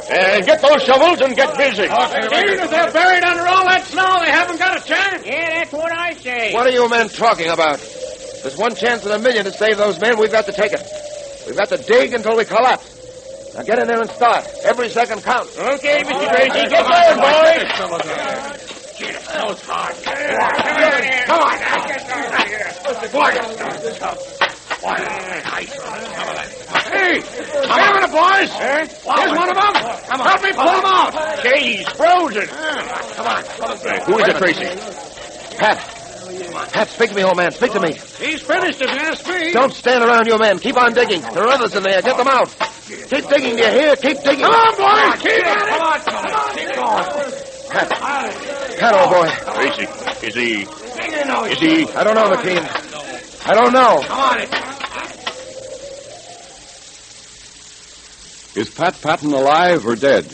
Speaker 7: And get those shovels and get busy.
Speaker 11: Even if they're buried under all that snow, they haven't got a chance. Yeah, that's what I say.
Speaker 4: What are you men talking about? There's one chance in a million to save those men. We've got to take it. We've got to dig until we collapse. Now get in there and start. Every second counts.
Speaker 11: Okay, Mr. Tracy. Get going, boys.
Speaker 9: That was hard.
Speaker 11: Come on.
Speaker 18: Hey, wait a minute, boys. Here's one of them. Come on. Help me pull him out.
Speaker 11: Say, he's frozen.
Speaker 18: Come on.
Speaker 4: Who is it, Tracy? Pat, speak to me, old man. Speak to me.
Speaker 18: He's finished, if you ask me.
Speaker 4: Don't stand around, you men. Keep on digging. There are others in there. Get them out. Keep digging, do you hear? Keep digging.
Speaker 18: Come on, boys. Keep at it. Come on. Keep going.
Speaker 4: Pat, old boy.
Speaker 21: Tracy, is he...
Speaker 4: I don't know, McKean. I don't know.
Speaker 18: Come on.
Speaker 2: Is Pat Patton alive or dead?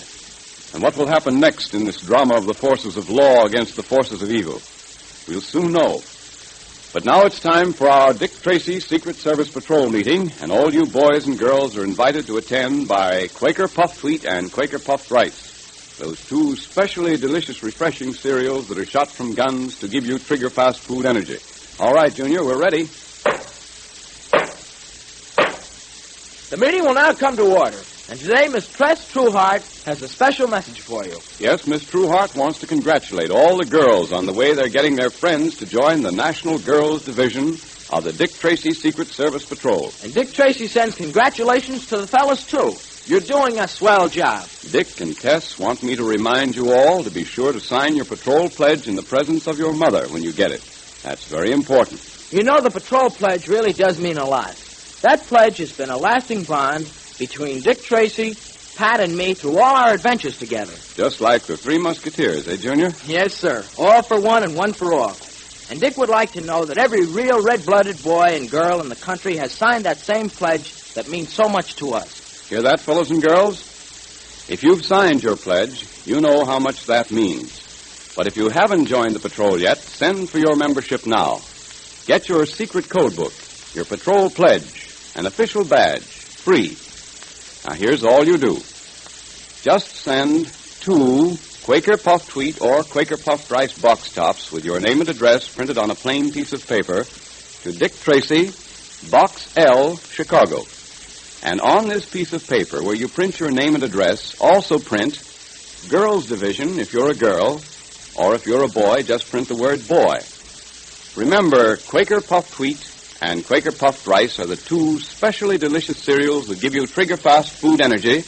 Speaker 2: And what will happen next in this drama of the forces of law against the forces of evil? We'll soon know. But now it's time for our Dick Tracy Secret Service Patrol meeting, and all you boys and girls are invited to attend by Quaker Puffed Wheat and Quaker Puffed Rice, those two specially delicious, refreshing cereals that are shot from guns to give you trigger-fast food energy. All right, Junior, we're ready.
Speaker 6: The meeting will now come to order. And today, Miss Tress Trueheart has a special message for you.
Speaker 2: Yes, Miss Trueheart wants to congratulate all the girls on the way they're getting their friends to join the National Girls Division of the Dick Tracy Secret Service Patrol.
Speaker 6: And Dick Tracy sends congratulations to the fellas, too. You're doing a swell job.
Speaker 2: Dick and Tess want me to remind you all to be sure to sign your patrol pledge in the presence of your mother when you get it. That's very important.
Speaker 6: You know, the patrol pledge really does mean a lot. That pledge has been a lasting bond between Dick Tracy, Pat, and me through all our adventures together.
Speaker 2: Just like the Three Musketeers, eh, Junior?
Speaker 6: Yes, sir. All for one and one for all. And Dick would like to know that every real red-blooded boy and girl in the country has signed that same pledge that means so much to us.
Speaker 2: Hear that, fellows and girls? If you've signed your pledge, you know how much that means. But if you haven't joined the patrol yet, send for your membership now. Get your secret code book, your patrol pledge, an official badge, free. Now, here's all you do. Just send 2 Quaker Puffed Wheat or Quaker Puffed Rice box tops with your name and address printed on a plain piece of paper to Dick Tracy, Box L, Chicago. And on this piece of paper, where you print your name and address, also print Girls Division if you're a girl, or if you're a boy, just print the word boy. Remember, Quaker Puffed Wheat and Quaker Puffed Rice are the 2 specially delicious cereals that give you trigger-fast food energy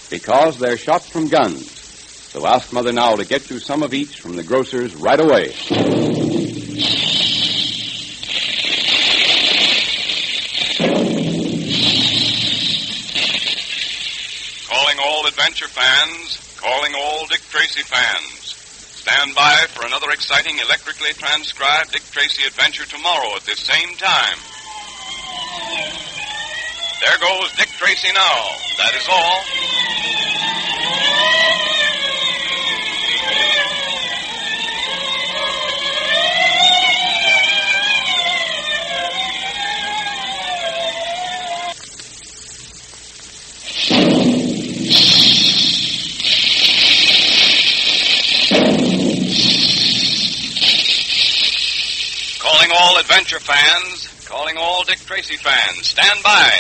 Speaker 2: because they're shot from guns. So ask Mother now to get you some of each from the grocers right away.
Speaker 14: Calling all adventure fans, calling all Dick Tracy fans. Stand by for another exciting electrically transcribed Dick Tracy adventure tomorrow at this same time. There goes Dick Tracy now. That is all. Calling all adventure fans, calling all Dick Tracy fans. Stand by.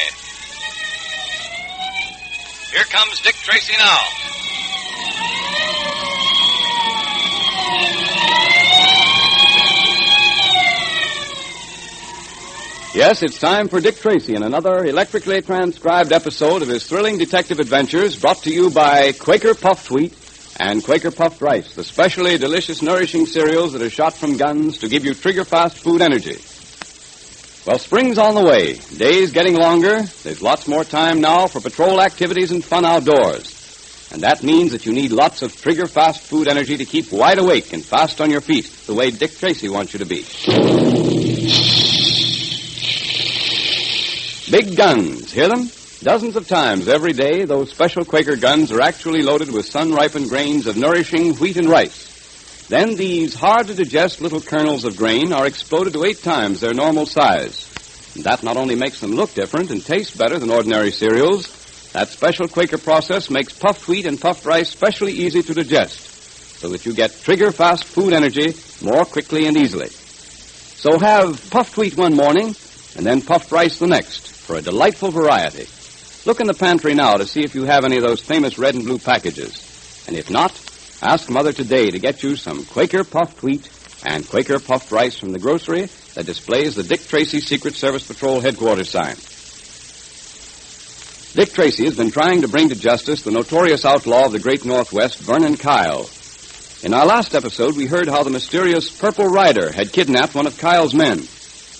Speaker 14: Here comes Dick Tracy now.
Speaker 2: Yes, it's time for Dick Tracy in another electrically transcribed episode of his thrilling detective adventures brought to you by Quaker Puffed Wheat and Quaker Puffed Rice, the specially delicious, nourishing cereals that are shot from guns to give you trigger-fast food energy. Well, spring's on the way. Days getting longer. There's lots more time now for patrol activities and fun outdoors. And that means that you need lots of trigger-fast food energy to keep wide awake and fast on your feet, the way Dick Tracy wants you to be. Big guns. Hear them? Dozens of times every day, those special Quaker guns are actually loaded with sun-ripened grains of nourishing wheat and rice. Then these hard-to-digest little kernels of grain are exploded to 8 times their normal size. And that not only makes them look different and taste better than ordinary cereals, that special Quaker process makes puffed wheat and puffed rice specially easy to digest, so that you get trigger-fast food energy more quickly and easily. So have puffed wheat one morning, and then puffed rice the next, for a delightful variety. Look in the pantry now to see if you have any of those famous red and blue packages. And if not,
Speaker 1: Ask Mother today to get you some Quaker puffed wheat and Quaker puffed rice from the grocery that displays the Dick Tracy Secret Service Patrol headquarters sign. Dick Tracy has been trying to bring to justice the notorious outlaw of the great Northwest, Vernon Kyle. In our last episode, we heard how the mysterious Purple Rider had kidnapped one of Kyle's men.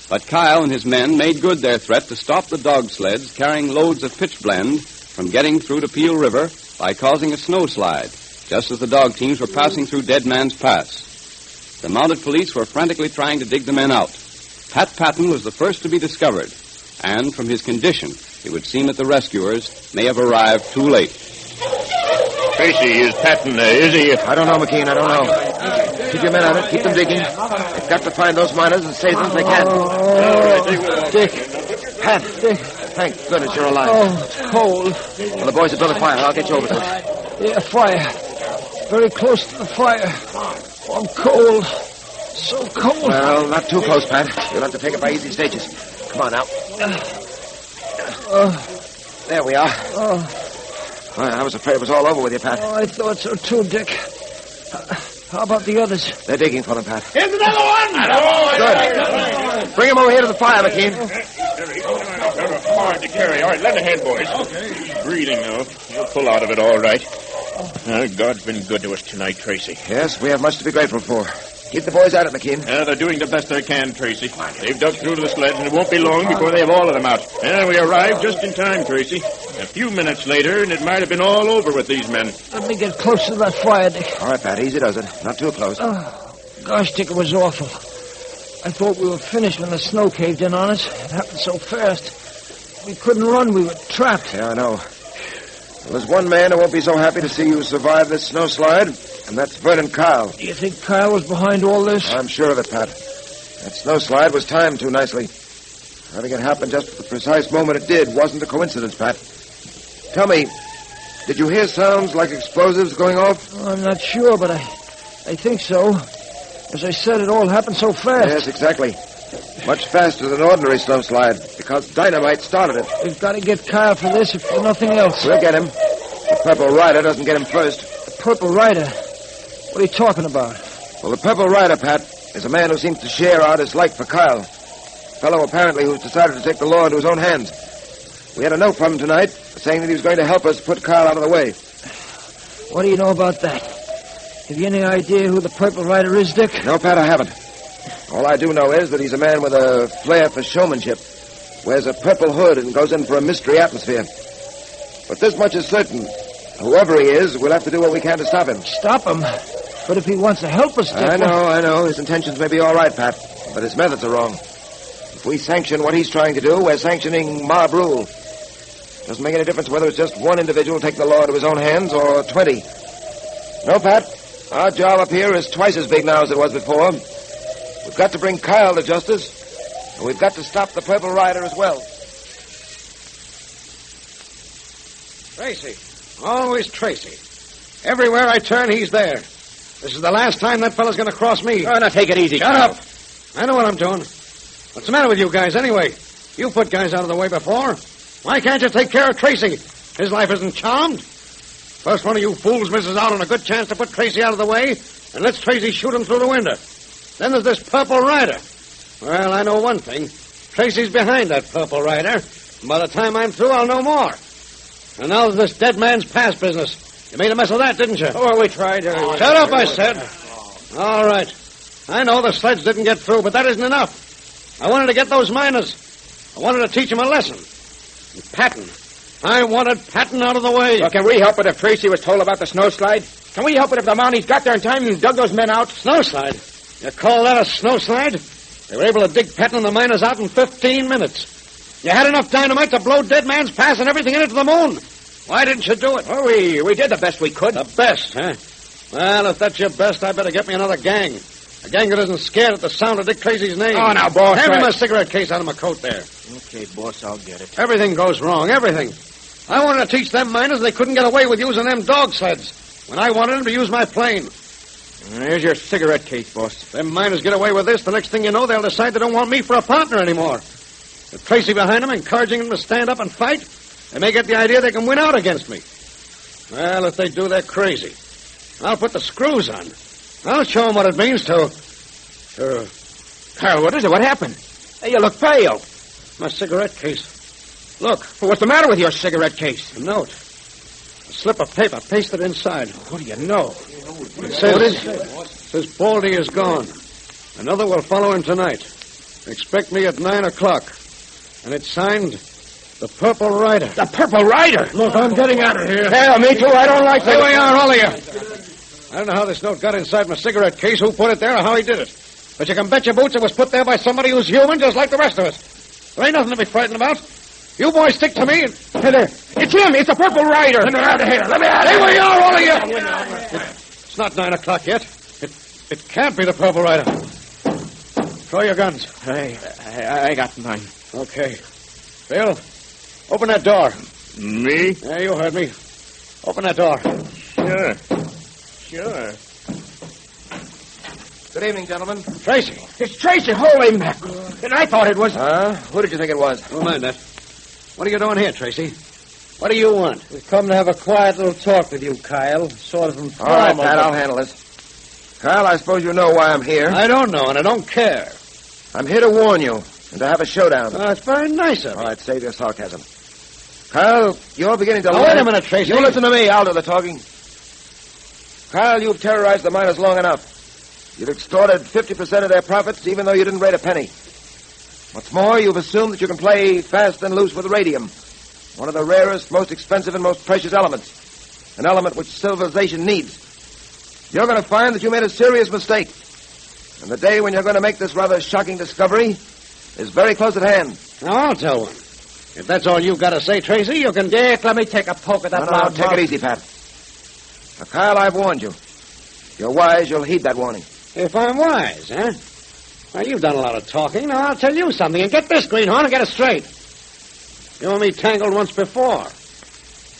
Speaker 1: But Kyle and his men made good their threat to stop the dog sleds carrying loads of pitch blende from getting through to Peel River by causing a snowslide, just as the dog teams were passing through Dead Man's Pass. The mounted police were frantically trying to dig the men out. Pat Patton was the first to be discovered, and from his condition, it would seem that the rescuers may have arrived too late.
Speaker 7: Tracy, is Patton there, is he?
Speaker 4: I don't know, McKean, I don't know. Keep your men on it, keep them digging. They've got to find those miners and save them if they can.
Speaker 3: Dick.
Speaker 4: Pat.
Speaker 3: Dick.
Speaker 4: Thank goodness you're alive.
Speaker 3: Oh, it's cold.
Speaker 4: Well, the boys have built a fire. I'll get you over to it.
Speaker 3: Yeah, fire. Very close to the fire. Oh, I'm cold. So cold.
Speaker 4: Well, not too close, Pat. You'll have to take it by easy stages. Come on now. There we are. Well, I was afraid it was all over with you, Pat.
Speaker 3: Oh, I thought so too, Dick. How about the others?
Speaker 4: They're digging for them, Pat.
Speaker 7: Here's another one!
Speaker 4: Good. Bring him over here to the fire, McKean.
Speaker 7: Hard to carry. All right, lend a hand, boys. Okay. He's breathing, though. He'll pull out of it all right. God's been good to us tonight, Tracy.
Speaker 4: Yes, we have much to be grateful for. Keep the boys at it, McKean.
Speaker 7: They're doing the best they can, Tracy. They've dug through to the sleds, and it won't be long before they have all of them out. We arrived just in time, Tracy. A few minutes later, and it might have been all over with these men.
Speaker 3: Let me get close to that fire, Dick.
Speaker 4: All right, Pat, easy does it. Not too close.
Speaker 3: Gosh, Dick, it was awful. I thought we were finished when the snow caved in on us. It happened so fast. We couldn't run. We were trapped.
Speaker 4: Yeah, I know. Well, there's one man who won't be so happy to see you survive this snowslide, and that's Vernon Kyle.
Speaker 3: Do you think Kyle was behind all this?
Speaker 4: I'm sure of it, Pat. That snowslide was timed too nicely. Having it happen just at the precise moment it did wasn't a coincidence, Pat. Tell me, did you hear sounds like explosives going off?
Speaker 3: I'm not sure, but I think so. As I said, it all happened so fast.
Speaker 4: Yes, exactly. Much faster than ordinary snowslide, because dynamite started it.
Speaker 3: We've got to get Kyle for this, if for nothing else.
Speaker 4: We'll get him. The Purple Rider doesn't get him first.
Speaker 3: The Purple Rider? What are you talking about?
Speaker 4: Well, the Purple Rider, Pat, is a man who seems to share our dislike for Kyle. A fellow, apparently, who's decided to take the law into his own hands. We had a note from him tonight saying that he was going to help us put Kyle out of the way.
Speaker 3: What do you know about that? Have you any idea who the Purple Rider is, Dick?
Speaker 4: No, Pat, I haven't. All I do know is that he's a man with a flair for showmanship, wears a purple hood and goes in for a mystery atmosphere. But this much is certain. Whoever he is, we'll have to do what we can to stop him.
Speaker 3: Stop him? But if he wants to help us, Dick...
Speaker 4: I know. His intentions may be all right, Pat, but his methods are wrong. If we sanction what he's trying to do, we're sanctioning mob rule. Doesn't make any difference whether it's just one individual taking the law into his own hands or 20. No, Pat, our job up here is twice as big now as it was before. We've got to bring Kyle to justice, and we've got to stop the Purple Rider as well.
Speaker 8: Tracy. Always Tracy. Everywhere I turn, he's there. This is the last time that fellow's going to cross me.
Speaker 6: Oh, now take it easy,
Speaker 8: Shut
Speaker 6: Kyle.
Speaker 8: up. I know what I'm doing. What's the matter with you guys, anyway? You put guys out of the way before. Why can't you take care of Tracy? His life isn't charmed. First one of you fools misses out on a good chance to put Tracy out of the way and lets Tracy shoot him through the window. Then there's this Purple Rider. Well, I know one thing. Tracy's behind that Purple Rider. And by the time I'm through, I'll know more. And now there's this Dead Man's Pass business. You made a mess of that, didn't you?
Speaker 6: Oh, we tried.
Speaker 8: Shut up, I said. All right. I know the sleds didn't get through, but that isn't enough. I wanted to get those miners. I wanted to teach them a lesson. And Patton. I wanted Patton out of the way.
Speaker 6: Well, can we help it if Tracy was told about the snowslide? Can we help it if the Mounties got there in time and dug those men out?
Speaker 8: Snowslide? You call that a snowslide? They were able to dig Patton and the miners out in 15 minutes. You had enough dynamite to blow Dead Man's Pass and everything in it to the moon. Why didn't you do it?
Speaker 6: Well, we did the best we could.
Speaker 8: The best, huh? Well, if that's your best, I better get me another gang. A gang that isn't scared at the sound of Dick Tracy's name.
Speaker 6: Oh, now, boss.
Speaker 8: Hand me my cigarette case out of my coat there.
Speaker 6: Okay, boss, I'll get it.
Speaker 8: Everything goes wrong, everything. I wanted to teach them miners they couldn't get away with using them dog sleds when I wanted them to use my plane.
Speaker 6: Here's your cigarette case, boss.
Speaker 8: Them miners get away with this, the next thing you know, they'll decide they don't want me for a partner anymore. With Tracy behind them, encouraging them to stand up and fight, they may get the idea they can win out against me. Well, if they do, they're crazy. I'll put the screws on. I'll show him what it means to...
Speaker 18: Carl, what is it? What happened? Hey, you look pale.
Speaker 8: My cigarette case. Look.
Speaker 18: What's the matter with your cigarette case?
Speaker 8: A note. A slip of paper pasted inside.
Speaker 18: What do you know?
Speaker 8: It says Baldy is gone. Another will follow him tonight. Expect me at 9 o'clock. And it's signed the Purple Rider.
Speaker 18: The Purple Rider?
Speaker 8: Look, I'm getting out of here.
Speaker 18: Yeah, me too. I don't like that.
Speaker 8: Here we are, all of you. I don't know how this note got inside my cigarette case, who put it there, or how he did it. But you can bet your boots it was put there by somebody who's human, just like the rest of us. There ain't nothing to be frightened about. You boys stick to me.
Speaker 18: Hey there. It's him. It's the Purple Rider.
Speaker 8: Let me out of here. Let me out of here. Here we are, all of you. It's not 9 o'clock yet. It can't be the Purple Rider. Throw your guns.
Speaker 18: I got mine.
Speaker 8: Okay. Phil, open that door.
Speaker 9: Me?
Speaker 8: Yeah, you heard me. Open that door.
Speaker 9: Sure.
Speaker 4: Good evening, gentlemen.
Speaker 8: Tracy.
Speaker 18: It's Tracy. Holy mackerel. And I thought it was...
Speaker 4: Who did you think it was?
Speaker 8: Don't mind that. What are you doing here, Tracy? What do you want?
Speaker 3: We've come to have a quiet little talk with you, Kyle. Sort of informal.
Speaker 4: All right, Pat, I'll handle this. Kyle, I suppose you know why I'm here.
Speaker 8: I don't know, and I don't care.
Speaker 4: I'm here to warn you and to have a showdown.
Speaker 8: That's very nice of you.
Speaker 4: All right, save your sarcasm. Kyle, you're beginning to...
Speaker 8: Wait a minute, Tracy.
Speaker 4: You listen to me. I'll do the talking. Kyle, you've terrorized the miners long enough. You've extorted 50% of their profits, even though you didn't rate a penny. What's more, you've assumed that you can play fast and loose with radium, one of the rarest, most expensive, and most precious elements, an element which civilization needs. You're going to find that you made a serious mistake, and the day when you're going to make this rather shocking discovery is very close at hand.
Speaker 8: Now, I'll tell one. If that's all you've got to say, Tracy, you can...
Speaker 3: Dick, let me take a poke at that loud
Speaker 4: take it easy, Pat. Now, Kyle, I've warned you. If you're wise, you'll heed that warning.
Speaker 8: If I'm wise, huh? Well, you've done a lot of talking. Now, I'll tell you something. And get this, Greenhorn, and get it straight. You and me tangled once before.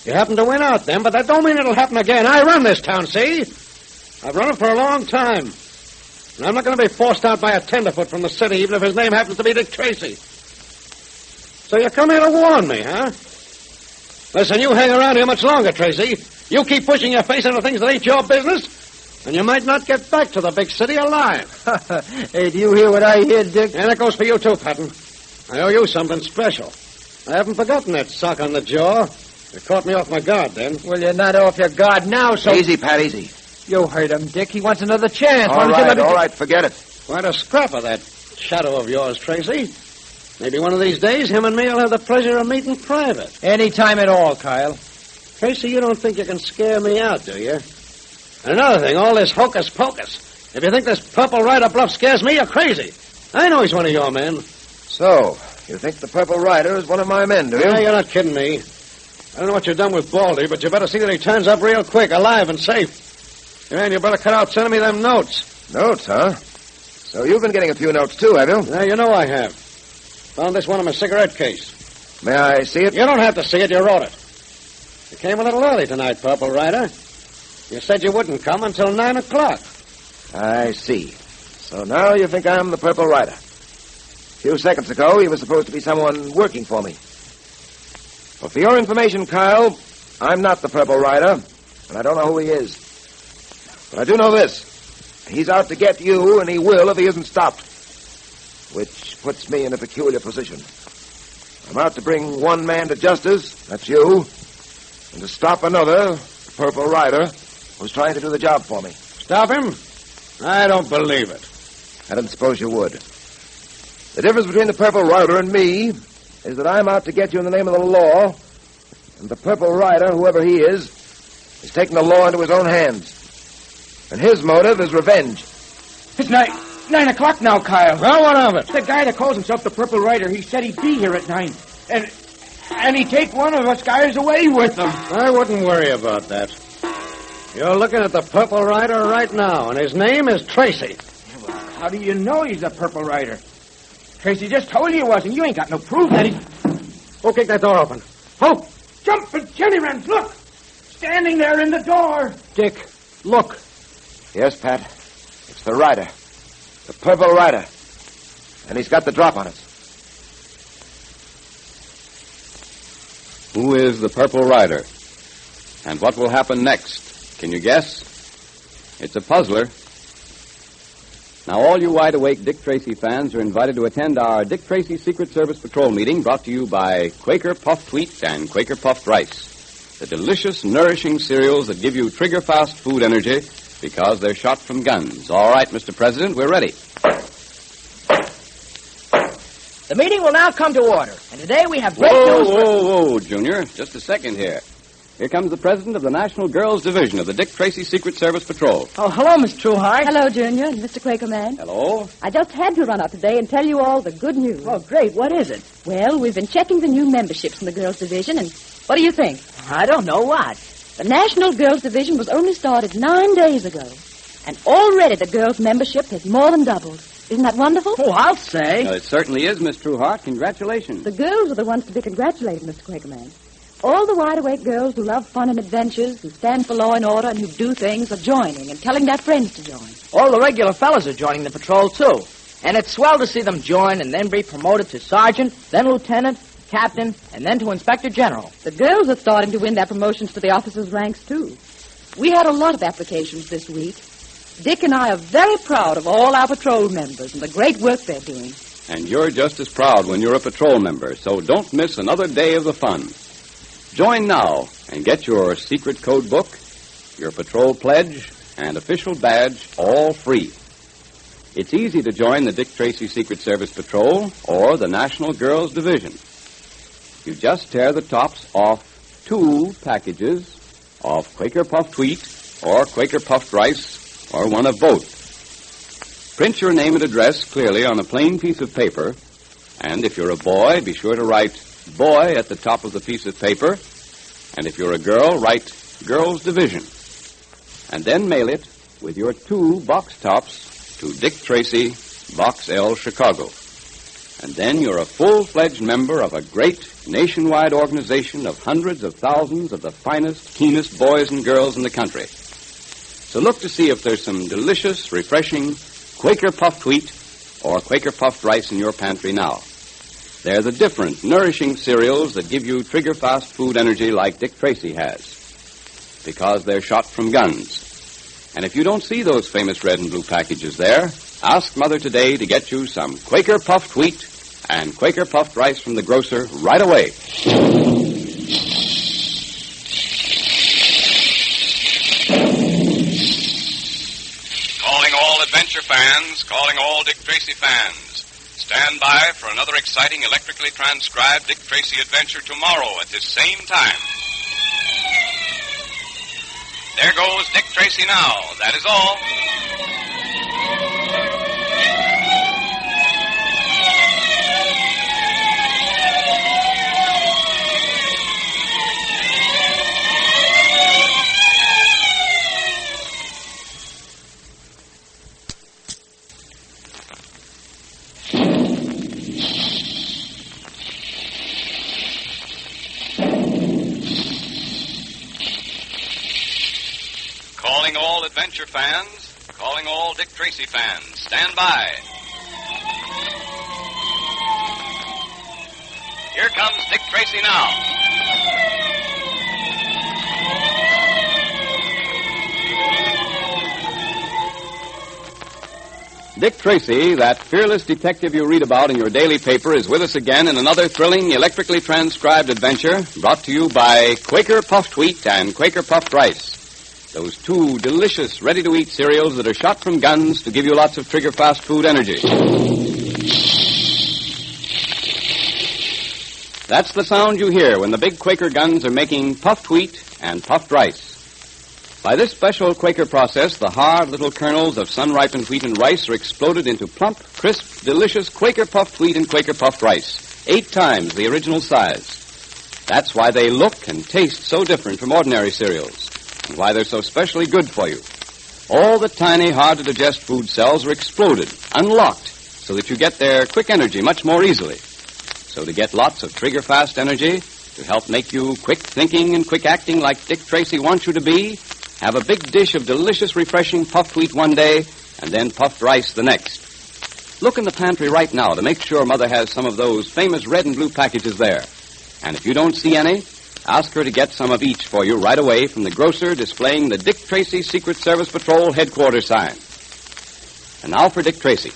Speaker 8: You happened to win out then, but that don't mean it'll happen again. I run this town, see? I've run it for a long time. And I'm not going to be forced out by a tenderfoot from the city, even if his name happens to be Dick Tracy. So you come here to warn me, huh? Listen, you hang around here much longer, Tracy. You keep pushing your face into things that ain't your business, and you might not get back to the big city alive.
Speaker 3: Hey, do you hear what I hear, Dick?
Speaker 8: And that goes for you, too, Patton. I owe you something special. I haven't forgotten that sock on the jaw. You caught me off my guard then.
Speaker 3: Well, you're not off your guard now, so...
Speaker 4: Easy, Pat, easy.
Speaker 3: You heard him, Dick. He wants another chance.
Speaker 4: All right, forget it.
Speaker 8: Quite a scrap of that shadow of yours, Tracy. Maybe one of these days, him and me will have the pleasure of meeting private.
Speaker 3: Any time at all, Kyle.
Speaker 8: Tracy, you don't think you can scare me out, do you? And another thing, all this hocus-pocus. If you think this Purple Rider bluff scares me, you're crazy. I know he's one of your men.
Speaker 4: So, you think the Purple Rider is one of my men, do you?
Speaker 8: Yeah, you're not kidding me. I don't know what you've done with Baldy, but you better see that he turns up real quick, alive and safe. Yeah, and you better cut out sending me them notes.
Speaker 4: Notes, huh? So you've been getting a few notes, too, have you?
Speaker 8: Yeah, you know I have. Found this one in my cigarette case.
Speaker 4: May I see it?
Speaker 8: You don't have to see it. You wrote it. You came a little early tonight, Purple Rider. You said you wouldn't come until 9 o'clock.
Speaker 4: I see. So now you think I'm the Purple Rider. A few seconds ago, he was supposed to be someone working for me. Well, for your information, Kyle, I'm not the Purple Rider, and I don't know who he is. But I do know this. He's out to get you, and he will if he isn't stopped. Which puts me in a peculiar position. I'm out to bring one man to justice, that's you, and to stop another, the Purple Rider, who's trying to do the job for me.
Speaker 8: Stop him? I don't believe it.
Speaker 4: I didn't suppose you would. The difference between the Purple Rider and me is that I'm out to get you in the name of the law, and the Purple Rider, whoever he is taking the law into his own hands. And his motive is revenge.
Speaker 18: It's 9 o'clock now, Kyle.
Speaker 8: Well, what of it?
Speaker 18: The guy that calls himself the Purple Rider, he said he'd be here at 9. And he'd take one of us guys away with him.
Speaker 8: I wouldn't worry about that. You're looking at the Purple Rider right now, and his name is Tracy.
Speaker 18: Yeah, well, how do you know he's the Purple Rider? Tracy just told you he wasn't. You ain't got no proof that he...
Speaker 8: Who kicked that door open?
Speaker 18: Who? Jumping Jenny Wrens, look! Standing there in the door.
Speaker 8: Dick, look.
Speaker 4: Yes, Pat. It's the Rider. The Purple Rider. And he's got the drop on us.
Speaker 2: Who is the Purple Rider? And what will happen next? Can you guess? It's a puzzler. Now, all you wide-awake Dick Tracy fans are invited to attend our Dick Tracy Secret Service Patrol meeting brought to you by Quaker Puffed Wheat and Quaker Puffed Rice, the delicious, nourishing cereals that give you trigger-fast food energy because they're shot from guns. All right, Mr. President, we're ready.
Speaker 10: The meeting will now come to order, and today we have great news.
Speaker 2: Whoa, Junior. Just a second here. Here comes the president of the National Girls Division of the Dick Tracy Secret Service Patrol.
Speaker 10: Oh, hello, Miss Trueheart.
Speaker 5: Hello, Junior and Mr. Quakerman.
Speaker 2: Hello.
Speaker 5: I just had to run up today and tell you all the good news.
Speaker 10: Oh, great. What is it?
Speaker 5: Well, we've been checking the new memberships in the Girls Division, and what do you think?
Speaker 10: I don't know what.
Speaker 5: The National Girls Division was only started 9 days ago, and already the girls' membership has more than doubled. Isn't that wonderful?
Speaker 10: Oh, I'll say.
Speaker 2: It certainly is, Miss Trueheart. Congratulations.
Speaker 5: The girls are the ones to be congratulated, Mr. Quakerman. All the wide-awake girls who love fun and adventures, who stand for law and order, and who do things are joining and telling their friends to join.
Speaker 10: All the regular fellas are joining the patrol, too. And it's swell to see them join and then be promoted to sergeant, then lieutenant, captain, and then to inspector general.
Speaker 5: The girls are starting to win their promotions to the officers' ranks, too. We had a lot of applications this week. Dick and I are very proud of all our patrol members and the great work they're doing.
Speaker 2: And you're just as proud when you're a patrol member, so don't miss another day of the fun. Join now and get your secret code book, your patrol pledge, and official badge all free. It's easy to join the Dick Tracy Secret Service Patrol or the National Girls Division. You just tear the tops off 2 packages of Quaker Puffed Wheat or Quaker Puffed Rice or one of both. Print your name and address clearly on a plain piece of paper, and if you're a boy, be sure to write Boy at the top of the piece of paper, and if you're a girl, write Girls Division. And then mail it with your 2 box tops to Dick Tracy, Box L, Chicago. And then you're a full-fledged member of a great nationwide organization of hundreds of thousands of the finest, keenest boys and girls in the country. So look to see if there's some delicious, refreshing Quaker Puffed Wheat or Quaker Puffed Rice in your pantry now. They're the different, nourishing cereals that give you trigger-fast food energy like Dick Tracy has, because they're shot from guns. And if you don't see those famous red and blue packages there, ask Mother today to get you some Quaker Puffed Wheat and Quaker Puffed Rice from the grocer right away.
Speaker 14: Calling all adventure fans, calling all Dick Tracy fans. Stand by for another exciting electrically transcribed Dick Tracy adventure tomorrow at this same time. There goes Dick Tracy now. That is all. Calling all adventure fans, calling all Dick Tracy fans. Stand by. Here comes Dick Tracy now.
Speaker 2: Dick Tracy, that fearless detective you read about in your daily paper, is with us again in another thrilling, electrically transcribed adventure brought to you by Quaker Puffed Wheat and Quaker Puffed Rice. Those 2 delicious, ready-to-eat cereals that are shot from guns to give you lots of trigger-fast food energy. That's the sound you hear when the big Quaker guns are making puffed wheat and puffed rice. By this special Quaker process, the hard little kernels of sun-ripened wheat and rice are exploded into plump, crisp, delicious Quaker Puffed Wheat and Quaker Puffed Rice, 8 times the original size. That's why they look and taste so different from ordinary cereals, and why they're so specially good for you. All the tiny, hard-to-digest food cells are exploded, unlocked, so that you get their quick energy much more easily. So to get lots of trigger-fast energy, to help make you quick thinking and quick acting like Dick Tracy wants you to be, have a big dish of delicious, refreshing puffed wheat one day, and then puffed rice the next. Look in the pantry right now to make sure Mother has some of those famous red and blue packages there. And if you don't see any,
Speaker 1: Ask her to get some of each for you right away from the grocer displaying the Dick Tracy Secret Service Patrol headquarters sign. And now for Dick Tracy.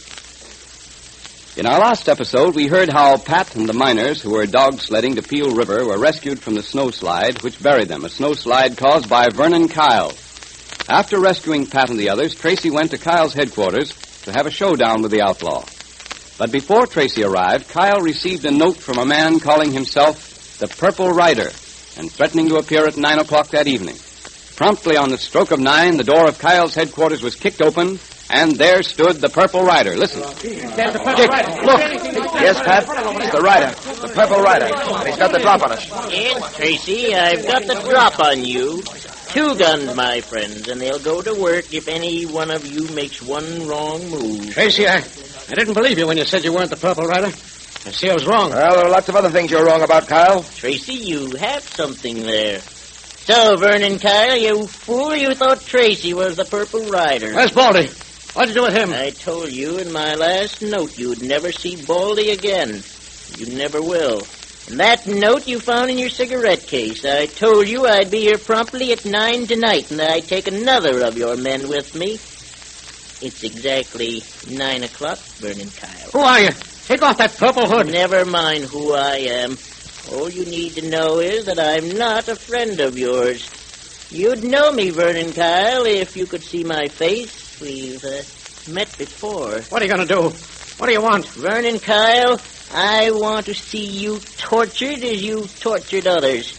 Speaker 1: In our last episode, we heard how Pat and the miners who were dog sledding to Peel River were rescued from the snowslide which buried them, a snowslide caused by Vernon Kyle. After rescuing Pat and the others, Tracy went to Kyle's headquarters to have a showdown with the outlaw. But before Tracy arrived, Kyle received a note from a man calling himself the Purple Rider and threatening to appear at 9 o'clock that evening. Promptly on the stroke of 9, the door of Kyle's headquarters was kicked open, and there stood the Purple Rider. Listen.
Speaker 4: Dick, look. Yes, Pat. It's the Rider. The Purple Rider. And he's got the drop on us.
Speaker 11: Yes, Tracy, I've got the drop on you. 2 guns, my friends, and they'll go to work if any one of you makes one wrong move.
Speaker 18: Tracy, I didn't believe you when you said you weren't the Purple Rider. I see I was wrong.
Speaker 4: Well, there are lots of other things you're wrong about, Kyle.
Speaker 11: Tracy, you have something there. So, Vernon Kyle, you fool, you thought Tracy was the Purple Rider.
Speaker 18: Where's Baldy? What'd you do with him?
Speaker 11: I told you in my last note you'd never see Baldy again. You never will. And that note you found in your cigarette case. I told you I'd be here promptly at 9 tonight, and I'd take another of your men with me. It's exactly 9 o'clock, Vernon Kyle.
Speaker 18: Who are you? Take off that purple hood.
Speaker 11: Never mind who I am. All you need to know is that I'm not a friend of yours. You'd know me, Vernon Kyle, if you could see my face. We've met before.
Speaker 18: What are you going to do? What do you want?
Speaker 11: Vernon Kyle, I want to see you tortured as you tortured others.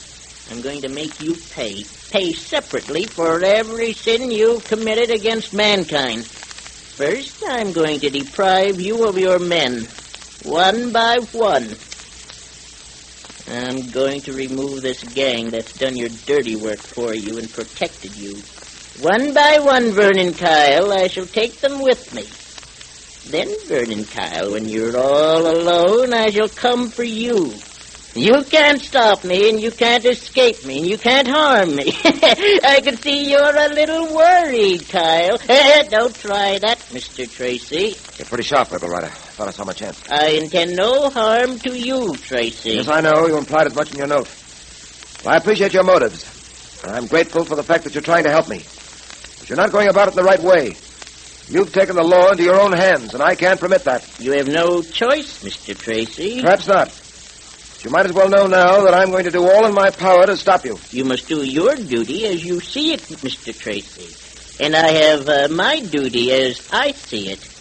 Speaker 11: I'm going to make you pay. Pay separately for every sin you've committed against mankind. First, I'm going to deprive you of your men. One by one. I'm going to remove this gang that's done your dirty work for you and protected you. One by one, Vernon Kyle, I shall take them with me. Then, Vernon Kyle, when you're all alone, I shall come for you. You can't stop me, and you can't escape me, and you can't harm me. I can see you're a little worried, Kyle. Don't try that, Mr. Tracy.
Speaker 4: You're pretty sharp, Purple Rider. Thought I saw my chance.
Speaker 11: I intend no harm to you, Tracy.
Speaker 4: Yes, I know. You implied as much in your note. Well, I appreciate your motives. And I'm grateful for the fact that you're trying to help me. But you're not going about it in the right way. You've taken the law into your own hands, and I can't permit that.
Speaker 11: You have no choice, Mr. Tracy.
Speaker 4: Perhaps not. But you might as well know now that I'm going to do all in my power to stop you.
Speaker 11: You must do your duty as you see it, Mr. Tracy. And I have my duty as I see it.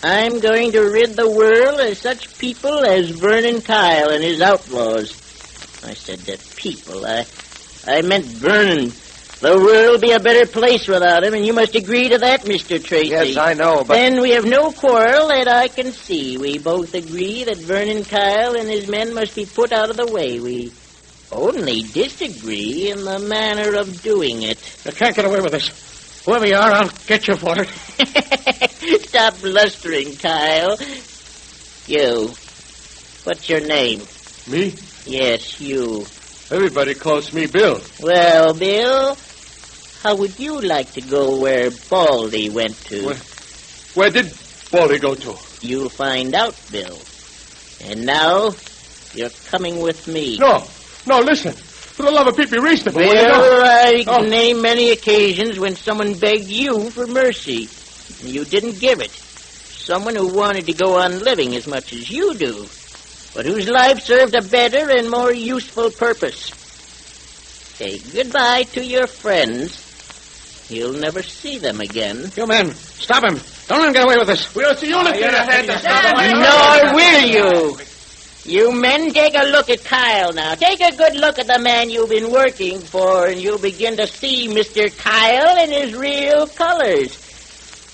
Speaker 11: I'm going to rid the world of such people as Vernon Kyle and his outlaws. I said that people. I meant Vernon. The world will be a better place without him, and you must agree to that, Mr. Tracy.
Speaker 4: Yes, I know, but...
Speaker 11: Then we have no quarrel that I can see. We both agree that Vernon Kyle and his men must be put out of the way. We only disagree in the manner of doing it.
Speaker 18: You can't get away with this. Whoever you are, I'll get you for it.
Speaker 11: Stop blustering, Kyle. You. What's your name?
Speaker 16: Me?
Speaker 11: Yes, you.
Speaker 16: Everybody calls me Bill.
Speaker 11: Well, Bill, how would you like to go where Baldy went to?
Speaker 16: Where did Baldy go to?
Speaker 11: You'll find out, Bill. And now, you're coming with me.
Speaker 16: No, listen. For the love of Pete, be reasonable.
Speaker 11: Well, I can name many occasions when someone begged you for mercy. And you didn't give it. Someone who wanted to go on living as much as you do, but whose life served a better and more useful purpose. Say goodbye to your friends. You'll never see them again.
Speaker 18: You men, stop him. Don't let him get away with this.
Speaker 16: We don't see you lift your head to stop him.
Speaker 11: Nor will you. You men, take a look at Kyle now. Take a good look at the man you've been working for, and you'll begin to see Mr. Kyle in his real colors.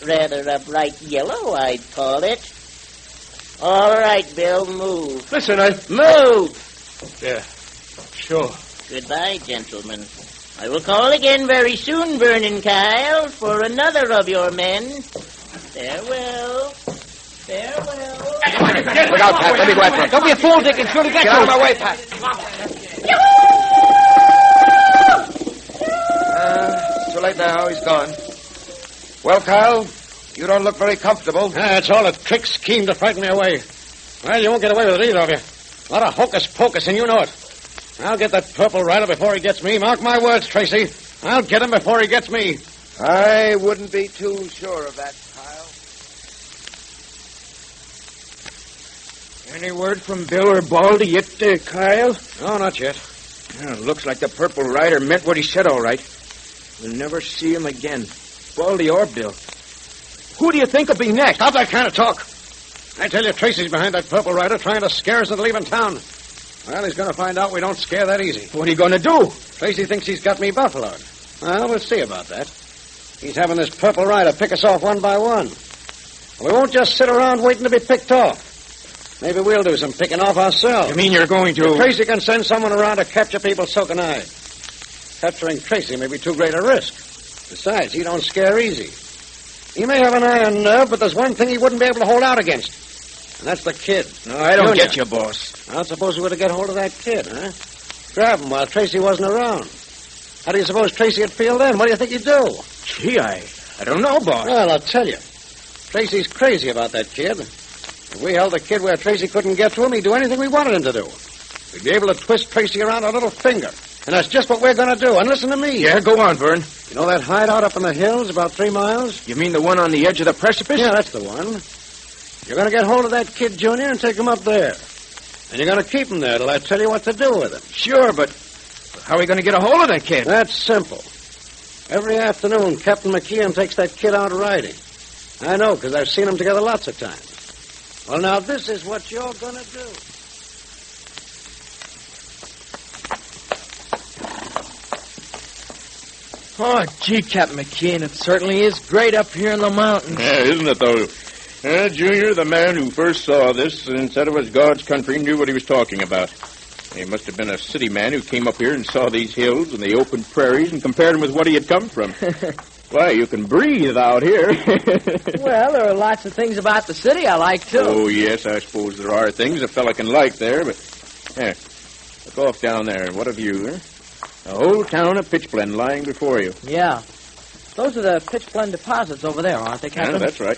Speaker 11: Rather a bright yellow, I'd call it. All right, Bill, move.
Speaker 16: Listen,
Speaker 11: Move!
Speaker 16: Yeah, sure.
Speaker 11: Goodbye, gentlemen. I will call again very soon, Vernon Kyle, for another of your men. Farewell. Farewell.
Speaker 4: Look out, Pat. Let me go after him.
Speaker 6: Don't be a fool, Dick. It's going to get
Speaker 4: Get
Speaker 6: you.
Speaker 4: out of my way, Pat. It's too late now. He's gone. Well, Kyle, you don't look very comfortable.
Speaker 18: It's all a trick scheme to frighten me away. Well, you won't get away with it, either of you. A lot of hocus-pocus, and you know it.
Speaker 8: I'll get that Purple Rider before he gets me. Mark my words, Tracy. I'll get him before he gets me.
Speaker 4: I wouldn't be too sure of that, Kyle.
Speaker 7: Any word from Bill or Baldy yet, Kyle?
Speaker 8: No, not yet.
Speaker 7: Looks like the Purple Rider meant what he said, all right. We'll never see him again. Baldy or Bill. Who do you think will be next?
Speaker 8: Stop that kind of talk. I tell you, Tracy's behind that Purple Rider trying to scare us into leaving town. Well, he's going to find out we don't scare that easy.
Speaker 7: What are you going to do?
Speaker 8: Tracy thinks he's got me buffaloed. Well, we'll see about that. He's having this Purple Rider pick us off one by one. We won't just sit around waiting to be picked off. Maybe we'll do some picking off ourselves.
Speaker 7: You mean you're going to...
Speaker 8: If Tracy can send someone around to capture people so can I. Capturing Tracy may be too great a risk. Besides, he don't scare easy. He may have an iron nerve, but there's one thing he wouldn't be able to hold out against. And that's the kid.
Speaker 7: No, I don't get you, boss.
Speaker 8: Well, suppose we were to get hold of that kid, huh? Grab him while Tracy wasn't around. How do you suppose Tracy would feel then? What do you think he'd do?
Speaker 7: Gee, I don't know, boss.
Speaker 8: Well, I'll tell you. Tracy's crazy about that kid. If we held the kid where Tracy couldn't get to him, he'd do anything we wanted him to do. We'd be able to twist Tracy around a little finger. And that's just what we're going to do. And listen to me.
Speaker 7: Yeah, go on, Vern.
Speaker 8: You know that hideout up in the hills about 3 miles?
Speaker 7: You mean the one on the edge of the precipice?
Speaker 8: Yeah, that's the one. You're going to get hold of that kid, Junior, and take him up there. And you're going to keep him there till I tell you what to do with him.
Speaker 7: Sure, but how are we going to get a hold of that kid?
Speaker 8: That's simple. Every afternoon, Captain McKeon takes that kid out riding. I know, because I've seen them together lots of times. Well, now, this is what you're going to do.
Speaker 6: Oh, gee, Captain McKeon, it certainly is great up here in the mountains.
Speaker 7: Yeah, isn't it, though? Junior, the man who first saw this and said it was God's country, knew what he was talking about. He must have been a city man who came up here and saw these hills and the open prairies and compared them with what he had come from. Why, you can breathe out here.
Speaker 6: Well, there are lots of things about the city I like, too.
Speaker 7: Oh, yes, I suppose there are things a fella can like there, but... Here, look off down there. What a view, huh? The whole town of Pitchblende lying before you.
Speaker 6: Yeah. Those are the Pitchblende deposits over there, aren't they, Captain?
Speaker 7: Yeah, that's right.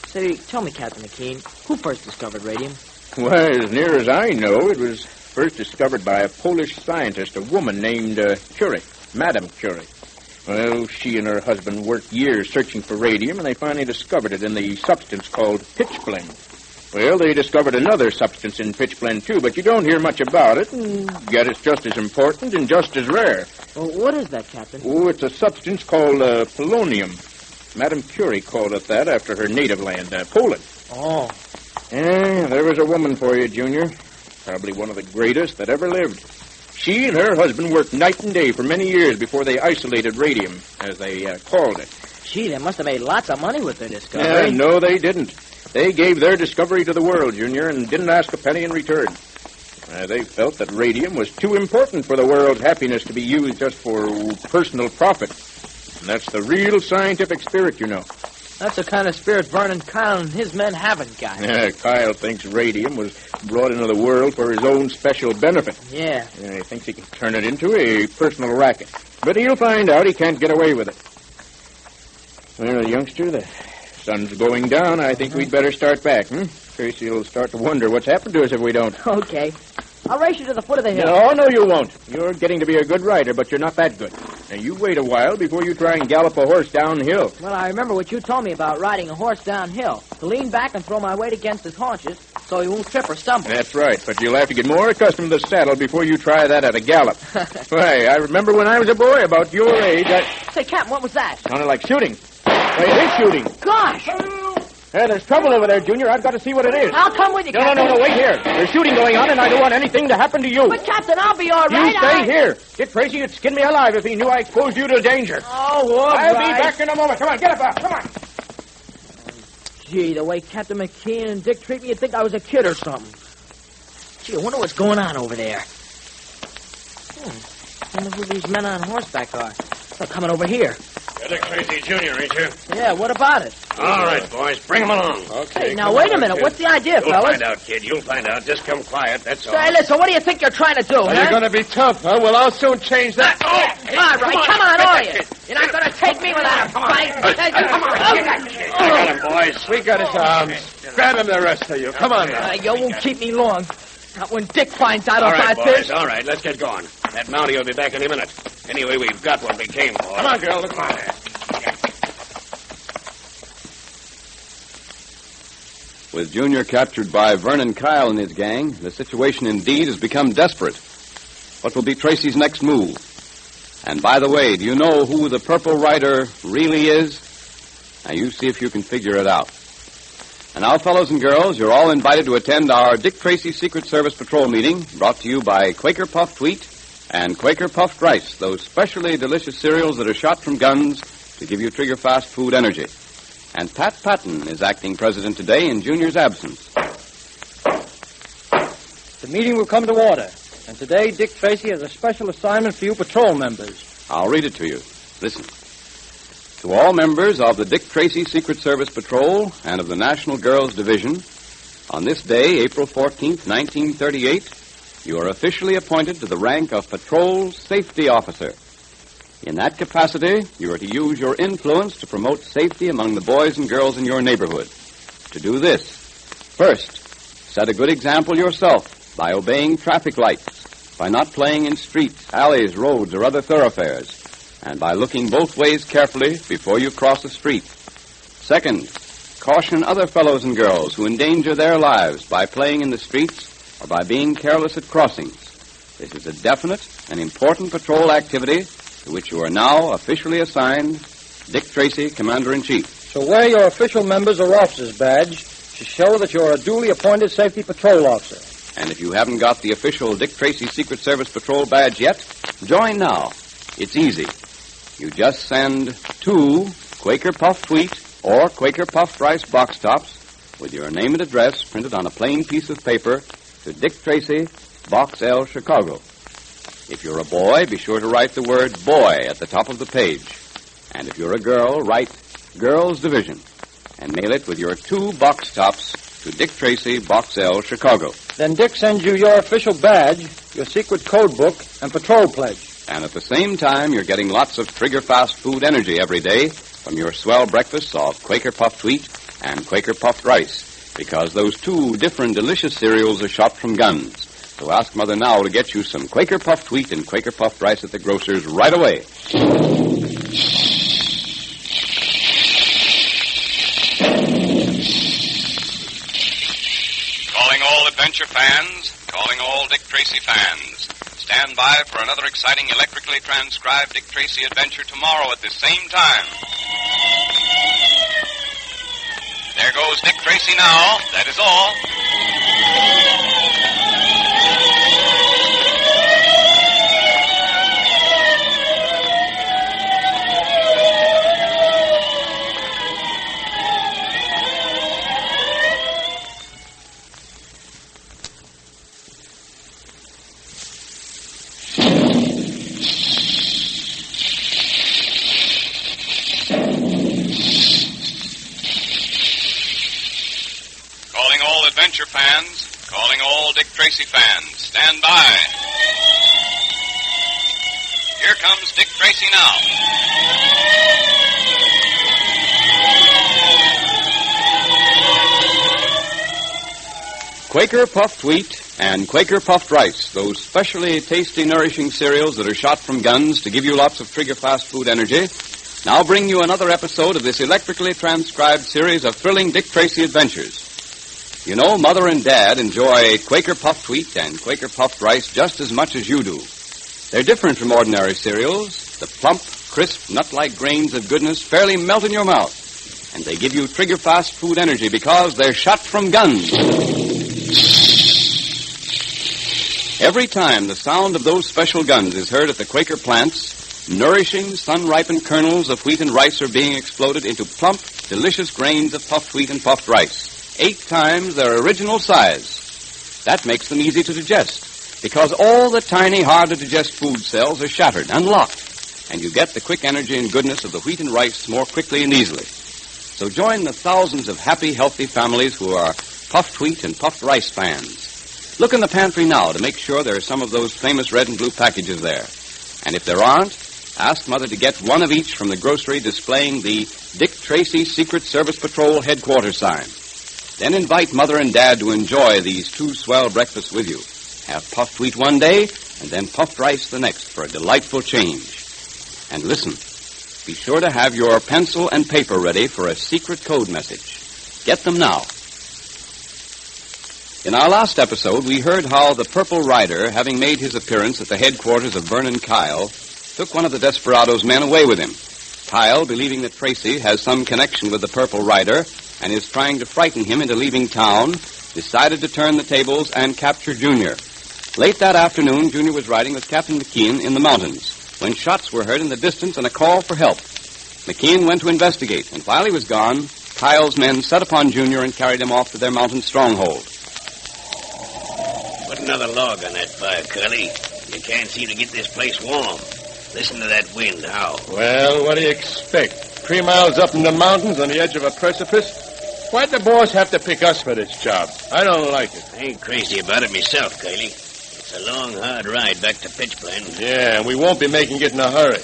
Speaker 6: Say, tell me, Captain McKean, who first discovered radium?
Speaker 7: Why, as near as I know, it was first discovered by a Polish scientist, a woman named Curie, Madame Curie. Well, she and her husband worked years searching for radium, and they finally discovered it in the substance called pitchblende. Well, they discovered another substance in pitchblende, too, but you don't hear much about it, and yet it's just as important and just as rare.
Speaker 6: Well, what is that, Captain?
Speaker 7: Oh, it's a substance called polonium. Madame Curie called it that after her native land, Poland.
Speaker 6: Oh.
Speaker 7: Yeah, there was a woman for you, Junior. Probably one of the greatest that ever lived. She and her husband worked night and day for many years before they isolated radium, as they called it.
Speaker 6: Gee, they must have made lots of money with their discovery.
Speaker 7: Yeah, no, they didn't. They gave their discovery to the world, Junior, and didn't ask a penny in return. They felt that radium was too important for the world's happiness to be used just for personal profit. And that's the real scientific spirit, you know.
Speaker 6: That's the kind of spirit Vernon Kyle and his men haven't got.
Speaker 7: Yeah, Kyle thinks radium was brought into the world for his own special benefit.
Speaker 6: Yeah.
Speaker 7: He thinks he can turn it into a personal racket. But he'll find out he can't get away with it. Well, youngster, the sun's going down. I think we'd better start back, Tracy will start to wonder what's happened to us if we don't.
Speaker 6: Okay. I'll race you to the foot of the hill.
Speaker 7: No, you won't. You're getting to be a good rider, but you're not that good. Now, you wait a while before you try and gallop a horse downhill.
Speaker 6: Well, I remember what you told me about riding a horse downhill. To lean back and throw my weight against his haunches so he won't trip or stumble.
Speaker 7: That's right, but you'll have to get more accustomed to the saddle before you try that at a gallop. Why, I remember when I was a boy about your age,
Speaker 6: Say, Captain, what was that?
Speaker 7: Sounded like shooting. Why, it is shooting.
Speaker 6: Gosh!
Speaker 7: Hey, there's trouble over there, Junior. I've got to see what it is.
Speaker 6: I'll come with you, Captain.
Speaker 7: No, wait here. There's shooting going on, and I don't want anything to happen to you.
Speaker 6: But, Captain, I'll be all right.
Speaker 7: You stay here. Dick Tracy would skin me alive if he knew I exposed you to danger.
Speaker 6: Oh, all
Speaker 7: I'll
Speaker 6: right.
Speaker 7: be back in a moment. Come on, get up now. Come on.
Speaker 6: Gee, the way Captain McKean and Dick treat me, you'd think I was a kid or something. Gee, I wonder what's going on over there. I wonder who these men on horseback are. They're coming over here.
Speaker 18: You're Dick Tracy, Jr., ain't you?
Speaker 6: Yeah, what about it?
Speaker 18: All right, boys, bring him along.
Speaker 6: Okay. Hey, now, wait a minute. What's the idea,
Speaker 18: You'll
Speaker 6: fellas?
Speaker 18: find out, kid. You'll find out. Just come quiet, that's all.
Speaker 6: Say, listen, what do you think you're trying to do, huh?
Speaker 9: You're going to be tough, huh? Well, I'll soon change that.
Speaker 6: All right, come on, are you? You're not going to take me without a fight. Come on.
Speaker 18: I got him, boys.
Speaker 9: We got his arms. Grab him, the rest of you. Come on now.
Speaker 6: You won't keep me long. Not when Dick finds out
Speaker 18: All
Speaker 6: about
Speaker 18: right, boys,
Speaker 6: this.
Speaker 18: all right, let's get going. That Mountie will be back any minute. Anyway, we've got what we came for. Come on, girl, look on there.
Speaker 2: With Junior captured by Vernon Kyle and his gang, the situation indeed has become desperate. What will be Tracy's next move? And by the way, do you know who the Purple Rider really is? Now, you see if you can figure it out. And now, fellows and girls, you're all invited to attend our Dick Tracy Secret Service Patrol meeting, brought to you by Quaker Puffed Wheat and Quaker Puffed Rice, those specially delicious cereals that are shot from guns to give you trigger-fast food energy. And Pat Patton is acting president today in Junior's absence.
Speaker 3: The meeting will come to order. And today, Dick Tracy has a special assignment for you patrol members.
Speaker 2: I'll read it to you. Listen. To all members of the Dick Tracy Secret Service Patrol and of the National Girls Division, on this day, April 14th, 1938, you are officially appointed to the rank of Patrol Safety Officer. In that capacity, you are to use your influence to promote safety among the boys and girls in your neighborhood. To do this, first, set a good example yourself by obeying traffic lights, by not playing in streets, alleys, roads, or other thoroughfares, and by looking both ways carefully before you cross a street. Second, caution other fellows and girls who endanger their lives by playing in the streets or by being careless at crossings. This is a definite and important patrol activity to which you are now officially assigned, Dick Tracy, Commander-in-Chief.
Speaker 3: So wear your official members or officer's badge to show that you're a duly appointed safety patrol officer.
Speaker 2: And if you haven't got the official Dick Tracy Secret Service Patrol badge yet, join now. It's easy. You just send 2 Quaker Puffed Wheat or Quaker Puffed Rice box tops with your name and address printed on a plain piece of paper to Dick Tracy, Box L, Chicago. If you're a boy, be sure to write the word boy at the top of the page. And if you're a girl, write Girls Division and mail it with your 2 box tops to Dick Tracy, Box L, Chicago.
Speaker 3: Then Dick sends you your official badge, your secret code book, and patrol pledge.
Speaker 2: And at the same time, you're getting lots of trigger-fast food energy every day from your swell breakfasts of Quaker Puffed Wheat and Quaker Puffed Rice, because those 2 different delicious cereals are shot from guns. So ask Mother now to get you some Quaker Puffed Wheat and Quaker Puffed Rice at the grocer's right away.
Speaker 14: Calling all adventure fans, calling all Dick Tracy fans. Stand by for another exciting electrically transcribed Dick Tracy adventure tomorrow at the same time. There goes Dick Tracy now. That is all. Adventure fans, calling all Dick Tracy fans. Stand by. Here comes Dick Tracy now.
Speaker 2: Quaker Puffed Wheat and Quaker Puffed Rice, those specially tasty, nourishing cereals that are shot from guns to give you lots of trigger-fast food energy, now bring you another episode of this electrically transcribed series of thrilling Dick Tracy adventures. You know, Mother and Dad enjoy Quaker Puffed Wheat and Quaker Puffed Rice just as much as you do. They're different from ordinary cereals. The plump, crisp, nut-like grains of goodness fairly melt in your mouth. And they give you trigger-fast food energy because they're shot from guns. Every time the sound of those special guns is heard at the Quaker plants, nourishing, sun-ripened kernels of wheat and rice are being exploded into plump, delicious grains of puffed wheat and puffed rice. 8 times their original size. That makes them easy to digest, because all the tiny, hard-to-digest food cells are shattered and locked, and you get the quick energy and goodness of the wheat and rice more quickly and easily. So join the thousands of happy, healthy families who are puffed wheat and puffed rice fans. Look in the pantry now to make sure there are some of those famous red and blue packages there. And if there aren't, ask Mother to get one of each from the grocery displaying the Dick Tracy Secret Service Patrol headquarters sign.
Speaker 1: Then invite Mother and Dad to enjoy these two swell breakfasts with you. Have puffed wheat one day, and then puffed rice the next for a delightful change. And listen, be sure to have your pencil and paper ready for a secret code message. Get them now. In our last episode, we heard how the Purple Rider, having made his appearance at the headquarters of Vernon Kyle, took one of the Desperado's men away with him. Kyle, believing that Tracy has some connection with the Purple Rider and is trying to frighten him into leaving town, decided to turn the tables and capture Junior. Late that afternoon, Junior was riding with Captain McKean in the mountains when shots were heard in the distance and a call for help. McKean went to investigate, and while he was gone, Kyle's men set upon Junior and carried him off to their mountain stronghold.
Speaker 11: Put another log on that fire, Curly. You can't seem to get this place warm. Listen to that wind howl.
Speaker 16: Well, what do you expect? 3 miles up in the mountains on the edge of a precipice? Why'd the boss have to pick us for this job? I don't like it.
Speaker 11: I ain't crazy about it myself, Curly. It's a long, hard ride back to Pitchblende.
Speaker 16: Yeah, and we won't be making it in a hurry.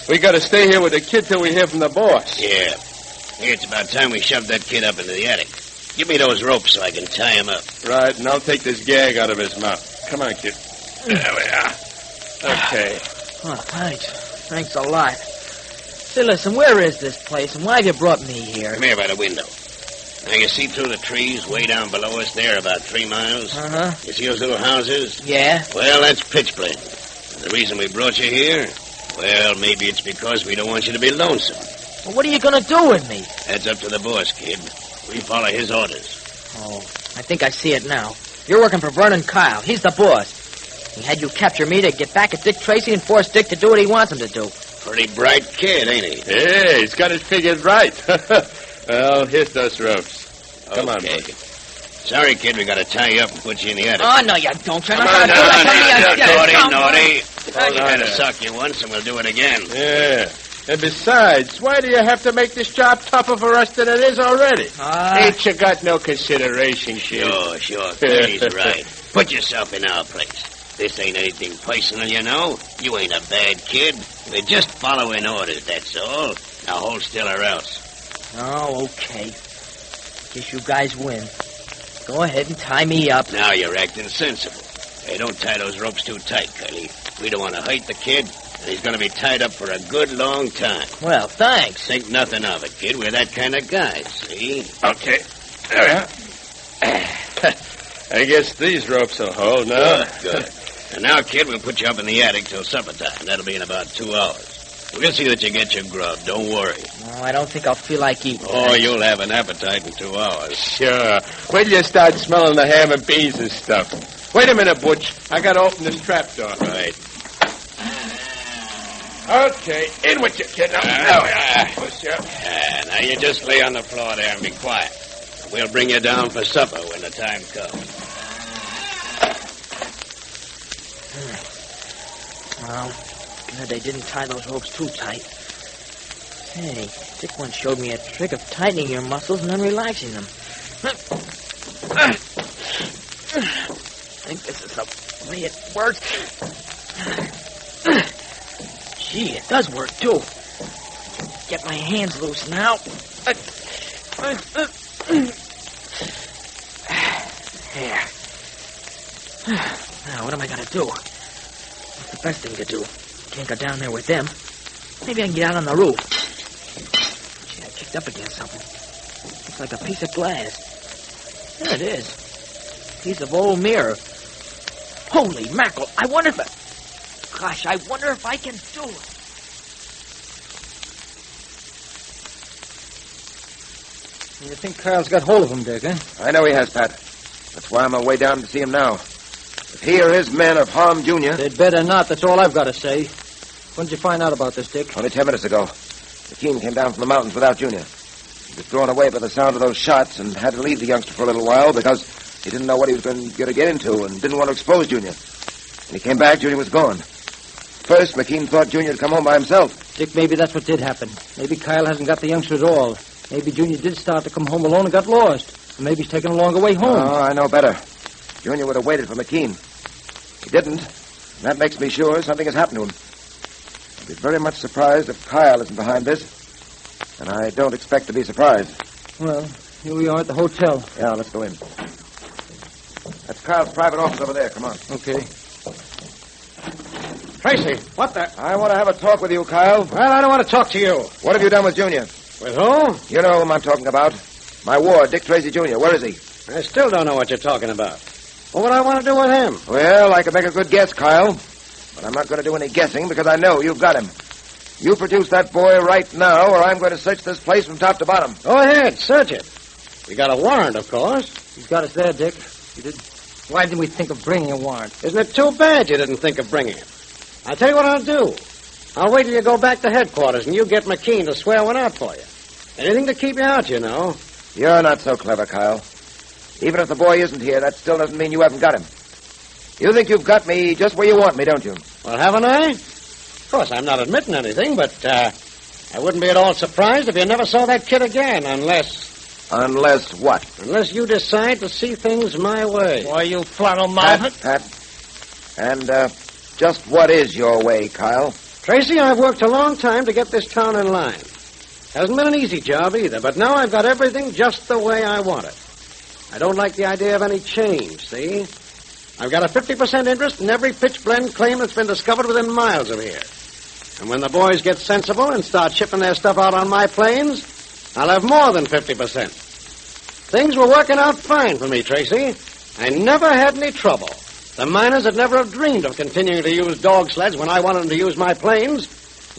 Speaker 16: We gotta stay here with the kid till we hear from the boss.
Speaker 11: Yeah. Hey, it's about time we shoved that kid up into the attic. Give me those ropes so I can tie him up.
Speaker 16: Right, and I'll take this gag out of his mouth. Come on, kid. There we are. Okay.
Speaker 6: Oh, thanks. Thanks a lot. Say, listen, where is this place, and why have you brought me here?
Speaker 11: Come here by the window. Now, you see through the trees way down below us there, about 3 miles?
Speaker 6: Uh-huh.
Speaker 11: You see those little houses?
Speaker 6: Yeah?
Speaker 11: Well, that's Pitchblende. And the reason we brought you here, well, maybe it's because we don't want you to be lonesome.
Speaker 6: Well, what are you going to do with me?
Speaker 11: That's up to the boss, kid. We follow his orders.
Speaker 6: Oh, I think I see it now. You're working for Vernon Kyle. He's the boss. He had you capture me to get back at Dick Tracy and force Dick to do what he wants him to do.
Speaker 11: Pretty bright kid, ain't he?
Speaker 16: Hey, he's got it figured right. Well, here's those ropes. Come on,
Speaker 11: buddy. Sorry, kid, we gotta tie you up and put you in the attic.
Speaker 6: Oh, no, you don't. You're not
Speaker 11: Come on,
Speaker 6: going to do that.
Speaker 11: naughty. We had to suck you once, and we'll do it again.
Speaker 16: Yeah. And besides, why do you have to make this job tougher for us than it is already? Ain't you got no consideration, kid?
Speaker 11: Sure. He's right. Put yourself in our place. This ain't anything personal, you know. You ain't a bad kid. We're just following orders, that's all. Now hold still or else.
Speaker 6: Oh, okay. Guess you guys win. Go ahead and tie me up.
Speaker 11: Now you're acting sensible. Hey, don't tie those ropes too tight, Curly. We don't want to hurt the kid, and he's going to be tied up for a good long time.
Speaker 6: Well, thanks.
Speaker 11: Think nothing of it, kid. We're that kind of guys, see?
Speaker 16: Okay. There we are. I guess these ropes will hold now.
Speaker 11: Good. And now, kid, we'll put you up in the attic till supper time. That'll be in about 2 hours. We'll see that you get your grub. Don't worry.
Speaker 6: No, I don't think I'll feel like eating.
Speaker 11: Oh, you'll have an appetite in 2 hours.
Speaker 16: Sure. Wait till you start smelling the ham and beans and stuff. Wait a minute, Butch. I gotta open this trapdoor.
Speaker 11: Right.
Speaker 16: Okay, in with you, kid. Now, push up.
Speaker 11: Now you just lay on the floor there and be quiet. We'll bring you down for supper when the time comes.
Speaker 6: Well, good they didn't tie those ropes too tight. Hey, Dick once showed me a trick of tightening your muscles and then relaxing them. I think this is the way it works. Gee, it does work, too. Get my hands loose now. There. Now, what am I going to do? What's the best thing to do? Can't go down there with them. Maybe I can get out on the roof. Gee, I kicked up against something. Looks like a piece of glass. There it is. Piece of old mirror. Holy mackerel. I wonder if I can do it.
Speaker 3: You think Kyle's got hold of him, Dick, huh?
Speaker 4: I know he has, Pat. That's why I'm on my way down to see him now. If he or his men have harmed Junior...
Speaker 3: They'd better not. That's all I've got to say. When did you find out about this, Dick?
Speaker 4: Only 10 minutes ago. McKean came down from the mountains without Junior. He was thrown away by the sound of those shots and had to leave the youngster for a little while because he didn't know what he was going to get into and didn't want to expose Junior. When he came back, Junior was gone. First, McKean thought Junior had come home by himself.
Speaker 3: Dick, maybe that's what did happen. Maybe Kyle hasn't got the youngster at all. Maybe Junior did start to come home alone and got lost. And maybe he's taken a longer way home.
Speaker 4: Oh, I know better. Junior would have waited for McKean. He didn't. And that makes me sure something has happened to him. I'd be very much surprised if Kyle isn't behind this. And I don't expect to be surprised.
Speaker 3: Well, Here we are at the hotel.
Speaker 4: Yeah, let's go in. That's Kyle's private office over there. Come on.
Speaker 3: Okay.
Speaker 18: Tracy, what the...
Speaker 4: I want to have a talk with you, Kyle.
Speaker 18: Well, I don't want to talk to you.
Speaker 4: What have you done with Junior?
Speaker 18: With who?
Speaker 4: You know whom I'm talking about. My ward, Dick Tracy Jr. Where is he?
Speaker 18: I still don't know what you're talking about. What would I want to do with him?
Speaker 4: Well, I could make a good guess, Kyle. But I'm not going to do any guessing because I know you've got him. You produce that boy right now, or I'm going to search this place from top to bottom.
Speaker 18: Go ahead, search it. We got a warrant, of course.
Speaker 3: He's got us there, Dick. You did. Why didn't we think of bringing a warrant?
Speaker 18: Isn't it too bad you didn't think of bringing it? I'll tell you what I'll do. I'll wait till you go back to headquarters and you get McKean to swear one out for you. Anything to keep you out, you know.
Speaker 4: You're not so clever, Kyle. Even if the boy isn't here, that still doesn't mean you haven't got him. You think you've got me just where you want me, don't you?
Speaker 18: Well, haven't I? Of course, I'm not admitting anything, but I wouldn't be at all surprised if you never saw that kid again, unless...
Speaker 4: Unless what?
Speaker 18: Unless you decide to see things my way.
Speaker 3: Why, you flannel-mouthed...
Speaker 4: Pat. And, just what is your way, Kyle?
Speaker 18: Tracy, I've worked a long time to get this town in line. Hasn't been an easy job either, but now I've got everything just the way I want it. I don't like the idea of any change, see? I've got a 50% interest in every pitch blende claim that's been discovered within miles of here. And when the boys get sensible and start shipping their stuff out on my planes, I'll have more than 50%. Things were working out fine for me, Tracy. I never had any trouble. The miners had never have dreamed of continuing to use dog sleds when I wanted them to use my planes.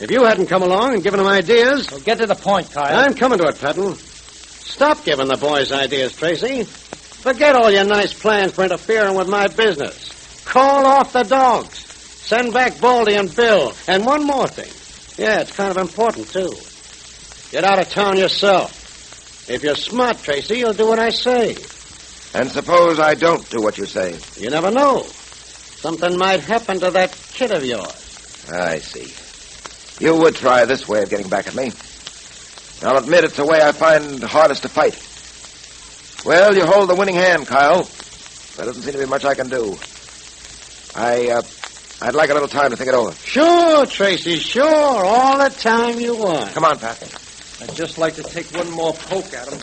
Speaker 18: If you hadn't come along and given them ideas...
Speaker 3: Well, get to the point, Kyle.
Speaker 18: I'm coming to it, Patton. Stop giving the boys ideas, Tracy. Forget all your nice plans for interfering with my business. Call off the dogs. Send back Baldy and Bill. And one more thing. Yeah, it's kind of important, too. Get out of town yourself. If you're smart, Tracy, you'll do what I say.
Speaker 4: And suppose I don't do what you say?
Speaker 18: You never know. Something might happen to that kid of yours.
Speaker 4: I see. You would try this way of getting back at me. I'll admit it's a way I find hardest to fight. Well, you hold the winning hand, Kyle. There doesn't seem to be much I can do. I'd like a little time to think it over.
Speaker 18: Sure, Tracy, sure. All the time you want.
Speaker 4: Come on, Pat.
Speaker 3: I'd just like to take one more poke at him.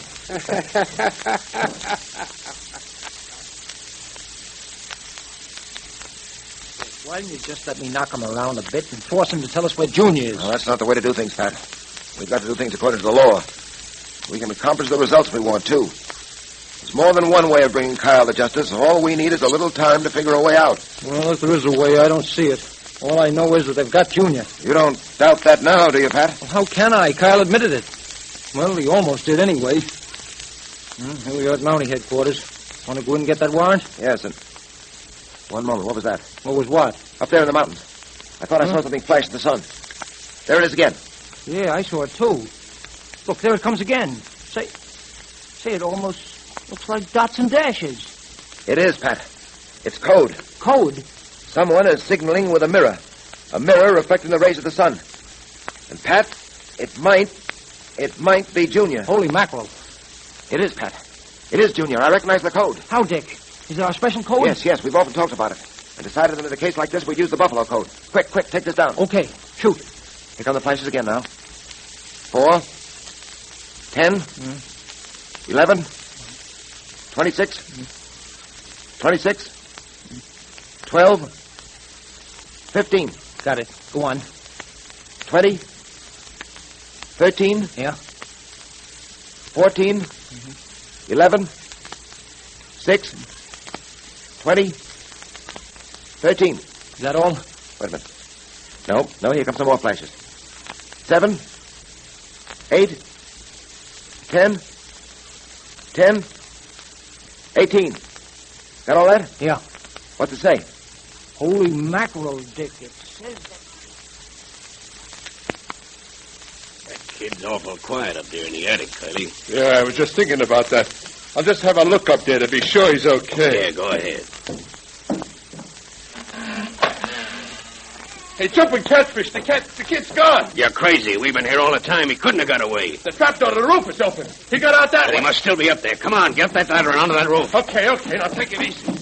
Speaker 3: Why didn't you just let me knock him around a bit and force him to tell us where Junior is?
Speaker 4: Well, that's not the way to do things, Pat. We've got to do things according to the law. We can accomplish the results we want, too. There's more than one way of bringing Kyle to justice. All we need is a little time to figure a way out.
Speaker 3: Well, if there is a way, I don't see it. All I know is that they've got Junior.
Speaker 4: You don't doubt that now, do you, Pat?
Speaker 3: Well, how can I? Kyle admitted it. Well, he almost did anyway. Here we are at Mountie headquarters. Want to go in and get that warrant?
Speaker 4: Yes, and... One moment. What was that?
Speaker 3: What was what?
Speaker 4: Up there in the mountains. I thought I saw something flash in the sun. There it is again.
Speaker 3: Yeah, I saw it, too. Look, there it comes again. Say, it almost looks like dots and dashes.
Speaker 4: It is, Pat. It's code.
Speaker 3: Code?
Speaker 4: Someone is signaling with a mirror. A mirror reflecting the rays of the sun. And, Pat, it might be Junior.
Speaker 3: Holy mackerel.
Speaker 4: It is, Pat. It is Junior. I recognize the code.
Speaker 3: How, Dick? Is there a special code?
Speaker 4: Yes. We've often talked about it. And decided that in a case like this, we'd use the Buffalo code. Quick, take this down.
Speaker 3: Okay, shoot.
Speaker 4: Here come the flashes again now. 4, 10, 11, 26, 26, 12, 15.
Speaker 3: Got it. Go on.
Speaker 4: 20, 13.
Speaker 3: Yeah.
Speaker 4: 14, 11, 6, 20, 13.
Speaker 3: Is that all?
Speaker 4: Wait a minute. No, here come some more flashes. 7, 8, 10, 18. Got all that?
Speaker 3: Yeah.
Speaker 4: What's it say?
Speaker 3: Holy mackerel, Dick. It says
Speaker 11: that kid's awful quiet up there in the attic, Kylie.
Speaker 9: Yeah, I was just thinking about that. I'll just have a look up there to be sure he's okay.
Speaker 11: Yeah, go ahead.
Speaker 9: Hey, jumping catfish, the kid's gone.
Speaker 11: You're crazy. We've been here all the time. He couldn't have got away.
Speaker 9: The trapdoor to the roof is open. He got out that way.
Speaker 11: He must still be up there. Come on, get that ladder onto that roof.
Speaker 9: Okay, now take it easy.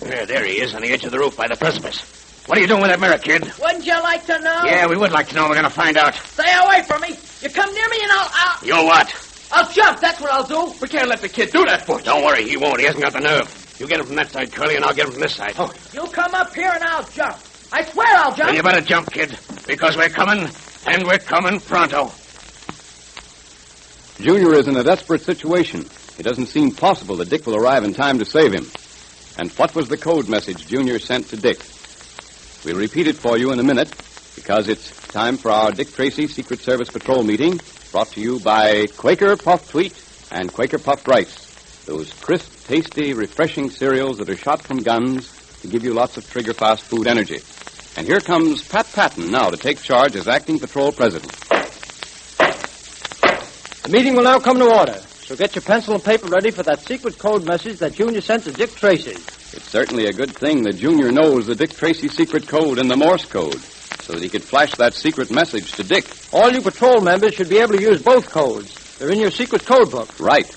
Speaker 11: There he is on the edge of the roof by the precipice. What are you doing with that mirror, kid?
Speaker 6: Wouldn't you like to know?
Speaker 11: Yeah, we would like to know. We're going to find out.
Speaker 6: Stay away from me. You come near me and I'll...
Speaker 11: You what?
Speaker 6: I'll jump. That's what I'll do.
Speaker 18: We can't let the kid do that, Butch. Don't worry, he won't. He hasn't got the nerve. You get him from that side, Curly, and I'll get him from this side. Oh.
Speaker 6: You come up here and I'll jump. I swear I'll jump.
Speaker 18: Then you better jump, kid, because we're coming, and we're coming pronto.
Speaker 2: Junior is in a desperate situation. It doesn't seem possible that Dick will arrive in time to save him. And what was the code message Junior sent to Dick? We'll repeat it for you in a minute, because it's time for our Dick Tracy Secret Service Patrol meeting, brought to you by Quaker Puffed Wheat and Quaker Puffed Rice. Those crisp, tasty, refreshing cereals that are shot from guns to give you lots of trigger-fast food energy. And here comes Pat Patton now to take charge as acting patrol president.
Speaker 3: The meeting will now come to order. So get your pencil and paper ready for that secret code message that Junior sent to Dick Tracy.
Speaker 2: It's certainly a good thing that Junior knows the Dick Tracy secret code and the Morse code, so that he could flash that secret message to Dick.
Speaker 3: All you patrol members should be able to use both codes. They're in your secret code book.
Speaker 2: Right.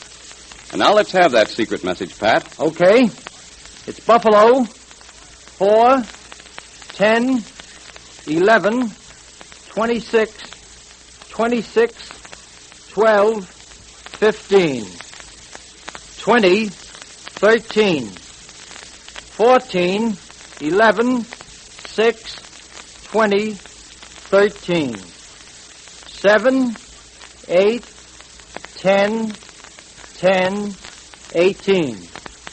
Speaker 2: And now let's have that secret message, Pat.
Speaker 3: Okay. It's Buffalo, 4, 10, 11, 26, 26, 12, 15, 20, 13, 14, 11, 6, 20, 13, 7, 8, 10, 10, 18.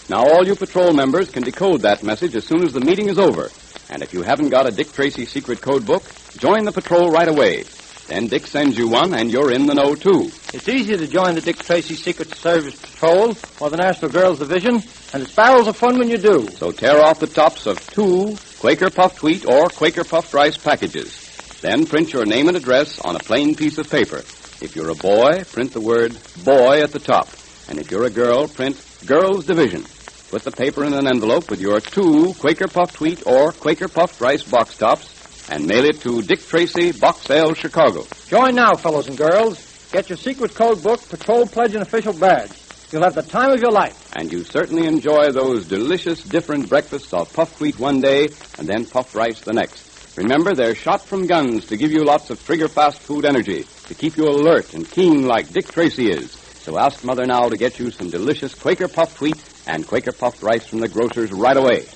Speaker 2: Now all you patrol members can decode that message as soon as the meeting is over. And if you haven't got a Dick Tracy secret code book, join the patrol right away. Then Dick sends you one, and you're in the know, too.
Speaker 3: It's easy to join the Dick Tracy Secret Service Patrol or the National Girls Division, and it's barrels of fun when you do.
Speaker 2: So tear off the tops of 2 Quaker Puffed Wheat or Quaker Puffed Rice packages. Then print your name and address on a plain piece of paper. If you're a boy, print the word boy at the top. And if you're a girl, print Girls Division. Put the paper in an envelope with your 2 Quaker Puffed Wheat or Quaker Puffed Rice box tops and mail it to Dick Tracy, Box L, Chicago.
Speaker 3: Join now, fellows and girls. Get your secret code book, patrol pledge, and official badge. You'll have the time of your life.
Speaker 2: And you certainly enjoy those delicious different breakfasts of puffed wheat one day and then puffed rice the next. Remember, they're shot from guns to give you lots of trigger-fast food energy, to keep you alert and keen like Dick Tracy is. So ask Mother now to get you some delicious Quaker Puffed Wheat and Quaker Puffed Rice from the grocers right away.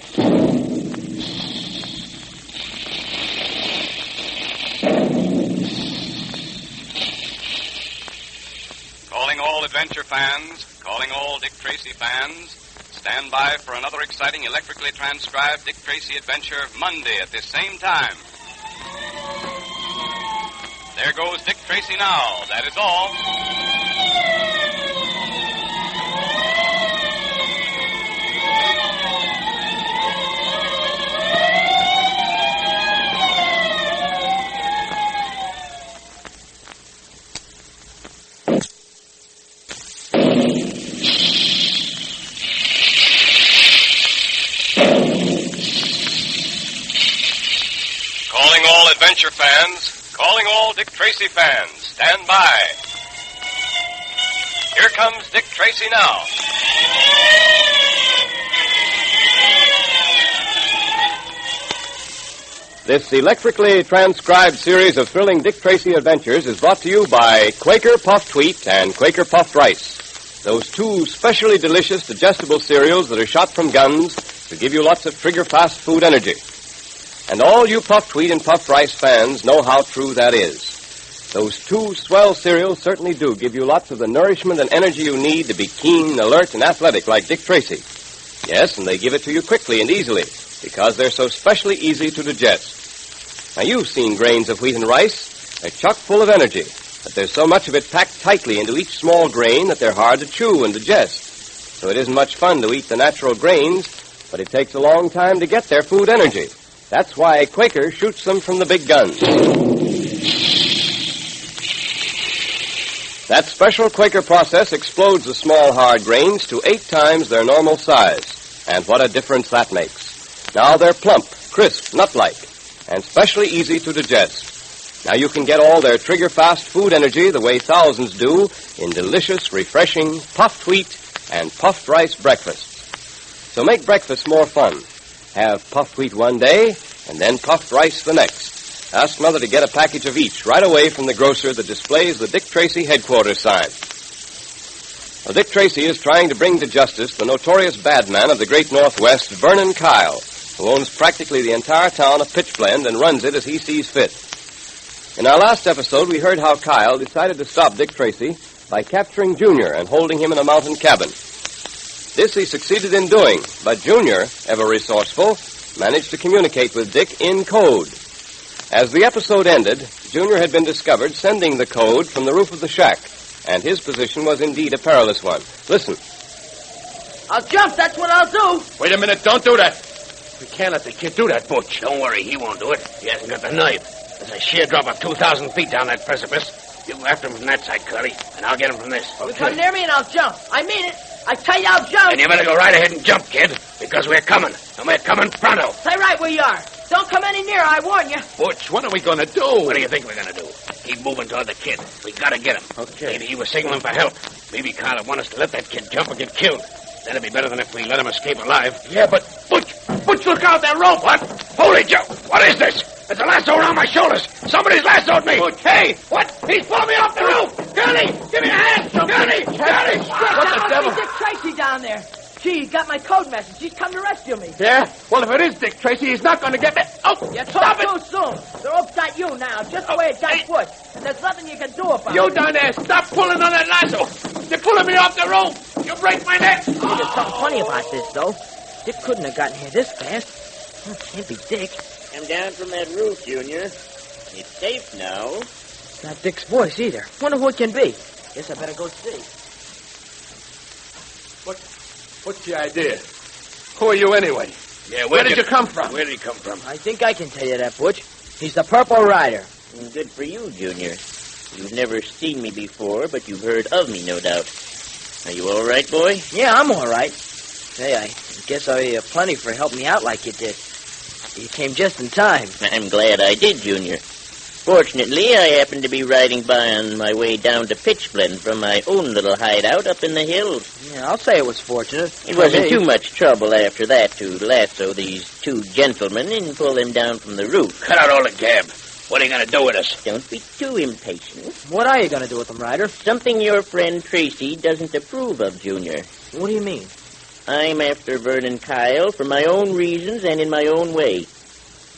Speaker 14: Calling all adventure fans, calling all Dick Tracy fans, stand by for another exciting electrically transcribed Dick Tracy adventure Monday at this same time. There goes Dick Tracy now, that is all. Calling all adventure fans, calling all Dick Tracy fans, stand by. Here comes Dick Tracy now.
Speaker 2: This electrically transcribed series of thrilling Dick Tracy adventures is brought to you by Quaker Puffed Wheat and Quaker Puffed Rice. Those 2 specially delicious digestible cereals that are shot from guns to give you lots of trigger-fast food energy. And all you puffed wheat and puffed rice fans know how true that is. Those 2 swell cereals certainly do give you lots of the nourishment and energy you need to be keen, alert, and athletic like Dick Tracy. Yes, and they give it to you quickly and easily because they're so specially easy to digest. Now, you've seen grains of wheat and rice. They're chock full of energy, but there's so much of it packed tightly into each small grain that they're hard to chew and digest. So it isn't much fun to eat the natural grains, but it takes a long time to get their food energy. That's why Quaker shoots them from the big guns. That special Quaker process explodes the small, hard grains to 8 times their normal size. And what a difference that makes. Now they're plump, crisp, nut-like, and specially easy to digest. Now you can get all their trigger-fast food energy the way thousands do in delicious, refreshing, puffed wheat and puffed rice breakfasts. So make breakfast more fun. Have puffed wheat one day and then puffed rice the next. Ask Mother to get a package of each right away from the grocer that displays the Dick Tracy headquarters sign.
Speaker 1: Well, Dick Tracy is trying to bring to justice the notorious bad man of the great Northwest, Vernon Kyle, who owns practically the entire town of Pitchblende and runs it as he sees fit. In our last episode, we heard how Kyle decided to stop Dick Tracy by capturing Junior and holding him in a mountain cabin. This he succeeded in doing, but Junior, ever resourceful, managed to communicate with Dick in code. As the episode ended, Junior had been discovered sending the code from the roof of the shack, and his position was indeed a perilous one. Listen.
Speaker 6: I'll jump, that's what I'll do.
Speaker 9: Wait a minute, don't do that. We can't let the kid do that, Butch.
Speaker 11: Don't worry, he won't do it. He hasn't got the nerve. There's a sheer drop of 2,000 feet down that precipice. You go after him from that side, Curly, and I'll get him from this.
Speaker 6: You come near me and I'll jump. I mean it. I tell you I'll jump.
Speaker 11: And you better go right ahead and jump, kid, because we're coming, and we're coming pronto.
Speaker 6: Stay right where you are. Don't come any nearer, I warn you.
Speaker 9: Butch, what are we going to do?
Speaker 11: What do you think we're going to do? Keep moving toward the kid. We got to get him.
Speaker 9: Okay.
Speaker 11: Maybe he was signaling for help. Maybe Kyle would want us to let that kid jump or get killed. That'd be better than if we let him escape alive.
Speaker 9: Yeah, but Butch, look out, that rope.
Speaker 11: What? Holy Joe! What is this? There's a lasso around my shoulders. Somebody's lassoed me.
Speaker 9: Butch.
Speaker 11: Hey, what? He's pulling me off the roof. Curly, give me a hand. Curly.
Speaker 6: What the devil? Dick Tracy down there. Gee, he's got my code message. He's come to rescue me.
Speaker 9: Yeah? Well, if it is Dick Tracy, he's not going to get me. Oh,
Speaker 6: you
Speaker 9: stop
Speaker 6: talk too soon. The rope's got you now, just the way it got Butch. And there's nothing you can do about it.
Speaker 9: You down there, stop pulling on that lasso. You're pulling me off the rope. You break my neck.
Speaker 6: There's something funny about this, though. Dick couldn't have gotten here this fast. Well, it can't be Dick.
Speaker 11: Come down from that roof, Junior. It's safe now.
Speaker 6: Not Dick's voice, either. Wonder who it can be. Guess I better go see.
Speaker 9: What's the idea? Who are you anyway?
Speaker 11: Yeah,
Speaker 9: where did you come from?
Speaker 11: Where did he come from?
Speaker 6: I think I can tell you that, Butch. He's the Purple Rider.
Speaker 11: Good for you, Junior. You've never seen me before, but you've heard of me, no doubt. Are you all right, boy?
Speaker 6: Yeah, I'm all right. Hey, I guess I owe you plenty for helping me out like you did. You came just in time.
Speaker 11: I'm glad I did, Junior. Fortunately, I happened to be riding by on my way down to Pitchblende from my own little hideout up in the hills.
Speaker 6: Yeah, I'll say it was fortunate.
Speaker 11: It wasn't too much trouble after that to lasso these two gentlemen and pull them down from the roof. Cut out all the gab. What are you going to do with us? Don't be too impatient.
Speaker 6: What are you going to do with them, Ryder?
Speaker 11: Something your friend Tracy doesn't approve of, Junior.
Speaker 6: What do you mean?
Speaker 11: I'm after Vernon Kyle for my own reasons and in my own way.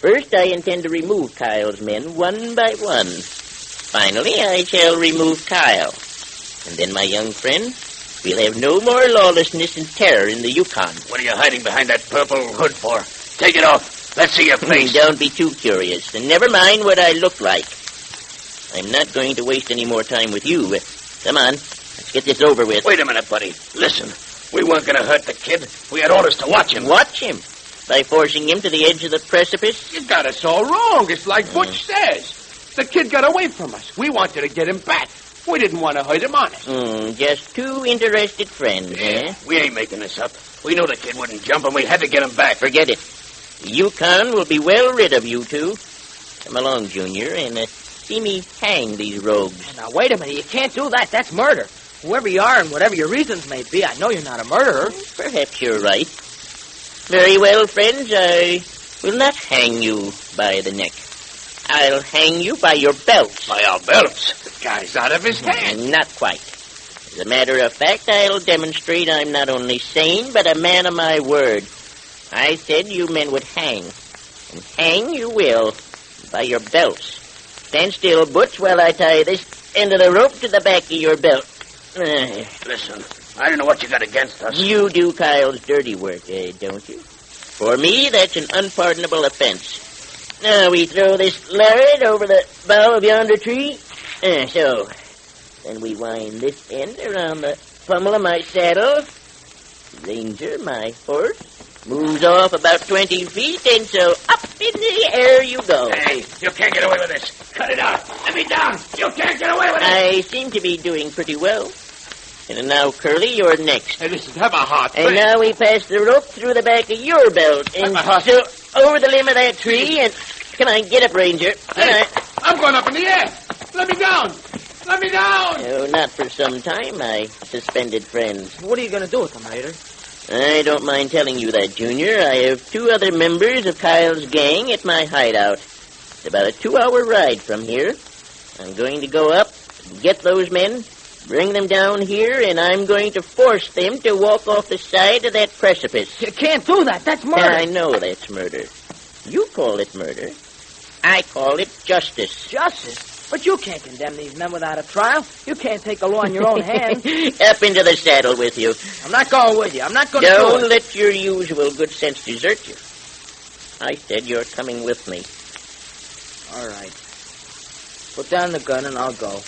Speaker 11: First, I intend to remove Kyle's men one by one. Finally, I shall remove Kyle. And then, my young friend, we'll have no more lawlessness and terror in the Yukon. What are you hiding behind that purple hood for? Take it off. Let's see your face. Don't be too curious, and never mind what I look like. I'm not going to waste any more time with you. Come on, let's get this over with. Wait a minute, buddy. Listen, we weren't going to hurt the kid. We had orders to watch him. Watch him? By forcing him to the edge of the precipice?
Speaker 9: You got us all wrong. It's like Butch says. The kid got away from us. We wanted to get him back. We didn't want to hurt him honest.
Speaker 11: Just two interested friends, eh? We ain't making this up. We knew the kid wouldn't jump, and we had to get him back. Forget it. The Yukon will be well rid of you two. Come along, Junior, and see me hang these rogues.
Speaker 6: Now, wait a minute. You can't do that. That's murder. Whoever you are and whatever your reasons may be, I know you're not a murderer.
Speaker 11: Perhaps you're right. Very well, friends, I will not hang you by the neck. I'll hang you by your belts.
Speaker 9: By our belts? The guy's out of his head.
Speaker 11: Not quite. As a matter of fact, I'll demonstrate I'm not only sane, but a man of my word. I said you men would hang. And hang you will, by your belts. Stand still, Butch, while I tie this end of the rope to the back of your belt.
Speaker 9: Listen, I don't know what you got against us.
Speaker 11: You do Kyle's dirty work, don't you? For me, that's an unpardonable offense. Now we throw this lariat over the bough of yonder tree. So. Then we wind this end around the pommel of my saddle. Ranger, my horse, moves off about 20 feet, and so up in the air you go.
Speaker 9: Hey, you can't get away with this. Cut it out. Let me down. You can't get away with it.
Speaker 11: I seem to be doing pretty well. And now, Curly, you're next.
Speaker 9: Hey, listen, have a heart.
Speaker 11: And now we pass the rope through the back of your belt. And so over the limb of that tree, and come on, get up, Ranger.
Speaker 9: Hey, I'm going up in the air. Let me down. Let me down.
Speaker 11: Oh, not for some time, my suspended friends.
Speaker 6: What are you going to do with them, Ryder?
Speaker 11: I don't mind telling you that, Junior. I have two other members of Kyle's gang at my hideout. It's about a 2-hour ride from here. I'm going to go up, get those men, Bring them down here, and I'm going to force them to walk off the side of that precipice.
Speaker 6: You can't do that. That's murder.
Speaker 11: I know that's murder. You call it murder. I call it justice.
Speaker 6: Justice? But you can't condemn these men without a trial. You can't take the law in your own hands.
Speaker 11: Up into the saddle with you.
Speaker 6: I'm not going with you. I'm not going to do
Speaker 11: Don't
Speaker 6: it.
Speaker 11: let your usual good sense desert you. I said you're coming with me.
Speaker 6: All right. Put down the gun and I'll go.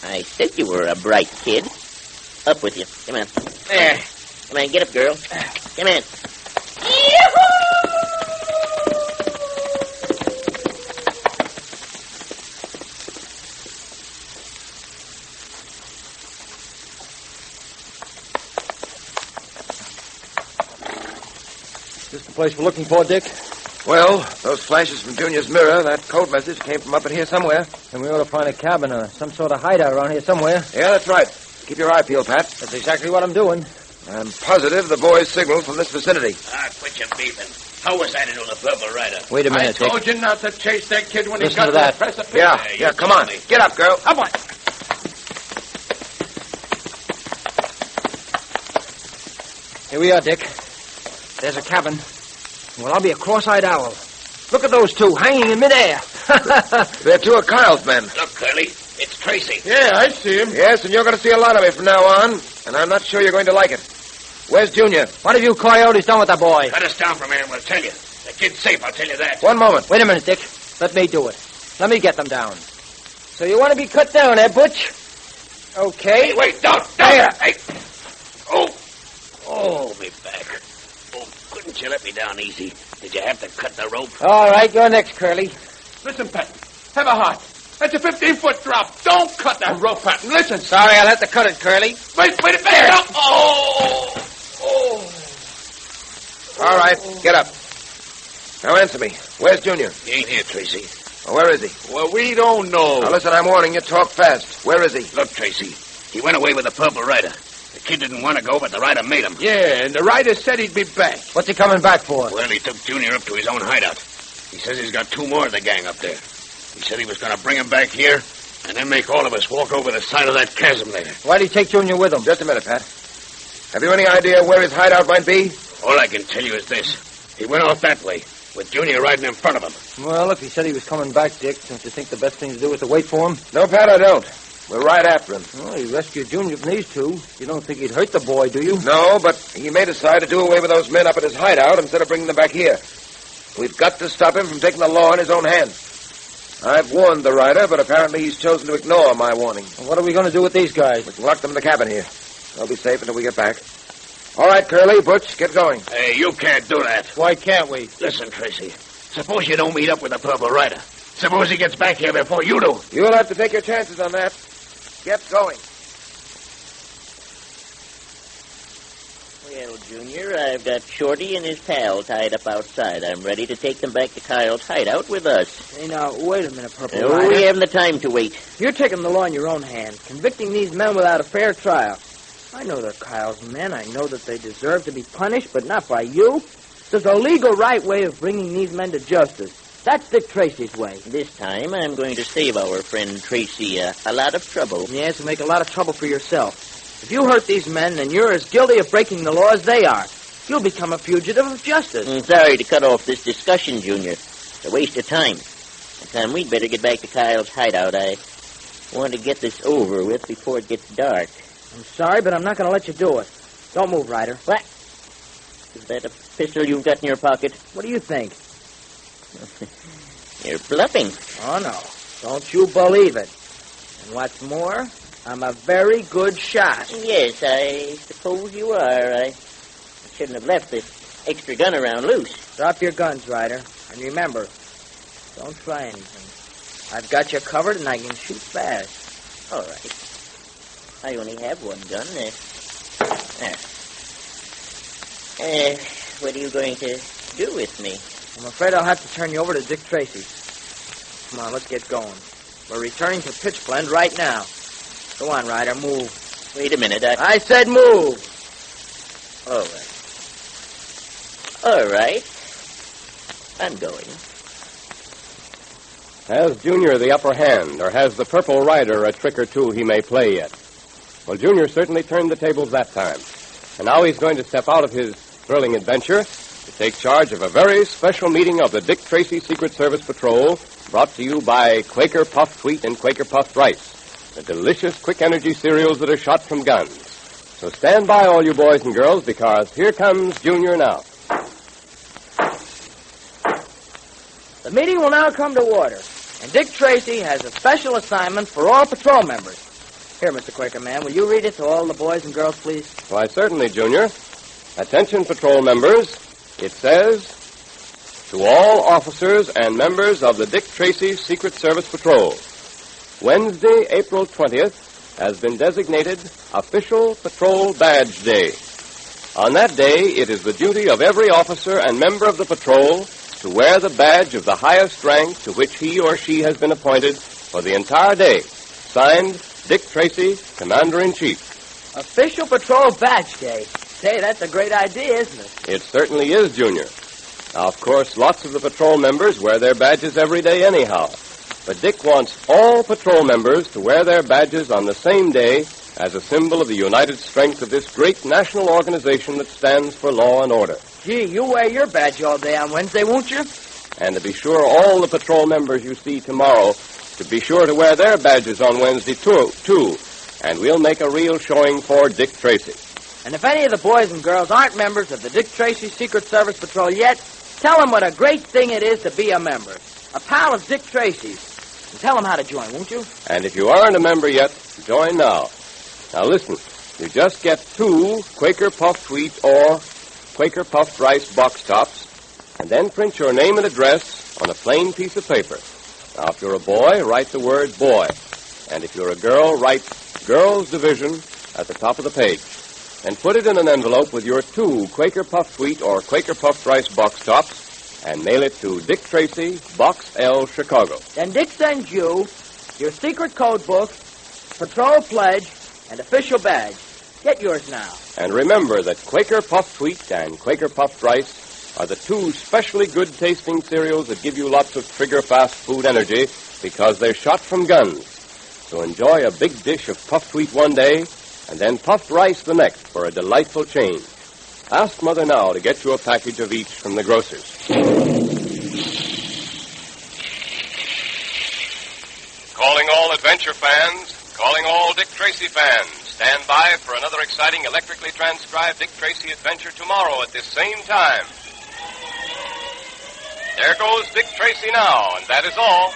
Speaker 11: I said you were a bright kid. Up with you. Come on. There. Come on, get up, girl. Come on.
Speaker 3: Is this the place we're looking for, Dick?
Speaker 4: Well, those flashes from Junior's mirror, that code message came from up in here somewhere.
Speaker 3: And we ought to find a cabin or some sort of hideout around here somewhere.
Speaker 4: Yeah, that's right. Keep your eye peeled, Pat.
Speaker 3: That's exactly what I'm doing.
Speaker 4: I'm positive the boys signaled from this vicinity.
Speaker 11: Quit your beeping. How was that into the Purple Rider?
Speaker 3: Wait a minute,
Speaker 9: I told
Speaker 3: Dick.
Speaker 9: you not to chase that kid when he
Speaker 3: Listen
Speaker 9: got
Speaker 3: to
Speaker 9: to
Speaker 3: that.
Speaker 9: the precipice.
Speaker 4: Yeah, come on. Get up, girl.
Speaker 9: Come on.
Speaker 3: Here we are, Dick. There's a cabin. Well, I'll be a cross-eyed owl. Look at those two hanging in midair.
Speaker 4: They're two of Kyle's men.
Speaker 11: Look, Curly. It's Tracy.
Speaker 9: Yeah, I see him.
Speaker 4: Yes, and you're going to see a lot of me from now on, and I'm not sure you're going to like it. Where's Junior?
Speaker 3: What have you coyotes done with that boy?
Speaker 11: Cut us down from here and we'll tell you. The kid's safe, I'll tell you that.
Speaker 4: One moment.
Speaker 3: Wait a minute, Dick. Let me do it. Let me get them down. So you want to be cut down, eh, Butch? Okay.
Speaker 11: Hey, wait, don't.
Speaker 3: There.
Speaker 11: Hey. Oh, me back. Oh, couldn't you let me down easy? Did you have to cut the rope?
Speaker 3: All right, you're next, Curly.
Speaker 9: Listen, Pat. Have a heart. That's a 15-foot drop. Don't cut that rope, Pat. Listen.
Speaker 3: Sorry, I'll have to cut it, Curly.
Speaker 9: Wait a minute. Oh.
Speaker 4: All right, get up. Now answer me. Where's Junior?
Speaker 11: He ain't here, Tracy.
Speaker 4: Well, where is he?
Speaker 9: Well, we don't know.
Speaker 4: Now, listen, I'm warning you. Talk fast. Where is he?
Speaker 11: Look, Tracy. He went away with the Purple Rider. The kid didn't want to go, but the rider made him.
Speaker 9: Yeah, and the rider said he'd be back.
Speaker 3: What's he coming back for?
Speaker 11: Well, he took Junior up to his own hideout. He says he's got two more of the gang up there. He said he was going to bring him back here and then make all of us walk over the side of that chasm there.
Speaker 3: Why'd he take Junior with him?
Speaker 4: Just a minute, Pat. Have you any idea where his hideout might be?
Speaker 11: All I can tell you is this. He went off that way, with Junior riding in front of him.
Speaker 3: Well, if he said he was coming back, Dick, don't you think the best thing to do is to wait for him?
Speaker 4: No, Pat, I don't. We're right after him.
Speaker 3: Well, he rescued Junior from these two. You don't think he'd hurt the boy, do you?
Speaker 4: No, but he may decide to do away with those men up at his hideout instead of bringing them back here. We've got to stop him from taking the law in his own hands. I've warned the rider, but apparently he's chosen to ignore my warning.
Speaker 3: Well, what are we going to do with these guys?
Speaker 4: We can lock them in the cabin here. They'll be safe until we get back. All right, Curly, Butch, get going.
Speaker 11: Hey, you can't do that.
Speaker 3: Why can't we?
Speaker 11: Listen, Tracy. Suppose you don't meet up with the Purple Rider. Suppose he gets back here before you do.
Speaker 4: You'll have to take your chances on that. Get going.
Speaker 11: Well, Junior, I've got Shorty and his pal tied up outside. I'm ready to take them back to Kyle's hideout with us.
Speaker 6: Hey, now, wait a minute, Purple
Speaker 11: No,
Speaker 6: Rider.
Speaker 11: we haven't the time to wait.
Speaker 6: You're taking the law in your own hands, convicting these men without a fair trial. I know they're Kyle's men. I know that they deserve to be punished, but not by you. There's a legal right way of bringing these men to justice. That's Dick Tracy's way.
Speaker 11: This time, I'm going to save our friend Tracy a lot of trouble.
Speaker 6: Yes, make a lot of trouble for yourself. If you hurt these men, then you're as guilty of breaking the law as they are. You'll become a fugitive of justice.
Speaker 11: I'm sorry to cut off this discussion, Junior. It's a waste of time. Tom, we'd better get back to Kyle's hideout. I want to get this over with before it gets dark.
Speaker 6: I'm sorry, but I'm not going to let you do it. Don't move, Ryder.
Speaker 11: What? Is that a pistol you've got in your pocket?
Speaker 6: What do you think?
Speaker 11: You're bluffing.
Speaker 6: Oh, no. Don't you believe it. And what's more, I'm a very good shot.
Speaker 11: Yes, I suppose you are. I shouldn't have left this extra gun around loose.
Speaker 6: Drop your guns, Ryder. And remember, don't try anything. I've got you covered and I can shoot fast.
Speaker 11: All right. I only have one gun. What are you going to do with me?
Speaker 6: I'm afraid I'll have to turn you over to Dick Tracy. Come on, let's get going. We're returning to Pitchblende right now. Go on, Ryder, move.
Speaker 11: Wait a minute,
Speaker 6: I said move.
Speaker 11: All right. I'm going.
Speaker 2: Has Junior the upper hand, or has the Purple Rider a trick or two he may play yet?
Speaker 19: Well, Junior certainly turned the tables that time. And now he's going to step out of his thrilling adventure to take charge of a very special meeting of the Dick Tracy Secret Service Patrol, brought to you by Quaker Puffed Wheat and Quaker Puffed Rice, the delicious quick energy cereals that are shot from guns. So stand by, all you boys and girls, because here comes Junior now.
Speaker 10: The meeting will now come to order, and Dick Tracy has a special assignment for all patrol members. Here, Mr. Quaker Man, will you read it to all the boys and girls, please?
Speaker 19: Why, certainly, Junior. Attention, patrol members. It says, to all officers and members of the Dick Tracy Secret Service Patrol, Wednesday, April 20th, has been designated Official Patrol Badge Day. On that day, it is the duty of every officer and member of the patrol to wear the badge of the highest rank to which he or she has been appointed for the entire day. Signed, Dick Tracy, Commander-in-Chief.
Speaker 10: Official Patrol Badge Day. Say, that's a great idea, isn't it?
Speaker 19: It certainly is, Junior. Now, of course, lots of the patrol members wear their badges every day anyhow. But Dick wants all patrol members to wear their badges on the same day as a symbol of the united strength of this great national organization that stands for law and order.
Speaker 10: Gee, you wear your badge all day on Wednesday, won't you?
Speaker 19: And to be sure, all the patrol members you see tomorrow to be sure to wear their badges on Wednesday, too. And we'll make a real showing for Dick Tracy.
Speaker 10: And if any of the boys and girls aren't members of the Dick Tracy Secret Service Patrol yet, tell them what a great thing it is to be a member. A pal of Dick Tracy's. And tell them how to join, won't you?
Speaker 19: And if you aren't a member yet, join now. Now listen, you just get 2 Quaker Puffed Wheat or Quaker Puffed Rice box tops, and then print your name and address on a plain piece of paper. Now, if you're a boy, write the word boy. And if you're a girl, write Girls Division at the top of the page. And put it in an envelope with your 2 Quaker Puffed Wheat or Quaker Puffed Rice box tops and mail it to Dick Tracy, Box L, Chicago.
Speaker 10: Then Dick sends you your secret code book, patrol pledge, and official badge. Get yours now.
Speaker 19: And remember that Quaker Puffed Wheat and Quaker Puffed Rice are the 2 specially good-tasting cereals that give you lots of trigger-fast food energy because they're shot from guns. So enjoy a big dish of puffed wheat one day and then puffed rice the next for a delightful change. Ask Mother now to get you a package of each from the grocer's.
Speaker 14: Calling all adventure fans, calling all Dick Tracy fans. Stand by for another exciting electrically transcribed Dick Tracy adventure tomorrow at this same time. There goes Dick Tracy now, and that is all.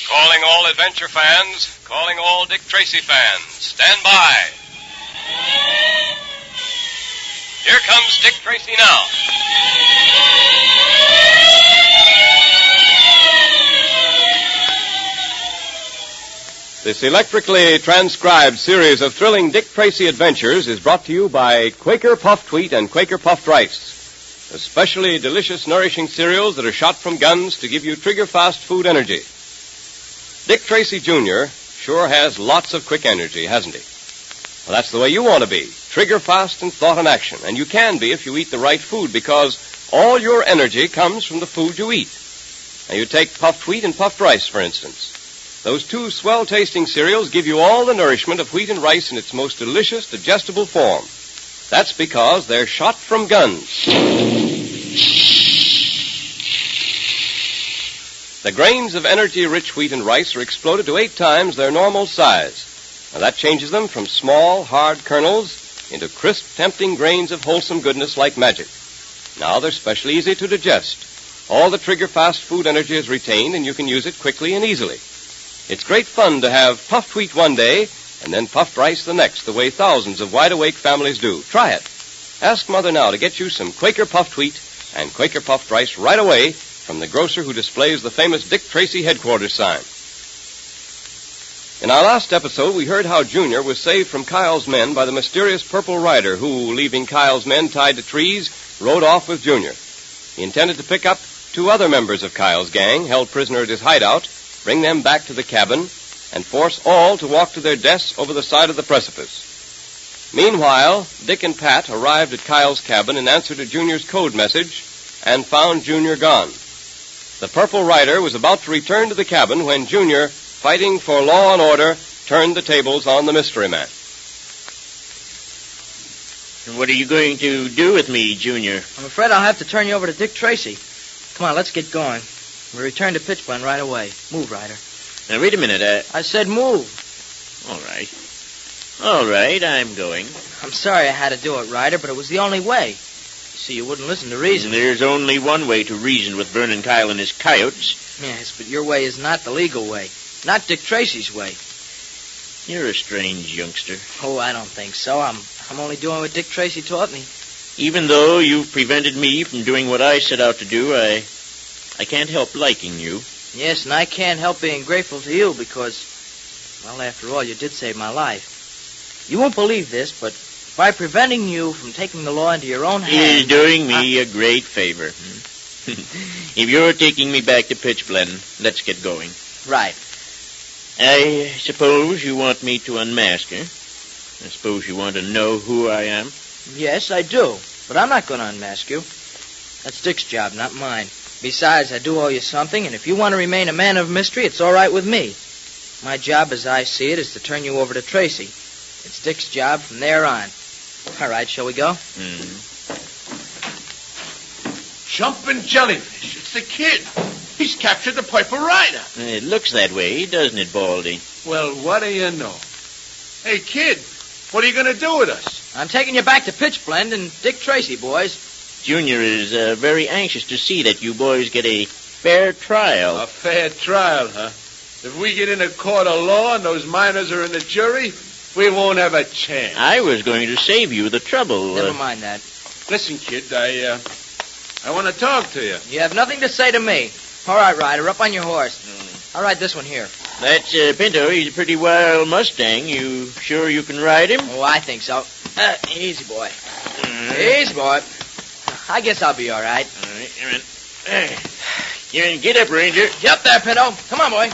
Speaker 14: Calling all adventure fans, calling all Dick Tracy fans. Stand by. Here comes Dick Tracy now.
Speaker 19: This electrically transcribed series of thrilling Dick Tracy adventures is brought to you by Quaker Puffed Wheat and Quaker Puffed Rice, especially delicious, nourishing cereals that are shot from guns to give you trigger-fast food energy. Dick Tracy, Jr. sure has lots of quick energy, hasn't he? Well, that's the way you want to be, trigger-fast and thought in action. And you can be if you eat the right food, because all your energy comes from the food you eat. Now, you take puffed wheat and puffed rice, for instance. Those 2 swell-tasting cereals give you all the nourishment of wheat and rice in its most delicious, digestible form. That's because they're shot from guns. The grains of energy-rich wheat and rice are exploded to 8 times their normal size. Now, that changes them from small, hard kernels into crisp, tempting grains of wholesome goodness like magic. Now they're specially easy to digest. All the trigger-fast food energy is retained, and you can use it quickly and easily. It's great fun to have puffed wheat one day and then puffed rice the next, the way thousands of wide-awake families do. Try it. Ask Mother now to get you some Quaker Puffed Wheat and Quaker Puffed Rice right away from the grocer who displays the famous Dick Tracy headquarters sign. In our last episode, we heard how Junior was saved from Kyle's men by the mysterious Purple Rider who, leaving Kyle's men tied to trees, rode off with Junior. He intended to pick up 2 other members of Kyle's gang, held prisoner at his hideout, bring them back to the cabin, and force all to walk to their deaths over the side of the precipice. Meanwhile, Dick and Pat arrived at Kyle's cabin in answer to Junior's code message and found Junior gone. The Purple Rider was about to return to the cabin when Junior, fighting for law and order, turned the tables on the mystery man.
Speaker 11: What are you going to do with me, Junior?
Speaker 6: I'm afraid I'll have to turn you over to Dick Tracy. Come on, let's get going. We'll return to Pitchblende right away. Move, Ryder.
Speaker 11: Now, wait a minute.
Speaker 6: I said move.
Speaker 11: All right. All right, I'm going.
Speaker 6: I'm sorry I had to do it, Ryder, but it was the only way. You see, you wouldn't listen to reason.
Speaker 11: There's only one way to reason with Vernon Kyle and his coyotes.
Speaker 6: Yes, but your way is not the legal way. Not Dick Tracy's way.
Speaker 11: You're a strange youngster.
Speaker 6: Oh, I don't think so. I'm only doing what Dick Tracy taught me.
Speaker 11: Even though you've prevented me from doing what I set out to do, I can't help liking you.
Speaker 6: Yes, and I can't help being grateful to you because, well, after all, you did save my life. You won't believe this, but by preventing you from taking the law into your own hands...
Speaker 11: You're doing me a great favor. If you're taking me back to Pitchblende, let's get going.
Speaker 6: Right.
Speaker 11: I suppose you want me to unmask her. I suppose you want to know who I am.
Speaker 6: Yes, I do. But I'm not going to unmask you. That's Dick's job, not mine. Besides, I do owe you something, and if you want to remain a man of mystery, it's all right with me. My job, as I see it, is to turn you over to Tracy. It's Dick's job from there on. All right, shall we go?
Speaker 9: Jumping jellyfish. It's the kid. He's captured the Purple Rider.
Speaker 11: It looks that way, doesn't it, Baldy?
Speaker 9: Well, what do you know? Hey, kid, what are you going to do with us?
Speaker 6: I'm taking you back to Pitchblende and Dick Tracy, boys.
Speaker 11: Junior is very anxious to see that you boys get a fair trial.
Speaker 9: A fair trial, huh? If we get in a court of law and those miners are in the jury, we won't have a chance.
Speaker 11: I was going to save you the trouble.
Speaker 6: Never mind that.
Speaker 9: Listen, kid, I want to talk to you.
Speaker 6: You have nothing to say to me. All right, Ryder, up on your horse. I'll ride this one here.
Speaker 11: That's Pinto. He's a pretty wild Mustang. You sure you can ride him?
Speaker 6: Oh, I think so. Easy, boy. Easy, boy. I guess I'll be all right.
Speaker 11: All right, come in. Get up, Ranger.
Speaker 6: Get up there, Pinto. Come on, boy.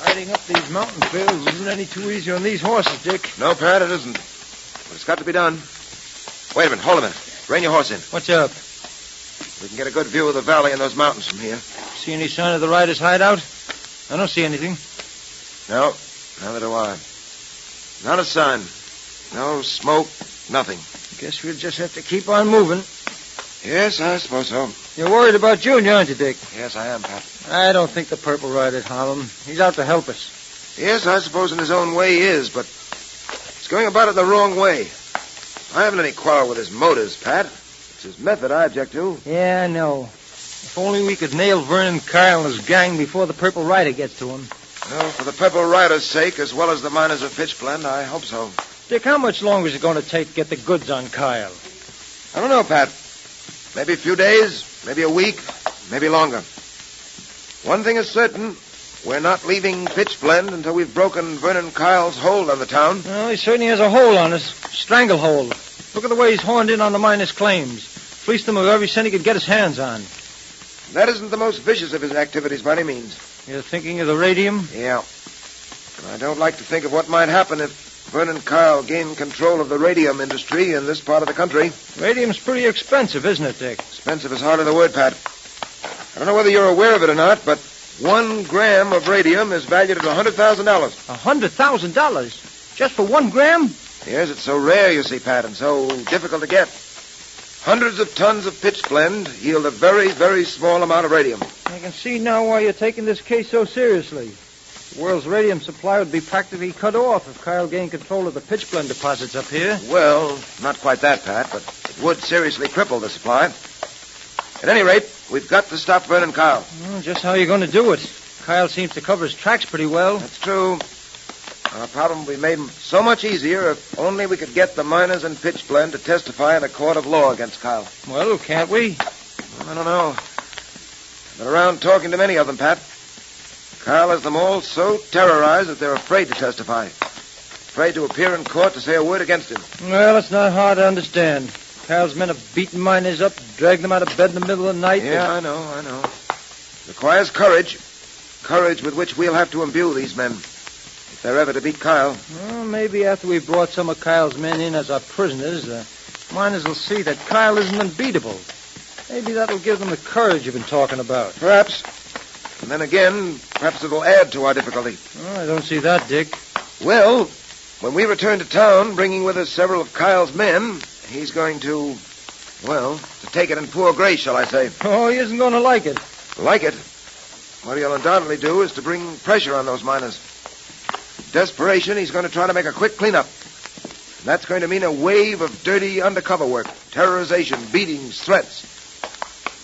Speaker 3: Riding up these mountain trails isn't any too easy on these horses, Dick.
Speaker 4: No, Pat, it isn't. But it's got to be done. Wait a minute. Hold a minute. Rein your horse in.
Speaker 3: What's up?
Speaker 4: We can get a good view of the valley and those mountains from here.
Speaker 3: See any sign of the rider's hideout? I don't see anything.
Speaker 4: No, neither do I. Not a sign. No smoke, nothing.
Speaker 3: Guess we'll just have to keep on moving.
Speaker 4: Yes, I suppose so.
Speaker 3: You're worried about Junior, aren't you, Dick?
Speaker 4: Yes, I am, Pat.
Speaker 3: I don't think the Purple Rider'd harm him. He's out to help us.
Speaker 4: Yes, I suppose in his own way he is, but he's going about it the wrong way. I haven't any quarrel with his motives, Pat. It's his method I object to.
Speaker 3: Yeah, I know. If only we could nail Vernon Kyle and his gang before the Purple Rider gets to him.
Speaker 4: Well, for the Purple Rider's sake, as well as the miners of Pitchblende, I hope so.
Speaker 3: Dick, how much longer is it going to take to get the goods on Kyle?
Speaker 4: I don't know, Pat. Maybe a few days, maybe a week, maybe longer. One thing is certain. We're not leaving Pitchblende until we've broken Vernon Kyle's hold on the town.
Speaker 3: Well, he certainly has a hold on us. Stranglehold. Look at the way he's horned in on the miners' claims. Fleeced them of every cent he could get his hands on.
Speaker 4: That isn't the most vicious of his activities by any means.
Speaker 3: You're thinking of the radium?
Speaker 4: Yeah. And I don't like to think of what might happen if Vernon Kyle gained control of the radium industry in this part of the country.
Speaker 3: Radium's pretty expensive, isn't it, Dick?
Speaker 4: Expensive is hardly the word, Pat. I don't know whether you're aware of it or not, but 1 gram of radium is valued at $100,000.
Speaker 3: $100,000? Just for 1 gram?
Speaker 4: Yes, it's so rare, you see, Pat, and so difficult to get. Hundreds of tons of pitchblende yield a very, very small amount of radium.
Speaker 3: I can see now why you're taking this case so seriously. The world's radium supply would be practically cut off if Kyle gained control of the pitchblende deposits up here.
Speaker 4: Well, not quite that, Pat, but it would seriously cripple the supply. At any rate, we've got to stop Vernon Kyle.
Speaker 3: Well, just how are you going to do it? Kyle seems to cover his tracks pretty well.
Speaker 4: That's true. Our problem will be made so much easier if only we could get the miners and pitchblende to testify in a court of law against Kyle.
Speaker 3: Well, can't we?
Speaker 4: I don't know. I've been around talking to many of them, Pat. Kyle has them all so terrorized that they're afraid to testify. Afraid to appear in court to say a word against him.
Speaker 3: Well, it's not hard to understand. Kyle's men have beaten miners up, dragged them out of bed in the middle of the night.
Speaker 4: Yeah, I know. It requires courage. Courage with which we'll have to imbue these men. If they're ever to beat Kyle.
Speaker 3: Well, maybe after we've brought some of Kyle's men in as our prisoners, the miners will see that Kyle isn't unbeatable. Maybe that'll give them the courage you've been talking about.
Speaker 4: Perhaps. And then again, perhaps it'll add to our difficulty.
Speaker 3: Oh, I don't see that, Dick.
Speaker 4: Well, when we return to town, bringing with us several of Kyle's men, he's going to take it in poor grace, shall I say.
Speaker 3: Oh, he isn't going to like it.
Speaker 4: Like it? What he'll undoubtedly do is to bring pressure on those miners. In desperation, he's going to try to make a quick cleanup. And that's going to mean a wave of dirty undercover work, terrorization, beatings, threats.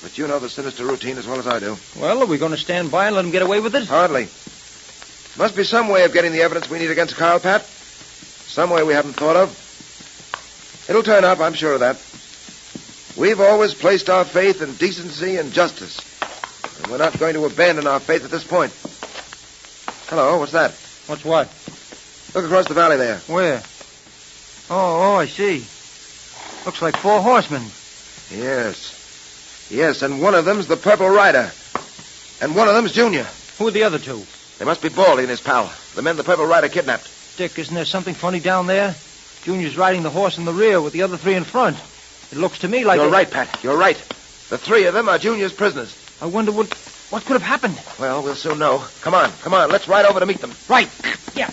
Speaker 4: But you know the sinister routine as well as I do.
Speaker 3: Well, are we going to stand by and let him get away with it?
Speaker 4: Hardly. Must be some way of getting the evidence we need against Kyle, Pat. Some way we haven't thought of. It'll turn up, I'm sure of that. We've always placed our faith in decency and justice. And we're not going to abandon our faith at this point. Hello, what's that?
Speaker 3: What's what?
Speaker 4: Look across the valley there.
Speaker 3: Where? Oh, I see. Looks like 4 horsemen.
Speaker 4: Yes, and one of them's the Purple Rider. And one of them's Junior.
Speaker 3: Who are the other 2?
Speaker 4: They must be Baldy and his pal. The men the Purple Rider kidnapped.
Speaker 3: Dick, isn't there something funny down there? Junior's riding the horse in the rear with the other 3 in front. It looks to me like...
Speaker 4: You're right, Pat. You're right. The 3 of them are Junior's prisoners.
Speaker 3: I wonder what could have happened.
Speaker 4: Well, we'll soon know. Come on. Let's ride over to meet them.
Speaker 3: Right. Yeah.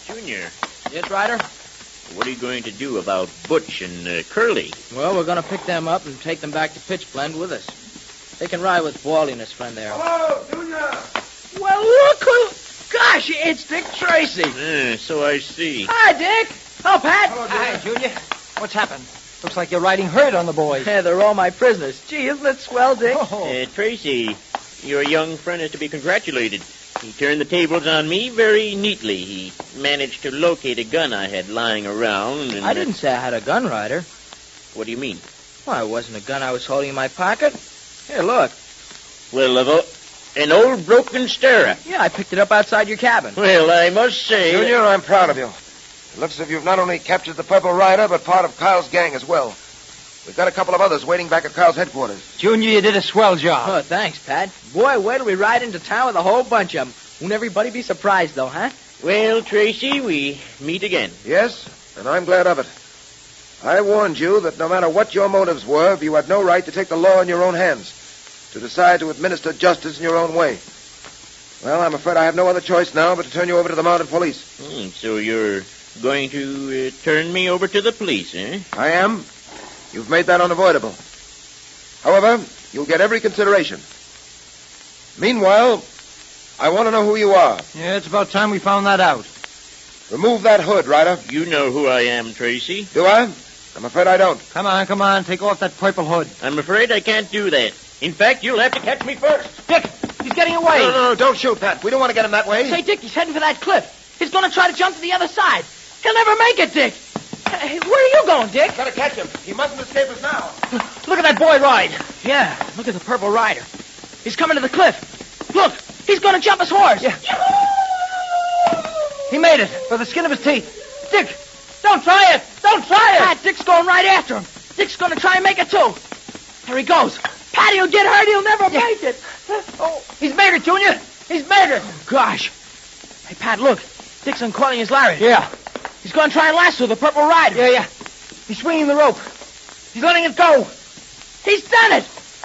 Speaker 11: Junior.
Speaker 10: Yes, Ryder?
Speaker 11: What are you going to do about Butch and Curly?
Speaker 10: Well, we're going to pick them up and take them back to Pitchblende with us. They can ride with Baldy and his friend there.
Speaker 4: Hello, Junior!
Speaker 6: Well, look who... Gosh, it's Dick Tracy.
Speaker 11: So I see.
Speaker 6: Hi, Dick. Oh, Pat.
Speaker 3: Hello, Junior. Hi, Junior. What's happened? Looks like you're riding herd on the boys.
Speaker 6: Yeah, they're all my prisoners. Gee, isn't it swell, Dick?
Speaker 11: Tracy, your young friend is to be congratulated. He turned the tables on me very neatly. He managed to locate a gun I had lying around. And
Speaker 10: I didn't say I had a gun, Ryder.
Speaker 11: What do you mean?
Speaker 10: Well, it wasn't a gun I was holding in my pocket. Here, look.
Speaker 11: Well, an old broken stirrup.
Speaker 10: Yeah, I picked it up outside your cabin.
Speaker 11: Well, I must say...
Speaker 4: Junior, I'm proud of you. It looks as if you've not only captured the Purple Rider, but part of Kyle's gang as well. We've got a couple of others waiting back at Kyle's headquarters.
Speaker 3: Junior, you did a swell job.
Speaker 10: Oh, thanks, Pat. Boy, wait till we ride into town with a whole bunch of them. Won't everybody be surprised, though, huh?
Speaker 11: Well, Tracy, we meet again.
Speaker 4: Yes, and I'm glad of it. I warned you that no matter what your motives were, you had no right to take the law in your own hands, to decide to administer justice in your own way. Well, I'm afraid I have no other choice now but to turn you over to the mounted police.
Speaker 11: So you're going to turn me over to the police, eh?
Speaker 4: I am. You've made that unavoidable. However, you'll get every consideration. Meanwhile, I want to know who you are.
Speaker 3: Yeah, it's about time we found that out.
Speaker 4: Remove that hood, Ryder.
Speaker 11: You know who I am, Tracy.
Speaker 4: Do I? I'm afraid I don't.
Speaker 3: Come on. Take off that purple hood.
Speaker 11: I'm afraid I can't do that. In fact, you'll have to catch me first.
Speaker 6: Dick, he's getting away.
Speaker 4: No, don't shoot, Pat. We don't want to get him that way.
Speaker 6: Say, Dick, he's heading for that cliff. He's going to try to jump to the other side. He'll never make it, Dick. Hey, where are you going, Dick?
Speaker 4: Gotta catch him. He mustn't escape us now.
Speaker 6: Look at that boy ride. Yeah, look at the Purple Rider. He's coming to the cliff. Look, he's going to jump his horse.
Speaker 3: Yeah. He made it, by the skin of his teeth.
Speaker 6: Dick, don't try it. Don't try it. Pat, Dick's going right after him. Dick's going to try and make it, too. There he goes. Pat, he'll get hurt. He'll never make it.
Speaker 3: Oh, he's made it, Junior. He's made it.
Speaker 6: Oh, gosh. Hey, Pat, look. Dick's uncoiling his lariat.
Speaker 3: Yeah.
Speaker 6: He's going to try and lasso the Purple Rider.
Speaker 3: Yeah. He's swinging the rope. He's letting it go.
Speaker 6: He's done it.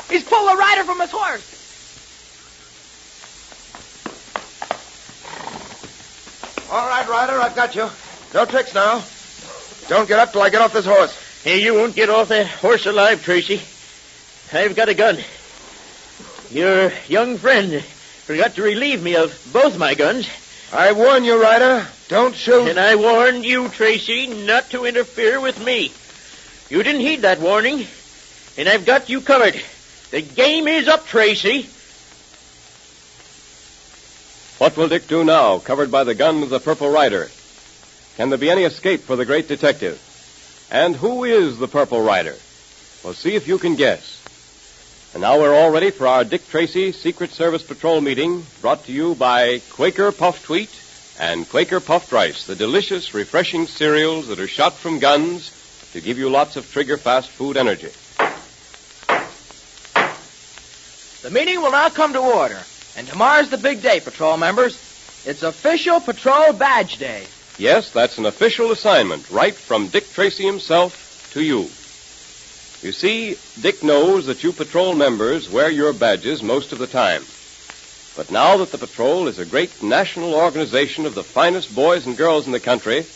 Speaker 6: He's pulled the rider from his horse.
Speaker 4: All right, Ryder, I've got you. No tricks now. Don't get up till I get off this horse.
Speaker 11: Hey, you won't get off that horse alive, Tracy. I've got a gun. Your young friend forgot to relieve me of both my guns.
Speaker 4: I warn you, Ryder. Don't shoot.
Speaker 11: And I warned you, Tracy, not to interfere with me. You didn't heed that warning, and I've got you covered. The game is up, Tracy.
Speaker 19: What will Dick do now, covered by the gun of the Purple Rider? Can there be any escape for the great detective? And who is the Purple Rider? Well, see if you can guess. And now we're all ready for our Dick Tracy Secret Service Patrol meeting, brought to you by Quaker Puffed Wheat and Quaker Puffed Rice, the delicious, refreshing cereals that are shot from guns to give you lots of trigger-fast food energy.
Speaker 6: The meeting will now come to order. And tomorrow's the big day, patrol members. It's official Patrol Badge Day.
Speaker 19: Yes, that's an official assignment, right from Dick Tracy himself to you. You see, Dick knows that you patrol members wear your badges most of the time. But now that the patrol is a great national organization of the finest boys and girls in the country,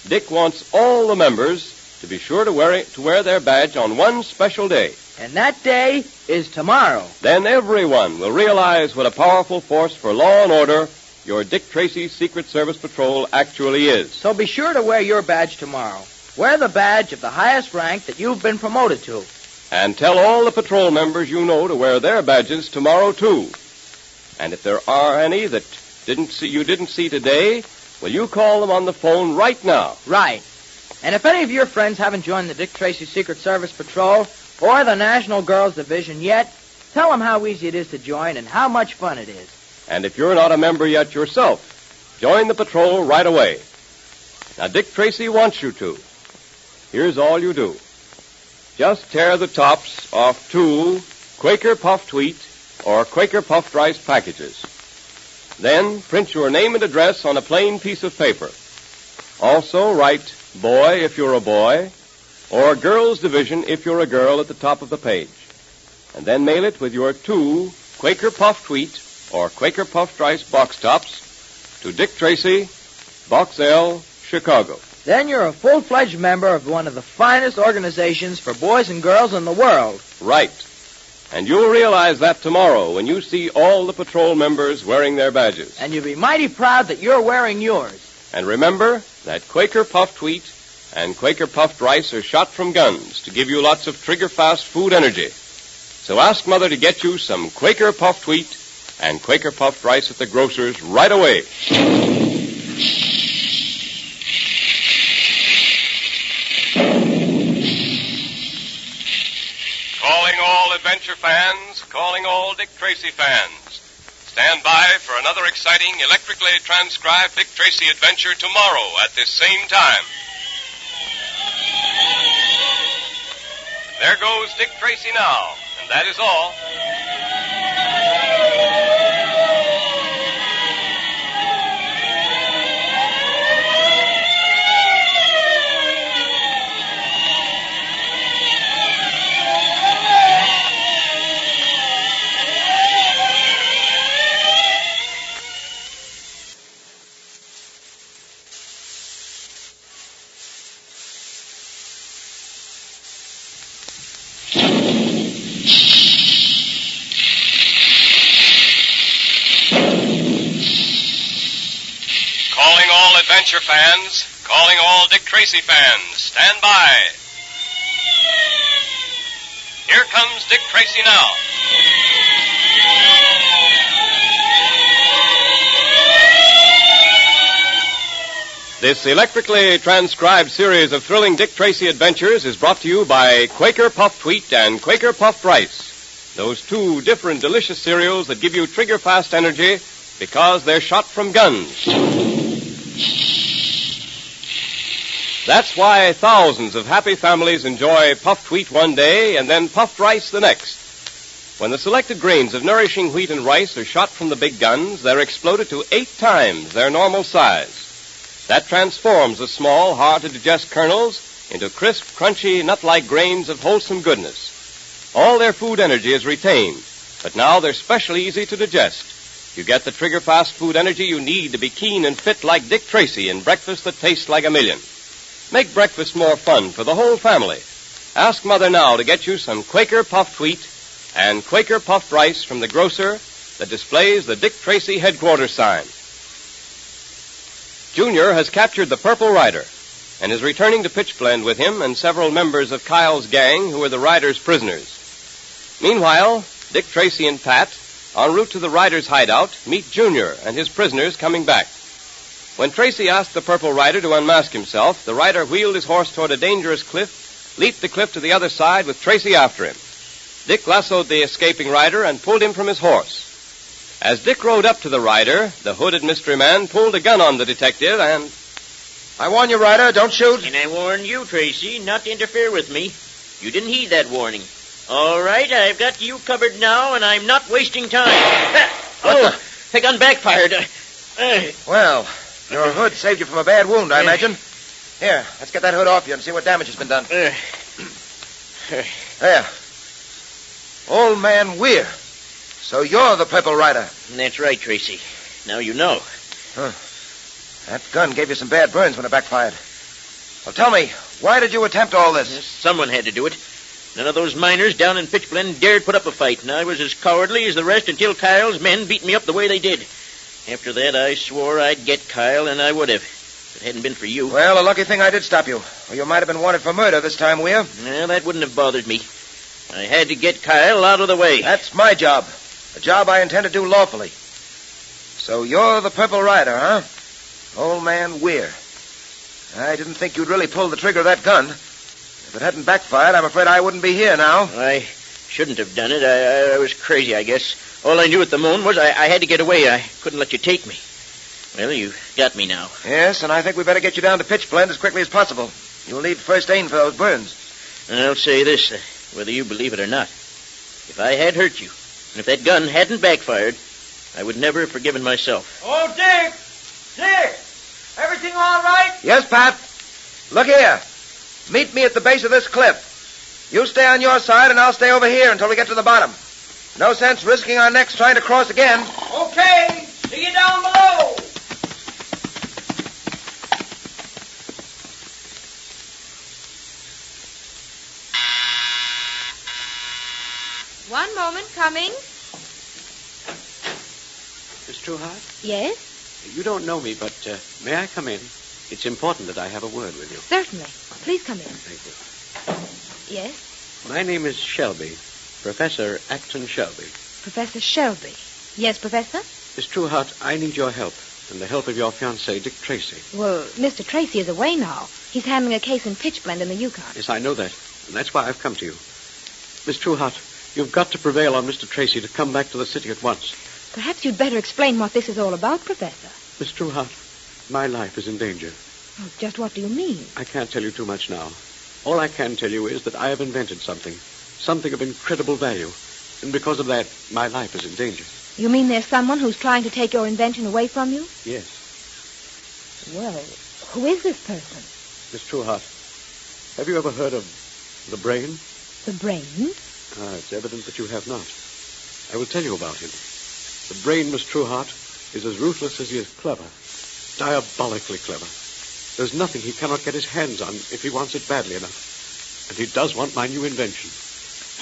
Speaker 19: Dick wants all the members to be sure to wear their badge on one special day.
Speaker 6: And that day is tomorrow.
Speaker 19: Then everyone will realize what a powerful force for law and order your Dick Tracy Secret Service Patrol actually is.
Speaker 6: So be sure to wear your badge tomorrow. Wear the badge of the highest rank that you've been promoted to.
Speaker 19: And tell all the patrol members you know to wear their badges tomorrow, too. And if there are any that you didn't see today, well, you call them on the phone right now.
Speaker 6: Right. And if any of your friends haven't joined the Dick Tracy Secret Service Patrol or the National Girls Division yet, tell them how easy it is to join and how much fun it is.
Speaker 19: And if you're not a member yet yourself, join the patrol right away. Now, Dick Tracy wants you to. Here's all you do. Just tear the tops off 2 Quaker Puffed Wheat or Quaker Puffed Rice packages. Then print your name and address on a plain piece of paper. Also write boy if you're a boy, or girls division if you're a girl at the top of the page. And then mail it with your 2 Quaker Puffed Wheat or Quaker Puffed Rice box tops to Dick Tracy, Box L, Chicago.
Speaker 6: Then you're a full-fledged member of one of the finest organizations for boys and girls in the world.
Speaker 19: Right. And you'll realize that tomorrow when you see all the patrol members wearing their badges.
Speaker 6: And you'll be mighty proud that you're wearing yours.
Speaker 19: And remember that Quaker Puffed Wheat and Quaker Puffed Rice are shot from guns to give you lots of trigger-fast food energy. So ask Mother to get you some Quaker Puffed Wheat and Quaker Puffed Rice at the grocer's right away.
Speaker 14: Calling all adventure fans, calling all Dick Tracy fans. Stand by for another exciting, electrically transcribed Dick Tracy adventure tomorrow at this same time. There goes Dick Tracy now, and that is all. Adventure fans, calling all Dick Tracy fans, stand by. Here comes Dick Tracy now.
Speaker 19: This electrically transcribed series of thrilling Dick Tracy adventures is brought to you by Quaker Puffed Wheat and Quaker Puffed Rice. Those 2 different delicious cereals that give you trigger-fast energy because they're shot from guns. That's why thousands of happy families enjoy puffed wheat one day and then puffed rice the next. When the selected grains of nourishing wheat and rice are shot from the big guns, they're exploded to 8 times their normal size. That transforms the small, hard-to-digest kernels into crisp, crunchy, nut-like grains of wholesome goodness. All their food energy is retained, but now they're specially easy to digest. You get the trigger-fast food energy you need to be keen and fit like Dick Tracy in breakfast that tastes like a million. Make breakfast more fun for the whole family. Ask Mother now to get you some Quaker Puffed Wheat and Quaker Puffed Rice from the grocer that displays the Dick Tracy headquarters sign. Junior has captured the Purple Rider and is returning to Pitchblende with him and several members of Kyle's gang who are the Rider's prisoners. Meanwhile, Dick Tracy and Pat, en route to the Rider's hideout, meet Junior and his prisoners coming back. When Tracy asked the Purple Rider to unmask himself, the rider wheeled his horse toward a dangerous cliff, leaped the cliff to the other side with Tracy after him. Dick lassoed the escaping rider and pulled him from his horse. As Dick rode up to the rider, the hooded mystery man pulled a gun on the detective and...
Speaker 7: I warn you, Ryder, don't shoot.
Speaker 11: And I warn you, Tracy, not to interfere with me. You didn't heed that warning. All right, I've got you covered now, and I'm not wasting time. The gun backfired.
Speaker 7: Well, your hood saved you from a bad wound, I imagine. Here, let's get that hood off you and see what damage has been done. There. Old man Weir. So you're the Purple Rider.
Speaker 11: That's right, Tracy. Now you know.
Speaker 7: Huh. That gun gave you some bad burns when it backfired. Well, tell me, why did you attempt all this?
Speaker 11: Yes, someone had to do it. None of those miners down in Pitchblende dared put up a fight, and I was as cowardly as the rest until Kyle's men beat me up the way they did. After that, I swore I'd get Kyle, and I would have. If it hadn't been for you.
Speaker 7: Well, a lucky thing I did stop you, or you might have been wanted for murder this time, Weir.
Speaker 11: Well, that wouldn't have bothered me. I had to get Kyle out of the way.
Speaker 7: That's my job. A job I intend to do lawfully. So you're the Purple Rider, huh? Old man Weir. I didn't think you'd really pull the trigger of that gun. If it hadn't backfired, I'm afraid I wouldn't be here now.
Speaker 11: I shouldn't have done it. I was crazy, I guess. All I knew at the moment was I had to get away. I couldn't let you take me. Well, you got me now.
Speaker 7: Yes, and I think we better get you down to Pitchblende as quickly as possible. You'll need first aid for those burns.
Speaker 11: I'll say this, whether you believe it or not. If I had hurt you, and if that gun hadn't backfired, I would never have forgiven myself.
Speaker 6: Oh, Dick! Dick! Everything all right?
Speaker 7: Yes, Pat. Look here. Meet me at the base of this cliff. You stay on your side, and I'll stay over here until we get to the bottom. No sense risking our necks trying to cross again.
Speaker 6: Okay. See you down below.
Speaker 5: One moment, coming.
Speaker 17: Miss Trueheart?
Speaker 5: Yes?
Speaker 17: You don't know me, but may I come in? It's important that I have a word with you.
Speaker 5: Certainly. Please come in.
Speaker 17: Thank you.
Speaker 5: Yes?
Speaker 17: My name is Shelby, Professor Acton Shelby.
Speaker 5: Professor Shelby. Yes, Professor?
Speaker 17: Miss Trueheart, I need your help, and the help of your fiancé, Dick Tracy.
Speaker 5: Well, Mr. Tracy is away now. He's handling a case in Pitchblende in the Yukon.
Speaker 17: Yes, I know that, and that's why I've come to you. Miss Trueheart, you've got to prevail on Mr. Tracy to come back to the city at once.
Speaker 5: Perhaps you'd better explain what this is all about, Professor.
Speaker 17: Miss Trueheart, my life is in danger.
Speaker 5: Oh, just what do you mean?
Speaker 17: I can't tell you too much now. All I can tell you is that I have invented something of incredible value. And because of that, my life is in danger.
Speaker 5: You mean there's someone who's trying to take your invention away from you?
Speaker 17: Yes.
Speaker 5: Well, who is this person?
Speaker 17: Miss Trueheart, have you ever heard of the brain?
Speaker 5: The brain?
Speaker 17: It's evident that you have not. I will tell you about him. The brain, Miss Trueheart, is as ruthless as he is clever. Diabolically clever. There's nothing he cannot get his hands on if he wants it badly enough. And he does want my new invention.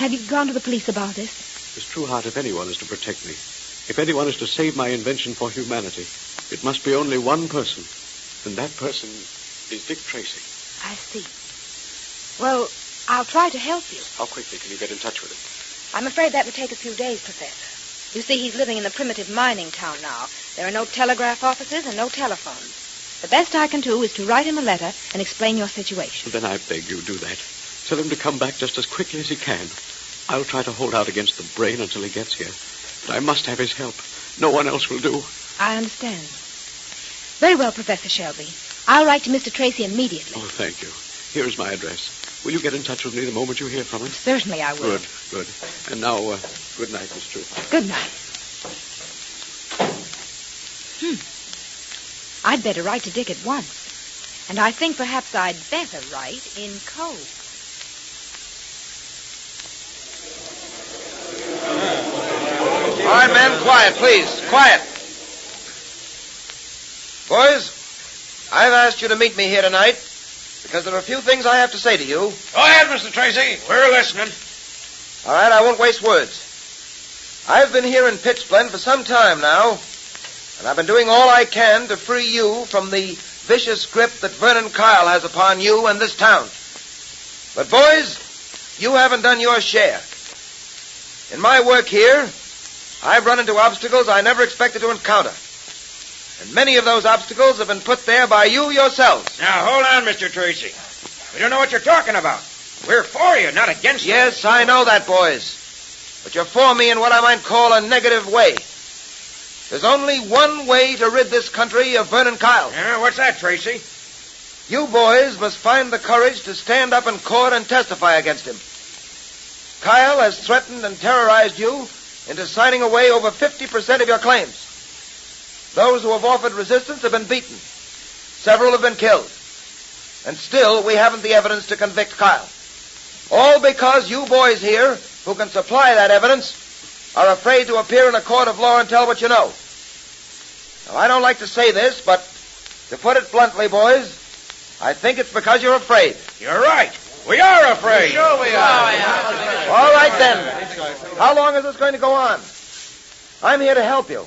Speaker 5: Have you gone to the police about this?
Speaker 17: Miss Trueheart, if anyone is to protect me, if anyone is to save my invention for humanity, it must be only one person. And that person is Dick Tracy.
Speaker 5: I see. Well, I'll try to help you.
Speaker 17: How quickly can you get in touch with him?
Speaker 5: I'm afraid that would take a few days, Professor. You see, he's living in a primitive mining town now. There are no telegraph offices and no telephones. The best I can do is to write him a letter and explain your situation.
Speaker 17: Then I beg you do that. Tell him to come back just as quickly as he can. I'll try to hold out against the brain until he gets here. But I must have his help. No one else will do.
Speaker 5: I understand. Very well, Professor Shelby. I'll write to Mr. Tracy immediately.
Speaker 17: Oh, thank you. Here is my address. Will you get in touch with me the moment you hear from him?
Speaker 5: Certainly I will.
Speaker 17: Good. And now, good night, Miss Trueheart.
Speaker 5: Good night. I'd better write to Dick at once. And I think perhaps I'd better write in code.
Speaker 7: All right, men, quiet, please. Quiet. Boys, I've asked you to meet me here tonight because there are a few things I have to say to you.
Speaker 18: Go ahead, Mr. Tracy. We're listening.
Speaker 7: All right, I won't waste words. I've been here in Pitchblende for some time now, and I've been doing all I can to free you from the vicious grip that Vernon Kyle has upon you and this town. But, boys, you haven't done your share. In my work here, I've run into obstacles I never expected to encounter.
Speaker 20: And many of those obstacles have been put there by you yourselves.
Speaker 18: Now, hold on, Mr. Tracy. We don't know what you're talking about. We're for you, not against you.
Speaker 20: Yes, I know that, boys. But you're for me in what I might call a negative way. There's only one way to rid this country of Vernon Kyle.
Speaker 18: Yeah, what's that, Tracy?
Speaker 20: You boys must find the courage to stand up in court and testify against him. Kyle has threatened and terrorized you into signing away over 50% of your claims. Those who have offered resistance have been beaten. Several have been killed. And still, we haven't the evidence to convict Kyle. All because you boys here, who can supply that evidence, are afraid to appear in a court of law and tell what you know. Now, I don't like to say this, but to put it bluntly, boys, I think it's because you're afraid.
Speaker 18: You're right. We are afraid.
Speaker 20: Sure we are. All right, then. How long is this going to go on? I'm here to help you,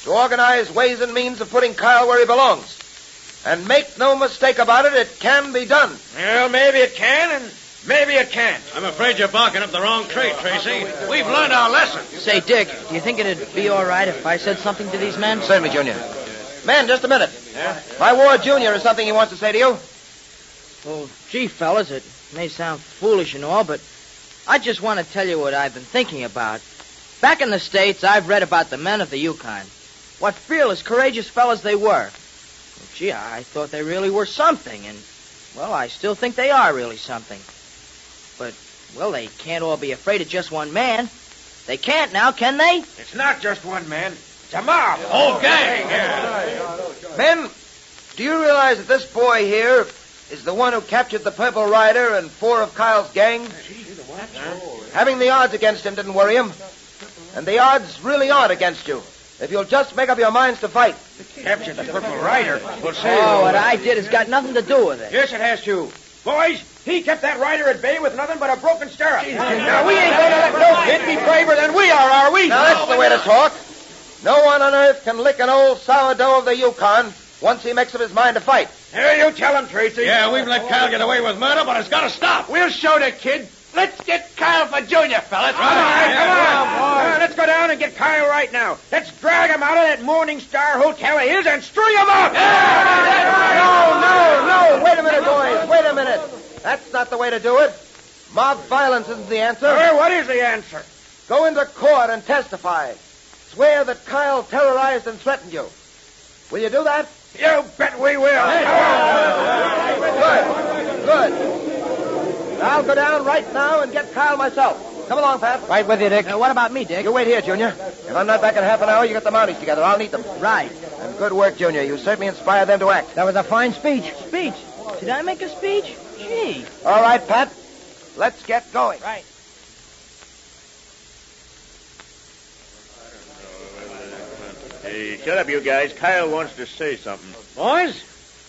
Speaker 20: to organize ways and means of putting Kyle where he belongs. And make no mistake about it, it can be done.
Speaker 18: Well, maybe it can, and maybe it can't.
Speaker 8: I'm afraid you're barking up the wrong tree, Tracy. We've learned our lesson.
Speaker 6: Say, Dick, do you think it'd be all right if I said something to these men?
Speaker 20: Certainly, Junior. Man, just a minute. Yeah? My Ward Junior has something he wants to say to you.
Speaker 6: Well, gee, fellas, it may sound foolish and all, but I just want to tell you what I've been thinking about. Back in the States, I've read about the men of the Yukon. What fearless, courageous fellas they were. Well, gee, I thought they really were something, and, well, I still think they are really something. But, well, they can't all be afraid of just one man. They can't now, can they?
Speaker 18: It's not just one man. It's a mob. Whole gang.
Speaker 20: Men, do you realize that this boy here is the one who captured the Purple Rider and 4 of Kyle's gang? Having the odds against him didn't worry him. And the odds really aren't against you, if you'll just make up your minds to fight.
Speaker 18: Captured the Purple Rider? We'll see.
Speaker 6: Oh, what I did has got nothing to do with it.
Speaker 18: Yes, it has to. Boys, he kept that rider at bay with nothing but a broken stirrup. Now, we ain't going to let no kid be braver than we are we?
Speaker 20: Now, that's the way to talk. No one on earth can lick an old sourdough of the Yukon once he makes up his mind to fight.
Speaker 18: Here, you tell him, Tracy.
Speaker 8: Yeah, we've let Kyle get away with murder, but it's got to stop.
Speaker 18: We'll show the kid. Let's get Kyle for Junior, fellas. All right, come on. Let's go down and get Kyle right now. Let's drag him out of that Morning Star Hotel of his and string him up.
Speaker 20: No. Wait a minute, boys. Wait a minute. That's not the way to do it. Mob violence isn't the answer.
Speaker 18: What is the answer?
Speaker 20: Go into court and testify. Swear that Kyle terrorized and threatened you. Will you do that?
Speaker 18: You bet we will.
Speaker 20: Good. I'll go down right now and get Kyle myself. Come along, Pat.
Speaker 6: Right with you, Dick. What about me, Dick?
Speaker 20: You wait here, Junior. If I'm not back in half an hour, you get the Mounties together. I'll need them.
Speaker 6: Right.
Speaker 20: And good work, Junior. You certainly inspired them to act.
Speaker 3: That was a fine speech.
Speaker 6: Speech? Did I make a speech? Gee.
Speaker 20: All right, Pat. Let's get going.
Speaker 6: Right.
Speaker 22: Hey, shut up, you guys. Kyle wants to say something.
Speaker 8: Boys,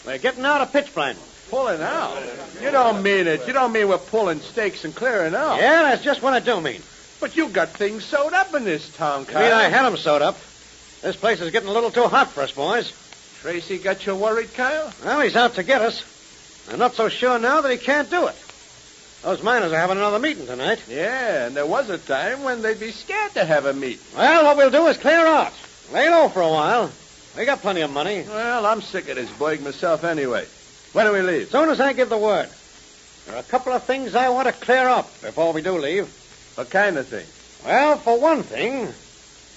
Speaker 8: we're getting out of pitch blende.
Speaker 9: Pulling out? You don't mean it. You don't mean we're pulling stakes and clearing out.
Speaker 8: Yeah, that's just what I do mean.
Speaker 9: But you got things sewed up in this town, Kyle.
Speaker 8: I mean, I had them sewed up. This place is getting a little too hot for us, boys.
Speaker 9: Tracy got you worried, Kyle?
Speaker 8: Well, he's out to get us. I'm not so sure now that he can't do it. Those miners are having another meeting tonight.
Speaker 9: Yeah, and there was a time when they'd be scared to have a meeting.
Speaker 8: Well, what we'll do is clear out. Lay low for a while. We got plenty of money.
Speaker 9: Well, I'm sick of this burg myself anyway. When do we leave?
Speaker 8: As soon as I give the word. There are a couple of things I want to clear up before we do leave.
Speaker 9: What kind of thing?
Speaker 8: Well, for one thing,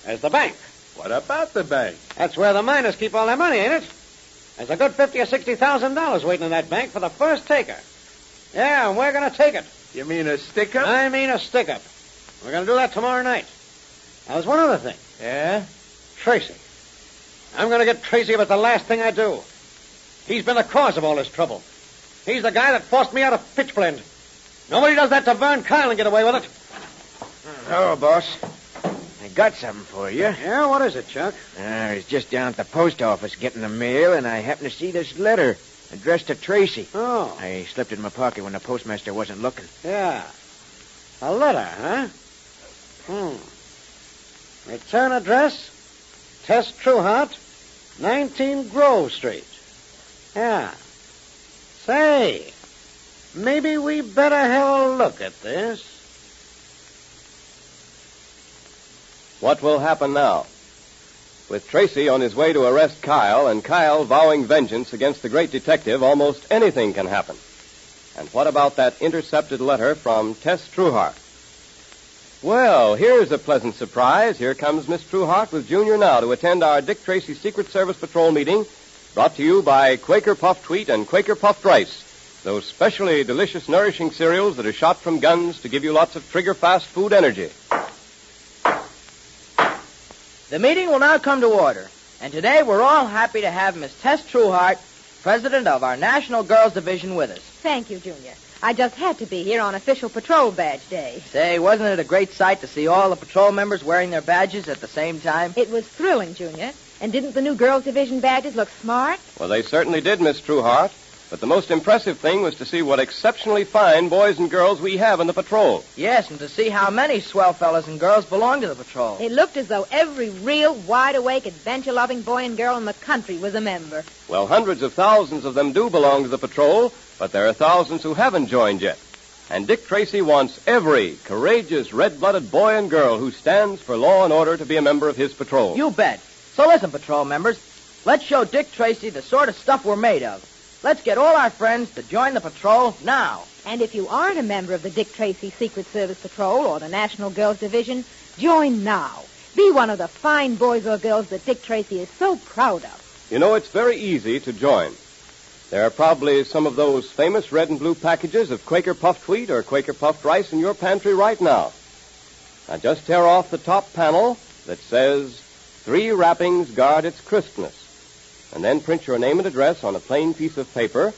Speaker 8: there's the bank.
Speaker 9: What about the bank?
Speaker 8: That's where the miners keep all their money, ain't it? There's a good $50,000 or $60,000 waiting in that bank for the first taker. Yeah, and we're going to take it.
Speaker 9: You mean a stick-up?
Speaker 8: I mean a stick-up. We're going to do that tomorrow night. Now, there's one other thing.
Speaker 9: Yeah?
Speaker 8: Tracy. I'm going to get Tracy if it's the last thing I do. He's been the cause of all this trouble. He's the guy that forced me out of pitch blende. Nobody does that to Vern Kyle and get away with it.
Speaker 23: Hello, boss. I got something for you.
Speaker 8: Yeah, what is it, Chuck?
Speaker 23: I was just down at the post office getting the mail, and I happened to see this letter addressed to Tracy.
Speaker 8: Oh.
Speaker 23: I slipped it in my pocket when the postmaster wasn't looking.
Speaker 8: Yeah. A letter, huh? Return address, Tess Trueheart, 19 Grove Street. Yeah. Say, maybe we better have a look at this.
Speaker 19: What will happen now? With Tracy on his way to arrest Kyle and Kyle vowing vengeance against the great detective, almost anything can happen. And what about that intercepted letter from Tess Trueheart? Well, here's a pleasant surprise. Here comes Miss Trueheart with Junior now to attend our Dick Tracy Secret Service Patrol meeting, brought to you by Quaker Puffed Wheat and Quaker Puffed Rice, those specially delicious, nourishing cereals that are shot from guns to give you lots of trigger-fast food energy.
Speaker 10: The meeting will now come to order, and today we're all happy to have Miss Tess Trueheart, president of our National Girls Division, with us.
Speaker 12: Thank you, Junior. I just had to be here on official patrol badge day.
Speaker 10: Say, wasn't it a great sight to see all the patrol members wearing their badges at the same time?
Speaker 12: It was thrilling, Junior. And didn't the new Girls Division badges look smart?
Speaker 19: Well, they certainly did, Miss Trueheart. But the most impressive thing was to see what exceptionally fine boys and girls we have in the patrol.
Speaker 10: Yes, and to see how many swell fellas and girls belong to the patrol.
Speaker 12: It looked as though every real, wide-awake, adventure-loving boy and girl in the country was a member.
Speaker 19: Well, hundreds of thousands of them do belong to the patrol, but there are thousands who haven't joined yet. And Dick Tracy wants every courageous, red-blooded boy and girl who stands for law and order to be a member of his patrol.
Speaker 10: You bet. So listen, patrol members. Let's show Dick Tracy the sort of stuff we're made of. Let's get all our friends to join the patrol now.
Speaker 12: And if you aren't a member of the Dick Tracy Secret Service Patrol or the National Girls Division, join now. Be one of the fine boys or girls that Dick Tracy is so proud of.
Speaker 19: You know, it's very easy to join. There are probably some of those famous red and blue packages of Quaker Puffed Wheat or Quaker Puffed Rice in your pantry right now. Now, just tear off the top panel that says, 3 wrappings guard its crispness. And then print your name and address on a plain piece of paper,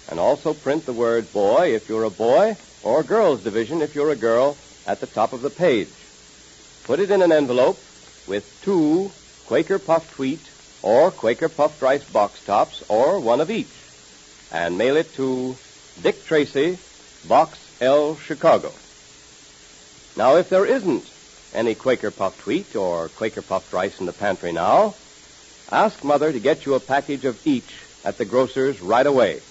Speaker 19: and also print the word boy if you're a boy, or girls division if you're a girl, at the top of the page. Put it in an envelope with 2 Quaker Puffed Wheat or Quaker Puffed Rice box tops, or one of each, and mail it to Dick Tracy, Box L, Chicago. Now, if there isn't any Quaker Puffed Wheat or Quaker Puffed Rice in the pantry now, ask Mother to get you a package of each at the grocer's right away.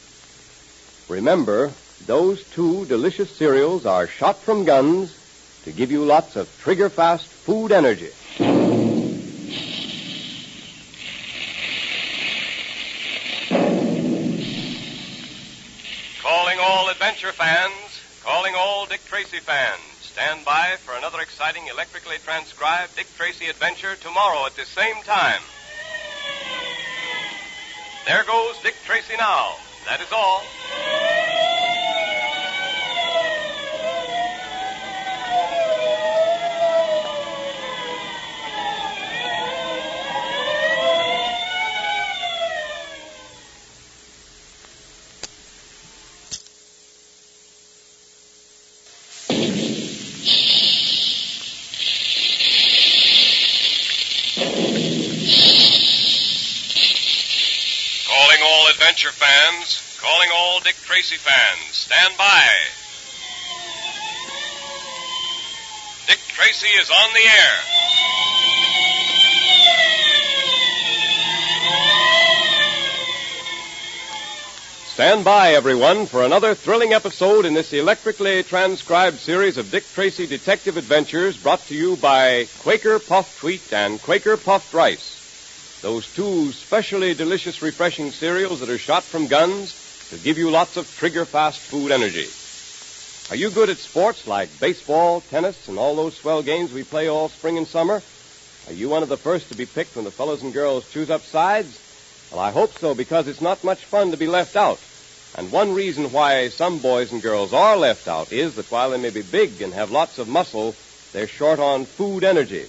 Speaker 19: Remember, those 2 delicious cereals are shot from guns to give you lots of trigger-fast food energy.
Speaker 14: Calling all adventure fans, calling all Dick Tracy fans. Stand by for another exciting electrically transcribed Dick Tracy adventure tomorrow at the same time. There goes Dick Tracy now. That is all. Adventure fans, calling all Dick Tracy fans, stand by. Dick Tracy is on the air.
Speaker 19: Stand by, everyone, for another thrilling episode in this electrically transcribed series of Dick Tracy detective adventures brought to you by Quaker Puffed Wheat and Quaker Puffed Rice. Those 2 specially delicious, refreshing cereals that are shot from guns to give you lots of trigger-fast food energy. Are you good at sports like baseball, tennis, and all those swell games we play all spring and summer? Are you one of the first to be picked when the fellows and girls choose up sides? Well, I hope so, because it's not much fun to be left out. And one reason why some boys and girls are left out is that while they may be big and have lots of muscle, they're short on food energy.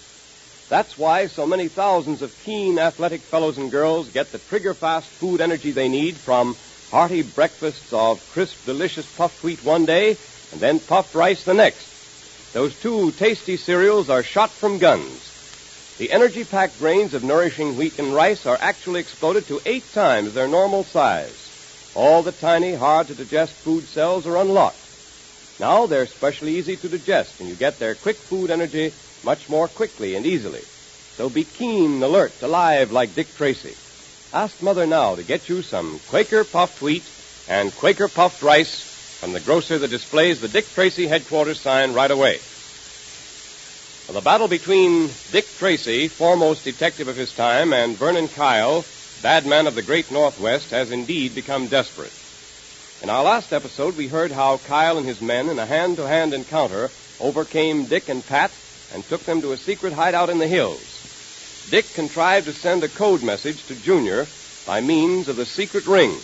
Speaker 19: That's why so many thousands of keen, athletic fellows and girls get the trigger-fast food energy they need from hearty breakfasts of crisp, delicious puffed wheat one day and then puffed rice the next. Those 2 tasty cereals are shot from guns. The energy-packed grains of nourishing wheat and rice are actually exploded to 8 times their normal size. All the tiny, hard-to-digest food cells are unlocked. Now they're especially easy to digest, and you get their quick food energy much more quickly and easily. So be keen, alert, alive like Dick Tracy. Ask Mother now to get you some Quaker Puffed Wheat and Quaker Puffed Rice from the grocer that displays the Dick Tracy headquarters sign right away. Well, the battle between Dick Tracy, foremost detective of his time, and Vernon Kyle, bad man of the great Northwest, has indeed become desperate. In our last episode, we heard how Kyle and his men, in a hand-to-hand encounter, overcame Dick and Pat and took them to a secret hideout in the hills. Dick contrived to send a code message to Junior by means of the secret ring.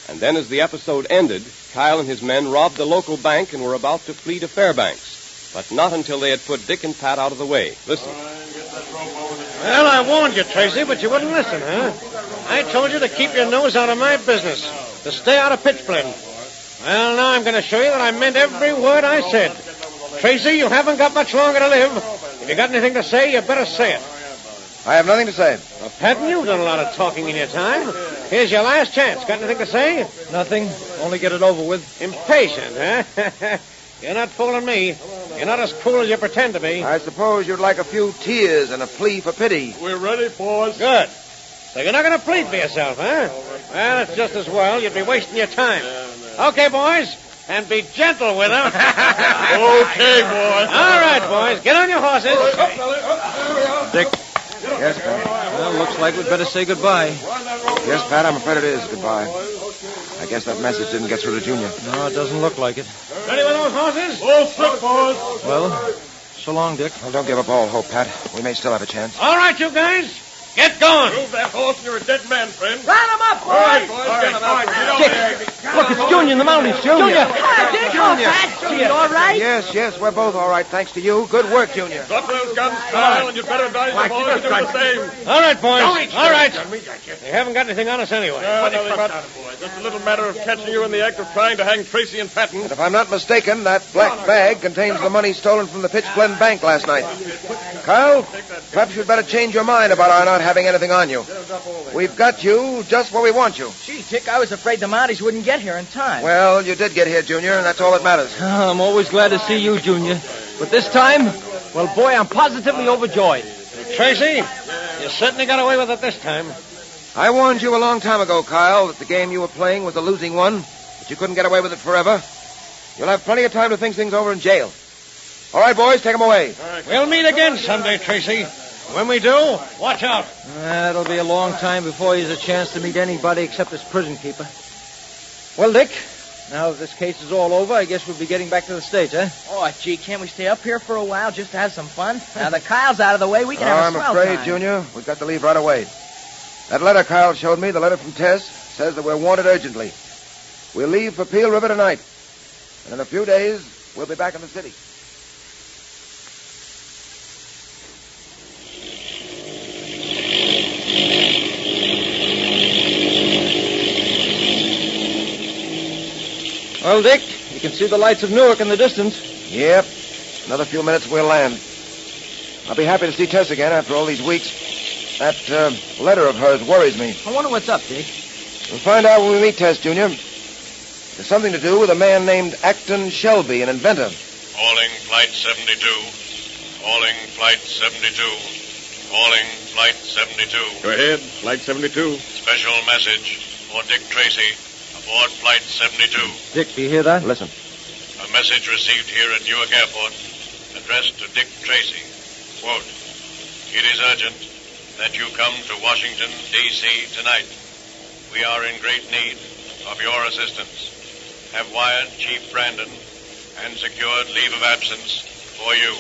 Speaker 19: And then as the episode ended, Kyle and his men robbed the local bank and were about to flee to Fairbanks. But not until they had put Dick and Pat out of the way. Listen.
Speaker 8: Well, I warned you, Tracy, but you wouldn't listen, huh? I told you to keep your nose out of my business, to stay out of pitchblende. Well, now I'm going to show you that I meant every word I said. Tracy, you haven't got much longer to live. If you got anything to say, you better say it.
Speaker 20: I have nothing to say.
Speaker 8: Well, Patton, you've done a lot of talking in your time. Here's your last chance. Got anything to say?
Speaker 3: Nothing. Only get it over with.
Speaker 8: Impatient, huh? You're not fooling me. You're not as cool as you pretend to be.
Speaker 20: I suppose you'd like a few tears and a plea for pity.
Speaker 9: We're ready, boys.
Speaker 8: Good. So you're not going to plead for yourself, huh? Well, it's just as well. You'd be wasting your time. Okay, boys. And be gentle with them.
Speaker 9: Okay, boys.
Speaker 8: All right, boys. Get on your horses.
Speaker 3: Dick.
Speaker 20: Yes, Pat.
Speaker 3: Well, looks like we'd better say goodbye.
Speaker 20: Yes, Pat, I'm afraid it is. Goodbye. I guess that message didn't get through to Junior.
Speaker 3: No, it doesn't look like it.
Speaker 8: Ready with those horses?
Speaker 9: Full slip, boys.
Speaker 3: Well, so long, Dick.
Speaker 20: Well, don't give up all hope, Pat. We may still have a chance.
Speaker 8: All right, you guys. Get going.
Speaker 9: Move that horse and you're a dead man, friend.
Speaker 6: Round him up, boys.
Speaker 9: All right, boys. Get him out. Get over there.
Speaker 3: Look, it's Junior in the mountains. Junior.
Speaker 6: Dick, Junior, all right?
Speaker 20: Yes, we're both all right, thanks to you. Good work, Junior.
Speaker 9: Drop those guns, Kyle, and you better advise the boys to do the same.
Speaker 8: All right, boys. All right. They haven't got anything on us anyway.
Speaker 9: Nothing about it. Just a little matter of catching you in the act of trying to hang Tracy and Patton.
Speaker 20: And if I'm not mistaken, that black bag contains the money stolen from the Pitchblende Bank last night. Kyle, perhaps you'd better change your mind about our not having anything on you. We've got you just where we want you.
Speaker 6: Gee, Dick, I was afraid the Mounties wouldn't get here in time.
Speaker 20: Well, you did get here, Junior, and that's all that matters.
Speaker 3: I'm always glad to see you, Junior. But this time, well, boy, I'm positively overjoyed.
Speaker 8: Tracy, you certainly got away with it this time.
Speaker 20: I warned you a long time ago, Kyle, that the game you were playing was a losing one, but you couldn't get away with it forever. You'll have plenty of time to think things over in jail. All right, boys, take them away.
Speaker 8: We'll meet again someday, Tracy. When we do, watch out.
Speaker 3: It'll be a long time before he has a chance to meet anybody except his prison keeper. Well, Dick, now that this case is all over, I guess we'll be getting back to the States, eh?
Speaker 6: Oh, gee, can't we stay up here for a while just to have some fun? Now that Kyle's out of the way, we can have a swell
Speaker 20: I'm afraid,
Speaker 6: time.
Speaker 20: Junior, we've got to leave right away. That letter Kyle showed me, the letter from Tess, says that we're wanted urgently. We'll leave for Peel River tonight. And in a few days, we'll be back in the city.
Speaker 3: Well, Dick, you can see the lights of Newark in the distance.
Speaker 20: Yep. Another few minutes and we'll land. I'll be happy to see Tess again after all these weeks. That letter of hers worries me.
Speaker 6: I wonder what's up, Dick.
Speaker 20: We'll find out when we meet Tess, Junior. There's something to do with a man named Acton Shelby, an inventor.
Speaker 14: Calling Flight 72. Calling Flight 72. Calling Flight 72.
Speaker 9: Go ahead, Flight 72.
Speaker 14: Special message for Dick Tracy aboard Flight 72.
Speaker 3: Dick, do you hear that?
Speaker 20: Listen.
Speaker 14: A message received here at Newark Airport addressed to Dick Tracy. Quote, "It is urgent that you come to Washington, D.C. tonight. We are in great need of your assistance. Have wired Chief Brandon and secured leave of absence for you.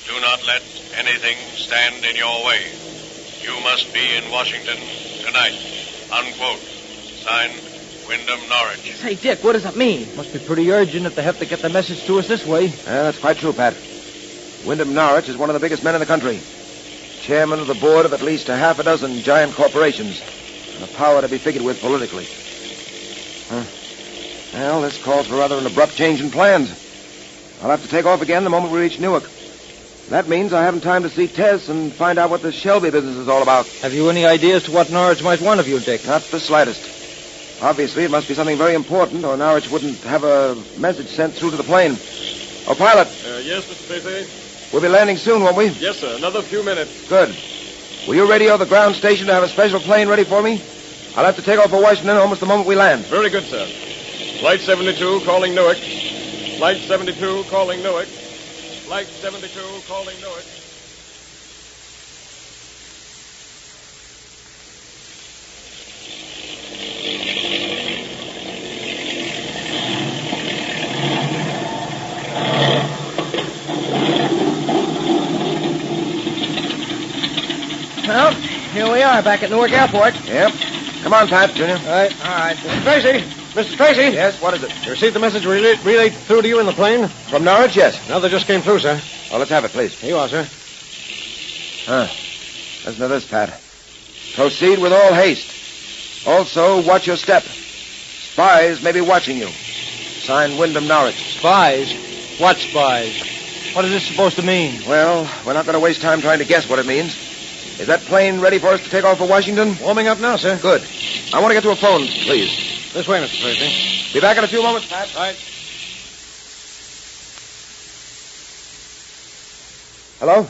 Speaker 14: Do not let anything stand in your way. You must be in Washington tonight." Unquote. Signed, Wyndham Norwich.
Speaker 6: Say, Dick, what does it mean?
Speaker 3: Must be pretty urgent if they have to get the message to us this way.
Speaker 20: That's quite true, Pat. Wyndham Norwich is one of the biggest men in the country. Chairman of the board of at least a half a dozen giant corporations. And a power to be figured with politically. Well, this calls for rather an abrupt change in plans. I'll have to take off again the moment we reach Newark. That means I haven't time to see Tess and find out what this Shelby business is all about.
Speaker 3: Have you any idea as to what Norwich might want of you, Dick?
Speaker 20: Not the slightest. Obviously, it must be something very important, or Norwich wouldn't have a message sent through to the plane. Oh, pilot.
Speaker 9: Yes, Mr. Tracy?
Speaker 20: We'll be landing soon, won't we?
Speaker 9: Yes, sir. Another few minutes.
Speaker 20: Good. Will you radio the ground station to have a special plane ready for me? I'll have to take off for Washington almost the moment we land.
Speaker 9: Very good, sir. Flight 72 calling Newark. Flight 72 calling Newark. Flight 72, calling Newark.
Speaker 6: Well, here we are back at Newark Airport.
Speaker 4: Yep. Come on, Pat, Junior.
Speaker 6: All right.
Speaker 8: Mr. Tracy! Mr. Tracy!
Speaker 4: Yes, what is it?
Speaker 8: You received the message relayed through to you in the plane?
Speaker 4: From Norwich, yes.
Speaker 8: Another just came through, sir.
Speaker 4: Oh, let's have it, please.
Speaker 8: Here you are, sir.
Speaker 4: Listen to this, Pat. Proceed with all haste. Also, watch your step. Spies may be watching you. Signed, Wyndham Norwich.
Speaker 3: Spies? What spies? What is this supposed to mean?
Speaker 4: Well, we're not going to waste time trying to guess what it means. Is that plane ready for us to take off for Washington?
Speaker 8: Warming up now, sir.
Speaker 4: Good. I want to get to a phone, please.
Speaker 8: This way, Mr. Tracy.
Speaker 4: Be back in a few moments, Pat.
Speaker 8: Right.
Speaker 4: Hello?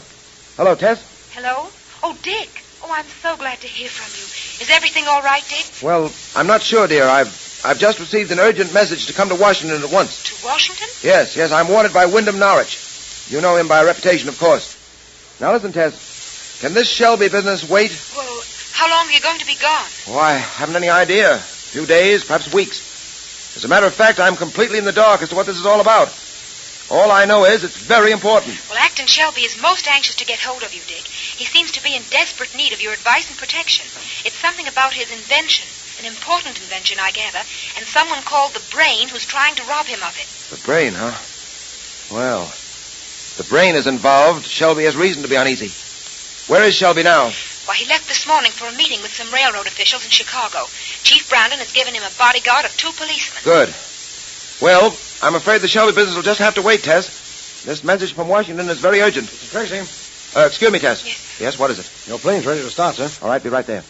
Speaker 4: Hello, Tess?
Speaker 12: Hello? Oh, Dick. Oh, I'm so glad to hear from you. Is everything all right, Dick?
Speaker 4: Well, I'm not sure, dear. I've just received an urgent message to come to Washington at once.
Speaker 12: To Washington?
Speaker 4: Yes, I'm wanted by Wyndham Norwich. You know him by reputation, of course. Now listen, Tess. Can this Shelby business wait?
Speaker 12: Well, how long are you going to be gone?
Speaker 4: Oh, I haven't any idea. A few days, perhaps weeks. As a matter of fact, I'm completely in the dark as to what this is all about. All I know is it's very important.
Speaker 12: Well, Acton Shelby is most anxious to get hold of you, Dick. He seems to be in desperate need of your advice and protection. It's something about his invention, an important invention, I gather, and someone called the Brain who's trying to rob him of it.
Speaker 4: The Brain, huh? Well, if the Brain is involved, Shelby has reason to be uneasy. Where is Shelby now?
Speaker 12: Why, he left this morning for a meeting with some railroad officials in Chicago. Chief Brandon has given him a bodyguard of 2 policemen.
Speaker 4: Good. Well, I'm afraid the Shelby business will just have to wait, Tess. This message from Washington is very urgent.
Speaker 8: Mr. Tracy.
Speaker 4: Excuse me, Tess. Yes, what is it?
Speaker 8: Your plane's ready to start, sir.
Speaker 4: All right, be right there.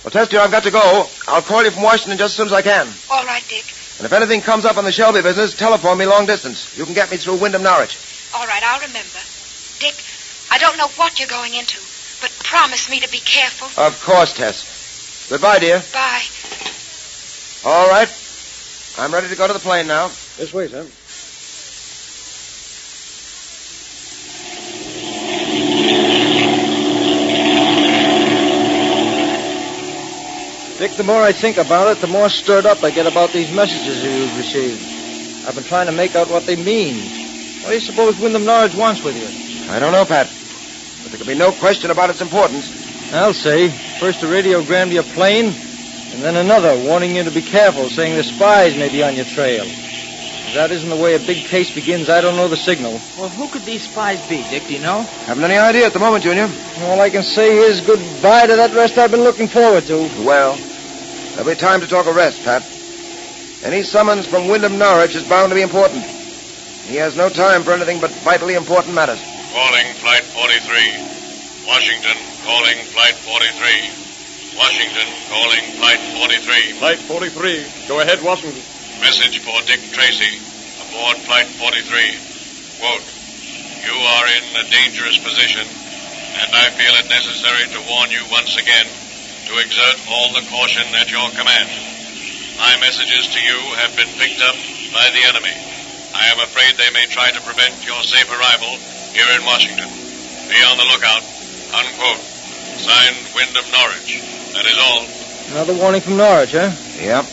Speaker 4: Well, Tess, dear, I've got to go. I'll call you from Washington just as soon as I can.
Speaker 12: All right, Dick.
Speaker 4: And if anything comes up on the Shelby business, telephone me long distance. You can get me through Wyndham Norwich.
Speaker 12: All right, I'll remember. Dick, I don't know what you're going into, but promise me to be careful.
Speaker 4: Of course, Tess. Goodbye, dear.
Speaker 12: Bye.
Speaker 4: All right. I'm ready to go to the plane now.
Speaker 8: This way, sir.
Speaker 3: Dick, the more I think about it, the more stirred up I get about these messages you've received. I've been trying to make out what they mean. What do you suppose Wyndham Norwich wants with you?
Speaker 4: I don't know, Pat. But there can be no question about its importance.
Speaker 3: I'll say. First a radiogram to your plane, and then another warning you to be careful, saying the spies may be on your trail. If that isn't the way a big case begins, I don't know the signal.
Speaker 6: Well, who could these spies be, Dick? Do you know?
Speaker 4: Haven't any idea at the moment, Junior.
Speaker 3: All I can say is goodbye to that rest I've been looking forward to.
Speaker 4: Well, there'll be time to talk arrest, Pat. Any summons from Wyndham Norwich is bound to be important. He has no time for anything but vitally important matters.
Speaker 14: Calling Flight 43. Washington, calling Flight 43. Washington, calling Flight 43.
Speaker 9: Flight 43. Go ahead, Washington.
Speaker 14: Message for Dick Tracy, aboard Flight 43. Quote, you are in a dangerous position, and I feel it necessary to warn you once again to exert all the caution at your command. My messages to you have been picked up by the enemy. I am afraid they may try to prevent your safe arrival here in Washington. Be on the lookout. Unquote. Signed, Wyndham Norwich. That is all.
Speaker 3: Another warning from Norwich, huh?
Speaker 4: Yep.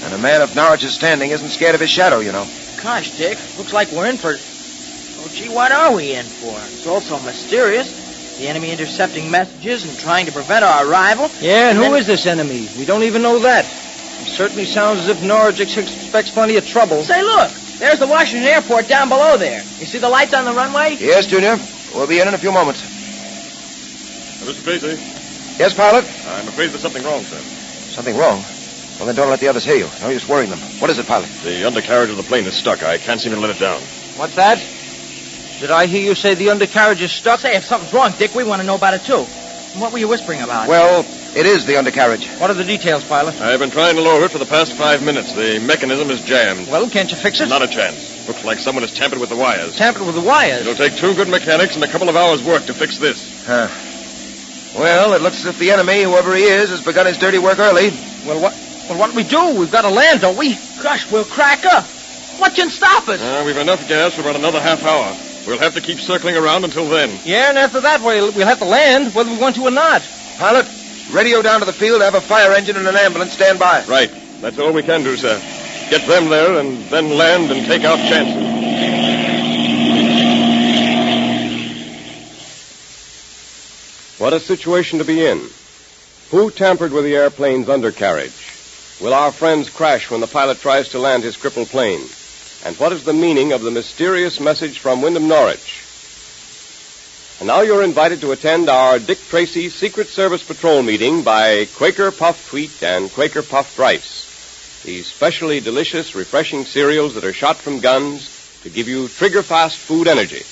Speaker 4: And a man of Norwich's standing isn't scared of his shadow, you know.
Speaker 6: Gosh, Dick, looks like we're in for... Oh, gee, what are we in for? It's all so mysterious. The enemy intercepting messages and trying to prevent our arrival.
Speaker 3: Yeah, and who is this enemy? We don't even know that. It certainly sounds as if Norwich expects plenty of trouble.
Speaker 6: Say, look, there's the Washington airport down below there. You see the lights on the runway?
Speaker 4: Yes, Junior. We'll be in a few moments.
Speaker 9: Mr. Tracy?
Speaker 4: Yes, pilot?
Speaker 9: I'm afraid there's something wrong, sir.
Speaker 4: Something wrong? Well, then don't let the others hear you. No use worrying them. What is it, pilot?
Speaker 9: The undercarriage of the plane is stuck. I can't seem to let it down.
Speaker 3: What's that? Did I hear you say the undercarriage is stuck?
Speaker 6: Say, if something's wrong, Dick, we want to know about it, too. What were you whispering about?
Speaker 4: Well, it is the undercarriage.
Speaker 3: What are the details, pilot?
Speaker 9: I've been trying to lower it for the past 5 minutes. The mechanism is jammed.
Speaker 3: Well, can't you fix it?
Speaker 9: Not a chance. Looks like someone has tampered with the wires.
Speaker 3: Tampered with the wires?
Speaker 9: It'll take 2 good mechanics and a couple of hours' work to fix this.
Speaker 4: Huh. Well, it looks as if the enemy, whoever he is, has begun his dirty work early.
Speaker 3: Well, what do we do? We've got to land, don't we?
Speaker 6: Gosh, we'll crack up. What can stop us?
Speaker 9: We've enough gas for about another half hour. We'll have to keep circling around until then.
Speaker 6: Yeah, and after that, we'll have to land, whether we want to or not.
Speaker 20: Pilot, radio down to the field to have a fire engine and an ambulance stand by.
Speaker 9: Right. That's all we can do, sir. Get them there and then land and take our chances.
Speaker 19: What a situation to be in. Who tampered with the airplane's undercarriage? Will our friends crash when the pilot tries to land his crippled plane? And what is the meaning of the mysterious message from Wyndham Norwich? And now you're invited to attend our Dick Tracy Secret Service Patrol meeting by Quaker Puffed Wheat and Quaker Puffed Rice, these specially delicious, refreshing cereals that are shot from guns to give you trigger-fast food energy.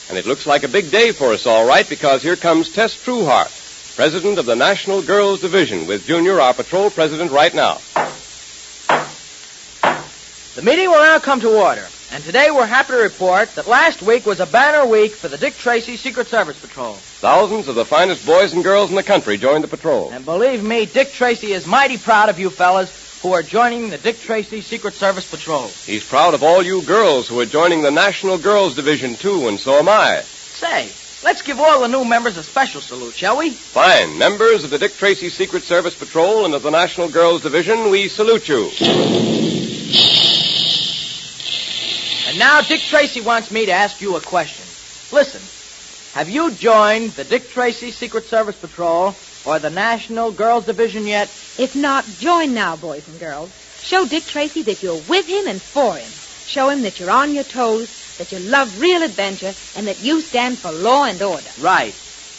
Speaker 19: And it looks like a big day for us, all right, because here comes Tess Trueheart, president of the National Girls Division, with Junior, our patrol president, right now.
Speaker 10: The meeting will now come to order, and today we're happy to report that last week was a banner week for the Dick Tracy Secret Service Patrol.
Speaker 19: Thousands of the finest boys and girls in the country joined the patrol.
Speaker 10: And believe me, Dick Tracy is mighty proud of you fellas who are joining the Dick Tracy Secret Service Patrol.
Speaker 19: He's proud of all you girls who are joining the National Girls Division, too, and so am I.
Speaker 10: Say, let's give all the new members a special salute, shall we?
Speaker 19: Fine. Members of the Dick Tracy Secret Service Patrol and of the National Girls Division, we salute you.
Speaker 10: And now Dick Tracy wants me to ask you a question. Listen, have you joined the Dick Tracy Secret Service Patrol or the National Girls Division yet?
Speaker 5: If not, join now, boys and girls. Show Dick Tracy that you're with him and for him. Show him that you're on your toes, that you love real adventure, and that you stand for law and order.
Speaker 10: Right.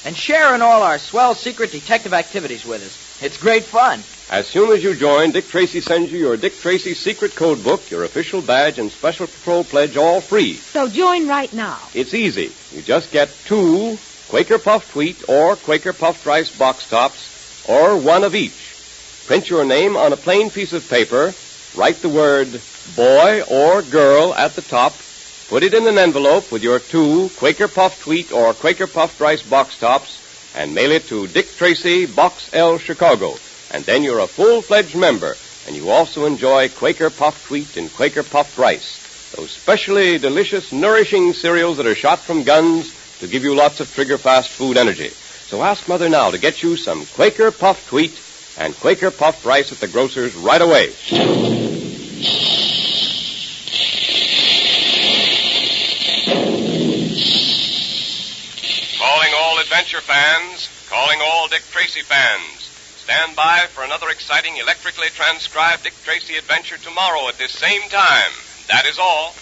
Speaker 10: And share in all our swell secret detective activities with us. It's great fun.
Speaker 19: As soon as you join, Dick Tracy sends you your Dick Tracy Secret Code Book, your official badge, and Special Patrol Pledge, all free.
Speaker 5: So join right now.
Speaker 19: It's easy. You just get 2 Quaker Puffed Wheat or Quaker Puffed Rice box tops, or 1 of each. Print your name on a plain piece of paper, write the word boy or girl at the top, put it in an envelope with your 2 Quaker Puffed Wheat or Quaker Puffed Rice box tops, and mail it to Dick Tracy, Box L, Chicago. And then you're a full-fledged member, and you also enjoy Quaker Puffed Wheat and Quaker Puffed Rice, those specially delicious, nourishing cereals that are shot from guns to give you lots of trigger-fast food energy. So ask Mother now to get you some Quaker Puffed Wheat and Quaker Puffed Rice at the grocer's right away.
Speaker 14: Calling all adventure fans, calling all Dick Tracy fans. Stand by for another exciting electrically transcribed Dick Tracy adventure tomorrow at this same time. That is all.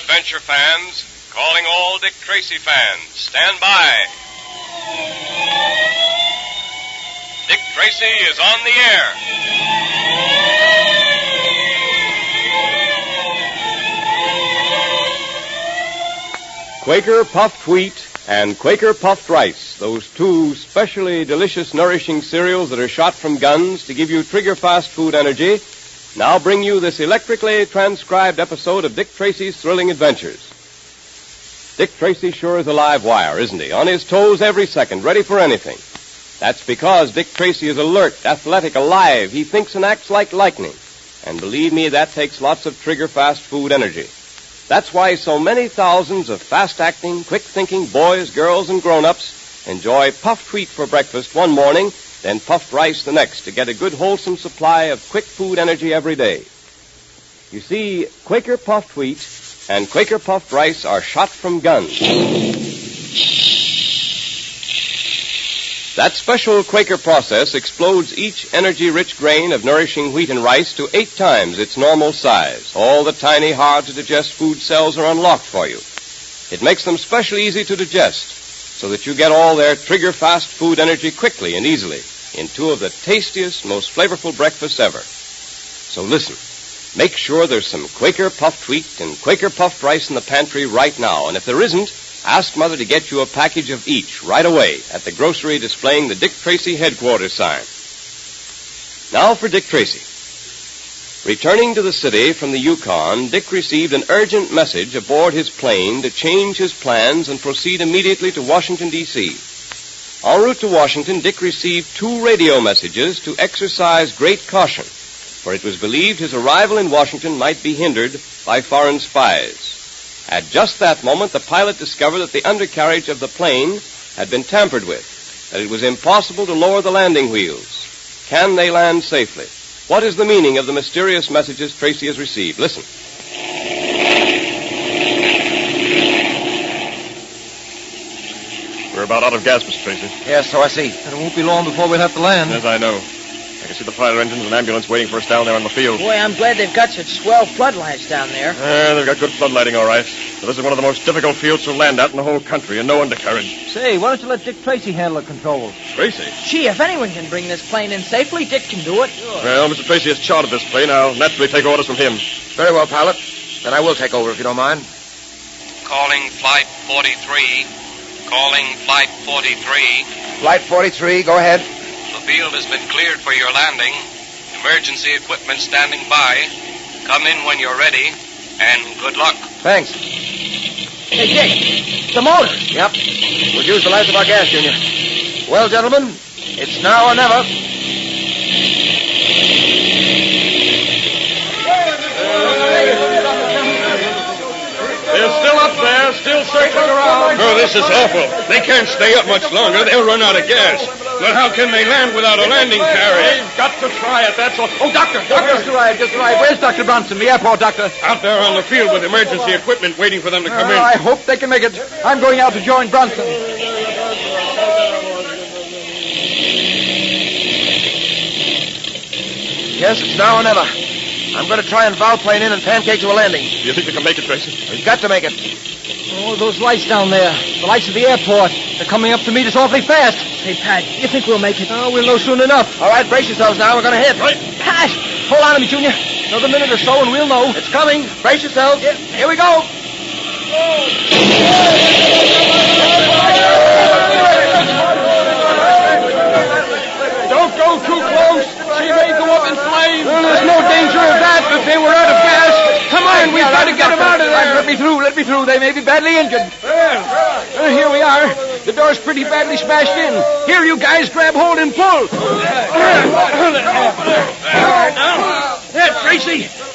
Speaker 14: Adventure fans, calling all Dick Tracy fans. Stand by. Dick Tracy is on the air.
Speaker 19: Quaker Puffed Wheat and Quaker Puffed Rice, those 2 specially delicious, nourishing cereals that are shot from guns to give you trigger-fast food energy, now bring you this electrically transcribed episode of Dick Tracy's thrilling adventures. Dick Tracy sure is a live wire, isn't he? On his toes every second, ready for anything. That's because Dick Tracy is alert, athletic, alive. He thinks and acts like lightning. And believe me, that takes lots of trigger-fast food energy. That's why so many thousands of fast-acting, quick-thinking boys, girls, and grown-ups enjoy puffed wheat for breakfast one morning, then puffed rice the next to get a good, wholesome supply of quick food energy every day. You see, Quaker Puffed Wheat and Quaker Puffed Rice are shot from guns. That special Quaker process explodes each energy-rich grain of nourishing wheat and rice to 8 times its normal size. All the tiny, hard-to-digest food cells are unlocked for you. It makes them specially easy to digest, so that you get all their trigger-fast food energy quickly and easily in 2 of the tastiest, most flavorful breakfasts ever. So listen, make sure there's some Quaker Puffed Wheat and Quaker Puffed Rice in the pantry right now, and if there isn't, Ask Mother to get you a package of each right away at the grocery displaying the Dick Tracy headquarters sign. Now for Dick Tracy. Returning to the city from the Yukon, Dick received an urgent message aboard his plane to change his plans and proceed immediately to Washington, D.C. En route to Washington, Dick received 2 radio messages to exercise great caution, for it was believed his arrival in Washington might be hindered by foreign spies. At just that moment, the pilot discovered that the undercarriage of the plane had been tampered with, that it was impossible to lower the landing wheels. Can they land safely? What is the meaning of the mysterious messages Tracy has received? Listen.
Speaker 13: We're about out of gas, Mr. Tracy.
Speaker 20: Yes, so I see.
Speaker 3: And it won't be long before we'll have to land.
Speaker 13: Yes, I know. I can see the fire engines and ambulance waiting for us down there on the field.
Speaker 6: Boy, I'm glad they've got such swell floodlights down there.
Speaker 13: They've got good floodlighting, all right. But this is one of the most difficult fields to land at in the whole country, and no undercarriage.
Speaker 3: Say, why don't you let Dick Tracy handle the controls?
Speaker 13: Tracy?
Speaker 6: Gee, if anyone can bring this plane in safely, Dick can do it.
Speaker 13: Well, Mr. Tracy has chartered this plane. I'll naturally take orders from him.
Speaker 20: Very well, pilot. Then I will take over if you don't mind.
Speaker 15: Calling Flight 43. Calling Flight 43.
Speaker 20: Flight 43, go ahead.
Speaker 15: The field has been cleared for your landing. Emergency equipment standing by. Come in when you're ready, and good luck.
Speaker 20: Thanks.
Speaker 6: Hey, Dick, the motor.
Speaker 20: Yep. We'll use the last of our gas, Junior. Well, gentlemen, it's now or never.
Speaker 13: They're still up there, still circling around.
Speaker 9: Oh, this is awful. They can't stay up much longer. They'll run out of gas. But how can they land without a landing carriage?
Speaker 13: They've got to try it, that's all. Oh, Doctor!
Speaker 3: Just arrived. Where's Dr. Bronson, the airport doctor?
Speaker 9: Out there on the field with emergency equipment waiting for them to come in.
Speaker 3: I hope they can make it. I'm going out to join Bronson.
Speaker 20: Yes, it's now or never. I'm going to try and volplane in and pancake to a landing.
Speaker 13: Do you think they can make it, Tracy?
Speaker 20: We've got to make it.
Speaker 3: Oh, those lights down there. The lights of the airport. They're coming up to meet us awfully fast.
Speaker 6: Hey, Pat, you think we'll make it?
Speaker 3: Oh, we'll know soon enough.
Speaker 20: All right, brace yourselves now. We're going to hit.
Speaker 13: Right.
Speaker 3: Pat, hold on to me, Junior. Another minute or so and we'll know.
Speaker 20: It's coming. Brace yourselves.
Speaker 3: Yeah.
Speaker 20: Here we go.
Speaker 9: Don't go too close. She may go up in flames.
Speaker 3: Well, there's no danger of that if they were out of gas. Come on, we've got to get them out of there. Let me through. They may be badly injured. Here we are. The door's pretty badly smashed in. Here, you guys, grab hold and pull.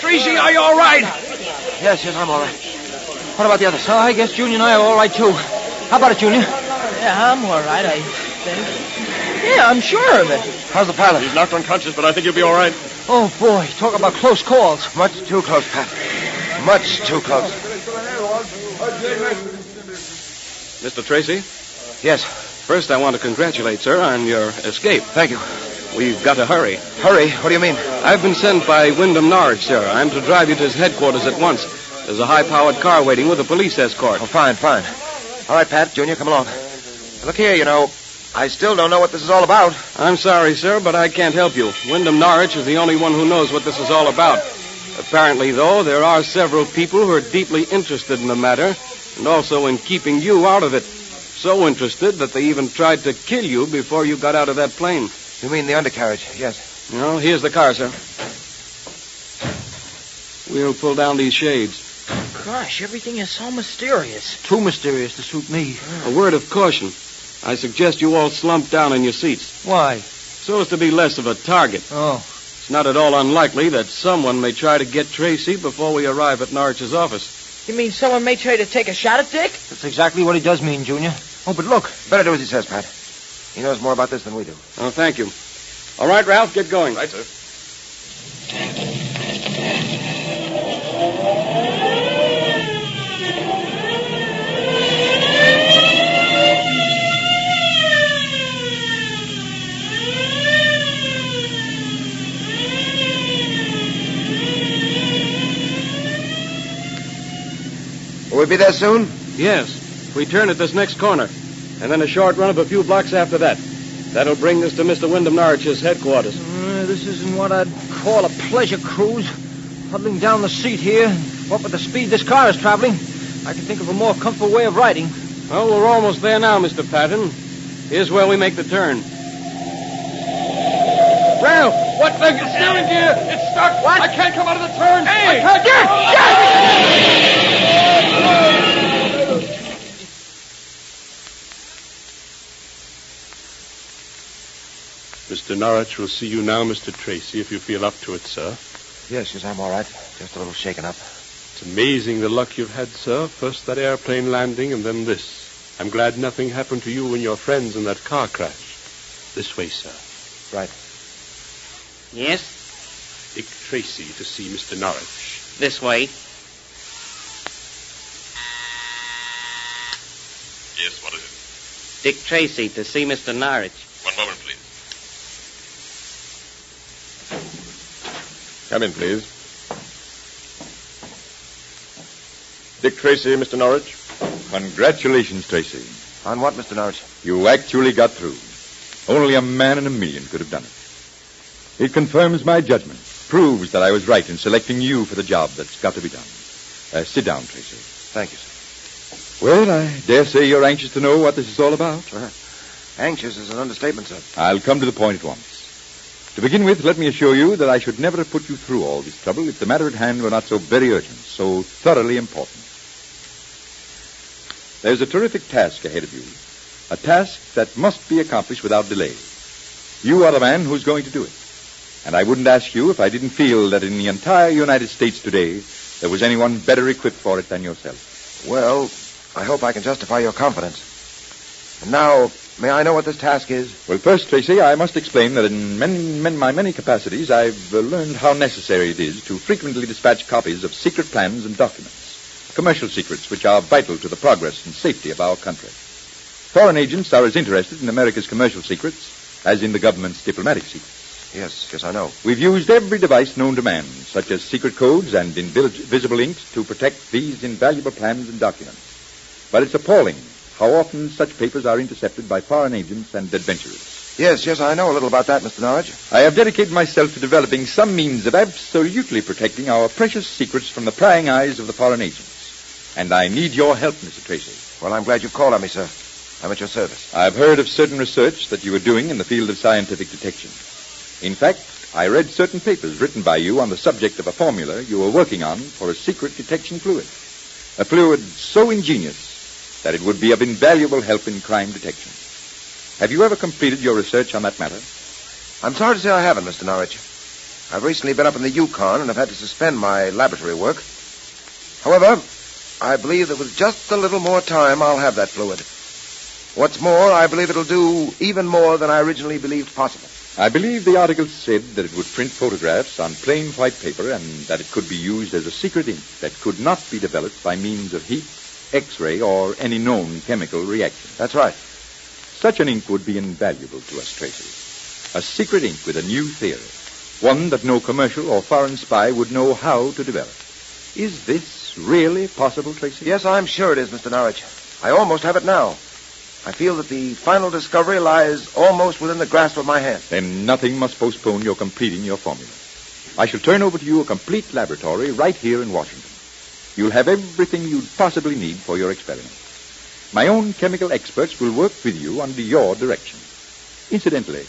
Speaker 3: Tracy, are you all right?
Speaker 20: Yes, I'm all right. What about the others?
Speaker 3: Oh, I guess Junior and I are all right, too. How about it, Junior?
Speaker 6: Yeah, I'm all right, I think. Yeah, I'm sure of it.
Speaker 20: How's the pilot?
Speaker 13: He's knocked unconscious, but I think he'll be all right.
Speaker 3: Oh, boy, talk about close calls.
Speaker 20: Much too close, Pat. Much too close.
Speaker 17: Mr. Tracy?
Speaker 20: Yes.
Speaker 17: First, I want to congratulate, sir, on your escape.
Speaker 20: Thank you.
Speaker 17: We've got to hurry.
Speaker 20: Hurry? What do you mean?
Speaker 17: I've been sent by Wyndham Norwich, sir. I'm to drive you to his headquarters at once. There's a high-powered car waiting with a police escort.
Speaker 20: Oh, fine. All right, Pat, Junior, come along. Look here, I still don't know what this is all about.
Speaker 17: I'm sorry, sir, but I can't help you. Wyndham Norwich is the only one who knows what this is all about. Apparently, though, there are several people who are deeply interested in the matter and also in keeping you out of it. So interested that they even tried to kill you before you got out of that plane.
Speaker 20: You mean the undercarriage? Yes.
Speaker 17: No, here's the car, sir. We'll pull down these shades.
Speaker 6: Gosh, everything is so mysterious.
Speaker 3: Too mysterious to suit me.
Speaker 17: A word of caution. I suggest you all slump down in your seats.
Speaker 3: Why?
Speaker 17: So as to be less of a target.
Speaker 3: Oh.
Speaker 17: It's not at all unlikely that someone may try to get Tracy before we arrive at Norwich's office.
Speaker 6: You mean someone may try to take a shot at Dick?
Speaker 3: That's exactly what he does mean, Junior. Oh, but look.
Speaker 20: Better do as he says, Pat. He knows more about this than we do.
Speaker 17: Oh, thank you. All right, Ralph, get going.
Speaker 13: Right, sir.
Speaker 20: Will we be there soon?
Speaker 17: Yes. We turn at this next corner, and then a short run of a few blocks after that. That'll bring us to Mr. Wyndham Norwich's headquarters.
Speaker 3: This isn't what I'd call a pleasure cruise. Huddling down the seat here, what with the speed this car is traveling, I can think of a more comfortable way of riding.
Speaker 19: Well, we're almost there now, Mr. Patton. Here's where we make the turn.
Speaker 9: Ralph, what the steering gear? It's stuck. What? I can't come out of the turn. Hey! I can't
Speaker 17: Mr. Norwich will see you now, Mr. Tracy, if you feel up to it, sir.
Speaker 4: Yes, I'm all right. Just a little shaken up.
Speaker 17: It's amazing the luck you've had, sir. First that airplane landing and then this. I'm glad nothing happened to you and your friends in that car crash. This way, sir.
Speaker 4: Right.
Speaker 1: Yes?
Speaker 17: Dick Tracy to see Mr. Norwich.
Speaker 1: This way.
Speaker 14: Yes, what is it?
Speaker 1: Dick Tracy to see Mr. Norwich.
Speaker 14: One moment, please.
Speaker 13: Come in, please. Dick Tracy, Mr. Norwich.
Speaker 16: Congratulations, Tracy.
Speaker 4: On what, Mr. Norwich?
Speaker 16: You actually got through. Only a man in a million could have done it. It confirms my judgment. Proves that I was right in selecting you for the job that's got to be done. Sit down, Tracy.
Speaker 4: Thank you, sir.
Speaker 16: Well, I dare say you're anxious to know what this is all about.
Speaker 4: Anxious is an understatement, sir.
Speaker 16: I'll come to the point at once. To begin with, let me assure you that I should never have put you through all this trouble if the matter at hand were not so very urgent, so thoroughly important. There's a terrific task ahead of you, a task that must be accomplished without delay. You are the man who's going to do it. And I wouldn't ask you if I didn't feel that in the entire United States today, there was anyone better equipped for it than yourself.
Speaker 4: Well, I hope I can justify your confidence. And now, may I know what this task is?
Speaker 16: Well, first, Tracy, I must explain that in my many capacities, I've learned how necessary it is to frequently dispatch copies of secret plans and documents, commercial secrets which are vital to the progress and safety of our country. Foreign agents are as interested in America's commercial secrets as in the government's diplomatic secrets.
Speaker 4: Yes, I know.
Speaker 16: We've used every device known to man, such as secret codes and invisible inks, to protect these invaluable plans and documents. But it's appalling how often such papers are intercepted by foreign agents and adventurers.
Speaker 4: Yes, I know a little about that, Mr. Norwich.
Speaker 16: I have dedicated myself to developing some means of absolutely protecting our precious secrets from the prying eyes of the foreign agents. And I need your help, Mr. Tracy.
Speaker 4: Well, I'm glad you've called on me, sir. I'm at your service.
Speaker 16: I've heard of certain research that you are doing in the field of scientific detection. In fact, I read certain papers written by you on the subject of a formula you were working on for a secret detection fluid. A fluid so ingenious that it would be of invaluable help in crime detection. Have you ever completed your research on that matter?
Speaker 4: I'm sorry to say I haven't, Mr. Norwich. I've recently been up in the Yukon and have had to suspend my laboratory work. However, I believe that with just a little more time, I'll have that fluid. What's more, I believe it'll do even more than I originally believed possible.
Speaker 16: I believe the article said that it would print photographs on plain white paper and that it could be used as a secret ink that could not be developed by means of heat, X-ray, or any known chemical reaction.
Speaker 4: That's right.
Speaker 16: Such an ink would be invaluable to us, Tracy. A secret ink with a new theory. One that no commercial or foreign spy would know how to develop. Is this really possible, Tracy?
Speaker 4: Yes, I'm sure it is, Mr. Norwich. I almost have it now. I feel that the final discovery lies almost within the grasp of my hand.
Speaker 16: Then nothing must postpone your completing your formula. I shall turn over to you a complete laboratory right here in Washington. You'll have everything you'd possibly need for your experiment. My own chemical experts will work with you under your direction. Incidentally,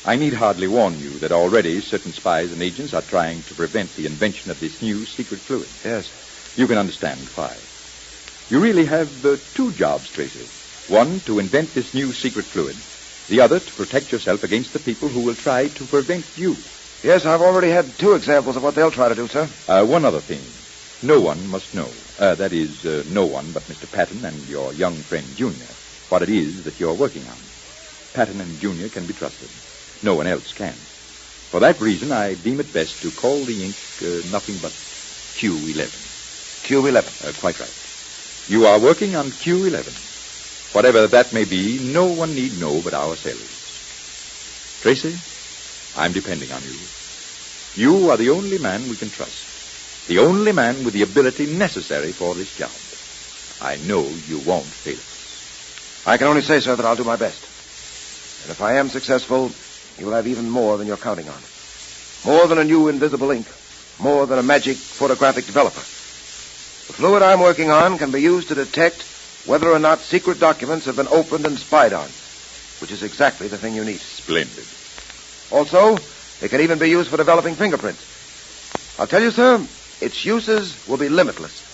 Speaker 16: I need hardly warn you that already certain spies and agents are trying to prevent the invention of this new secret fluid.
Speaker 4: Yes.
Speaker 16: You can understand why. You really have two jobs, Tracy. One, to invent this new secret fluid. The other, to protect yourself against the people who will try to prevent you.
Speaker 4: Yes, I've already had 2 examples of what they'll try to do, sir.
Speaker 16: One other thing. No one must know. That is, no one but Mr. Patton and your young friend, Junior, what it is that you're working on. Patton and Junior can be trusted. No one else can. For that reason, I deem it best to call the ink nothing but Q11.
Speaker 4: Q11?
Speaker 16: Quite right. You are working on Q11. Whatever that may be, no one need know but ourselves. Tracy, I'm depending on you. You are the only man we can trust. The only man with the ability necessary for this job. I know you won't fail us.
Speaker 4: I can only say, sir, that I'll do my best. And if I am successful, you'll have even more than you're counting on. More than a new invisible ink. More than a magic photographic developer. The fluid I'm working on can be used to detect whether or not secret documents have been opened and spied on, which is exactly the thing you need.
Speaker 16: Splendid.
Speaker 4: Also, it can even be used for developing fingerprints. I'll tell you, sir, its uses will be limitless.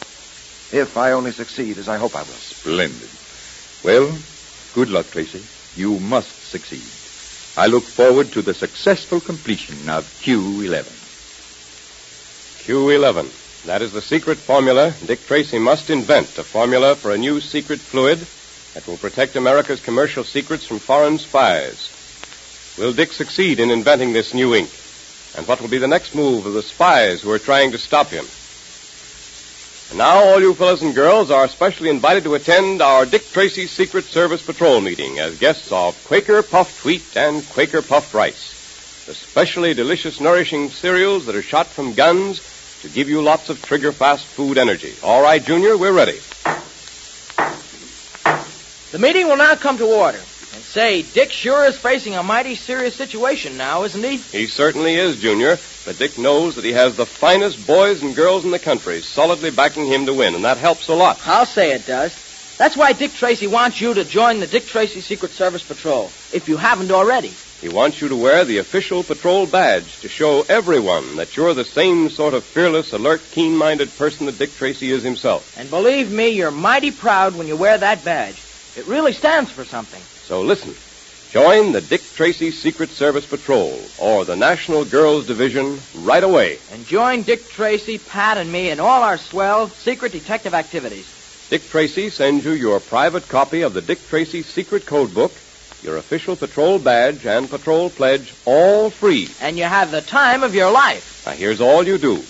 Speaker 4: If I only succeed, as I hope I will.
Speaker 16: Splendid. Well, good luck, Tracy. You must succeed. I look forward to the successful completion of Q11.
Speaker 19: Q11. That is the secret formula Dick Tracy must invent, a formula for a new secret fluid that will protect America's commercial secrets from foreign spies. Will Dick succeed in inventing this new ink? And what will be the next move of the spies who are trying to stop him? And now all you fellows and girls are specially invited to attend our Dick Tracy Secret Service Patrol meeting as guests of Quaker Puffed Wheat and Quaker Puffed Rice, the specially delicious, nourishing cereals that are shot from guns to give you lots of trigger-fast food energy. All right, Junior, we're ready.
Speaker 6: The meeting will now come to order. And say, Dick sure is facing a mighty serious situation now, isn't he?
Speaker 19: He certainly is, Junior, but Dick knows that he has the finest boys and girls in the country solidly backing him to win, and that helps a lot.
Speaker 6: I'll say it does. That's why Dick Tracy wants you to join the Dick Tracy Secret Service Patrol, if you haven't already.
Speaker 19: He wants you to wear the official patrol badge to show everyone that you're the same sort of fearless, alert, keen-minded person that Dick Tracy is himself.
Speaker 6: And believe me, you're mighty proud when you wear that badge. It really stands for something.
Speaker 19: So listen, join the Dick Tracy Secret Service Patrol, or the National Girls Division, right away.
Speaker 6: And join Dick Tracy, Pat, and me in all our swell secret detective activities.
Speaker 19: Dick Tracy sends you your private copy of the Dick Tracy Secret Code Book, your official patrol badge and patrol pledge, all free.
Speaker 6: And you have the time of your life.
Speaker 19: Now, here's all you do.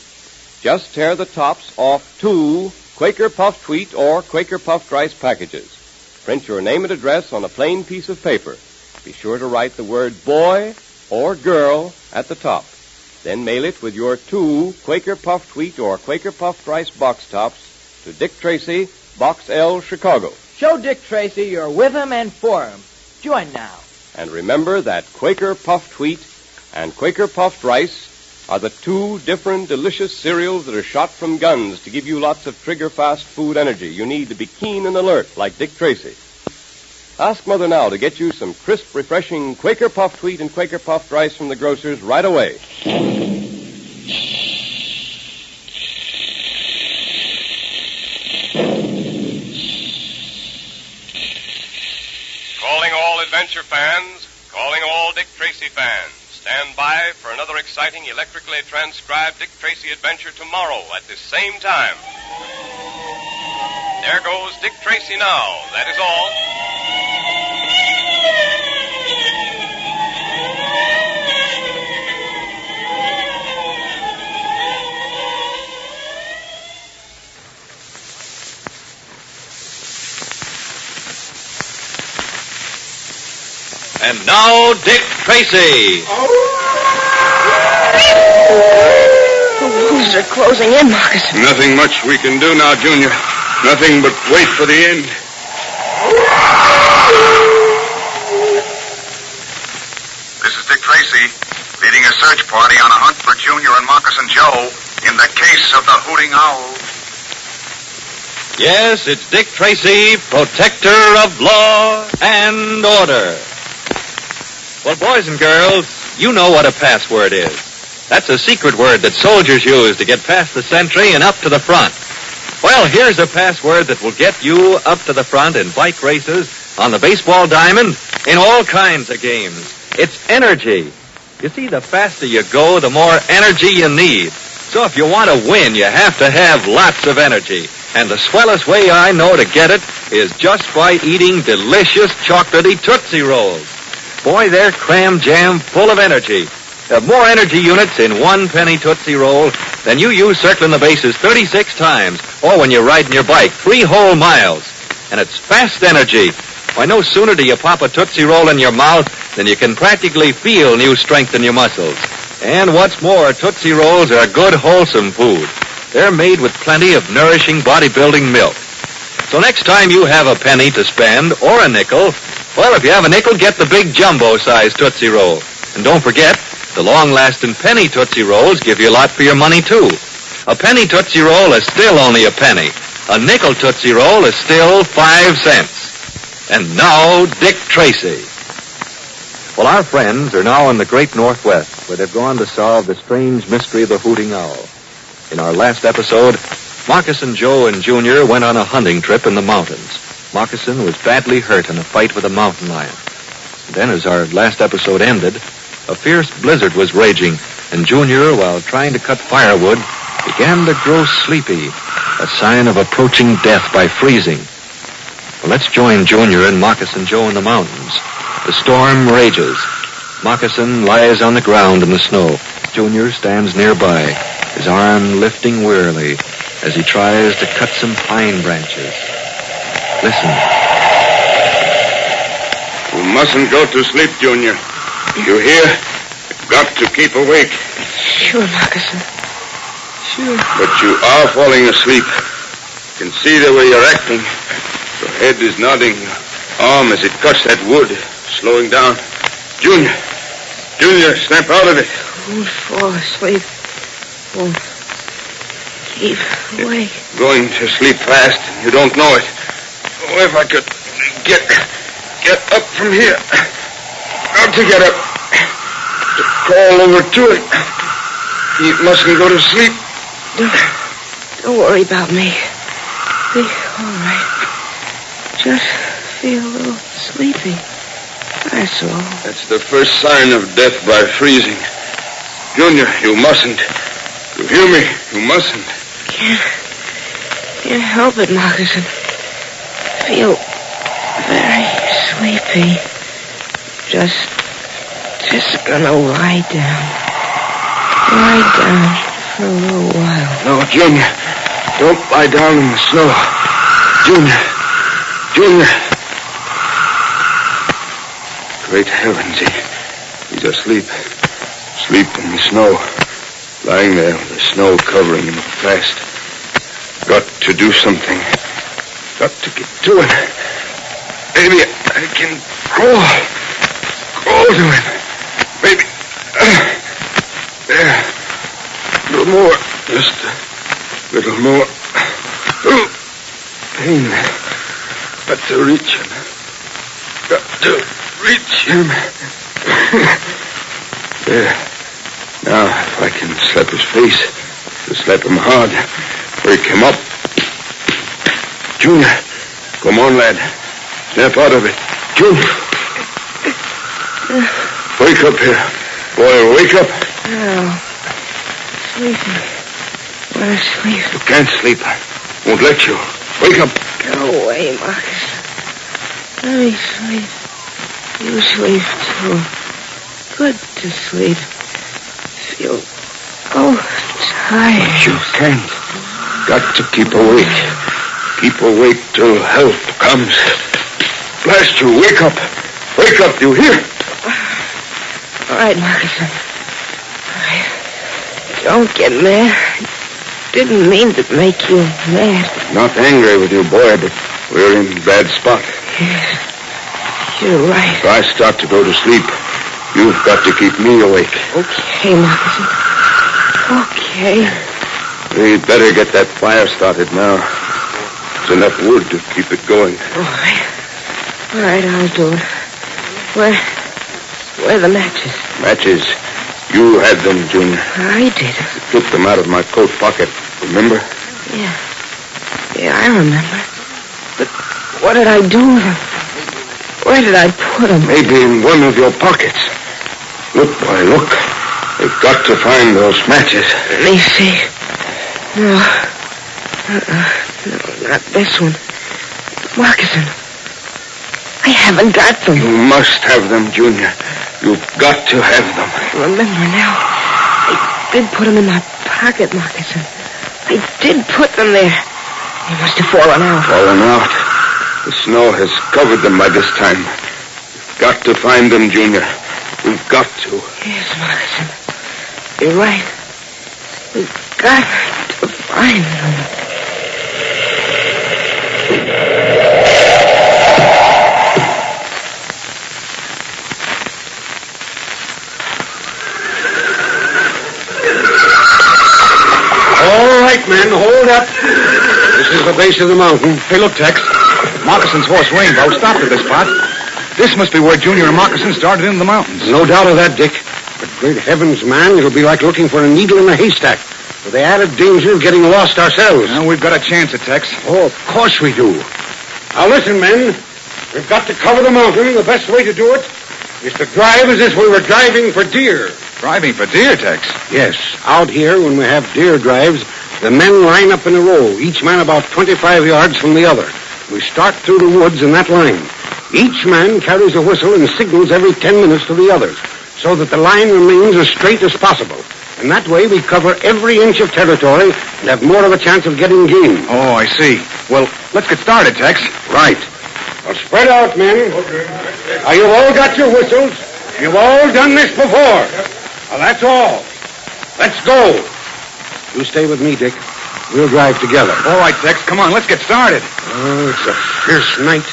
Speaker 19: Just tear the tops off 2 Quaker Puffed Wheat or Quaker Puffed Rice packages. Print your name and address on a plain piece of paper. Be sure to write the word boy or girl at the top. Then mail it with your 2 Quaker Puffed Wheat or Quaker Puffed Rice box tops to Dick Tracy, Box L, Chicago.
Speaker 6: Show Dick Tracy you're with him and for him. Join now.
Speaker 19: And remember that Quaker Puffed Wheat and Quaker Puffed Rice are the 2 different delicious cereals that are shot from guns to give you lots of trigger-fast food energy you need to be keen and alert like Dick Tracy. Ask Mother now to get you some crisp, refreshing Quaker Puffed Wheat and Quaker Puffed Rice from the grocers right away.
Speaker 14: Calling all adventure fans, calling all Dick Tracy fans. Stand by for another exciting electrically transcribed Dick Tracy adventure tomorrow at this same time. There goes Dick Tracy now, that is all.
Speaker 15: And now, Dick Tracy.
Speaker 2: The wolves are closing in, Marcus.
Speaker 9: Nothing much we can do now, Junior. Nothing but wait for the end.
Speaker 11: This is Dick Tracy, leading a search party on a hunt for Junior and Moccasin Joe in the case of the Hooting Owl.
Speaker 15: Yes, it's Dick Tracy, protector of law and order. Well, boys and girls, you know what a password is. That's a secret word that soldiers use to get past the sentry and up to the front. Well, here's a password that will get you up to the front in bike races, on the baseball diamond, in all kinds of games. It's energy. You see, the faster you go, the more energy you need. So if you want to win, you have to have lots of energy. And the swellest way I know to get it is just by eating delicious chocolatey Tootsie Rolls. Boy, they're cram jam full of energy. There are more energy units in 1 penny Tootsie Roll than you use circling the bases 36 times, or when you're riding your bike 3 whole miles. And it's fast energy. Why, no sooner do you pop a Tootsie Roll in your mouth than you can practically feel new strength in your muscles. And what's more, Tootsie Rolls are good, wholesome food. They're made with plenty of nourishing bodybuilding milk. So next time you have a penny to spend, or a nickel, well, if you have a nickel, get the big jumbo-sized Tootsie Roll. And don't forget, the long-lasting penny Tootsie Rolls give you a lot for your money, too. A penny Tootsie Roll is still only a penny. a nickel Tootsie Roll is still 5 cents. And now, Dick Tracy. Well, our friends are now in the great Northwest, where they've gone to solve the strange mystery of the hooting owl. In our last episode, Moccasin Joe and Junior went on a hunting trip in the mountains. Moccasin was badly hurt in a fight with a mountain lion. Then, as our last episode ended, a fierce blizzard was raging, and Junior, while trying to cut firewood, began to grow sleepy, a sign of approaching death by freezing. Well, let's join Junior and Moccasin Joe in the mountains. The storm rages. Moccasin lies on the ground in the snow. Junior stands nearby, his arm lifting wearily as he tries to cut some pine branches. Listen.
Speaker 9: You mustn't go to sleep, Junior. You hear? You've got to keep awake.
Speaker 2: Sure, Moccasin. Sure.
Speaker 9: But you are falling asleep. You can see the way you're acting. Your head is nodding. Your arm as it cuts that wood, slowing down. Junior, snap out of it.
Speaker 2: Won't fall asleep. Won't keep awake.
Speaker 9: Going to sleep fast. You don't know it. Oh, if I could get up from here. Got to get up. To crawl over to it. He mustn't go to sleep.
Speaker 2: Don't worry about me. Be all right. Just feel a little sleepy. That's all.
Speaker 9: That's the first sign of death by freezing. Junior, you mustn't. You hear me? You mustn't.
Speaker 2: Can't help it, Moccasin. Feel very sleepy. Just gonna lie down. Lie down for a little while.
Speaker 9: No, Junior. Don't lie down in the snow. Junior. Great heavens, he's asleep. Asleep in the snow. Lying there with the snow covering him fast. Got to do something. Got to get to it. Maybe I can crawl to him. Maybe. There. A little more. Just a little more. Ooh. Pain. Got to reach him. There. Now, if I can slap his face, to slap him hard, wake him up. Junior, come on, lad. Snap out of it. Junior. Wake up here. Boy, wake up.
Speaker 2: No. Sleeping. Want to sleep.
Speaker 9: You can't sleep. Won't let you. Wake up.
Speaker 2: Go away, Moccasin. Let me sleep. You sleep, too. Good to sleep. Feel tired.
Speaker 9: But you can't. Got to keep awake. Keep awake till help comes. Blast you, wake up. Wake up, you hear?
Speaker 2: All right, Moccasin. All right. Don't get mad. Didn't mean to make you mad.
Speaker 9: Not angry with you, boy, but we're in a bad spot.
Speaker 2: Yes. You're right.
Speaker 9: If I start to go to sleep, you've got to keep me awake.
Speaker 2: Okay, Moccasin. Okay.
Speaker 9: We'd better get that fire started now. There's enough wood to keep it going.
Speaker 2: All right, I'll do it. Where are the matches?
Speaker 9: Matches? You had them, Junior.
Speaker 2: I did.
Speaker 9: You took them out of my coat pocket, remember?
Speaker 2: Yeah, I remember. But what did I do with them? Where did I put them?
Speaker 9: Maybe in one of your pockets. Look, boy, look. We've got to find those matches.
Speaker 2: Let me see. No, not this one. Moccasin. I haven't got them.
Speaker 9: You must have them, Junior. You've got to have them.
Speaker 2: Remember now. I did put them in my pocket, Moccasin. I did put them there. They must have fallen out.
Speaker 9: Fallen out? The snow has covered them by this time. We've got to find them, Junior. We've got to.
Speaker 2: Yes, Moccasin. You're right. We've got to find them.
Speaker 8: All right, men, hold up. The This is the base of the mountain.
Speaker 16: Hey, look, Tex. Moccason's horse Rainbow stopped at this spot. This must be where Junior and Moccasin started into the mountains.
Speaker 8: No doubt of that, Dick. But great heavens, man, it'll be like looking for a needle in a haystack, with the added danger of getting lost ourselves.
Speaker 16: Now, we've got a chance at Tex.
Speaker 8: Oh, of course we do. Now, listen, men. We've got to cover the mountain. The best way to do it is to drive as if we were driving for deer.
Speaker 16: Driving for deer, Tex?
Speaker 8: Yes. Out here, when we have deer drives, the men line up in a row, each man about 25 yards from the other. We start through the woods in that line. Each man carries a whistle and signals every 10 minutes to the others, so that the line remains as straight as possible. And that way we cover every inch of territory and have more of a chance of getting game.
Speaker 16: Oh, I see. Well, let's get started, Tex.
Speaker 8: Right. Well, spread out, men. Now, you've all got your whistles. You've all done this before. Well, that's all. Let's go. You stay with me, Dick. We'll drive together.
Speaker 16: All right, Tex. Come on, let's get started.
Speaker 8: Oh, it's a fierce night.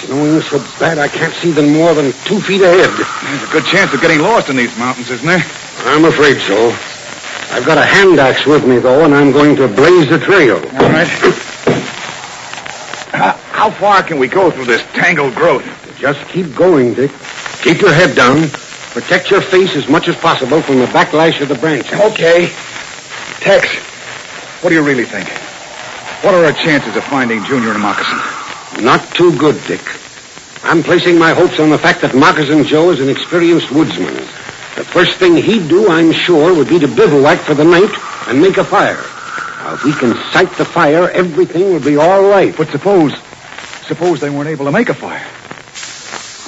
Speaker 8: Snowing so bad I can't see them more than 2 feet ahead.
Speaker 16: There's a good chance of getting lost in these mountains, isn't there?
Speaker 8: I'm afraid so. I've got a hand axe with me, though, and I'm going to blaze the trail.
Speaker 16: All right. How far can we go through this tangled growth?
Speaker 8: Just keep going, Dick. Keep your head down. Protect your face as much as possible from the backlash of the branches.
Speaker 16: Okay. Tex, what do you really think? What are our chances of finding Junior and Moccasin?
Speaker 8: Not too good, Dick. I'm placing my hopes on the fact that Moccasin Joe is an experienced woodsman. The first thing he'd do, I'm sure, would be to bivouac for the night and make a fire. Now, if we can sight the fire, everything will be all right.
Speaker 16: But suppose they weren't able to make a fire.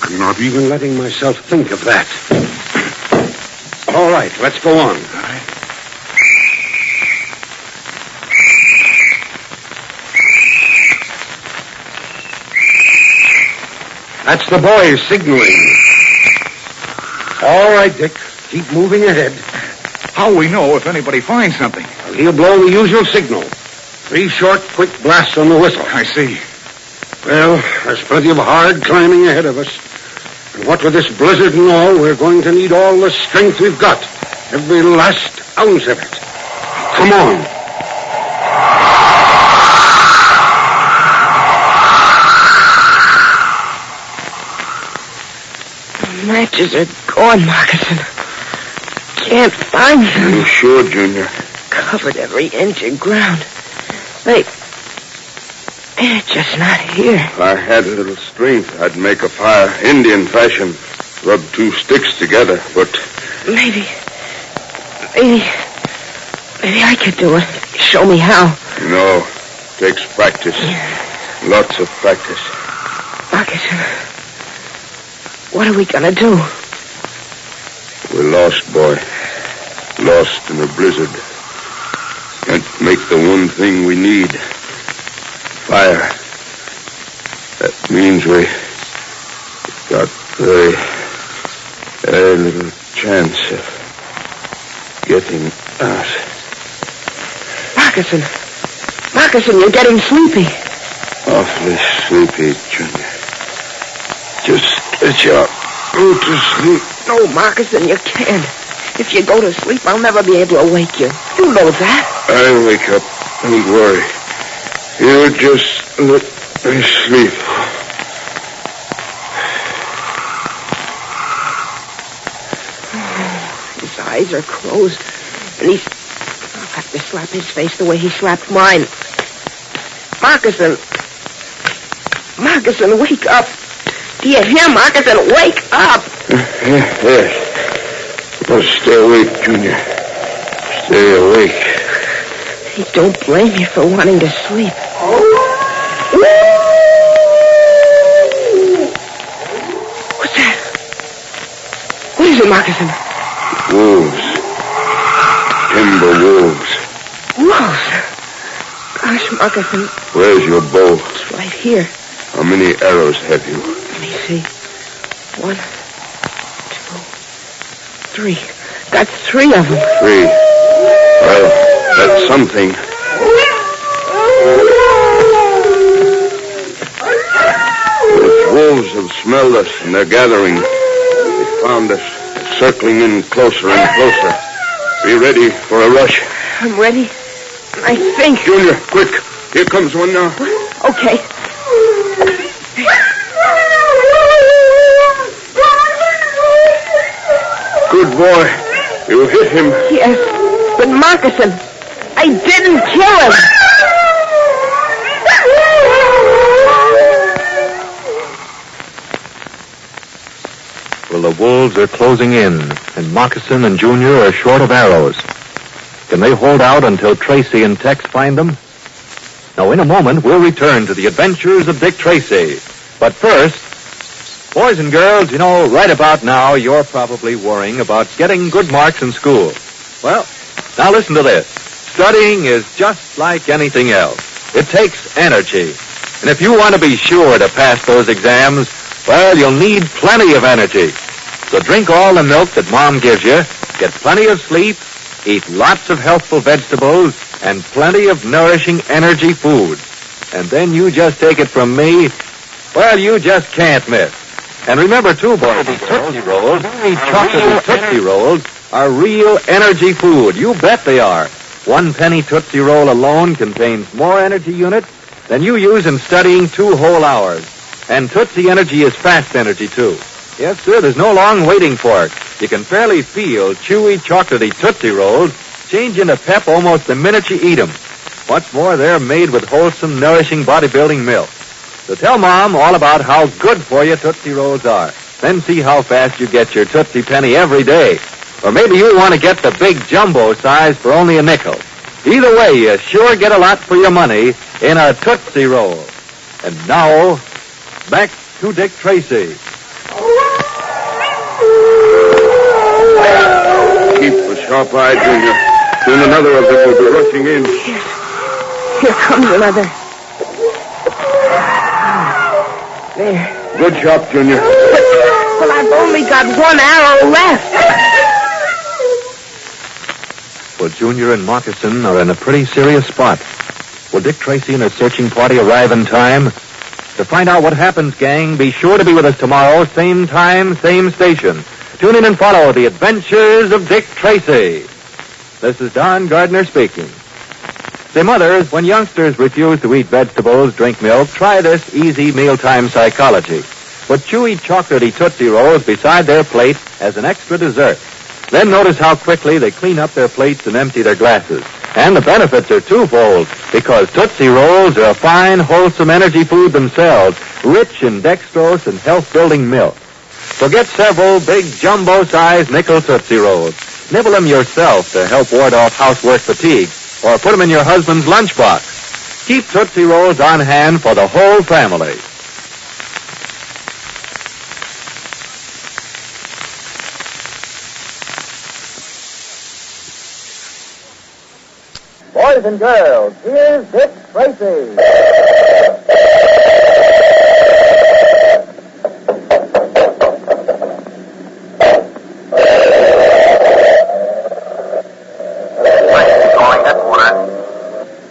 Speaker 8: I'm not even letting myself think of that. All right, let's go on.
Speaker 16: All right.
Speaker 8: That's the boys signaling. All right, Dick. Keep moving ahead.
Speaker 16: How'll we know if anybody finds something?
Speaker 8: Well, he'll blow the usual signal. 3 short, quick blasts on the whistle.
Speaker 16: I see.
Speaker 8: Well, there's plenty of hard climbing ahead of us. And what with this blizzard and all, we're going to need all the strength we've got. Every last ounce of it. Come on.
Speaker 2: Matches are gone, Moccasin. Can't find them.
Speaker 9: You sure, Junior?
Speaker 2: Covered every inch of ground. They're just not here.
Speaker 9: If I had a little strength, I'd make a fire, Indian fashion. Rub 2 sticks together, but...
Speaker 2: Maybe I could do it. Show me how.
Speaker 9: No. Takes practice. Lots of practice.
Speaker 2: Moccasin, what are we gonna do?
Speaker 9: We're lost, boy. Lost in a blizzard. Can't make the one thing we need. Fire. That means we got very little chance of getting out.
Speaker 2: Moccasin, you're getting sleepy.
Speaker 9: Awfully sleepy, Junior. Just stretch out. Go to sleep.
Speaker 2: No, Moccasin, you can't. If you go to sleep, I'll never be able to wake you. You know that.
Speaker 9: I'll wake up. Don't worry. You just let me sleep.
Speaker 2: His eyes are closed, and I'll have to slap his face the way he slapped mine. Moccasin, wake up. Do you hear, Moccasin? Wake up.
Speaker 9: Yes. Well, stay awake, Junior. Stay awake.
Speaker 2: I don't blame you for wanting to sleep. What's that? What is it, Moccasin?
Speaker 9: Wolves. Timber wolves.
Speaker 2: Wolves? Gosh, Moccasin.
Speaker 9: Where's your bow?
Speaker 2: It's right here.
Speaker 9: How many arrows have you?
Speaker 2: Let me see. 1, 2, 3. That's 3 of them.
Speaker 9: 3. Well, that's something. The wolves have smelled us, and they're gathering. They found us, circling in closer and closer. Be ready for a rush.
Speaker 2: I'm ready. I think.
Speaker 9: Junior, quick. Here comes one now.
Speaker 2: Okay.
Speaker 9: Good boy. You hit him.
Speaker 2: Yes, but Moccasin, I didn't kill him.
Speaker 15: Well, the wolves are closing in, and Moccasin and Junior are short of arrows. Can they hold out until Tracy and Tex find them? Now, in a moment, we'll return to the adventures of Dick Tracy. But first, boys and girls, you know, right about now, you're probably worrying about getting good marks in school. Well, now listen to this. Studying is just like anything else. It takes energy. And if you want to be sure to pass those exams, well, you'll need plenty of energy. So drink all the milk that Mom gives you, get plenty of sleep, eat lots of healthful vegetables, and plenty of nourishing energy food. And then you just take it from me, well, you just can't miss. And remember, too, boys, these Tootsie Rolls, these chocolatey Tootsie Rolls, are real energy food. You bet they are. 1 penny Tootsie Roll alone contains more energy units than you use in studying 2 whole hours. And Tootsie Energy is fast energy, too. Yes, sir, there's no long waiting for it. You can fairly feel chewy, chocolatey Tootsie Rolls change into pep almost the minute you eat them. What's more, they're made with wholesome, nourishing bodybuilding milk. So tell Mom all about how good for you Tootsie Rolls are. Then see how fast you get your Tootsie Penny every day. Or maybe you want to get the big jumbo size for only a nickel. Either way, you sure get a lot for your money in a Tootsie Roll. And now, back to Dick Tracy.
Speaker 9: Keep a sharp eye, Junior. Soon another of them will be rushing in.
Speaker 2: Here comes another. There.
Speaker 9: Good shot, Junior.
Speaker 2: Well, I've only got 1 arrow left.
Speaker 15: Well, Junior and Moccasin are in a pretty serious spot. Will Dick Tracy and his searching party arrive in time? To find out what happens, gang, be sure to be with us tomorrow, same time, same station. Tune in and follow the adventures of Dick Tracy. This is Don Gardner speaking. Say, mothers, when youngsters refuse to eat vegetables, drink milk, try this easy mealtime psychology. Put chewy, chocolatey Tootsie Rolls beside their plate as an extra dessert. Then notice how quickly they clean up their plates and empty their glasses. And the benefits are twofold, because Tootsie Rolls are a fine, wholesome energy food themselves, rich in dextrose and health-building milk. So get several big jumbo-sized nickel Tootsie Rolls. Nibble them yourself to help ward off housework fatigue, or put them in your husband's lunchbox. Keep Tootsie Rolls on hand for the whole family.
Speaker 7: Boys and girls, here's Dick Tracy.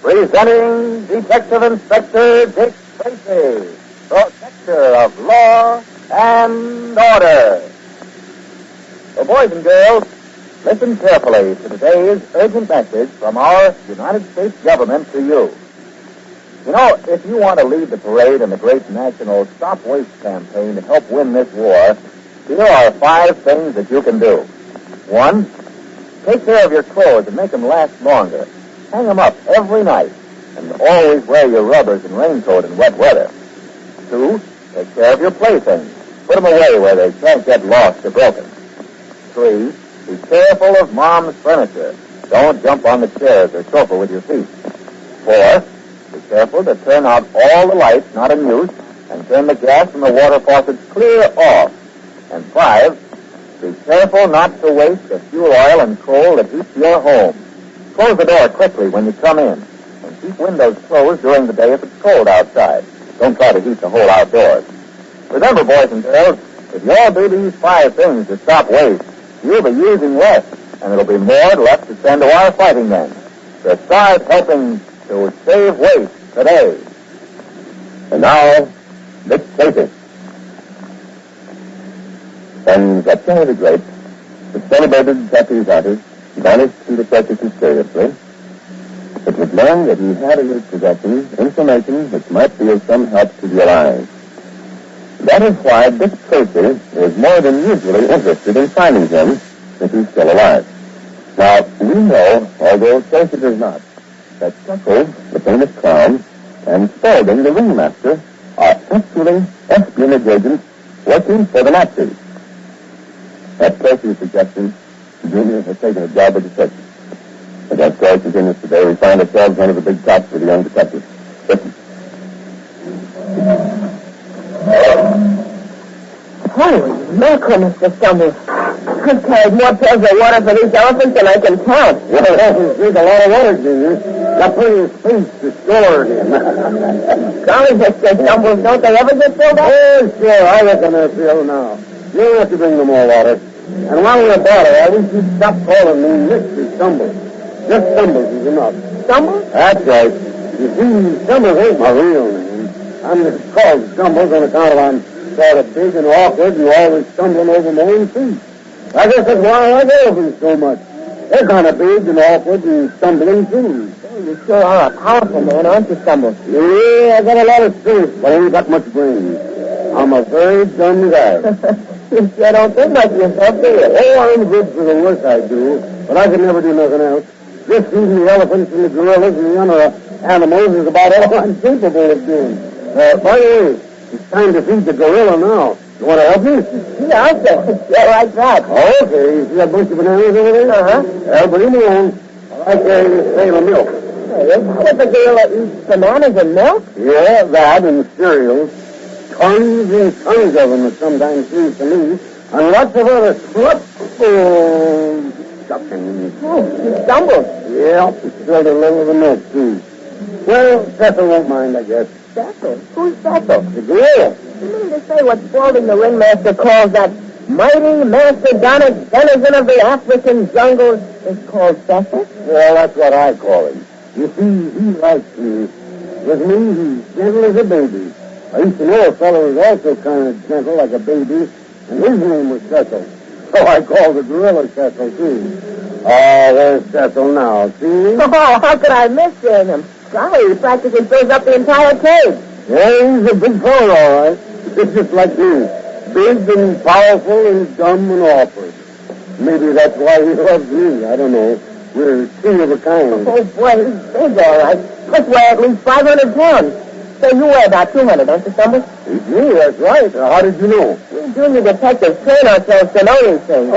Speaker 7: Presenting Detective Inspector Dick Tracy, protector of law and order. Well, boys and girls, listen carefully to today's urgent message from our United States government to you. You know, if you want to lead the parade in the great national Stop Waste campaign to help win this war, here are 5 things that you can do. 1, take care of your clothes and make them last longer. Hang them up every night, and always wear your rubbers and raincoat in wet weather. 2, take care of your playthings. Put them away where they can't get lost or broken. 3, be careful of Mom's furniture. Don't jump on the chairs or sofa with your feet. 4, be careful to turn out all the lights not in use and turn the gas and the water faucets clear off. And 5, be careful not to waste the fuel oil and coal that heats your home. Close the door quickly when you come in, and keep windows closed during the day if it's cold outside. Don't try to heat the whole outdoors. Remember, boys and girls, if you all do these 5 things to stop waste, you'll be using less, and it'll be more left to send to our fighting men. So start helping to save waste today. And now, Dick Tracy. When September the Great, the celebrated Japanese artist vanished through the surface mysteriously, it was learned that he had in his possession information which might be of some help to the Allies. That is why Dick Tracy is more than usually interested in finding him if he's still alive. Now, we know, although Tracy does not, that Chuckles, the famous clown, and Spaulding, the ringmaster, are actually espionage agents working for the Nazis. At Tracy's suggestion, Junior has taken a job of detective. As our story continues today, we find ourselves one of the big tops with a young detective. Listen.
Speaker 2: Holy mackerel, Mr. Stumbles. I've carried more pills of water for these elephants than I can count.
Speaker 3: Well, elephants drink a lot of water, Junior. Got plenty of space to store it in.
Speaker 2: Golly, Mr. Stumbles, don't they ever get filled up?
Speaker 3: Oh, sure. I reckon they're filled now. You don't have to bring them more water. And while we're about it, I wish you'd stop calling me Mr. Stumbles. Just Stumbles is enough.
Speaker 2: Stumbles?
Speaker 3: That's right. You see, Stumbles ain't my real name. I'm just called Stumbles on account of I'm sort of big and awkward and always stumbling over my own feet. I guess that's why I like elephants so much. They're kind of big and awkward and stumbling too.
Speaker 2: Oh, you sure are a powerful man, aren't you, Stumbles?
Speaker 3: Yeah, I got a lot of strength, but I ain't got much brains. I'm a very dumb guy.
Speaker 2: You sure don't think much of yourself, do you?
Speaker 3: Oh, I'm good for the work I do, but I could never do nothing else. Just feeding the elephants and the gorillas and the other animals is about all I'm capable of doing. By the way, it's time to feed the gorilla now. You want to help me?
Speaker 2: Yeah, I'll say. Yeah, like that.
Speaker 3: Okay, you see that bunch of bananas over there?
Speaker 2: Uh-huh.
Speaker 3: Well, bring them along. I carry this pail of milk.
Speaker 2: Hey, what the gorilla eats bananas and milk?
Speaker 3: Yeah, that and cereals. Tons and tons of them, it sometimes seems to me. And lots of other stuffing.
Speaker 2: Oh, you stumbled.
Speaker 3: Yeah, spilled a little of the milk, too. Well, Cecil won't mind, I guess.
Speaker 2: Cecil? Who's Cecil?
Speaker 3: The gorilla.
Speaker 2: You mean to say what Spaulding the ringmaster calls that mighty mastodonic denizen of the African jungles is called Cecil?
Speaker 3: Well, that's what I call him. You see, he likes me. With me, he's gentle as a baby. I used to know a fellow who was also kind of gentle like a baby, and his name was Cecil. So I called the gorilla Cecil, too. Oh, there's Cecil now. See?
Speaker 2: Oh, how could I miss seeing him? Golly, he practically fills up the entire cage.
Speaker 3: Yeah, he's a big fellow, all right. It's just like me. Big and powerful and dumb and awkward. Maybe that's why he loves me. I don't know. We're two of a kind.
Speaker 2: Oh, boy, he's big, all right. Must weigh at least 500 pounds. So you weigh about 200, don't you, Stumbles?
Speaker 3: Me, that's right. How did you know?
Speaker 2: We junior detectives train ourselves to know these things.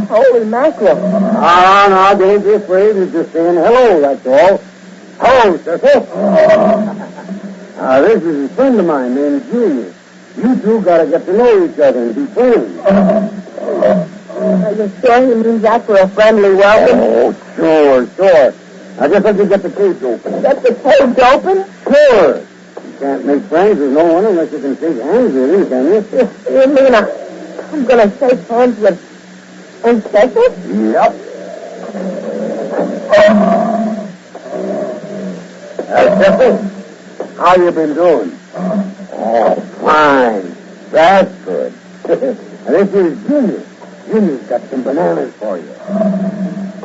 Speaker 2: Holy mackerel.
Speaker 3: Now, don't be afraid. We're just saying hello, that's all. Hello, Cecil. This is a friend of mine named Junior. You two got to get to know each other and be friends.
Speaker 2: Are you sure he means that for a friendly welcome?
Speaker 3: Oh, sure. I guess I could get the cage open.
Speaker 2: Get the cage open?
Speaker 3: Sure. You can't make friends with no one unless you can shake hands with him, can you?
Speaker 2: You mean I'm going to shake hands with Cecil?
Speaker 3: Yep. Cecil, how you been doing? Oh, fine. That's good. This is Junior. Junior's got some bananas for you.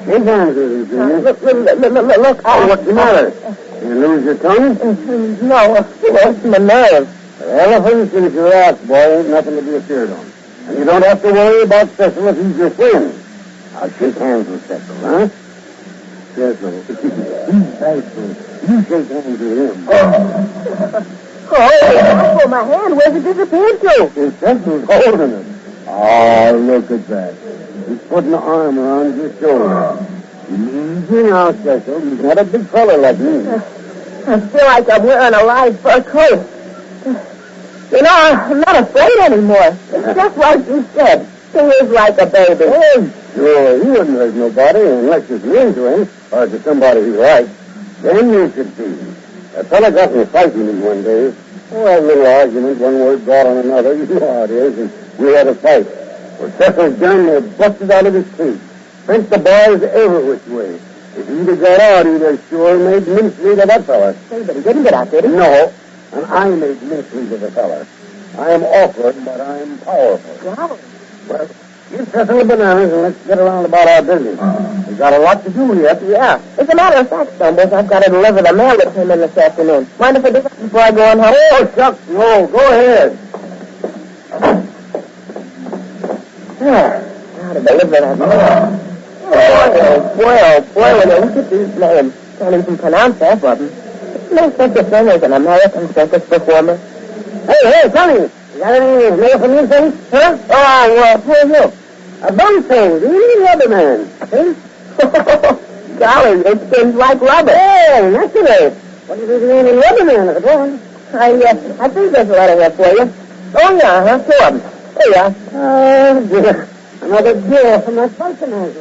Speaker 3: Shake hands with him, Junior.
Speaker 2: Look.
Speaker 3: Oh, what's the matter? You lose your tongue?
Speaker 2: No, it's my nerve.
Speaker 3: Elephants and giraffes, boy, ain't nothing to be afraid of. And you don't have to worry about Cecil if he's your friend. I'll shake hands with Cecil, huh? Cecil, he's thankful. You shake hands with him.
Speaker 2: Oh, my hand. Where's it disappeared to?
Speaker 3: Cecil's holding it. Oh, look at that. He's putting an arm around your shoulder. Easy now, Cecil. He's not a big fella like me.
Speaker 2: I feel like I'm wearing a live fur coat. You know, I'm not afraid anymore. It's just like you said. He is like a baby.
Speaker 3: Oh, sure. He wouldn't hurt nobody unless it's mean to him or to somebody he likes. Then you should see. A fella got me fighting him one day. Oh, a little argument, one word brought on another. You know how it is. And we had a fight. Well, Cecil's gun was busted out of his cage. Sent the boys every which way. If he'd have got out, he'd have sure made mincemeat of that fella.
Speaker 2: Hey, but he didn't get out, did he?
Speaker 3: No. And I made mincemeat of the fella. I am awkward, but I'm powerful.
Speaker 2: Wow.
Speaker 3: Well,
Speaker 7: Keep pressing the bananas and let's get around about our business. We got a lot to do yet.
Speaker 2: Yeah. As a matter of fact, Stumbles, I've got to deliver the mail that came in this afternoon. Mind if I do that before I go on home?
Speaker 7: Oh, shucks. No, go ahead.
Speaker 2: Now to deliver that mail. Oh, boy, when you look at these names, can't even pronounce half of them. No such a thing as an American circus performer.
Speaker 7: Hey, Tony. You got any mail from you, things? Huh?
Speaker 2: Oh, who's you?
Speaker 7: A bum thing. Do you need rubber man? Eh?
Speaker 2: Golly, it spins like rubber.
Speaker 7: Hey, that's it. What do you think you need in rubber man at all?
Speaker 2: I think there's a letter here for you. Oh, yeah, two of them. Here you are.
Speaker 7: Oh, dear. Another deal from that Falconer.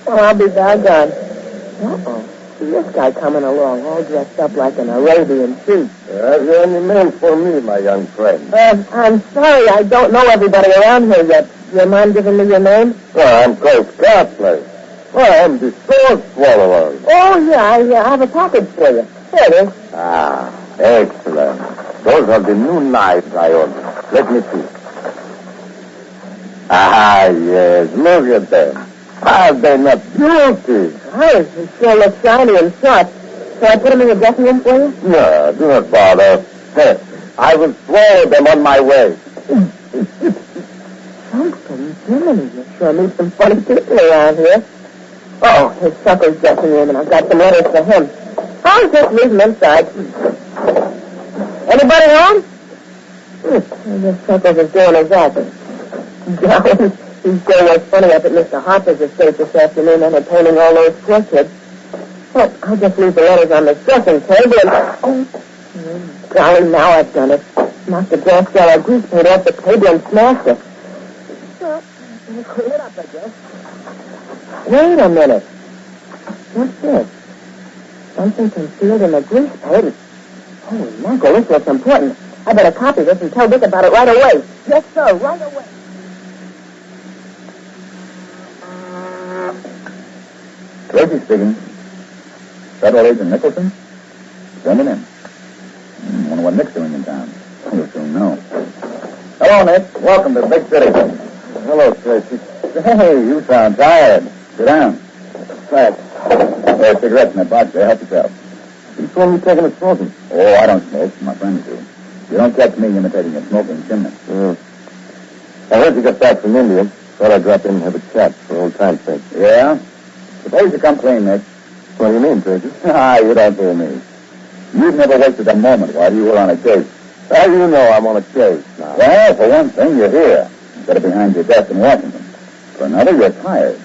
Speaker 2: Oh, I'll be doggone. Uh-oh. See this guy coming along, all dressed up like an Arabian chief.
Speaker 7: Have you any mail for me, my young friend?
Speaker 2: I'm sorry, I don't know everybody around here yet. You mind giving me your name?
Speaker 7: Well, I'm Coach Carplay. Well, I'm the sword swallower.
Speaker 2: Oh, yeah, I have a package for you. Here it is.
Speaker 7: Ah, excellent. Those are the new knives I ordered. Let me see. Ah, yes, look at them. Ah, they're not beauty.
Speaker 2: Oh, they sure look shiny and sharp. Shall I put them in the dressing room for you?
Speaker 7: No, do not bother. I will swallow them on my way.
Speaker 2: Something, Jiminy. You sure meet some funny people around here. Oh, his sucker's dressing room, and I've got some letters for him. I'll just leave him inside. Anybody home? I guess Chuckles is doing his act. Golly, he sure was funny up at Mr. Harper's estate this afternoon entertaining all those poor kids. Well, I'll just leave the letters on the dressing table and... Oh, golly, now I've done it. Knocked the glass jar of grease paint off the table and smashed it. Well, I'll clean it up, I guess. Wait a minute. What's this? Something concealed in the grease paint. Holy mackerel, this looks important. I better copy this and tell Dick about it right away. Yes, sir, right away.
Speaker 16: Tracy speaking. Federal Agent Nicholson? Send him in. Wonder what Nick's doing in town. You'll soon know. Hello, Nick. Welcome to the big city. Hello, Tracy. Hey, you sound tired. Sit down. Thanks. There's cigarettes in that box there. Help yourself. You told me taking a smoking. Oh, I don't smoke. My friends do. You don't catch me imitating a smoking chimney.
Speaker 7: I heard you got back from India. Thought I'd drop in and have a chat for old time's sake.
Speaker 16: Yeah? Suppose you come clean, Nick.
Speaker 7: What do you mean, Tracy?
Speaker 16: You don't fool me. You've never wasted a moment while you were on a case.
Speaker 7: How do you know I'm on a case now?
Speaker 16: Well, for one thing, you're here, instead of behind your desk in Washington. For another, you're tired,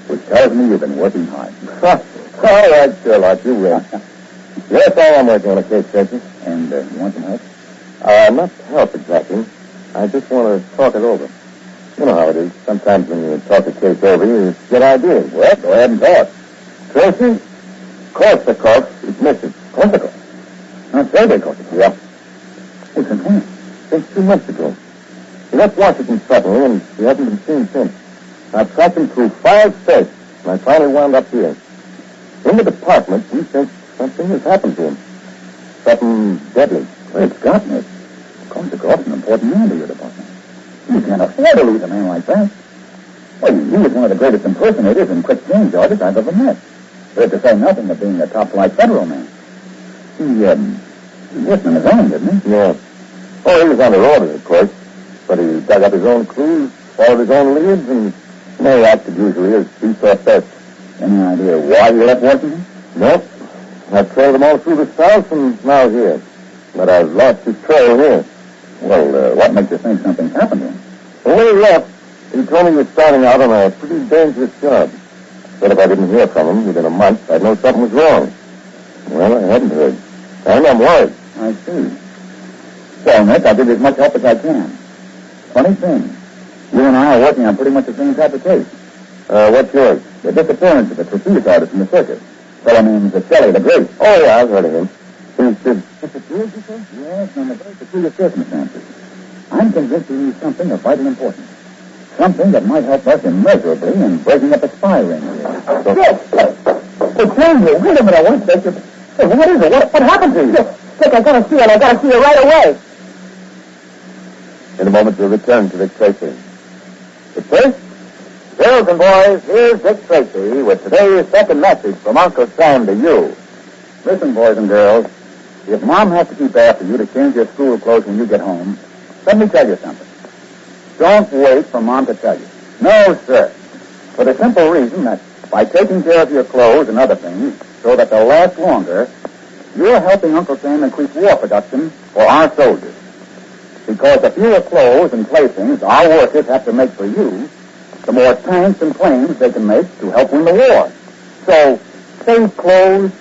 Speaker 16: which tells me you've been working hard.
Speaker 7: All right, Sherlock, you will. Yes, I am working on a case, Tracy.
Speaker 16: And you want some help?
Speaker 7: Not help exactly. I just want to talk it over. You know how it is. Sometimes when you talk a case over, you get ideas.
Speaker 16: Well, go ahead and talk.
Speaker 7: Tracy, Korsakov is missing.
Speaker 16: Korsakov? Not Sergei Korsakov.
Speaker 7: Yeah.
Speaker 16: Listen, when?
Speaker 7: Since 2 months ago. He left Washington suddenly, and he hasn't been seen since. I've tracked him through 5 states, and I finally wound up here. In the department, we think something has happened to him. Something deadly.
Speaker 16: Great Scott, Nick. Korsakov's an important man to your department. You can't afford to lose a man like that. Well, he was one of the greatest impersonators and quick change artists I've ever met. But to say nothing of being a top-flight federal man. He worked on his own, didn't he?
Speaker 7: Yeah. Oh, he was under orders, of course. But he dug up his own clues, followed his own leads, and he acted usually as he saw best.
Speaker 16: Any idea why he left Washington?
Speaker 7: Nope. I've trailed him all through the South and now here. But I've lost his trail here.
Speaker 16: Well, what makes you think something's happened to him?
Speaker 7: When he left, he told me he was starting out on a pretty dangerous job. Said if I didn't hear from him within a month, I'd know something was wrong. Well, I hadn't heard. And I'm worried.
Speaker 16: I see. Well, Nick, I'll give you as much help as I can. Funny thing. You and I are working on pretty much the same type of case.
Speaker 7: What's yours?
Speaker 16: The disappearance of a trapeze artist in the circus. A fellow named Shelley the Great.
Speaker 7: Oh, yeah, I've heard of him. He
Speaker 16: disappeared, you say? Yes, under very peculiar circumstances. I'm convinced he needs something of vital importance. Something that might help us immeasurably in breaking up a spy ring here.
Speaker 2: Dick! It's Andrew. Wait a minute. What is it? What happened to you? Dick, I gotta see it. I gotta see it right away.
Speaker 7: In a moment, we'll return to Dick Tracy. But first, Girls and boys, here's Dick Tracy with today's second message from Uncle Sam to you.
Speaker 18: Listen, boys and girls, if Mom has to keep after you to change your school clothes when you get home, let me tell you something. Don't wait for Mom to tell you. No, sir. For the simple reason that by taking care of your clothes and other things so that they'll last longer, you're helping Uncle Sam increase war production for our soldiers. Because the fewer clothes and playthings our workers have to make for you, the more tanks and planes they can make to help win the war. So, save clothes,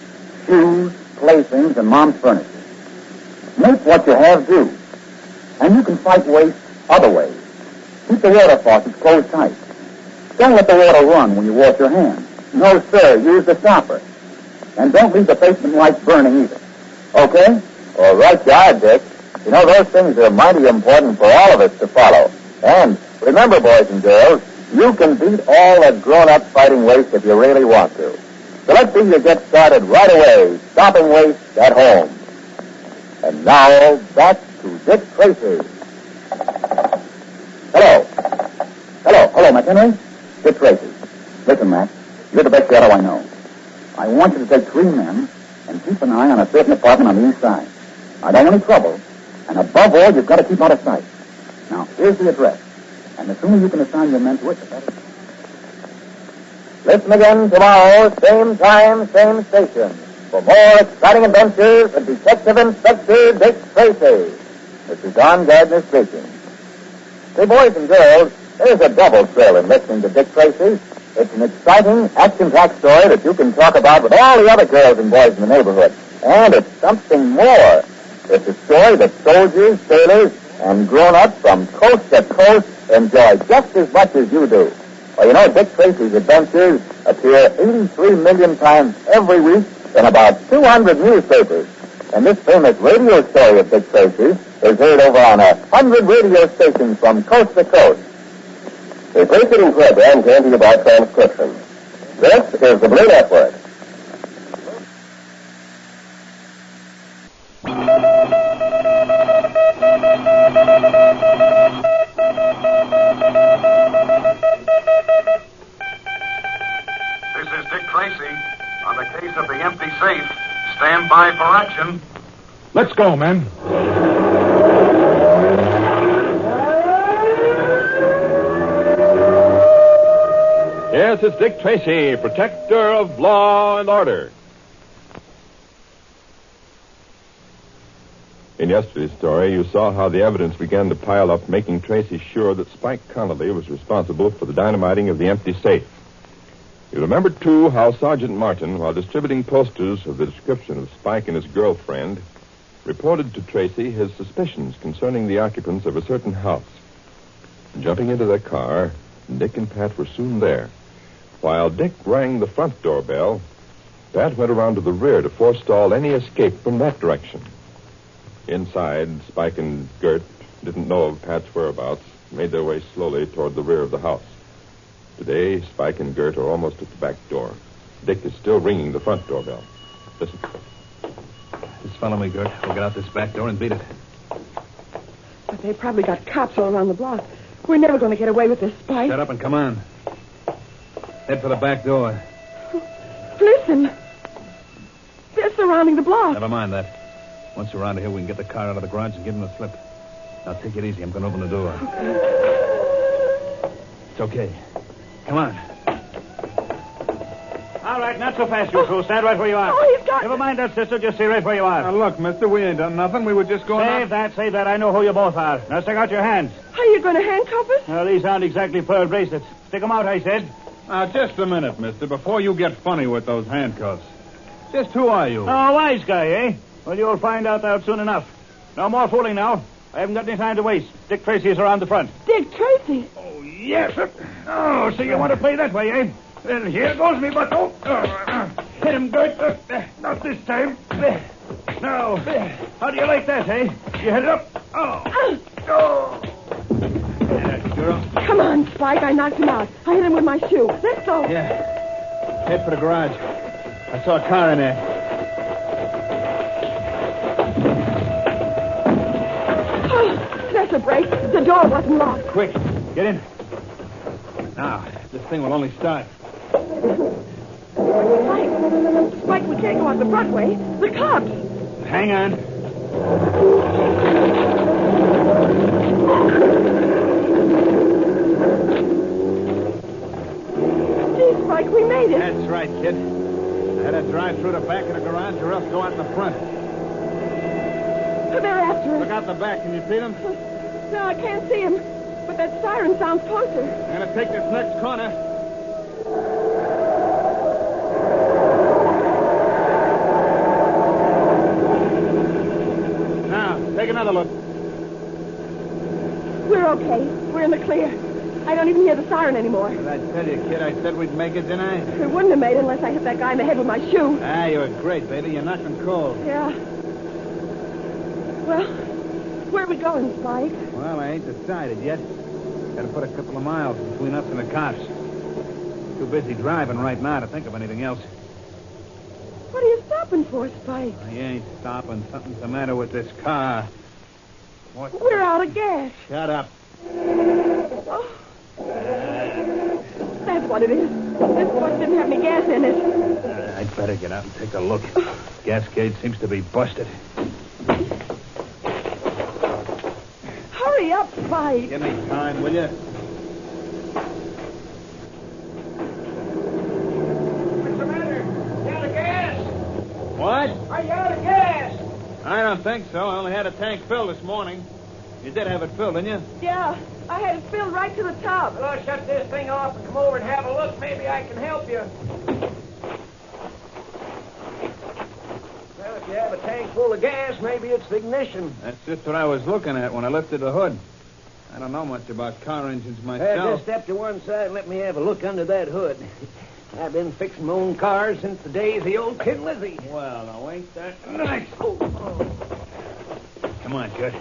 Speaker 18: shoes, playthings, and Mom's furniture. Make what you have do. And you can fight waste other ways. Keep the water faucets closed tight. Don't let the water run when you wash your hands. No, sir, use the stopper. And don't leave the basement lights burning either. Okay?
Speaker 7: All right, God, Dick. You know, those things are mighty important for all of us to follow. And remember, boys and girls, you can beat all that grown-up fighting waste if you really want to. So let's see you get started right away, stopping waste at home. And now, back to Dick Tracy.
Speaker 18: Hello, McHenry. Dick Tracy. Listen, Mac, you're the best shadow I know. I want you to take 3 men and keep an eye on a certain apartment on the east side. I don't want any trouble, and above all, you've got to keep out of sight. Now, here's the address, and the sooner you can assign your men to it, the better.
Speaker 7: Listen again tomorrow, same time, same station, for more exciting adventures of Detective Inspector Dick Tracy. This is Don Gardner speaking. Say, boys and girls, there's a double thrill in listening to Dick Tracy. It's an exciting, action-packed story that you can talk about with all the other girls and boys in the neighborhood. And it's something more. It's a story that soldiers, sailors, and grown-ups from coast to coast enjoy just as much as you do. Well, you know, Dick Tracy's adventures appear 83 million times every week in about 200 newspapers. And this famous radio story of Dick Tracy is heard over on 100 radio stations from coast to coast. The preceding program came to you by transcription. This is the Blue Network.
Speaker 11: This is Dick Tracy. On the case of the empty safe, stand by for action.
Speaker 9: Let's go, men.
Speaker 13: Yes, it's Dick Tracy, protector of law and order. In yesterday's story, you saw how the evidence began to pile up, making Tracy sure that Spike Connolly was responsible for the dynamiting of the empty safe. You remember, too, how Sergeant Martin, while distributing posters of the description of Spike and his girlfriend, reported to Tracy his suspicions concerning the occupants of a certain house. Jumping into their car, Dick and Pat were soon there. While Dick rang the front doorbell, Pat went around to the rear to forestall any escape from that direction. Inside, Spike and Gert didn't know of Pat's whereabouts, made their way slowly toward the rear of the house. Today, Spike and Gert are almost at the back door. Dick is still ringing the front doorbell. Listen.
Speaker 21: Just follow me, Gert. We'll get out this back door and beat it.
Speaker 22: But they probably got cops all around the block. We're never going to get away with this, Spike.
Speaker 21: Shut up and come on. Head for the back door.
Speaker 22: Listen. They're surrounding the block.
Speaker 21: Never mind that. Once we're around here, we can get the car out of the garage and give them the slip. Now, take it easy. I'm going to open the door.
Speaker 22: Okay.
Speaker 21: It's okay. Come on.
Speaker 24: All right, not so fast, you two. Stand right where you are.
Speaker 22: Oh, he's got...
Speaker 24: Never mind that, sister. Just stay right where you are.
Speaker 9: Now, look, mister, we ain't done nothing. We were just going
Speaker 24: Save that. I know who you both are. Now, stick out your hands.
Speaker 22: Are you going to handcuff us?
Speaker 24: Now, these aren't exactly pearl bracelets. Stick them out, I said.
Speaker 9: Now, just a minute, mister, before you get funny with those handcuffs. Just who are you?
Speaker 24: Oh, wise guy, eh? Well, you'll find out soon enough. No more fooling now. I haven't got any time to waste. Dick Tracy is around the front.
Speaker 22: Dick Tracy?
Speaker 24: Oh, yes. Oh, so you want to play that way, eh? Well, here goes me butt. Hit him, Gert. Not this time. Now, how do you like that, eh? You hit it up. Oh.
Speaker 21: Yeah, girl.
Speaker 22: Come on, Spike. I knocked him out. I hit him with my shoe. Let's go.
Speaker 21: Yeah. Head for the garage. I saw a car in there.
Speaker 22: Oh, that's a break. The door wasn't locked.
Speaker 21: Quick. Get in. Now, just thing will only start.
Speaker 22: Spike, we can't go out the front way. The cops.
Speaker 21: Hang on.
Speaker 22: Gee, Spike, we made it.
Speaker 21: That's right, kid. I had to drive through the back of the garage or else go out in the front.
Speaker 22: They're after us.
Speaker 21: Look out the back. Can you see them?
Speaker 22: No, I can't see him. But that siren sounds closer.
Speaker 21: I'm going to take this next corner. Now, take another look.
Speaker 22: We're okay. We're in the clear. I don't even hear the siren anymore.
Speaker 21: Did I tell you, kid, I said we'd make it, didn't I?
Speaker 22: We wouldn't have made it unless I hit that guy in the head with my shoe.
Speaker 21: Ah, you're great, baby. You're knocking cold.
Speaker 22: Yeah. Well, where are we going, Spike?
Speaker 21: Well, I ain't decided yet. Got to put a couple of miles between us and the cops. Too busy driving right now to think of anything else.
Speaker 22: What are you stopping for, Spike?
Speaker 21: I ain't stopping. Something's the matter with this car. What?
Speaker 22: We're out of gas.
Speaker 21: Shut up.
Speaker 22: Oh. That's what it is. This bus didn't have any gas in it.
Speaker 21: I'd better get out and take a look. Gas gauge seems to be busted.
Speaker 22: Hurry up, Spike.
Speaker 21: Give me time, will you?
Speaker 24: What's the matter? You out of gas?
Speaker 21: What?
Speaker 24: Are you out of gas?
Speaker 21: I don't think so. I only had a tank filled this morning. You did have it filled, didn't you?
Speaker 22: Yeah, I had it filled right to the top.
Speaker 24: Well, I'll shut this thing off and come over and have a look. Maybe I can help you. Well, if you have a tank full of gas, maybe it's the ignition.
Speaker 21: That's just what I was looking at when I lifted the hood. I don't know much about car engines myself.
Speaker 24: Just step to one side and let me have a look under that hood. I've been fixing my own cars since the days of the old Kid Lizzie.
Speaker 21: Well, now ain't that nice? Oh. Come on, Kurt.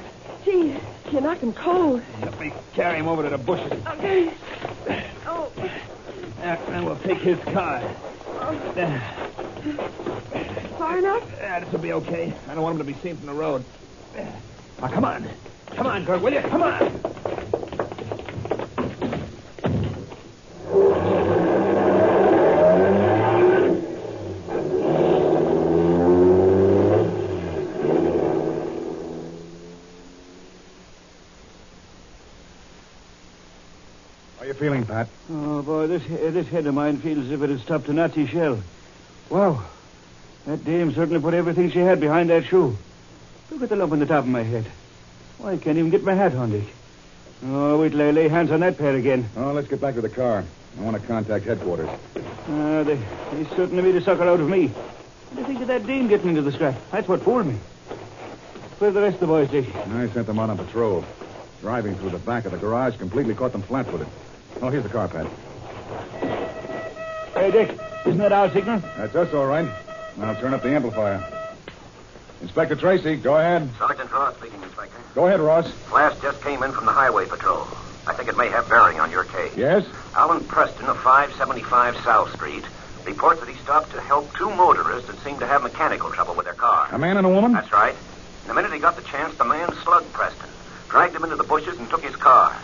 Speaker 22: Gee, you're knocking cold.
Speaker 21: Let me carry him over to the bushes.
Speaker 22: Okay. Oh.
Speaker 21: And we'll take his car.
Speaker 22: Far enough?
Speaker 21: This will be okay. I don't want him to be seen from the road. Now, come on. Come on, Kurt, will you? Come on. How you feeling, Pat?
Speaker 3: Oh, boy, this head of mine feels as if it had stopped a Nazi shell. Wow. That dame certainly put everything she had behind that shoe. Look at the lump on the top of my head. Why, I can't even get my hat on, Dick. Oh, wait till I lay hands on that pair again.
Speaker 16: Oh, let's get back to the car. I want to contact headquarters.
Speaker 3: They certainly made a sucker out of me. What do you think of that dame getting into the scrap? That's what fooled me. Where are the rest of the boys, Dick?
Speaker 16: I sent them out on patrol. Driving through the back of the garage completely caught them flat-footed. Oh, here's the car, Pat.
Speaker 3: Hey, Dick, isn't that our signal?
Speaker 16: That's us, all right. Now turn up the amplifier. Inspector Tracy, go ahead.
Speaker 11: Sergeant Ross speaking, Inspector.
Speaker 16: Go ahead, Ross.
Speaker 11: Flash just came in from the highway patrol. I think it may have bearing on your case.
Speaker 16: Yes?
Speaker 11: Alan Preston of 575 South Street reports that he stopped to help two motorists that seemed to have mechanical trouble with their car.
Speaker 16: A man and a woman?
Speaker 11: That's right. The minute he got the chance, the man slugged Preston, dragged him into the bushes, and took his car.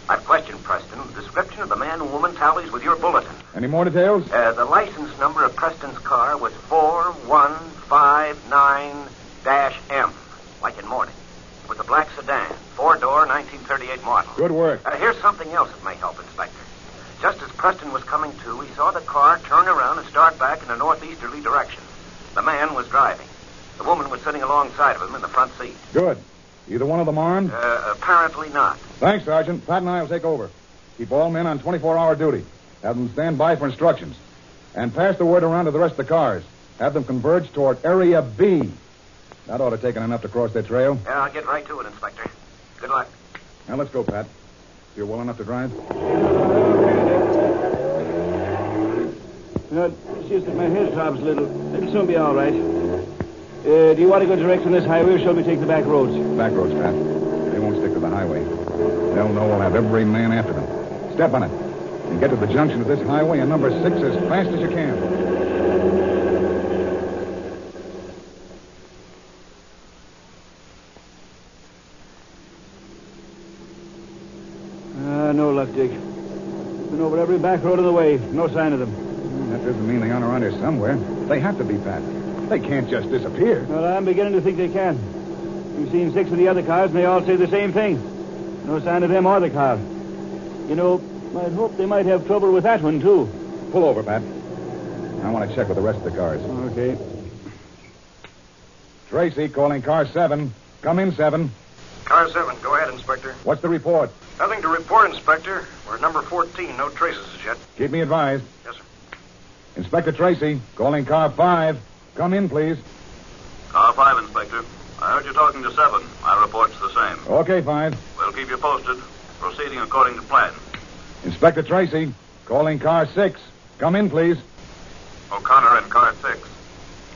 Speaker 11: I've questioned Preston. The description of the man and woman tallies with your bulletin.
Speaker 16: Any more details?
Speaker 11: The license number of Preston's car was 4159-M, like in morning. It was a black sedan, four-door, 1938 model.
Speaker 16: Good work.
Speaker 11: Here's something else that may help, Inspector. Just as Preston was coming to, he saw the car turn around and start back in a northeasterly direction. The man was driving. The woman was sitting alongside of him in the front seat.
Speaker 16: Good. Either one of them armed?
Speaker 11: Apparently not.
Speaker 16: Thanks, Sergeant. Pat and I will take over. Keep all men on 24-hour duty. Have them stand by for instructions. And pass the word around to the rest of the cars. Have them converge toward Area B. That ought to take enough to cross their trail.
Speaker 11: Yeah, I'll get right to it, Inspector. Good luck.
Speaker 16: Now, let's go, Pat. You're well enough to drive?
Speaker 3: It's just that my head throbs a little. It'll soon be all right. Do you want to go direct on this highway, or shall we take the back roads?
Speaker 16: Back roads, Pat. They won't stick to the highway. They'll know we'll have every man after them. Step on it. And get to the junction of this highway and number 6 as fast as you can.
Speaker 3: No luck, Dick. Been over
Speaker 21: over every back road in the way. No sign of them.
Speaker 24: That doesn't mean they aren't around here somewhere. They have to be, Pat. They can't just disappear.
Speaker 21: Well, I'm beginning to think they can. We've seen 6 of the other cars, and they all say the same thing. No sign of them or the car. You know, I'd hope they might have trouble with that one, too.
Speaker 24: Pull over, Pat. I want to check with the rest of the cars.
Speaker 21: Okay.
Speaker 24: Tracy, calling car 7. Come in, 7.
Speaker 11: Car 7, go ahead, Inspector.
Speaker 24: What's the report?
Speaker 11: Nothing to report, Inspector. We're at number 14. No traces as yet.
Speaker 24: Keep me advised.
Speaker 11: Yes, sir.
Speaker 24: Inspector Tracy, calling car 5. Come in, please.
Speaker 5: Car 5, Inspector. I heard you talking to 7. My report's the same.
Speaker 24: Okay, 5.
Speaker 5: We'll keep you posted. Proceeding according to plan.
Speaker 24: Inspector Tracy, calling car 6. Come in, please.
Speaker 5: O'Connor in car 6.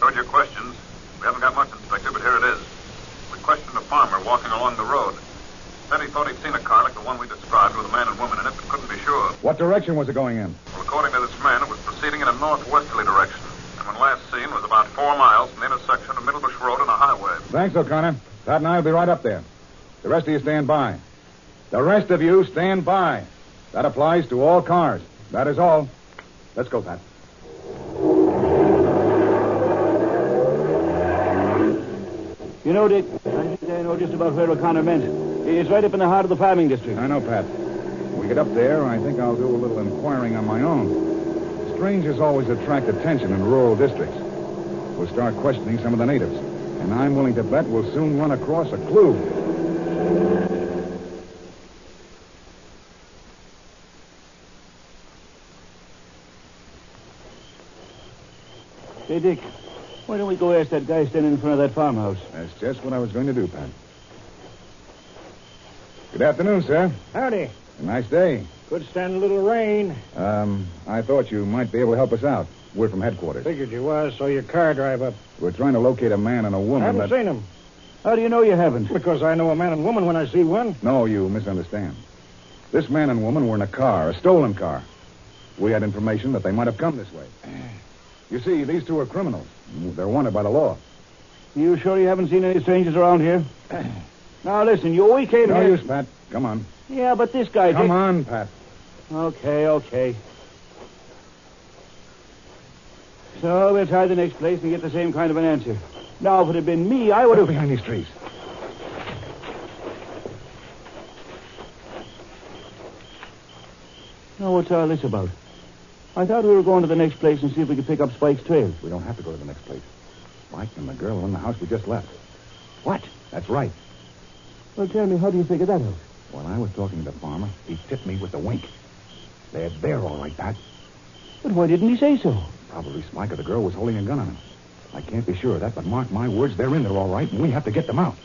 Speaker 5: Heard your questions. We haven't got much, Inspector, but here it is. We questioned a farmer walking along the road. Said he thought he'd seen a car like the one we described with a man and woman in it, but couldn't be sure.
Speaker 24: What direction was it going in?
Speaker 5: Well, according to this man, it was proceeding in a northwesterly direction. And when last seen was about 4 miles from the intersection of Middlebush Road and a highway.
Speaker 24: Thanks, O'Connor. Pat and I will be right up there. The rest of you stand by. The rest of you stand by. That applies to all cars. That is all. Let's go, Pat.
Speaker 21: You know, Dick, I think I know just about where O'Connor meant. It's right up in the heart of the farming district.
Speaker 24: I know, Pat. When we get up there, I think I'll do a little inquiring on my own. Strangers always attract attention in rural districts. We'll start questioning some of the natives. And I'm willing to bet we'll soon run across a clue.
Speaker 21: Hey, Dick, why don't we go ask that guy standing in front of that farmhouse?
Speaker 24: That's just what I was going to do, Pat. Good afternoon, sir.
Speaker 21: Howdy.
Speaker 24: A nice day.
Speaker 21: Could stand a little rain.
Speaker 24: I thought you might be able to help us out. We're from headquarters.
Speaker 21: Figured you was, so your car drive up.
Speaker 24: We're trying to locate a man and a woman
Speaker 21: I haven't
Speaker 24: that...
Speaker 21: seen them. How do you know you haven't? Because I know a man and woman when I see one.
Speaker 24: No, you misunderstand. This man and woman were in a car, a stolen car. We had information that they might have come this way. You see, these two are criminals. They're wanted by the law.
Speaker 21: You sure you haven't seen any strangers around here? Now, listen, we came
Speaker 24: No
Speaker 21: here...
Speaker 24: use, Pat. Come on.
Speaker 21: Yeah, but this guy...
Speaker 24: Come on, Pat.
Speaker 21: Okay. So we'll try the next place and get the same kind of an answer. Now, if it had been me, I would have...
Speaker 24: behind these trees.
Speaker 21: Now, what's all this about? I thought we were going to the next place and see if we could pick up Spike's trail.
Speaker 24: We don't have to go to the next place. Spike and the girl are in the house we just left. What? That's right.
Speaker 21: Well, tell me, how do you figure that out?
Speaker 24: While I was talking to the farmer, he tipped me with a wink. They're there, all right, Pat.
Speaker 21: But why didn't he say so?
Speaker 24: Probably Spike or the girl was holding a gun on him. I can't be sure of that, but mark my words, they're in there all right, and we have to get them out.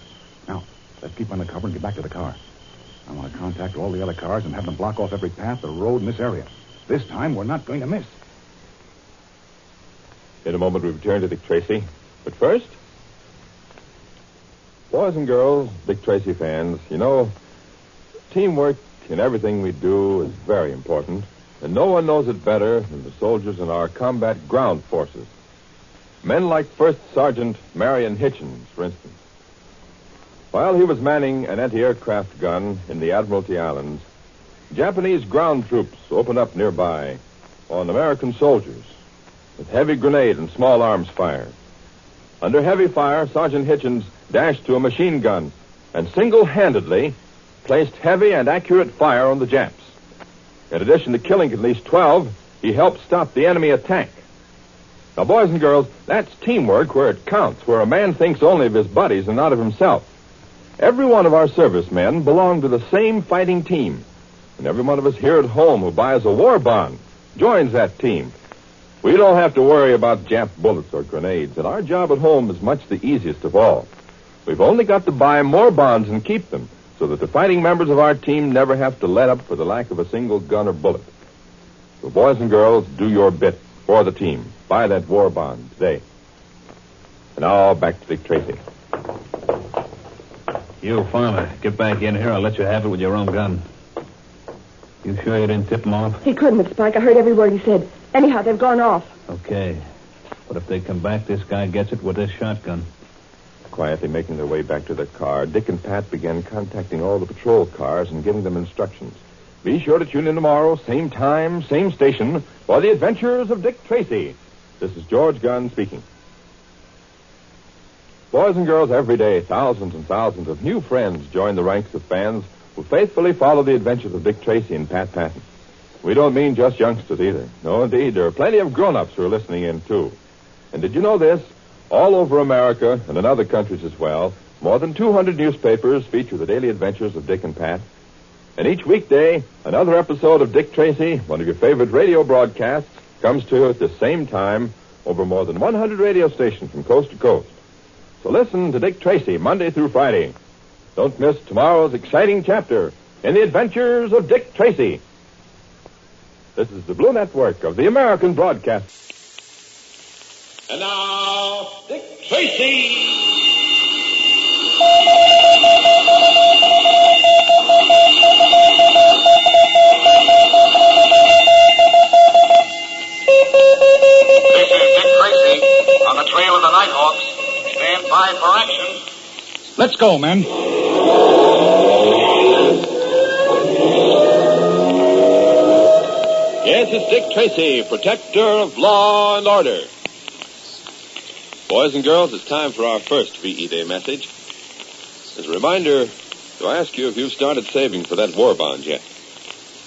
Speaker 24: Now, let's keep under cover and get back to the car. I want to contact all the other cars and have them block off every path or road in this area. This time, we're not going to miss.
Speaker 13: In a moment, we return to Dick Tracy. But first, boys and girls, Dick Tracy fans, you know, teamwork in everything we do is very important, and no one knows it better than the soldiers in our combat ground forces. Men like First Sergeant Marion Hitchens, for instance. While he was manning an anti-aircraft gun in the Admiralty Islands, Japanese ground troops opened up nearby on American soldiers with heavy grenade and small arms fire. Under heavy fire, Sergeant Hitchens dashed to a machine gun and single-handedly placed heavy and accurate fire on the Japs. In addition to killing at least 12, he helped stop the enemy attack. Now, boys and girls, that's teamwork where it counts, where a man thinks only of his buddies and not of himself. Every one of our servicemen belong to the same fighting team. And every one of us here at home who buys a war bond joins that team. We don't have to worry about Jap bullets or grenades, and our job at home is much the easiest of all. We've only got to buy more bonds and keep them, so that the fighting members of our team never have to let up for the lack of a single gun or bullet. So, boys and girls, do your bit for the team. Buy that war bond today. And now, back to Dick Tracy.
Speaker 21: You, farmer, get back in here. I'll let you have it with your own gun. You sure you didn't tip them off?
Speaker 22: He couldn't, Spike. I heard every word he said. Anyhow, they've gone off.
Speaker 21: Okay. But if they come back, this guy gets it with this shotgun.
Speaker 13: Quietly making their way back to their car, Dick and Pat began contacting all the patrol cars and giving them instructions. Be sure to tune in tomorrow, same time, same station, for the adventures of Dick Tracy. This is George Gunn speaking. Boys and girls, every day, thousands and thousands of new friends join the ranks of fans who faithfully follow the adventures of Dick Tracy and Pat Patton. We don't mean just youngsters either. No, indeed, there are plenty of grown-ups who are listening in, too. And did you know this? All over America, and in other countries as well, more than 200 newspapers feature the daily adventures of Dick and Pat. And each weekday, another episode of Dick Tracy, one of your favorite radio broadcasts, comes to you at the same time over more than 100 radio stations from coast to coast. So listen to Dick Tracy Monday through Friday. Don't miss tomorrow's exciting chapter in the adventures of Dick Tracy. This is the Blue Network of the American Broadcast.
Speaker 14: And now, Dick Tracy!
Speaker 5: This is Dick Tracy on the trail of the Nighthawks. Stand by for action.
Speaker 16: Let's go, men.
Speaker 19: Yes, it's Dick Tracy, protector of law and order. Boys and girls, it's time for our first VE Day message. As a reminder, to ask you if you've started saving for that war bond yet.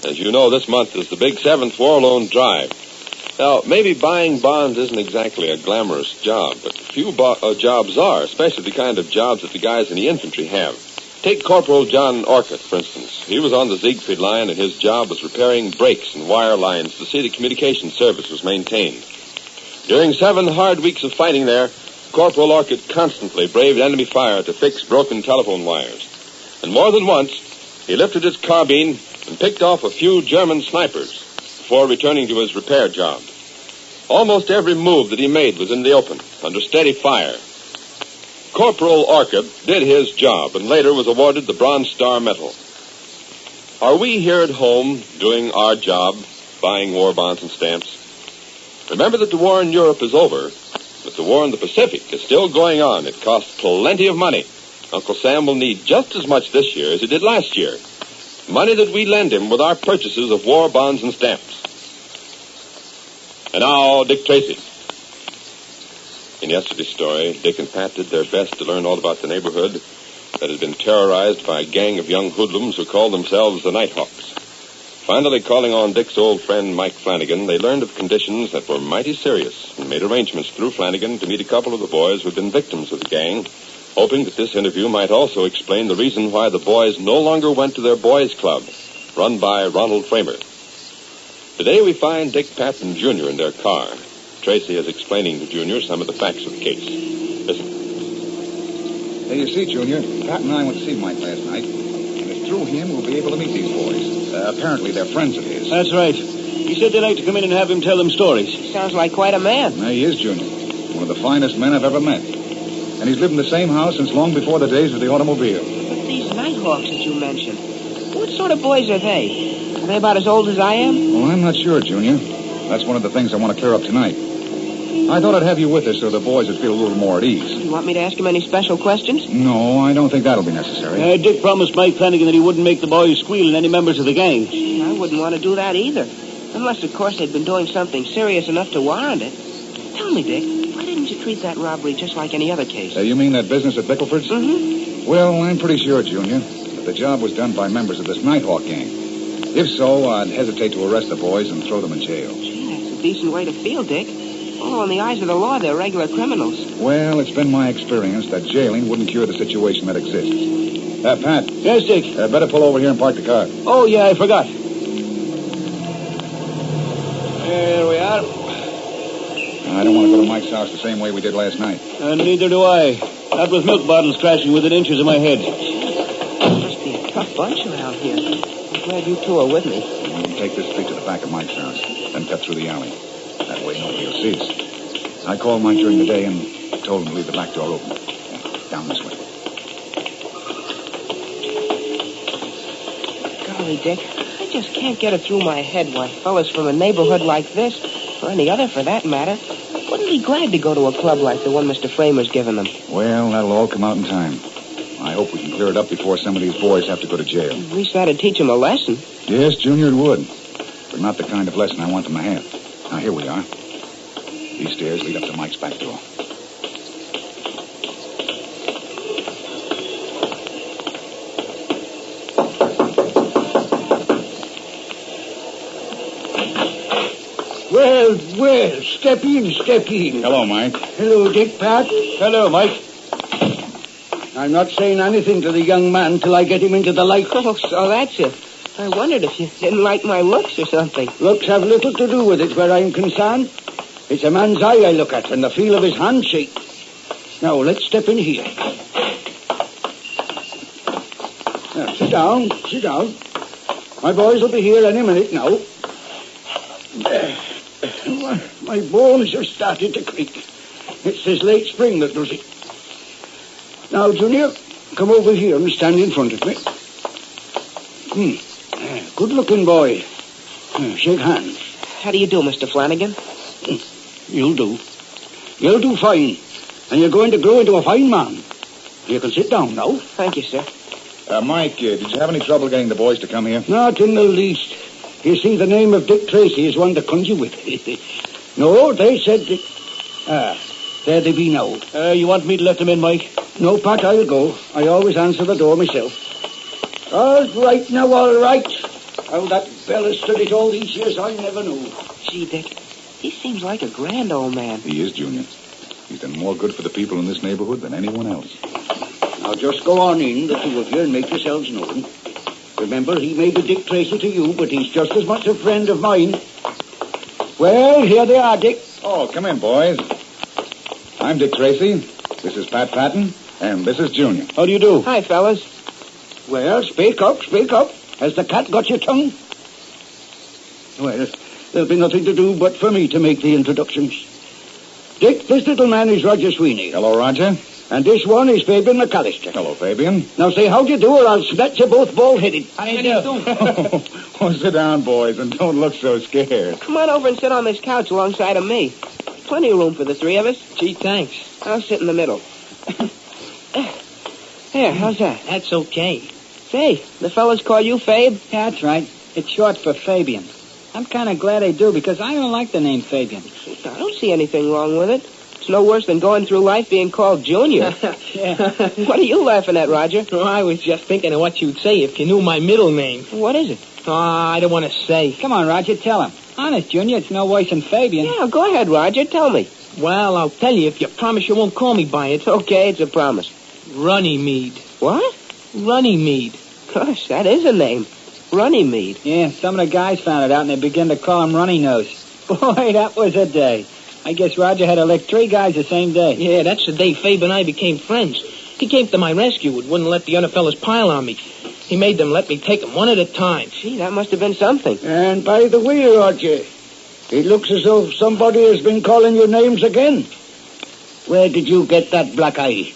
Speaker 19: As you know, this month is the big 7th War Loan Drive. Now, maybe buying bonds isn't exactly a glamorous job, but few jobs are, especially the kind of jobs that the guys in the infantry have. Take Corporal John Orcutt, for instance. He was on the Siegfried line, and his job was repairing breaks and wire lines to see the communication service was maintained. During 7 hard weeks of fighting there, Corporal Orcutt constantly braved enemy fire to fix broken telephone wires. And more than once, he lifted his carbine and picked off a few German snipers before returning to his repair job. Almost every move that he made was in the open, under steady fire. Corporal Orcutt did his job and later was awarded the Bronze Star Medal. Are we here at home doing our job, buying war bonds and stamps? Remember that the war in Europe is over, but the war in the Pacific is still going on. It costs plenty of money. Uncle Sam will need just as much this year as he did last year. Money that we lend him with our purchases of war bonds and stamps. And now, Dick Tracy. In yesterday's story, Dick and Pat did their best to learn all about the neighborhood that had been terrorized by a gang of young hoodlums who called themselves the Nighthawks. Finally, calling on Dick's old friend Mike Flanagan, they learned of conditions that were mighty serious and made arrangements through Flanagan to meet a couple of the boys who had been victims of the gang, hoping that this interview might also explain the reason why the boys no longer went to their boys' club, run by Ronald Framer. Today we find Dick Patton Jr. in their car. Tracy is explaining to Junior some of the facts of the case. Listen.
Speaker 16: Hey, you see, Junior, Pat and I went to see Mike last night, and it's through him we'll be able to meet these boys. Apparently they're friends of his.
Speaker 21: That's right. He said they'd like to come in and have him tell them stories.
Speaker 22: Sounds like quite a man.
Speaker 16: He is, Junior. One of the finest men I've ever met. And he's lived in the same house since long before the days of the automobile.
Speaker 22: But these Nighthawks that you mentioned, what sort of boys are they? Are they about as old as I am?
Speaker 16: Well, I'm not sure, Junior. That's one of the things I want to clear up tonight. I thought I'd have you with us so the boys would feel a little more at ease.
Speaker 22: You want me to ask him any special questions?
Speaker 16: No, I don't think that'll be necessary.
Speaker 21: Dick promised Mike Flanagan that he wouldn't make the boys squeal and any members of the gang.
Speaker 22: Gee, I wouldn't want to do that either. Unless, of course, they'd been doing something serious enough to warrant it. Tell me, Dick, why didn't you treat that robbery just like any other case?
Speaker 16: You mean that business at Bickleford's?
Speaker 22: Mm-hmm.
Speaker 16: Well, I'm pretty sure, Junior, that the job was done by members of this Nighthawk gang. If so, I'd hesitate to arrest the boys and throw them in jail.
Speaker 22: Gee, that's a decent way to feel, Dick. Oh, in the eyes of the law, they're regular criminals.
Speaker 16: Well, it's been my experience that jailing wouldn't cure the situation that exists. Pat.
Speaker 21: Yes, Dick?
Speaker 16: Better pull over here and park the car.
Speaker 21: Oh, yeah, I forgot. There we are.
Speaker 16: I don't want to go to Mike's house the same way we did last night.
Speaker 21: Neither do I. Not with milk bottles crashing within inches of my head.
Speaker 22: There must be a tough bunch around here. I'm glad you two are with me.
Speaker 16: We can take this street to the back of Mike's house, then cut through the alley. That way nobody will see us. I called Mike during the day and told him to leave the back door open. Down this way.
Speaker 22: Golly, Dick, I just can't get it through my head why fellas from a neighborhood like this, or any other for that matter, wouldn't be glad to go to a club like the one Mr. Framer's given them.
Speaker 16: Well, that'll all come out in time. I hope we can clear it up before some of these boys have to go to jail.
Speaker 22: At least that'd teach them a lesson.
Speaker 16: Yes, Junior, it would. But not the kind of lesson I want them to have. Now, here we are. These stairs lead up to Mike's back door.
Speaker 10: Well, step in.
Speaker 16: Hello, Mike.
Speaker 10: Hello, Dick, Pat.
Speaker 21: Hello, Mike.
Speaker 10: I'm not saying anything to the young man till I get him into the light.
Speaker 22: Oh, so that's it. I wondered if you didn't like my looks or something.
Speaker 10: Looks have little to do with it where I'm concerned. It's a man's eye I look at and the feel of his handshake. Now, let's step in here. Now, sit down. My boys will be here any minute now. My bones are starting to creak. It's this late spring that does it. Now, Junior, come over here and stand in front of me. Good-looking boy. Shake hands.
Speaker 22: How do you do, Mr. Flanagan?
Speaker 10: You'll do. You'll do fine. And you're going to grow into a fine man. You can sit down now.
Speaker 22: Thank you, sir.
Speaker 16: Mike, did you have any trouble getting the boys to come here?
Speaker 10: Not in the least. You see, the name of Dick Tracy is one to conjure with. No, they said that... there they be now.
Speaker 21: You want me to let them in, Mike?
Speaker 10: No, Pat, I'll go. I always answer the door myself. All right now, all right. How that fella stood it all these years, I never knew.
Speaker 22: Gee, Dick, he seems like a grand old man.
Speaker 16: He is, Junior. He's done more good for the people in this neighborhood than anyone else.
Speaker 10: Now, just go on in, the two of you, and make yourselves known. Remember, he may be Dick Tracy to you, but he's just as much a friend of mine. Well, here they are, Dick.
Speaker 16: Oh, come in, boys. I'm Dick Tracy. This is Pat Patton, and this is Junior.
Speaker 21: How do you do?
Speaker 22: Hi, fellas.
Speaker 10: Well, speak up. Has the cat got your tongue? Well, there'll be nothing to do but for me to make the introductions. Dick, this little man is Roger Sweeney.
Speaker 16: Hello, Roger.
Speaker 10: And this one is Fabian McAllister.
Speaker 16: Hello, Fabian.
Speaker 10: Now say, how do you do, or I'll snatch you both bald-headed.
Speaker 21: How do you do?
Speaker 16: Oh, sit down, boys, and don't look so scared.
Speaker 22: Come on over and sit on this couch alongside of me. Plenty of room for the three of us.
Speaker 21: Gee, thanks.
Speaker 22: I'll sit in the middle. There, how's that?
Speaker 21: That's okay.
Speaker 22: Say, the fellas call you Fabe?
Speaker 12: Yeah, that's right. It's short for Fabian. I'm kind of glad they do, because I don't like the name Fabian.
Speaker 22: I don't see anything wrong with it. It's no worse than going through life being called Junior.
Speaker 12: Yeah.
Speaker 22: What are you laughing at, Roger?
Speaker 21: Oh, I was just thinking of what you'd say if you knew my middle name.
Speaker 22: What is it?
Speaker 21: Oh, I don't want to say.
Speaker 12: Come on, Roger, tell him. Honest, Junior, it's no worse than Fabian.
Speaker 22: Yeah, go ahead, Roger. Tell me.
Speaker 21: Well, I'll tell you if you promise you won't call me by it.
Speaker 22: Okay, it's a promise.
Speaker 21: Runnymede.
Speaker 22: What?
Speaker 21: Runnymede.
Speaker 22: Gosh, that is a name. Runnymede.
Speaker 12: Yeah, some of the guys found it out, and they began to call him Runny Nose. Boy, that was a day. I guess Roger had to lick 3 guys the same day.
Speaker 21: Yeah, that's the day Fabe and I became friends. He came to my rescue and wouldn't let the other fellas pile on me. He made them let me take them one at a time.
Speaker 22: Gee, that must have been something.
Speaker 10: And by the way, Roger, it looks as though somebody has been calling your names again. Where did you get that black eye?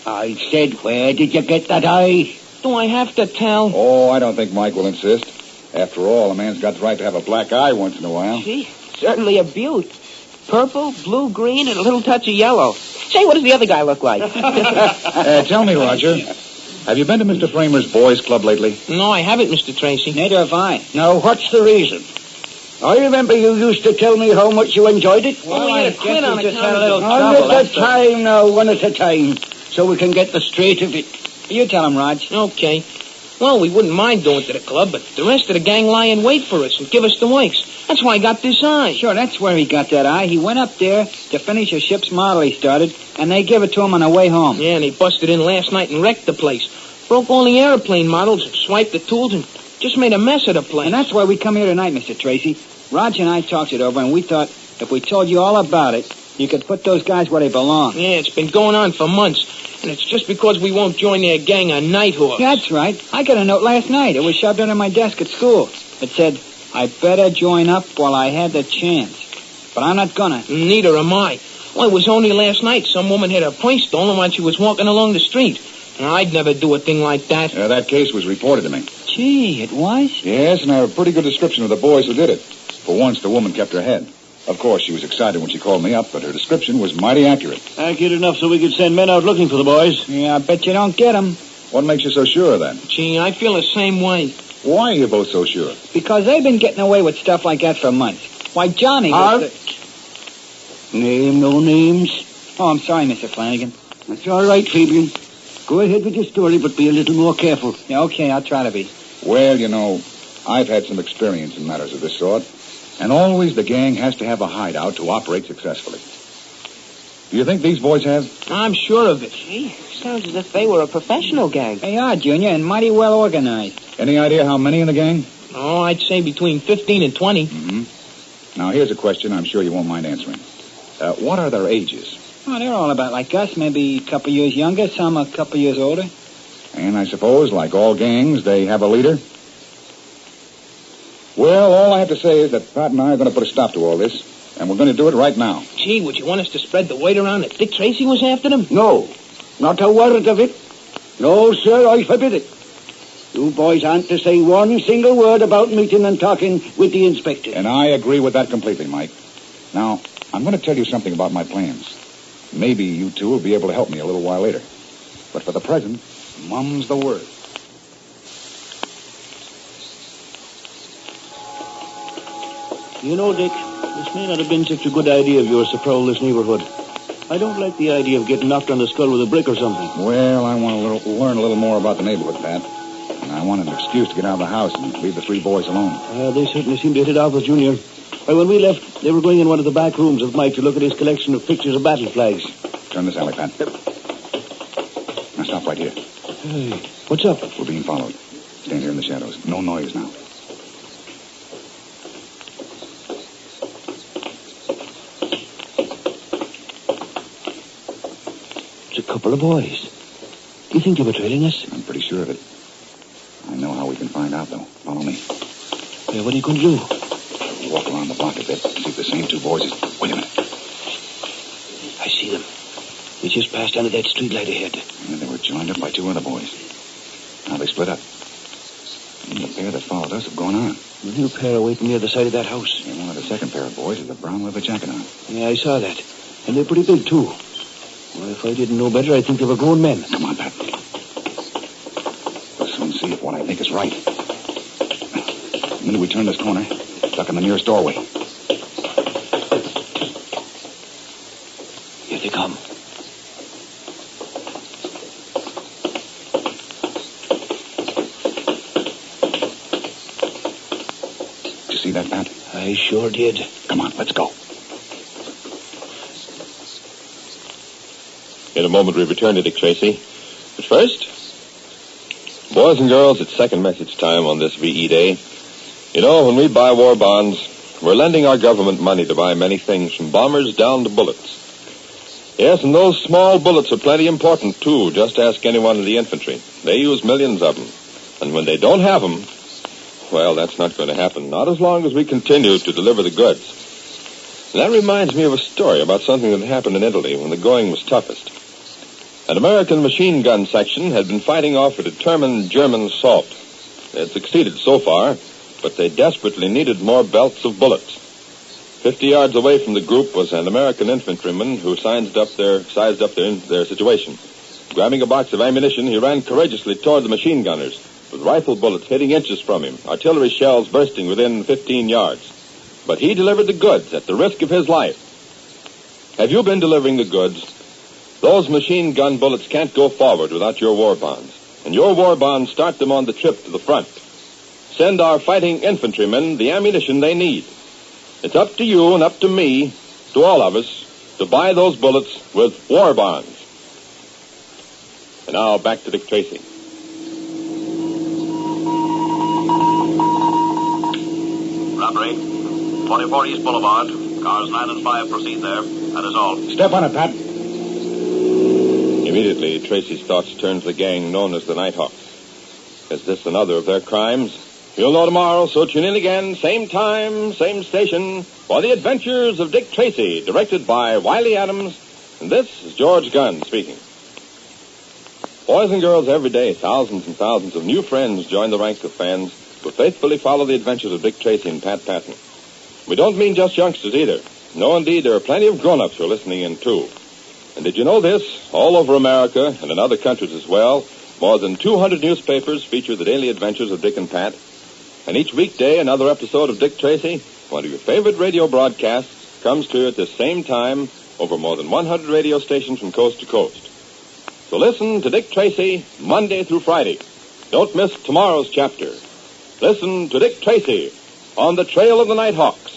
Speaker 10: I said, where did you get that eye?
Speaker 21: Do I have to tell?
Speaker 16: Oh, I don't think Mike will insist. After all, a man's got the right to have a black eye once in a while.
Speaker 22: Gee, certainly a beaut. Purple, blue, green, and a little touch of yellow. Say, what does the other guy look like?
Speaker 16: Tell me, Roger, have you been to Mr. Framer's boys' club lately?
Speaker 21: No, I haven't, Mr. Tracy.
Speaker 12: Neither have I.
Speaker 10: Now, what's the reason? I remember you used to tell me how much you enjoyed it.
Speaker 21: Well, we had a quit on
Speaker 12: just
Speaker 21: account
Speaker 12: had a
Speaker 21: of
Speaker 12: little
Speaker 21: the-
Speaker 12: trouble.
Speaker 10: One at a time now, one at a time, so we can get the straight of it.
Speaker 12: You tell him, Rog.
Speaker 21: Okay. Well, we wouldn't mind going to the club, but the rest of the gang lie in wait for us and give us the winks. That's why I got this eye.
Speaker 12: Sure, that's where he got that eye. He went up there to finish a ship's model he started, and they give it to him on the way home.
Speaker 21: Yeah, and he busted in last night and wrecked the place. Broke all the airplane models and swiped the tools and just made a mess of the place.
Speaker 12: And that's why we come here tonight, Mr. Tracy. Rog and I talked it over, and we thought if we told you all about it, you could put those guys where they belong.
Speaker 21: Yeah, it's been going on for months. And it's just because we won't join their gang on Nighthawks.
Speaker 12: That's right. I got a note last night. It was shoved under my desk at school. It said, I better join up while I had the chance. But I'm not gonna.
Speaker 21: Neither am I. Well, it was only last night some woman had her purse stolen while she was walking along the street. And I'd never do a thing like that.
Speaker 16: That case was reported to me.
Speaker 12: Gee, it was?
Speaker 16: Yes, and a pretty good description of the boys who did it. For once, the woman kept her head.
Speaker 10: Of course, she was excited when she called me up, but her description was mighty accurate.
Speaker 21: Accurate enough so we could send men out looking for the boys.
Speaker 12: Yeah, I bet you don't get them.
Speaker 10: What makes you so sure of that?
Speaker 22: Gee, I feel the same way.
Speaker 10: Why are you both so sure?
Speaker 12: Because they've been getting away with stuff like that for months. Why, Johnny was
Speaker 10: Name no names.
Speaker 12: Oh, I'm sorry, Mr. Flanagan.
Speaker 10: That's all right, Fabian. Go ahead with your story, but be a little more careful.
Speaker 12: Yeah, okay, I'll try to be.
Speaker 10: Well, you know, I've had some experience in matters of this sort, and always the gang has to have a hideout to operate successfully. Do you think these boys have?
Speaker 22: I'm sure of it. Gee, sounds as if they were a professional gang.
Speaker 12: They are, Junior, and mighty well organized.
Speaker 10: Any idea how many in the gang?
Speaker 22: Oh, I'd say between 15 and 20.
Speaker 10: Mm-hmm. Now, here's a question I'm sure you won't mind answering. What are their ages?
Speaker 12: Oh, they're all about like us, maybe a couple years younger, some a couple years older.
Speaker 10: And I suppose, like all gangs, they have a leader? Well, all I have to say is that Pat and I are going to put a stop to all this, and we're going to do it right now.
Speaker 22: Gee, would you want us to spread the word around that Dick Tracy was after them?
Speaker 10: No, not a word of it. No, sir, I forbid it. You boys aren't to say one single word about meeting and talking with the inspector. And I agree with that completely, Mike. Now, I'm going to tell you something about my plans. Maybe you two will be able to help me a little while later. But for the present, mum's the word.
Speaker 21: You know, Dick, this may not have been such a good idea of yours to prowl this neighborhood. I don't like the idea of getting knocked on the skull with a brick or something.
Speaker 10: Well, I want to learn a little more about the neighborhood, Pat. And I want an excuse to get out of the house and leave the three boys alone.
Speaker 21: They certainly seem to hit it off with Junior. Why, when we left, they were going in one of the back rooms of Mike to look at his collection of pictures of battle flags.
Speaker 10: Turn this alley, Pat. Now stop right here.
Speaker 21: Hey, what's up?
Speaker 10: We're being followed. Stand here in the shadows. No noise now.
Speaker 21: It's a couple of boys. Do you think they were trailing us?
Speaker 10: I'm pretty sure of it. I know how we can find out, though. Follow me.
Speaker 21: Hey, what are you going to do?
Speaker 10: Walk around the block a bit, see if the same two boys is... Wait a minute.
Speaker 21: I see them. They just passed under that street light ahead.
Speaker 10: And they were joined up by two other boys. Now they split up. And the pair that followed us have gone on.
Speaker 21: The new pair are waiting near the side of that house.
Speaker 10: And one of the second pair of boys has a brown leather jacket on.
Speaker 21: Yeah, I saw that. And they're pretty big, too. Well, if I didn't know better, I'd think they were grown men.
Speaker 10: Come on, Pat. We'll soon see if what I think is right. The minute we turn this corner, duck in the nearest doorway.
Speaker 21: Here they come.
Speaker 10: Did you see that, Pat?
Speaker 21: I sure did.
Speaker 10: Come on, let's go.
Speaker 13: In a moment, we return to Dick Tracy. But first, boys and girls, it's second message time on this VE Day. You know, when we buy war bonds, we're lending our government money to buy many things, from bombers down to bullets. Yes, and those small bullets are plenty important, too. Just ask anyone in the infantry. They use millions of them. And when they don't have them, well, that's not going to happen. Not as long as we continue to deliver the goods. And that reminds me of a story about something that happened in Italy when the going was toughest. An American machine gun section had been fighting off a determined German assault. They had succeeded so far, but they desperately needed more belts of bullets. 50 yards away from the group was an American infantryman who sized up their situation. Grabbing a box of ammunition, he ran courageously toward the machine gunners, with rifle bullets hitting inches from him, artillery shells bursting within 15 yards. But he delivered the goods at the risk of his life. Have you been delivering the goods? Those machine gun bullets can't go forward without your war bonds. And your war bonds start them on the trip to the front. Send our fighting infantrymen the ammunition they need. It's up to you and up to me, to all of us, to buy those bullets with war bonds. And now back to Dick Tracy.
Speaker 5: Robbery. 24 East Boulevard. Cars 9 and 5 proceed there. That is all.
Speaker 10: Step on it, Pat.
Speaker 13: Immediately, Tracy's thoughts turned to the gang known as the Nighthawks. Is this another of their crimes? You'll know tomorrow, so tune in again, same time, same station, for the adventures of Dick Tracy, directed by Wiley Adams. And this is George Gunn speaking. Boys and girls, every day, thousands and thousands of new friends join the ranks of fans who faithfully follow the adventures of Dick Tracy and Pat Patton. We don't mean just youngsters either. No, indeed, there are plenty of grown-ups who are listening in, too. And did you know this? All over America, and in other countries as well, more than 200 newspapers feature the daily adventures of Dick and Pat. And each weekday, another episode of Dick Tracy, one of your favorite radio broadcasts, comes to you at the same time over more than 100 radio stations from coast to coast. So listen to Dick Tracy Monday through Friday. Don't miss tomorrow's chapter. Listen to Dick Tracy on the Trail of the Nighthawks.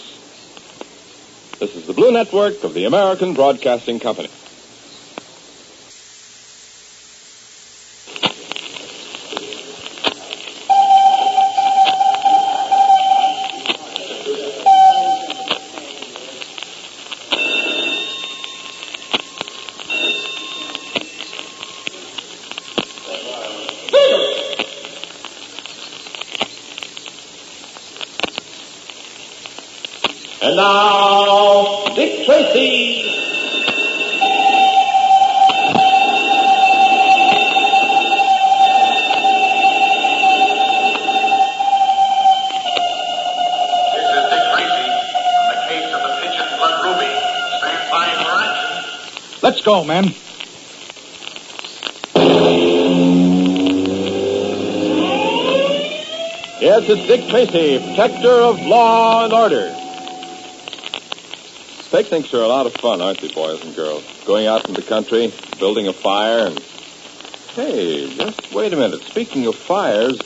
Speaker 13: This is the Blue Network of the American Broadcasting Company.
Speaker 1: And now, Dick Tracy.
Speaker 5: This is Dick Tracy on the case of the Pigeon Blood Ruby. Stand by for action.
Speaker 21: Let's go, men.
Speaker 13: Yes, it's Dick Tracy, protector of law and order. Picnics are a lot of fun, aren't they, boys and girls? Going out in the country, building a fire, and... Hey, just wait a minute. Speaking of fires,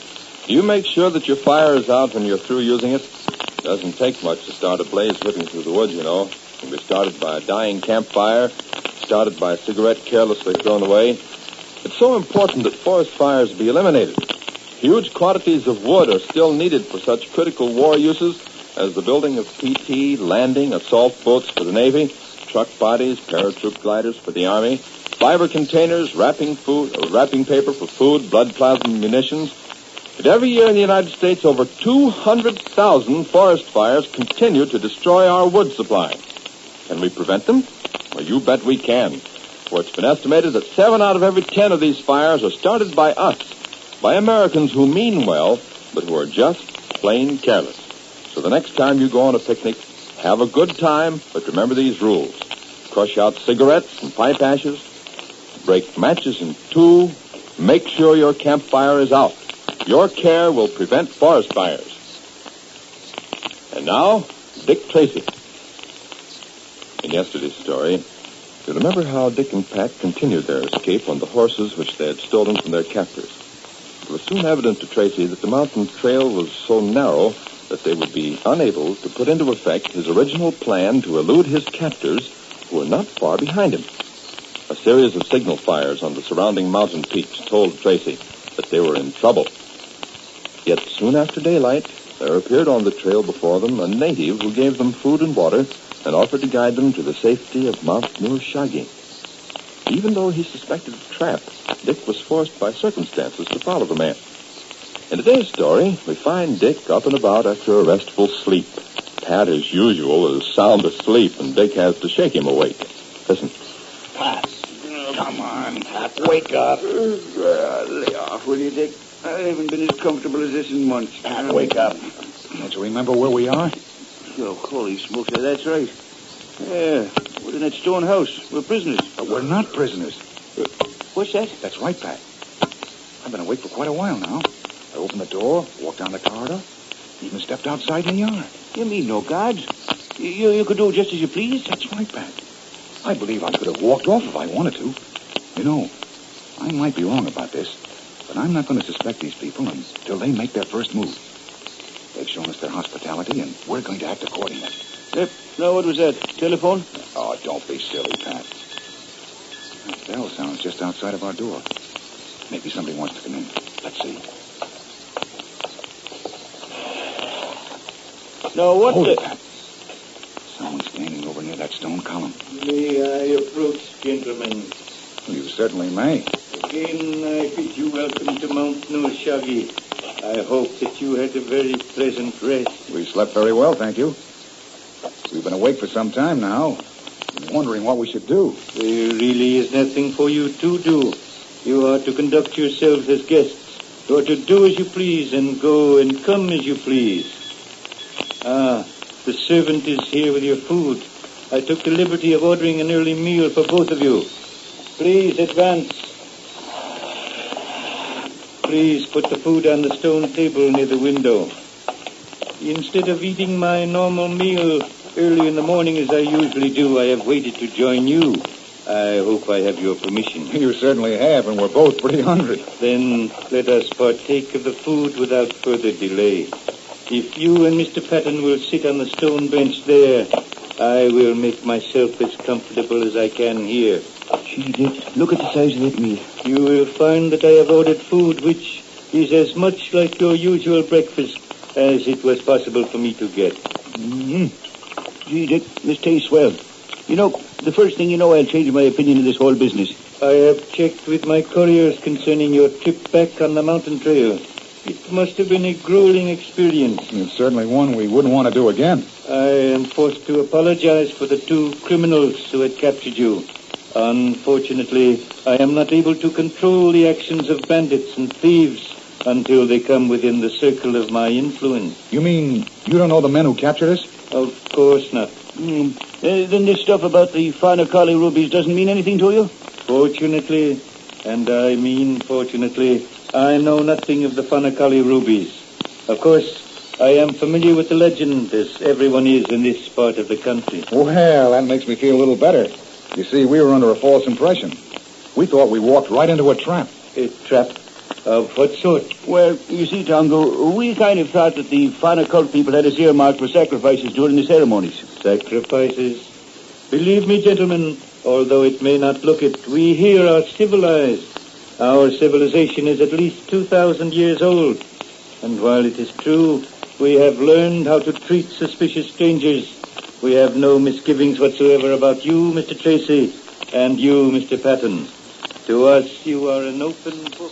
Speaker 13: do you make sure that your fire is out when you're through using it? Doesn't take much to start a blaze whipping through the woods, you know. It can be started by a dying campfire, started by a cigarette carelessly thrown away. It's so important that forest fires be eliminated. Huge quantities of wood are still needed for such critical war uses as the building of PT, landing, assault boats for the Navy, truck bodies, paratroop gliders for the Army, fiber containers, wrapping paper for food, blood plasma munitions. But every year in the United States, over 200,000 forest fires continue to destroy our wood supply. Can we prevent them? Well, you bet we can. For it's been estimated that 7 out of every 10 of these fires are started by us, by Americans who mean well, but who are just plain careless. So the next time you go on a picnic, have a good time, but remember these rules. Crush out cigarettes and pipe ashes. Break matches in 2. Make sure your campfire is out. Your care will prevent forest fires. And now, Dick Tracy. In yesterday's story, you remember how Dick and Pat continued their escape on the horses which they had stolen from their captors. It was soon evident to Tracy that the mountain trail was so narrow that they would be unable to put into effect his original plan to elude his captors, who were not far behind him. A series of signal fires on the surrounding mountain peaks told Tracy that they were in trouble. Yet soon after daylight, there appeared on the trail before them a native who gave them food and water and offered to guide them to the safety of Mount Nurshagi. Even though he suspected a trap, Dick was forced by circumstances to follow the man. In today's story, we find Dick up and about after a restful sleep. Pat, as usual, is sound asleep, and Dick has to shake him awake. Listen.
Speaker 10: Pat, come on, Pat, wake up. Lay off, will you, Dick? I haven't been as comfortable as this in months. Pat, wake up.
Speaker 21: Don't you remember where we are?
Speaker 10: Oh, holy smokes, that's right. Yeah, we're in that stone house. We're prisoners.
Speaker 21: But we're not prisoners.
Speaker 10: What's that?
Speaker 21: That's right, Pat. I've been awake for quite a while now. I opened the door, walked down the corridor, even stepped outside in the yard.
Speaker 10: You mean no guards? You could do just as you please?
Speaker 21: That's right, Pat. I believe I could have walked off if I wanted to. You know, I might be wrong about this, but I'm not going to suspect these people until they make their first move. They've shown us their hospitality, and we're going to act accordingly.
Speaker 10: Yep. Now, what was that? Telephone?
Speaker 21: Oh, don't be silly, Pat. That bell sounds just outside of our door. Maybe somebody wants to come in. Let's see.
Speaker 10: No, what
Speaker 21: Hold
Speaker 10: the...
Speaker 21: it, Pat. Someone's standing over near that stone column.
Speaker 17: May I approach, gentlemen?
Speaker 21: You certainly may.
Speaker 17: Again, I bid you welcome to Mount Nurshagi. I hope that you had a very pleasant rest.
Speaker 21: We slept very well, thank you. We've been awake for some time now. I'm wondering what we should do.
Speaker 17: There really is nothing for you to do. You are to conduct yourselves as guests. You are to do as you please and go and come as you please. Ah, the servant is here with your food. I took the liberty of ordering an early meal for both of you. Please advance. Please put the food on the stone table near the window. Instead of eating my normal meal early in the morning as I usually do, I have waited to join you. I hope I have your permission.
Speaker 21: You certainly have, and we're both pretty hungry.
Speaker 17: Then let us partake of the food without further delay. If you and Mr. Patton will sit on the stone bench there, I will make myself as comfortable as I can here.
Speaker 10: Gee, Dick, look at the size of that meal.
Speaker 17: You will find that I have ordered food which is as much like your usual breakfast as it was possible for me to get.
Speaker 10: Mm-hmm. Gee, Dick, this tastes well. You know, the first thing you know, I'll change my opinion of this whole business.
Speaker 17: I have checked with my couriers concerning your trip back on the mountain trail. It must have been a grueling experience.
Speaker 21: It's certainly one we wouldn't want to do again.
Speaker 17: I am forced to apologize for the 2 criminals who had captured you. Unfortunately, I am not able to control the actions of bandits and thieves until they come within the circle of my influence.
Speaker 21: You mean you don't know the men who captured us?
Speaker 17: Of course not.
Speaker 10: Then this stuff about the Fanacali rubies doesn't mean anything to you?
Speaker 17: Fortunately, and I mean fortunately, I know nothing of the Fanacali rubies. Of course, I am familiar with the legend, as everyone is in this part of the country.
Speaker 21: Well, that makes me feel a little better. You see, we were under a false impression. We thought we walked right into a trap.
Speaker 17: A trap? Of what sort?
Speaker 10: Well, you see, Tongo, we kind of thought that the Fanacult people had us earmarked for sacrifices during the ceremonies.
Speaker 17: Sacrifices? Believe me, gentlemen, although it may not look it, we here are civilized. Our civilization is at least 2,000 years old. And while it is true, we have learned how to treat suspicious strangers, we have no misgivings whatsoever about you, Mr. Tracy, and you, Mr. Patton. To us, you are an open book.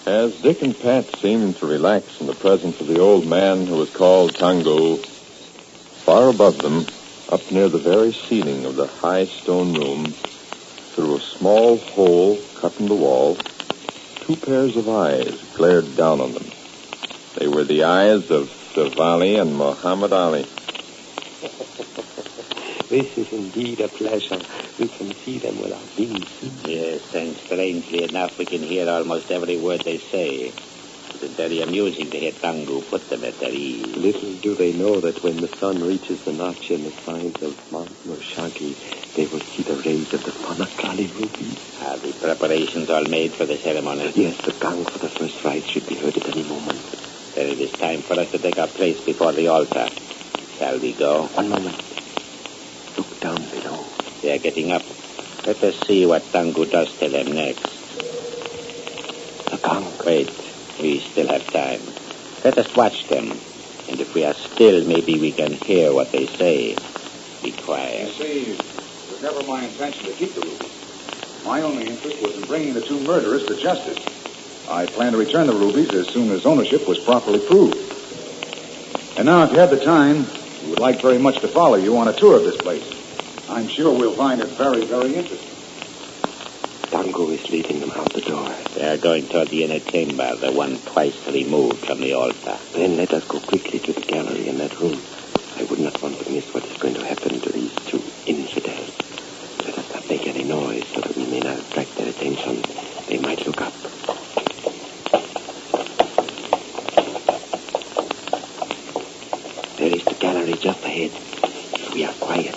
Speaker 13: As Dick and Pat seemed to relax in the presence of the old man who was called Tango, far above them, up near the very ceiling of the high stone room, through a small hole cut in the wall, 2 pairs of eyes glared down on them. They were the eyes of Savali and Muhammad Ali.
Speaker 4: This is indeed a pleasure. We can see them without being seen.
Speaker 11: Yes, and strangely enough, we can hear almost every word they say. It is very amusing to hear Tangu put them at their ease.
Speaker 4: Little do they know that when the sun reaches the notch in the sides of Mount Noshagi, they will see the rays of the Fanakali rubies.
Speaker 11: Are the preparations all made for the ceremony?
Speaker 4: Yes, the gong for the first rite should be heard at any moment.
Speaker 11: Then it is time for us to take our place before the altar. Shall we go?
Speaker 4: One moment. Look down below.
Speaker 11: They are getting up. Let us see what Tangu does to them next.
Speaker 4: The gong.
Speaker 11: Wait. We still have time. Let us watch them. And if we are still, maybe we can hear what they say. Be quiet.
Speaker 21: You see, it was never my intention to keep the rubies. My only interest was in bringing the 2 murderers to justice. I plan to return the rubies as soon as ownership was properly proved. And now, if you have the time, we would like very much to follow you on a tour of this place. I'm sure we'll find it very, very interesting.
Speaker 4: Tango is leading them out the door.
Speaker 11: They are going toward the inner chamber, the one twice removed from the altar.
Speaker 4: Then let us go quickly to the gallery in that room. I would not want to miss what is going to happen to these 2 infidels. Let us not make any noise so that we may not attract their attention. They might look up. There is the gallery just ahead. If we are quiet,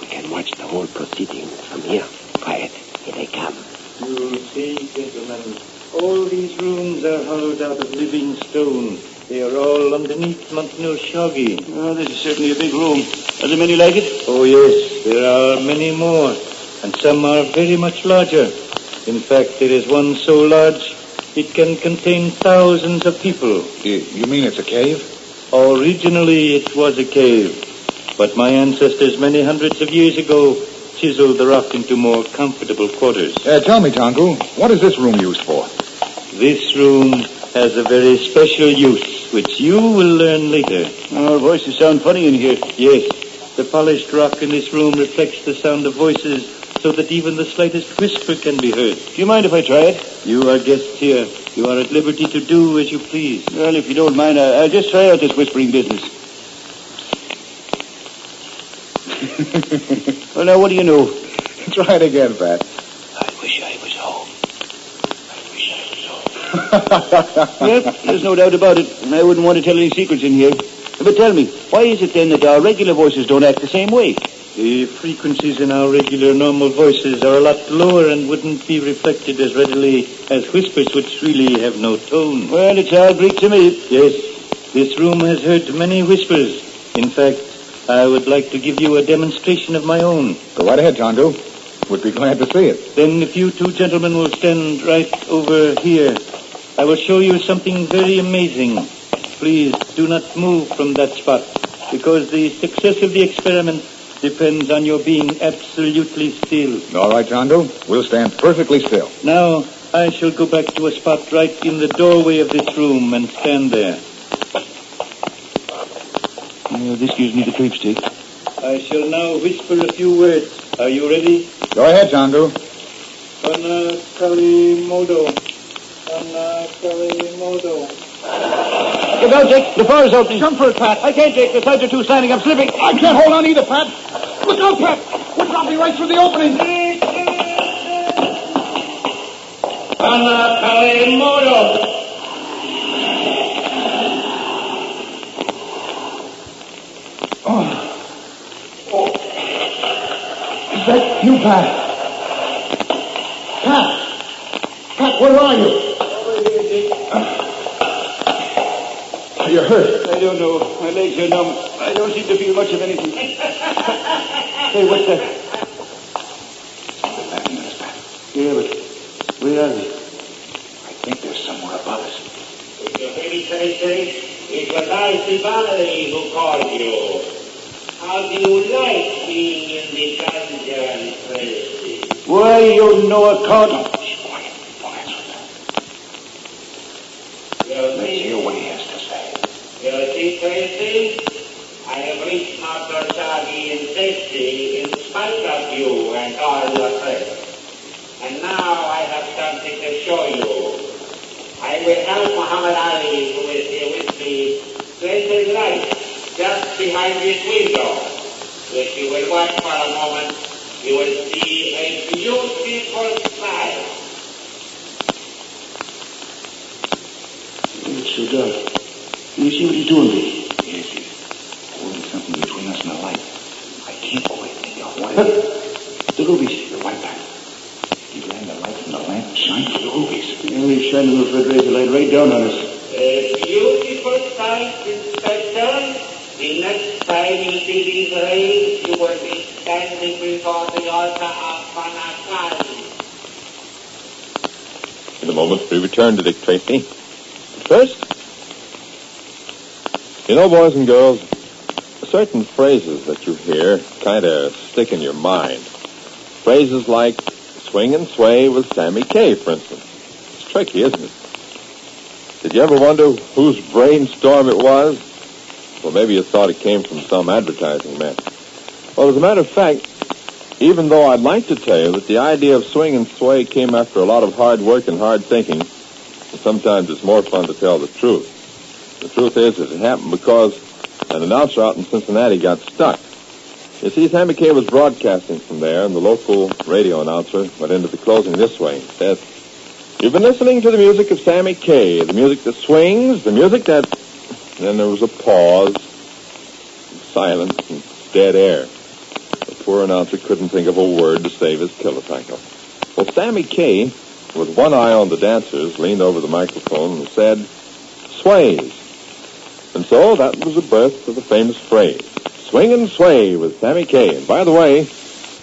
Speaker 4: we can watch the whole proceedings from here. Quiet. Here they come.
Speaker 17: You see, gentlemen, all these rooms are hollowed out of living stone. They are all underneath Mount Noshagi.
Speaker 10: Oh, this is certainly a big room. Are there many like it?
Speaker 17: Oh, yes, there are many more. And some are very much larger. In fact, there is one so large, it can contain thousands of people.
Speaker 21: You mean it's a cave?
Speaker 17: Originally, it was a cave. But my ancestors, many hundreds of years ago, chiseled the rock into more comfortable quarters.
Speaker 21: Tell me, Tangu, what is this room used for?
Speaker 17: This room has a very special use, which you will learn later.
Speaker 10: Our voices sound funny in here.
Speaker 17: Yes. The polished rock in this room reflects the sound of voices so that even the slightest whisper can be heard.
Speaker 10: Do you mind if I try it?
Speaker 17: You are guests here. You are at liberty to do as you please.
Speaker 10: Well, if you don't mind, I'll just try out this whispering business.
Speaker 21: Well, now, what do you know? Try it again, Pat.
Speaker 12: I wish I was home.
Speaker 21: Well, there's no doubt about it. I wouldn't want to tell any secrets in here. But tell me, why is it then that our regular voices don't act the same way?
Speaker 17: The frequencies in our regular normal voices are a lot lower and wouldn't be reflected as readily as whispers, which really have no tone.
Speaker 21: Well, it's all Greek to me.
Speaker 17: Yes, this room has heard many whispers. In fact, I would like to give you a demonstration of my own.
Speaker 21: Go right ahead, Tonto. Would be glad to see it.
Speaker 17: Then if you two gentlemen will stand right over here, I will show you something very amazing. Please do not move from that spot, because the success of the experiment depends on your being absolutely still.
Speaker 21: All right, Tonto. We'll stand perfectly still.
Speaker 17: Now, I shall go back to a spot right in the doorway of this room and stand there.
Speaker 21: This gives me the creeps, Dick.
Speaker 17: I shall now whisper a few words. Are you ready?
Speaker 21: Go ahead, Tonto.
Speaker 17: Pana Kalimodo. Pana Kalimodo.
Speaker 21: Look out, Dick. The floor is open. Jump for it, Pat. I can't, Dick. The sides are too standing. I'm slipping. I can't hold on either, Pat. Look out, Pat. We're dropping right through the opening.
Speaker 1: Pana Kalimodo.
Speaker 21: Is that you, Pat? Pat! Pat, where are you? Are you hurt?
Speaker 17: I don't know. My legs are numb. I don't seem to feel much of anything. Hey, what's that?
Speaker 21: Something laughing at us, Pat.
Speaker 17: Yeah, but where are they?
Speaker 21: I think they're somewhere above us.
Speaker 1: It was Icy Valerie who called you. How do you like being in the dungeon, Tracy?
Speaker 17: Why, you know a card?
Speaker 21: Let's hear what he has to say.
Speaker 1: You see, Tracy, I have reached Notorious in safety in spite of you and all your friends. And now I have something to show you. I will help Muhammad Ali, who is here with me, to enter light just behind this window. If you will watch for a moment, you will see a beautiful sight.
Speaker 21: It's so dark. You see what he's doing, Dick? Yes, he's holding something between us and the light. I can't quite make out what it is. The rubies. You're right, Pat. He ran the light from the lamp and shined for the rubies.
Speaker 17: Yeah, he's shining the refrigerator light right down on us.
Speaker 1: A beautiful sight, Inspector. The next time you see these rays, you will be standing before the altar of Panakali.
Speaker 13: In a moment, we return to Dick Tracy. First, you know, boys and girls, certain phrases that you hear kind of stick in your mind. Phrases like swing and sway with Sammy Kaye, for instance. It's tricky, isn't it? Did you ever wonder whose brainstorm it was? Well, maybe you thought it came from some advertising man. Well, as a matter of fact, even though I'd like to tell you that the idea of swing and sway came after a lot of hard work and hard thinking, sometimes it's more fun to tell the truth. The truth is that it happened because an announcer out in Cincinnati got stuck. You see, Sammy Kaye was broadcasting from there, and the local radio announcer went into the closing this way. He said, "You've been listening to the music of Sammy Kaye, the music that swings, the music that..." Then there was a pause, silence, and dead air. The poor announcer couldn't think of a word to save his kilocycle. Well, Sammy Kaye, with one eye on the dancers, leaned over the microphone and said, "Sways." And so that was the birth of the famous phrase, swing and sway with Sammy Kaye. And by the way,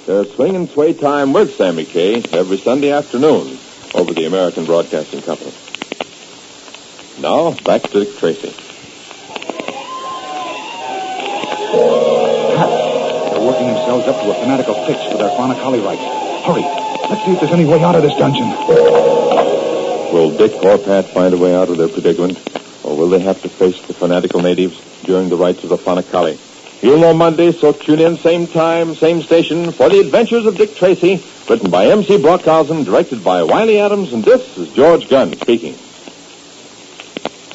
Speaker 13: there's swing and sway time with Sammy Kaye every Sunday afternoon over the American Broadcasting Company. Now, back to Dick Tracy.
Speaker 21: They're working themselves up to a fanatical pitch with their Phanakali rights. Hurry. Let's see if there's any way out of this dungeon.
Speaker 13: Will Dick or Pat find a way out of their predicament? Or will they have to face the fanatical natives during the rites of the Phanakali? You'll know Monday, so tune in, same time, same station, for The Adventures of Dick Tracy, written by M.C. Brockhausen, directed by Wiley Adams, and this is George Gunn speaking.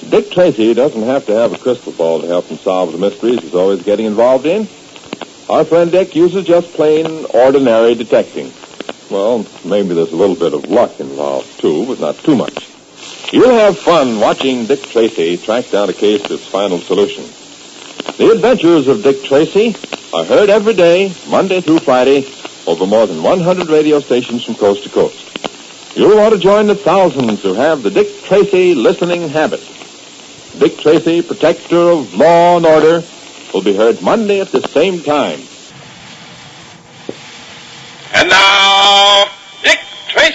Speaker 13: Dick Tracy doesn't have to have a crystal ball to help him solve the mysteries he's always getting involved in. Our friend Dick uses just plain, ordinary detecting. Well, maybe there's a little bit of luck involved, too, but not too much. You'll have fun watching Dick Tracy track down a case to its final solution. The Adventures of Dick Tracy are heard every day, Monday through Friday, over more than 100 radio stations from coast to coast. You'll want to join the thousands who have the Dick Tracy listening habit. Dick Tracy, protector of law and order, will be heard Monday at the same time.
Speaker 14: And now, Dick Tracy!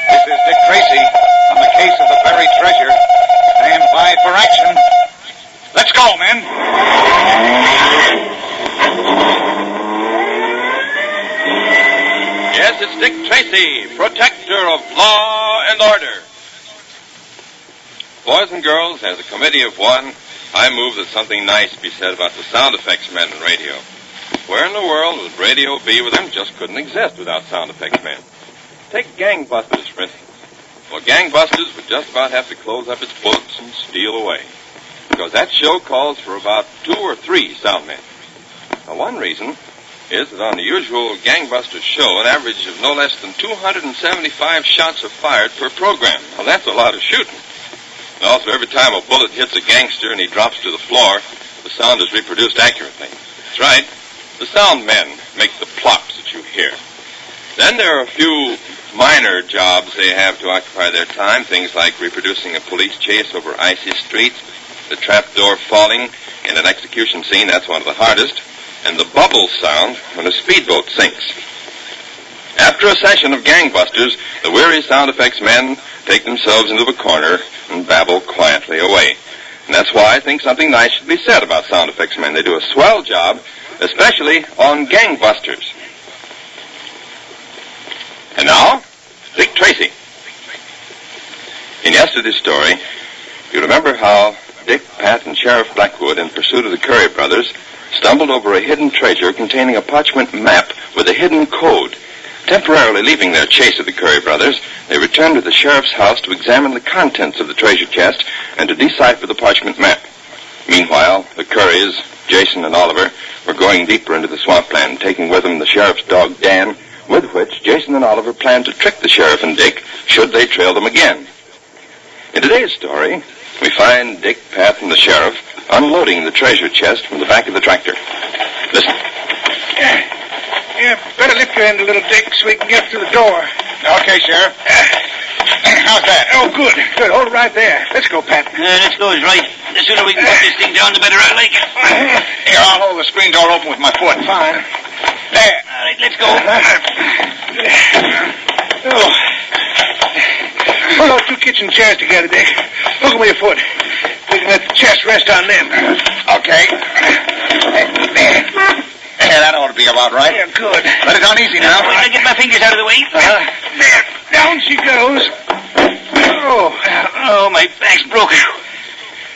Speaker 16: This is Dick Tracy on the case of the buried treasure. Stand by for action. Let's go, men.
Speaker 14: Yes, it's Dick Tracy, protector of law and order. Boys and girls, as a committee of one, I move that something nice be said about the sound effects men in radio. Where in the world would radio be with them? Just couldn't exist without sound effects men. Take Gangbusters, for instance. Well, Gangbusters would just about have to close up its books and steal away, because that show calls for about 2 or 3 sound men. Now, one reason is that on the usual Gangbusters show, an average of no less than 275 shots are fired per program. Now, that's a lot of shooting. And also, every time a bullet hits a gangster and he drops to the floor, the sound is reproduced accurately. That's right. The sound men make the plops that you hear. Then there are a few minor jobs they have to occupy their time, things like reproducing a police chase over icy streets, the trapdoor falling in an execution scene, that's one of the hardest, and the bubble sound when a speedboat sinks. After a session of Gangbusters, the weary sound effects men take themselves into a corner and babble quietly away. And that's why I think something nice should be said about sound effects men. They do a swell job, especially on Gangbusters. And now, Dick Tracy. In yesterday's story, you remember how Dick, Pat, and Sheriff Blackwood, in pursuit of the Curry brothers, stumbled over a hidden treasure containing a parchment map with a hidden code. Temporarily leaving their chase of the Curry brothers, they returned to the sheriff's house to examine the contents of the treasure chest and to decipher the parchment map. Meanwhile, the Currys, Jason and Oliver, were going deeper into the swampland, taking with them the sheriff's dog, Dan, with which Jason and Oliver planned to trick the sheriff and Dick should they trail them again. In today's story, we find Dick, Pat, and the sheriff unloading the treasure chest from the back of the tractor. Listen.
Speaker 24: Yeah, better lift your end a little, Dick, so we can get through the door.
Speaker 16: Okay, Sheriff. How's that?
Speaker 24: Oh, good. Good. Hold it right there. Let's go, Pat.
Speaker 11: Let's go is right. The sooner we can put this thing down, the better I like it.
Speaker 16: Here, I'll hold the screen door open with my foot.
Speaker 24: Fine.
Speaker 11: There. All right, let's go.
Speaker 24: Oh. Pull those 2 kitchen chairs together, Dick. Hook them with your foot. We can let the chest rest on them.
Speaker 16: Okay. Yeah, that ought to be about right.
Speaker 24: Yeah, good.
Speaker 16: Let it down easy now.
Speaker 11: Wait, I'll get my fingers out of the way.
Speaker 24: There. Down she goes.
Speaker 11: Oh, my back's broken.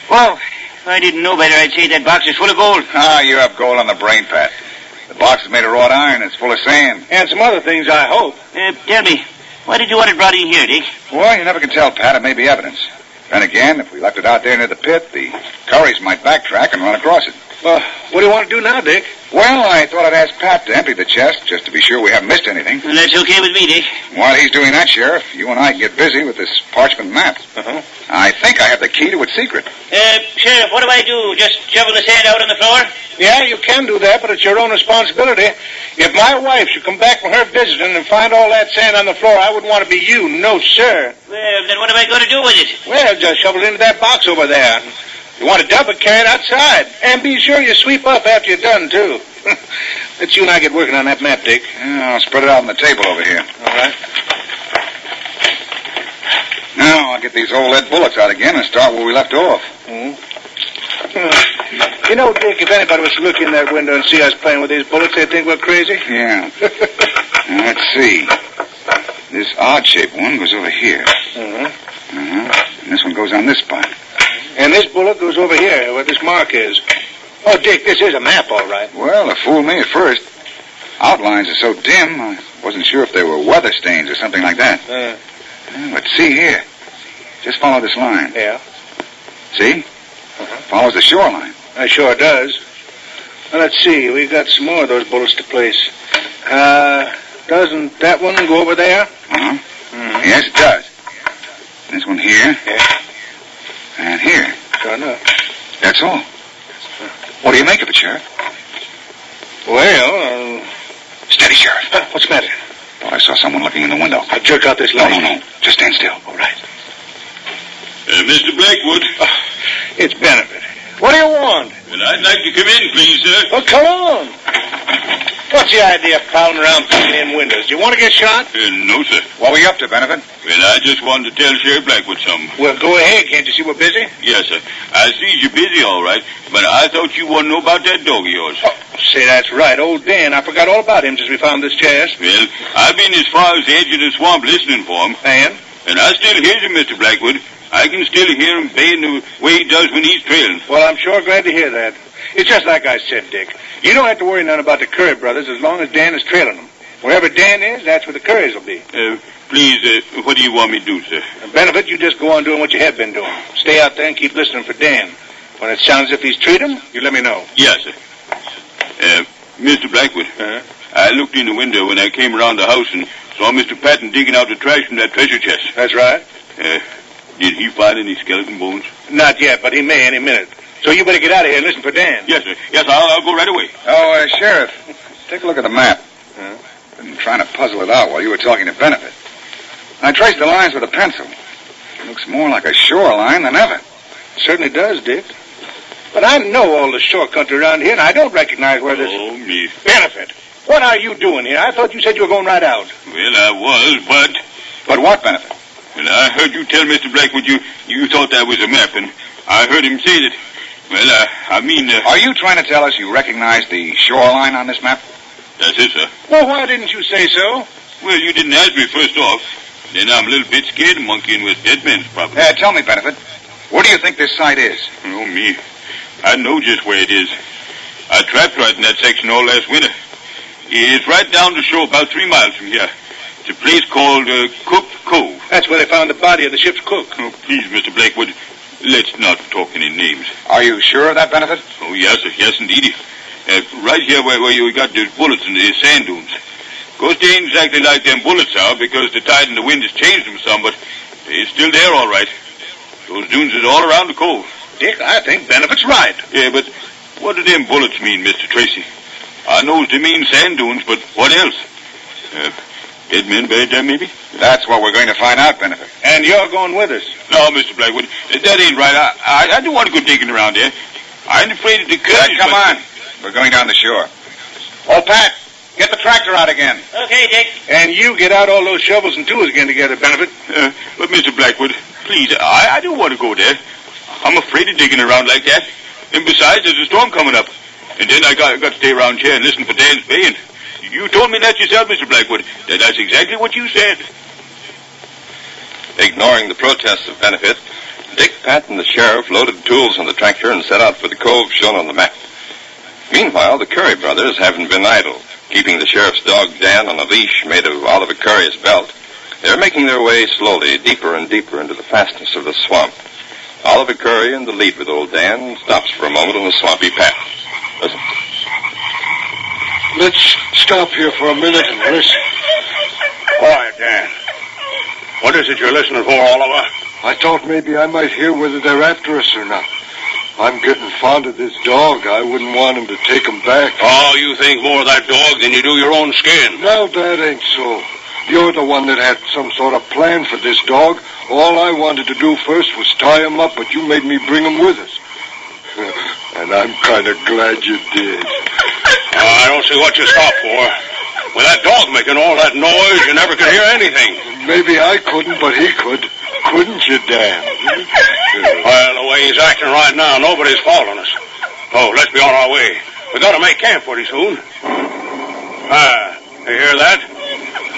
Speaker 11: Well, if I didn't know better, I'd say that box is full of gold.
Speaker 16: Ah, you have gold on the brain, Pat. The box is made of wrought iron. It's full of sand.
Speaker 24: And some other things, I hope.
Speaker 11: Tell me, why did you want it brought in here, Dick?
Speaker 16: Well, you never can tell, Pat. It may be evidence. Then again, if we left it out there near the pit, the Currys might backtrack and run across it.
Speaker 24: What do you want to do now, Dick?
Speaker 16: Well, I thought I'd ask Pat to empty the chest, just to be sure we haven't missed anything.
Speaker 11: Well, that's okay with me, Dick.
Speaker 16: While he's doing that, Sheriff, you and I can get busy with this parchment map.
Speaker 24: Uh-huh.
Speaker 16: I think I have the key to its secret.
Speaker 11: Sheriff, what do I do? Just shovel the sand out on the floor?
Speaker 24: Yeah, you can do that, but it's your own responsibility. If my wife should come back from her visiting and find all that sand on the floor, I wouldn't want to be you. No, sir.
Speaker 11: Well, then what am I going to do with it?
Speaker 24: Well, just shovel it into that box over there. You want to dump it, carry it outside. And be sure you sweep up after you're done, too. Let's you and I get working on that map, Dick.
Speaker 16: Yeah, I'll spread it out on the table over here.
Speaker 24: All right.
Speaker 16: Now, I'll get these old lead bullets out again and start where we left off.
Speaker 24: You know, Dick, if anybody was to look in that window and see us playing with these bullets, they'd think we're crazy.
Speaker 16: Yeah. Now, let's see. This odd-shaped one goes over here. And this one goes on this spot.
Speaker 24: And this bullet goes over here, where this mark is. Oh, Dick, this is a map, all right.
Speaker 16: Well, it fooled me at first. Outlines are so dim, I wasn't sure if they were weather stains or something like that.
Speaker 21: Let's see here. Just follow this line.
Speaker 24: Yeah.
Speaker 21: See? Follows the shoreline.
Speaker 24: It sure does. Well, let's see. We got some more of those bullets to place. Doesn't that one go over there?
Speaker 21: Uh-huh. Mm-hmm. Yes, it does. This one here.
Speaker 24: Yeah.
Speaker 21: And here.
Speaker 24: Sure enough.
Speaker 21: That's all. What do you make of it, Sheriff?
Speaker 24: Well,
Speaker 21: Steady, Sheriff.
Speaker 24: What's the matter?
Speaker 21: Thought I saw someone looking in the window.
Speaker 24: I'll jerk out this light.
Speaker 21: No. Just stand still.
Speaker 24: All right.
Speaker 14: Mr. Blackwood.
Speaker 24: It's Benefit. What do you want?
Speaker 14: Well, I'd like to come in, please, sir.
Speaker 24: Well, come on. What's the idea of prowling around peeking in windows? Do you want to get shot?
Speaker 14: No, sir.
Speaker 21: What were you up to, Benefit?
Speaker 14: Well, I just wanted to tell Sheriff Blackwood something.
Speaker 24: Well, go ahead. Can't you see we're busy?
Speaker 14: Yes, sir. I see you're busy, all right, but I thought you wanted to know about that dog of yours.
Speaker 24: Oh, say, that's right. Old Dan. I forgot all about him since we found this chest.
Speaker 14: Well, I've been as far as the edge of the swamp listening for him. And I still hear him, Mr. Blackwood. I can still hear him baying the way he does when he's trailing.
Speaker 24: Well, I'm sure glad to hear that. It's just like I said, Dick. You don't have to worry none about the Curry brothers as long as Dan is trailing them. Wherever Dan is, that's where the Currys will be.
Speaker 14: Please, what do you want me to do, sir?
Speaker 24: Benefit, you just go on doing what you have been doing. Stay out there and keep listening for Dan. When it sounds as if he's treating him, you let me know.
Speaker 14: Yes, sir. Mr. Blackwood, I looked in the window when I came around the house and saw Mr. Patton digging out the trash from that treasure chest.
Speaker 24: That's right.
Speaker 14: Did he find any skeleton bones?
Speaker 24: Not yet, but he may any minute. So you better get out of here and listen for Dan.
Speaker 14: Yes, sir. Yes, I'll go right away.
Speaker 21: Oh, Sheriff, take a look at the map. Been trying to puzzle it out while you were talking to Benefit. I traced the lines with a pencil. It looks more like a shoreline than ever.
Speaker 24: It certainly does, Dick. But I know all the shore country around here, and I don't recognize where this...
Speaker 14: Oh, me.
Speaker 24: Benefit, what are you doing here? I thought you said you were going right out.
Speaker 14: Well, I was, but...
Speaker 21: But what, Benefit?
Speaker 14: Well, I heard you tell Mr. Blackwood you thought that was a map, and I heard him say that. Well, I mean...
Speaker 21: Are you trying to tell us you recognize the shoreline on this map?
Speaker 14: That's it, sir.
Speaker 24: Well, why didn't you say so?
Speaker 14: Well, you didn't ask me first off. Then I'm a little bit scared of monkeying with dead men's property.
Speaker 21: Tell me, Benefit, where do you think this site is?
Speaker 14: Oh, me. I know just where it is. I trapped right in that section all last winter. It's right down the shore, about 3 miles from here. It's a place called Cook Cove.
Speaker 24: That's where they found the body of the ship's cook.
Speaker 14: Oh, please, Mr. Blackwood, let's not talk any names.
Speaker 21: Are you sure of that, Benefit?
Speaker 14: Oh, yes, sir. Yes, indeed. Right here where you got those bullets in the sand dunes. Of course, they ain't exactly like them bullets are because the tide and the wind has changed them some, but they're still there all right. Those dunes is all around the cove.
Speaker 24: Dick, I think Benefit's right.
Speaker 14: Yeah, but what do them bullets mean, Mr. Tracy? I knows they mean sand dunes, but what else? Dead men buried there, maybe?
Speaker 21: That's what we're going to find out, Benefit.
Speaker 24: And you're going with us.
Speaker 14: No, Mr. Blackwood, that ain't right. I don't want to go digging around there. I ain't afraid of the Currys.
Speaker 21: Come on. We're going down the shore. Oh, Pat, get the tractor out again.
Speaker 24: Okay, Dick. And you get out all those shovels and tools again together, Benefit.
Speaker 14: But, Mr. Blackwood, please, I don't want to go there. I'm afraid of digging around like that. And besides, there's a storm coming up. And then I got to stay around here and listen for Dan's baying. You told me that yourself, Mr. Blackwood. That's exactly what you said.
Speaker 6: Ignoring the protests of Benefit, Dick, Pat, and the sheriff loaded the tools on the tractor and set out for the cove shown on the map. Meanwhile, the Curry brothers haven't been idle, keeping the sheriff's dog Dan on a leash made of Oliver Curry's belt. They're making their way slowly deeper and deeper into the fastness of the swamp. Oliver Curry, in the lead with old Dan, stops for a moment on the swampy path. Listen.
Speaker 24: Let's stop here for a minute and listen. Quiet, Dan. What is it you're listening for, Oliver?
Speaker 8: I thought maybe I might hear whether they're after us or not. I'm getting fond of this dog. I wouldn't want him to take him back.
Speaker 24: Oh, you think more of that dog than you do your own skin.
Speaker 8: No, that ain't so. You're the one that had some sort of plan for this dog. All I wanted to do first was tie him up, but you made me bring him with us. And I'm kind of glad you did.
Speaker 24: I don't see what you stopped for. With that dog making all that noise, you never could hear anything.
Speaker 8: Maybe I couldn't, but he could. Couldn't you, Dan?
Speaker 24: Well, the way he's acting right now, nobody's following us. Oh, let's be on our way. We got to make camp pretty soon. You hear that?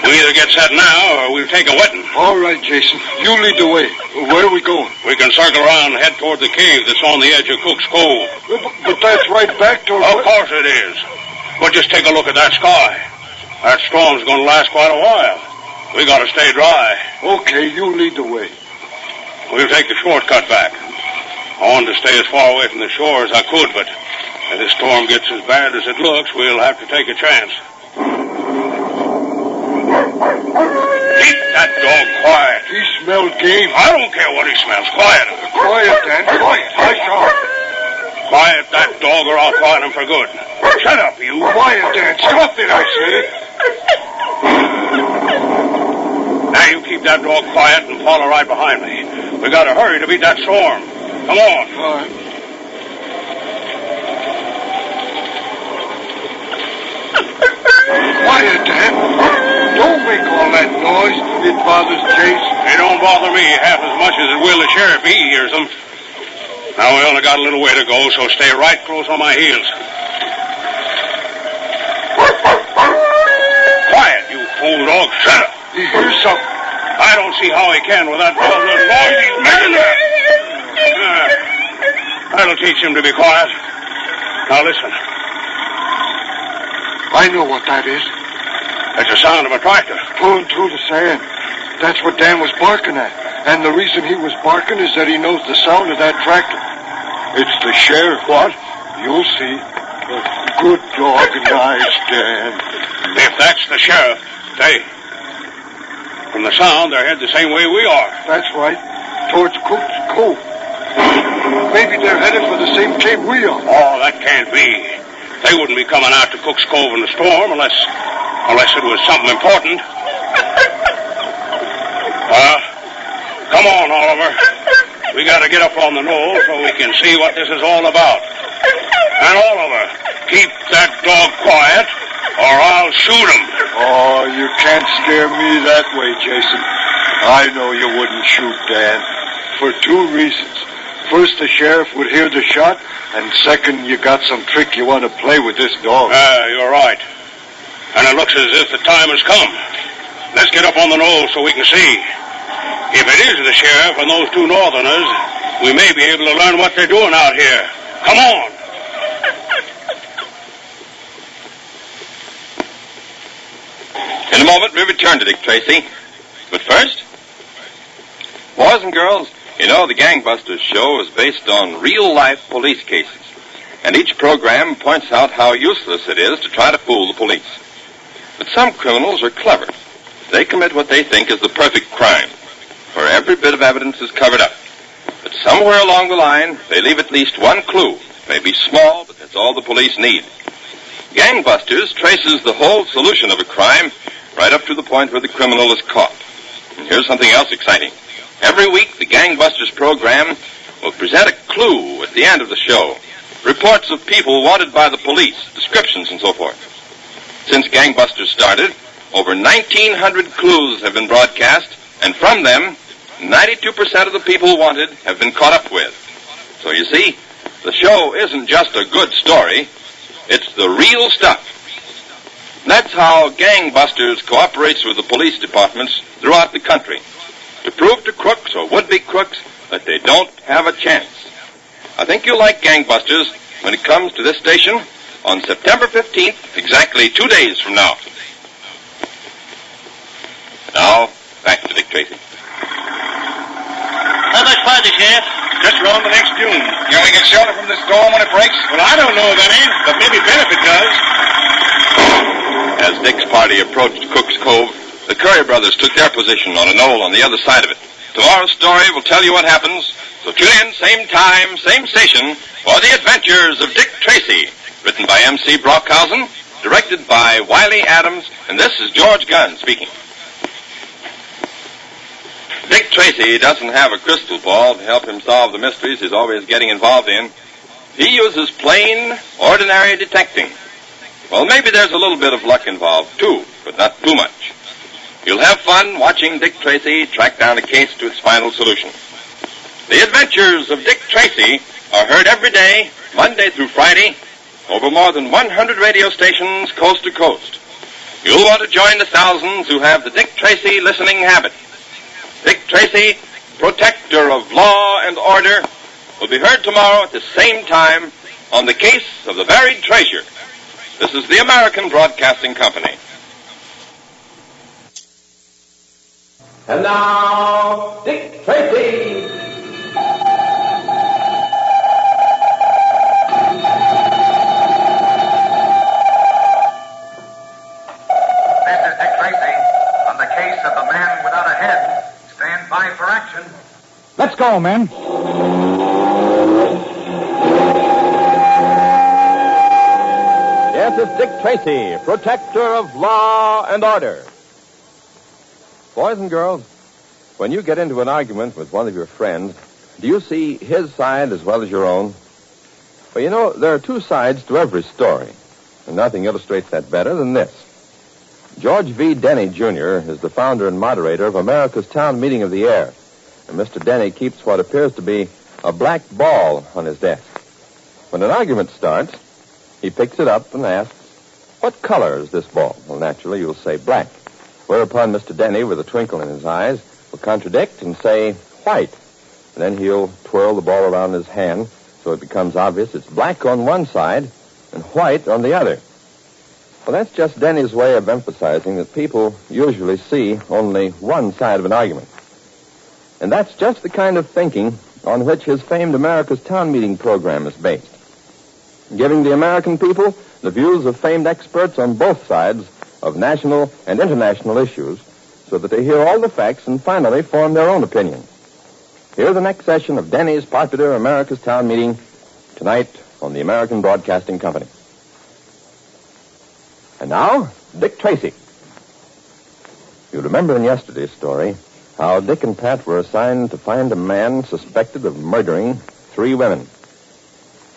Speaker 24: We either get set now or we'll take a wetting.
Speaker 8: All right, Jason. You lead the way. Where are we going?
Speaker 24: We can circle around and head toward the cave that's on the edge of Cook's Cove.
Speaker 8: But that's right back toward...
Speaker 24: Of course it is. But just take a look at that sky. That storm's going to last quite a while.
Speaker 14: We gotta stay dry.
Speaker 8: Okay, you lead the way.
Speaker 14: We'll take the shortcut back. I wanted to stay as far away from the shore as I could, but if this storm gets as bad as it looks, we'll have to take a chance. Keep that dog quiet.
Speaker 8: He smelled game.
Speaker 14: I don't care what he smells. Quiet him.
Speaker 8: Quiet, Dan. Quiet. Hush up.
Speaker 14: Quiet that dog or I'll quiet him for good. Shut up, you.
Speaker 8: Quiet, Dan. Stop it, I say.
Speaker 14: Now you keep that dog quiet and follow right behind me. We gotta hurry to beat that storm. Come on.
Speaker 8: All right. Quiet, Dan. Don't make all that noise. It bothers Chase.
Speaker 14: It don't bother me half as much as it will the sheriff. He hears them. Now we only got a little way to go, so stay right close on my heels. Quiet, you fool dog. Shut up.
Speaker 8: He hears something.
Speaker 14: I don't see how he can with that dog the noise he's making there. That'll teach him to be quiet. Now listen.
Speaker 8: I know what that is.
Speaker 14: It's the sound of a tractor.
Speaker 8: Pulling through the sand. That's what Dan was barking at. And the reason he was barking is that he knows the sound of that tractor. It's the sheriff.
Speaker 14: What?
Speaker 8: You'll see. Good dog, nice, Dan.
Speaker 14: If that's the sheriff, from the sound, they're headed the same way we are.
Speaker 8: That's right. Towards Cook's Cove. Maybe they're headed for the same cave we are.
Speaker 14: Oh, that can't be. They wouldn't be coming out to Cook's Cove in the storm unless it was something important. Come on, Oliver. We got to get up on the knoll so we can see what this is all about. And Oliver, keep that dog quiet or I'll shoot him.
Speaker 8: Oh, you can't scare me that way, Jason. I know you wouldn't shoot Dan. For two reasons. First, the sheriff would hear the shot, and second, you got some trick you want to play with this dog.
Speaker 14: You're right. And it looks as if the time has come. Let's get up on the knoll so we can see. If it is the sheriff and those two northerners, we may be able to learn what they're doing out here. Come on.
Speaker 6: In a moment, we return to Dick Tracy. But first, boys and girls, you know the Gangbusters show is based on real-life police cases. And each program points out how useless it is to try to fool the police. But some criminals are clever. They commit what they think is the perfect crime, where every bit of evidence is covered up. But somewhere along the line, they leave at least one clue. It may be small, but that's all the police need. Gangbusters traces the whole solution of a crime right up to the point where the criminal is caught. And here's something else exciting. Every week, the Gangbusters program will present a clue at the end of the show. Reports of people wanted by the police, descriptions and so forth. Since Gangbusters started, over 1,900 clues have been broadcast, and from them, 92% of the people wanted have been caught up with. So you see, the show isn't just a good story, it's the real stuff. That's how Gangbusters cooperates with the police departments throughout the country to prove to crooks or would-be crooks that they don't have a chance. I think you'll like Gangbusters when it comes to this station on September 15th, exactly 2 days from now. Now, back to Dick Tracy.
Speaker 14: How much farther, Sheriff? Just around the next dune.
Speaker 2: Can we get shelter from this storm when it breaks?
Speaker 14: Well, I don't know of any, but maybe Benefit does.
Speaker 6: As Dick's party approached Cook's Cove, the Curry brothers took their position on a knoll on the other side of it. Tomorrow's story will tell you what happens, so tune in, same time, same station, for The Adventures of Dick Tracy, written by M.C. Brockhausen, directed by Wiley Adams, and this is George Gunn speaking. Dick Tracy doesn't have a crystal ball to help him solve the mysteries he's always getting involved in. He uses plain, ordinary detecting. Well, maybe there's a little bit of luck involved, too, but not too much. You'll have fun watching Dick Tracy track down a case to its final solution. The Adventures of Dick Tracy are heard every day, Monday through Friday, over more than 100 radio stations coast to coast. You'll want to join the thousands who have the Dick Tracy listening habit. Dick Tracy, protector of law and order, will be heard tomorrow at the same time on the case of the buried treasure. This is the American Broadcasting Company.
Speaker 15: And now, Dick Tracy.
Speaker 5: This is Dick Tracy on the case of the man without a head. Stand by for action.
Speaker 10: Let's go, men.
Speaker 19: Yes, it's Dick Tracy, protector of law and order. Boys and girls, when you get into an argument with one of your friends, do you see his side as well as your own? Well, you know, there are two sides to every story, and nothing illustrates that better than this. George V. Denny, Jr. is the founder and moderator of America's Town Meeting of the Air, and Mr. Denny keeps what appears to be a black ball on his desk. When an argument starts, he picks it up and asks, "What color is this ball?" Well, naturally, you'll say black. Whereupon Mr. Denny, with a twinkle in his eyes, will contradict and say white. And then he'll twirl the ball around his hand so it becomes obvious it's black on one side and white on the other. Well, that's just Denny's way of emphasizing that people usually see only one side of an argument. And that's just the kind of thinking on which his famed America's Town Meeting program is based, giving the American people the views of famed experts on both sides of national and international issues so that they hear all the facts and finally form their own opinion. Here's the next session of Denny's popular America's Town Meeting tonight on the American Broadcasting Company. And now, Dick Tracy. You remember in yesterday's story how Dick and Pat were assigned to find a man suspected of murdering 3 women.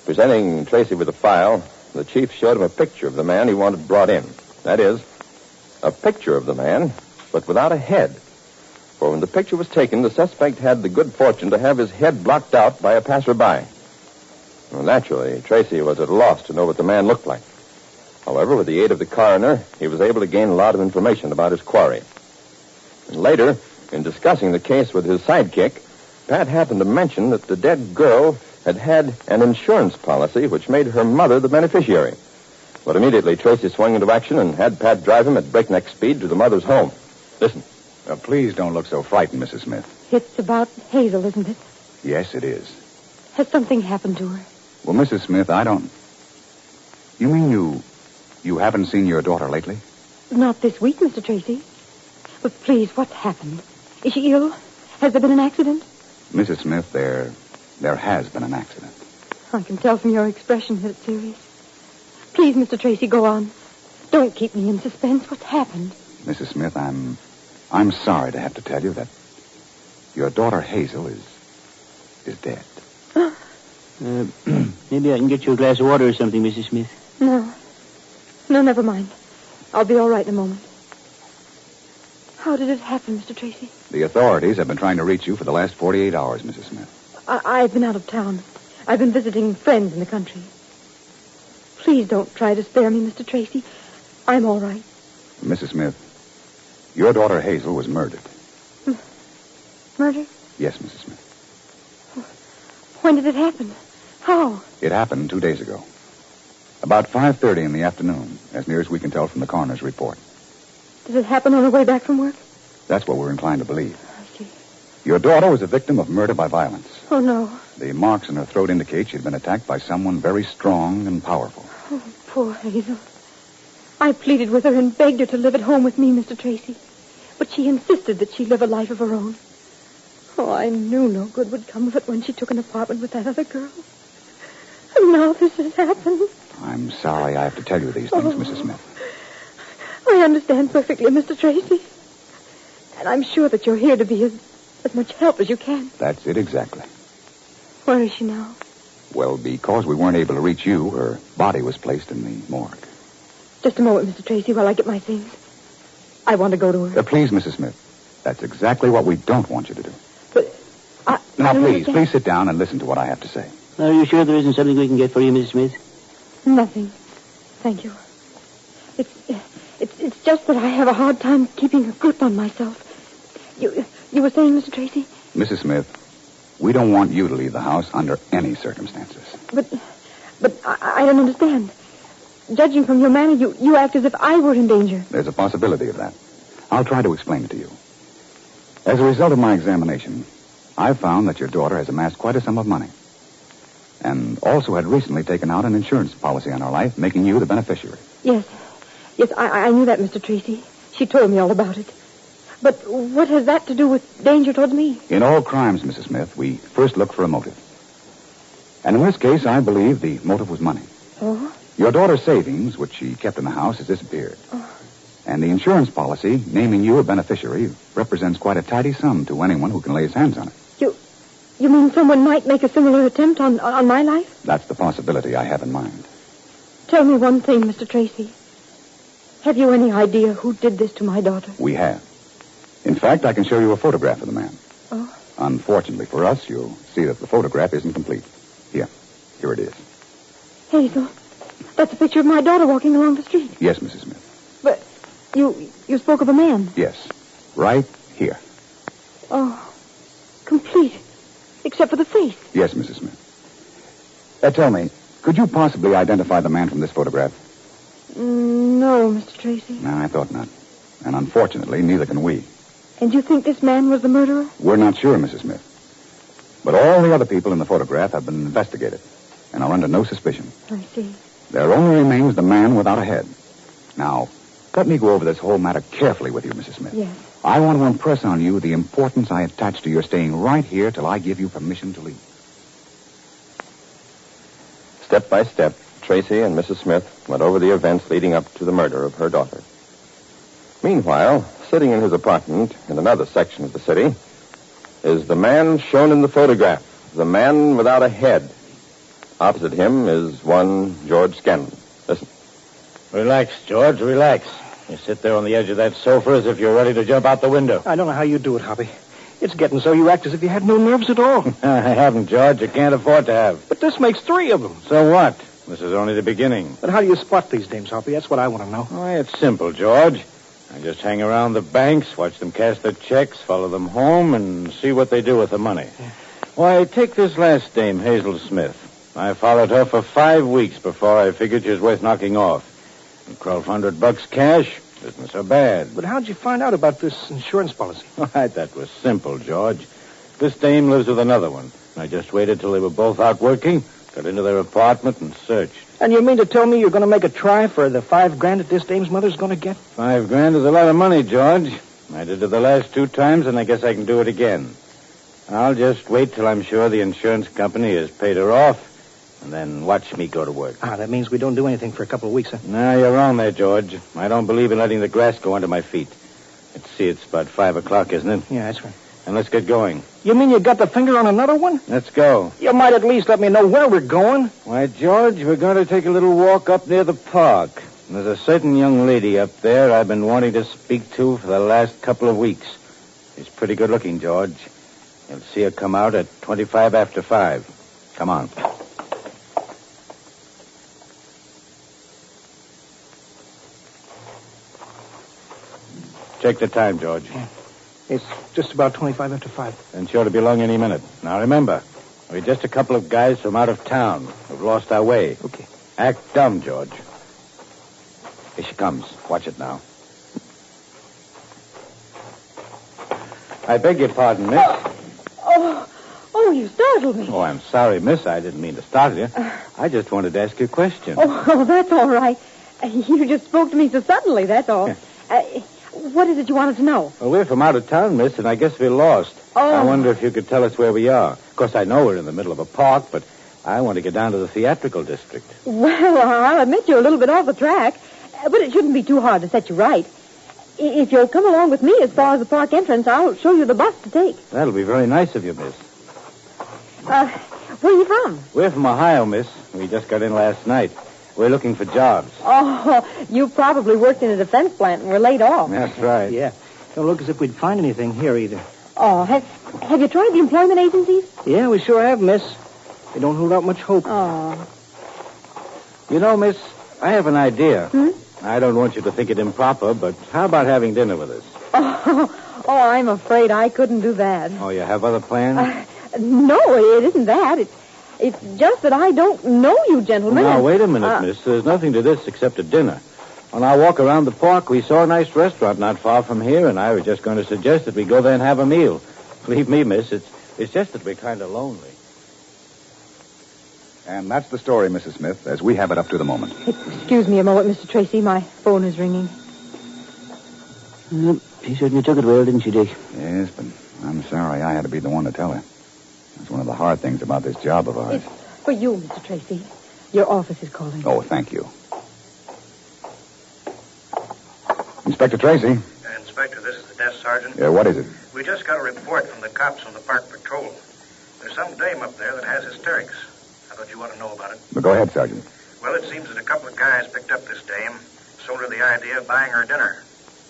Speaker 19: Presenting Tracy with a file, the chief showed him a picture of the man he wanted brought in. That is, a picture of the man, but without a head. For when the picture was taken, the suspect had the good fortune to have his head blocked out by a passerby. Well, naturally, Tracy was at a loss to know what the man looked like. However, with the aid of the coroner, he was able to gain a lot of information about his quarry. And later, in discussing the case with his sidekick, Pat happened to mention that the dead girl had had an insurance policy which made her mother the beneficiary. But immediately, Tracy swung into action and had Pat drive him at breakneck speed to the mother's home. Listen.
Speaker 21: Now, please don't look so frightened, Mrs. Smith.
Speaker 18: It's about Hazel, isn't it?
Speaker 21: Yes, it is.
Speaker 18: Has something happened to her?
Speaker 21: Well, Mrs. Smith, I don't... You mean you haven't seen your daughter lately?
Speaker 18: Not this week, Mr. Tracy. But please, what's happened? Is she ill? Has there been an accident?
Speaker 21: Mrs. Smith, there has been an accident.
Speaker 18: I can tell from your expression that it's serious. Please, Mr. Tracy, go on. Don't keep me in suspense. What's happened?
Speaker 21: Mrs. Smith, I'm sorry to have to tell you that your daughter Hazel is dead.
Speaker 12: Maybe I can get you a glass of water or something, Mrs. Smith.
Speaker 18: No, never mind. I'll be all right in a moment. How did it happen, Mr. Tracy?
Speaker 21: The authorities have been trying to reach you for the last 48 hours, Mrs. Smith.
Speaker 18: I've been out of town. I've been visiting friends in the country. Please don't try to spare me, Mr. Tracy. I'm all right.
Speaker 21: Mrs. Smith, your daughter Hazel was murdered.
Speaker 18: Murder?
Speaker 21: Yes, Mrs. Smith.
Speaker 18: When did it happen? How?
Speaker 21: It happened 2 days ago. About 5:30 in the afternoon, as near as we can tell from the coroner's report.
Speaker 18: Did it happen on her way back from work?
Speaker 21: That's what we're inclined to believe.
Speaker 18: I see.
Speaker 21: Your daughter was a victim of murder by violence.
Speaker 18: Oh, no.
Speaker 21: The marks in her throat indicate she'd been attacked by someone very strong and powerful.
Speaker 18: Oh, poor Hazel. I pleaded with her and begged her to live at home with me, Mr. Tracy. But she insisted that she live a life of her own. Oh, I knew no good would come of it when she took an apartment with that other girl. And now this has happened.
Speaker 21: I'm sorry I have to tell you these things, Mrs. Smith.
Speaker 18: I understand perfectly, Mr. Tracy. And I'm sure that you're here to be as much help as you can.
Speaker 21: That's it exactly.
Speaker 18: Where is she now?
Speaker 21: Well, because we weren't able to reach you, her body was placed in the morgue.
Speaker 18: Just a moment, Mr. Tracy, while I get my things. I want to go to her.
Speaker 21: Please, Mrs. Smith. That's exactly what we don't want you to do.
Speaker 18: But
Speaker 21: Now, please sit down and listen to what I have to say.
Speaker 12: Are you sure there isn't something we can get for you, Mrs. Smith?
Speaker 18: Nothing. Thank you. It's just that I have a hard time keeping a grip on myself. You were saying, Mr. Tracy?
Speaker 21: Mrs. Smith, we don't want you to leave the house under any circumstances.
Speaker 18: But I don't understand. Judging from your manner, you act as if I were in danger.
Speaker 21: There's a possibility of that. I'll try to explain it to you. As a result of my examination, I've found that your daughter has amassed quite a sum of money. And also had recently taken out an insurance policy on her life, making you the beneficiary.
Speaker 18: Yes. Yes, I knew that, Mr. Tracy. She told me all about it. But what has that to do with danger towards me?
Speaker 21: In all crimes, Mrs. Smith, we first look for a motive. And in this case, I believe the motive was money.
Speaker 18: Oh?
Speaker 21: Your daughter's savings, which she kept in the house, has disappeared. Oh. And the insurance policy, naming you a beneficiary, represents quite a tidy sum to anyone who can lay his hands on it.
Speaker 18: You mean someone might make a similar attempt on my life?
Speaker 21: That's the possibility I have in mind.
Speaker 18: Tell me one thing, Mr. Tracy. Have you any idea who did this to my daughter?
Speaker 21: We have. In fact, I can show you a photograph of the man.
Speaker 18: Oh?
Speaker 21: Unfortunately for us, you'll see that the photograph isn't complete. Here it is.
Speaker 18: Hazel, that's a picture of my daughter walking along the street.
Speaker 21: Yes, Mrs. Smith.
Speaker 18: But you spoke of a man.
Speaker 21: Yes, right here.
Speaker 18: Oh, complete. Except for the face.
Speaker 21: Yes, Mrs. Smith. Tell me, could you possibly identify the man from this photograph?
Speaker 18: No, Mr. Tracy.
Speaker 21: No, I thought not. And unfortunately, neither can we.
Speaker 18: And you think this man was the murderer?
Speaker 21: We're not sure, Mrs. Smith. But all the other people in the photograph have been investigated and are under no suspicion.
Speaker 18: I see.
Speaker 21: There only remains the man without a head. Now, let me go over this whole matter carefully with you, Mrs. Smith.
Speaker 18: Yes.
Speaker 21: I want to impress on you the importance I attach to your staying right here till I give you permission to leave.
Speaker 6: Step by step, Tracy and Mrs. Smith went over the events leading up to the murder of her daughter. Meanwhile, sitting in his apartment in another section of the city is the man shown in the photograph, the man without a head. Opposite him is one George Scanlon. Listen.
Speaker 7: Relax, George, relax. You sit there on the edge of that sofa as if you're ready to jump out the window.
Speaker 9: I don't know how you do it, Hoppy. It's getting so you act as if you had no nerves at all.
Speaker 7: I haven't, George. You can't afford to have.
Speaker 9: But this makes 3 of them.
Speaker 7: So what? This is only the beginning.
Speaker 9: But how do you spot these dames, Hoppy? That's what I want to know.
Speaker 7: Why, it's simple, George. I just hang around the banks, watch them cash their checks, follow them home, and see what they do with the money. Yeah. Why, take this last dame, Hazel Smith. I followed her for 5 weeks before I figured she was worth knocking off. And $1,200 cash isn't so bad.
Speaker 9: But how'd you find out about this insurance policy?
Speaker 7: Why, that was simple, George. This dame lives with another one. I just waited till they were both out working, got into their apartment, and searched.
Speaker 9: And you mean to tell me you're going to make a try for the $5,000 that this dame's mother's going to get?
Speaker 7: $5,000 is a lot of money, George. I did it the last 2 times, and I guess I can do it again. I'll just wait till I'm sure the insurance company has paid her off, and then watch me go to work.
Speaker 9: That means we don't do anything for a couple of weeks, huh?
Speaker 7: No, you're wrong there, George. I don't believe in letting the grass go under my feet. Let's see, it's about 5 o'clock, isn't it?
Speaker 9: Yeah, that's right.
Speaker 7: And let's get going.
Speaker 9: You mean you got the finger on another one?
Speaker 7: Let's go.
Speaker 9: You might at least let me know where we're going.
Speaker 7: Why, George, we're going to take a little walk up near the park. There's a certain young lady up there I've been wanting to speak to for the last couple of weeks. She's pretty good looking, George. You'll see her come out at 25 after 5. Come on. Check the time, George.
Speaker 9: Yeah. It's just about 25 after 5.
Speaker 7: And sure to be along any minute. Now, remember, we're just a couple of guys from out of town who've lost our way.
Speaker 9: Okay.
Speaker 7: Act dumb, George. Here she comes. Watch it now. I beg your pardon, miss.
Speaker 18: Oh, you startled me.
Speaker 7: Oh, I'm sorry, miss. I didn't mean to startle you. I just wanted to ask you a question.
Speaker 18: Oh, that's all right. You just spoke to me so suddenly, that's all. What is it you wanted to know?
Speaker 7: Well, we're from out of town, miss, and I guess we're lost.
Speaker 18: Oh.
Speaker 7: I wonder if you could tell us where we are. Of course, I know we're in the middle of a park, but I want to get down to the theatrical district.
Speaker 18: Well, I'll admit you're a little bit off the track, but it shouldn't be too hard to set you right. If you'll come along with me as far as the park entrance, I'll show you the bus to take.
Speaker 7: That'll be very nice of you, miss.
Speaker 18: Where are you from?
Speaker 7: We're from Ohio, miss. We just got in last night. We're looking for jobs.
Speaker 18: Oh, you probably worked in a defense plant and were laid off.
Speaker 7: That's right.
Speaker 9: Yeah. Don't look as if we'd find anything here either.
Speaker 18: Oh, have you tried the employment agencies?
Speaker 9: Yeah, we sure have, miss. They don't hold out much hope.
Speaker 18: Oh.
Speaker 7: You know, miss, I have an idea. I don't want you to think it improper, but how about having dinner with us?
Speaker 18: Oh, I'm afraid I couldn't do that.
Speaker 7: Oh, you have other plans?
Speaker 18: No, it isn't that. It's just that I don't know you gentlemen.
Speaker 7: Now, wait a minute, miss. There's nothing to this except a dinner. On our walk around the park, we saw a nice restaurant not far from here, and I was just going to suggest that we go there and have a meal. Believe me, miss, it's just that we're kind of lonely.
Speaker 21: And that's the story, Mrs. Smith, as we have it up to the moment.
Speaker 18: Excuse me a moment, Mr. Tracy. My phone is ringing.
Speaker 10: She certainly took it well, didn't she, Dick?
Speaker 21: Yes, but I'm sorry I had to be the one to tell her. That's one of the hard things about this job of ours.
Speaker 18: It's for you, Mr. Tracy. Your office is calling.
Speaker 21: Oh, thank you. Inspector Tracy.
Speaker 11: Inspector, this is the desk sergeant.
Speaker 21: Yeah, what is it?
Speaker 11: We just got a report from the cops on the park patrol. There's some dame up there that has hysterics. I thought you ought to know about it.
Speaker 21: Well, go ahead, Sergeant.
Speaker 11: Well, it seems that a couple of guys picked up this dame, sold her the idea of buying her dinner.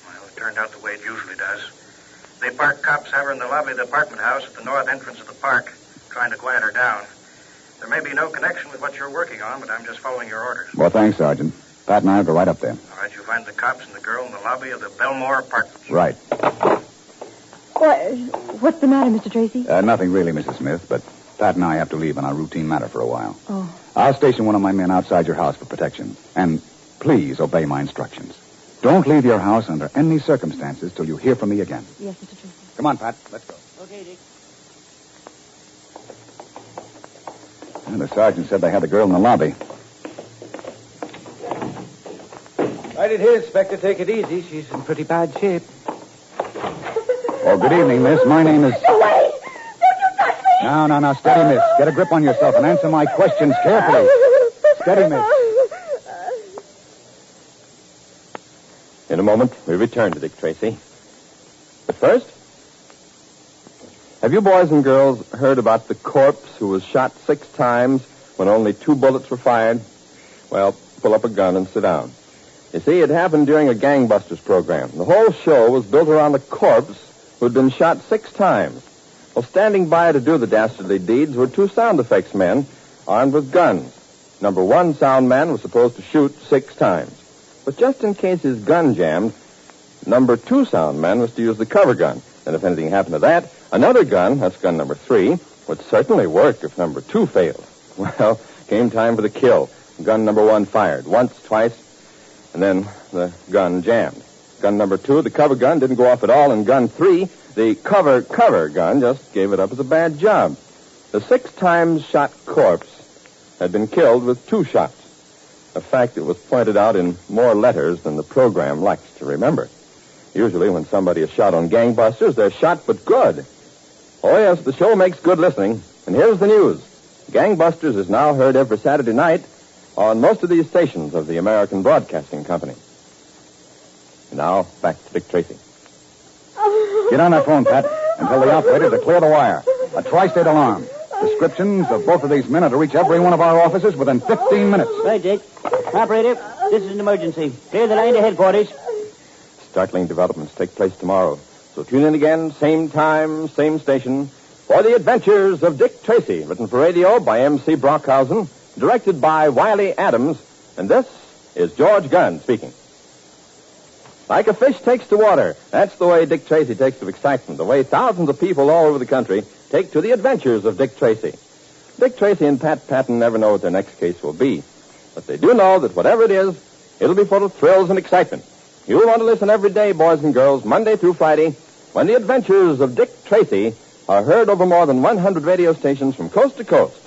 Speaker 11: Well, it turned out the way it usually does. They parked cops have her in the lobby of the apartment house at the north entrance of the park, trying to quiet her down. There may be no connection with what you're working on, but I'm just following your orders.
Speaker 21: Well, thanks, Sergeant. Pat and I will go right up there.
Speaker 11: All right, you'll find the cops and the girl in the lobby of the Belmore apartment.
Speaker 21: Right.
Speaker 18: What's the matter, Mr. Tracy?
Speaker 21: Nothing really, Mrs. Smith, but Pat and I have to leave on a routine matter for a while.
Speaker 18: Oh.
Speaker 21: I'll station one of my men outside your house for protection. And please obey my instructions. Don't leave your house under any circumstances till you hear from me again.
Speaker 18: Yes, Mr. Tracy.
Speaker 21: Come on, Pat. Let's go.
Speaker 10: Okay, Dick.
Speaker 21: And the sergeant said they had the girl in the lobby.
Speaker 7: Right in here, Inspector. Take it easy. She's in pretty bad shape.
Speaker 21: Oh, good evening, miss. My name is...
Speaker 18: No way! Don't you touch me!
Speaker 21: No. Steady, miss. Get a grip on yourself and answer my questions carefully. Steady, miss.
Speaker 6: In a moment, we return to Dick Tracy. But first, have you boys and girls heard about the corpse who was shot 6 times when only 2 bullets were fired? Well, pull up a gun and sit down. You see, it happened during a gangbusters program. The whole show was built around a corpse who had been shot 6 times. Well, standing by to do the dastardly deeds were 2 sound effects men armed with guns. Number 1 sound man was supposed to shoot 6 times. But just in case his gun jammed, number 2 sound man was to use the cover gun. And if anything happened to that, another gun, that's gun number 3, would certainly work if number 2 failed. Well, came time for the kill. Gun number 1 fired once, twice, and then the gun jammed. Gun number 2, the cover gun, didn't go off at all, and gun 3, the cover gun, just gave it up as a bad job. The 6 times shot corpse had been killed with 2 shots, a fact that was pointed out in more letters than the program likes to remember. Usually when somebody is shot on gangbusters, they're shot but good. Oh, yes, the show makes good listening. And here's the news. Gangbusters is now heard every Saturday night on most of these stations of the American Broadcasting Company. And now, back to Dick Tracy.
Speaker 21: Get on that phone, Pat, and tell the operator to clear the wire. A tri-state alarm. Descriptions of both of these men are to reach every one of our offices within 15 minutes.
Speaker 10: Right, Dick. Operator, this is an emergency. Clear the line to headquarters.
Speaker 6: Startling developments take place tomorrow. So tune in again, same time, same station, for the adventures of Dick Tracy, written for radio by M.C. Brockhausen, directed by Wiley Adams, and this is George Gunn speaking. Like a fish takes to water, that's the way Dick Tracy takes to excitement, the way thousands of people all over the country take to the adventures of Dick Tracy. Dick Tracy and Pat Patton never know what their next case will be, but they do know that whatever it is, it'll be full of thrills and excitement. You'll want to listen every day, boys and girls, Monday through Friday, when the adventures of Dick Tracy are heard over more than 100 radio stations from coast to coast.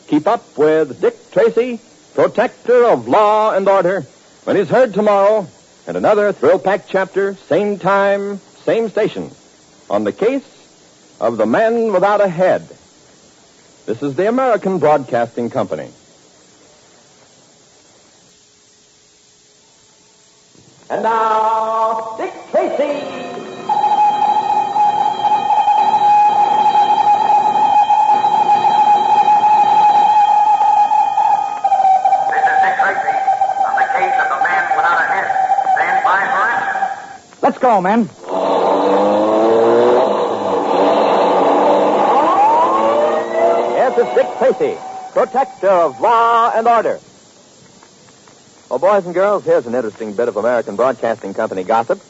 Speaker 6: Keep up with Dick Tracy, protector of law and order, when he's heard tomorrow, and another thrill-packed chapter, same time, same station, on the case of the man without a head. This is the American Broadcasting Company. And now, Dick Tracy!
Speaker 21: Let's go, men.
Speaker 6: Yes, it's Dick Tracy, protector of law and order. Well, boys and girls, here's an interesting bit of American Broadcasting Company gossip.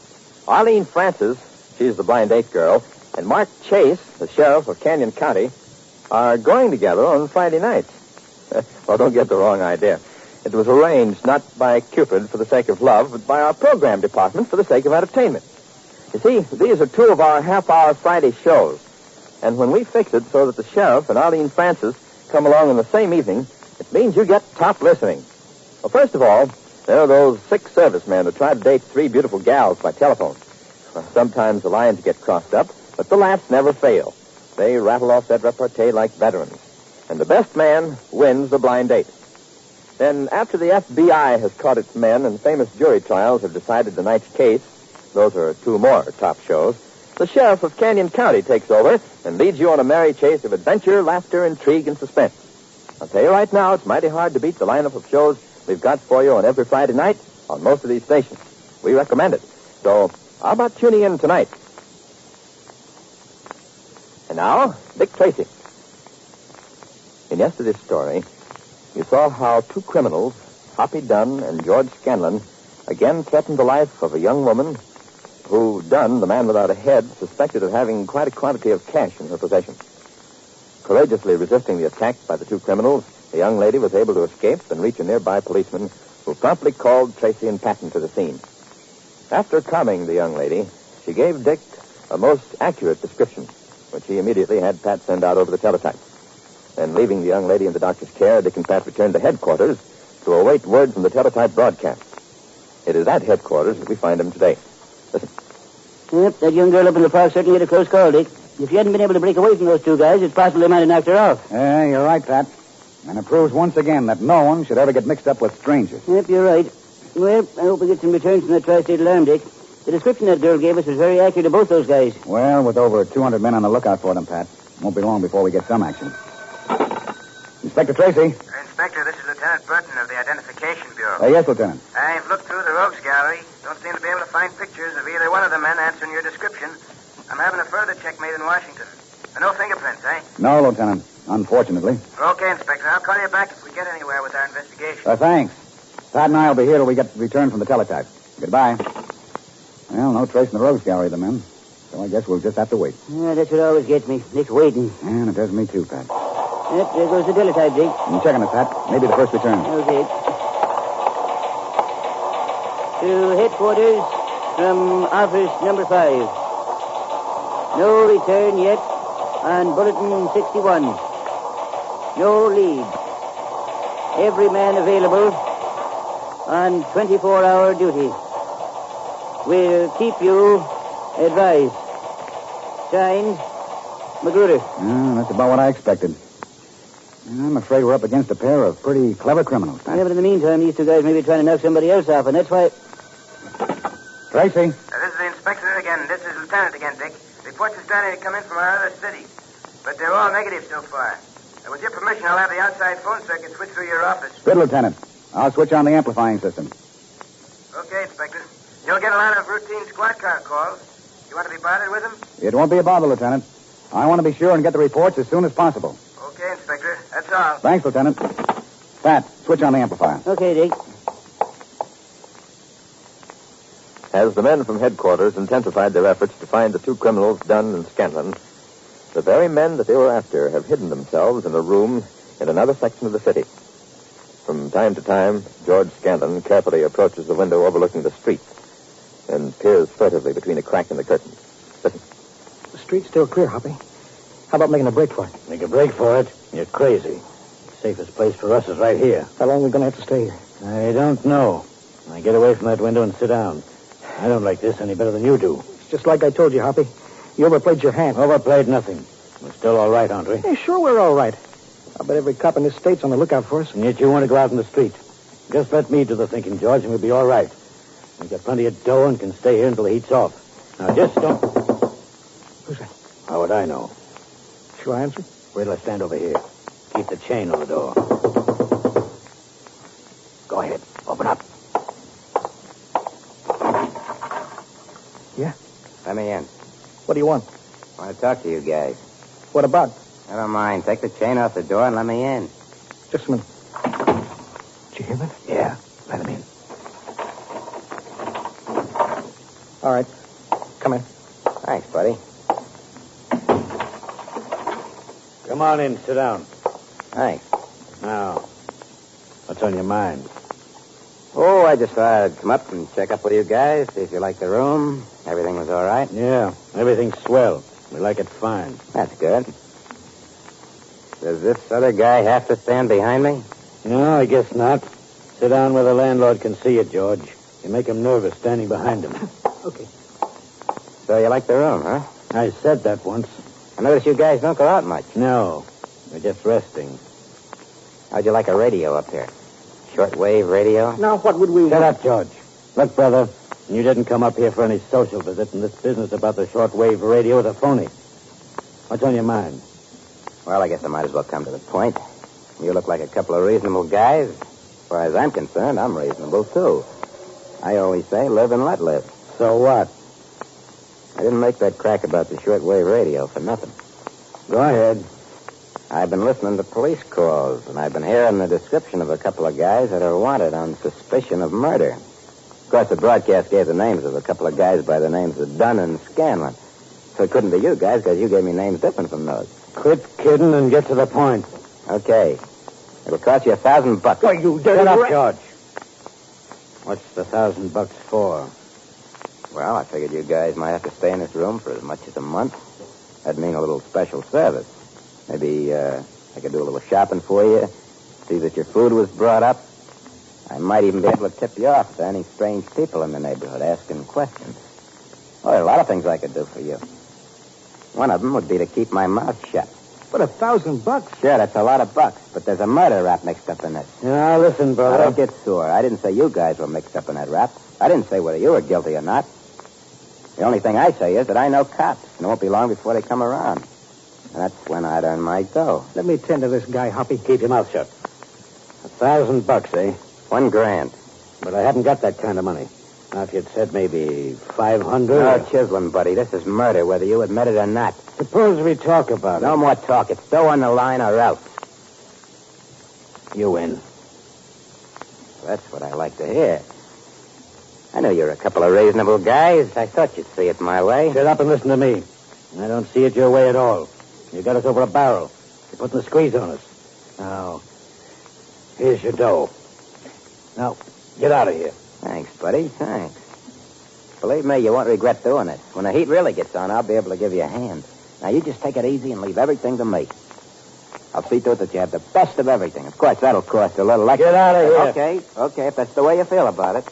Speaker 6: Arlene Francis, she's the blind date girl, and Mark Chase, the sheriff of Canyon County, are going together on Friday night. Well, don't get the wrong idea.
Speaker 3: It was arranged not by Cupid for the sake of love, but by our program department for the sake of entertainment. You see, these are two of our half-hour Friday shows. And when we fix it so that the sheriff and Arlene Francis come along on the same evening, it means you get top listening. Well, first of all, there are those 6 servicemen who try to date 3 beautiful gals by telephone. Well, sometimes the lines get crossed up, but the laughs never fail. They rattle off that repartee like veterans. And the best man wins the blind date. Then, after the FBI has caught its men and famous jury trials have decided the night's case, those are 2 more top shows, the sheriff of Canyon County takes over and leads you on a merry chase of adventure, laughter, intrigue, and suspense. I'll tell you right now, it's mighty hard to beat the lineup of shows we've got for you on every Friday night on most of these stations. We recommend it. So, how about tuning in tonight? And now, Dick Tracy. In yesterday's story, you saw how 2 criminals, Hoppy Dunn and George Scanlon, again threatened the life of a young woman who Dunn, the man without a head, suspected of having quite a quantity of cash in her possession. Courageously resisting the attack by the 2 criminals, the young lady was able to escape and reach a nearby policeman who promptly called Tracy and Patton to the scene. After calming the young lady, she gave Dick a most accurate description, which he immediately had Pat send out over the teletype. Then, leaving the young lady in the doctor's care, Dick and Pat returned to headquarters to await word from the teletype broadcast. It is at headquarters that we find him today. Listen.
Speaker 20: Yep, that young girl up in the park certainly had a close call, Dick. If she hadn't been able to break away from those 2 guys, it's possible they might have knocked her off.
Speaker 21: Yeah, you're right, Pat. And it proves once again that no one should ever get mixed up with strangers.
Speaker 20: Yep, you're right. Well, I hope we get some returns from that tri-state alarm, Dick. The description that girl gave us was very accurate of both those guys.
Speaker 21: Well, with over 200 men on the lookout for them, Pat, won't be long before we get some action. Inspector Tracy.
Speaker 11: Inspector, this is Lieutenant Burton of the Identification Bureau.
Speaker 21: Yes, Lieutenant.
Speaker 11: I've looked through the rogues gallery. Don't seem to be able to find pictures of either one of the men answering your description. I'm having a further check made in Washington. No fingerprints, eh?
Speaker 21: No, Lieutenant. Unfortunately.
Speaker 11: Okay, Inspector. I'll call you back if we get anywhere with our investigation.
Speaker 21: Thanks. Pat and I will be here till we get return from the teletype. Goodbye. Well, no trace in the rogues gallery of the men. So I guess we'll just have to wait.
Speaker 20: Yeah, that's what always gets me. Nick's waiting.
Speaker 21: And it does me too, Pat.
Speaker 20: Yep, there goes the teletype, Dick.
Speaker 21: I'm checking it, Pat. Maybe the first return.
Speaker 20: Okay. To headquarters from office number 5. No return yet on bulletin 61. No lead. Every man available on 24-hour duty. We'll keep you advised. Signed, Magruder.
Speaker 21: That's about what I expected. I'm afraid we're up against a pair of pretty clever criminals, Pat.
Speaker 20: Yeah, but in the meantime, these 2 guys may be trying to knock somebody else off, and that's why...
Speaker 21: Tracy.
Speaker 11: This is the inspector again. This is Lieutenant again, Dick. Reports are starting to come in from our other city. But they're all negative so far. With your permission, I'll have the outside phone circuit switch through your office.
Speaker 21: Good, Lieutenant. I'll switch on the amplifying system.
Speaker 11: Okay, Inspector. You'll get a lot of routine squad car calls. You want to be bothered with them?
Speaker 21: It won't be a bother, Lieutenant. I want to be sure and get the reports as soon as possible.
Speaker 11: Okay, Inspector. That's all.
Speaker 21: Thanks, Lieutenant. Pat, switch on the amplifier.
Speaker 20: Okay, Dick.
Speaker 3: As the men from headquarters intensified their efforts to find the 2 criminals, Dunn and Scanlon, the very men that they were after have hidden themselves in a room in another section of the city. From time to time, George Scanlon carefully approaches the window overlooking the street and peers furtively between a crack in the curtains. Listen.
Speaker 9: The street's still clear, Hoppy. How about making a break for it?
Speaker 7: Make a break for it? You're crazy. The safest place for us is right here.
Speaker 9: How long are we going to have to stay here?
Speaker 7: I don't know. Now get away from that window and sit down. I don't like this any better than you do.
Speaker 9: It's just like I told you, Hoppy. You overplayed your hand.
Speaker 7: Overplayed nothing. We're still all right, aren't we?
Speaker 9: Yeah, sure we're all right. I bet every cop in this state's on the lookout for us.
Speaker 7: And yet you want to go out in the street. Just let me do the thinking, George, and we'll be all right. We've got plenty of dough and can stay here until the heat's off. Now, just don't...
Speaker 9: Who's that?
Speaker 7: How would I know?
Speaker 9: Should I answer?
Speaker 7: Wait till I stand over here. Keep the chain on the door. Go ahead. Open up.
Speaker 9: Yeah?
Speaker 22: Let me in.
Speaker 9: What do you want?
Speaker 22: I want to talk to you guys.
Speaker 9: What about?
Speaker 22: I don't mind. Take the chain off the door and let me in.
Speaker 9: Just a minute. Did you hear that?
Speaker 7: Yeah. Let him in.
Speaker 9: All right. Come in.
Speaker 22: Thanks, buddy.
Speaker 7: Come on in. Sit down.
Speaker 22: Thanks.
Speaker 7: Now, what What's on your mind?
Speaker 22: Oh, I just thought I'd come up and check up with you guys, see if you like the room. Everything was all right?
Speaker 7: Yeah, everything's swell. We like it fine.
Speaker 22: That's good. Does this other guy have to stand behind me?
Speaker 7: No, I guess not. Sit down where the landlord can see you, George. You make him nervous standing behind him.
Speaker 22: Okay. So you like the room, huh?
Speaker 7: I said that once.
Speaker 22: I notice you guys don't go out much.
Speaker 7: No, we're just resting.
Speaker 22: How'd you like a radio up here? Shortwave radio?
Speaker 9: Now, what would we
Speaker 7: Shut up, George. Look, brother, you didn't come up here for any social visit, and this business about the shortwave radio is a phony. What's on your mind?
Speaker 22: Well, I guess I might as well come to the point. You look like a couple of reasonable guys. As far as I'm concerned, I'm reasonable, too. I always say, live and let live.
Speaker 7: So what?
Speaker 22: I didn't make that crack about the shortwave radio for nothing.
Speaker 7: Go ahead.
Speaker 22: I've been listening to police calls, and I've been hearing the description of a couple of guys that are wanted on suspicion of murder. Of course, the broadcast gave the names of a couple of guys by the names of Dunn and Scanlon. So it couldn't be you guys, because you gave me names different from those.
Speaker 7: Quit kidding and get to the point.
Speaker 22: Okay. It'll cost you $1,000.
Speaker 9: Oh, you dirty
Speaker 7: Shut up,
Speaker 9: rat.
Speaker 7: George. What's the $1,000 for?
Speaker 22: Well, I figured you guys might have to stay in this room for as much as a month. That'd mean a little special service. Maybe I could do a little shopping for you, see that your food was brought up. I might even be able to tip you off to any strange people in the neighborhood asking questions. Oh, there are a lot of things I could do for you. One of them would be to keep my mouth shut.
Speaker 9: But $1,000?
Speaker 22: Sure, that's a lot of bucks, but there's a murder rap mixed up in this.
Speaker 7: Now, listen, brother.
Speaker 22: Now, don't get sore. I didn't say you guys were mixed up in that rap. I didn't say whether you were guilty or not. The only thing I say is that I know cops, and it won't be long before they come around. And that's when I'd earn my dough.
Speaker 9: Let me tend to this guy, Hoppy.
Speaker 7: Keep your mouth shut. $1,000, eh?
Speaker 22: $1,000.
Speaker 7: But I haven't got that kind of money. Now, if you'd said maybe 500.
Speaker 22: No chiseling, buddy. This is murder, whether you admit it or not.
Speaker 7: Suppose we talk about it.
Speaker 22: No more talk. It's dough on the line or else.
Speaker 7: You win.
Speaker 22: That's what I like to hear. I know you're a couple of reasonable guys. I thought you'd see it my way.
Speaker 7: Shut up and listen to me. I don't see it your way at all. You got us over a barrel. You're putting the squeeze on us. Now, here's your dough. Now, get out of here.
Speaker 22: Thanks, buddy. Thanks. Believe me, you won't regret doing it. When the heat really gets on, I'll be able to give you a hand. Now, you just take it easy and leave everything to me. I'll see to it that you have the best of everything. Of course, that'll cost a little extra.
Speaker 7: Get out of here.
Speaker 22: Okay, if that's the way you feel about it.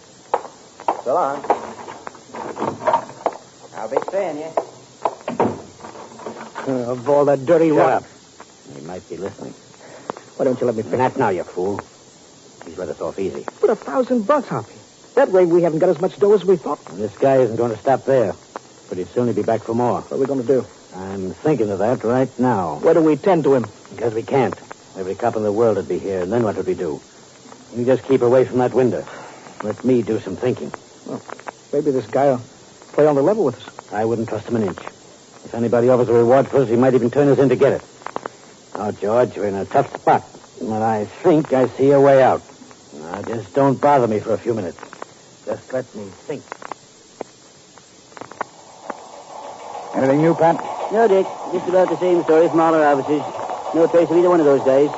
Speaker 22: So long. I'll be seeing you.
Speaker 9: Of all that dirty
Speaker 7: Shut
Speaker 9: rap.
Speaker 7: up. He might be listening.
Speaker 9: Why don't you let me finish?
Speaker 7: Not now, you fool. He's let us off easy.
Speaker 9: But $1,000, Hoppy. That way we haven't got as much dough as we thought.
Speaker 7: And this guy isn't going to stop there. Pretty soon he'll be back for more.
Speaker 9: What are we going to do?
Speaker 7: I'm thinking of that right now.
Speaker 9: Where do we tend to him?
Speaker 7: Because we can't. Every cop in the world would be here, and then what would we do? You just keep away from that window. Let me do some thinking.
Speaker 9: Well, maybe this guy will play on the level with us.
Speaker 7: I wouldn't trust him an inch. If anybody offers a reward for us, he might even turn us in to get it. Now, George, we're in a tough spot. And I think I see a way out. Now, just don't bother me for a few minutes. Just let me think.
Speaker 21: Anything new, Pat?
Speaker 20: No, Dick. Just about the same story from all our officers. No trace of either one of those guys.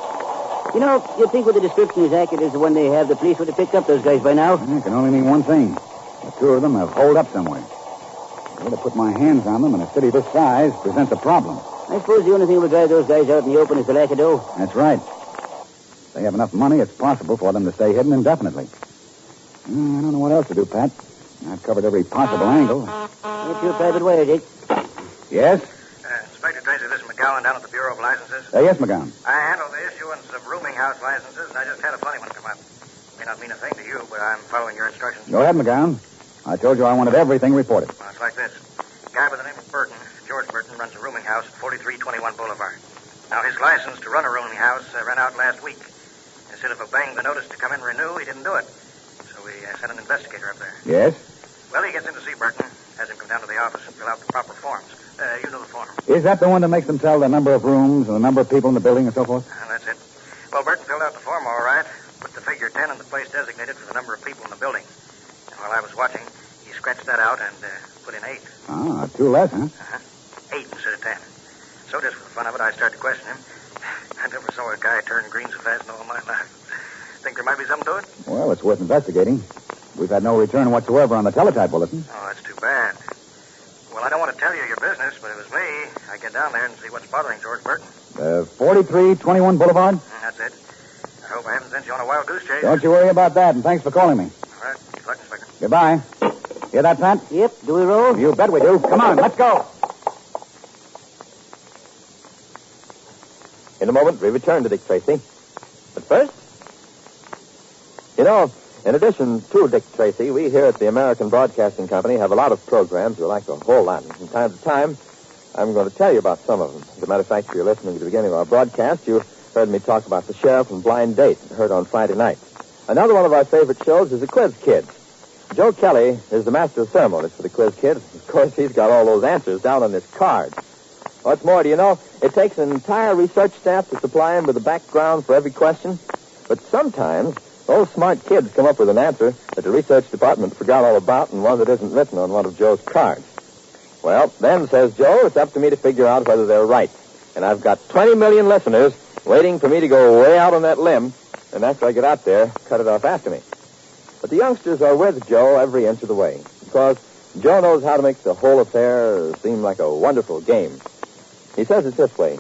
Speaker 20: You know, you'd think with the description as accurate as the one they have, the police would have picked up those guys by now.
Speaker 21: It can only mean one thing. The two of them have holed up somewhere. I would have put my hands on them, and a city this size presents a problem.
Speaker 20: I suppose the only thing that will drive those guys out in the open is the lack of dough.
Speaker 21: That's right. If they have enough money, it's possible for them to stay hidden indefinitely. I don't know what else to do, Pat. I've covered every possible angle.
Speaker 20: It's your private wire, Dick.
Speaker 21: Yes?
Speaker 11: Inspector Tracy, this is McGowan down at the Bureau of Licenses.
Speaker 21: Yes, McGowan.
Speaker 11: I handle the issuance of rooming house licenses, and I just had a funny one come up. May not mean a thing to you, but I'm following your instructions.
Speaker 21: Go ahead, McGowan. I told you I wanted everything reported.
Speaker 11: Well, it's like this. A guy by the name of Burton, George Burton, runs a rooming house at 4321 Boulevard. Now, his license to run a rooming house ran out last week. Instead of obeying the notice to come in and renew, he didn't do it. So we sent an investigator up there.
Speaker 21: Yes?
Speaker 11: Well, he gets in to see Burton, has him come down to the office and fill out the proper forms. You know the form.
Speaker 21: Is that the one that makes them tell the number of rooms and the number of people in the building and so forth?
Speaker 11: That's it. Well, Burton filled out the form all right, put the figure 10 in the place designated for the number of people in the building. And while I was watching, he scratched that out and put in 8.
Speaker 21: Ah, 2 less, huh?
Speaker 11: 8 instead of 10. So just for the fun of it, I started to question him. I never saw a guy turn green so fast in all my life. Think there might be something to it?
Speaker 21: Well, it's worth investigating. We've had no return whatsoever on the teletype bulletin.
Speaker 11: Oh, that's too bad. Well, I don't want to tell you your business, but if it was me, I'd get down there and see what's bothering George Burton.
Speaker 21: 4321 Boulevard?
Speaker 11: That's it. I hope I haven't sent you on a wild goose chase.
Speaker 21: Don't you worry about that, and thanks for calling me.
Speaker 11: All right. Good luck, Inspector.
Speaker 21: Goodbye. Hear that, Pat?
Speaker 20: Yep. Do we roll?
Speaker 21: You bet we do. Come on, let's go.
Speaker 3: In a moment, we return to Dick Tracy. But first, you know, in addition to Dick Tracy, we here at the American Broadcasting Company have a lot of programs we like a whole lot. And from time to time, I'm going to tell you about some of them. As a matter of fact, if you're listening to the beginning of our broadcast, you heard me talk about the sheriff and Blind Date, heard on Friday night. Another one of our favorite shows is the Quiz Kids. Joe Kelly is the master of ceremonies for the Quiz Kids. Of course, he's got all those answers down on his card. What's more, do you know, it takes an entire research staff to supply him with a background for every question. But sometimes those smart kids come up with an answer that the research department forgot all about and one that isn't written on one of Joe's cards. Well, then, says Joe, it's up to me to figure out whether they're right. And I've got 20 million listeners waiting for me to go way out on that limb, and after I get out there, cut it off after me. But the youngsters are with Joe every inch of the way, because Joe knows how to make the whole affair seem like a wonderful game. He says it this way: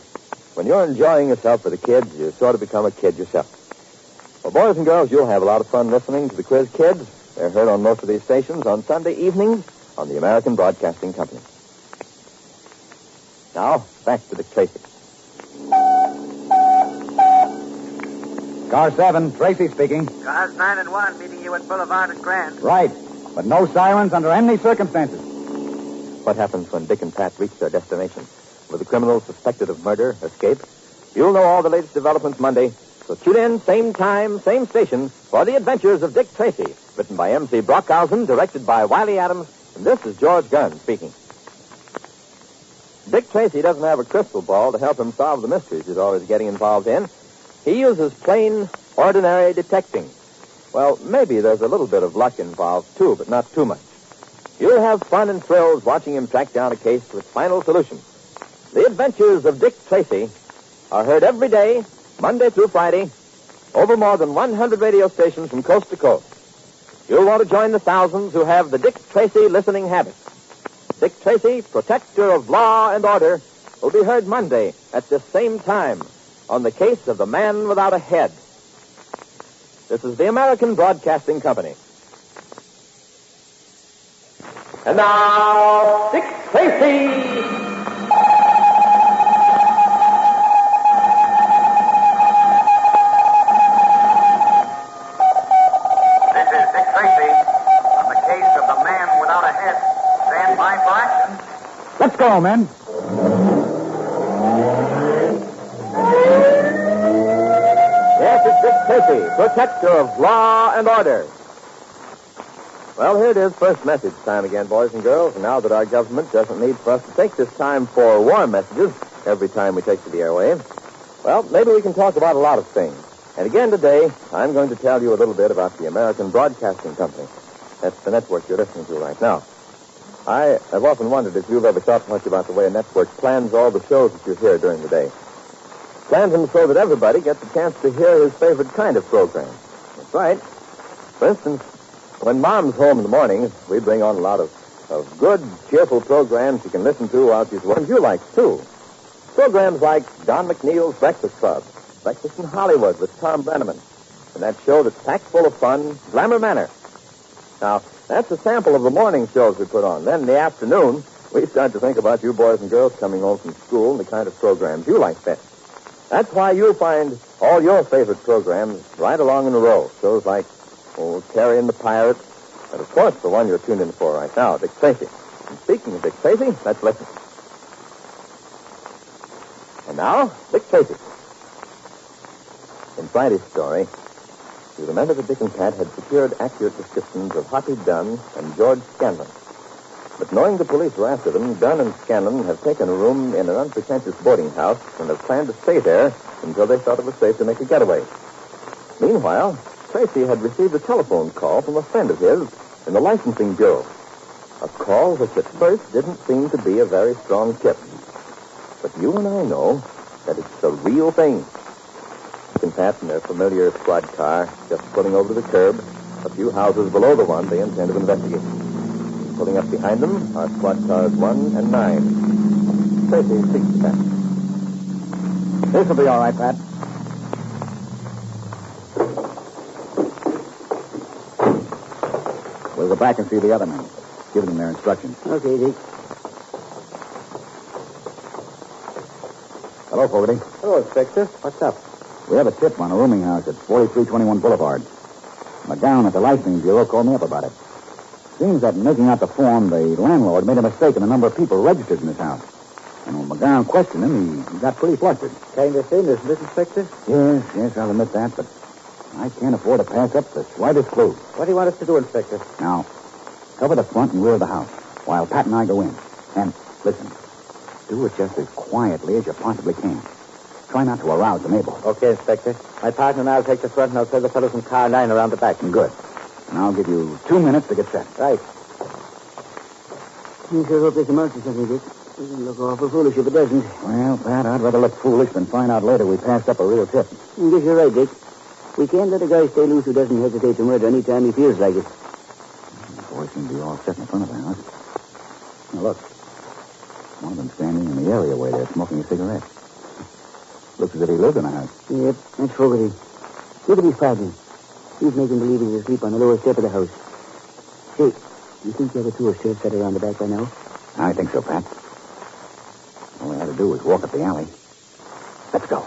Speaker 3: when you're enjoying yourself with the kids, you sort of become a kid yourself. Well, boys and girls, you'll have a lot of fun listening to the Quiz Kids. They're heard on most of these stations on Sunday evenings on the American Broadcasting Company. Now, back to Dick Tracy.
Speaker 21: Car 7, Tracy speaking.
Speaker 11: Cars 9 and 1 meeting you at Boulevard and Grand.
Speaker 21: Right, but no sirens under any circumstances.
Speaker 3: What happens when Dick and Pat reach their destination? Will the criminals suspected of murder escape? You'll know all the latest developments Monday. So tune in, same time, same station, for The Adventures of Dick Tracy. Written by M.C. Brockhausen, directed by Wiley Adams, and this is George Gunn speaking. Dick Tracy doesn't have a crystal ball to help him solve the mysteries he's always getting involved in. He uses plain, ordinary detecting. Well, maybe there's a little bit of luck involved, too, but not too much. You'll have fun and thrills watching him track down a case to its final solution. The Adventures of Dick Tracy are heard every day, Monday through Friday, over more than 100 radio stations from coast to coast. You'll want to join the thousands who have the Dick Tracy listening habit. Dick Tracy, protector of law and order, will be heard Monday at this same time on the case of the man without a head. This is the American Broadcasting Company. And now, Dick Tracy!
Speaker 21: Let's go, men.
Speaker 3: Yes, it's Dick Tracy, protector of law and order. Well, here it is, first message time again, boys and girls. And now that our government doesn't need for us to take this time for war messages every time we take to the airwaves, well, maybe we can talk about a lot of things. And again today, I'm going to tell you a little bit about the American Broadcasting Company. That's the network you're listening to right now. I have often wondered if you've ever thought much about the way a network plans all the shows that you hear during the day. Plans them so that everybody gets a chance to hear his favorite kind of program. That's right. For instance, when Mom's home in the mornings, we bring on a lot of good, cheerful programs you can listen to while she's working. You like, too. Programs like Don McNeil's Breakfast Club, Breakfast in Hollywood with Tom Brenneman, and that show that's packed full of fun, Glamour Manor. Now, that's a sample of the morning shows we put on. Then in the afternoon, we start to think about you boys and girls coming home from school and the kind of programs you like best. That's why you'll find all your favorite programs right along in a row. Shows like Terry and the Pirates, and of course the one you're tuned in for right now, Dick Tracy. And speaking of Dick Tracy, let's listen. And now, Dick Tracy. In Friday's story, you remember that Dick and Pat had secured accurate descriptions of Hoppy Dunn and George Scanlon. But knowing the police were after them, Dunn and Scanlon have taken a room in an unpretentious boarding house and have planned to stay there until they thought it was safe to make a getaway. Meanwhile, Tracy had received a telephone call from a friend of his in the licensing bureau. A call which at first didn't seem to be a very strong tip. But you and I know that it's the real thing. Dick and Pat in their familiar squad car, just pulling over to the curb. A few houses below the one they intend to investigate. Pulling up behind them are squad cars 1 and 9. Tracy speaks to Pat.
Speaker 21: This will be all right, Pat. We'll go back and see the other men. Give them their instructions.
Speaker 20: Okay, Dick.
Speaker 21: Hello, Fogarty.
Speaker 3: Hello, Inspector. What's up?
Speaker 21: We have a tip on a rooming house at 4321 Boulevard. McGowan at the licensing bureau called me up about it. Seems that in making out the form, the landlord made a mistake in the number of people registered in his house. And when McGowan questioned him, he got pretty flustered.
Speaker 3: Kind of thin, isn't it, Inspector?
Speaker 21: Yes, I'll admit that, but I can't afford to pass up the slightest clue.
Speaker 3: What do you want us to do, Inspector?
Speaker 21: Now, cover the front and rear of the house while Pat and I go in. And, listen, do it just as quietly as you possibly can. Try not to arouse the neighborhood.
Speaker 3: Okay, Inspector. My partner and I'll take the front and I'll send the fellows in car 9 around the back.
Speaker 21: Good. And I'll give you 2 minutes to get set.
Speaker 3: Right.
Speaker 20: You sure hope this amounts to something, Dick. It doesn't look awful foolish if it doesn't.
Speaker 21: Well, Pat, I'd rather look foolish than find out later we passed up a real tip.
Speaker 20: I guess you're right, Dick. We can't let a guy stay loose who doesn't hesitate to murder any time he feels like it.
Speaker 21: The boys seem to be all set in front of the house. Now, look. One of them standing in the areaway there smoking a cigarette. Looks as if he lived in the house.
Speaker 20: Yep, that's Fogarty. Look at his partner. He's making believe he's asleep on the lower step of the house. Say, you think the other two are straight set around the back by now?
Speaker 21: I think so, Pat. All we had to do was walk up the alley. Let's go.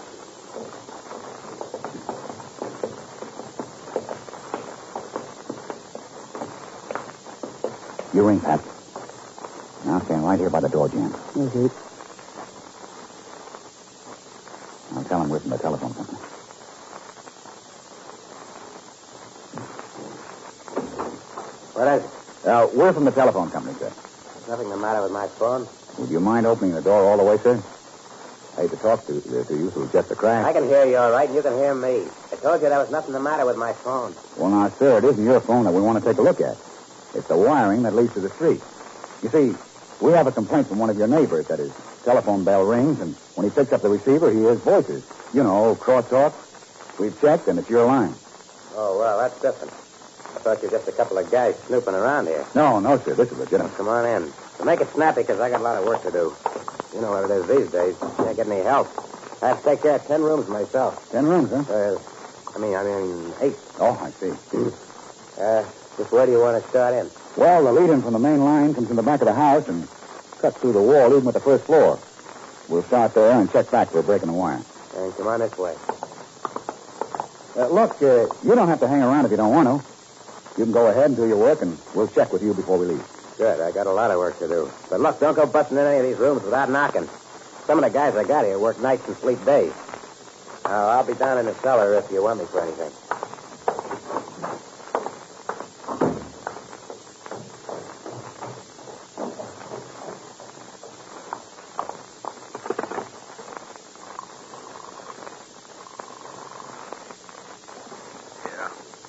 Speaker 21: You ring, Pat. Now stand right here by the door, Jan.
Speaker 20: Okay.
Speaker 21: I'll tell him we're from the telephone company.
Speaker 22: What is it?
Speaker 21: We're from the telephone company, sir.
Speaker 22: There's nothing the matter with my phone.
Speaker 21: Would you mind opening the door all the way, sir? I hate to talk to you through just a crack.
Speaker 22: I can hear you all right, and you can hear me. I told you there was nothing the matter with my phone.
Speaker 21: Well, now, sir, it isn't your phone that we want to take a look at. It's the wiring that leads to the street. You see, we have a complaint from one of your neighbors that his telephone bell rings, and when he picks up the receiver, he hears voices. You know, crosstalk. We've checked, and it's your line.
Speaker 22: Oh, well, that's different. I thought you were just a couple of guys snooping around here.
Speaker 21: No, sir. This is legitimate.
Speaker 22: Come on in. So make it snappy, because I got a lot of work to do. You know what it is these days. Can't get any help. I have to take care of 10 rooms myself.
Speaker 21: 10 rooms, huh?
Speaker 22: I mean, 8.
Speaker 21: Oh, I see.
Speaker 22: Just where do you want to start in?
Speaker 21: Well, the lead-in from the main line comes from the back of the house and cuts through the wall, even with the first floor. We'll start there and check back for breaking the wire.
Speaker 22: And come on this way.
Speaker 21: Look, you don't have to hang around if you don't want to. You can go ahead and do your work, and we'll check with you before we leave.
Speaker 22: Good. I got a lot of work to do. But look, don't go busting in any of these rooms without knocking. Some of the guys I got here work nights and sleep days. Now, I'll be down in the cellar if you want me for anything.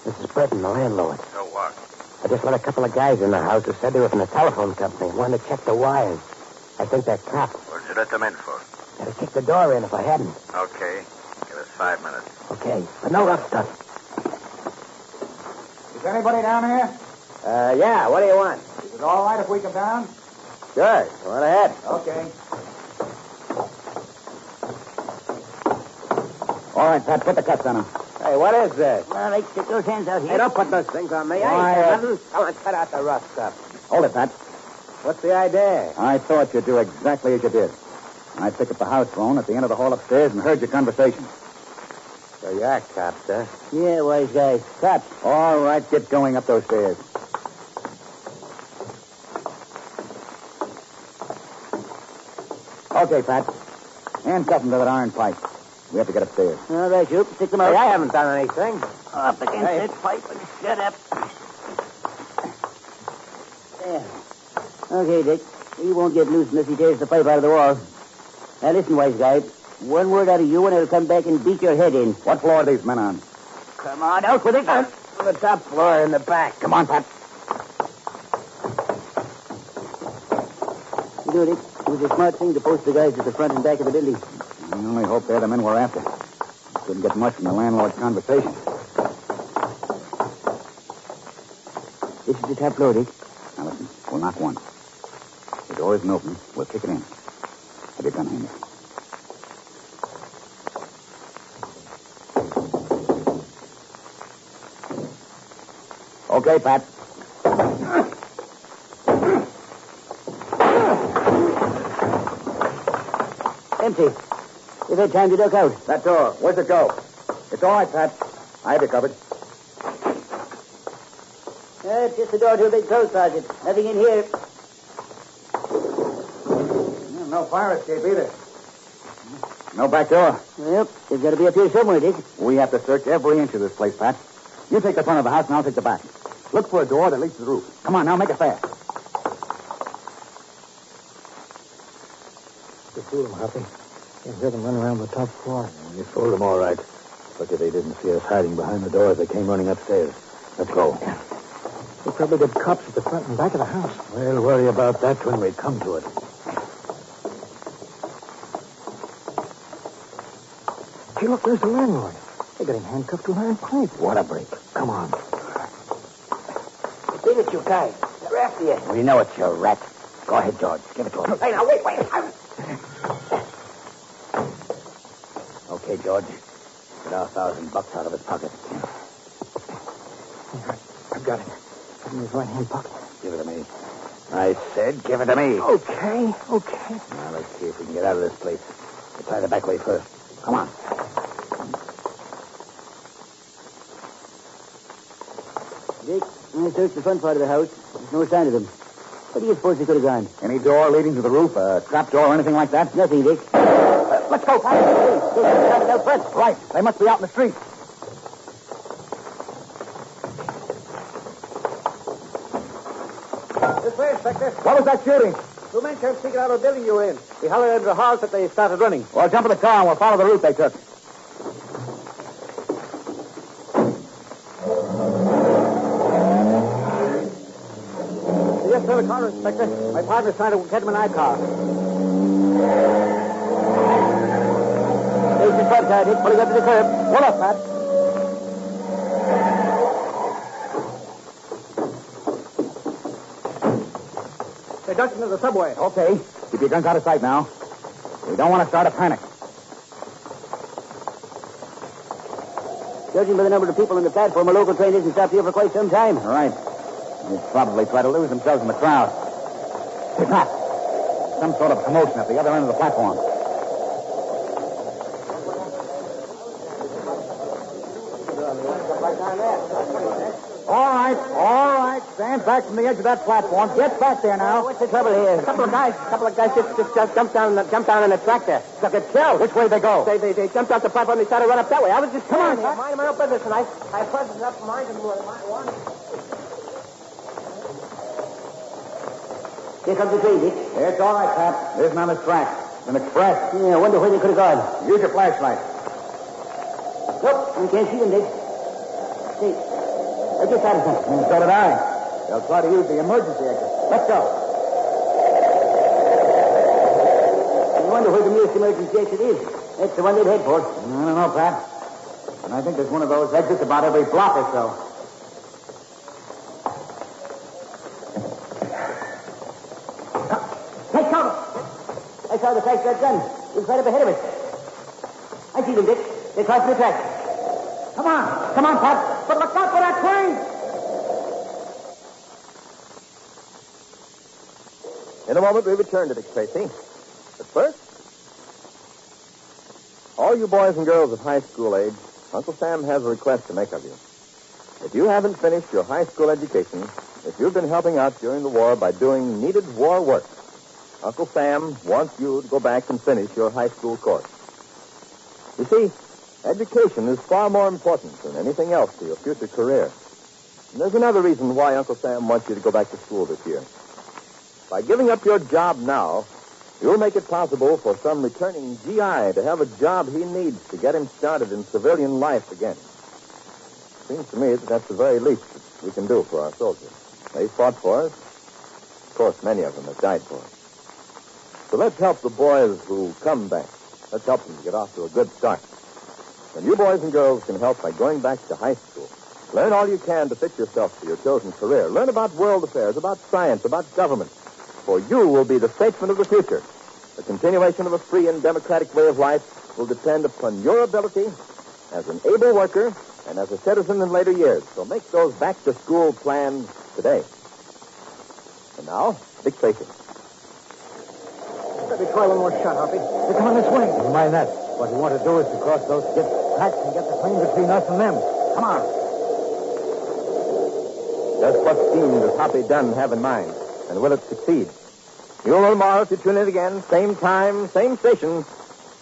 Speaker 22: This is Burton, the landlord.
Speaker 5: So what?
Speaker 22: I just let a couple of guys in the house who said they were from the telephone company and wanted to check the wires. I think they're cops.
Speaker 5: What did you let them in for?
Speaker 22: I'd have kicked the door in if I hadn't.
Speaker 5: Okay. Give us 5 minutes.
Speaker 22: Okay, but no rough stuff.
Speaker 21: Is anybody down here?
Speaker 22: Yeah, what do you want?
Speaker 21: Is it all right if we come down?
Speaker 22: Sure, go on ahead.
Speaker 21: Okay. All right, Pat, put the cuffs on him.
Speaker 22: Hey, what is this?
Speaker 20: All right, stick those hands out here.
Speaker 22: Hey, don't put those things on me.
Speaker 21: Why,
Speaker 22: I ain't nothing. Come on, cut out the rough stuff.
Speaker 21: Hold it, Pat.
Speaker 22: What's the idea?
Speaker 21: I thought you'd do exactly as you did. I picked up the house phone at the end of the hall upstairs and heard your conversation.
Speaker 22: So you are cops, huh?
Speaker 20: Yeah, wise guys.
Speaker 21: Cops. All right, get going up those stairs. Okay, Pat. Handcuff him to that iron pipe. We have to get upstairs.
Speaker 20: All right, you. Stick them out.
Speaker 22: Hey, I haven't done anything.
Speaker 20: Up against
Speaker 22: Hey.
Speaker 20: that pipe and shut up. There. Okay, Dick. He won't get loose unless he tears the pipe out of the wall. Now, listen, wise guy. One word out of you and I'll come back and beat your head in.
Speaker 21: What floor are these men on?
Speaker 20: Come on, out with it.
Speaker 22: On the top floor in the back.
Speaker 21: Come on, Pat.
Speaker 20: You know, Dick, it was a smart thing to post the guys at the front and back of the building.
Speaker 21: I only hope they're the men we're after.
Speaker 10: Couldn't get much from the landlord's conversation.
Speaker 20: This is the top floor, Dick.
Speaker 10: Now listen, we'll knock once. The door isn't open. We'll kick it in. Have your gun handy. Okay, Pat.
Speaker 20: Empty. You've had time to duck out.
Speaker 10: That door. Where's it go? It's all right, Pat. I have you covered.
Speaker 20: Just the door to a big clothes closet. Nothing in here.
Speaker 10: No fire escape either. No back door.
Speaker 20: Yep. They've got to be up here somewhere, Dick.
Speaker 10: We have to search every inch of this place, Pat. You take the front of the house and I'll take the back. Look for a door that leads to the roof. Come on, now, make it fast.
Speaker 9: You fooled them, Huffy. You hear them run around the top floor.
Speaker 21: You fooled them all right. Lucky they didn't see us hiding behind the door as they came running upstairs. Let's go.
Speaker 9: They probably got cops at the front and back of the house.
Speaker 21: We'll worry about that when we come to it.
Speaker 9: Hey, look, there's the landlord. They got him handcuffed to an iron pipe.
Speaker 21: What a break. Come on.
Speaker 20: Bring it, you guys. They're after you.
Speaker 21: We know it's your rat. Go ahead, George. Give it to him.
Speaker 20: Hey, now, wait.
Speaker 21: Okay, George. Get our $1,000 out of his pocket.
Speaker 9: I've got it. In his right-hand pocket.
Speaker 21: Give it to me. I said give it to me.
Speaker 9: Okay.
Speaker 21: Now, let's see if we can get out of this place. We'll try the back way first. Come on.
Speaker 20: Dick, I searched the front part of the house. There's no sign of them. Where do you suppose they could have gone?
Speaker 10: Any door leading to the roof? A trap door or anything like that?
Speaker 20: Nothing, Dick.
Speaker 10: Let's go, Pat.
Speaker 20: They're out front.
Speaker 10: Right. They must be out in the street.
Speaker 9: This way, Inspector.
Speaker 10: What was that shooting?
Speaker 9: Two men came sneaking out of the building you were in. We hollered into the house that they started running.
Speaker 10: Well, jump in the car and we'll follow the route they took.
Speaker 9: Yes, sir, the car, Inspector. My partner's trying to get him an I-car.
Speaker 20: There's the front car, Dick. Pulling up to the curb.
Speaker 9: Hold up, Pat. They ducked into the subway.
Speaker 10: Okay. Keep your guns out of sight now. We don't want to start a panic.
Speaker 20: Judging by the number of people in the platform, a local train isn't stopped here for quite some time.
Speaker 10: All right. They'll probably try to lose themselves in the crowd. Hey, Pat. Some sort of commotion at the other end of the platform. All right. Stand back from the edge of that platform. Get back there now.
Speaker 20: What's the trouble here?
Speaker 9: A couple of guys just jumped down in a tractor. Got killed.
Speaker 10: Which way they go?
Speaker 9: They jumped off the platform and they started to run up that way. I was just
Speaker 20: Come on,
Speaker 9: minding my own business, and I pleasant enough mind them more than I wanted.
Speaker 20: Here comes the train, Dick.
Speaker 10: It's all right, Pat. It isn't on its track. It's an express.
Speaker 20: Yeah, I wonder where they could have gone.
Speaker 10: Use your flashlight.
Speaker 20: Nope, we can't see them, Dick. Hey, I just thought of something.
Speaker 10: So did I. They'll try to use the emergency exit. Let's go.
Speaker 20: I wonder where the nearest emergency exit is. That's the one they'd head for.
Speaker 10: I don't know, Pat. And I think there's one of those exits about every block or so.
Speaker 20: Hey, come! I saw the flash of that gun. It was right up ahead of us. I see them, Dick. They're crossing the track.
Speaker 10: Come on, Pat. But look out for that train!
Speaker 3: In a moment, we return to Dick Tracy. But first, all you boys and girls of high school age, Uncle Sam has a request to make of you. If you haven't finished your high school education, if you've been helping out during the war by doing needed war work, Uncle Sam wants you to go back and finish your high school course. You see, education is far more important than anything else to your future career. And there's another reason why Uncle Sam wants you to go back to school this year. By giving up your job now, you'll make it possible for some returning GI to have a job he needs to get him started in civilian life again. Seems to me that that's the very least that we can do for our soldiers. They fought for us. Of course, many of them have died for us. So let's help the boys who come back. Let's help them to get off to a good start. And you boys and girls can help by going back to high school. Learn all you can to fit yourself for your chosen career. Learn about world affairs, about science, about government. For you will be the statesman of the future. The continuation of a free and democratic way of life will depend upon your ability as an able worker and as a citizen in later years. So make those back-to-school plans today. And now, Dick Tracy.
Speaker 9: Let me try one more shot, Hoppy. They come on this way.
Speaker 1: Never mind that. What we want to do is to cross those skips tracks and get the plane between us and them. Come on.
Speaker 3: Just what scheme does Hoppy Dunn have in mind? And will it succeed? You'll know tomorrow if you tune in again, same time, same station,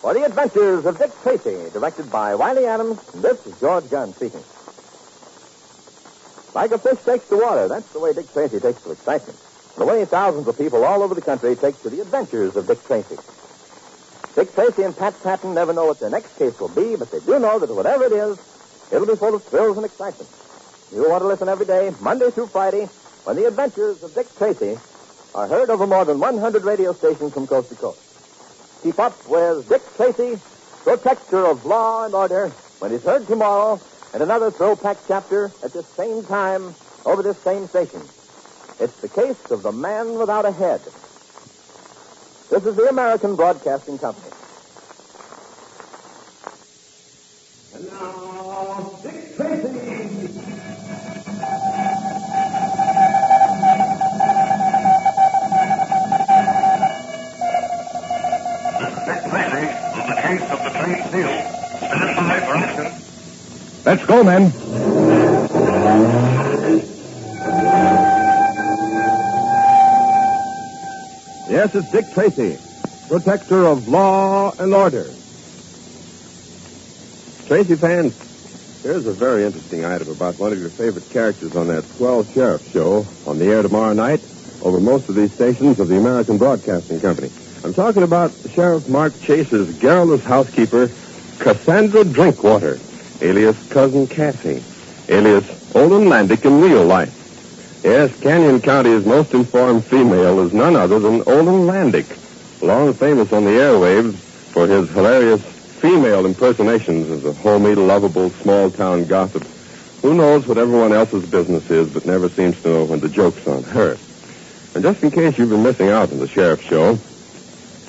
Speaker 3: for The Adventures of Dick Tracy, directed by Wiley Adams, and this is George Gunn speaking. Like a fish takes to water, that's the way Dick Tracy takes to excitement. The way thousands of people all over the country take to The Adventures of Dick Tracy. Dick Tracy and Pat Patton never know what their next case will be, but they do know that whatever it is, it'll be full of thrills and excitement. You'll want to listen every day, Monday through Friday, when The Adventures of Dick Tracy are heard over more than 100 radio stations from coast to coast. Keep up with Dick Tracy, protector of law and order, when he's heard tomorrow, and another thrill-packed chapter at this same time over this same station. It's the case of the man without a head. This is the American Broadcasting Company.
Speaker 15: And now, Dick Tracy.
Speaker 8: Case of the train seal. Stand by for action.
Speaker 13: Let's go, men. Yes, it's Dick Tracy, protector of law and order. Tracy fans, here's a very interesting item about one of your favorite characters on that swell sheriff show on the air tomorrow night over most of these stations of the American Broadcasting Company. I'm talking about Sheriff Mark Chase's garrulous housekeeper, Cassandra Drinkwater, alias Cousin Cassie, alias Olin Landick in real life. Yes, Canyon County's most informed female is none other than Olin Landick, long famous on the airwaves for his hilarious female impersonations of the homey, lovable, small-town gossip who knows what everyone else's business is but never seems to know when the joke's on her. And just in case you've been missing out on the sheriff's show,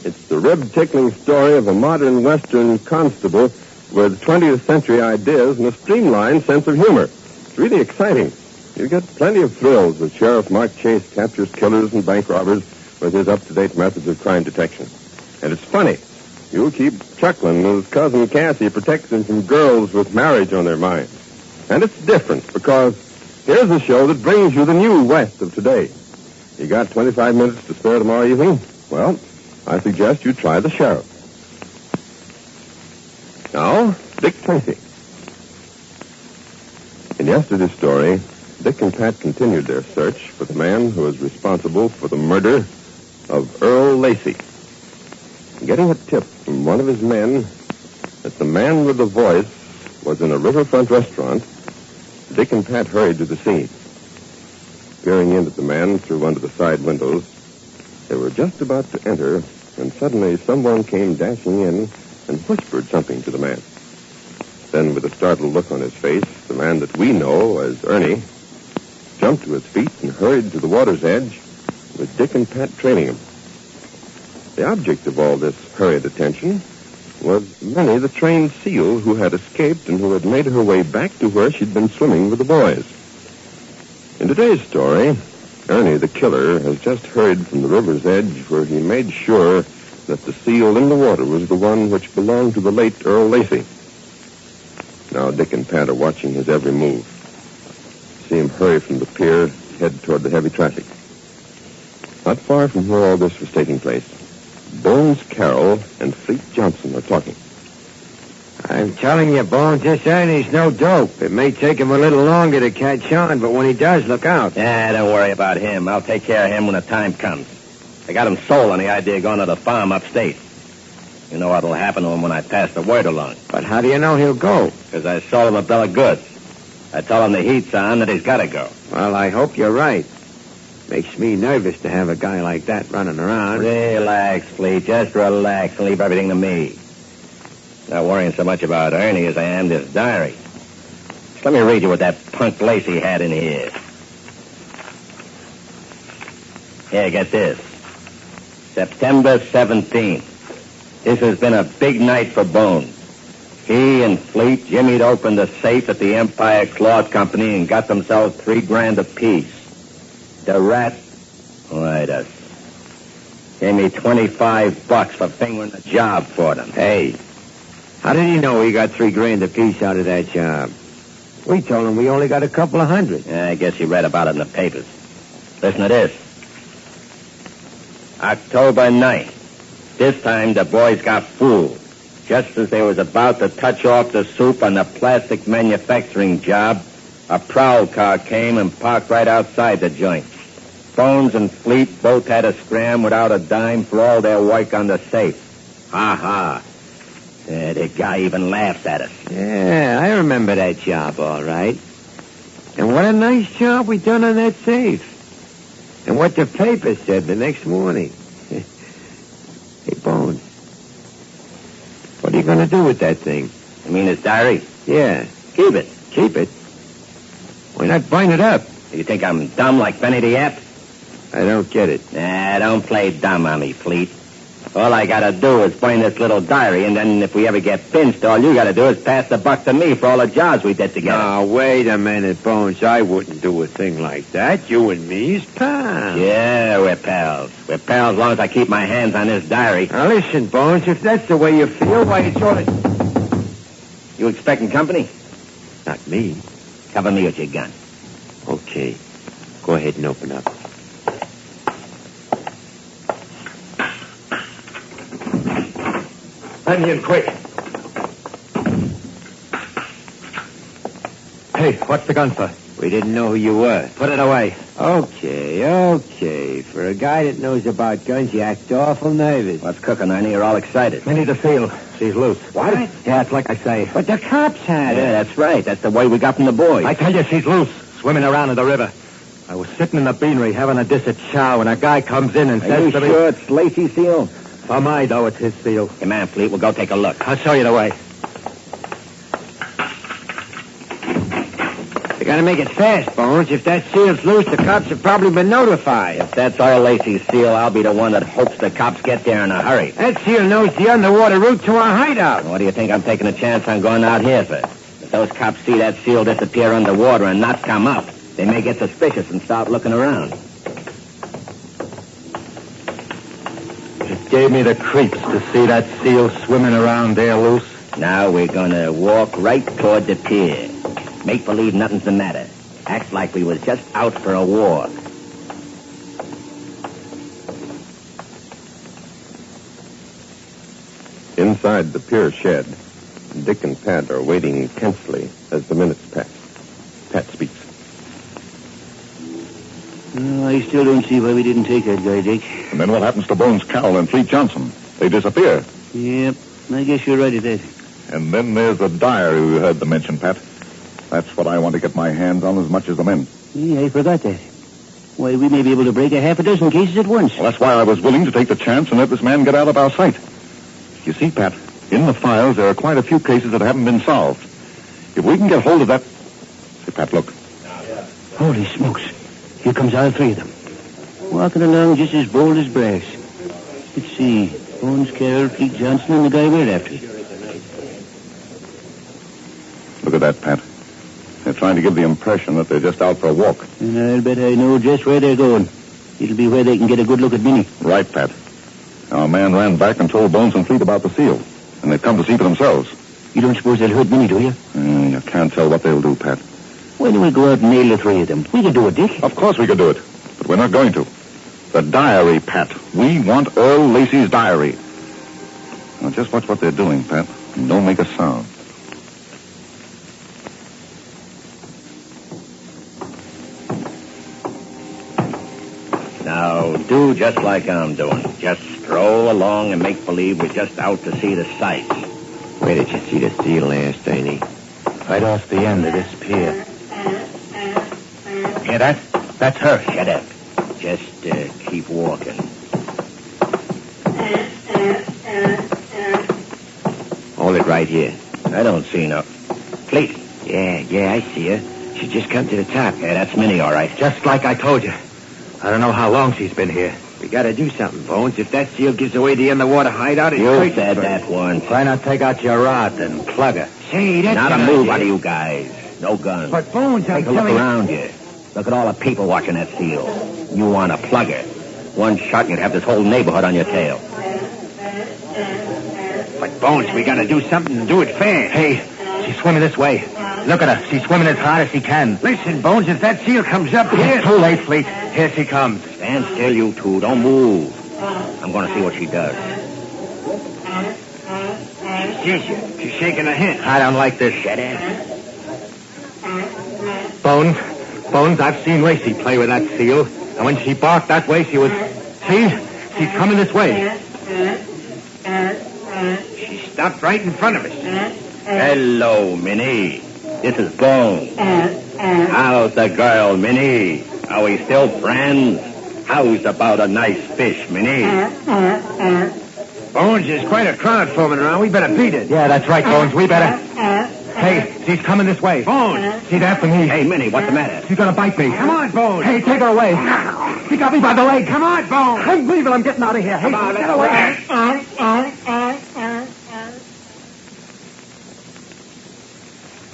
Speaker 13: it's the rib-tickling story of a modern Western constable with 20th century ideas and a streamlined sense of humor. It's really exciting. You get plenty of thrills as Sheriff Mark Chase captures killers and bank robbers with his up-to-date methods of crime detection. And it's funny. You'll keep chuckling as Cousin Cassie protects him from girls with marriage on their minds. And it's different because here's a show that brings you the new West of today. You got 25 minutes to spare tomorrow evening? Well, I suggest you try the sheriff. Now, Dick Tracy. In yesterday's story, Dick and Pat continued their search for the man who was responsible for the murder of Earl Lacey. Getting a tip from one of his men that the man with the voice was in a riverfront restaurant, Dick and Pat hurried to the scene. Peering in at the man through one of the side windows, they were just about to enter when suddenly someone came dashing in and whispered something to the man. Then, with a startled look on his face, the man that we know as Ernie jumped to his feet and hurried to the water's edge with Dick and Pat trailing him. The object of all this hurried attention was Minnie, the trained seal who had escaped and who had made her way back to where she'd been swimming with the boys. In today's story, Ernie, the killer, has just hurried from the river's edge where he made sure that the seal in the water was the one which belonged to the late Earl Lacey. Now Dick and Pat are watching his every move. See him hurry from the pier, head toward the heavy traffic. Not far from where all this was taking place, Bones Carroll and Fleet Johnson are talking.
Speaker 1: I'm telling you, Bones, this Ernie's no dope. It may take him a little longer to catch on, but when he does, look out.
Speaker 4: Don't worry about him. I'll take care of him when the time comes. I got him sold on the idea of going to the farm upstate. You know what'll happen to him when I pass the word along.
Speaker 1: But how do you know he'll go?
Speaker 4: Because I sold him a bill of goods. I told him the heat's on, that he's got to go.
Speaker 1: Well, I hope you're right. Makes me nervous to have a guy like that running around.
Speaker 4: Relax, Fleet. Just relax and leave everything to me. Not worrying so much about Ernie as I am this diary. Just let me read you what that punk Lacey had in here. Here, get this. September 17th. This has been a big night for Bones. He and Fleet jimmied open the safe at the Empire Cloth Company and got themselves $3,000 apiece. The rat, gave me $25 for fingering a job for them.
Speaker 1: Hey, how did he know he got $3,000 apiece out of that job? We told him we only got a couple of hundred.
Speaker 4: Yeah, I guess he read about it in the papers. Listen to this. October 9th. This time the boys got fooled. Just as they was about to touch off the soup on the plastic manufacturing job, a prowl car came and parked right outside the joint. Bones and Fleet both had to scram without a dime for all their work on the safe. Ha ha. The guy even laughed at us.
Speaker 1: Yeah, I remember that job, all right. And what a nice job we done on that safe. And what the paper said the next morning. Hey, Bones. What are you going to do with that thing?
Speaker 4: You mean his diary?
Speaker 1: Yeah.
Speaker 4: Keep it.
Speaker 1: Keep it? Why not bind it up?
Speaker 4: You think I'm dumb like Benny the App?
Speaker 1: I don't get it.
Speaker 4: Nah, don't play dumb on me, Fleet. All I gotta do is burn this little diary, and then if we ever get pinched, all you gotta do is pass the buck to me for all the jobs we did together.
Speaker 1: Now, wait a minute, Bones. I wouldn't do a thing like that. You and me's pals.
Speaker 4: Yeah, we're pals. We're pals as long as I keep my hands on this diary.
Speaker 1: Now, listen, Bones, if that's the way you feel, why, it's all...
Speaker 4: You expecting company?
Speaker 1: Not me.
Speaker 4: Cover me with your gun.
Speaker 1: Okay. Go ahead and open up.
Speaker 16: Onion, quick. Hey, what's the gun for?
Speaker 1: We didn't know who you were.
Speaker 16: Put it away.
Speaker 1: Okay. For a guy that knows about guns, you act awful nervous.
Speaker 4: What's cooking, Ernie? You're all excited.
Speaker 16: We need a seal. She's loose.
Speaker 1: What?
Speaker 16: Yeah, it's like I say.
Speaker 1: But the cops had her.
Speaker 4: Yeah, that's right. That's the way we got from the boys.
Speaker 16: I tell you, she's loose, swimming around in the river. I was sitting in the beanery having a dish at chow, and a guy comes in and says to me...
Speaker 4: Are you sure it's Lacey's seal?
Speaker 16: For my, though, it's his seal.
Speaker 4: Come on, Fleet. We'll go take a look.
Speaker 16: I'll show you the way.
Speaker 1: You gotta make it fast, Bones. If that seal's loose, the cops have probably been notified.
Speaker 4: If that's our Lacey's seal, I'll be the one that hopes the cops get there in a hurry.
Speaker 1: That seal knows the underwater route to our hideout.
Speaker 4: What do you think I'm taking a chance on going out here for? If those cops see that seal disappear underwater and not come up, they may get suspicious and start looking around.
Speaker 16: It gave me the creeps to see that seal swimming around there loose.
Speaker 4: Now we're going to walk right toward the pier. Make believe nothing's the matter. Act like we was just out for a walk.
Speaker 13: Inside the pier shed, Dick and Pat are waiting tensely as the minutes pass. Pat speaks.
Speaker 20: I still don't see why we didn't take that guy, Dick.
Speaker 21: And then what happens to Bones Cowell and Fleet Johnson? They disappear.
Speaker 20: Yep, I guess you're right at that.
Speaker 21: And then there's the diary we heard them mention, Pat. That's what I want to get my hands on as much as the men.
Speaker 20: Yeah, I forgot that. Why, we may be able to break a half a dozen cases at once.
Speaker 21: Well, that's why I was willing to take the chance and let this man get out of our sight. You see, Pat, in the files, there are quite a few cases that haven't been solved. If we can get hold of that... Say, Pat, look.
Speaker 20: Holy smokes. Here comes all three of them. Walking along just as bold as brass. Let's see. Bones Carroll, Fleet Johnson, and the guy we're after.
Speaker 21: Look at that, Pat. They're trying to give the impression that they're just out for a walk.
Speaker 20: And I'll bet I know just where they're going. It'll be where they can get a good look at Minnie.
Speaker 21: Right, Pat. Our man ran back and told Bones and Fleet about the seal. And they've come to see for themselves.
Speaker 20: You don't suppose they'll hurt Minnie, do you?
Speaker 21: You can't tell what they'll do, Pat.
Speaker 20: Why don't we go out and nail the three of them? We could do it, Dick.
Speaker 21: Of course we could do it. But we're not going to. The diary, Pat. We want Earl Lacey's diary. Now, just watch what they're doing, Pat. And don't make a sound.
Speaker 4: Now, do just like I'm doing. Just stroll along and make believe we're just out to see the sights.
Speaker 1: Where did you see the seal last, Ernie?
Speaker 16: Right off the end of this pier. Hear that? That's her.
Speaker 4: Shut up. Just keep walking.
Speaker 1: Oh, Hold it right here.
Speaker 4: I don't see no. Please.
Speaker 1: Yeah, I see her. She just come to the top.
Speaker 4: Yeah, that's Minnie, all right.
Speaker 16: Just like I told you. I don't know how long she's been here.
Speaker 1: We gotta do something, Bones. If that seal gives away the underwater hideout, it's
Speaker 4: You
Speaker 1: crazy.
Speaker 4: said that once.
Speaker 16: Why not take out your rod and plug her?
Speaker 1: Say, that's
Speaker 4: Not a
Speaker 1: an
Speaker 4: move
Speaker 1: idea.
Speaker 4: out of you guys. No guns.
Speaker 1: But, Bones, I'm
Speaker 4: Take a look
Speaker 1: telling you...
Speaker 4: around you. Look at all the people watching that seal. You want to plug her. One shot and you'd have this whole neighborhood on your tail.
Speaker 1: But, Bones, we gotta do something and do it fast.
Speaker 16: Hey, she's swimming this way. Look at her. She's swimming as hard as she can.
Speaker 1: Listen, Bones, if that seal comes up here...
Speaker 16: Too late, Fleet. Here she comes.
Speaker 4: Stand still, you two. Don't move. I'm going to see what she does.
Speaker 1: She sees you. She's shaking her head.
Speaker 16: I don't like this.
Speaker 4: Get in.
Speaker 16: Bones, I've seen Racy play with that seal. And when she barked that way, she was... See? She's coming this way.
Speaker 1: She stopped right in front of us.
Speaker 4: Hello, Minnie. This is Bones. How's the girl, Minnie? Are we still friends? How's about a nice fish, Minnie?
Speaker 1: Bones, there's quite a crowd forming around. We better beat it.
Speaker 16: Yeah, that's right, Bones. We better... Hey, she's coming this way.
Speaker 1: Bones.
Speaker 16: She's after me.
Speaker 4: Hey, Minnie, what's the matter?
Speaker 16: She's gonna bite me.
Speaker 1: Come on, Bones.
Speaker 16: Hey, take her away. She got me by the leg.
Speaker 1: Come on, Bones.
Speaker 16: I'm leaving. I'm getting out of here. Hey,
Speaker 1: Come on,
Speaker 16: get
Speaker 1: let's
Speaker 16: away.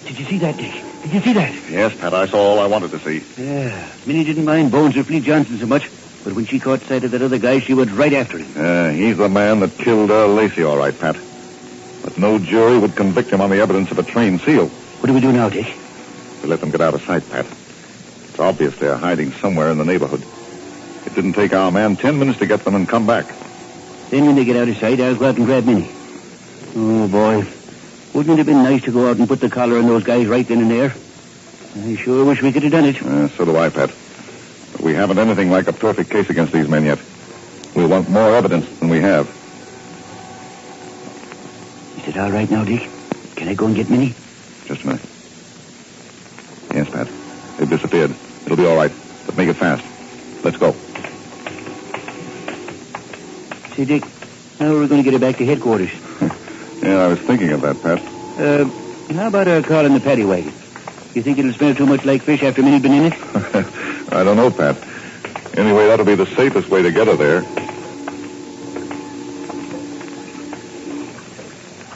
Speaker 10: Did you see that, Dick? Did you see that?
Speaker 21: Yes, Pat, I saw all I wanted to see.
Speaker 10: Yeah. Minnie didn't mind Bones or Fleet Johnson so much, but when she caught sight of that other guy, she went right after him.
Speaker 21: He's the man that killed Earl Lacey, all right, Pat. But no jury would convict him on the evidence of a trained seal.
Speaker 10: What do we do now, Dick?
Speaker 21: We let them get out of sight, Pat. It's obvious they're hiding somewhere in the neighborhood. It didn't take our man 10 minutes to get them and come back.
Speaker 10: Then when they get out of sight, I'll go out and grab Minnie. Oh, boy. Wouldn't it have been nice to go out and put the collar on those guys right then and there? I sure wish we could have done it.
Speaker 21: So do I, Pat. But we haven't anything like a perfect case against these men yet. We want more evidence than we have.
Speaker 10: Is it all right now, Dick? Can I go and get Minnie?
Speaker 21: Just a minute. Yes, Pat. They've disappeared. It'll be all right. But make it fast. Let's go.
Speaker 10: Say, Dick, how are we going to get her back to headquarters?
Speaker 21: Yeah, I was thinking of that, Pat.
Speaker 10: How about our car in the paddy wagon? You think it'll smell too much like fish after Minnie's been in it?
Speaker 21: I don't know, Pat. Anyway, that'll be the safest way to get her there.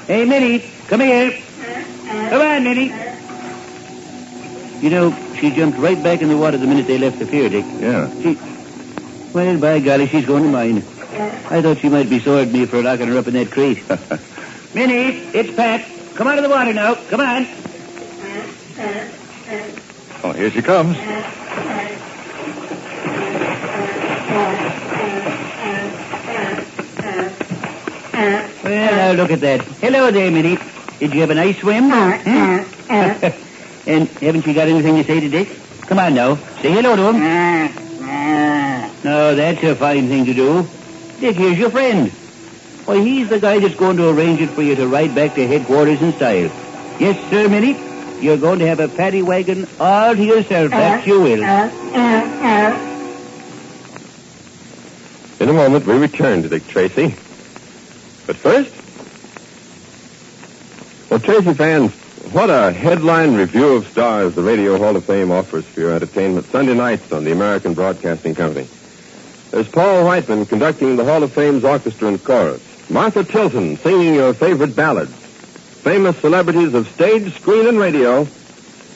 Speaker 10: Hey, Minnie, come here. Come on, Minnie. You know, she jumped right back in the water the minute they left the pier, Dick.
Speaker 21: Yeah.
Speaker 10: Well, by golly, she's going to mind. I thought she might be sore at me for locking her up in that crate. Minnie, it's Pat. Come out of the water now. Come on.
Speaker 21: Oh, here she comes.
Speaker 10: Well, now look at that. Hello there, Minnie. Did you have a nice swim? And haven't you got anything to say to Dick? Come on now. Say hello to him. No, that's a fine thing to do. Dick, here's your friend. Why, he's the guy that's going to arrange it for you to ride back to headquarters in style. Yes, sir, Minnie. You're going to have a paddy wagon all to yourself. That you will.
Speaker 13: In a moment, we return to Dick Tracy. But first... Well, Tracy fans, what a headline review of stars the Radio Hall of Fame offers for your entertainment Sunday nights on the American Broadcasting Company. There's Paul Whiteman conducting the Hall of Fame's orchestra and chorus. Martha Tilton singing your favorite ballads. Famous celebrities of stage, screen, and radio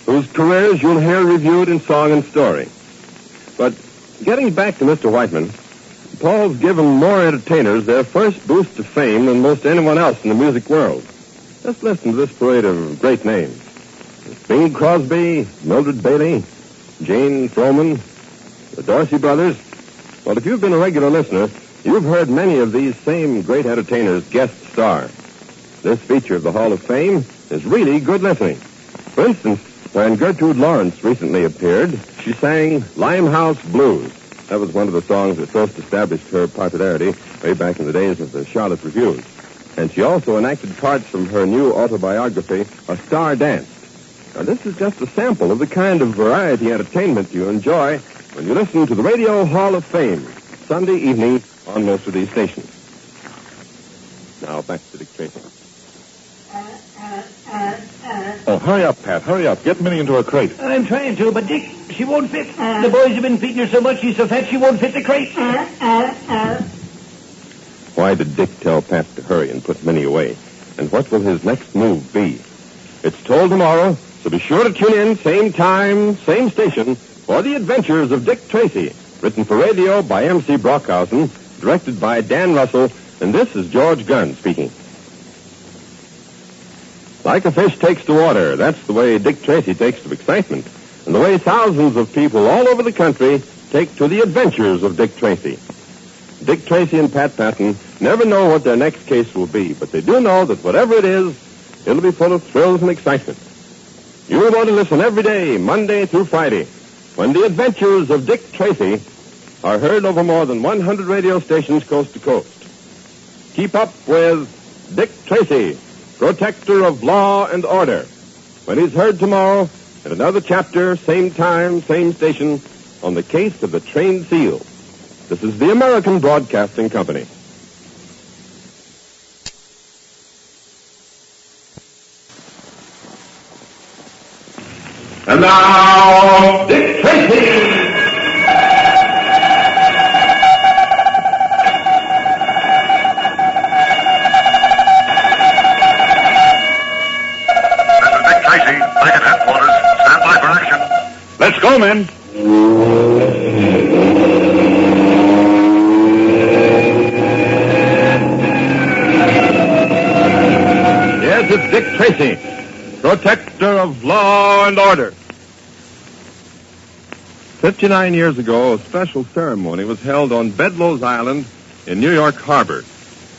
Speaker 13: whose careers you'll hear reviewed in song and story. But getting back to Mr. Whiteman, Paul's given more entertainers their first boost to fame than most anyone else in the music world. Just listen to this parade of great names. Bing Crosby, Mildred Bailey, Jane Froman, the Dorsey brothers. Well, if you've been a regular listener, you've heard many of these same great entertainers guest star. This feature of the Hall of Fame is really good listening. For instance, when Gertrude Lawrence recently appeared, she sang Limehouse Blues. That was one of the songs that first established her popularity way back in the days of the Charlotte Revues. And she also enacted parts from her new autobiography, A Star Danced. Now, this is just a sample of the kind of variety entertainment you enjoy when you listen to the Radio Hall of Fame, Sunday evening on most of these stations. Now, back to Dick Tracy. Oh, hurry up, Pat. Hurry up. Get Minnie into her crate.
Speaker 9: I'm trying to, but Dick, she won't fit. The boys have been feeding her so much she's so fat she won't fit the crate.
Speaker 13: Why did Dick tell Pat to hurry and put Minnie away? And what will his next move be? It's told tomorrow, so be sure to tune in, same time, same station, for The Adventures of Dick Tracy. Written for radio by M.C. Brockhausen, directed by Dan Russell, and this is George Gunn speaking. Like a fish takes to water, that's the way Dick Tracy takes to excitement, and the way thousands of people all over the country take to The Adventures of Dick Tracy. Dick Tracy and Pat Patton never know what their next case will be, but they do know that whatever it is, it'll be full of thrills and excitement. You'll want to listen every day, Monday through Friday, when The Adventures of Dick Tracy are heard over more than 100 radio stations coast to coast. Keep up with Dick Tracy, protector of law and order, when he's heard tomorrow in another chapter, same time, same station, on the case of the trained seal. This is the American Broadcasting Company.
Speaker 15: And now, Dick Tracy!
Speaker 5: Back at headquarters. Stand by for action.
Speaker 21: Let's go, men.
Speaker 13: Yes, it's Dick Tracy, protector of law and order. 59 years ago, a special ceremony was held on Bedloe's Island in New York Harbor.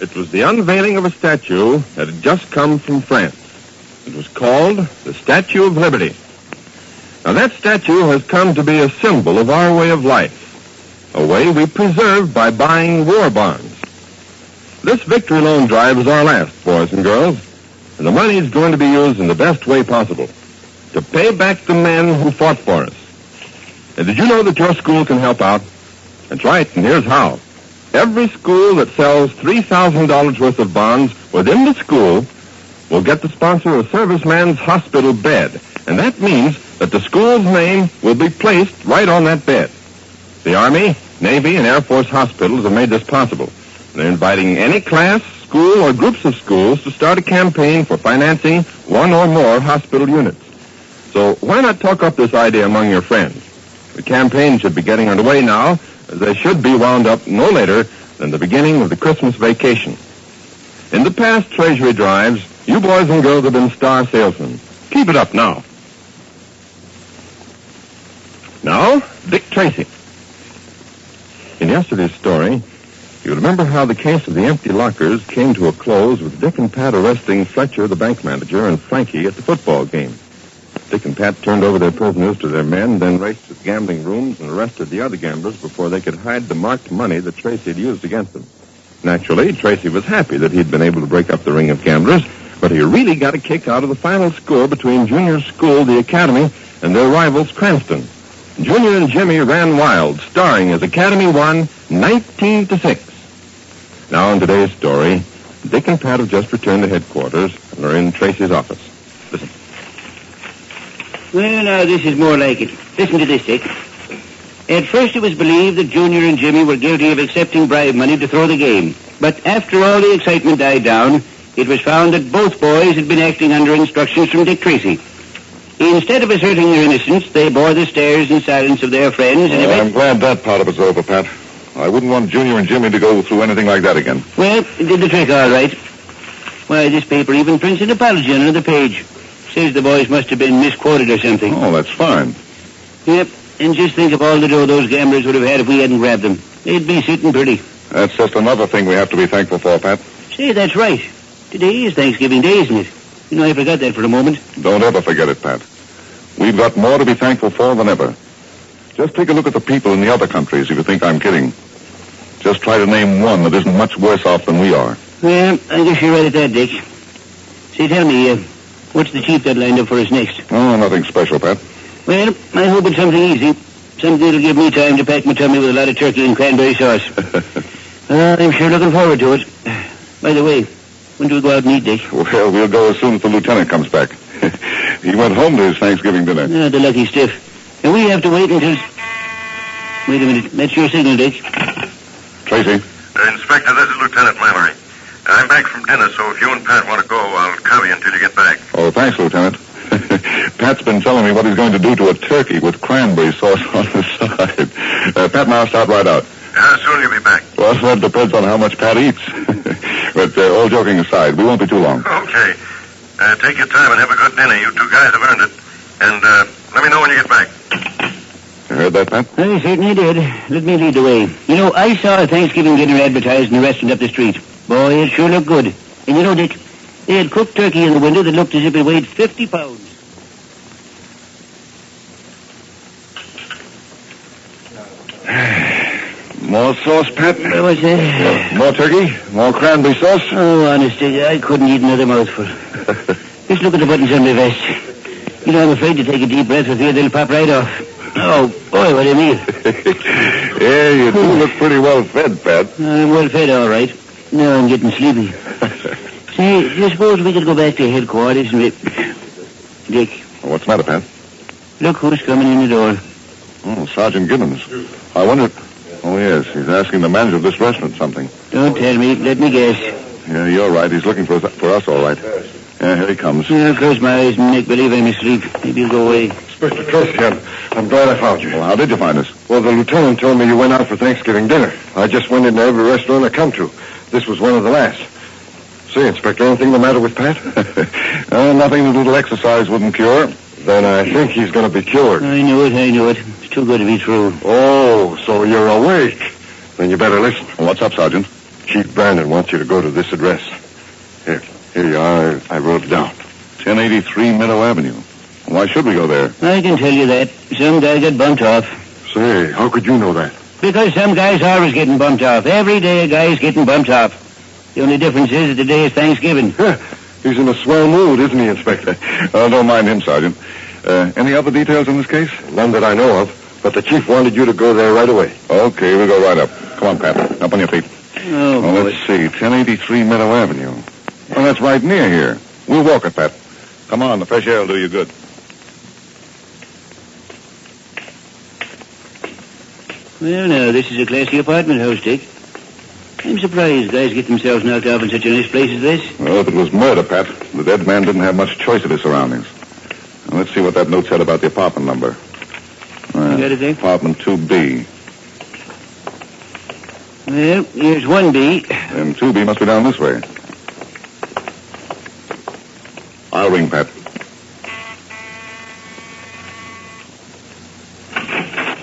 Speaker 13: It was the unveiling of a statue that had just come from France. It was called the Statue of Liberty. Now, that statue has come to be a symbol of our way of life, a way we preserve by buying war bonds. This victory loan drive is our last, boys and girls, and the money is going to be used in the best way possible to pay back the men who fought for us. And did you know that your school can help out? That's right, and here's how. Every school that sells $3,000 worth of bonds within the school will get to sponsor a serviceman's hospital bed. And that means that the school's name will be placed right on that bed. The Army, Navy, and Air Force hospitals have made this possible. They're inviting any class, school, or groups of schools to start a campaign for financing one or more hospital units. So why not talk up this idea among your friends? The campaign should be getting underway now, as they should be wound up no later than the beginning of the Christmas vacation. In the past Treasury drives, you boys and girls have been star salesmen. Keep it up now. Now, Dick Tracy. In yesterday's story, you remember how the case of the empty lockers came to a close with Dick and Pat arresting Fletcher, the bank manager, and Frankie at the football game. Dick and Pat turned over their prisoners to their men, then raced to the gambling rooms and arrested the other gamblers before they could hide the marked money that Tracy had used against them. Naturally, Tracy was happy that he'd been able to break up the ring of gamblers, but he really got a kick out of the final score between Junior's school, the Academy, and their rivals, Cranston. Junior and Jimmy ran wild, starring as Academy won 19-6. Now, in today's story, Dick and Pat have just returned to headquarters and are in Tracy's office. Listen.
Speaker 2: Well, now, this is more like it. Listen to this, Dick. At first, it was believed that Junior and Jimmy were guilty of accepting bribe money to throw the game. But after all the excitement died down, it was found that both boys had been acting under instructions from Dick Tracy. Instead of asserting their innocence, they bore the stares and silence of their friends. And
Speaker 21: I'm glad that part of it's over, Pat. I wouldn't want Junior and Jimmy to go through anything like that again.
Speaker 2: Well, it did the trick all right. Why, this paper even prints an apology on another page. Says the boys must have been misquoted or something.
Speaker 21: Oh, that's fine.
Speaker 2: Yep, and just think of all the dough those gamblers would have had if we hadn't grabbed them. They'd be sitting pretty.
Speaker 21: That's just another thing we have to be thankful for, Pat.
Speaker 2: Say, that's right. Today is Thanksgiving Day, isn't it? You know, I forgot that for a moment.
Speaker 21: Don't ever forget it, Pat. We've got more to be thankful for than ever. Just take a look at the people in the other countries if you think I'm kidding. Just try to name one that isn't much worse off than we are.
Speaker 2: Well, I guess you're right at that, Dick. Say, tell me, what's the chief got lined up for us next?
Speaker 21: Oh, nothing special, Pat.
Speaker 2: Well, I hope it's something easy. Something that'll give me time to pack my tummy with a lot of turkey and cranberry sauce. I'm sure looking forward to it. By the way, When do we go out and eat, Dick?
Speaker 21: Well, we'll go as soon as the lieutenant comes back. He went home to his Thanksgiving dinner.
Speaker 2: Ah, the lucky stiff. And we have to wait until... Wait a minute. That's your signal, Dick.
Speaker 21: Tracy.
Speaker 11: Inspector, this is Lieutenant Mallory. I'm back from dinner, so if you and Pat want to go, I'll cover you until you get back.
Speaker 21: Oh, thanks, Lieutenant. Pat's been telling me what he's going to do to a turkey with cranberry sauce on the side. Pat and I'll start right out.
Speaker 11: How soon you'll be back?
Speaker 21: Well, that depends on how much Pat eats. But all joking aside, we won't be too long.
Speaker 11: Okay. Take your time and have a good dinner. You two guys have earned it. And let me know when you get back.
Speaker 21: You heard that, Pat?
Speaker 2: I certainly did. Let me lead the way. You know, I saw a Thanksgiving dinner advertised in a restaurant up the street. Boy, it sure looked good. And you know, Dick, they had cooked turkey in the window that looked as if it weighed 50 pounds.
Speaker 21: More sauce, Pat?
Speaker 2: What's that?
Speaker 21: More turkey? More cranberry sauce?
Speaker 2: Oh, honestly, I couldn't eat another mouthful. Just look at the buttons on my vest. You know, I'm afraid to take a deep breath for fear they'll pop right off. Oh, boy, what a meal.
Speaker 21: Yeah, you do look pretty well fed, Pat.
Speaker 2: I'm well fed, all right. Now I'm getting sleepy. Say, do you suppose we could go back to headquarters and... Dick.
Speaker 21: What's the matter, Pat?
Speaker 2: Look who's coming in the door.
Speaker 21: Oh, Sergeant Gibbons. I wonder... Oh, yes, he's asking the manager of this restaurant something.
Speaker 2: Don't tell me. Let me guess.
Speaker 21: Yeah, you're right. He's looking for us, all right. Yeah, here he comes.
Speaker 2: I'll close my eyes and make believe I'm asleep. Maybe he'll go away.
Speaker 8: Inspector Tracy, I'm glad I found you.
Speaker 21: Well, how did you find us?
Speaker 8: Well, the lieutenant told me you went out for Thanksgiving dinner. I just went into every restaurant I come to. This was one of the last. Say, Inspector, anything the matter with Pat?
Speaker 21: Nothing a little exercise wouldn't cure.
Speaker 8: Then I think he's going to be cured.
Speaker 2: I knew it. It's too good to be true.
Speaker 8: Oh, so you're awake. Then you better listen.
Speaker 21: What's up, Sergeant?
Speaker 8: Chief Brandon wants you to go to this address. Here you are. I wrote it down.
Speaker 21: 1083 Meadow Avenue. Why should we go there?
Speaker 2: I can tell you that. Some guy got bumped off.
Speaker 8: Say, how could you know that?
Speaker 2: Because some guys are always getting bumped off. Every day a guy's getting bumped off. The only difference is that today is Thanksgiving.
Speaker 8: He's in a swell mood, isn't he, Inspector?
Speaker 21: Don't mind him, Sergeant. Any other details in this case?
Speaker 8: None that I know of, but the chief wanted you to go there right away.
Speaker 21: Okay, we'll go right up. Come on, Pat. Up on your feet.
Speaker 2: Oh,
Speaker 21: well, let's see. 1083 Meadow Avenue. Well, that's right near here. We'll walk it, Pat. Come on, the fresh air will do you good.
Speaker 2: Well, now, this is a classy apartment house, Dick. I'm surprised guys get themselves knocked off in such a nice place as this.
Speaker 21: Well, if it was murder, Pat, the dead man didn't have much choice of his surroundings. Now, let's see what that note said about the apartment number.
Speaker 2: You got it there?
Speaker 21: Apartment 2B.
Speaker 2: Well, here's 1B.
Speaker 21: And 2B must be down this way. I'll ring, Pat.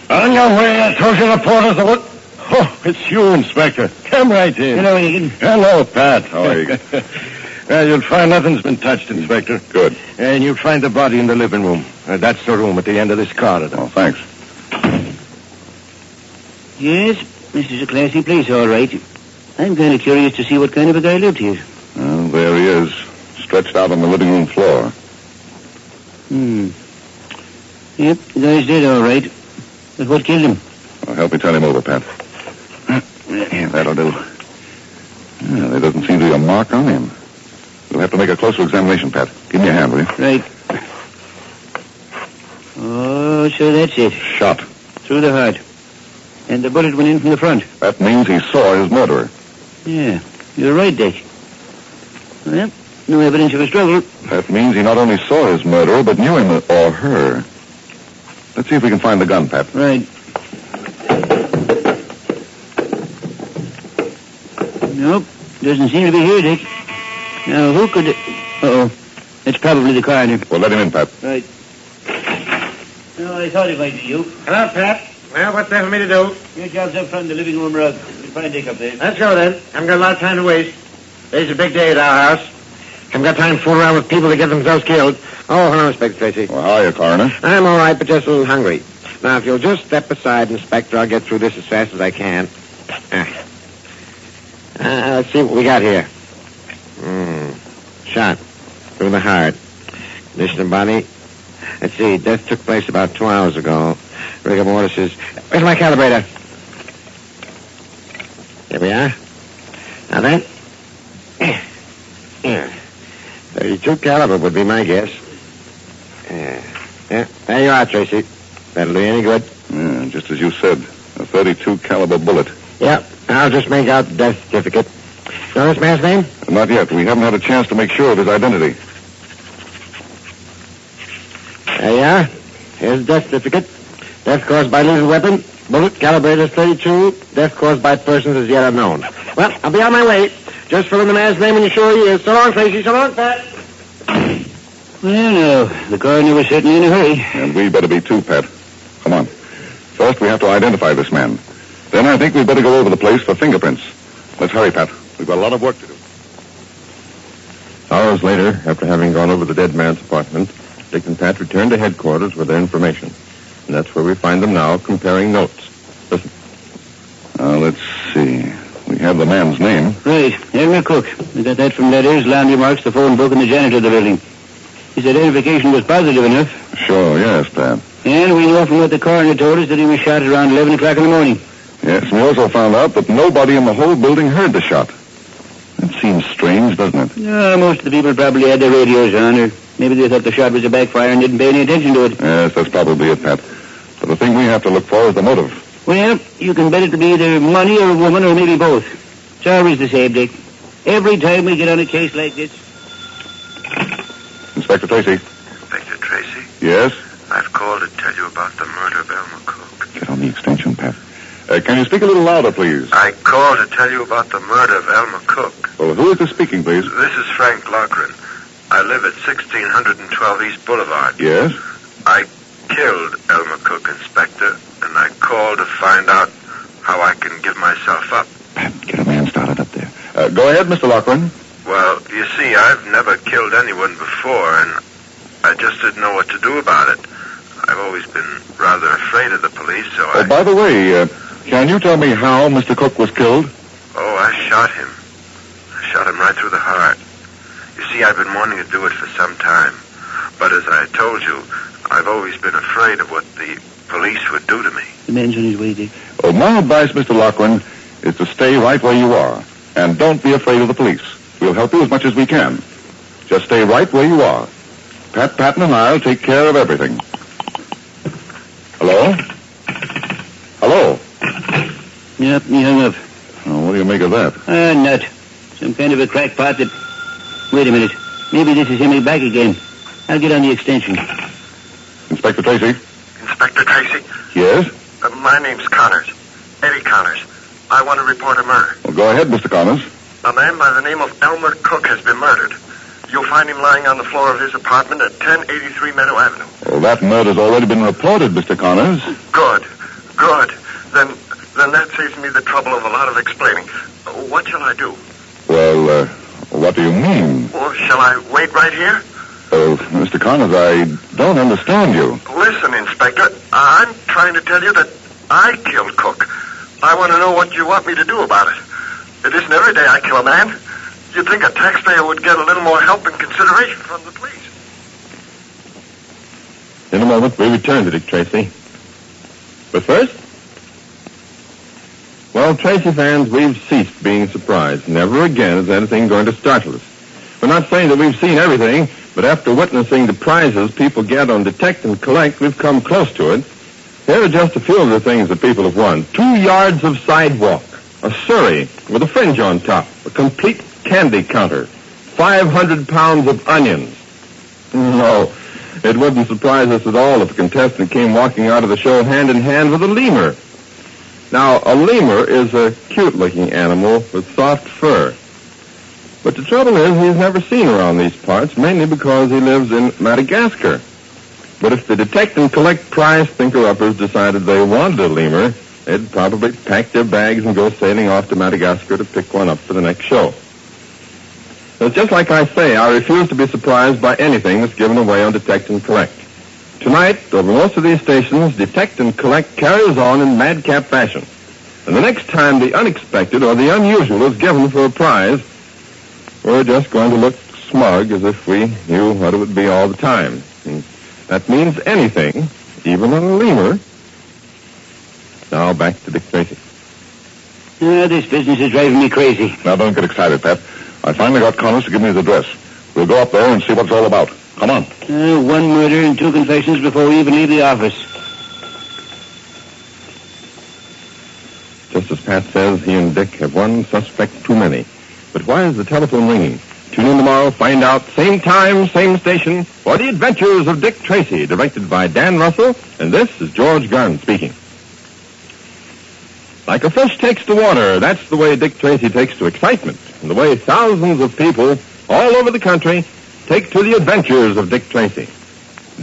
Speaker 8: On your way, I told you the porters to look. Oh, it's you, Inspector. Come right in.
Speaker 2: Hello, Egan.
Speaker 8: Hello, Pat.
Speaker 21: How are you?
Speaker 8: Well, you'll find nothing's been touched, Inspector.
Speaker 21: Good.
Speaker 8: And you'll find the body in the living room. That's the room at the end of this corridor.
Speaker 21: Oh, thanks.
Speaker 2: Yes, this is a classy place, all right. I'm kind of curious to see what kind of a guy lived here.
Speaker 21: Well, there he is, stretched out on the living room floor.
Speaker 2: Yep, the guy's dead, all right. But what killed him?
Speaker 21: Well, help me turn him over, Pat. Yeah, that'll do. Yeah, there doesn't seem to be a mark on him. We'll have to make a closer examination, Pat. Give me a hand, will you?
Speaker 2: Right. Oh, so that's it.
Speaker 21: Shot.
Speaker 2: Through the heart. And the bullet went in from the front.
Speaker 21: That means he saw his murderer.
Speaker 2: Yeah, you're right, Dick. Well, no evidence of a struggle.
Speaker 21: That means he not only saw his murderer, but knew him or her. Let's see if we can find the gun, Pat.
Speaker 2: Right. Nope, doesn't seem to be here, Dick. Now, who could... Uh-oh, it's probably the coroner.
Speaker 21: Well, let him in, Pat.
Speaker 2: Right. No, I thought it might be you.
Speaker 16: Hello, Pat. Well, what's there for me to do?
Speaker 2: Your job's up front in the living room rug. We'll find Dick up there.
Speaker 16: Let's go, then. Haven't got a lot of time to waste. Today's a big day at our house. Haven't got time to fool around with people to get themselves killed. Oh, hello, Inspector Tracy.
Speaker 21: Well, how are you, coroner?
Speaker 16: I'm all right, but just a little hungry. Now, if you'll just step aside, Inspector, I'll get through this as fast as I can. Let's see what we got here. Shot through the heart. Condition of body. Let's see, death took place about 2 hours ago. Rigor mortis is... Where's my calibrator? Here we are. Now then. Yeah. 32 caliber would be my guess. Yeah. There you are, Tracy. That'll do you any good.
Speaker 13: Yeah, just as you said. A 32 caliber bullet.
Speaker 16: Yeah. I'll just make out the death certificate. Know this man's name?
Speaker 13: Not yet. We haven't had a chance to make sure of his identity.
Speaker 16: There you are. Here's the death certificate. Death caused by lethal weapon. Bullet calibrated as 32. Death caused by persons as yet unknown. Well, I'll be on my way. Just fill in the man's name when you're sure he is. So long, Tracy. So long, Pat.
Speaker 2: Well, no. The coroner was certainly in a hurry.
Speaker 13: And we better be too, Pat. Come on. First, we have to identify this man. Then I think we'd better go over the place for fingerprints. Let's hurry, Pat. We've got a lot of work to do.
Speaker 14: Hours later, after having gone over the dead man's apartment, Dick and Pat returned to headquarters with their information. And that's where we find them now, comparing notes. Listen.
Speaker 13: Let's see. We have the man's name.
Speaker 2: Right. Elmer Cook. We got that from letters, landmarks, the phone book, and the janitor of the building. His identification was positive enough.
Speaker 13: Sure, yes, Pat.
Speaker 2: And we know from what the coroner told us that he was shot at around 11 o'clock in the morning.
Speaker 13: Yes, we also found out that nobody in the whole building heard the shot. It seems strange, doesn't it?
Speaker 2: No, most of the people probably had their radios on, or maybe they thought the shot was a backfire and didn't pay any attention to it.
Speaker 13: Yes, that's probably it, Pat. But the thing we have to look for is the motive.
Speaker 2: Well, you can bet it'll be either money or a woman or maybe both. It's always the same, Dick. Every time we get on a case like this.
Speaker 13: Inspector Tracy.
Speaker 8: Inspector Tracy?
Speaker 13: Yes?
Speaker 8: I've called to tell you about the murder of Elmer Cook.
Speaker 13: Get on the extension, Pat. Can you speak a little louder, please?
Speaker 8: I called to tell you about the murder of Elmer Cook.
Speaker 13: Well, who is this speaking, please?
Speaker 8: This is Frank Loughran. I live at 1612 East Boulevard.
Speaker 13: Yes?
Speaker 8: I killed Elmer Cook, Inspector, and I called to find out how I can give myself up.
Speaker 13: Pat, get a man started up there. Go ahead, Mr. Loughran.
Speaker 8: Well, you see, I've never killed anyone before, and I just didn't know what to do about it. I've always been rather afraid of the police, so
Speaker 13: Oh, by the way, can you tell me how Mr. Cook was killed?
Speaker 8: Oh, I shot him. I shot him right through the heart. You see, I've been wanting to do it for some time. But as I told you, I've always been afraid of what the police would do to me.
Speaker 2: The man's on his way, Dick.
Speaker 13: Oh, my advice, Mr. Loughran, is to stay right where you are. And don't be afraid of the police. We'll help you as much as we can. Just stay right where you are. Pat Patton and I'll take care of everything. Hello? Hello?
Speaker 2: Yep, he hung up.
Speaker 13: Oh, what do you make of that?
Speaker 2: Nut. Some kind of a crackpot that... Wait a minute. Maybe this is him back again. I'll get on the extension.
Speaker 13: Inspector Tracy?
Speaker 8: Inspector Tracy?
Speaker 13: Yes?
Speaker 8: My name's Connors. Eddie Connors. I want to report a murder.
Speaker 13: Well, go ahead, Mr. Connors.
Speaker 8: A man by the name of Elmer Cook has been murdered. You'll find him lying on the floor of his apartment at 1083 Meadow Avenue.
Speaker 13: Well, that murder's already been reported, Mr. Connors.
Speaker 8: Good. Then that saves me the trouble of a lot of explaining. What shall I do?
Speaker 13: Well, what do you mean?
Speaker 8: Well, shall I wait right here?
Speaker 13: Mr. Connors, I don't understand you.
Speaker 8: Listen, Inspector, I'm trying to tell you that I killed Cook. I want to know what you want me to do about it. It isn't every day I kill a man. You'd think a taxpayer would get a little more help and consideration from the police.
Speaker 14: In a moment, we return to Dick Tracy. But first... Well, Tracy fans, we've ceased being surprised. Never again is anything going to startle us. We're not saying that we've seen everything, but after witnessing the prizes people get on Detect and Collect, we've come close to it. Here are just a few of the things that people have won. 2 yards of sidewalk, a Surrey with a fringe on top, a complete candy counter, 500 pounds of onions. No, it wouldn't surprise us at all if a contestant came walking out of the show hand in hand with a lemur. Now, a lemur is a cute-looking animal with soft fur. But the trouble is he's never seen around these parts, mainly because he lives in Madagascar. But if the Detect and Collect prize thinker-uppers decided they wanted a lemur, they'd probably pack their bags and go sailing off to Madagascar to pick one up for the next show. So just like I say, I refuse to be surprised by anything that's given away on Detect and Collect. Tonight, over most of these stations, Detect and Collect carries on in madcap fashion. And the next time the unexpected or the unusual is given for a prize, we're just going to look smug as if we knew what it would be all the time. And that means anything, even on a lemur. Now back to Dick Tracy.
Speaker 2: This business is driving me crazy.
Speaker 13: Now, don't get excited, Pat. I finally got Connors to give me his address. We'll go up there and see what it's all about. Come on.
Speaker 2: 1 murder and 2 confessions before we even leave the office.
Speaker 14: Just as Pat says, he and Dick have one suspect too many. But why is the telephone ringing? Tune in tomorrow, find out, same time, same station, for The Adventures of Dick Tracy, directed by Dan Russell, and this is George Gunn speaking. Like a fish takes to water, that's the way Dick Tracy takes to excitement, and the way thousands of people all over the country take to The Adventures of Dick Tracy.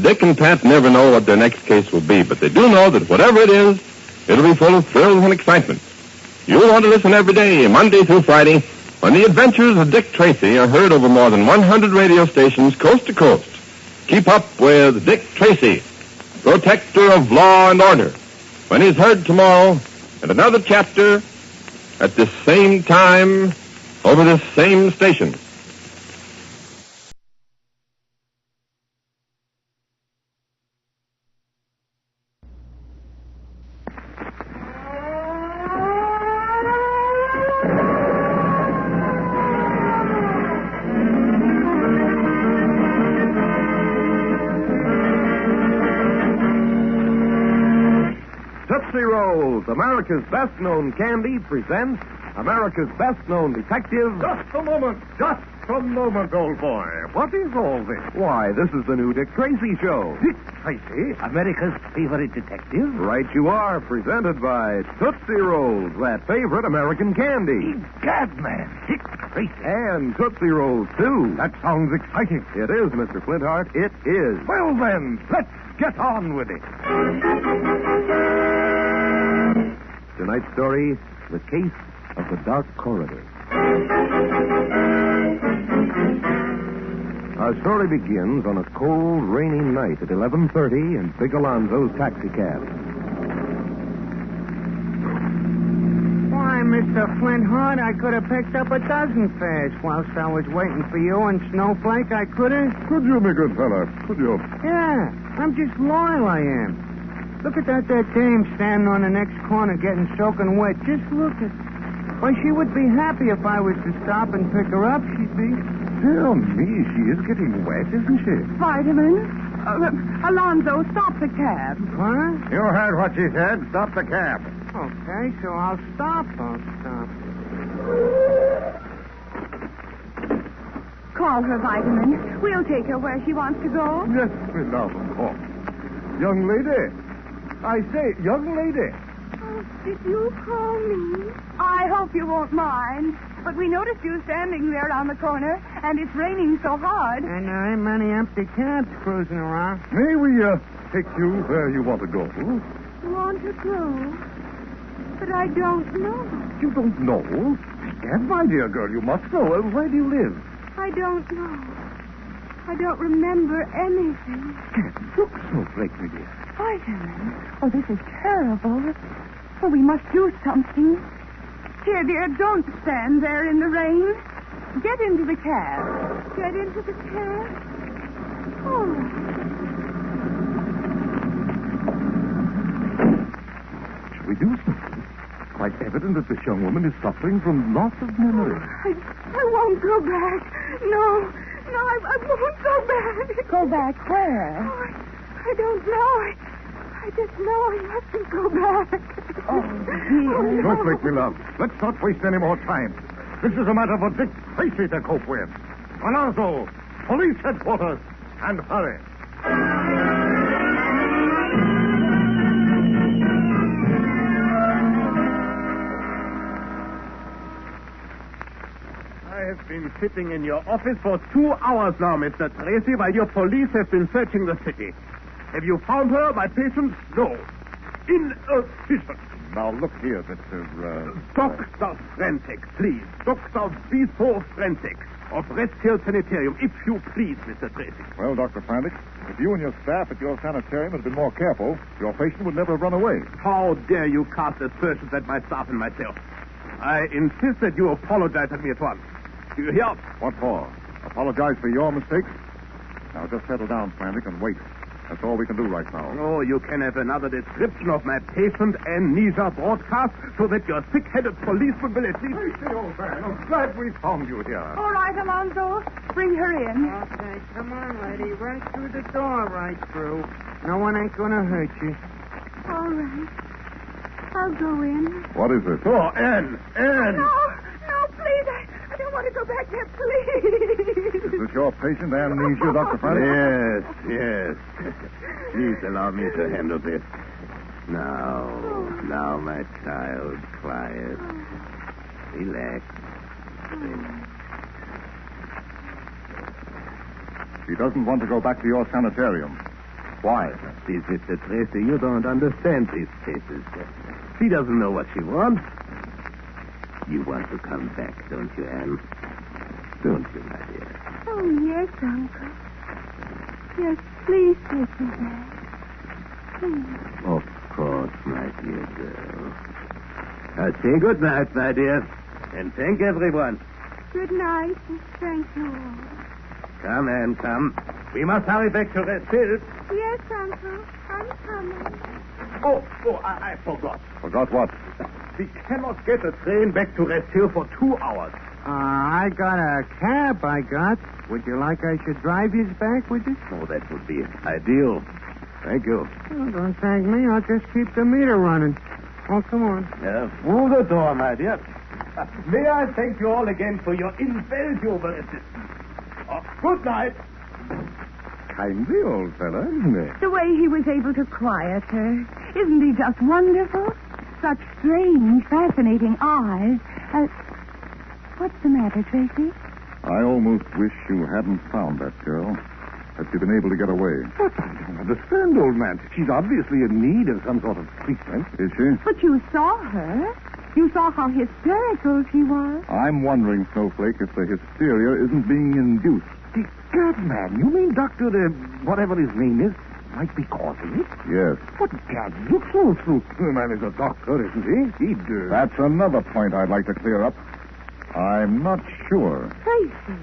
Speaker 14: Dick and Pat never know what their next case will be, but they do know that whatever it is, it'll be full of thrills and excitement. You'll want to listen every day, Monday through Friday, when The Adventures of Dick Tracy are heard over more than 100 radio stations coast to coast. Keep up with Dick Tracy, protector of law and order, when he's heard tomorrow and another chapter at this same time over this same station.
Speaker 17: Tootsie Rolls, America's best-known candy, presents America's best-known detective.
Speaker 19: Just a moment, old boy. What is all this?
Speaker 17: Why, this is the new Dick Tracy show.
Speaker 19: Dick Tracy, America's favorite detective?
Speaker 17: Right you are, presented by Tootsie Rolls, that favorite American candy.
Speaker 19: Gad, man, Dick Tracy.
Speaker 17: And Tootsie Rolls, too.
Speaker 19: That sounds exciting.
Speaker 17: It is, Mr. Flintheart, it is.
Speaker 19: Well, then, let's get on with it.
Speaker 17: Tonight's story, The Case of the Dark Corridor. Our story begins on a cold, rainy night at 11:30 in Big Alonzo's taxicab.
Speaker 12: Why, Mr. Flintheart, I could have picked up a dozen fares whilst I was waiting for you and Snowflake. I could have.
Speaker 19: Could you, my good fella? Could you?
Speaker 12: Yeah, I'm just loyal, I am. Look at that dame standing on the next corner getting soaking wet. Just look at... Why, she would be happy if I was to stop and pick her up. She'd be...
Speaker 19: Dear me, she is getting wet, isn't she?
Speaker 23: Vitamin? Alonzo, stop the cab.
Speaker 12: Huh?
Speaker 19: You heard what she said. Stop the cab.
Speaker 12: Okay, so I'll stop.
Speaker 23: Call her, Vitamin. We'll take her where she wants to go.
Speaker 19: Yes, my love, of course. Young lady. I say, young lady.
Speaker 23: Oh, did you call me? I hope you won't mind. But we noticed you standing there on the corner, and it's raining so hard.
Speaker 12: And there ain't many empty cabs cruising around.
Speaker 19: May we take you where you want to go?
Speaker 23: Want to go? But I don't know.
Speaker 19: You don't know? Gad, my dear girl, you must know. Where do you live?
Speaker 23: I don't know. I don't remember anything.
Speaker 19: Gad, look, Snowflake, my dear.
Speaker 23: Vitamin. Oh, this is terrible. Oh, we must do something. Here, dear, don't stand there in the rain. Get into the cab. Get into the cab. All right.
Speaker 19: Shall we do something? It's quite evident that this young woman is suffering from loss of memory.
Speaker 23: I won't go back. No, I won't go back. Go back where? Oh, I don't know. I just know I mustn't go back. Oh, dear.
Speaker 19: Snowflake, my love. Let's not waste any more time. This is a matter for Dick Tracy to cope with. Alonzo, police headquarters, and hurry.
Speaker 17: I have been sitting in your office for 2 hours now, Mr. Tracy, while your police have been searching the city. Have you found her, my patient? No. Inefficient.
Speaker 19: Now, look here, Mr.
Speaker 17: Dr. Forensic, please. Dr. V4 Forensic of Red Hill Sanitarium, if you please, Mr. Tracy.
Speaker 19: Well, Dr. Frantic, if you and your staff at your sanitarium had been more careful, your patient would never have run away.
Speaker 17: How dare you cast aspersions at my staff and myself? I insist that you apologize to me at once. Do you hear?
Speaker 19: What for? Apologize for your mistakes? Now, just settle down, Frantic, and wait. That's all we can do right now.
Speaker 17: Oh, you can have another description of my patient amnesia broadcast so that your thick-headed policeman will at least...
Speaker 19: Hey, old man, I'm glad we found you here.
Speaker 23: All right, Alonzo. Bring her in.
Speaker 12: Okay, come on, lady. Right through the door, right through. No one ain't gonna hurt you.
Speaker 23: All right. I'll go in.
Speaker 19: What is it?
Speaker 17: Oh, Anne!
Speaker 23: No, please. I don't want to go back there, please.
Speaker 19: Is this your patient amnesia, Dr. Frantic?
Speaker 17: Yes. Please allow me to handle this. Now, my child, quiet. Relax.
Speaker 19: She doesn't want to go back to your sanitarium. Why?
Speaker 17: See, Mr. Tracy, you don't understand these cases. She doesn't know what she wants. You want to come back, don't you, Anne? Don't you, my dear?
Speaker 23: Oh, yes, Uncle. Yes, please take me back. Please.
Speaker 17: Of course, my dear girl. I'll say good night, my dear. And thank everyone.
Speaker 23: Good night, and thank you all.
Speaker 17: Come, Anne, come. We must hurry back to Restil.
Speaker 23: Yes, Uncle. I'm coming.
Speaker 17: Oh, I forgot.
Speaker 19: Forgot what?
Speaker 17: We cannot get a train back to Restil for 2 hours.
Speaker 12: I got a cab, Would you like I should drive you back with you?
Speaker 17: Oh, that would be ideal. Thank you.
Speaker 12: Oh, don't thank me. I'll just keep the meter running. Oh, come on.
Speaker 17: Through the door, my dear. May I thank you all again for your invaluable assistance. Good night.
Speaker 19: Kindly old fella, isn't he?
Speaker 23: The way he was able to quiet her. Isn't he just wonderful? Such strange, fascinating eyes. What's the matter, Tracy?
Speaker 19: I almost wish you hadn't found that girl. That you'd been able to get away.
Speaker 17: But I don't understand, old man. She's obviously in need of some sort of treatment.
Speaker 19: Is she?
Speaker 23: But you saw her. You saw how hysterical she was.
Speaker 19: I'm wondering, Snowflake, if the hysteria isn't being induced.
Speaker 17: Good man. You mean Dr. Whatever his name is might be causing it?
Speaker 19: Yes.
Speaker 17: But Gad, look so through. The man is a doctor, isn't he?
Speaker 19: That's another point I'd like to clear up. I'm not sure.
Speaker 23: Tracy.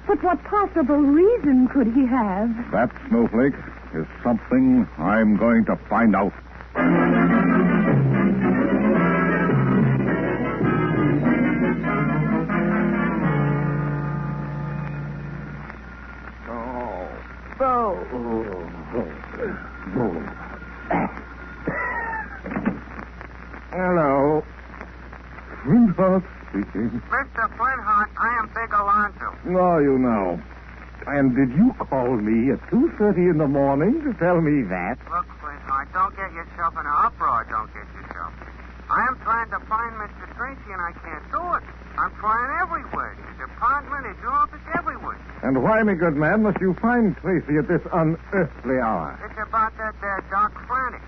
Speaker 23: But what possible reason could he have?
Speaker 19: That, Snowflake, is something I'm going to find out.
Speaker 12: Hello.
Speaker 19: Flintheart speaking.
Speaker 6: Mr. Flintheart, I am Big Alonzo.
Speaker 19: Oh, you know. And did you call me at 2:30 in the morning to tell me that?
Speaker 6: Look, Flintheart, don't get yourself in an uproar. Don't get yourself. I am trying to find Mr. Tracy, and I can't do it. I'm trying everywhere. His apartment, his office, everywhere.
Speaker 19: And why, me good man, must you find Tracy at this unearthly hour?
Speaker 6: It's about that there Doc Frantic.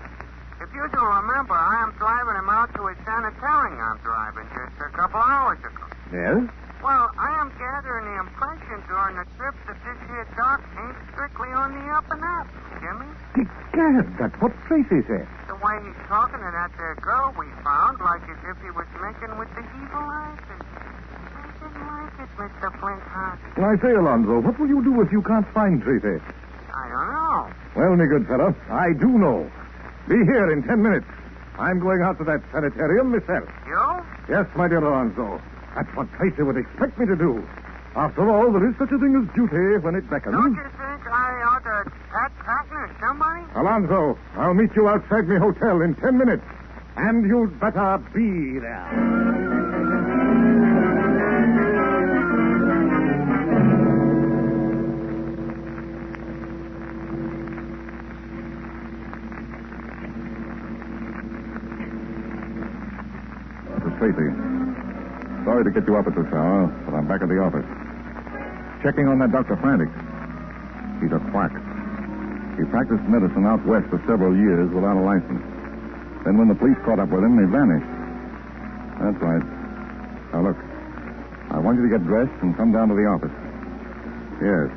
Speaker 6: If you do remember, I am driving him out to his sanitarium I'm driving just a couple hours ago.
Speaker 19: Yes?
Speaker 6: Well, I am gathering the impression during the trip that this here Doc ain't strictly on the up and up, Jimmy.
Speaker 19: Gad, that's what Tracy said.
Speaker 6: The way he's talking to that there girl we found, like as if he was making with the evil eyes. I didn't like it, Mr. Flintheart.
Speaker 19: I say, Alonzo, what will you do if you can't find Tracy?
Speaker 6: I don't know.
Speaker 19: Well, me good fellow, I do know. Be here in 10 minutes. I'm going out to that sanitarium myself.
Speaker 6: You?
Speaker 19: Yes, my dear Alonzo. That's what Tracy would expect me to do. After all, there is such a thing as duty when it beckons.
Speaker 6: Don't you think I ought to pat Patton or somebody?
Speaker 19: Alonzo, I'll meet you outside my hotel in 10 minutes. And you'd better be there. Tracy. Sorry to get you up at this hour, but I'm back at the office. Checking on that Dr. Frantic. He's a quack. He practiced medicine out west for several years without a license. Then when the police caught up with him, he vanished. That's right. Now look, I want you to get dressed and come down to the office. Yes,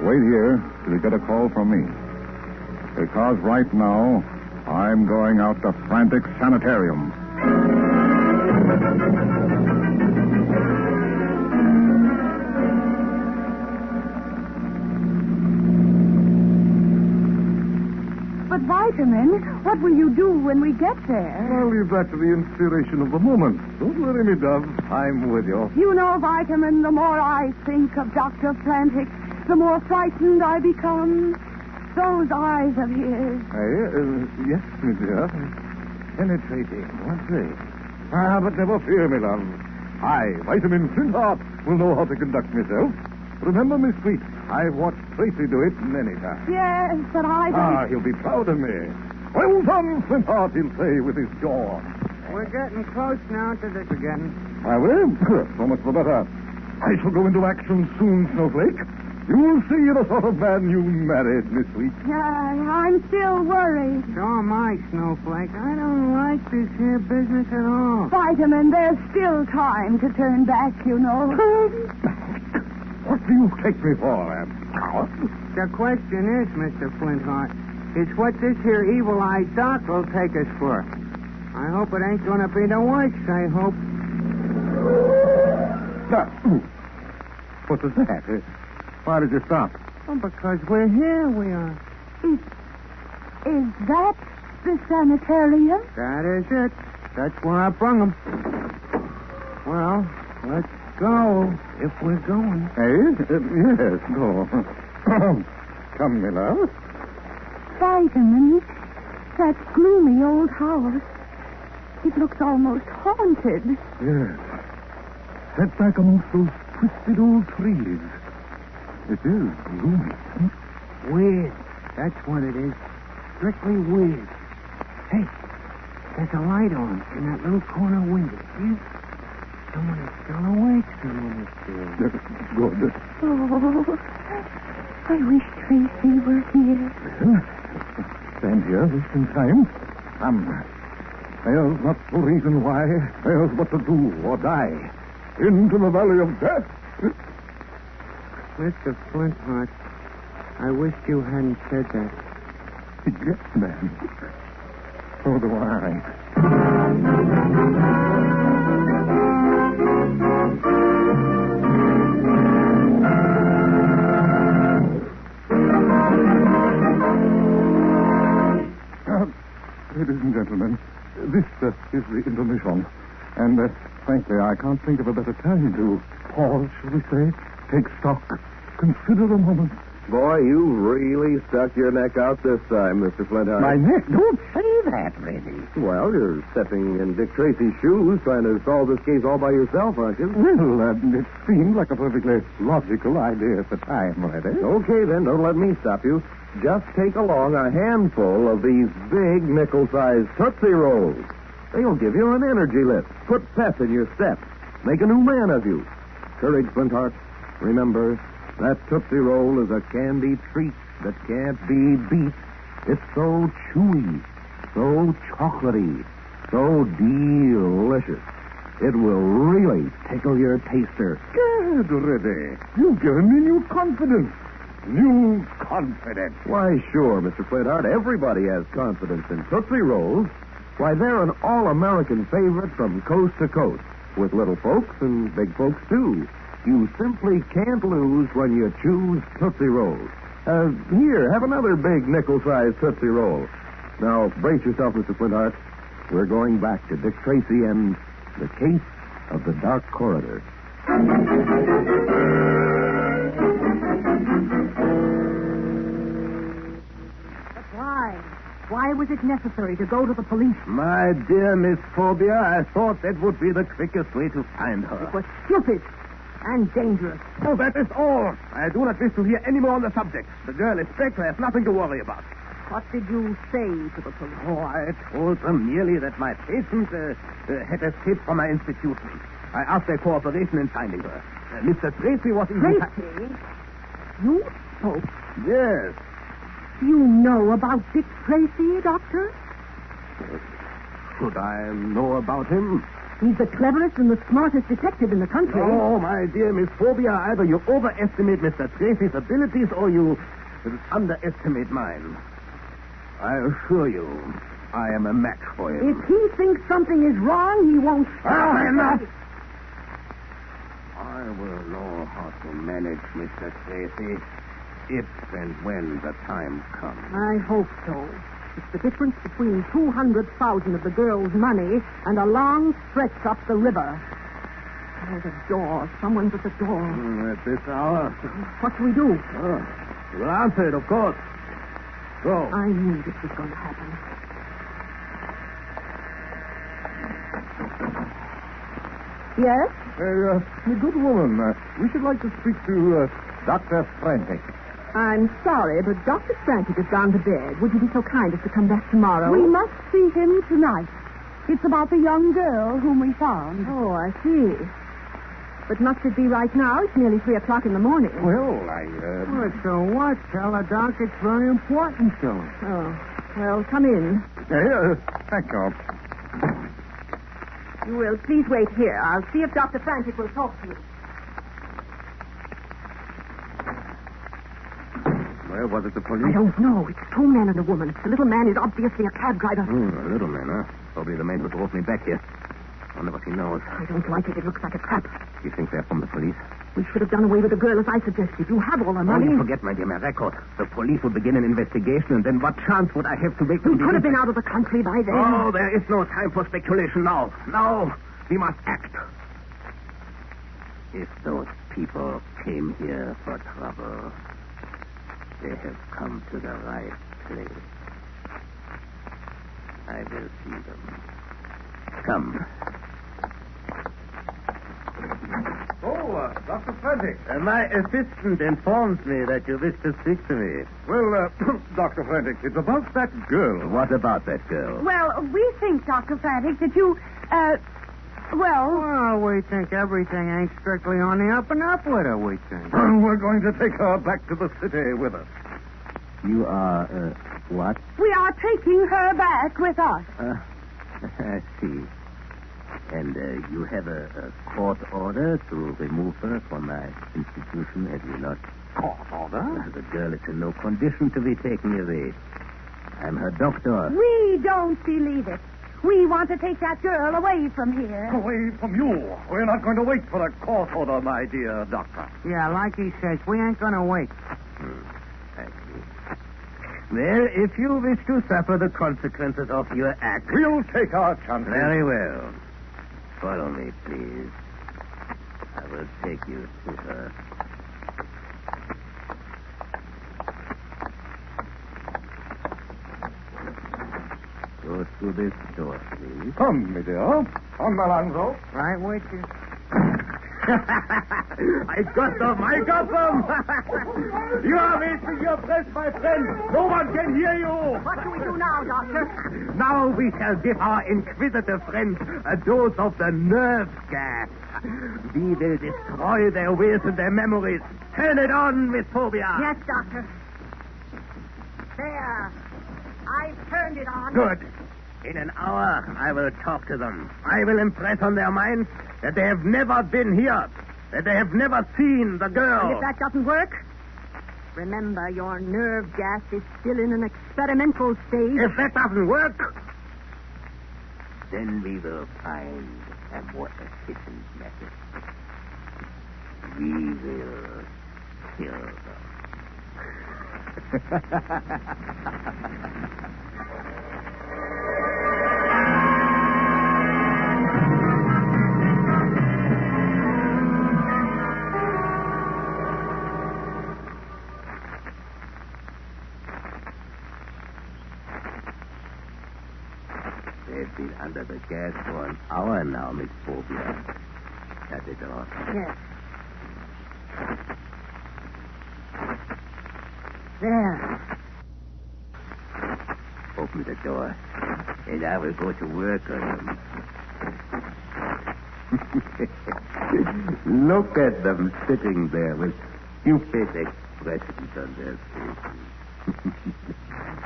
Speaker 19: wait here till you get a call from me. Because right now, I'm going out to Frantic Sanitarium.
Speaker 23: But, Vitamin, what will you do when we get there?
Speaker 19: I'll leave that to the inspiration of the moment. Don't worry, me dove. I'm with you.
Speaker 23: You know, Vitamin, the more I think of Dr. Frantic, the more frightened I become. Those eyes of his.
Speaker 19: Yes, me dear. Penetrating, what's they? But never fear, me love. I, Vitamin Flintheart, will know how to conduct myself. Remember, Miss Sweet, I've watched Tracy do it many times.
Speaker 23: Yes, but I don't...
Speaker 19: He'll be proud of me. Well done, Flintheart, he'll say with his jaw.
Speaker 12: We're getting close now to this again.
Speaker 19: I will. So much the better. I shall go into action soon, Snowflake. You'll see the sort of man you married, Miss Sweet.
Speaker 23: I'm still worried.
Speaker 12: So am I, Snowflake. I don't like this here business at all.
Speaker 23: Vitamin, there's still time to turn back, you know.
Speaker 19: What do you take me for, coward?
Speaker 12: The question is, Mr. Flintheart, is what this here evil-eyed doc will take us for. I hope it ain't going to be the worst, I hope.
Speaker 19: What was that? Why did you stop?
Speaker 12: Oh, because we're here, we are.
Speaker 23: Is that the sanitarium?
Speaker 12: That is it. That's where I brung them. Well, let's go, if we're going.
Speaker 19: Yes, go. Come, my love.
Speaker 23: Vitamin, that gloomy old house. It looks almost haunted.
Speaker 19: Yes. Set back amongst those twisted old trees. It is gloomy.
Speaker 12: Weird. That's what it is. Strictly weird. Hey, there's a light on in that little corner window. See? Someone is still awake. Someone is still...
Speaker 19: Good.
Speaker 23: Oh, I wish Tracy were here.
Speaker 19: Well, stand here just in time. There's not the reason why. There's what to do or die. Into the valley of death.
Speaker 12: Mr. Flintheart, I wish you hadn't said that.
Speaker 19: Yes, ma'am. So do I. Ladies and gentlemen, this is the intermission. And, frankly, I can't think of a better time to pause, shall we say, take stock, consider a moment.
Speaker 3: Boy, you really stuck your neck out this time, Mr. Flintheart.
Speaker 19: My neck? Don't say that, Reddy.
Speaker 3: Well, you're stepping in Dick Tracy's shoes, trying to solve this case all by yourself, aren't you?
Speaker 19: Well, it seemed like a perfectly logical idea at the time, Reddy.
Speaker 3: Okay, then, don't let me stop you. Just take along a handful of these big nickel-sized Tootsie Rolls. They'll give you an energy lift, put pep in your step, make a new man of you. Courage, Flintheart. Remember, that Tootsie Roll is a candy treat that can't be beat. It's so chewy, so chocolatey, so delicious. It will really tickle your taster.
Speaker 19: Good, Reddy. You've given me new confidence. New confidence.
Speaker 3: Why, sure, Mr. Flintheart. Everybody has confidence in Tootsie Rolls. Why, they're an all-American favorite from coast to coast, with little folks and big folks, too. You simply can't lose when you choose Tootsie Rolls. Here, have another big nickel-sized Tootsie Roll. Now, brace yourself, Mr. Flintheart. We're going back to Dick Tracy and the case of the Dark Corridor.
Speaker 7: But why? Why was it necessary to go to the police?
Speaker 18: My dear Miss Phobia, I thought that would be the quickest way to find her.
Speaker 7: It was stupid and dangerous.
Speaker 17: Oh, that is all. I do not wish to hear any more on the subject. The girl is Spectre has nothing to worry about.
Speaker 7: What did you say to the police?
Speaker 17: Oh, I told them merely that my patient had escaped from my institution. I asked their cooperation in finding her. Mr. Tracy was in...
Speaker 7: Tracy? You spoke?
Speaker 17: Yes.
Speaker 7: You know about Dick Tracy, Doctor?
Speaker 17: Should I know about him?
Speaker 7: He's the cleverest and the smartest detective in the country.
Speaker 17: Oh, my dear Miss Phobia, either you overestimate Mr. Tracy's abilities or you underestimate mine. I assure you, I am a match for him.
Speaker 7: If he thinks something is wrong, he won't stop.
Speaker 17: Enough! I will know how to manage Mr. Tracy if and when the time comes.
Speaker 7: I hope so. It's the difference between 200,000 of the girl's money and a long stretch up the river. Oh, the door. Someone's at the door.
Speaker 17: At this hour?
Speaker 7: What do we do?
Speaker 17: We'll answer it, of course. Go.
Speaker 7: I knew this was going to happen. Yes?
Speaker 19: Good woman. We should like to speak to Dr. Frantic.
Speaker 7: I'm sorry, but Dr. Frantic has gone to bed. Would you be so kind as to come back tomorrow?
Speaker 23: We must see him tonight. It's about the young girl whom we found.
Speaker 7: Oh, I see. But must it be right now? It's nearly 3 o'clock in the morning.
Speaker 19: Well,
Speaker 12: Well, so what? Tell the doc it's very important to him.
Speaker 7: Oh, well, come in.
Speaker 19: Thank you.
Speaker 7: You will please wait here. I'll see if Dr. Frantic will talk to you.
Speaker 19: Well, was it the police?
Speaker 7: I don't know. It's 2 men and a woman. The little man is obviously a cab driver.
Speaker 19: A little man, huh? Probably the man who drove me back here. I wonder what he knows.
Speaker 7: I don't like it. It looks like a trap.
Speaker 19: You think they're from the police?
Speaker 7: We should have done away with the girl as I suggested. You have all the money.
Speaker 19: Oh, you forget, my dear, my record. The police would begin an investigation, and then what chance would I have to make them...
Speaker 7: You could have been out of the country by then.
Speaker 19: Oh, there is no time for speculation now. Now, we must act. If those people came here for trouble, they have come to the right place. I will see them. Come.
Speaker 17: Oh, Dr. Frantic.
Speaker 12: My assistant informs me that you wish to speak to me.
Speaker 17: Well, Dr. Frantic, it's about that girl.
Speaker 19: What about that girl?
Speaker 23: Well, we think, Dr. Frantic, that you,
Speaker 12: Well, we think everything ain't strictly on the up and up with her, we think.
Speaker 17: We're going to take her back to the city with us.
Speaker 19: You are, what?
Speaker 23: we are taking her back with us.
Speaker 19: I see. And you have a court order to remove her from my institution, have you not?
Speaker 17: Court order?
Speaker 19: The girl is in no condition to be taken away. I'm her doctor.
Speaker 23: We don't believe it. We want to take that girl away from here.
Speaker 17: Away from you. We're not going to wait for a court order, my dear doctor.
Speaker 12: Yeah, like he says, we ain't gonna wait.
Speaker 19: I see.
Speaker 12: Well, if you wish to suffer the consequences of your act...
Speaker 17: We'll take our chances.
Speaker 19: Very well. Follow me, please. I will take you to her. Go through this door, please.
Speaker 17: Come, my dear. Come, Alonzo.
Speaker 12: Right with you.
Speaker 17: I got them. You are wasting your breath, my friend. No one can hear you.
Speaker 7: What do we do now, Doctor?
Speaker 17: Now we shall give our inquisitive friends a dose of the nerve gas. We will destroy their wills and their memories. Turn it on, Miss Phobia.
Speaker 7: Yes, Doctor. There. I've turned it on.
Speaker 17: Good. In an hour, I will talk to them. I will impress on their minds that they have never been here, that they have never seen the girl.
Speaker 7: And if that doesn't work, remember your nerve gas is still in an experimental stage.
Speaker 17: If that doesn't work,
Speaker 19: Then we will find a more efficient method. We will kill them. They've been under the gas for an hour now, Miss Phobia. Shut it off.
Speaker 7: Yes. There.
Speaker 19: Open the door, and I will go to work on them. Look at them sitting there with stupid expressions on their faces.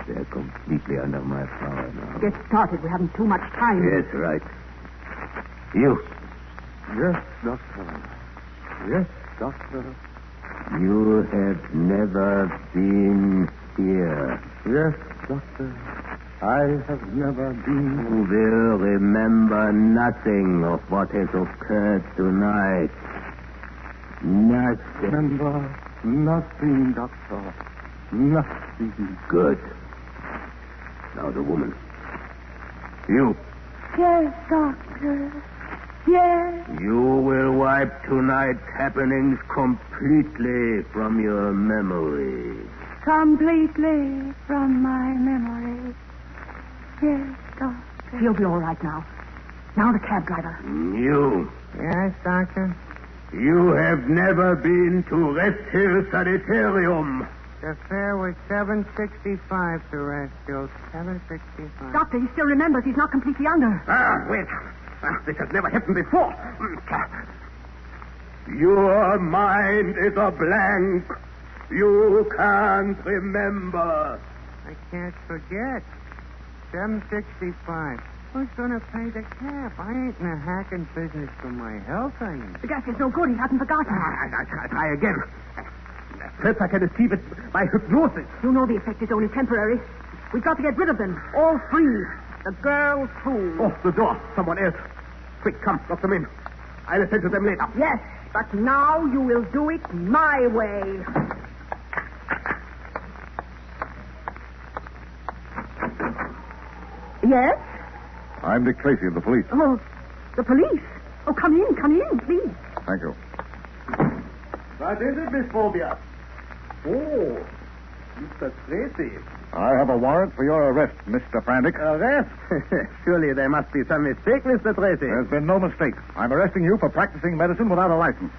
Speaker 19: They're completely under my power now.
Speaker 7: Get started. We haven't too much time.
Speaker 19: Yes, right. You.
Speaker 17: Yes, Doctor. Yes, Doctor.
Speaker 19: You have never been here.
Speaker 17: Yes, Doctor. I have never been.
Speaker 19: You will remember nothing of what has occurred tonight. Nothing.
Speaker 17: Remember nothing, Doctor. Nothing.
Speaker 19: Good.
Speaker 17: Now the woman. You.
Speaker 23: Yes, Doctor. Yes.
Speaker 17: You will wipe tonight's happenings completely from your memory.
Speaker 23: Completely from my memory. Yes, Doctor.
Speaker 7: He'll be all right now. Now the cab driver.
Speaker 17: You.
Speaker 12: Yes, Doctor?
Speaker 17: You have never been to Rest Hill Sanitarium.
Speaker 12: The fare was $7.65 to Rest Hill. $7.65.
Speaker 7: Doctor, he still remembers. He's not completely under.
Speaker 17: Wait. This has never happened before. Your mind is a blank. You can't remember.
Speaker 12: I can't forget. $7.65. Who's going to pay the cab? I ain't in a hacking business for my health, I ain't.
Speaker 7: The gas is no good. He hasn't forgotten.
Speaker 17: I try again. Perhaps I can achieve it by hypnosis.
Speaker 7: You know the effect is only temporary. We've got to get rid of them. All three. The girls, too.
Speaker 17: Oh, the door. Someone else. Quick, come, lock them in. I'll attend to them later.
Speaker 7: Yes, but now you will do it my way. Yes?
Speaker 19: I'm Dick Tracy of the police.
Speaker 7: Oh, the police. Oh, come in, please.
Speaker 19: Thank you.
Speaker 17: What is it, Miss Phobia? Oh, Mr. Tracy.
Speaker 19: I have a warrant for your arrest, Mr. Frantic.
Speaker 17: Arrest? Surely there must be some mistake, Mr. Tracy.
Speaker 19: There's been no mistake. I'm arresting you for practicing medicine without a license.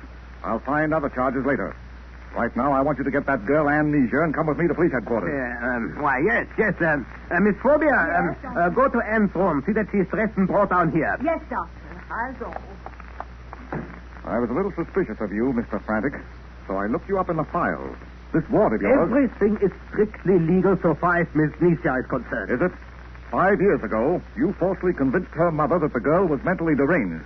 Speaker 19: I'll find other charges later. Right now, I want you to get that girl Amnesia and come with me to police headquarters.
Speaker 17: Why, yes. Miss Phobia, go to Anne's room. See that she's dressed and brought down here.
Speaker 7: Yes, Doctor. I'll go.
Speaker 19: I was a little suspicious of you, Mr. Frantic, so I looked you up in the files. This ward of yours...
Speaker 17: Everything is strictly legal so far as Miss Nisha is concerned.
Speaker 19: Is it? 5 years ago, you falsely convinced her mother that the girl was mentally deranged.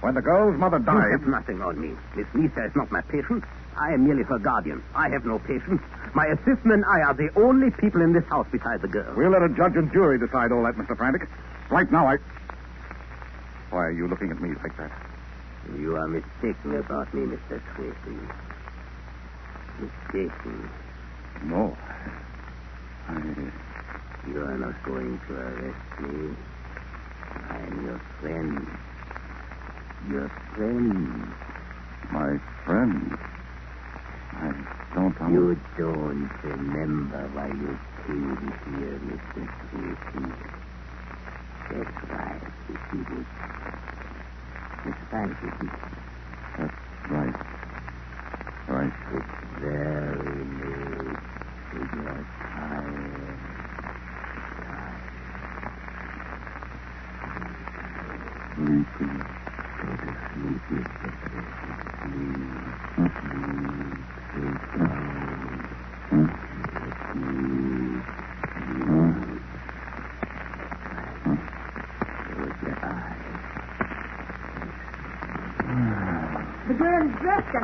Speaker 19: When the girl's mother
Speaker 17: You
Speaker 19: died...
Speaker 17: have nothing on me. Miss Nisha is not my patient. I am merely her guardian. I have no patients. My assistant and I are the only people in this house besides the girl.
Speaker 19: We'll let a judge and jury decide all that, Mr. Frantic. Right now, Why are you looking at me like that?
Speaker 17: You are mistaken about me, Mr. Tracy. Mistaken.
Speaker 19: No.
Speaker 17: You are not going to arrest me. I am your friend. Your friend.
Speaker 19: My friend? I don't...
Speaker 17: You don't remember why you came here, Mr. Tracy. That's right, isn't it? It's right, isn't it?
Speaker 19: That's right. Right.
Speaker 17: It's very late. You're tired.
Speaker 19: Sleepy.
Speaker 17: Go to sleep, Mr. Tracy. Sleep. Sit down. Close your eyes.
Speaker 7: The girl is dressed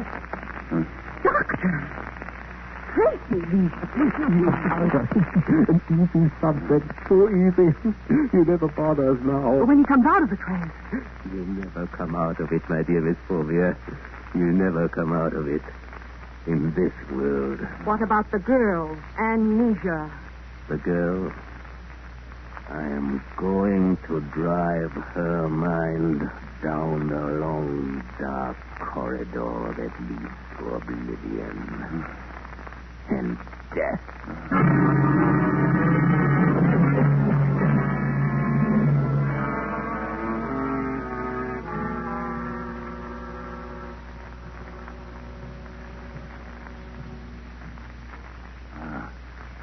Speaker 7: and... Doctor! Tracy!
Speaker 18: An easy subject. So easy. You never bother us now.
Speaker 7: When he comes out of the trance.
Speaker 17: You'll never come out of it, my dear Miss Phobia. You'll never come out of it. In this world.
Speaker 7: What about the girl, Amnesia?
Speaker 17: The girl? I am going to drive her mind down a long, dark corridor that leads to oblivion and death.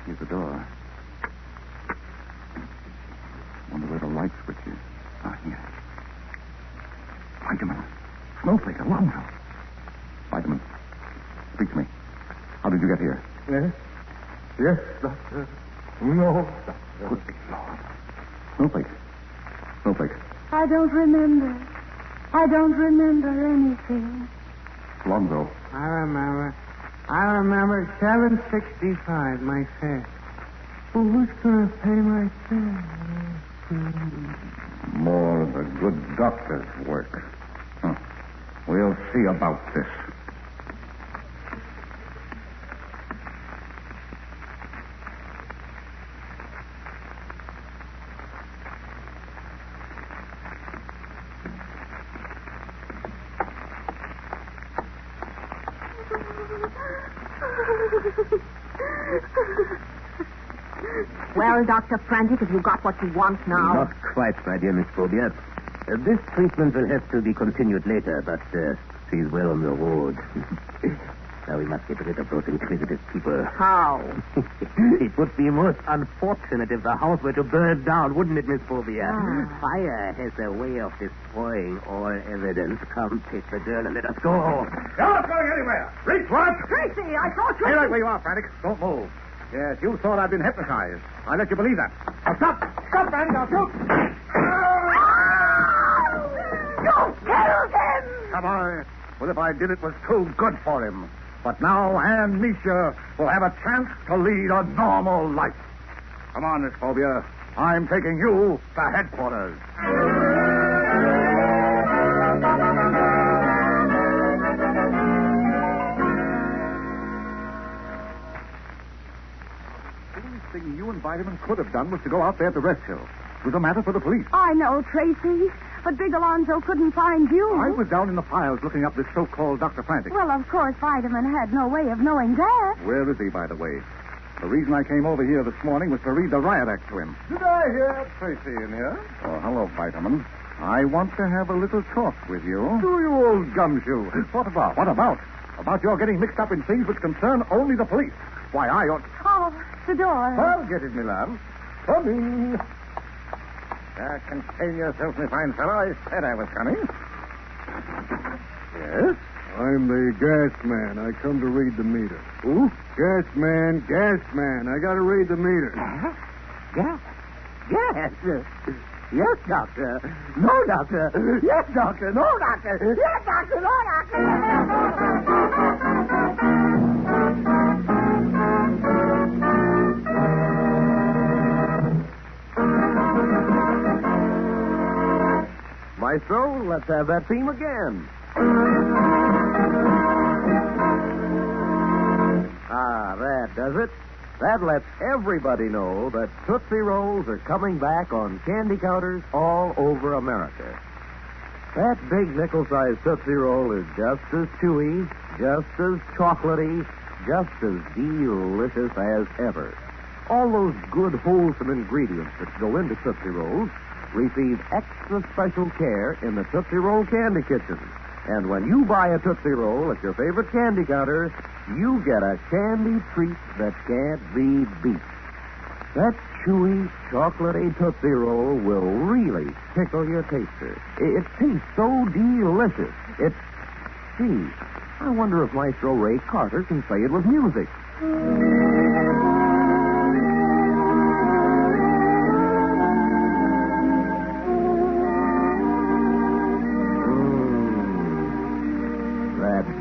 Speaker 19: Here's the door. Wonder where the light switch is. Here. Vitamin. Snowflake, Alonzo. Vitamin. Speak to me. How did you get here?
Speaker 18: Yes, Doctor. No, Doctor.
Speaker 19: Good Lord. Snowflake. Snowflake.
Speaker 23: I don't remember. I don't remember anything.
Speaker 19: Alonzo.
Speaker 12: I remember. $7.65, my fare. Well, who's going to pay my fare?
Speaker 19: More of the good doctor's work. Huh. We'll see about this.
Speaker 7: Well, Dr. Frantic, have you got what you want now?
Speaker 4: Not quite, my dear Miss Phobia. This treatment will have to be continued later, but she's well on the road. Now we must get rid of those inquisitive people.
Speaker 7: How?
Speaker 4: It would be most unfortunate if the house were to burn down, wouldn't it, Miss Phobia? Fire has a way of destroying all evidence. Come, take the girl and let us go.
Speaker 21: You're not going anywhere. Reach, what?
Speaker 7: Tracy, I thought you...
Speaker 21: Stay right where you are, Frantic. Don't move. Yes, you thought I'd been hypnotized. I let you believe that. Now stop. Stop, Frantic. I'll shoot.
Speaker 7: You killed him!
Speaker 21: Come on. Well, if I did, it was too good for him. But now Ann Misha will have a chance to lead a normal life. Come on, Miss Phobia. I'm taking you to headquarters. The only thing you and Vitamin could have done was to go out there to rescue. It was a matter for the police.
Speaker 23: I know, Tracy. But Big Alonzo couldn't find you.
Speaker 21: I was down in the files looking up this so-called Dr. Frantic.
Speaker 23: Well, of course, Vitamin had no way of knowing that.
Speaker 21: Where is he, by the way? The reason I came over here this morning was to read the riot act to him.
Speaker 20: Did I hear Tracy in here?
Speaker 21: Oh, hello, Vitamin. I want to have a little talk with you.
Speaker 20: Do you, old gumshoe?
Speaker 21: What about? What about? About your getting mixed up in things which concern only the police. Why, I ought...
Speaker 23: Oh, the door.
Speaker 20: I'll get it, my love. Come in. Contain yourself, my fine fellow. I said I was coming. Yes?
Speaker 22: I'm the gas man. I come to read the meter.
Speaker 21: Who?
Speaker 22: Gas man. I got to read the meter.
Speaker 4: Gas? Yes, doctor. No, doctor. Yes, doctor. No, doctor. Yes, doctor. No, doctor.
Speaker 1: Maestro, let's have that theme again. That does it. That lets everybody know that Tootsie Rolls are coming back on candy counters all over America. That big nickel-sized Tootsie Roll is just as chewy, just as chocolatey, just as delicious as ever. All those good, wholesome ingredients that go into Tootsie Rolls receive extra special care in the Tootsie Roll Candy Kitchen. And when you buy a Tootsie Roll at your favorite candy counter, you get a candy treat that can't be beat. That chewy, chocolatey Tootsie Roll will really tickle your taster. It tastes so delicious. Gee, I wonder if Maestro Ray Carter can say it with music.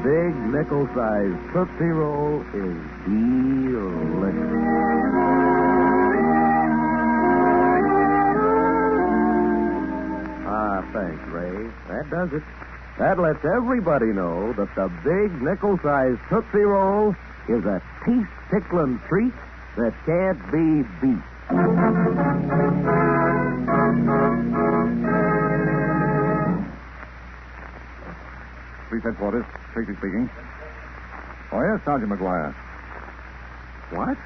Speaker 1: Big nickel-sized Tootsie Roll is delicious. Thanks, Ray. That does it. That lets everybody know that the big nickel-sized Tootsie Roll is a teeth-tickling treat that can't be beat.
Speaker 21: Police headquarters. Tracy speaking. Oh, yes, Sergeant McGuire. What?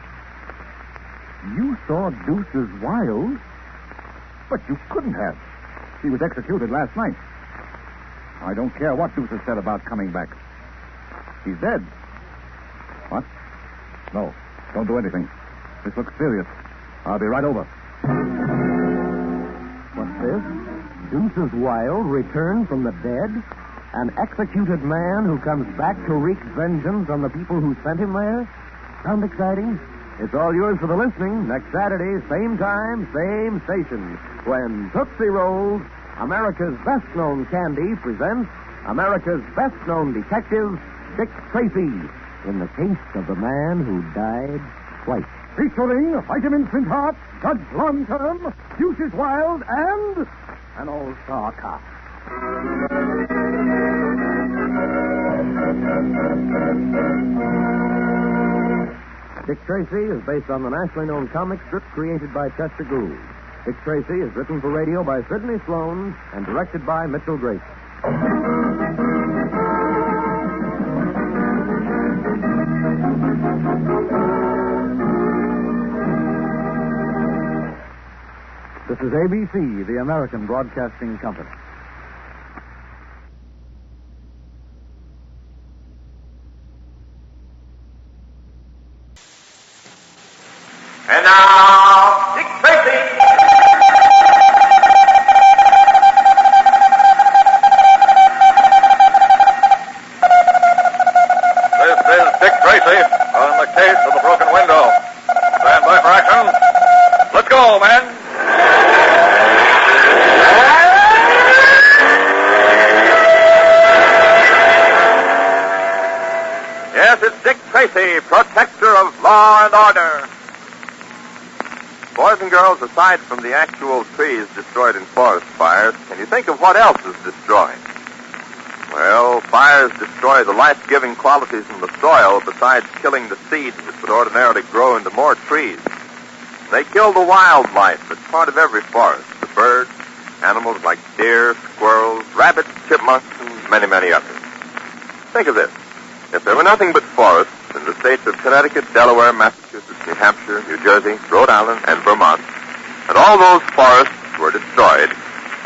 Speaker 21: You saw Deuce's Wild? But you couldn't have. He was executed last night. I don't care what Deuce has said about coming back. He's dead. What? No, don't do anything. This looks serious. I'll be right over.
Speaker 1: What's this? Deuce's Wild returned from the dead? An executed man who comes back to wreak vengeance on the people who sent him there? Sound exciting? It's all yours for the listening next Saturday, same time, same station, when Tootsie Rolls, America's best-known candy, presents America's best-known detective, Dick Tracy, in the case of the man who died twice.
Speaker 21: Featuring Vitamin Flint-Heart, Judge Long-Term, Deuce's Wild, and an all-star cop.
Speaker 1: Dick Tracy is based on the nationally known comic strip created by Chester Gould. Dick Tracy is written for radio by Sidney Sloan and directed by Mitchell Grace.
Speaker 9: This is ABC, the American Broadcasting Company.
Speaker 10: And now, Dick Tracy.
Speaker 5: This is Dick Tracy on the case of the broken window. Stand by for action. Let's go, man. Yes, it's Dick Tracy, protector of law and order.
Speaker 15: Boys and girls, aside from the actual trees destroyed in forest fires, can you think of what else is destroyed? Well, fires destroy the life-giving qualities in the soil besides killing the seeds that would ordinarily grow into more trees. They kill the wildlife that's part of every forest, the birds, animals like deer, squirrels, rabbits, chipmunks, and many, many others. Think of this. If there were nothing but forests in the states of Connecticut, Delaware, Massachusetts, New Hampshire, New Jersey, Rhode Island, and Vermont, and all those forests were destroyed,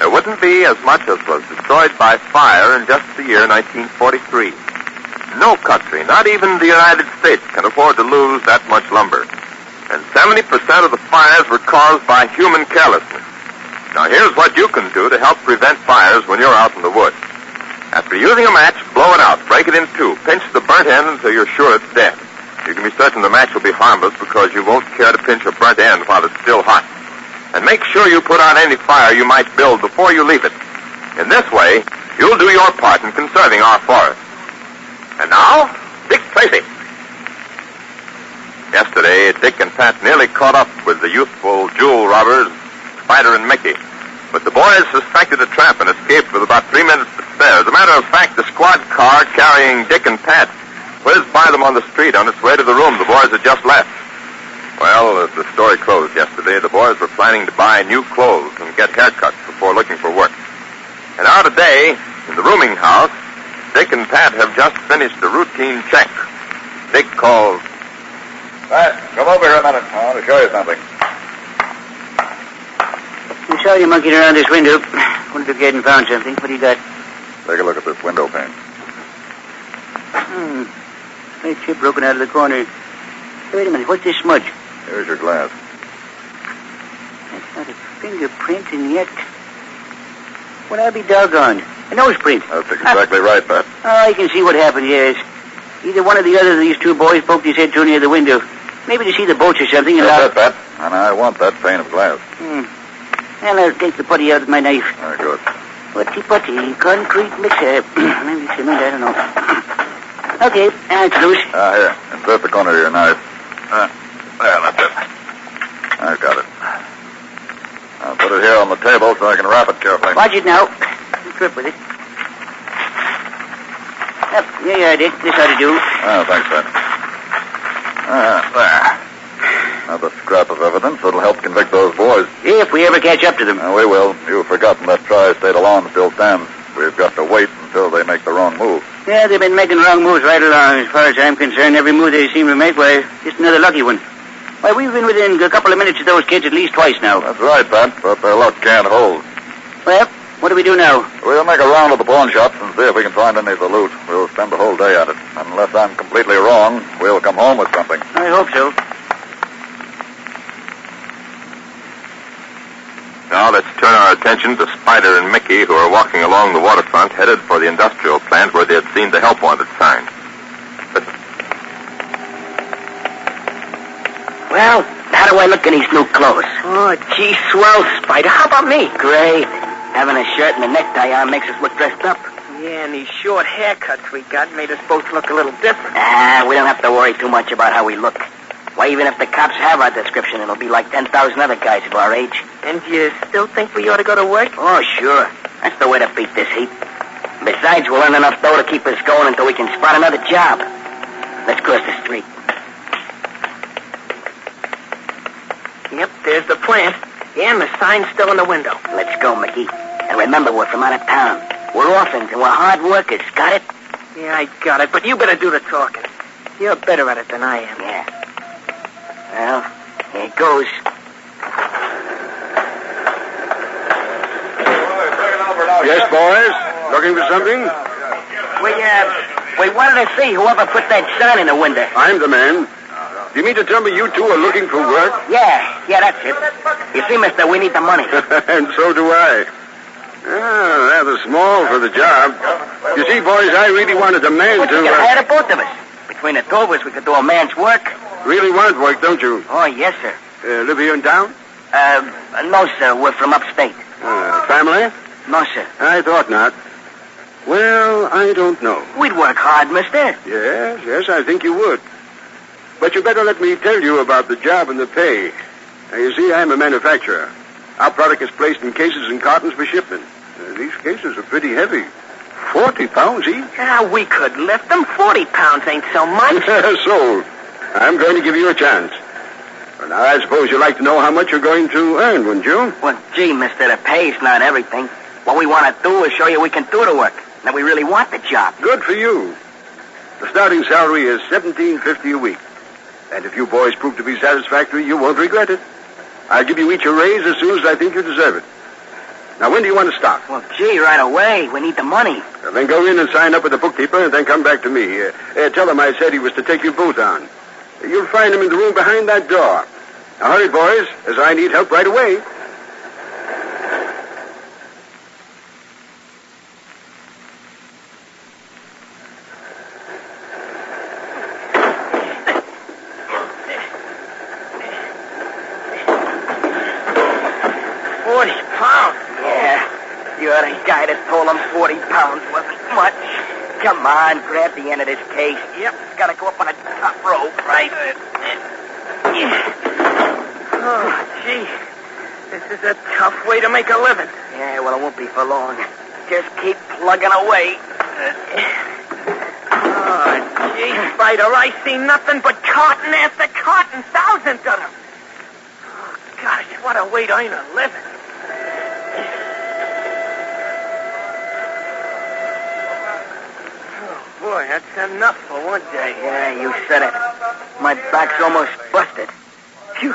Speaker 15: there wouldn't be as much as was destroyed by fire in just the year 1943. No country, not even the United States, can afford to lose that much lumber. And 70% of the fires were caused by human carelessness. Now, here's what you can do to help prevent fires when you're out in the woods. After using a match, blow it out, break it in two, pinch the burnt end until you're sure it's dead. You can be certain the match will be harmless because you won't care to pinch a burnt end while it's still hot. And make sure you put out any fire you might build before you leave it. In this way, you'll do your part in conserving our forests. And now, Dick Tracy. Yesterday, Dick and Pat nearly caught up with the youthful jewel robbers, Spider and Mickey. But the boys suspected a trap and escaped with about 3 minutes to spare. As a matter of fact, the squad car carrying Dick and Pat whizzed by them on the street on its way to the room the boys had just left. Well, as the story closed yesterday, the boys were planning to buy new clothes and get haircuts before looking for work. And now today, in the rooming house, Dick and Pat have just finished a routine check. Dick calls.
Speaker 5: Pat, come over here a minute. I want to show you something.
Speaker 2: I saw you monkeying around this window. Wondered if you hadn't found something. What do you got?
Speaker 5: Take a look at this window pane.
Speaker 2: A chip broken out of the corner. Hey, wait a minute. What's this smudge?
Speaker 5: Here's your glass.
Speaker 2: That's not a fingerprint, and yet... Well, I'll be doggone. A nose print.
Speaker 5: That's exactly right, Pat.
Speaker 2: Oh, I can see what happened, yes. Either one or the other of these two boys poked his head too near the window. Maybe to see the boats or something.
Speaker 5: That's it, Pat. And I want that pane of glass.
Speaker 2: Well, I'll take the putty out with my knife.
Speaker 5: Very good.
Speaker 2: Putty, concrete mixer. Maybe cement, I don't know. Okay, it's loose.
Speaker 5: Here. Insert the corner of your knife. There, that's it. I got it. I'll put it here on the table so I can wrap it carefully.
Speaker 2: Watch it now. Trip with it. Yep, here you are, Dick. This ought to do.
Speaker 5: Oh, thanks, Pat. There. Another scrap of evidence that'll help convict those boys.
Speaker 2: If we ever catch up to them.
Speaker 5: We will. You've forgotten that tri-state alarm still stands. We've got to wait until they make the wrong move.
Speaker 2: Yeah, they've been making wrong moves right along. As far as I'm concerned, every move they seem to make, why, just another lucky one. Why, we've been within a couple of minutes of those kids at least twice now.
Speaker 5: That's right, Pat, but their luck can't hold.
Speaker 2: Well, what do we do now?
Speaker 5: We'll make a round of the pawn shops and see if we can find any of the loot. We'll spend the whole day at it. Unless I'm completely wrong, we'll come home with something.
Speaker 2: I hope so.
Speaker 15: Now let's turn our attention to Spider and Mickey, who are walking along the waterfront, headed for the industrial plant where they had seen the help wanted sign.
Speaker 24: Well, how do I look in these new clothes?
Speaker 25: Oh, gee, swell, Spider. How about me?
Speaker 24: Great. Having a shirt and a necktie on makes us look dressed up.
Speaker 25: Yeah, and these short haircuts we got made us both look a little different.
Speaker 24: We don't have to worry too much about how we look. Why, even if the cops have our description, it'll be like 10,000 other guys of our age.
Speaker 25: And you still think we ought to go to work?
Speaker 24: Oh, sure. That's the way to beat this heat. Besides, we'll earn enough dough to keep us going until we can spot another job. Let's cross the street.
Speaker 25: Yep, there's the plant. Yeah, and the sign's still in the window.
Speaker 24: Let's go, Mickey. And remember, we're from out of town. We're orphans and we're hard workers. Got it?
Speaker 25: Yeah, I got it. But you better do the talking. You're better at it than I am.
Speaker 24: Yeah. Well, here it goes.
Speaker 8: Yes, boys? Looking for something?
Speaker 24: We wanted to see whoever put that sign in the window.
Speaker 8: I'm the man. Do you mean to tell me you two are looking for work?
Speaker 24: Yeah, that's it. You see, mister, we need the money.
Speaker 8: And so do I. Rather small for the job. You see, boys, I really wanted a man
Speaker 24: But
Speaker 8: to...
Speaker 24: you can hire the both of us. Between the two of us, we could do a man's work.
Speaker 8: Really want work, don't you?
Speaker 24: Oh, yes, sir.
Speaker 8: Live here in town?
Speaker 24: No, sir. We're from upstate.
Speaker 8: Family?
Speaker 24: No, sir.
Speaker 8: I thought not. Well, I don't know.
Speaker 24: We'd work hard, mister.
Speaker 8: Yes, I think you would. But you better let me tell you about the job and the pay. Now, you see, I'm a manufacturer. Our product is placed in cases and cartons for shipment. These cases are pretty heavy. 40 pounds each.
Speaker 25: We could lift them. 40 pounds ain't so much.
Speaker 8: Sold. I'm going to give you a chance. Well, now, I suppose you'd like to know how much you're going to earn, wouldn't you?
Speaker 24: Well, gee, mister, the pay's not everything. What we want to do is show you we can do the work. That we really want the job.
Speaker 8: Good for you. The starting salary is $17.50 a week. And if you boys prove to be satisfactory, you won't regret it. I'll give you each a raise as soon as I think you deserve it. Now, when do you want to start?
Speaker 24: Well, gee, right away. We need the money.
Speaker 8: Well, then go in and sign up with the bookkeeper and then come back to me. Tell him I said he was to take you both on. You'll find him in the room behind that door. Now, hurry, boys, as I need help right away.
Speaker 24: You're the guy that told him 40 pounds wasn't much. Come on, grab the end of this case. Yep, gotta go up on a top rope, right?
Speaker 25: Oh, gee. This is a tough way to make a living.
Speaker 24: Yeah, well, it won't be for long. Just keep plugging away.
Speaker 25: Oh, gee, Spider, I see nothing but carton after carton, thousands of them. Oh, gosh, what a way to earn a living. Boy, that's enough for one day.
Speaker 24: Yeah, you said it. My back's almost busted. Phew.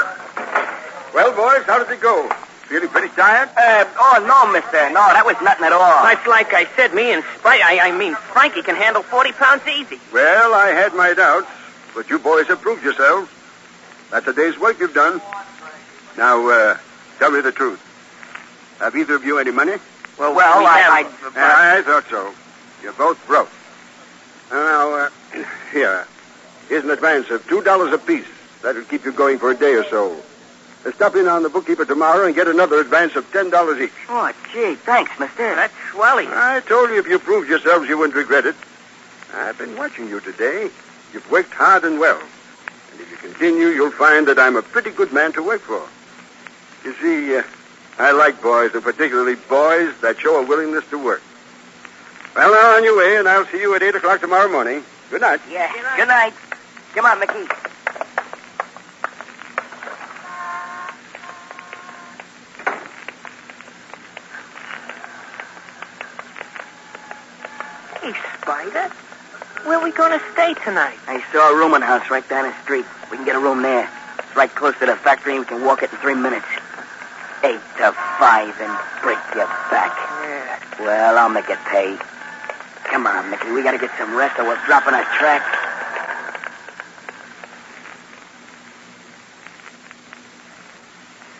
Speaker 8: Well, boys, how did it go? Feeling pretty tired?
Speaker 24: No, mister. No, that was nothing at all.
Speaker 25: That's like I said, me and Frankie can handle 40 pounds easy.
Speaker 8: Well, I had my doubts, but you boys have proved yourselves. That's a day's work you've done. Now, tell me the truth. Have either of you any money?
Speaker 24: Well, I
Speaker 8: thought so. You're both broke. Now, here. Here's an advance of $2 apiece. That'll keep you going for a day or so. Stop in on the bookkeeper tomorrow and get another advance of $10 each.
Speaker 24: Oh, gee, thanks, mister.
Speaker 25: That's swelly.
Speaker 8: I told you if you proved yourselves, you wouldn't regret it. I've been watching you today. You've worked hard and well. And if you continue, you'll find that I'm a pretty good man to work for. You see, I like boys, and particularly boys that show a willingness to work. Well, now, on your way, and I'll see you at 8 o'clock tomorrow morning. Good night.
Speaker 24: Yeah, good night. Come on, Mickey.
Speaker 25: Hey, Spider, where are we going to stay tonight?
Speaker 24: I saw a rooming house right down the street. We can get a room there. It's right close to the factory, and we can walk it in 3 minutes. 8 to 5 and break your back.
Speaker 25: Yeah.
Speaker 24: Well, I'll make it pay. Come on, Mickey. We got to get some rest or we're dropping our track.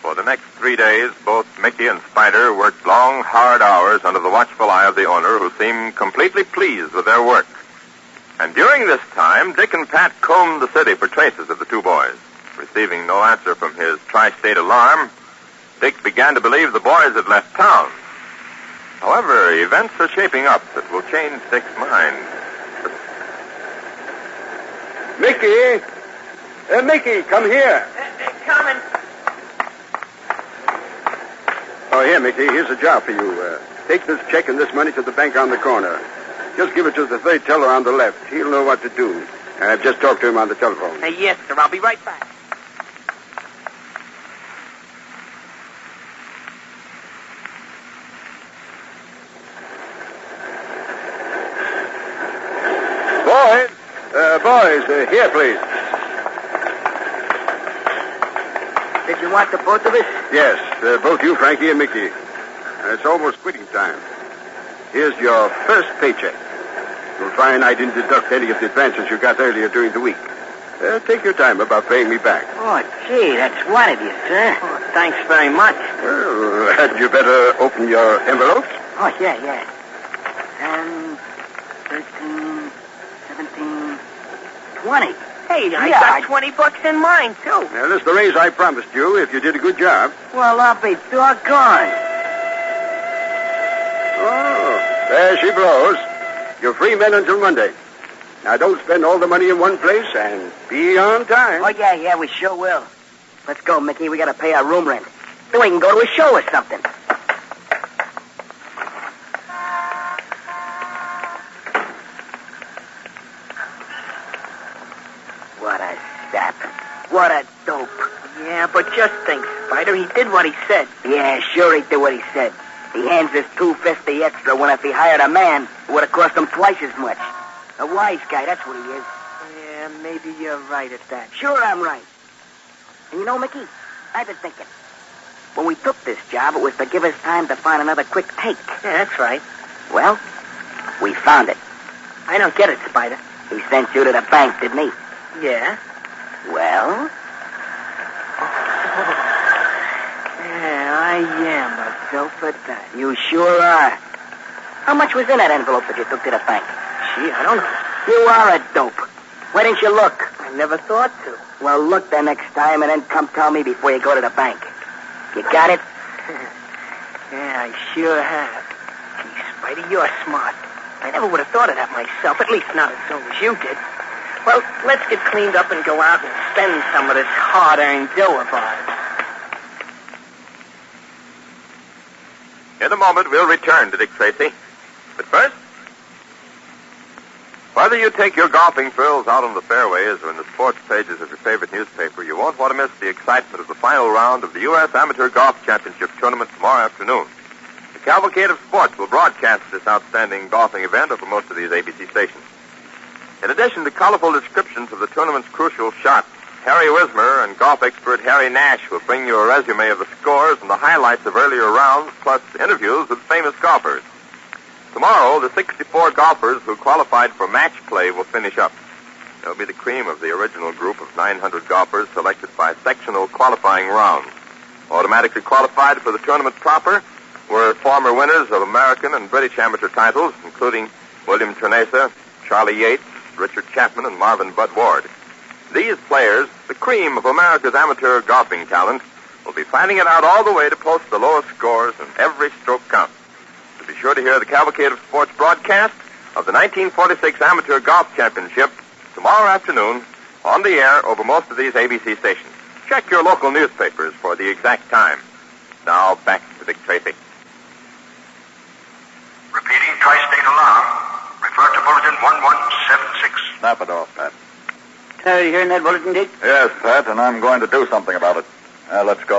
Speaker 15: For the next 3 days, both Mickey and Spider worked long, hard hours under the watchful eye of the owner, who seemed completely pleased with their work. And during this time, Dick and Pat combed the city for traces of the two boys. Receiving no answer from his tri-state alarm, Dick began to believe the boys had left town. However, events are shaping up that will change Dick's mind.
Speaker 8: Mickey! Mickey, come here.
Speaker 25: Coming.
Speaker 8: Oh, here, Mickey. Here's a job for you. Take this check and this money to the bank on the corner. Just give it to the third teller on the left. He'll know what to do. I've just talked to him on the telephone.
Speaker 25: Yes, sir. I'll be right back.
Speaker 8: Boys, here, please.
Speaker 24: Did you want the both of us?
Speaker 8: Yes, both you, Frankie, and Mickey. It's almost quitting time. Here's your first paycheck. You'll find I didn't deduct any of the advances you got earlier during the week. Take your time about paying me back.
Speaker 24: Oh, gee, that's white of you, sir.
Speaker 25: Oh, thanks very much.
Speaker 8: Well, had you better open your envelopes?
Speaker 24: Oh, yeah. 10, 13, 17, 20.
Speaker 25: Hey, I got $20 in mine, too.
Speaker 8: Now, this is the raise I promised you if you did a good job.
Speaker 24: Well, I'll be doggone.
Speaker 8: Oh, there she blows. You're free men until Monday. Now, don't spend all the money in one place and be on time.
Speaker 24: Oh, yeah, we sure will. Let's go, Mickey. We got to pay our room rent. Then we can go to a show or something. What a sap. What a dope.
Speaker 25: Yeah, but just think, Spider, he did what he said.
Speaker 24: Yeah, sure he did what he said. He hands us $250 extra when if he hired a man, it would have cost him twice as much. A wise guy, that's what he is.
Speaker 25: Yeah, maybe you're right at that.
Speaker 24: Sure I'm right. And you know, Mickey, I've been thinking. When we took this job, it was to give us time to find another quick take.
Speaker 25: Yeah, that's right.
Speaker 24: Well, we found it.
Speaker 25: I don't get it, Spider.
Speaker 24: He sent you to the bank, didn't he?
Speaker 25: Yeah?
Speaker 24: Well?
Speaker 25: Yeah, I am a dope at that.
Speaker 24: You sure are. How much was in that envelope that you took to the bank?
Speaker 25: Gee, I don't know.
Speaker 24: You are a dope. Why didn't you look?
Speaker 25: I never thought to.
Speaker 24: Well, look the next time and then come tell me before you go to the bank. You got it?
Speaker 25: Yeah, I sure have. Gee, Spidey, you're smart. I never would have thought of that myself, at least not as soon as you did. Well, let's get cleaned up and go out and spend some of this hard-earned dough of ours.
Speaker 15: In a moment, we'll return to Dick Tracy. But first, whether you take your golfing thrills out on the fairways or in the sports pages of your favorite newspaper, you won't want to miss the excitement of the final round of the U.S. Amateur Golf Championship Tournament tomorrow afternoon. The Cavalcade of Sports will broadcast this outstanding golfing event over most of these ABC stations. In addition to colorful descriptions of the tournament's crucial shots, Harry Wismer and golf expert Harry Nash will bring you a resume of the scores and the highlights of earlier rounds, plus interviews with famous golfers. Tomorrow, the 64 golfers who qualified for match play will finish up. They'll be the cream of the original group of 900 golfers selected by sectional qualifying rounds. Automatically qualified for the tournament proper were former winners of American and British amateur titles, including William Ternesa, Charlie Yates, Richard Chapman, and Marvin Bud Ward. These players, the cream of America's amateur golfing talent, will be fighting it out all the way to post the lowest scores, and every stroke counts. So be sure to hear the Cavalcade of Sports broadcast of the 1946 Amateur Golf Championship tomorrow afternoon on the air over most of these ABC stations. Check your local newspapers for the exact time. Now, back to Dick Tracy.
Speaker 10: Repeating tri-state alarm. Refer to Bulletin 1176.
Speaker 19: Snap it off, Pat.
Speaker 24: Are you hearing that bulletin, Dick?
Speaker 19: Yes, Pat, and I'm going to do something about it. Let's go.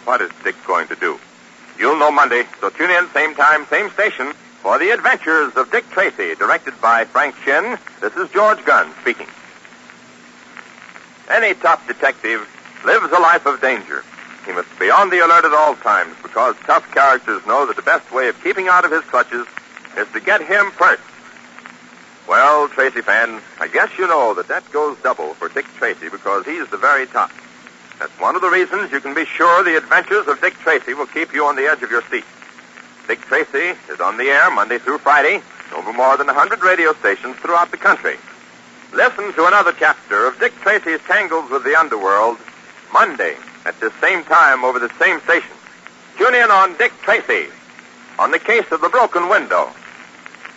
Speaker 15: What is Dick going to do? You'll know Monday, so tune in same time, same station for The Adventures of Dick Tracy, directed by Frank Shin. This is George Gunn speaking. Any top detective lives a life of danger. He must be on the alert at all times because tough characters know that the best way of keeping out of his clutches is to get him first. Well, Tracy fans, I guess you know that goes double for Dick Tracy because he's the very top. That's one of the reasons you can be sure The Adventures of Dick Tracy will keep you on the edge of your seat. Dick Tracy is on the air Monday through Friday over more than 100 radio stations throughout the country. Listen to another chapter of Dick Tracy's Tangles with the Underworld Monday at this same time over the same station. Tune in on Dick Tracy on the Case of the Broken Window.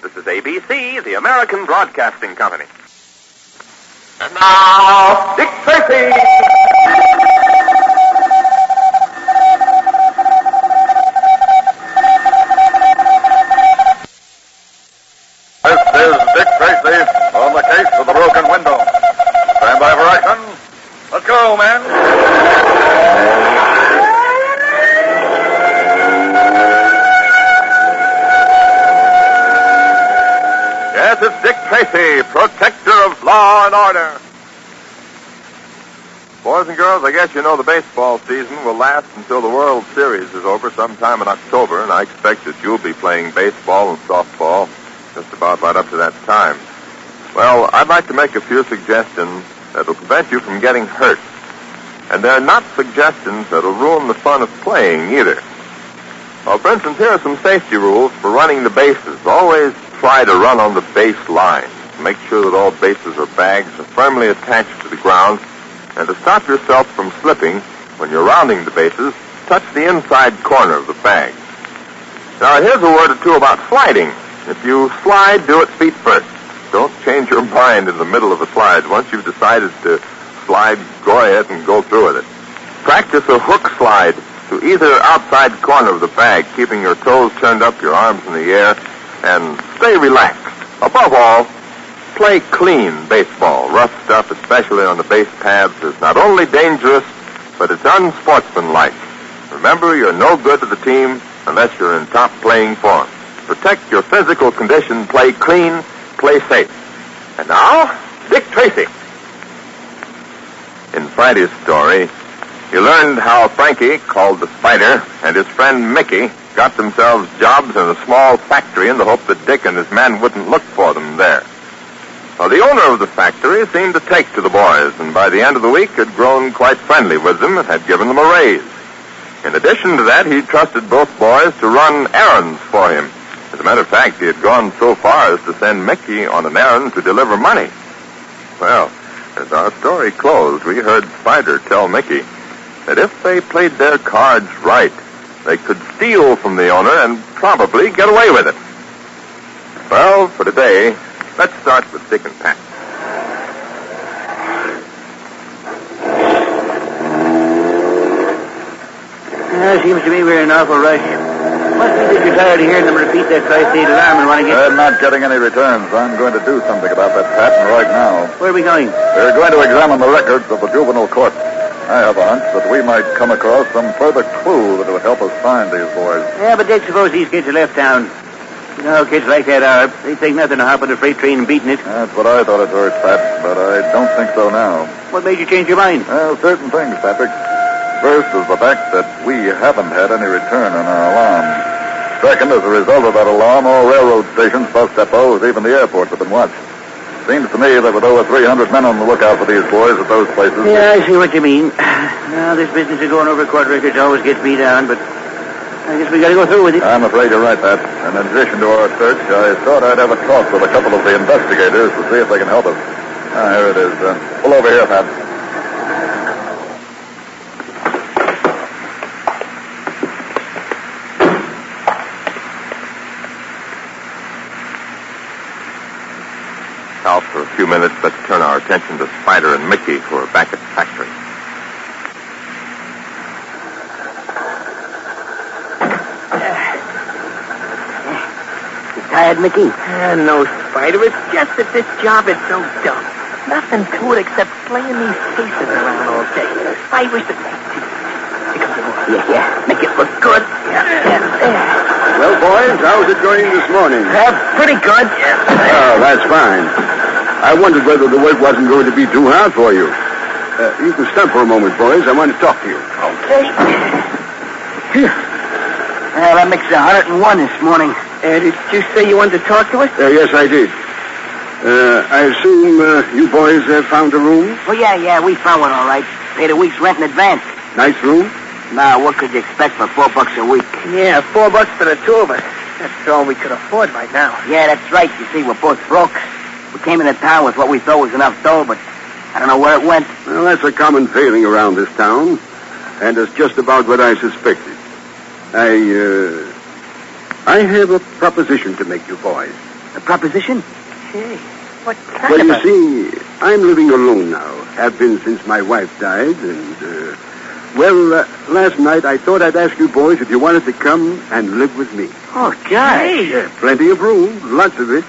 Speaker 15: This is ABC, the American Broadcasting Company.
Speaker 10: And now, Dick Tracy!
Speaker 19: This is Dick Tracy on the Case of the Broken Window. Stand by for action. Let's go, man.
Speaker 15: Yes, it's Dick Tracy, protector of law and order. Boys and girls, I guess you know the baseball season will last until the World Series is over sometime in October, and I expect that you'll be playing baseball and softball just about right up to that time. Well, I'd like to make a few suggestions that will prevent you from getting hurt. And they're not suggestions that will ruin the fun of playing either. Well, for instance, here are some safety rules for running the bases. Always try to run on the base line. Make sure that all bases or bags are firmly attached to the ground. And to stop yourself from slipping when you're rounding the bases, touch the inside corner of the bag. Now, here's a word or two about sliding. If you slide, do it feet first. Don't change your mind in the middle of the slide. Once you've decided to slide, go ahead and go through with it. Practice a hook slide to either outside corner of the bag, keeping your toes turned up, your arms in the air, and stay relaxed. Above all, play clean baseball. Rough stuff, especially on the base paths, is not only dangerous, but it's unsportsmanlike. Remember, you're no good to the team unless you're in top playing form. Protect your physical condition, play clean, play safe. And now, Dick Tracy. In Friday's story, you learned how Frankie, called the Spider, and his friend Mickey got themselves jobs in a small factory in the hope that Dick and his men wouldn't look for them there. Well, the owner of the factory seemed to take to the boys, and by the end of the week had grown quite friendly with them and had given them a raise. In addition to that, he trusted both boys to run errands for him. As a matter of fact, he had gone so far as to send Mickey on an errand to deliver money. Well, as our story closed, we heard Spider tell Mickey that if they played their cards right, they could steal from the owner and probably get away with it. Well, for today, let's start with Dick and Pat.
Speaker 2: Seems to me we're in an awful rush. Must be that you're tired of hearing them repeat that tri-state alarm and want to get...
Speaker 19: I'm not getting any returns. I'm going to do something about that patent right now.
Speaker 2: Where are we going?
Speaker 19: We're going to examine the records of the juvenile court. I have a hunch that we might come across some further clue that would help us find these boys.
Speaker 2: Yeah, but Dick, suppose these kids have left town. You know how kids like that are. They think nothing of hopping a freight train and beating it.
Speaker 19: That's what I thought at first, Pat, but I don't think so now.
Speaker 2: What made you change your mind?
Speaker 19: Well, certain things, Patrick. First is the fact that we haven't had any return on our alarm. Second, as a result of that alarm, all railroad stations, bus depots, even the airports have been watched. Seems to me that with over 300 men on the lookout for these boys at those places...
Speaker 2: Yeah, I see what you mean. Now, this business of going over court records always gets me down, but I guess we got to go through with it.
Speaker 19: I'm afraid you're right, Pat. And in addition to our search, I thought I'd have a talk with a couple of the investigators to see if they can help us. Here it is. Pull over here, Pat.
Speaker 15: Now, for a few minutes, let's turn our attention to Spider and Mickey, who are back at the factory.
Speaker 24: You tired, Mickey?
Speaker 25: No, Spider. It's just that this job is so dumb. Nothing to it except playing these cases around all day. I wish that... Here comes the boy. Yeah. Make it look good. Yeah.
Speaker 8: Well, boys, how's it going this morning?
Speaker 25: Pretty good.
Speaker 8: Oh, that's fine. I wondered whether the work wasn't going to be too hard for you. You can stop for a moment, boys. I want to talk to you.
Speaker 25: Okay.
Speaker 24: Here. Well, that makes 101 this morning.
Speaker 25: Did you say you wanted to talk to us?
Speaker 8: Yes, I did. I assume you boys have found a room?
Speaker 24: Oh, yeah, we found one all right. Paid a week's rent in advance.
Speaker 8: Nice room?
Speaker 24: Now, what could you expect for $4 a week?
Speaker 25: Yeah, $4 for the two of us. That's all we could afford right now.
Speaker 24: Yeah, that's right. You see, we're both broke. We came into town with what we thought was enough dough, but I don't know where it went.
Speaker 8: Well, that's a common failing around this town, and it's just about what I suspected. I have a proposition to make you boys.
Speaker 24: A proposition?
Speaker 25: Hey, what kind
Speaker 8: Well,
Speaker 25: of
Speaker 8: you see, I'm living alone now. Have been since my wife died, and, last night I thought I'd ask you boys if you wanted to come and live with me.
Speaker 24: Oh, gosh.
Speaker 8: Plenty of room, lots of it.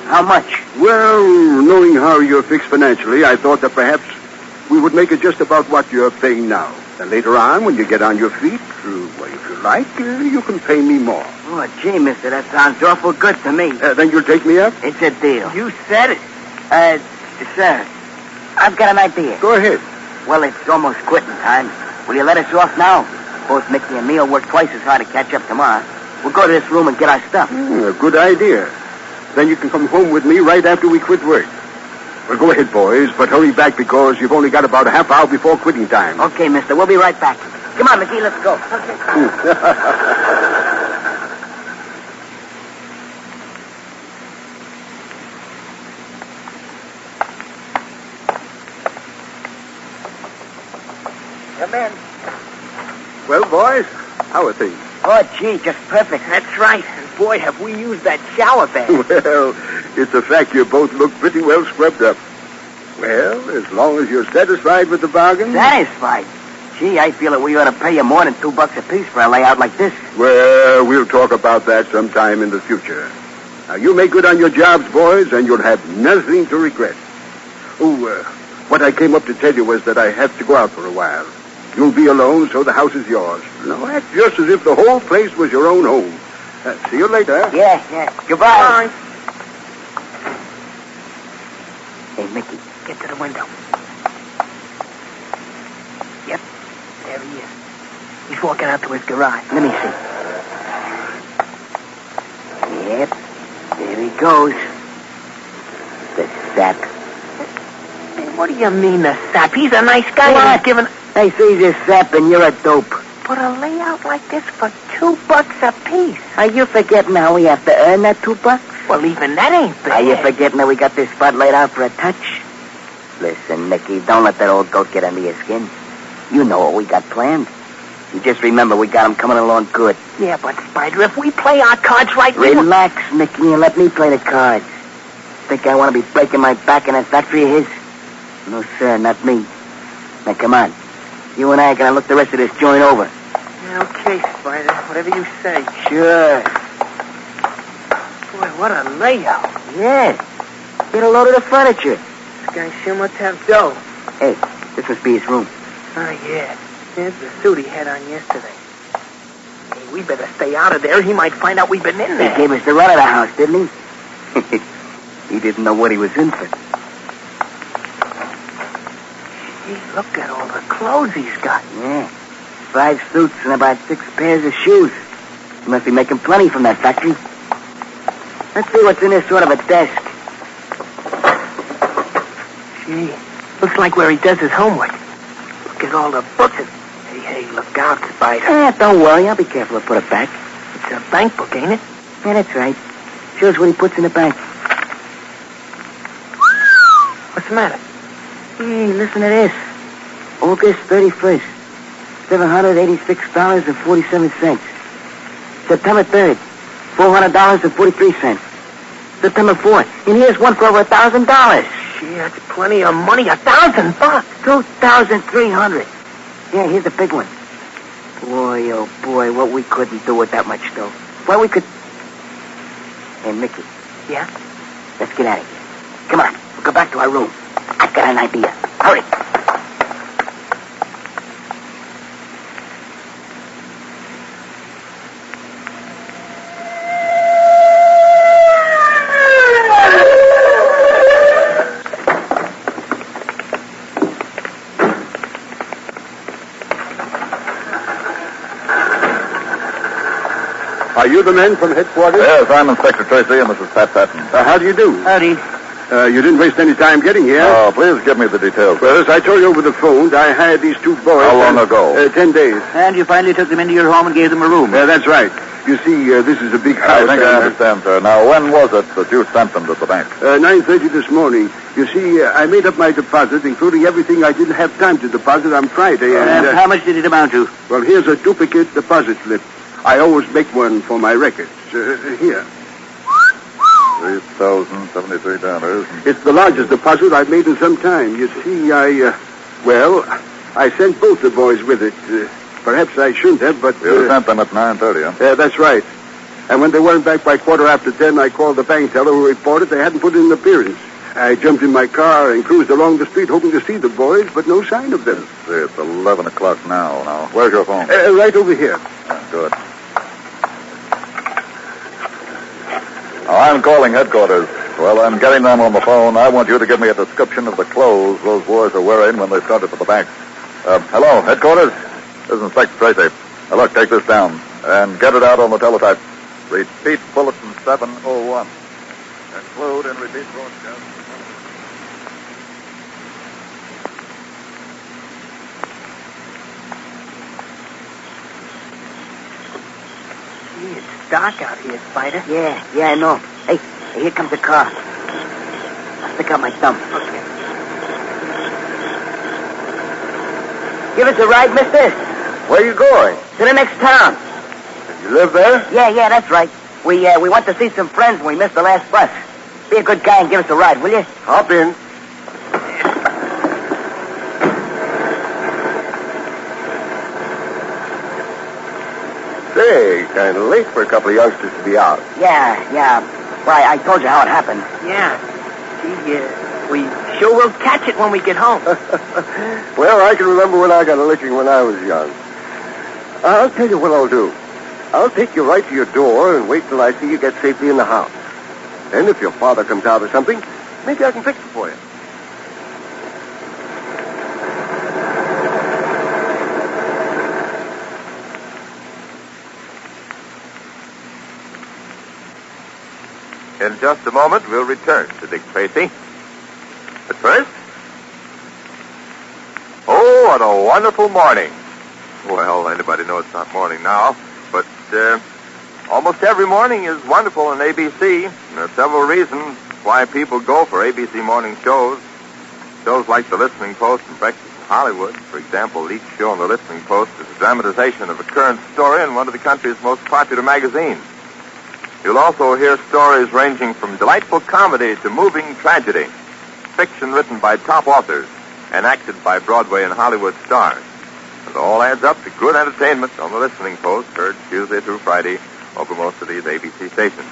Speaker 24: How much?
Speaker 8: Well, knowing how you're fixed financially, I thought that perhaps we would make it just about what you're paying now. And later on, when you get on your feet, if you like, you can pay me more.
Speaker 24: Oh, gee, mister, that sounds awful good to me.
Speaker 8: Then you'll take me up?
Speaker 24: It's a deal.
Speaker 25: You said it.
Speaker 24: Sir, I've got an idea.
Speaker 8: Go ahead.
Speaker 24: Well, it's almost quitting time. Will you let us off now? Both Mickey and me will work twice as hard to catch up tomorrow. We'll go to this room and get our stuff.
Speaker 8: A good idea. Then you can come home with me right after we quit work. Well, go ahead, boys, but hurry back because you've only got about a half hour before quitting time.
Speaker 24: Okay, mister. We'll be right back. Come on, Mickey. Let's go. Okay. Come in.
Speaker 8: Well, boys, how are things?
Speaker 24: Oh, gee, just perfect.
Speaker 25: That's right. And boy, have we used that shower bed.
Speaker 8: Well, it's a fact you both look pretty well scrubbed up. Well, as long as you're satisfied with the bargain.
Speaker 24: Satisfied? Gee, I feel that we ought to pay you more than $2 apiece for a layout like this.
Speaker 8: Well, we'll talk about that sometime in the future. Now, you make good on your jobs, boys, and you'll have nothing to regret. Oh, what I came up to tell you was that I have to go out for a while. You'll be alone, so the house is yours. Now, act just as if the whole place was your own home. See you later.
Speaker 24: Yeah. Goodbye.
Speaker 25: Bye.
Speaker 24: Hey, Mickey.
Speaker 25: Get to the window. Yep. There he is. He's walking out to his garage.
Speaker 24: Let me see. Yep. There he goes. The sap.
Speaker 25: Hey, what do you mean, the sap? He's a nice guy.
Speaker 24: What?
Speaker 25: He's giving...
Speaker 24: I see this sap and you're a dope.
Speaker 25: But a layout like this for $2 apiece.
Speaker 24: Are you forgetting how we have to earn that $2?
Speaker 25: Well, even that ain't bad.
Speaker 24: Are you forgetting that we got this spot laid out for a touch? Listen, Mickey, don't let that old goat get under your skin. You know what we got planned. You just remember we got him coming along good.
Speaker 25: Yeah, but, Spider, if we play our cards right...
Speaker 24: Relax, Mickey, and let me play the cards. Think I want to be breaking my back in that factory of his? No, sir, not me. Now, come on. You and I are going to look the rest of this joint over.
Speaker 25: Okay, Spider. Whatever you say.
Speaker 24: Sure.
Speaker 25: Boy, what a layout.
Speaker 24: Yeah. Get a load of the furniture.
Speaker 25: This guy sure must have dough.
Speaker 24: Hey, this must be his room.
Speaker 25: Oh, yeah. There's the suit he had on yesterday. Hey, we better stay out of there. He might find out we've been in there.
Speaker 24: He gave us the run of the house, didn't he? He didn't know what he was in for.
Speaker 25: Gee, look at all the clothes he's got.
Speaker 24: Yeah. 5 suits and about 6 pairs of shoes. He must be making plenty from that factory. Let's see what's in this sort of a desk.
Speaker 25: Gee, looks like where he does his homework. Look at all the books. Hey, look out, Spider.
Speaker 24: Don't worry. I'll be careful to put it back.
Speaker 25: It's a bank book, ain't it?
Speaker 24: Yeah, that's right. Shows what he puts in the bank.
Speaker 25: What's the matter?
Speaker 24: Hey, listen to this. August 31st. $786.47. September 3rd. $400.43. September 4th. And here's one for over $1,000.
Speaker 25: Gee, that's plenty of money. $1,000.
Speaker 24: $2,300. Yeah, here's the big one. Boy, oh boy, what we couldn't do with that much dough. Well, we could... Hey, Mickey.
Speaker 25: Yeah?
Speaker 24: Let's get out of here. Come on, we'll go back to our room. I've got an idea. Hurry.
Speaker 8: Are you the men from headquarters?
Speaker 19: Yes, I'm Inspector Tracy, and this is Pat Patton.
Speaker 8: How do you do?
Speaker 24: Howdy.
Speaker 8: You didn't waste any time getting here.
Speaker 19: Oh, please give me the details.
Speaker 8: Well, as I told you over the phone, I hired these 2 boys.
Speaker 19: How long ago?
Speaker 8: 10 days.
Speaker 2: And you finally took them into your home and gave them a room.
Speaker 8: That's right. You see, this is a big house.
Speaker 19: I think I understand, sir. Now, when was it that you sent them to the bank?
Speaker 8: 9:30 this morning. You see, I made up my deposit, including everything I didn't have time to deposit on Friday. And
Speaker 2: how much did it amount to?
Speaker 8: Well, here's a duplicate deposit slip. I always make one for my records. Here.
Speaker 19: $3,073.
Speaker 8: It's the largest deposit I've made in some time. You see, I sent both the boys with it. Perhaps I shouldn't have, but...
Speaker 19: You sent them at 9:30, huh?
Speaker 8: That's right. And when they weren't back by 10:15, I called the bank teller who reported they hadn't put in an appearance. I jumped in my car and cruised along the street hoping to see the boys, but no sign of them.
Speaker 19: See, it's 11 o'clock now. Now, where's your phone?
Speaker 8: Right over here.
Speaker 19: Good. Now, I'm calling headquarters.
Speaker 6: Well, I'm getting them on the phone. I want you to give me a description of the clothes those boys are wearing when they started for the bank. Hello, headquarters? This is Inspector Tracy. Look, take this down and get it out on the teletype. Repeat bulletin 701. Include and repeat broadcast.
Speaker 25: Gee, it's dark out here, Spider.
Speaker 24: Yeah, I know. Hey, here comes the car. I'll stick out my thumb.
Speaker 25: Okay.
Speaker 24: Give us a ride, mister.
Speaker 8: Where you going?
Speaker 24: To the next town.
Speaker 8: You live there?
Speaker 24: Yeah, that's right. We went to see some friends when we missed the last bus. Be a good guy and give us a ride, will you?
Speaker 8: Hop in. Say, kind of late for a couple of youngsters to be out.
Speaker 24: Yeah. Well, I told you how it happened.
Speaker 25: Yeah. Gee, we sure will catch it when we get home.
Speaker 8: Well, I can remember when I got a licking when I was young. I'll tell you what I'll do. I'll take you right to your door and wait till I see you get safely in the house. Then if your father comes out or something, maybe I can fix it for you.
Speaker 15: In just a moment, we'll return to Dick Tracy. But first... Oh, what a wonderful morning. Well, anybody knows it's not morning now, but almost every morning is wonderful on ABC. There are several reasons why people go for ABC morning shows. Shows like The Listening Post and Breakfast in Hollywood. For example, each show on The Listening Post is a dramatization of a current story in one of the country's most popular magazines. You'll also hear stories ranging from delightful comedy to moving tragedy, fiction written by top authors and acted by Broadway and Hollywood stars. It all adds up to good entertainment on The Listening Post, heard Tuesday through Friday over most of these ABC stations.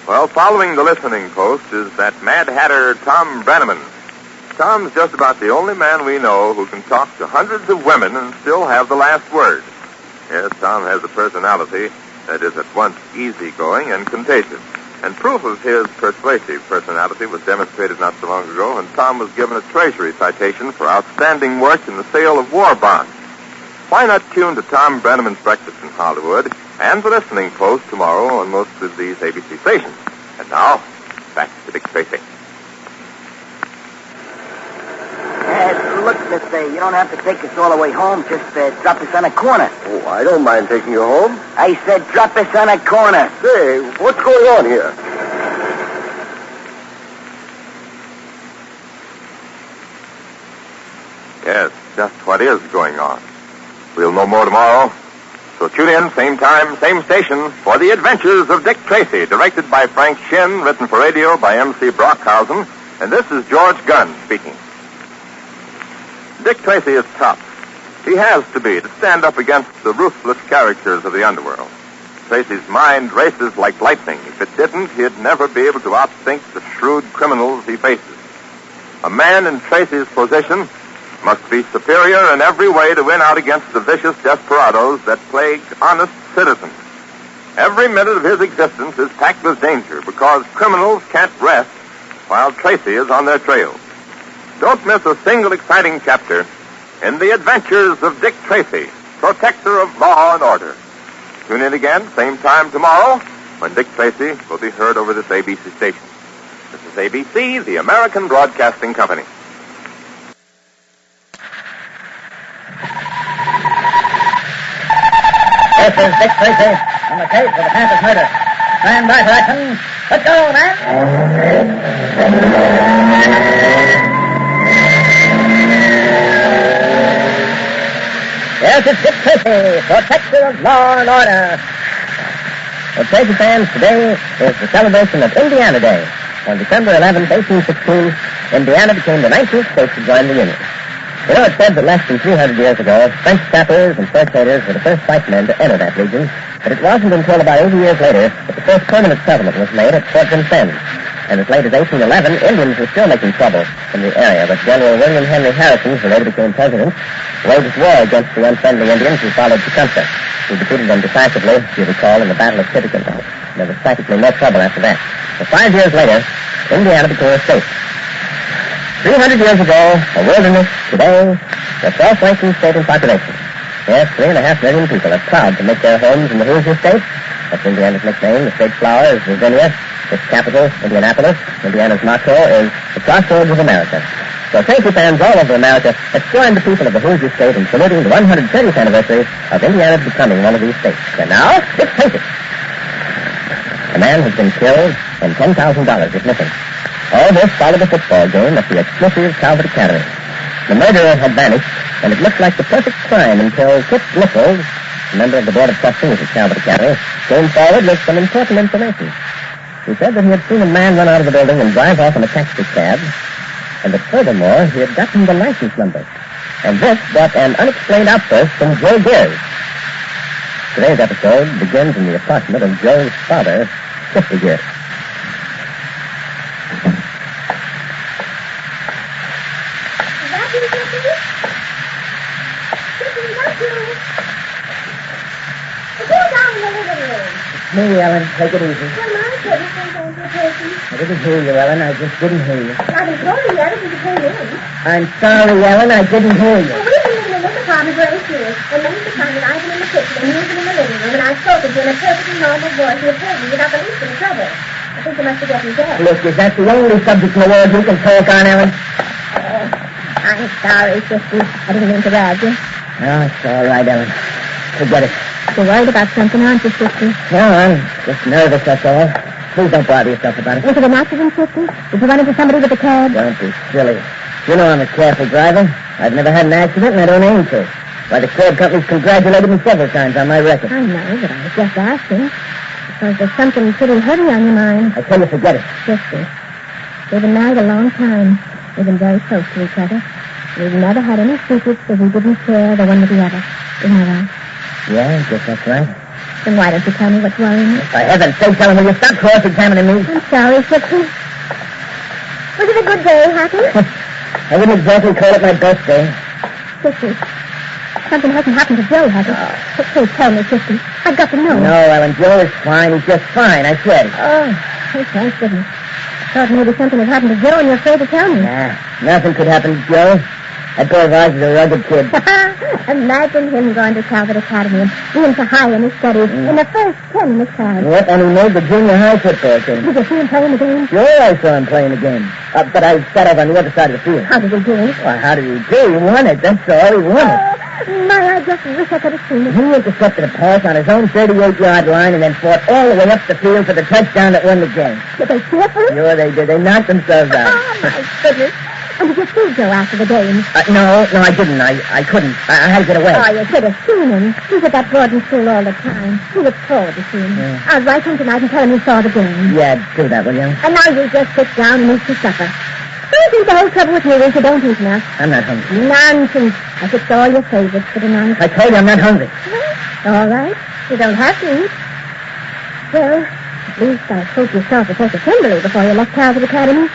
Speaker 15: Well, following The Listening Post is that Mad Hatter Tom Brenneman. Tom's just about the only man we know who can talk to hundreds of women and still have the last word. Yes, Tom has a personality that is at once easygoing and contagious. And proof of his persuasive personality was demonstrated not so long ago when Tom was given a Treasury citation for outstanding work in the sale of war bonds. Why not tune to Tom Brenneman's Breakfast in Hollywood and The Listening Post tomorrow on most of these ABC stations? And now, back to Dick Tracy.
Speaker 24: Look, mister, you don't have to take us all the way home. Just drop us on a corner.
Speaker 8: Oh, I don't mind taking you home.
Speaker 24: I said drop us on a corner.
Speaker 8: Say, what's going on here?
Speaker 15: Yes, just what is going on. We'll know more tomorrow. So tune in, same time, same station, for The Adventures of Dick Tracy, directed by Frank Shin, written for radio by M.C. Brockhausen, and this is George Gunn speaking. Dick Tracy is tough. He has to be to stand up against the ruthless characters of the underworld. Tracy's mind races like lightning. If it didn't, he'd never be able to outthink the shrewd criminals he faces. A man in Tracy's position must be superior in every way to win out against the vicious desperados that plague honest citizens. Every minute of his existence is packed with danger because criminals can't rest while Tracy is on their trail. Don't miss a single exciting chapter in The Adventures of Dick Tracy, protector of law and order. Tune in again, same time tomorrow, when Dick Tracy will be heard over this ABC station. This is ABC, the American Broadcasting Company.
Speaker 11: This is Dick Tracy on the case of the campus murder. Stand by for action. Let's go, man! Yes, it's Dick Tracy, protector of law and order. Well, Tracy fans, today is the celebration of Indiana Day. On December 11, 1816, Indiana became the 19th state to join the Union. You know, it's said that less than 300 years ago, French trappers and fur traders were the first white men to enter that region, but it wasn't until about 80 years later that the first permanent settlement was made at Fort Vincennes. And as late as 1811, Indians were still making trouble in the area, but General William Henry Harrison, who later became president, waged war against the unfriendly Indians who followed Tecumseh. He defeated them decisively, if you recall, in the Battle of Tippecanoe. There was practically no trouble after that. For 5 years later, Indiana became a state. 300 years ago, a wilderness. Today, the 12th ranking state in population. Yes, 3.5 million people are proud to make their homes in the Hoosier state. That's Indiana's nickname. The state's flower is Virginia. Its capital, Indianapolis. Indiana's motto is the crossroads of America. So Tracy fans all over America have joined the people of the Hoosier state in saluting the 130th anniversary of Indiana's becoming one of these states. And now, Dick Tracy. A man has been killed and $10,000 is missing. All this followed a football game at the exclusive Calvert Academy. The murderer had vanished, and it looked like the perfect crime until Kip Nichols, a member of the Board of Trustees at Calvert Academy, came forward with some important information. He said that he had seen a man run out of the building and drive off in a taxi cab, and that furthermore, he had gotten the license number. And this brought an unexplained outburst from Joe Gears. Today's episode begins in the apartment of Joe's father, 50 Gears. Me, Ellen. Take it easy.
Speaker 3: Well, my goodness, I'm going to a person.
Speaker 11: I didn't hear you, Ellen. I just didn't hear you.
Speaker 3: I haven't told you yet if you came in.
Speaker 11: I'm sorry, Ellen. I didn't hear you.
Speaker 3: Well, we've been living in this apartment for 8 years, and most of the time that I've been in the kitchen and you've been in the living room, and I've spoken to you in a perfectly normal voice, and you've heard me without the least bit of trouble. I think you must be getting dead.
Speaker 11: Look, is that the only subject in the world you can talk on, Ellen?
Speaker 3: I'm sorry, Sister. I didn't mean to rag you.
Speaker 11: No, it's all right, Ellen. Forget it.
Speaker 3: You're worried about something, aren't you, Sister?
Speaker 11: No, I'm just nervous, that's all. Please don't bother yourself about it.
Speaker 3: Was it an accident, Sister? Did you run into somebody with a cab?
Speaker 11: Don't be silly. You know I'm a careful driver. I've never had an accident, and I don't aim to. Why, the cab company's congratulated me several times on my record.
Speaker 3: I know, but I was just asking. Because there's something pretty heavy on your mind.
Speaker 11: I tell you, forget it.
Speaker 3: Sister, we've been married a long time. We've been very close to each other. We've never had any secrets that we didn't share the one with the other. Isn't that right?
Speaker 11: Yeah, I guess that's right.
Speaker 3: Then why don't you tell me what's worrying you?
Speaker 11: For heaven's sake, Ellen, will you stop cross-examining me?
Speaker 3: I'm sorry, Sister. Was it a good day, Happy?
Speaker 11: I wouldn't exactly call it my best day.
Speaker 3: Sister, something hasn't happened to Joe, has it? Oh. Please tell me, Sister. I've got to know.
Speaker 11: No, Ellen, Joe is fine. He's just fine, I swear.
Speaker 3: Oh, thank goodness. I thought maybe something had happened to Joe and you're afraid to tell me.
Speaker 11: Nah, nothing could happen to Joe. That boy of ours is a rugged kid.
Speaker 3: Imagine him going to Calvert Academy and being so high in his studies in the first 10 in his class.
Speaker 11: Yep, and he made the junior high football team.
Speaker 3: Did you see him playing the game?
Speaker 11: Sure, I saw him playing the game. But I sat over on the other side of the field.
Speaker 3: How did he do it?
Speaker 11: Well, how did he do? He won it, that's all. He won it.
Speaker 3: My, I just wish I could have seen it.
Speaker 11: He intercepted a pass on his own 38-yard line and then fought all the way up the field for the touchdown that won the game.
Speaker 3: Did they cheer for him?
Speaker 11: Sure they did. They knocked themselves out.
Speaker 3: Oh, my goodness. And did you see Joe after the game?
Speaker 11: No, I didn't. I couldn't. I had to get away.
Speaker 3: Oh, you should have seen him. He's at that boarding school all the time. He looks forward to seeing him.
Speaker 11: Yeah.
Speaker 3: I'll write him tonight and tell him you saw the game.
Speaker 11: Yeah, do that, will you?
Speaker 3: And now you just sit down and eat your supper. I think the whole trouble with you is you don't eat enough.
Speaker 11: I'm not hungry.
Speaker 3: Nonsense. I fixed all your favorites for the night.
Speaker 11: I told you I'm not hungry.
Speaker 3: All right. You don't have to eat. Well, at least I hope you saw Professor Kimberly before you left Calvert Academy.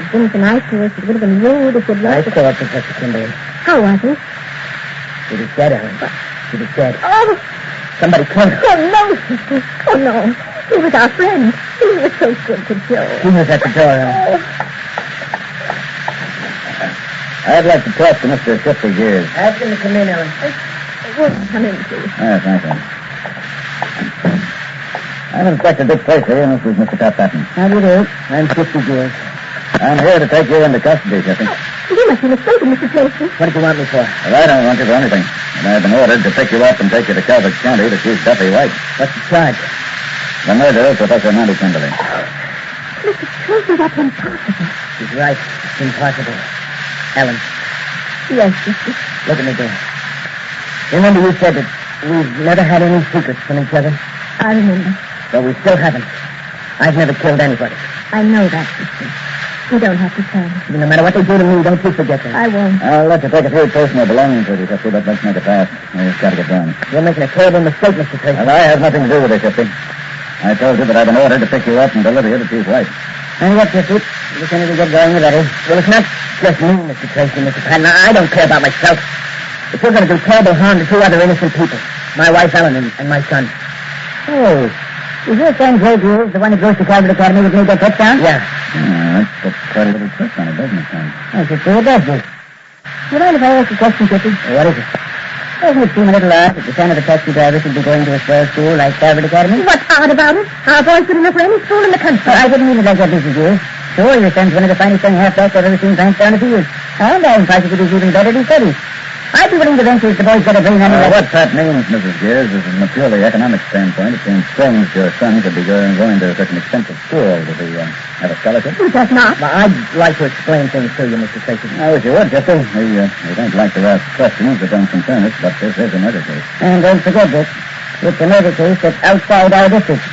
Speaker 3: He's been so nice to us. It would have been rude if you'd left.
Speaker 11: I saw Professor Kimberly.
Speaker 3: How was he?
Speaker 11: She was dead, Ellen. She was dead.
Speaker 3: Oh!
Speaker 11: Somebody killed her.
Speaker 3: Oh, no, sister. Oh, no. He was our friend. He was so good to Joe.
Speaker 11: He was at the door, Ellen.
Speaker 3: Oh.
Speaker 19: I'd like to talk to Mr. 50 Years.
Speaker 11: Ask him to come in, Ellen.
Speaker 3: Come in, please.
Speaker 19: Yes, thank you. I'm Inspector Dick Tracy, and this is Mr. Pat Patton.
Speaker 11: How do you do? I'm 50 Years.
Speaker 19: I'm here to take you into custody, Chippy.
Speaker 3: You must be mistaken, Mr. Tracy.
Speaker 11: What did you want me for?
Speaker 19: Well, I don't want you for anything. And I've been ordered to pick you up and take you to Calvert County to choose Duffy White.
Speaker 11: What's the charge?
Speaker 19: The murder of Professor Monty Kimberly.
Speaker 3: Mr. Tracy, that's impossible.
Speaker 11: She's right. It's impossible. Ellen.
Speaker 3: Yes, sister.
Speaker 11: Look at me, dear. Remember you said that we've never had any secrets from each other?
Speaker 3: I remember.
Speaker 11: Well, we still haven't. I've never killed anybody.
Speaker 3: I know that, sister. You don't have to tell me.
Speaker 11: No matter what they do to me, don't you forget that.
Speaker 3: I won't.
Speaker 19: I'll let you take a few personal belongings with you, Chippy, but let's make it fast. We've got to get going.
Speaker 11: You're making a terrible mistake, Mr. Tracy.
Speaker 19: Well, I have nothing to do with it, Chippy. I told you that I've been ordered to pick you up and deliver you to Chief White.
Speaker 11: And what, Chippy? You can either get going with that. Well, it's not just me, Mr. Tracy, Mr. Patton. I don't care about myself. If you're going to do terrible harm to 2 other innocent people, my wife, Ellen, and my son.
Speaker 19: Oh,
Speaker 11: Is your friend Joe Greaves the one that goes to Calvert Academy that made that touchdown? Yeah.
Speaker 19: That puts quite a little twist on it, doesn't it, Tom?
Speaker 11: I should say it does, Dick. You mind if I ask a question, Kitty? What is it? Doesn't it seem a little odd that the son of a taxi driver should be going to a swell school like Calvert Academy?
Speaker 3: What's odd about it? Our boy's good enough for any school in the country.
Speaker 11: I didn't mean it like that, Mrs. Greaves. Sure, your son's one of the finest young halfbacks I've ever seen thanks down the field. And I'm positive he's even better than studies. I'd be willing to venture if the boy's got a brain on him.
Speaker 19: What that means, Mrs. Gears, is from a purely economic standpoint, it seems strange your son could be going to such an expensive school. Does he have a scholarship?
Speaker 3: He does not.
Speaker 11: Well, I'd like to explain things to you, Mr. Tracy.
Speaker 19: I wish you would, Jesse. We don't like to ask questions that don't concern us, but this is a murder case.
Speaker 11: And don't forget, Dick, it's a murder case that's outside our district.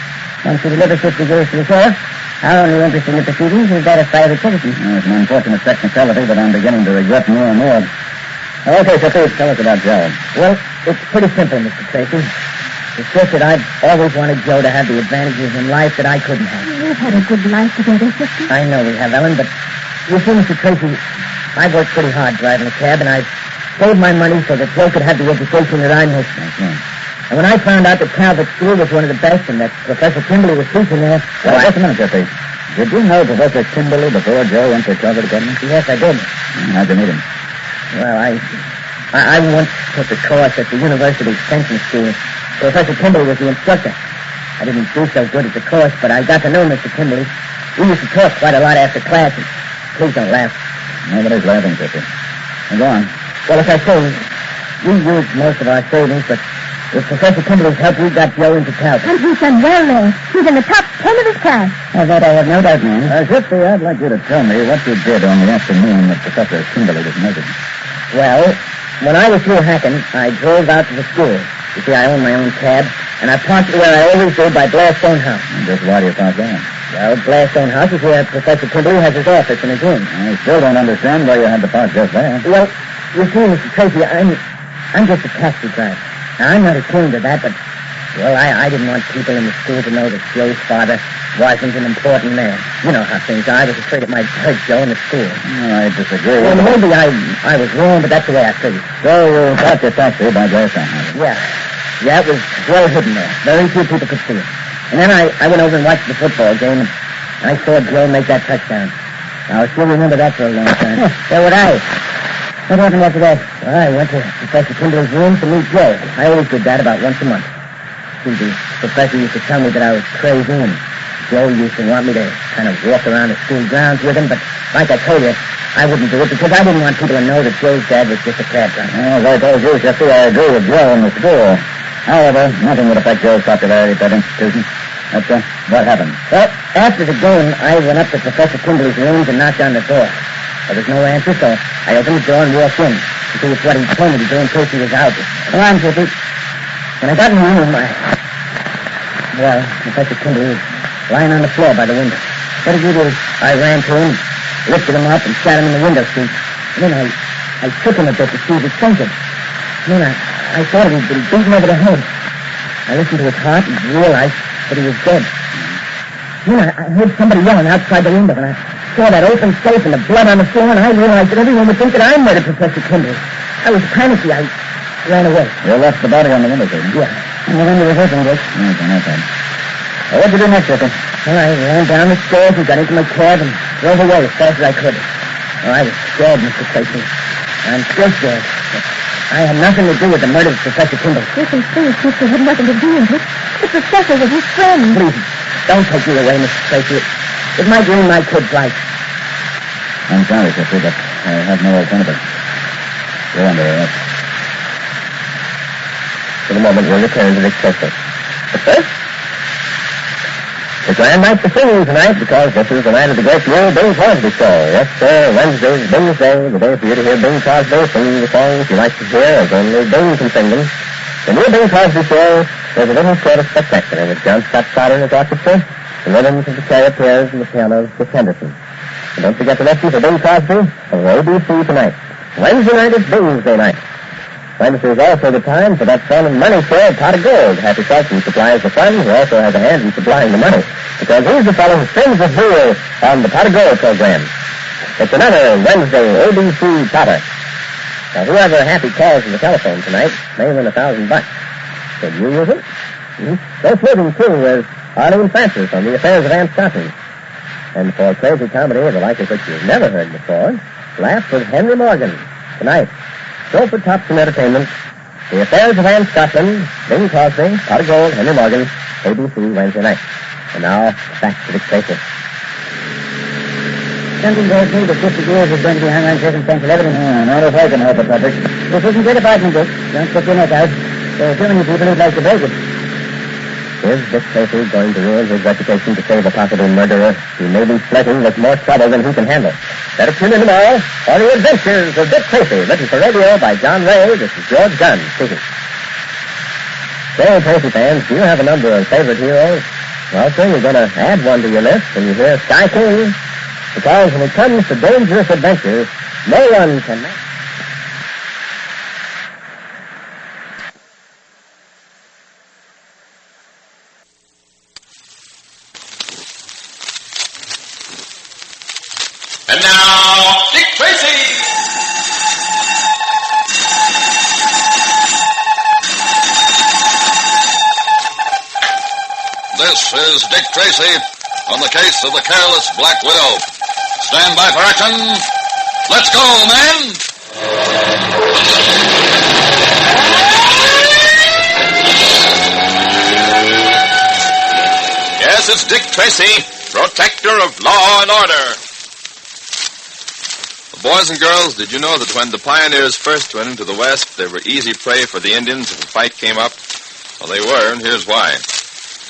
Speaker 11: Once we deliver 50 years to the sheriff, our only interest in the proceedings is that of private citizens.
Speaker 19: It's an unfortunate technicality that I'm beginning to regret more and more. Okay, so please tell us about Joe.
Speaker 11: Well, it's pretty simple, Mr. Tracy. It's just that I've always wanted Joe to have the advantages in life that I couldn't have.
Speaker 3: We've had a good life together, sister.
Speaker 11: I know we have, Ellen, but you see, Mr. Tracy, I've worked pretty hard driving a cab, and I've saved my money so that Joe could have the education that I missed. And when I found out that Calvert School was one of the best and that Professor Kimberly was teaching there...
Speaker 19: Well, just a minute, Jesse. Did you know Professor Kimberly before Joe went to Calvert Academy?
Speaker 11: Yes, I did.
Speaker 19: How'd you meet him?
Speaker 11: Well, I once took a course at the University Extension School. Professor Kimberly was the instructor. I didn't do so good at the course, but I got to know Mr. Kimberly. We used to talk quite a lot after class, and please don't laugh.
Speaker 19: Nobody's laughing, Jesse. Now, go on.
Speaker 11: Well, as I say, we used most of our savings, but with Professor Kimberly's help, we got Joe into Calvert.
Speaker 3: And he's done well there. He's in the top 10 of his class.
Speaker 11: That I have no doubt, ma'am.
Speaker 19: Jesse, I'd like you to tell me what you did on the afternoon that Professor Kimberly was murdered.
Speaker 11: Well, when I was through hacking, I drove out to the school. You see, I own my own cab, and I parked where I always do by Blairstone House.
Speaker 19: And just why do you park there?
Speaker 11: Well, Blairstone House is where Professor Kimberly has his office and his room.
Speaker 19: I still don't understand why you had to park just there.
Speaker 11: Well, you see, Mr. Tracy, I'm just a taxi driver. Now, I'm not ashamed of that, but, well, I didn't want people in the school to know that Joe's father wasn't an important man. You know how things are. I was afraid it might hurt Joe in the school.
Speaker 19: I disagree.
Speaker 11: Well, maybe I was wrong, but that's the way I figured.
Speaker 19: So you got your taxi by Blairstone House?
Speaker 11: Yeah, it was well hidden there. Very few people could see it. And then I went over and watched the football game, and I saw Joe make that touchdown. I'll still remember that for a long time. So would I. What happened after that? Well, I went to Professor Kimberly's room to meet Joe. I always did that about once a month. See, the professor used to tell me that I was crazy, and Joe used to want me to kind of walk around the school grounds with him, but like I told you, I wouldn't do it because I didn't want people to know that Joe's dad was just a cab driver.
Speaker 19: As I told you, Jesse, I agree with Joe in the school. However, nothing would affect Joe's popularity at that institution. That's what happened.
Speaker 11: Well, after the game, I went up to Professor Kimberly's rooms and knocked on the door. There was no answer, so I opened the door and walked in to see if what he told me to do in case he was out. Come on, Jesse. When I got in the room, well, Professor Kimberly was lying on the floor by the window. What did you do? I ran to him, lifted him up, and sat him in the window seat. And then I shook him a bit to see if he'd fainted. Then I thought he'd been beaten over the head. I listened to his heart and realized that he was dead. Then I heard somebody yelling outside the window, and I saw that open safe and the blood on the floor, and I realized that everyone would think that I murdered Professor Kimberly. I was panicky. I ran away.
Speaker 19: You left the body on the window seat?
Speaker 11: Yeah. And the window was open, Dick.
Speaker 19: Okay. Well, what'd you do next, Jesse?
Speaker 11: Well, I ran down the stairs and got into my cab and drove away as fast as I could. Oh, I was scared, Mr. Tracy. I'm still scared. But I had nothing to do with the murder of Professor Kimberly.
Speaker 3: You can see Sister had nothing to do with it. The professor was his friend.
Speaker 11: Please, don't take me away, Mr. Tracy. It might ruin my kid's life.
Speaker 19: I'm sorry, Jesse, but I have no alternative. You're under arrest.
Speaker 11: For the moment, we'll return to this process. But first, it's a grand night for singing tonight because this is the night of the great new Bing Crosby show. Yes, sir, Wednesday's Bing's Day, the day for you to hear Bing Crosby sing the songs you like to hear as only Bing can sing them. The new Bing Crosby show is a little sort of spectacular with John Scott Carter and his orchestra, the rhythms of the charioteers and the pianos of Henderson. And don't forget to listen to Bing Crosby of ABC tonight. Wednesday night is Bing's Day night. Wednesday is also the time for that fun and money show at Pot of Gold. Happy Felton supplies the fun, who also has a hand in supplying the money, because he's the fellow who spins the wheel on the Pot of Gold program. It's another Wednesday ABC Potter. Now, whoever Happy calls on the telephone tonight may win $1,000. Could you use it? Go floating, too, with Arlene Francis on the affairs of Aunt Scotland. And for crazy comedy, the like of which you've never heard before, laugh with Henry Morgan. Tonight, Chauffeur Thompson Entertainment, The Affairs of Aunt Scotland, Bing Crosby, Pot of Gold, Henry Morgan, ABC Wednesday night. And now, back to Dick Tracy.
Speaker 13: Something tells me that 50 years is going to be hung on circumstantial evidence.
Speaker 11: Not if I can help it, Patrick.
Speaker 13: This isn't your department, Dick. Don't stick your neck out. There are too many people who'd like to break it.
Speaker 11: Is Dick Tracy going to ruin his reputation to save a possible murderer? He may be flirting with more trouble than he can handle. Better tune in tomorrow for The Adventures of Dick Tracy, written for radio by John Ray. This is George Gunn speaking. Say, Tracy fans, do you have a number of favorite heroes? Well, soon you're going to add one to your list when you hear Sky King. Because when it comes to dangerous adventures, no one can match.
Speaker 14: And now, Dick Tracy!
Speaker 16: This is Dick Tracy on the case of the careless Black Widow. Stand by for action. Let's go, men!
Speaker 14: Yes, it's Dick Tracy, protector of law and order.
Speaker 17: Boys and girls, did you know that when the pioneers first went into the West, they were easy prey for the Indians if a fight came up? Well, they were, and here's why.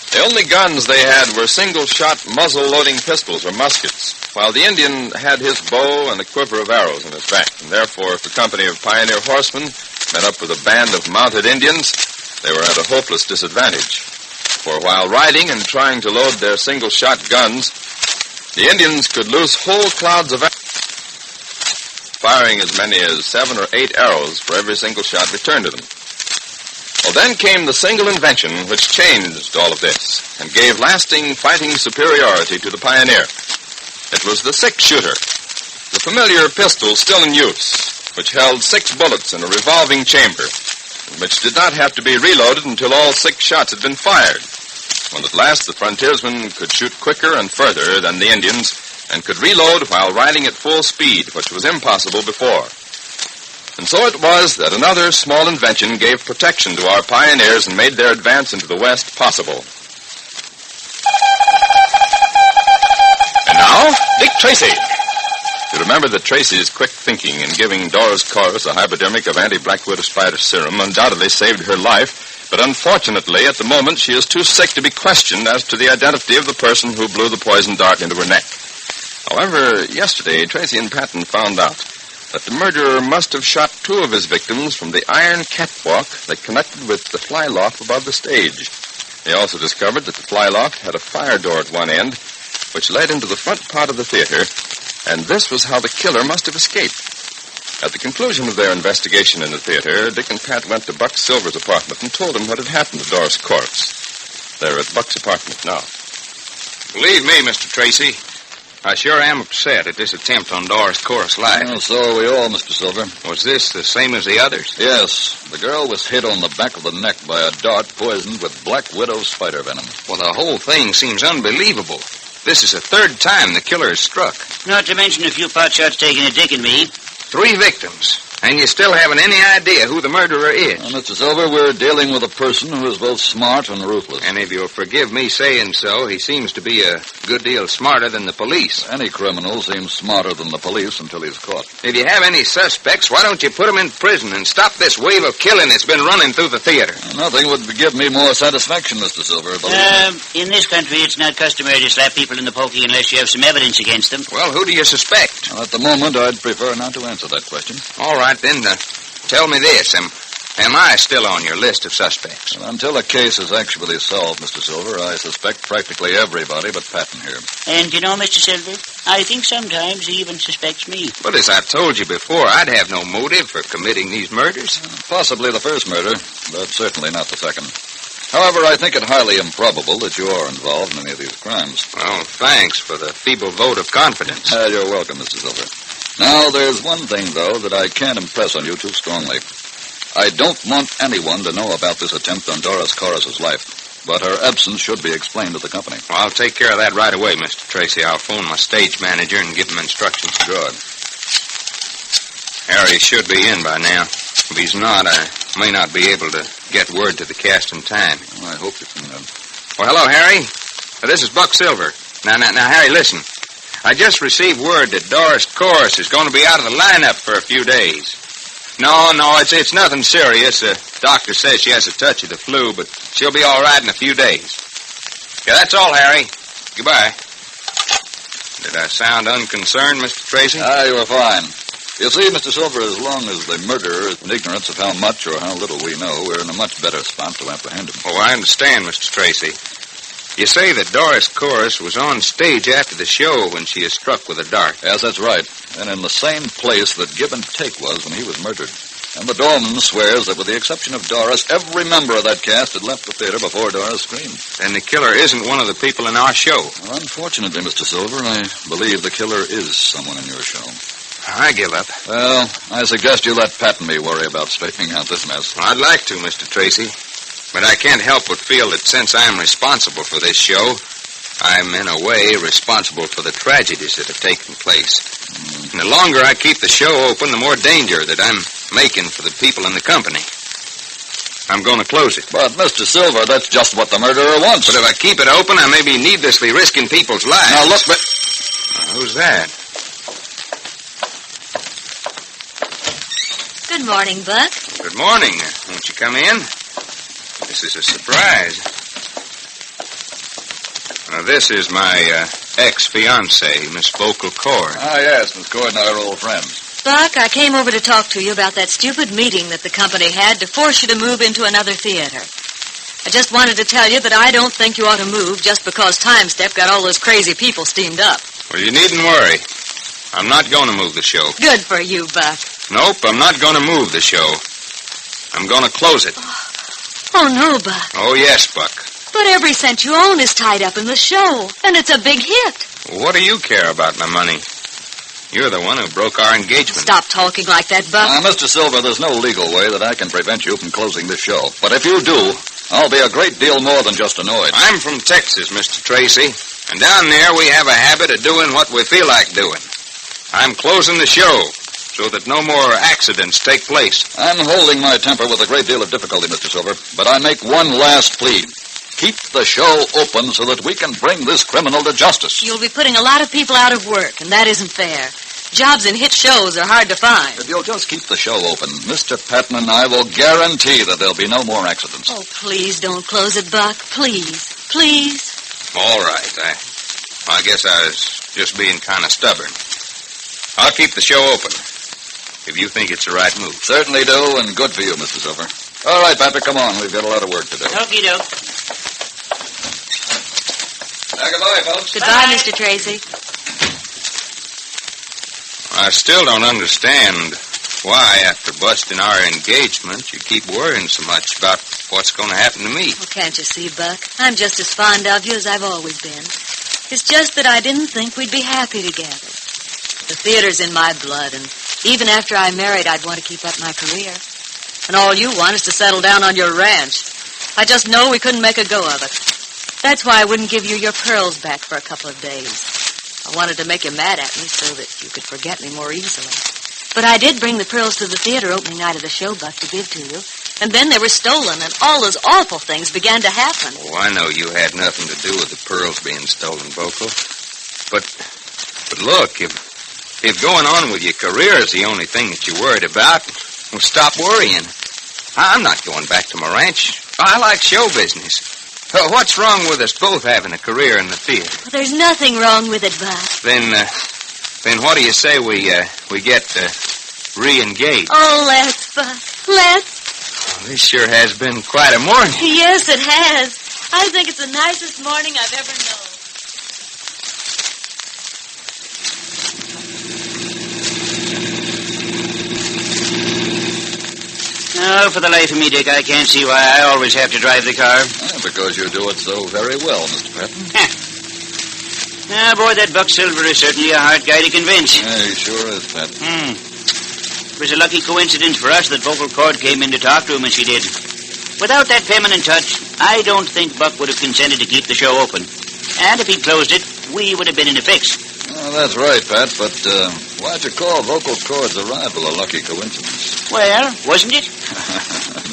Speaker 17: The only guns they had were single-shot muzzle-loading pistols or muskets, while the Indian had his bow and a quiver of arrows in his back. And therefore, if a company of pioneer horsemen met up with a band of mounted Indians, they were at a hopeless disadvantage. For while riding and trying to load their single-shot guns, the Indians could loose whole clouds of arrows, firing as many as 7 or 8 arrows for every single shot returned to them. Well, then came the single invention which changed all of this and gave lasting fighting superiority to the pioneer. It was the six-shooter, the familiar pistol still in use, which held 6 bullets in a revolving chamber, and which did not have to be reloaded until all 6 shots had been fired. When at last the frontiersmen could shoot quicker and further than the Indians and could reload while riding at full speed, which was impossible before. And so it was that another small invention gave protection to our pioneers and made their advance into the West possible. And now, Dick Tracy. You remember that Tracy's quick thinking in giving Doris Corus a hypodermic of anti-Black Widow spider serum undoubtedly saved her life, but unfortunately, at the moment, she is too sick to be questioned as to the identity of the person who blew the poison dart into her neck. However, yesterday, Tracy and Patton found out that the murderer must have shot 2 of his victims from the iron catwalk that connected with the flyloft above the stage. They also discovered that the flyloft had a fire door at one end, which led into the front part of the theater, and this was how the killer must have escaped. At the conclusion of their investigation in the theater, Dick and Pat went to Buck Silver's apartment and told him what had happened to Doris Corus. They're at Buck's apartment now.
Speaker 18: Believe me, Mr. Tracy, I sure am upset at this attempt on Doris Corus' life.
Speaker 16: Well, so are we all, Mr. Silver.
Speaker 18: Was this the same as the others?
Speaker 16: Yes. The girl was hit on the back of the neck by a dart poisoned with Black Widow spider venom.
Speaker 18: Well, the whole thing seems unbelievable. This is the 3rd time the killer is struck.
Speaker 2: Not to mention a few pot shots taken at Dick and me.
Speaker 18: 3 victims. And you still haven't any idea who the murderer is.
Speaker 16: Well, Mr. Silver, we're dealing with a person who is both smart and ruthless.
Speaker 18: And if you'll forgive me saying so, he seems to be a good deal smarter than the police.
Speaker 16: Any criminal seems smarter than the police until he's caught.
Speaker 18: If you have any suspects, why don't you put them in prison and stop this wave of killing that's been running through the theater?
Speaker 16: Nothing would give me more satisfaction, Mr. Silver.
Speaker 2: In this country, it's not customary to slap people in the pokey unless you have some evidence against them.
Speaker 18: Well, who do you suspect?
Speaker 16: Well, at the moment, I'd prefer not to answer that question.
Speaker 18: All right, then, tell me this. Am I still on your list of suspects?
Speaker 16: Well, until a case is actually solved, Mr. Silver, I suspect practically everybody but Patton here.
Speaker 2: And you know, Mr. Silver, I think sometimes he even suspects me.
Speaker 18: Well, as I told you before, I'd have no motive for committing these murders.
Speaker 16: Possibly the first murder, but certainly not the second. However, I think it highly improbable that you are involved in any of these crimes.
Speaker 18: Well, thanks for the feeble vote of confidence.
Speaker 16: You're welcome, Mr. Silver. Now, there's one thing, though, that I can't impress on you too strongly. I don't want anyone to know about this attempt on Doris Corus's life.
Speaker 21: but her absence should be explained to the company.
Speaker 18: Well, I'll take care of that right away, Mr. Tracy. I'll phone my stage manager and give him instructions.
Speaker 21: Good.
Speaker 18: Harry should be in by now. If he's not, I may not be able to get word to the cast in time.
Speaker 21: Well, I hope you can...
Speaker 18: Well, hello, Harry. This is Buck Silver. Now, Harry, listen. I just received word that Doris Chorus is going to be out of the lineup for a few days. No, it's nothing serious. The doctor says she has a touch of the flu, but she'll be all right in a few days. Yeah, that's all, Harry. Goodbye. Did I sound unconcerned, Mr. Tracy?
Speaker 21: You were fine. You see, Mr. Silver, as long as the murderer is in ignorance of how much or how little we know, we're in a much better spot to apprehend him.
Speaker 18: Oh, I understand, Mr. Tracy. You say that Doris Chorus was on stage after the show when she is struck with a dart.
Speaker 21: Yes, that's right. And in the same place that Give and Take was when he was murdered. And the doorman swears that with the exception of Doris, every member of that cast had left the theater before Doris screamed.
Speaker 18: Then the killer isn't one of the people in our show.
Speaker 21: Well, unfortunately, Mr. Silver, I believe the killer is someone in your show.
Speaker 18: I give up.
Speaker 21: Well, I suggest you let Pat and me worry about straightening out this mess.
Speaker 18: Well, I'd like to, Mr. Tracy. But I can't help but feel that since I'm responsible for this show, I'm in a way responsible for the tragedies that have taken place. And the longer I keep the show open, the more danger that I'm making for the people in the company. I'm going to close it.
Speaker 21: But, Mr. Silver, that's just what the murderer wants.
Speaker 18: But if I keep it open, I may be needlessly risking people's lives.
Speaker 21: Now, look, but...
Speaker 18: Who's that?
Speaker 7: Good morning, Buck.
Speaker 18: Good morning. Won't you come in? This is a surprise. This is my ex-fiancée, Miss Vocal Cord.
Speaker 21: Ah, yes, Miss Cord and I are old friends.
Speaker 7: Buck, I came over to talk to you about that stupid meeting that the company had to force you to move into another theater. I just wanted to tell you that I don't think you ought to move just because Time Step got all those crazy people steamed up.
Speaker 18: Well, you needn't worry. I'm not going to move the show.
Speaker 7: Good for you, Buck.
Speaker 18: Nope, I'm not going to move the show. I'm going to close it.
Speaker 7: Oh, no, Buck.
Speaker 18: Oh, yes, Buck.
Speaker 7: But every cent you own is tied up in the show, and it's a big hit.
Speaker 18: What do you care about my money? You're the one who broke our engagement.
Speaker 7: Stop talking like that, Buck.
Speaker 21: Mr. Silver, there's no legal way that I can prevent you from closing this show. But if you do, I'll be a great deal more than just annoyed.
Speaker 18: I'm from Texas, Mr. Tracy, and down there we have a habit of doing what we feel like doing. I'm closing the show so that no more accidents take place.
Speaker 21: I'm holding my temper with a great deal of difficulty, Mr. Silver, but I make one last plea. Keep the show open so that we can bring this criminal to justice.
Speaker 7: You'll be putting a lot of people out of work, and that isn't fair. Jobs in hit shows are hard to find.
Speaker 21: If you'll just keep the show open, Mr. Patton and I will guarantee that there'll be no more accidents.
Speaker 7: Oh, please don't close it, Buck. Please. Please.
Speaker 18: All right. I guess I was just being kind of stubborn. I'll keep the show open, if you think it's the right move.
Speaker 21: Certainly do, and good for you, Mr. Silver. All right, Patrick, come on. We've got a lot of work to do.
Speaker 7: Okie doke.
Speaker 21: Goodbye, folks.
Speaker 7: Goodbye, Mr. Tracy.
Speaker 18: I still don't understand why, after busting our engagement, you keep worrying so much about what's going to happen to me.
Speaker 7: Well, can't you see, Buck? I'm just as fond of you as I've always been. It's just that I didn't think we'd be happy together. The theater's in my blood, and even after I'm married, I'd want to keep up my career. And all you want is to settle down on your ranch. I just know we couldn't make a go of it. That's why I wouldn't give you your pearls back for a couple of days. I wanted to make you mad at me so that you could forget me more easily. But I did bring the pearls to the theater opening night of the show, Buck, to give to you. And then they were stolen, and all those awful things began to happen.
Speaker 18: Oh, I know you had nothing to do with the pearls being stolen, Vocal. But look, if going on with your career is the only thing that you're worried about, well, stop worrying. I'm not going back to my ranch. I like show business. What's wrong with us both having a career in the theater?
Speaker 7: Well, there's nothing wrong with it, Buck.
Speaker 18: Then what do you say we get re-engaged?
Speaker 7: Oh, let's, Buck. Let's.
Speaker 18: This sure has been quite a morning.
Speaker 7: Yes, it has. I think it's the nicest morning I've ever known.
Speaker 2: No, for the life of me, Dick, I can't see why I always have to drive the car.
Speaker 21: Because you do it so very well, Mr. Patton.
Speaker 2: Boy, that Buck Silver is certainly a hard guy to convince.
Speaker 21: Yeah, he sure is, Pat.
Speaker 2: It was a lucky coincidence for us that Vocal Cord came in to talk to him when she did. Without that feminine touch, I don't think Buck would have consented to keep the show open. And if he closed it, we would have been in a fix.
Speaker 16: Well, that's right, Pat, but why'd you call Vocal Chord's arrival a lucky coincidence?
Speaker 2: Well, wasn't it?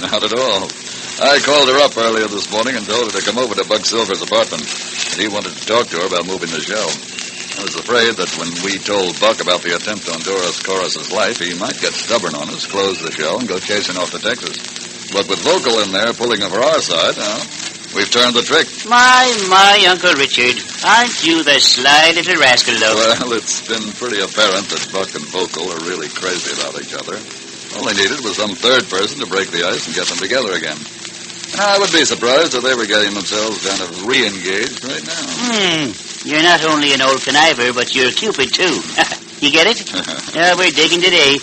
Speaker 16: Not at all. I called her up earlier this morning and told her to come over to Buck Silver's apartment. He wanted to talk to her about moving the show. I was afraid that when we told Buck about the attempt on Doris Corus's life, he might get stubborn on us, close the show, and go chasing off to Texas. But with Vocal in there pulling over our side, we've turned the trick.
Speaker 2: My, Uncle Richard. Aren't you the sly little rascal, though?
Speaker 16: Well, it's been pretty apparent that Buck and Vocal are really crazy about each other. All they needed was some third person to break the ice and get them together again. I would be surprised if they were getting themselves kind of re-engaged right now.
Speaker 2: You're not only an old conniver, but you're Cupid, too. You get it? We're digging today.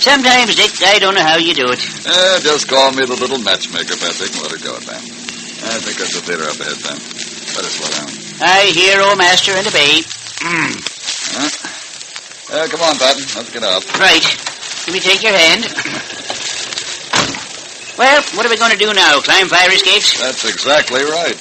Speaker 2: Sometimes, Dick, I don't know how you do it.
Speaker 16: Just call me the little matchmaker, Patrick, and let her go, man. I think that's the theater up ahead, Sam. Better slow down.
Speaker 2: I hear, O master, and obey.
Speaker 16: Come on, Patton. Let's get out.
Speaker 2: Right. Let me take your hand. Well, what are we going to do now? Climb fire escapes?
Speaker 16: That's exactly right.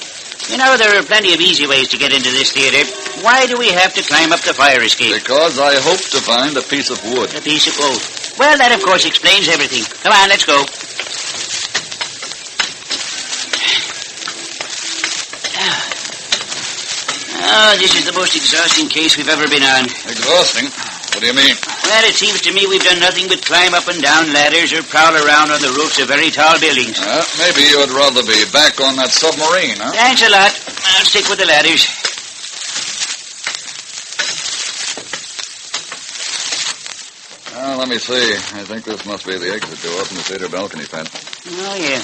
Speaker 2: You know, there are plenty of easy ways to get into this theater. Why do we have to climb up the fire escape?
Speaker 16: Because I hope to find a piece of wood.
Speaker 2: A piece of wood. Well, that, of course, explains everything. Come on, let's go. Oh, this is the most exhausting case we've ever been on.
Speaker 16: Exhausting? What do you mean?
Speaker 2: Well, it seems to me we've done nothing but climb up and down ladders or prowl around on the roofs of very tall buildings.
Speaker 16: Maybe you'd rather be back on that submarine, huh?
Speaker 2: Thanks a lot. I'll stick with the ladders.
Speaker 16: Let me see. I think this must be the exit door from the theater balcony, Pat.
Speaker 2: Oh, yeah.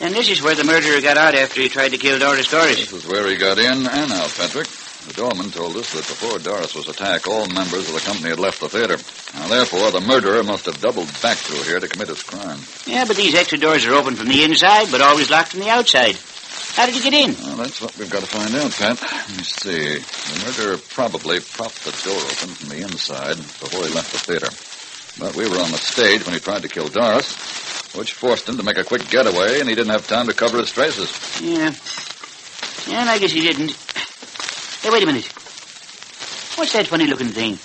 Speaker 2: And this is where the murderer got out after he tried to kill Doris Corus.
Speaker 16: This is where he got in and out, Patrick. The doorman told us that before Doris was attacked, all members of the company had left the theater. Now, therefore, the murderer must have doubled back through here to commit his crime.
Speaker 2: Yeah, but these exit doors are open from the inside, but always locked from the outside. How did he get in?
Speaker 16: Well, that's what we've got to find out, Pat. Let me see. The murderer probably propped the door open from the inside before he left the theater. But we were on the stage when he tried to kill Doris, which forced him to make a quick getaway, and he didn't have time to cover his traces.
Speaker 2: Yeah. And I guess he didn't. Hey, wait a minute. What's that funny-looking thing?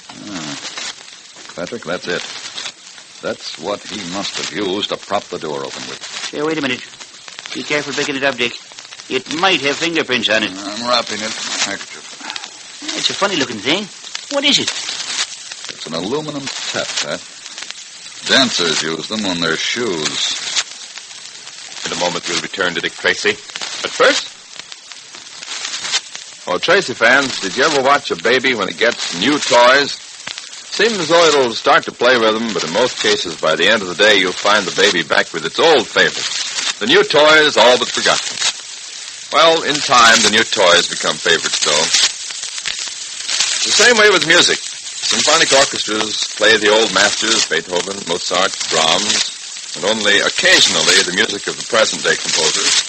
Speaker 16: Patrick, that's it. That's what he must have used to prop the door open with.
Speaker 2: Hey, wait a minute. Be careful picking it up, Dick. It might have fingerprints on it.
Speaker 16: I'm wrapping it in a handkerchief.
Speaker 2: It's a funny-looking thing. What is it?
Speaker 16: It's an aluminum tap, Pat. Dancers use them on their shoes.
Speaker 17: In a moment, we'll return to Dick Tracy. But first... Well, Tracy fans, did you ever watch a baby when it gets new toys? Seems as though it'll start to play with them, but in most cases, by the end of the day, you'll find the baby back with its old favorites. The new toy is all but forgotten. Well, in time, the new toys become favorites, though. The same way with music. Symphonic orchestras play the old masters, Beethoven, Mozart, Brahms, and only occasionally the music of the present-day composers.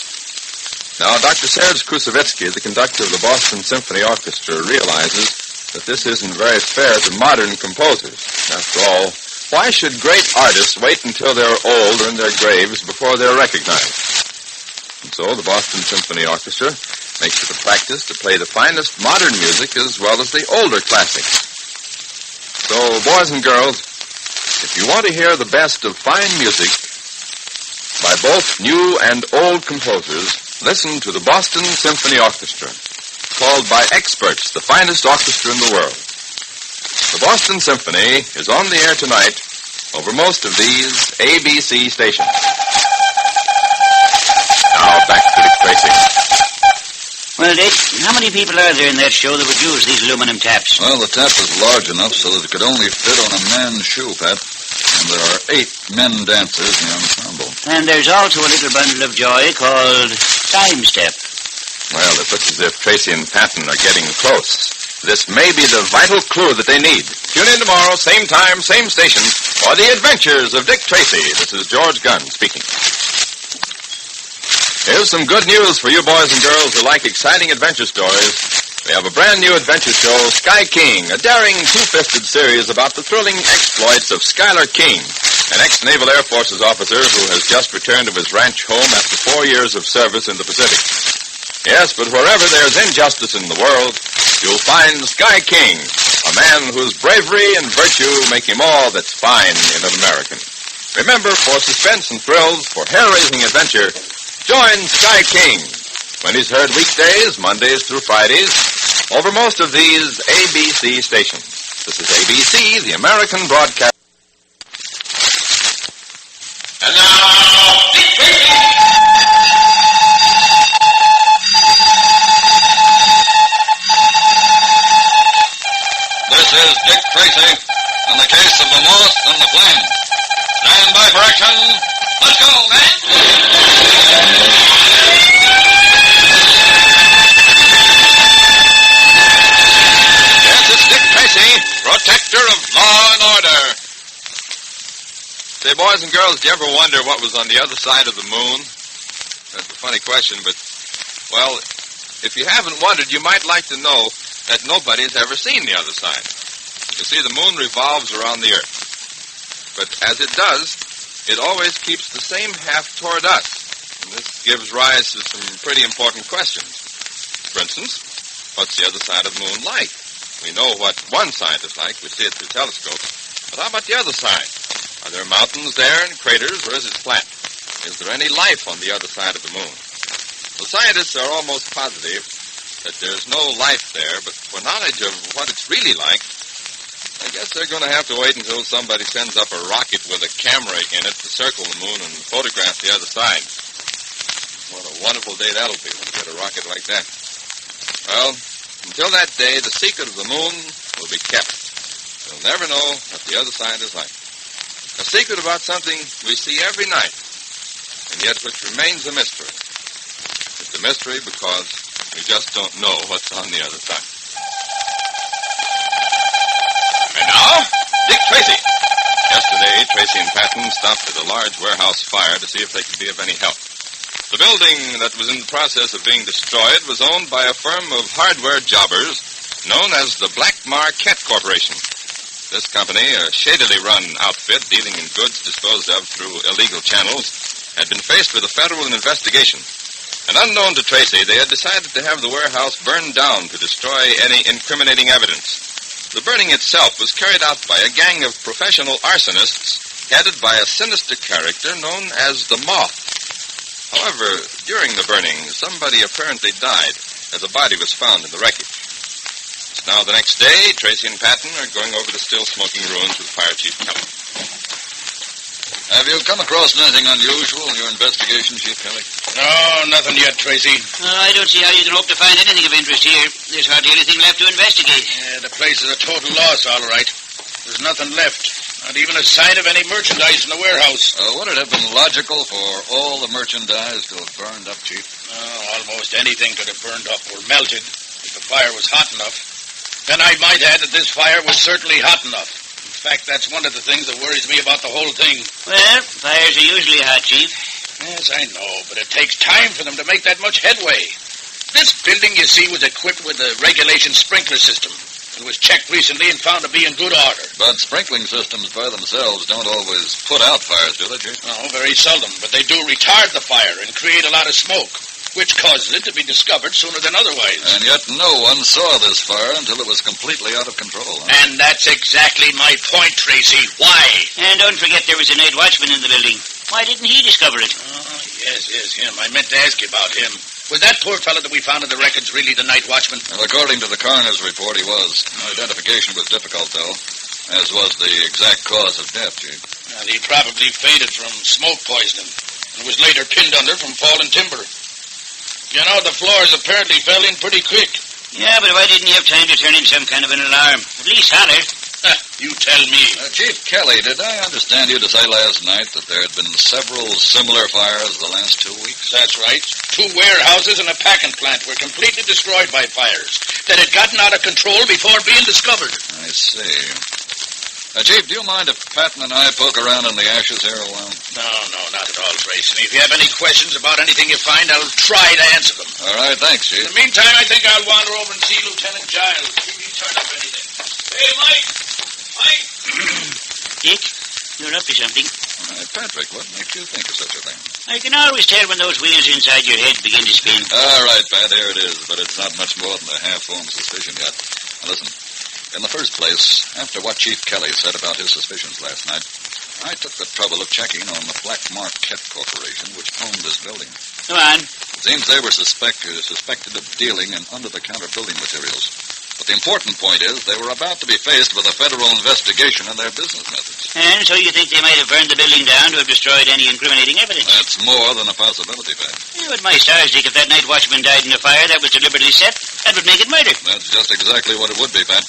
Speaker 17: Now, Dr. Serge Koussevitzky, the conductor of the Boston Symphony Orchestra, realizes that this isn't very fair to modern composers. After all, why should great artists wait until they're old or in their graves before they're recognized? And so the Boston Symphony Orchestra makes it a practice to play the finest modern music as well as the older classics. So, boys and girls, if you want to hear the best of fine music by both new and old composers, listen to the Boston Symphony Orchestra, called by experts the finest orchestra in the world. The Boston Symphony is on the air tonight over most of these ABC stations. Now back to Dick Tracy.
Speaker 2: Well, Dick, how many people are there in that show that would use these aluminum taps?
Speaker 16: Well, the tap is large enough so that it could only fit on a man's shoe, Pat. And there are 8 men dancers in the ensemble.
Speaker 2: And there's also a little bundle of joy called Time Step.
Speaker 17: Well, it looks as if Tracy and Patton are getting close. This may be the vital clue that they need. Tune in tomorrow, same time, same station, for the adventures of Dick Tracy. This is George Gunn speaking. Here's some good news for you boys and girls who like exciting adventure stories. We have a brand new adventure show, Sky King, a daring two-fisted series about the thrilling exploits of Skylar King. an ex-Naval Air Forces officer who has just returned to his ranch home after 4 years of service in the Pacific. Yes, but wherever there's injustice in the world, you'll find Sky King, a man whose bravery and virtue make him all that's fine in an American. Remember, for suspense and thrills, for hair-raising adventure, join Sky King when he's heard weekdays, Mondays through Fridays, over most of these ABC stations. This is ABC, the American Broadcast.
Speaker 14: And now, Dick Tracy!
Speaker 16: This is Dick Tracy on the case of the Moth and the Flame. Stand by for action. Let's go, man!
Speaker 17: Yes, it's Dick Tracy, protector of law and order. Say, boys and girls, do you ever wonder what was on the other side of the moon? That's a funny question, but, well, if you haven't wondered, you might like to know that nobody's ever seen the other side. You see, the moon revolves around the Earth. But as it does, it always keeps the same half toward us. And this gives rise to some pretty important questions. For instance, what's the other side of the moon like? We know what one side is like. We see it through telescopes. But how about the other side? Are there mountains there and craters, or is it flat? Is there any life on the other side of the moon? The scientists are almost positive that there's no life there, but for knowledge of what it's really like, I guess they're going to have to wait until somebody sends up a rocket with a camera in it to circle the moon and photograph the other side. What a wonderful day that'll be when we get a rocket like that. Well, until that day, the secret of the moon will be kept. We'll never know what the other side is like. A secret about something we see every night, and yet which remains a mystery. It's a mystery because we just don't know what's on the other side. And now, Dick Tracy. Yesterday, Tracy and Patton stopped at a large warehouse fire to see if they could be of any help. The building that was in the process of being destroyed was owned by a firm of hardware jobbers known as the Black Marquette Corporation. This company, a shadily run outfit dealing in goods disposed of through illegal channels, had been faced with a federal investigation. And unknown to Tracy, they had decided to have the warehouse burned down to destroy any incriminating evidence. The burning itself was carried out by a gang of professional arsonists headed by a sinister character known as the Moth. However, during the burning, somebody apparently died as a body was found in the wreckage. Now, the next day, Tracy and Patton are going over the still-smoking ruins with Fire Chief Kelly.
Speaker 16: Have you come across anything unusual in your investigation, Chief Kelly?
Speaker 4: No, nothing yet, Tracy.
Speaker 18: I don't see how you can hope to find anything of interest here. There's hardly anything left to investigate.
Speaker 4: Yeah, the place is a total loss, all right. There's nothing left. Not even a sign of any merchandise in the warehouse.
Speaker 16: Would it have been logical for all the merchandise to have burned up, Chief?
Speaker 4: Almost anything could have burned up or melted if the fire was hot enough. Then I might add that this fire was certainly hot enough. In fact, that's one of the things that worries me about the whole thing.
Speaker 18: Well, fires are usually hot, Chief.
Speaker 4: Yes, I know, but it takes time for them to make that much headway. This building, you see, was equipped with a regulation sprinkler system. It was checked recently and found to be in good order.
Speaker 16: But sprinkling systems by themselves don't always put out fires, do they, Chief?
Speaker 4: No, very seldom, but they do retard the fire and create a lot of smoke, which causes it to be discovered sooner than otherwise.
Speaker 16: And yet no one saw this fire until it was completely out of control. Huh?
Speaker 4: And that's exactly my point, Tracy. Why?
Speaker 18: And don't forget there was a night watchman in the building. Why didn't he discover it?
Speaker 4: Oh, yes, him. I meant to ask you about him. Was that poor fellow that we found in the records really the night watchman?
Speaker 16: Well, according to the coroner's report, he was. Identification was difficult, though, as was the exact cause of death, Chief.
Speaker 4: Well, he probably fainted from smoke poisoning and was later pinned under from fallen timber. You know, the floors apparently fell in pretty quick.
Speaker 18: Yeah, but why didn't you have time to turn in some kind of an alarm? At least holler.
Speaker 4: You tell me.
Speaker 16: Chief Kelly, did I understand you to say last night that there had been several similar fires the last 2 weeks?
Speaker 4: That's right. 2 warehouses and a packing plant were completely destroyed by fires that had gotten out of control before being discovered.
Speaker 16: I see. Chief, do you mind if Patton and I poke around in the ashes here a while?
Speaker 4: No, not at all, Tracy. If you have any questions about anything you find, I'll try to answer them.
Speaker 16: All right, thanks, Chief.
Speaker 4: In the meantime, I think I'll wander over and see Lieutenant Giles. See if he turn up anything. Hey, Mike!
Speaker 18: Dick,
Speaker 2: You're up to something.
Speaker 16: Patrick, what makes you think of such a thing?
Speaker 2: I can always tell when those wheels inside your head begin to spin.
Speaker 16: All right, Pat, here it is, but it's not much more than a half-formed suspicion yet. Now, listen, in the first place, after what Chief Kelly said about his suspicions last night, I took the trouble of checking on the Black Marquette Corporation, which owned this building.
Speaker 2: Go on.
Speaker 16: It seems they were suspected of dealing in under-the-counter building materials. But the important point is they were about to be faced with a federal investigation in their business methods.
Speaker 2: And so you think they might have burned the building down to have destroyed any incriminating evidence?
Speaker 16: That's more than a possibility, Pat.
Speaker 2: Yeah, but my stars, Dick, if that night watchman died in a fire that was deliberately set, that would make it murder.
Speaker 16: That's just exactly what it would be, Pat.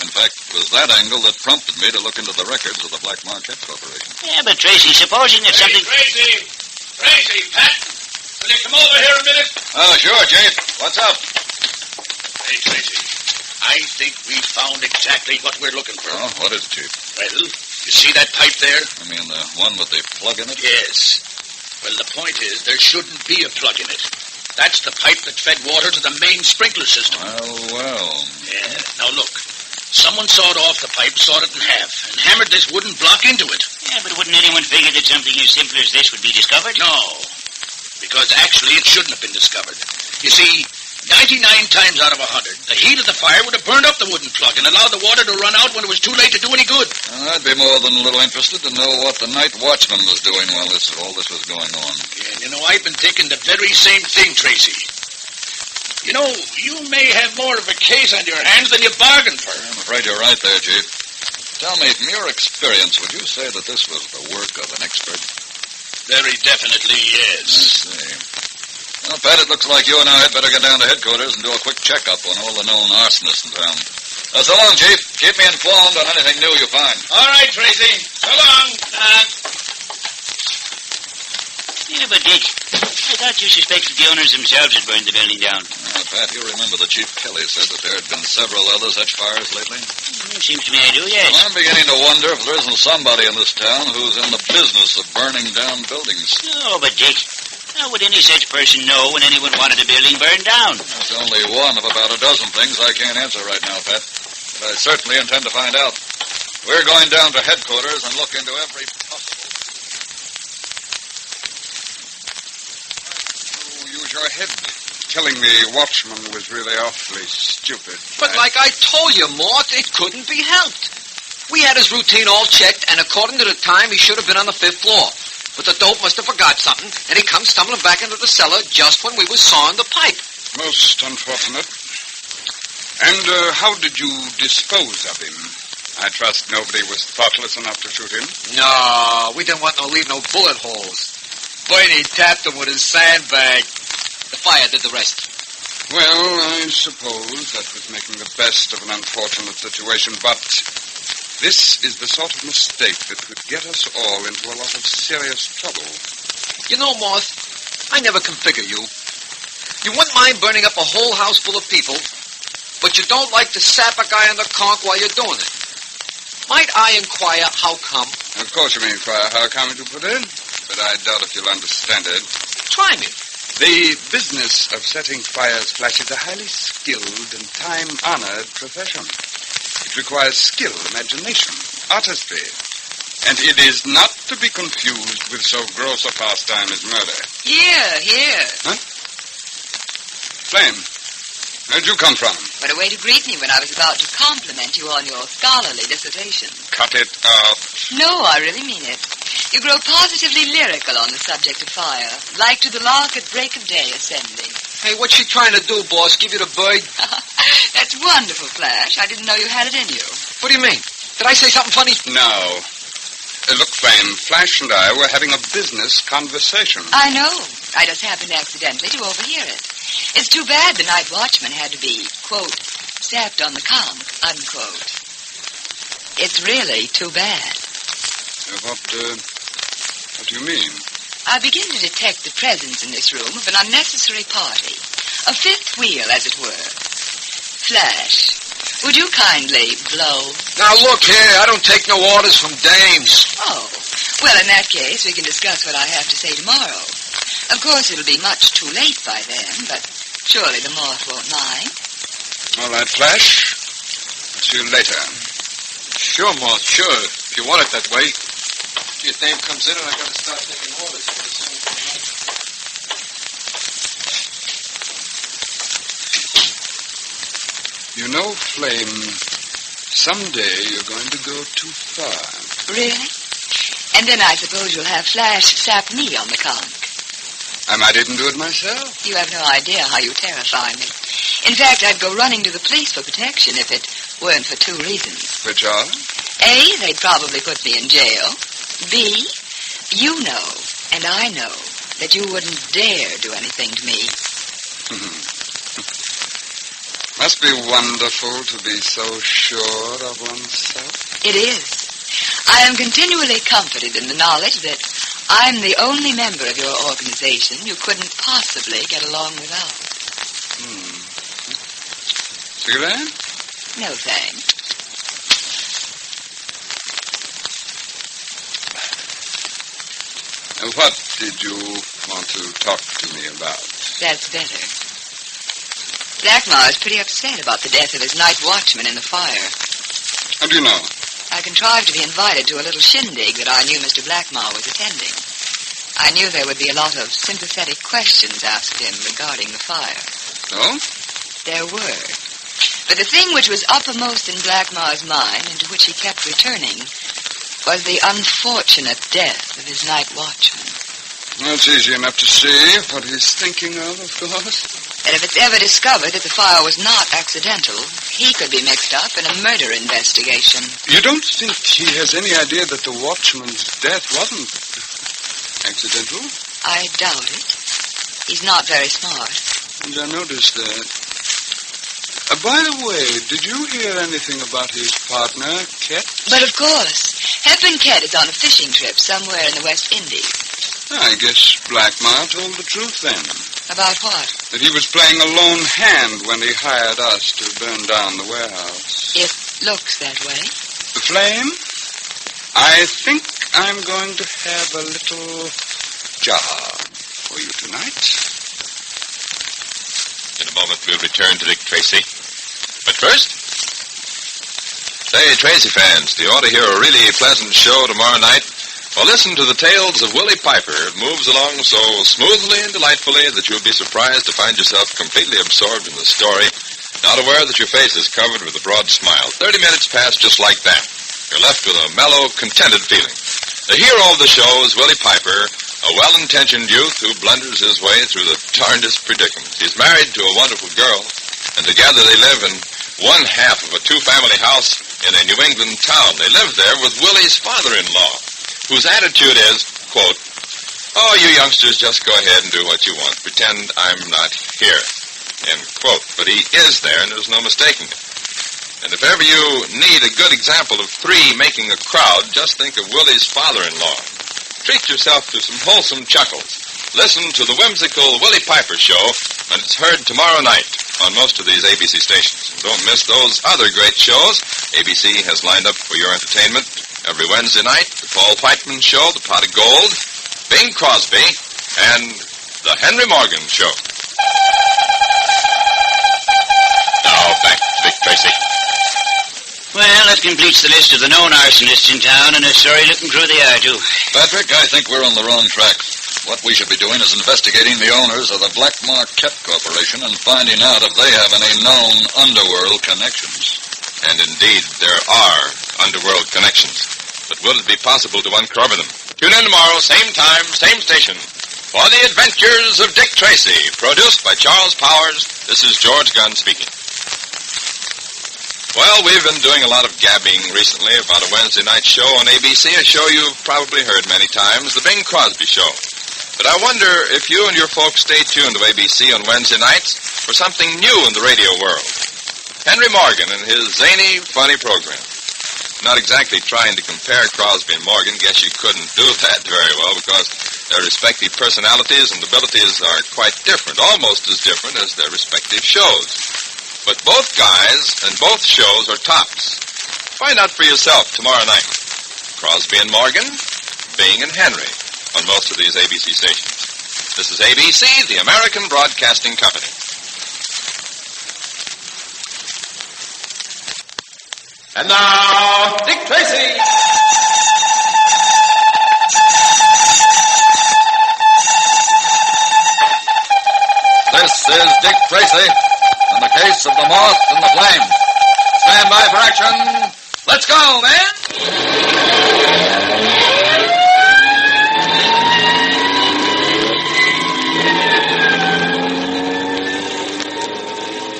Speaker 16: In fact, it was that angle that prompted me to look into the records of the Black Marquette Corporation.
Speaker 2: Yeah, but Tracy, supposing that something...
Speaker 4: Tracy, Pat, will you come over here a minute?
Speaker 16: Oh, sure, Chief. What's up?
Speaker 4: Hey, Tracy, I think we found exactly what we're looking for.
Speaker 16: Oh, what is it, Chief?
Speaker 4: Well, you see that pipe there?
Speaker 16: I mean, the one with the plug in it?
Speaker 4: Yes. Well, the point is, there shouldn't be a plug in it. That's the pipe that fed water to the main sprinkler system.
Speaker 16: Well.
Speaker 4: Yeah. Now, look. Someone sawed off the pipe, sawed it in half, and hammered this wooden block into it.
Speaker 2: Yeah, but wouldn't anyone figure that something as simple as this would be discovered?
Speaker 4: No. Because actually, it shouldn't have been discovered. You see, 99 times out of 100, the heat of the fire would have burned up the wooden plug and allowed the water to run out when it was too late to do any good.
Speaker 16: I'd be more than a little interested to know what the night watchman was doing while all this was going on.
Speaker 4: Yeah, I've been thinking the very same thing, Tracy. You may have more of a case on your hands than you bargained for.
Speaker 16: I'm afraid you're right there, Chief. Tell me, from your experience, would you say that this was the work of an expert?
Speaker 4: Very definitely, yes.
Speaker 16: I see. Well, Pat, it looks like you and I had better get down to headquarters and do a quick checkup on all the known arsonists in town. So long, Chief. Keep me informed on anything new you find.
Speaker 4: All right, Tracy. So long.
Speaker 2: Yeah, but Dick, I thought you suspected the owners themselves had burned the building down.
Speaker 16: Pat, you remember that Chief Kelly said that there had been several other such fires lately?
Speaker 2: It seems to me I do, yes.
Speaker 16: Well, I'm beginning to wonder if there isn't somebody in this town who's in the business of burning down buildings.
Speaker 2: Oh, but Dick, how would any such person know when anyone wanted a building burned down?
Speaker 16: That's only one of about a dozen things I can't answer right now, Pat. But I certainly intend to find out. We're going down to headquarters and look into every possible...
Speaker 21: Use your head. Telling the watchman was really awfully stupid.
Speaker 1: But like I told you, Mort, it couldn't be helped. We had his routine all checked, and according to the time, he should have been on the 5th floor. But the dope must have forgot something, and he comes stumbling back into the cellar just when we was sawing the pipe.
Speaker 21: Most unfortunate. And how did you dispose of him? I trust nobody was thoughtless enough to shoot him.
Speaker 1: No, we didn't want to leave no bullet holes. Bernie tapped him with his sandbag. The fire did the rest.
Speaker 21: Well, I suppose that was making the best of an unfortunate situation, but this is the sort of mistake that could get us all into a lot of serious trouble.
Speaker 1: You know, Moth, I never can figure you. You wouldn't mind burning up a whole house full of people, but you don't like to sap a guy in the conch while you're doing it. Might I inquire how come?
Speaker 21: Of course you may inquire how come you put it, but I doubt if you'll understand it.
Speaker 1: Try me.
Speaker 21: The business of setting fires flashes a highly skilled and time-honored profession. It requires skill, imagination, artistry, and it is not to be confused with so gross a pastime as murder.
Speaker 12: Here.
Speaker 21: Huh? Flame, where'd you come from?
Speaker 12: What a way to greet me when I was about to compliment you on your scholarly dissertation.
Speaker 21: Cut it out.
Speaker 12: No, I really mean it. You grow positively lyrical on the subject of fire, like to the lark at break of day ascending.
Speaker 1: Hey, what's she trying to do, boss? Give you the bird?
Speaker 12: That's wonderful, Flash. I didn't know you had it in you.
Speaker 1: What do you mean? Did I say something funny?
Speaker 21: No. Look, Flame, Flash and I were having a business conversation.
Speaker 12: I know. I just happened accidentally to overhear it. It's too bad the night watchman had to be, quote, sapped on the conch, unquote. It's really too bad.
Speaker 21: What do you mean?
Speaker 12: I begin to detect the presence in this room of an unnecessary party. A fifth wheel, as it were. Flash, would you kindly blow?
Speaker 1: Now, look here. I don't take no orders from dames.
Speaker 12: Oh, well, in that case, we can discuss what I have to say tomorrow. Of course, it'll be much too late by then, but surely the moth won't mind.
Speaker 21: All right, Flash. I'll see you later.
Speaker 1: Sure, Moth, sure. If you want it that way.
Speaker 5: Your dame comes in and I got to start taking orders. You know, Flame, someday you're going to go too far.
Speaker 12: Really? And then I suppose you'll have Flash sap me on the conch.
Speaker 5: I might even do it myself.
Speaker 12: You have no idea how you terrify me. In fact, I'd go running to the police for protection if it weren't for two reasons.
Speaker 5: Which are?
Speaker 12: A, they'd probably put me in jail. B, you know, and I know, that you wouldn't dare do anything to me.
Speaker 5: Must be wonderful to be so sure of oneself.
Speaker 12: It is. I am continually comforted in the knowledge that I'm the only member of your organization you couldn't possibly get along without.
Speaker 5: Cigarette?
Speaker 12: No, thanks.
Speaker 5: What did you want to talk to me about?
Speaker 12: That's better. Blackmar is pretty upset about the death of his night watchman in the fire.
Speaker 5: How do you know?
Speaker 12: I contrived to be invited to a little shindig that I knew Mr. Blackmar was attending. I knew there would be a lot of sympathetic questions asked him regarding the fire.
Speaker 5: Oh?
Speaker 12: There were. But the thing which was uppermost in Blackmar's mind, and to which he kept returning, was the unfortunate death of his night watchman.
Speaker 5: Well, it's easy enough to see what he's thinking of course.
Speaker 12: That if it's ever discovered that the fire was not accidental, he could be mixed up in a murder investigation.
Speaker 5: You don't think he has any idea that the watchman's death wasn't accidental?
Speaker 12: I doubt it. He's not very smart.
Speaker 5: And I noticed that. By the way, did you hear anything about his partner, Ket?
Speaker 12: But of course. Hepburn Ket is on a fishing trip somewhere in the West Indies.
Speaker 5: I guess Blackmar told the truth then.
Speaker 12: About what?
Speaker 5: That he was playing a lone hand when he hired us to burn down the warehouse.
Speaker 12: It looks that way.
Speaker 5: The Flame, I think I'm going to have a little job for you tonight.
Speaker 17: In a moment, we'll return to Dick Tracy. But first, say, Tracy fans, do you want to hear a really pleasant show tomorrow night? Well, listen to the tales of Willie Piper. It moves along so smoothly and delightfully that you'll be surprised to find yourself completely absorbed in the story, not aware that your face is covered with a broad smile. 30 minutes pass just like that. You're left with a mellow, contented feeling. The hero of the show is Willie Piper, a well-intentioned youth who blunders his way through the darndest predicaments. He's married to a wonderful girl, and together they live in one half of a two-family house in a New England town. They live there with Willie's father-in-law, whose attitude is, quote, "Oh, you youngsters just go ahead and do what you want. Pretend I'm not here," end quote. But he is there, and there's no mistaking it. And if ever you need a good example of three making a crowd, just think of Willie's father-in-law. Treat yourself to some wholesome chuckles. Listen to the whimsical Willie Piper Show, and it's heard tomorrow night on most of these ABC stations. And don't miss those other great shows ABC has lined up for your entertainment. Every Wednesday night, the Paul Whiteman Show, The Pot of Gold, Bing Crosby, and The Henry Morgan Show. Now, back to Dick Tracy.
Speaker 9: Well, that completes the list of the known arsonists in town, and a sorry-looking crew they are, too.
Speaker 16: Patrick, I think we're on the wrong track. What we should be doing is investigating the owners of the Blackmar Ket Corporation and finding out if they have any known underworld connections.
Speaker 17: And indeed, there are underworld connections. But will it be possible to uncover them? Tune in tomorrow, same time, same station, for the Adventures of Dick Tracy, produced by Charles Powers. This is George Gunn speaking. Well, we've been doing a lot of gabbing recently about a Wednesday night show on ABC, a show you've probably heard many times, The Bing Crosby Show. But I wonder if you and your folks stay tuned to ABC on Wednesday nights for something new in the radio world. Henry Morgan and his zany, funny program. Not exactly trying to compare Crosby and Morgan. Guess you couldn't do that very well because their respective personalities and abilities are quite different, almost as different as their respective shows. But both guys and both shows are tops. Find out for yourself tomorrow night. Crosby and Morgan, Bing and Henry on most of these ABC stations. This is ABC, the American Broadcasting Company. And now, Dick Tracy!
Speaker 16: Dick Tracy on the case of the moth and the flame. Stand by for action. Let's go, man!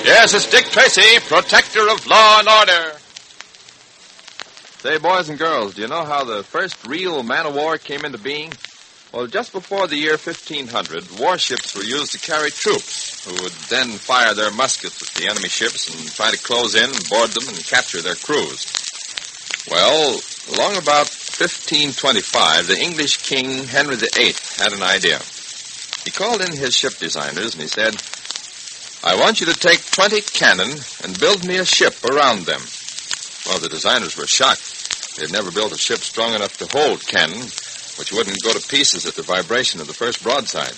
Speaker 17: Yes, it's Dick Tracy, protector of law and order. Say, boys and girls, do you know how the first real man-of-war came into being? Well, just before the year 1500, warships were used to carry troops, who would then fire their muskets at the enemy ships and try to close in, board them, and capture their crews. Well, along about 1525, the English king, Henry VIII, had an idea. He called in his ship designers and he said, I want you to take 20 cannon and build me a ship around them. Well, the designers were shocked. They had never built a ship strong enough to hold cannon, which wouldn't go to pieces at the vibration of the first broadside.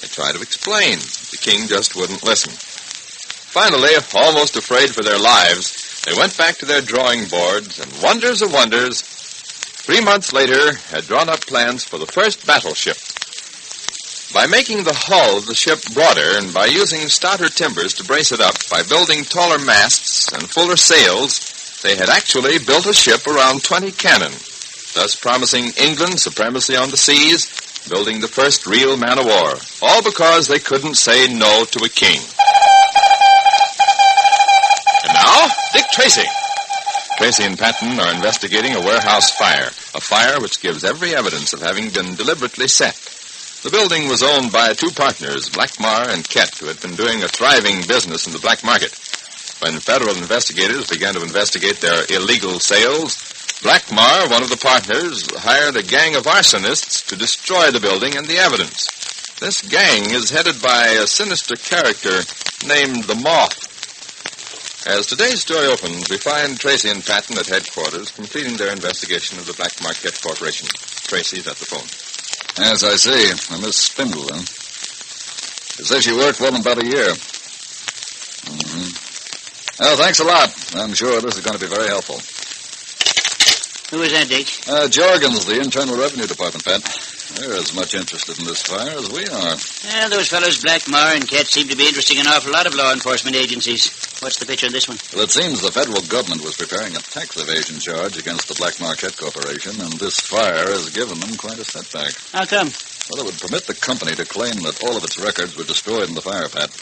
Speaker 17: They tried to explain. The king just wouldn't listen. Finally, almost afraid for their lives, they went back to their drawing boards, and wonders of wonders, 3 months later had drawn up plans for the first battleship. By making the hull of the ship broader and by using stouter timbers to brace it up, by building taller masts and fuller sails, they had actually built a ship around 20 cannon, thus promising England supremacy on the seas, building the first real man-of-war, all because they couldn't say no to a king. And now, Dick Tracy. Tracy and Patton are investigating a warehouse fire, a fire which gives every evidence of having been deliberately set. The building was owned by two partners, Blackmar and Kett, who had been doing a thriving business in the black market. When federal investigators began to investigate their illegal sales, Blackmar, one of the partners, hired a gang of arsonists to destroy the building and the evidence. This gang is headed by a sinister character named the Moth. As today's story opens, we find Tracy and Patton at headquarters completing their investigation of the Black Market Corporation. Tracy's at the phone.
Speaker 16: Yes, I see. Miss Spindle, huh? She says she worked for them about a year. Well, thanks a lot. I'm sure this is going to be very helpful.
Speaker 9: Who is that, Dick?
Speaker 16: Jorgens, the Internal Revenue Department, Pat. They're as much interested in this fire as we are.
Speaker 9: Well, those fellows, Blackmar and Kett, seem to be interested in an awful lot of law enforcement agencies. What's the picture on this one?
Speaker 16: Well, it seems the federal government was preparing a tax evasion charge against the Black Market Corporation, and this fire has given them quite a setback.
Speaker 9: How come?
Speaker 16: Well, it would permit the company to claim that all of its records were destroyed in the fire, Pat.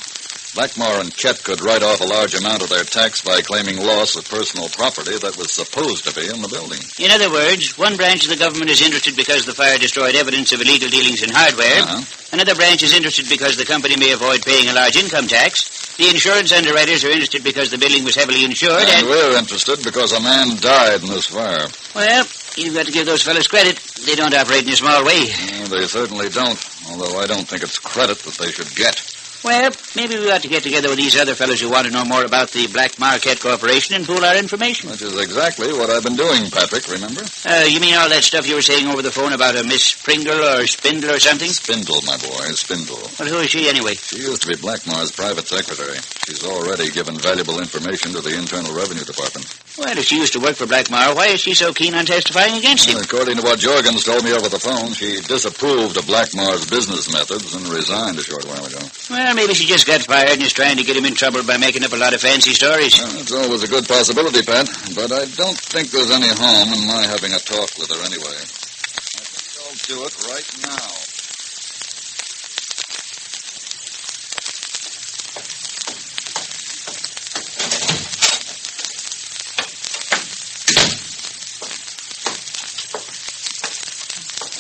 Speaker 16: Blackmar and Kett could write off a large amount of their tax by claiming loss of personal property that was supposed to be in the building.
Speaker 9: In other words, one branch of the government is interested because the fire destroyed evidence of illegal dealings in hardware. Another branch is interested because the company may avoid paying a large income tax. The insurance underwriters are interested because the building was heavily insured.
Speaker 16: And we're interested because a man died in this fire.
Speaker 9: Well, you've got to give those fellows credit. They don't operate in a small way.
Speaker 16: They certainly don't, although I don't think it's credit that they should get.
Speaker 9: Well, maybe we ought to get together with these other fellows who want to know more about the Black Market Corporation and pool our information.
Speaker 16: Which is exactly what I've been doing, Patrick, remember?
Speaker 9: You mean all that stuff you were saying over the phone about a Miss Pringle or Spindle or something?
Speaker 16: Spindle, my boy, Spindle.
Speaker 9: Well, who is she anyway?
Speaker 16: She used to be Blackmar's private secretary. She's already given valuable information to the Internal Revenue Department.
Speaker 9: Well, if she used to work for Blackmar, why is she so keen on testifying against him?
Speaker 16: According to what Jorgens told me over the phone, she disapproved of Blackmar's business methods and resigned a short while ago.
Speaker 9: Well, maybe she just got fired and is trying to get him in trouble by making up a lot of fancy stories.
Speaker 16: Well, it's always a good possibility, Pat, but I don't think there's any harm in my having a talk with her anyway. I think I'll do it right now.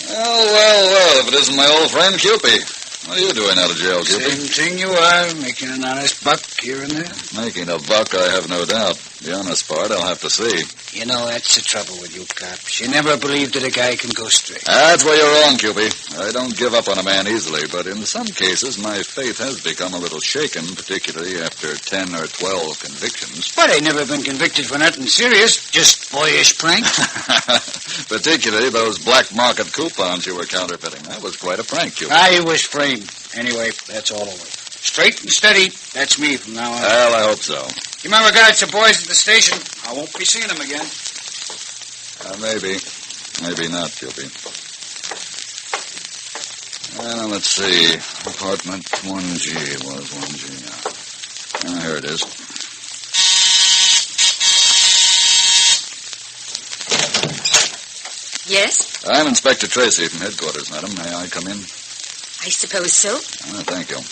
Speaker 16: Well, if it isn't my old friend Cupid. What are you doing out of jail, Cupid?
Speaker 6: Same thing you are, making an honest buck here and there.
Speaker 16: Making a buck, I have no doubt. The honest part, I'll have to see.
Speaker 6: You know, that's the trouble with you cops. You never believe that a guy can go straight.
Speaker 16: That's where you're wrong, Cupid. I don't give up on a man easily, but in some cases, my faith has become a little shaken, particularly after 10 or 12 convictions.
Speaker 6: But I never been convicted for nothing serious, just boyish pranks.
Speaker 16: Particularly those black market coupons you were counterfeiting. That was quite a prank, Cupid.
Speaker 6: I was framed. Anyway, that's all over. Straight and steady, that's me from now on.
Speaker 16: Well, I hope so.
Speaker 6: Give my regards to boys at the station. I won't be seeing them again.
Speaker 16: Maybe. Maybe not, Cupid. Well, let's see. Apartment 1G was 1G. Here it is.
Speaker 10: Yes?
Speaker 16: I'm Inspector Tracy from headquarters, madam. May I come in?
Speaker 10: I suppose so.
Speaker 16: Thank you.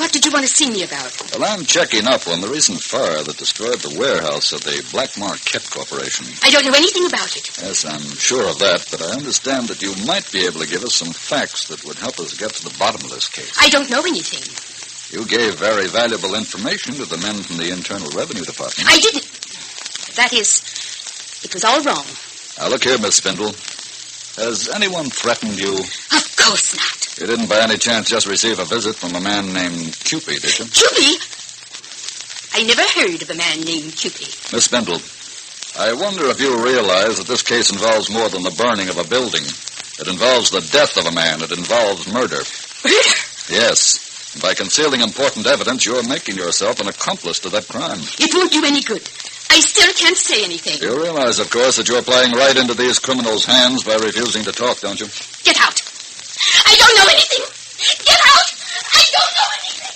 Speaker 10: What did you want to see me about?
Speaker 16: Well, I'm checking up on the recent fire that destroyed the warehouse of the Black Marquette Corporation.
Speaker 10: I don't know anything about it.
Speaker 16: Yes, I'm sure of that, but I understand that you might be able to give us some facts that would help us get to the bottom of this case.
Speaker 10: I don't know anything.
Speaker 16: You gave very valuable information to the men from the Internal Revenue Department.
Speaker 10: I didn't. That is, it was all wrong.
Speaker 16: Now, look here, Miss Spindle. Has anyone threatened you?
Speaker 10: Of course not.
Speaker 16: You didn't by any chance just receive a visit from a man named Cupid, did you?
Speaker 10: Cupid? I never heard of a man named Cupid.
Speaker 16: Miss Spindle, I wonder if you realize that this case involves more than the burning of a building. It involves the death of a man. It involves murder.
Speaker 10: Murder?
Speaker 16: Yes. And by concealing important evidence, you're making yourself an accomplice to that crime.
Speaker 10: It won't do any good. I still can't say anything.
Speaker 16: You realize, of course, that you're playing right into these criminals' hands by refusing to talk, don't you?
Speaker 10: Get out. I don't know anything. Get out. I don't know anything.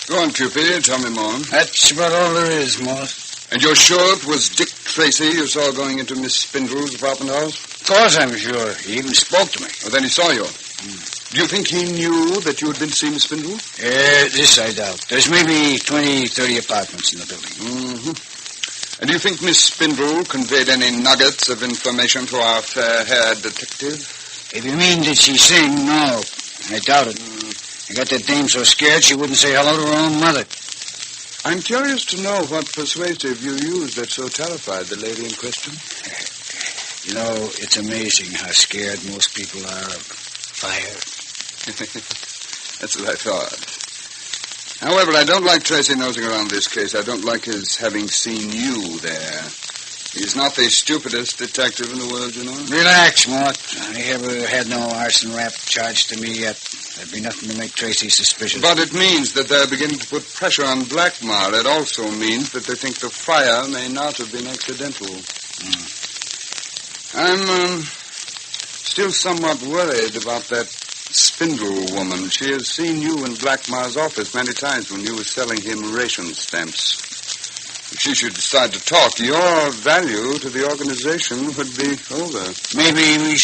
Speaker 21: Go on, Cupid. Tell me more.
Speaker 6: That's about all there is, Morse.
Speaker 21: And you're sure it was Dick Tracy you saw going into Miss Spindle's apartment house?
Speaker 6: Of course I'm sure. He even spoke to me.
Speaker 21: Well, then he saw you. Do you think he knew that you had been seeing Miss Spindle?
Speaker 6: This I doubt. There's maybe 20, 30 apartments in the building.
Speaker 21: Mm-hmm. And do you think Miss Spindle conveyed any nuggets of information to our fair-haired detective?
Speaker 6: If you mean did she sing, no. I doubt it. I got that dame so scared she wouldn't say hello to her own mother.
Speaker 21: I'm curious to know what persuasive you used that so terrified the lady in question.
Speaker 6: You know, it's amazing how scared most people are of fire.
Speaker 21: That's what I thought. However, I don't like Tracy nosing around this case. I don't like his having seen you there. He's not the stupidest detective in the world, you know.
Speaker 6: Relax, Mort. I haven't had no arson rap charged to me yet. There'd be nothing to make Tracy suspicious.
Speaker 21: But it means that they're beginning to put pressure on Blackmar. It also means that they think the fire may not have been accidental. I'm still somewhat worried about that Spindle woman. She has seen you in Blackmar's office many times when you were selling him ration stamps. If she should decide to talk, your value to the organization would be over.
Speaker 6: Maybe we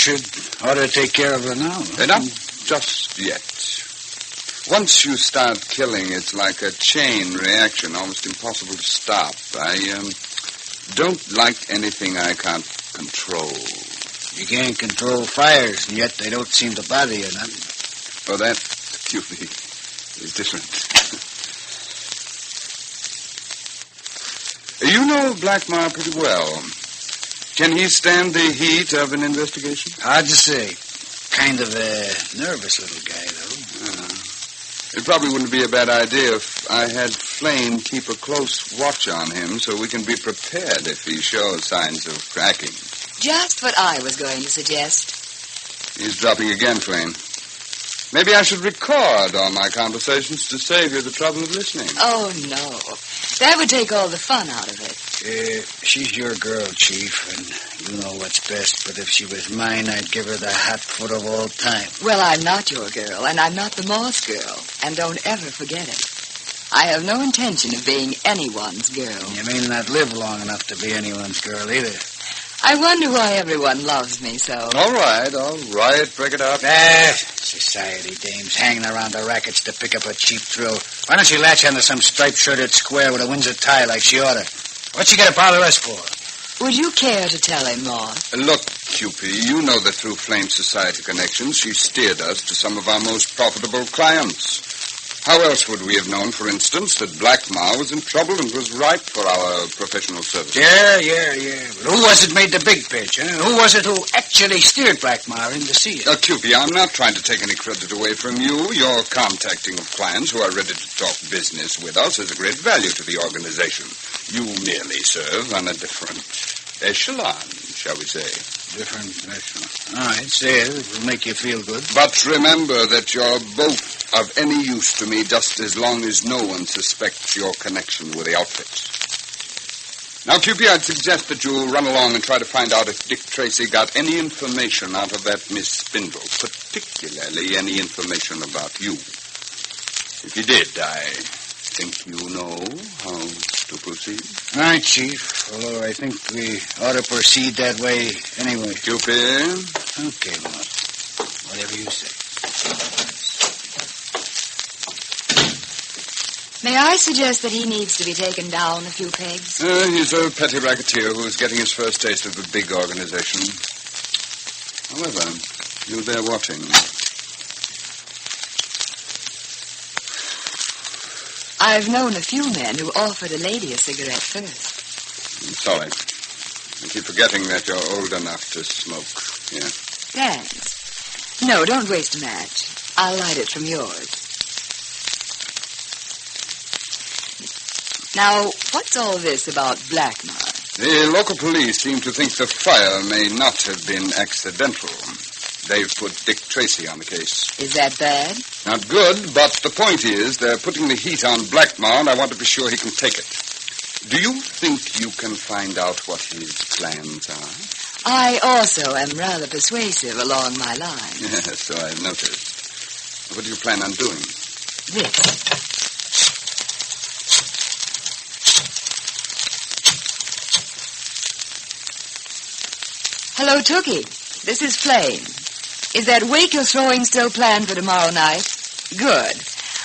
Speaker 6: ought to take care of her now.
Speaker 21: Not just yet. Once you start killing, it's like a chain reaction, almost impossible to stop. I don't like anything I can't control.
Speaker 6: You can't control fires, and yet they don't seem to bother you none.
Speaker 21: Oh, that, Cupid, is different. You know Blackmar pretty well. Can he stand the heat of an investigation?
Speaker 6: Hard to say. Kind of a nervous little guy, though.
Speaker 21: It probably wouldn't be a bad idea if I had Flame keep a close watch on him so we can be prepared if he shows signs of cracking.
Speaker 12: Just what I was going to suggest.
Speaker 21: He's dropping again, Flame. Maybe I should record all my conversations to save you the trouble of listening.
Speaker 12: Oh, no. That would take all the fun out of it.
Speaker 6: She's your girl, Chief, and you know what's best. But if she was mine, I'd give her the hot foot of all time.
Speaker 12: Well, I'm not your girl, and I'm not the Moss girl. And don't ever forget it. I have no intention of being anyone's girl.
Speaker 6: You may not live long enough to be anyone's girl either.
Speaker 12: I wonder why everyone loves me so.
Speaker 21: All right. Break it up.
Speaker 6: Society dames hanging around the rackets to pick up a cheap thrill. Why don't she latch onto some striped-shirted square with a Windsor tie like she oughta? What's she got to bother us for?
Speaker 12: Would you care to tell him, Moss?
Speaker 21: Look, Cupid, you know that through Flame Society connections, she steered us to some of our most profitable clients. How else would we have known, for instance, that Blackmar was in trouble and was ripe for our professional services?
Speaker 6: Yeah. But who was it made the big pitch, huh? Who was it who actually steered Blackmar in to see it?
Speaker 21: Cupid, I'm not trying to take any credit away from you. Your contacting of clients who are ready to talk business with us is a great value to the organization. You merely serve on a different echelon, shall we say.
Speaker 6: Different echelon. All right, say it. It'll make you feel good.
Speaker 21: But remember that you're both of any use to me just as long as no one suspects your connection with the outfit.
Speaker 5: Now, Cupid, I'd suggest that you run along and try to find out if Dick Tracy got any information out of that Miss Spindle, particularly any information about you. If he did, I think you know how to proceed.
Speaker 6: All right, Chief. Although I think we ought to proceed that way anyway.
Speaker 5: Cupid?
Speaker 6: Okay, boss. Whatever you say.
Speaker 12: May I suggest that he needs to be taken down a few pegs?
Speaker 5: He's a petty racketeer who's getting his first taste of the big organization. However, you there watching.
Speaker 12: I've known a few men who offered a lady a cigarette first.
Speaker 5: I'm sorry. I keep forgetting that you're old enough to smoke. Yeah.
Speaker 12: Thanks. No, don't waste a match. I'll light it from yours. Now, what's all this about Blackmar?
Speaker 5: The local police seem to think the fire may not have been accidental. They've put Dick Tracy on the case.
Speaker 12: Is that bad?
Speaker 5: Not good, but the point is they're putting the heat on Blackmar, and I want to be sure he can take it. Do you think you can find out what his plans are?
Speaker 12: I also am rather persuasive along my lines.
Speaker 5: Yes, so I've noticed. What do you plan on doing?
Speaker 12: This. Hello, Tookie. This is Flame. Is that wake you're throwing still planned for tomorrow night? Good.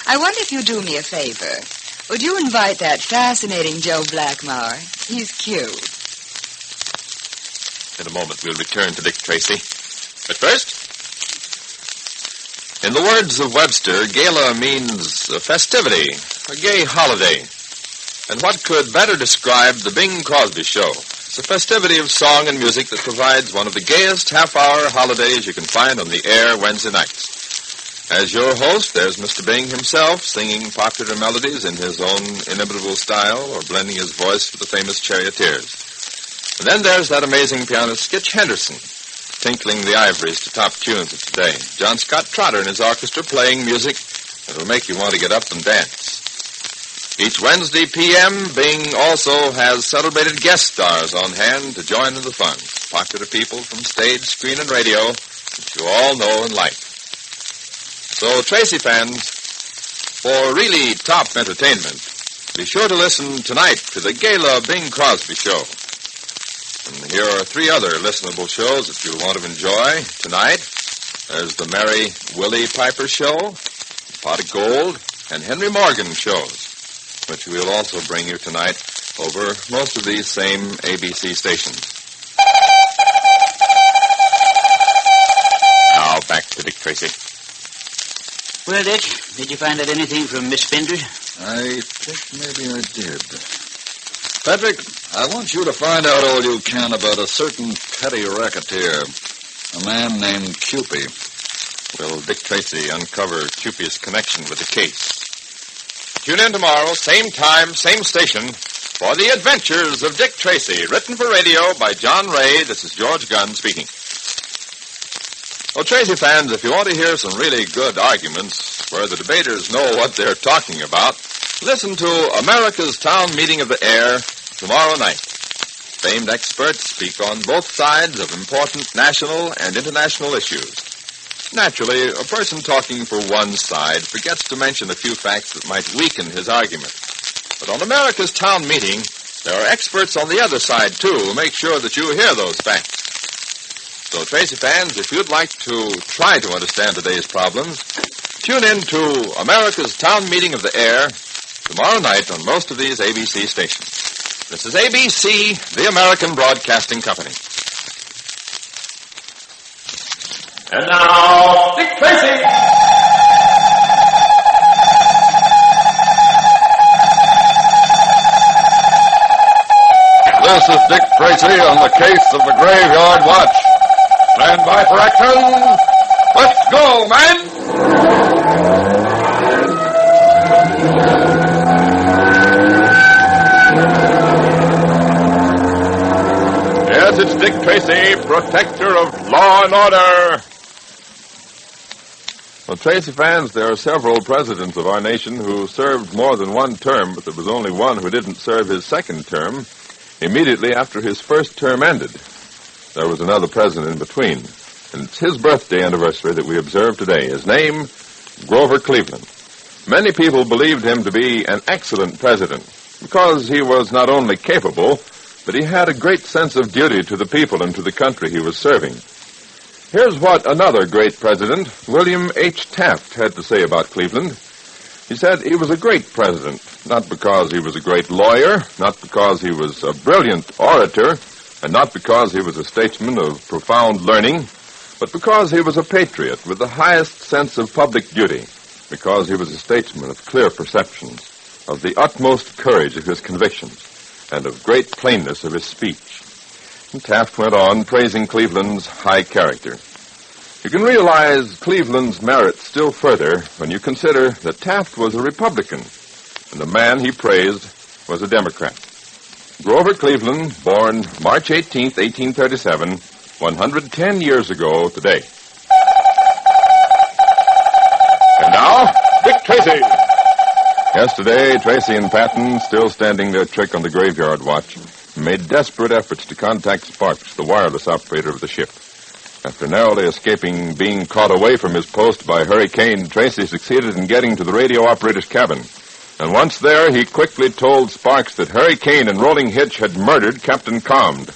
Speaker 12: I wonder if you'd do me a favor. Would you invite that fascinating Joe Blackmar? He's cute.
Speaker 17: In a moment, we'll return to Dick Tracy. But first, in the words of Webster, gala means a festivity, a gay holiday. And what could better describe the Bing Crosby Show? It's a festivity of song and music that provides one of the gayest half-hour holidays you can find on the air Wednesday nights. As your host, there's Mr. Bing himself, singing popular melodies in his own inimitable style or blending his voice with the famous charioteers. And then there's that amazing pianist, Skitch Henderson, tinkling the ivories to top tunes of today. John Scott Trotter and his orchestra playing music that will make you want to get up and dance. Each Wednesday p.m., Bing also has celebrated guest stars on hand to join in the fun. Popular people from stage, screen, and radio that you all know and like. So, Tracy fans, for really top entertainment, be sure to listen tonight to the Gala Bing Crosby Show. And here are 3 other listenable shows that you'll want to enjoy tonight. There's the Mary Willie Piper Show, Pot of Gold, and Henry Morgan shows, which we'll also bring you tonight over most of these same ABC stations. Now, back to Dick Tracy.
Speaker 9: Well, Dick, did you find out anything from Miss Spindler?
Speaker 16: I think maybe I did. Patrick, I want you to find out all you can about a certain petty racketeer, a man named Cupid.
Speaker 17: Will Dick Tracy uncover Cupid's connection with the case? Tune in tomorrow, same time, same station, for The Adventures of Dick Tracy, written for radio by John Ray. This is George Gunn speaking. Well, Tracy fans, if you want to hear some really good arguments where the debaters know what they're talking about, listen to America's Town Meeting of the Air tomorrow night. Famed experts speak on both sides of important national and international issues. Naturally, a person talking for one side forgets to mention a few facts that might weaken his argument. But on America's Town Meeting, there are experts on the other side, too, who make sure that you hear those facts. So, Tracy fans, if you'd like to try to understand today's problems, tune in to America's Town Meeting of the Air tomorrow night on most of these ABC stations. This is ABC, the American Broadcasting Company. And now, Dick Tracy.
Speaker 16: This is Dick Tracy on the case of the Graveyard Watch. Stand by for action. Let's go, man!
Speaker 17: Yes, it's Dick Tracy, protector of law and order. Well, Tracy fans, there are several presidents of our nation who served more than one term, but there was only one who didn't serve his second term. immediately after his first term ended. There was another president in between, and it's his birthday anniversary that we observe today. His name, Grover Cleveland. Many people believed him to be an excellent president because he was not only capable, but he had a great sense of duty to the people and to the country he was serving. Here's what another great president, William H. Taft, had to say about Cleveland. He said he was a great president, not because he was a great lawyer, not because he was a brilliant orator, and not because he was a statesman of profound learning, but because he was a patriot with the highest sense of public duty, because he was a statesman of clear perceptions, of the utmost courage of his convictions, and of great plainness of his speech. And Taft went on praising Cleveland's high character. You can realize Cleveland's merit still further when you consider that Taft was a Republican, and the man he praised was a Democrat. Grover Cleveland, born March 18th, 1837, 110 years ago today. And now, Dick Tracy. Yesterday, Tracy and Patton, still standing their trick on the graveyard watch, made desperate efforts to contact Sparks, the wireless operator of the ship. After narrowly escaping being caught away from his post by Hurricane, Tracy succeeded in getting to the radio operator's cabin. And once there, he quickly told Sparks that Hurricane and Rolling Hitch had murdered Captain Combed.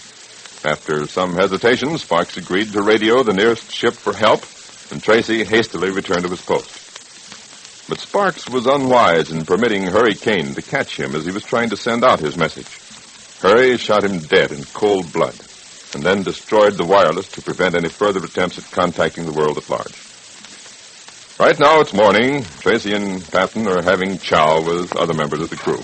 Speaker 17: After some hesitation, Sparks agreed to radio the nearest ship for help, and Tracy hastily returned to his post. But Sparks was unwise in permitting Hurricane to catch him as he was trying to send out his message. Hurry shot him dead in cold blood, and then destroyed the wireless to prevent any further attempts at contacting the world at large. Right now it's morning. Tracy and Patton are having chow with other members of the crew.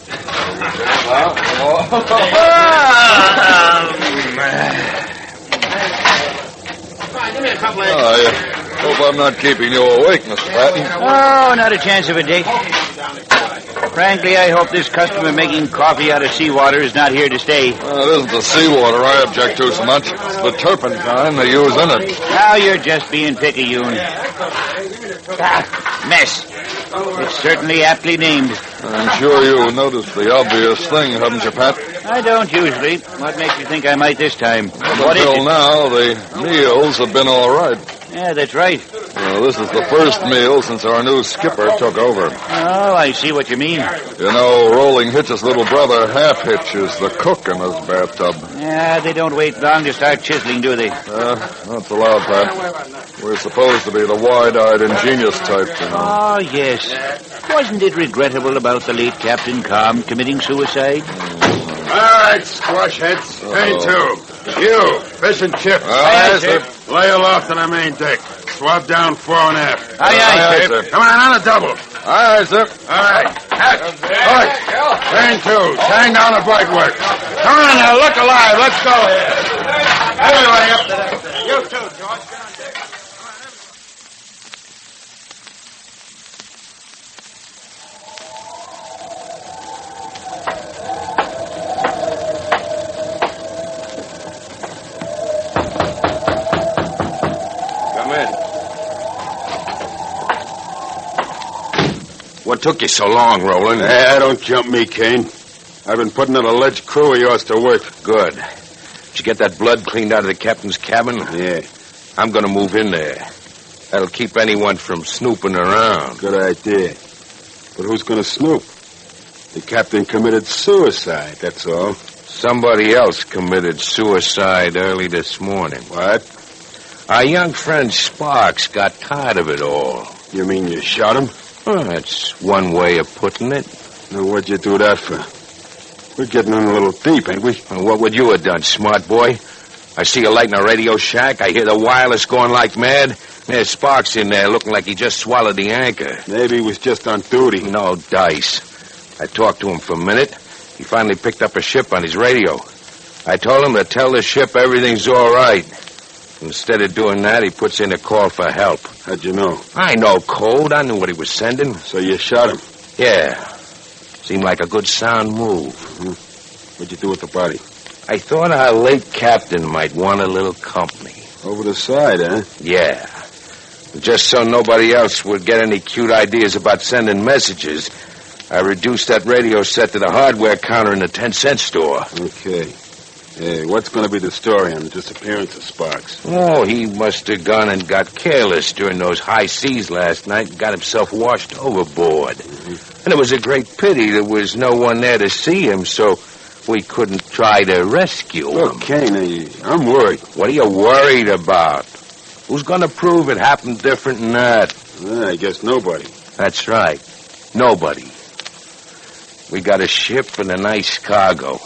Speaker 16: I hope I'm not keeping you awake, Mr. Patton.
Speaker 9: Oh, not a chance of it, Dick. Frankly, I hope this customer making coffee out of seawater is not here to stay.
Speaker 16: It isn't the seawater I object to so much. It's the turpentine they use in it.
Speaker 9: Now you're just being picayune. Mess. It's certainly aptly named.
Speaker 16: I'm sure you noticed the obvious thing, haven't you, Pat?
Speaker 9: I don't usually. What makes you think I might this time?
Speaker 16: What until now, the meals have been all right.
Speaker 9: Yeah, that's right.
Speaker 16: Well, this is the first meal since our new skipper took over.
Speaker 9: Oh, I see what you mean.
Speaker 16: You know, Rolling Hitch's little brother, Half Hitch, is the cook in this bathtub.
Speaker 9: Yeah, they don't wait long to start chiseling, do they?
Speaker 16: That's allowed, Pat. We're supposed to be the wide-eyed, ingenious type, you know.
Speaker 9: Oh, yes. Wasn't it regrettable about the late Captain Combed committing suicide?
Speaker 20: All right, squash heads. Turn two. You, fish and chips.
Speaker 16: Aye, sir.
Speaker 20: Lay aloft on the main deck. Swab down fore and aft.
Speaker 16: Aye, sir.
Speaker 20: Come on a double.
Speaker 16: Aye, sir.
Speaker 20: All right. Hatch. Turn two. Hang down the bright work. Come on now, look alive. Let's go here. Everybody up to that. You too, George. Get on deck.
Speaker 18: What took you so long, Roland?
Speaker 20: Don't jump me, Kane. I've been putting that alleged crew of yours to work.
Speaker 18: Good. Did you get that blood cleaned out of the captain's cabin?
Speaker 20: Yeah.
Speaker 18: I'm going to move in there. That'll keep anyone from snooping around.
Speaker 20: Good idea. But who's going to snoop? The captain committed suicide, that's all.
Speaker 18: Somebody else committed suicide early this morning.
Speaker 20: What?
Speaker 18: Our young friend Sparks got tired of it all.
Speaker 20: You mean you shot him?
Speaker 18: Well, that's one way of putting it.
Speaker 20: Now, what'd you do that for? We're getting in a little deep, ain't we?
Speaker 18: Well, what would you have done, smart boy? I see a light in a radio shack. I hear the wireless going like mad. There's Sparks in there looking like he just swallowed the anchor.
Speaker 20: Maybe he was just on duty.
Speaker 18: No dice. I talked to him for a minute. He finally picked up a ship on his radio. I told him to tell the ship everything's all right. Instead of doing that, he puts in a call for help.
Speaker 20: How'd you know?
Speaker 18: I know code. I knew what he was sending.
Speaker 20: So you shot him?
Speaker 18: Yeah. Seemed like a good sound move.
Speaker 20: Mm-hmm. What'd you do with the body?
Speaker 18: I thought our late captain might want a little company.
Speaker 20: Over the side, huh?
Speaker 18: Yeah. Just so nobody else would get any cute ideas about sending messages, I reduced that radio set to the hardware counter in the 10-cent store.
Speaker 20: Okay. Hey, what's going to be the story on the disappearance of Sparks?
Speaker 8: Oh, he must have gone and got careless during those high seas last night and got himself washed overboard. And it was a great pity there was no one there to see him, so we couldn't try to rescue him.
Speaker 20: Okay, now, I'm worried.
Speaker 8: What are you worried about? Who's going to prove it happened different than that?
Speaker 20: I guess nobody.
Speaker 8: That's right. Nobody. We got a ship and a nice cargo.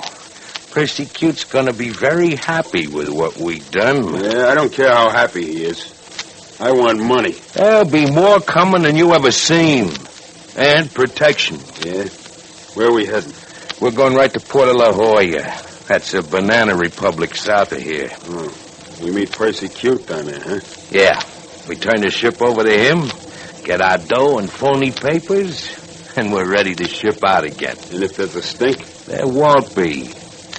Speaker 8: Percy Cute's gonna be very happy with what we done.
Speaker 20: Yeah, I don't care how happy he is. I want money.
Speaker 8: There'll be more coming than you ever seen. And protection.
Speaker 20: Yeah? Where are we heading?
Speaker 8: We're going right to Port La Jolla. That's a banana republic south of here.
Speaker 20: Oh. We meet Percy Cute down there, huh?
Speaker 8: Yeah. We turn the ship over to him, get our dough and phony papers, and we're ready to ship out again.
Speaker 20: And if there's a stink?
Speaker 8: There won't be.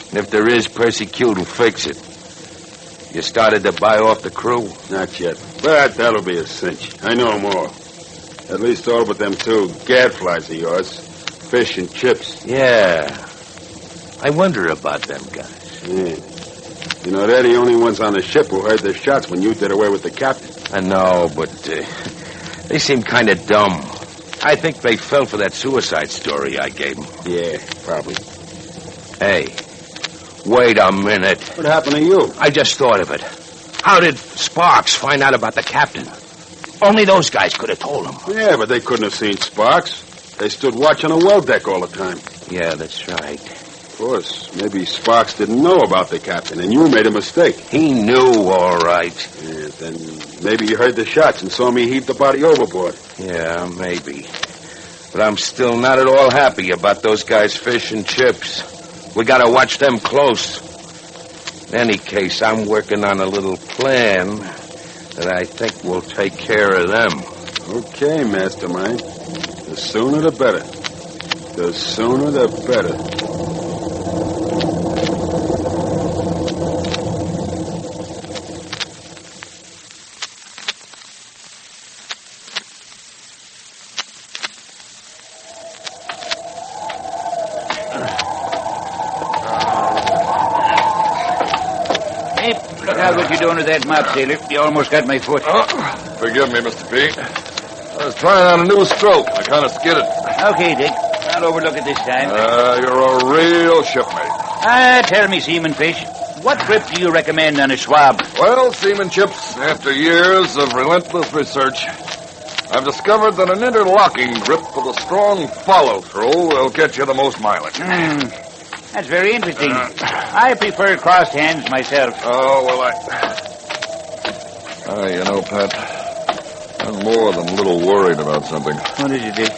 Speaker 8: And if there is, Percy Cute will fix it. You started to buy off the crew?
Speaker 20: Not yet. But that'll be a cinch. I know them all. At least all but them two gadflies of yours. Fish and chips.
Speaker 8: Yeah. I wonder about them guys.
Speaker 20: Yeah. You know, they're the only ones on the ship who heard the shots when you did away with the captain.
Speaker 8: I know, but they seem kind of dumb. I think they fell for that suicide story I gave them.
Speaker 20: Yeah, probably.
Speaker 8: Hey, wait a minute.
Speaker 20: What happened to you?
Speaker 8: I just thought of it. How did Sparks find out about the captain? Only those guys could have told him.
Speaker 20: Yeah, but they couldn't have seen Sparks. They stood watching the well deck all the time.
Speaker 8: Yeah, that's right.
Speaker 20: Of course, maybe Sparks didn't know about the captain, and you made a mistake.
Speaker 8: He knew, all right.
Speaker 20: Yeah, then maybe you heard the shots and saw me heave the body overboard.
Speaker 8: Yeah, maybe. But I'm still not at all happy about those guys' fish and chips. We gotta watch them close. In any case, I'm working on a little plan that I think will take care of them.
Speaker 20: Okay, Mastermind. The sooner the better. The sooner the better.
Speaker 9: Look out what you're doing with that mop, sailor. You almost got my foot.
Speaker 16: Forgive me, Mr. P. I was trying on a new stroke. I kind of skidded.
Speaker 9: Okay, Dick. I'll overlook it this time.
Speaker 16: You're a real shipmate.
Speaker 9: Tell me, Seaman Fish, what grip do you recommend on a swab?
Speaker 16: Well, Seaman Chips, after years of relentless research, I've discovered that an interlocking grip with a strong follow-through will get you the most mileage.
Speaker 9: That's very interesting. I prefer crossed hands myself.
Speaker 16: Oh, well, you know, Pat, I'm more than a little worried about something.
Speaker 9: What is it, Dick?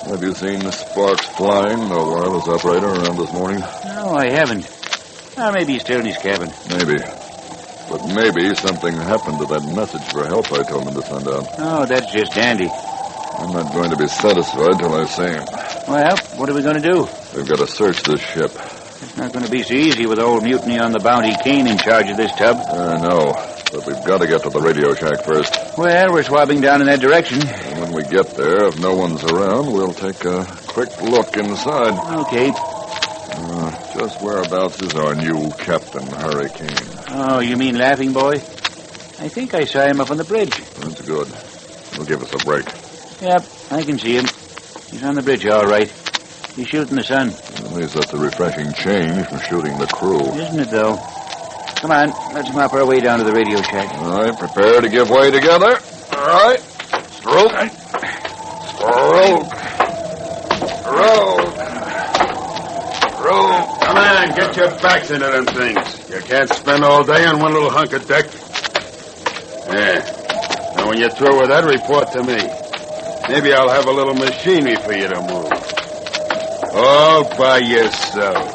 Speaker 16: Have you seen the Sparks flying, the wireless operator, around this morning?
Speaker 9: No, I haven't. Or maybe he's still in his cabin.
Speaker 16: Maybe. But maybe something happened to that message for help I told him to send out.
Speaker 9: Oh, that's just dandy.
Speaker 16: I'm not going to be satisfied till I see him.
Speaker 9: Well, what are we going to do?
Speaker 16: We've got to search this ship.
Speaker 9: It's not going to be so easy with old Mutiny on the Bounty Kane in charge of this tub.
Speaker 16: I know, but we've got to get to the radio shack first.
Speaker 9: Well, we're swabbing down in that direction.
Speaker 16: And when we get there, if no one's around, we'll take a quick look inside.
Speaker 9: Okay.
Speaker 16: Just whereabouts is our new Captain Hurricane?
Speaker 9: Oh, you mean Laughing Boy? I think I saw him up on the bridge.
Speaker 16: That's good. He'll give us a break.
Speaker 9: Yep, I can see him. He's on the bridge, all right. He's shooting the sun.
Speaker 16: At least that's a refreshing change from shooting the crew.
Speaker 9: Isn't it, though? Come on, let's mop our way down to the radio shack.
Speaker 16: All right, prepare to give way together. All right. Stroke. Stroke. Stroke. Stroke.
Speaker 20: Come on, get your backs into them things. You can't spend all day on one little hunk of deck. Yeah. Now, when you're through with that, report to me. Maybe I'll have a little machinery for you to move. All by yourself.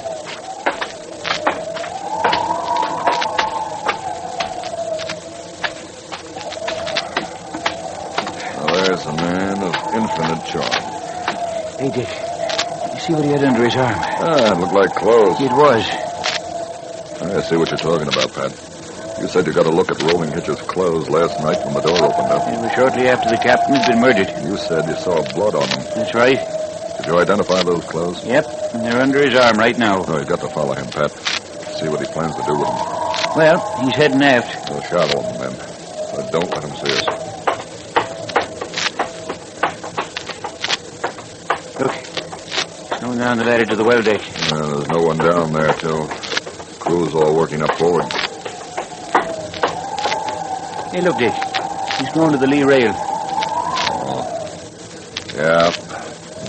Speaker 16: Well, there's a man of infinite charm.
Speaker 9: Hey, Dick. You see what he had under his arm?
Speaker 16: It looked like clothes.
Speaker 9: It was.
Speaker 16: I see what you're talking about, Pat. You said you got a look at Rolling Hitch's clothes last night when the door opened up.
Speaker 9: It was shortly after the captain had been murdered.
Speaker 16: You said you saw blood on them.
Speaker 9: That's right.
Speaker 16: Did you identify those clothes?
Speaker 9: Yep, and they're under his arm right now.
Speaker 16: Oh, you've got to follow him, Pat.
Speaker 19: see what he plans to do with them.
Speaker 9: Well, he's heading aft.
Speaker 19: We'll shadow him, then. But don't let him see us.
Speaker 9: Look. No one down the ladder to the well deck.
Speaker 19: There's no one down there, too. Crew's all working up forward.
Speaker 9: Hey, look, Dick. He's going to the lee rail.
Speaker 19: Oh. Yeah.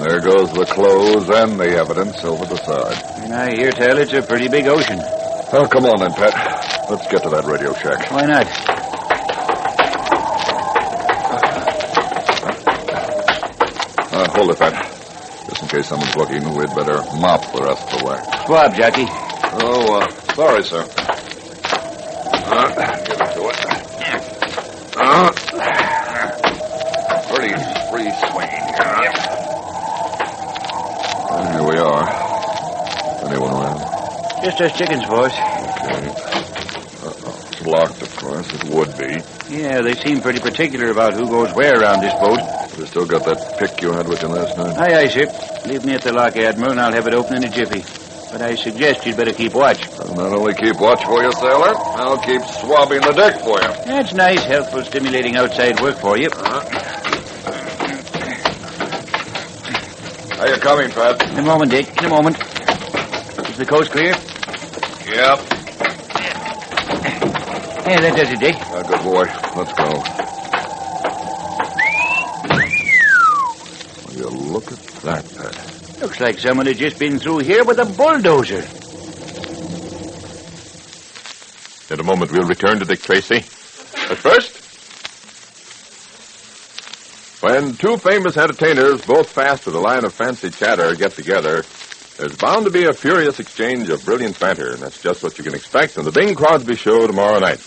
Speaker 19: There goes the clothes and the evidence over the side.
Speaker 9: And I hear tell it's a pretty big ocean.
Speaker 19: Oh, come on then, Pat. Let's get to that radio shack.
Speaker 9: Why not?
Speaker 19: Hold it, Pat. Just in case someone's looking, we'd better mop the rest of the way.
Speaker 9: Swab, Jackie.
Speaker 19: Oh, sorry, sir. Give it to it. Pretty free swing. Here we are. Anyone around?
Speaker 9: Just us chickens, boss.
Speaker 19: Okay. It's locked, of course. It would be.
Speaker 9: Yeah, they seem pretty particular about who goes where around this boat.
Speaker 19: You still got that pick you had with you last night?
Speaker 9: Aye, sir. Leave me at the lock, Admiral, and I'll have it open in a jiffy. But I suggest you'd better keep watch.
Speaker 19: I'll not only keep watch for you, sailor, I'll keep swabbing the deck for you.
Speaker 9: That's nice, healthful, stimulating outside work for you.
Speaker 19: How you coming, Pat?
Speaker 9: In a moment, Dick. In a moment. Is the coast clear?
Speaker 19: Yep.
Speaker 9: Hey, that does it, Dick.
Speaker 19: Good boy. Let's go. Will you look at that, Pat?
Speaker 9: Looks like someone had just been through here with a bulldozer.
Speaker 17: In a moment, we'll return to Dick Tracy. But first, when two famous entertainers, both fast with a line of fancy chatter, get together, there's bound to be a furious exchange of brilliant banter, and that's just what you can expect on the Bing Crosby Show tomorrow night.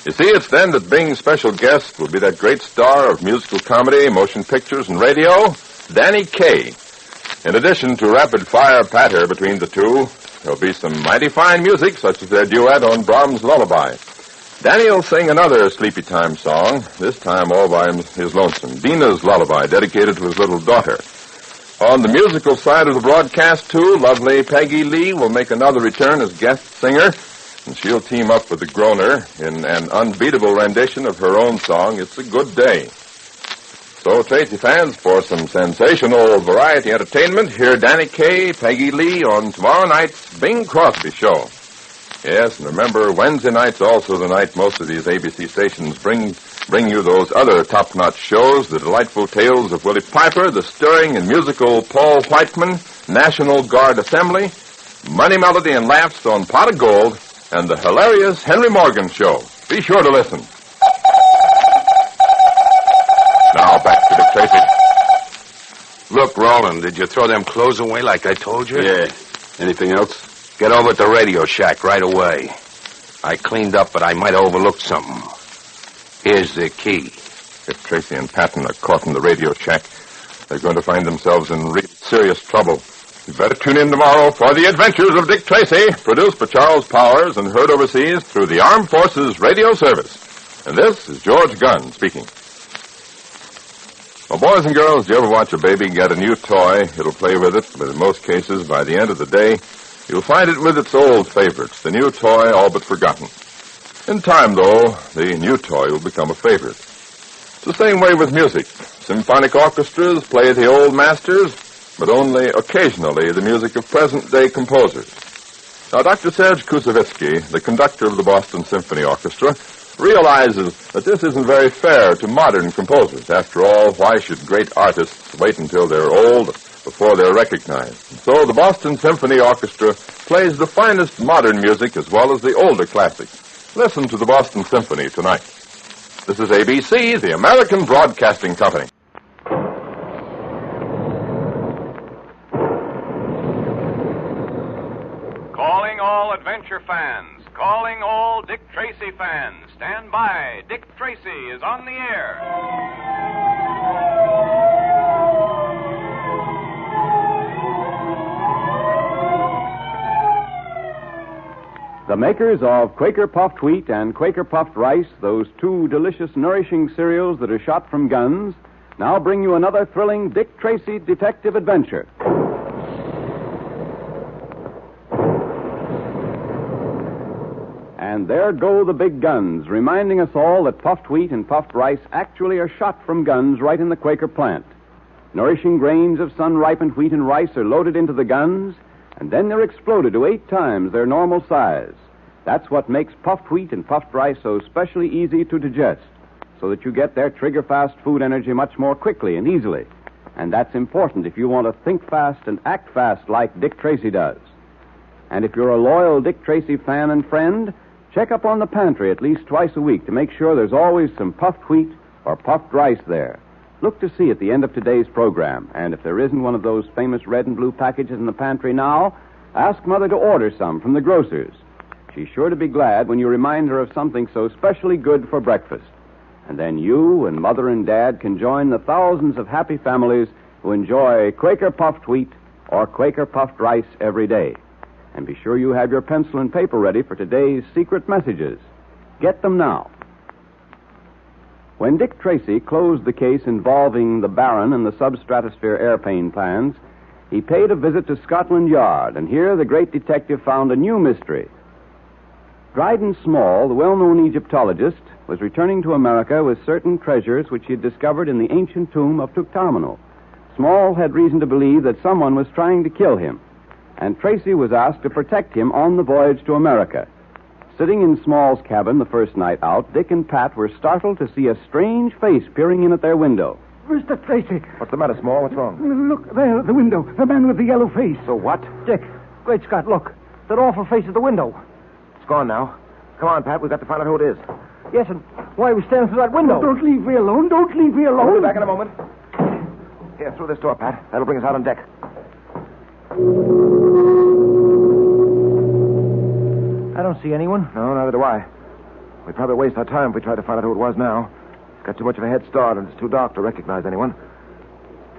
Speaker 17: You see, it's then that Bing's special guest will be that great star of musical comedy, motion pictures, and radio, Danny Kaye. In addition to rapid-fire patter between the two, there'll be some mighty fine music, such as their duet on Brahms' Lullaby. Danny will sing another sleepy time song, this time all by his lonesome, Dina's Lullaby, dedicated to his little daughter. On the musical side of the broadcast, too, lovely Peggy Lee will make another return as guest singer, and she'll team up with the Groner in an unbeatable rendition of her own song, It's a Good Day. So, Tracy fans, for some sensational variety entertainment, hear Danny Kaye, Peggy Lee on tomorrow night's Bing Crosby Show. Yes, and remember, Wednesday night's also the night most of these ABC stations bring you those other top-notch shows, the delightful tales of Willie Piper, the stirring and musical Paul Whiteman, National Guard Assembly, Money, Melody, and Laughs on Pot of Gold, and the hilarious Henry Morgan Show. Be sure to listen. Now, back to Dick Tracy.
Speaker 8: Look, Roland, did you throw them clothes away like I told you?
Speaker 20: Yeah. Anything else?
Speaker 8: Get over at the radio shack right away. I cleaned up, but I might have overlooked something. Here's the key.
Speaker 17: If Tracy and Patton are caught in the radio shack, they're going to find themselves in real serious trouble. You better tune in tomorrow for The Adventures of Dick Tracy, produced by Charles Powers and heard overseas through the Armed Forces Radio Service. And this is George Gunn speaking. Well, boys and girls, do you ever watch a baby get a new toy? It'll play with it, but in most cases, by the end of the day, you'll find it with its old favorites, the new toy all but forgotten. In time, though, the new toy will become a favorite. It's the same way with music. Symphonic orchestras play the old masters, but only occasionally the music of present-day composers. Now, Dr. Serge Koussevitzky, the conductor of the Boston Symphony Orchestra, realizes that this isn't very fair to modern composers. After all, why should great artists wait until they're old before they're recognized? And so the Boston Symphony Orchestra plays the finest modern music as well as the older classics. Listen to the Boston Symphony tonight. This is ABC, the American Broadcasting Company.
Speaker 15: Calling all adventure fans. Calling all Dick Tracy fans. Stand by. Dick Tracy is on the air.
Speaker 22: The makers of Quaker Puffed Wheat and Quaker Puffed Rice, those two delicious, nourishing cereals that are shot from guns, now bring you another thrilling Dick Tracy detective adventure. And there go the big guns, reminding us all that puffed wheat and puffed rice actually are shot from guns right in the Quaker plant. Nourishing grains of sun-ripened wheat and rice are loaded into the guns, and then they're exploded to 8 times their normal size. That's what makes puffed wheat and puffed rice so specially easy to digest, so that you get their trigger-fast food energy much more quickly and easily. And that's important if you want to think fast and act fast like Dick Tracy does. And if you're a loyal Dick Tracy fan and friend, check up on the pantry at least twice a week to make sure there's always some puffed wheat or puffed rice there. Look to see at the end of today's program, and if there isn't one of those famous red and blue packages in the pantry now, ask Mother to order some from the grocer's. She's sure to be glad when you remind her of something so specially good for breakfast. And then you and Mother and Dad can join the thousands of happy families who enjoy Quaker puffed wheat or Quaker puffed rice every day. And be sure you have your pencil and paper ready for today's secret messages. Get them now. When Dick Tracy closed the case involving the Baron and the substratosphere airplane plans, he paid a visit to Scotland Yard, and here the great detective found a new mystery. Dryden Small, the well-known Egyptologist, was returning to America with certain treasures which he had discovered in the ancient tomb of Tutankhamun. Small had reason to believe that someone was trying to kill him, and Tracy was asked to protect him on the voyage to America. Sitting in Small's cabin the first night out, Dick and Pat were startled to see a strange face peering in at their window.
Speaker 3: Mr. Tracy.
Speaker 13: What's the matter, Small? What's wrong?
Speaker 3: Look, there, the window. The man with the yellow face.
Speaker 13: So what?
Speaker 3: Dick, great Scott, look. That awful face at the window.
Speaker 13: It's gone now. Come on, Pat. We've got to find out who it is.
Speaker 3: Yes, and why are we standing through that window?
Speaker 13: Oh,
Speaker 3: don't leave me alone. Don't leave me alone.
Speaker 13: I'll be back in a moment. Here, through this door, Pat. That'll bring us out on deck.
Speaker 3: I don't see anyone.
Speaker 13: No, neither do I. We'd probably waste our time if we tried to find out who it was now. It's got too much of a head start, and it's too dark to recognize anyone.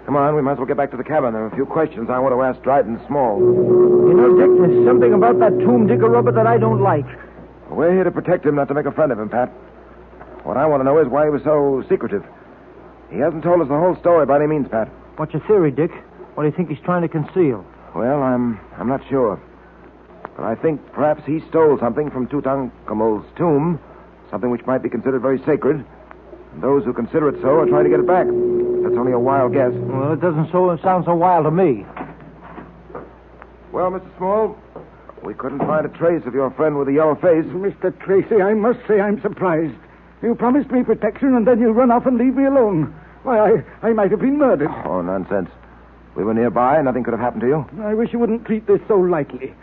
Speaker 13: Come on, we might as well get back to the cabin. There are a few questions I want to ask Dryden Small.
Speaker 3: You know, Dick, there's something about that tomb digger rubber that I don't like.
Speaker 13: We're here to protect him, not to make a friend of him, Pat. What I want to know is why he was so secretive. He hasn't told us the whole story by any means, Pat.
Speaker 3: What's your theory, Dick? What do you think he's trying to conceal?
Speaker 13: Well, I'm not sure. But I think perhaps he stole something from Tutankhamun's tomb, something which might be considered very sacred. And those who consider it so are trying to get it back. That's only a wild guess.
Speaker 3: Well, it doesn't sound so wild to me.
Speaker 13: Well, Mr. Small, we couldn't find a trace of your friend with the yellow face.
Speaker 3: Mr. Tracy, I must say I'm surprised. You promised me protection, and then you run off and leave me alone. Why, I might have been murdered.
Speaker 13: Oh, nonsense. We were nearby. Nothing could have happened to you.
Speaker 3: I wish you wouldn't treat this so lightly.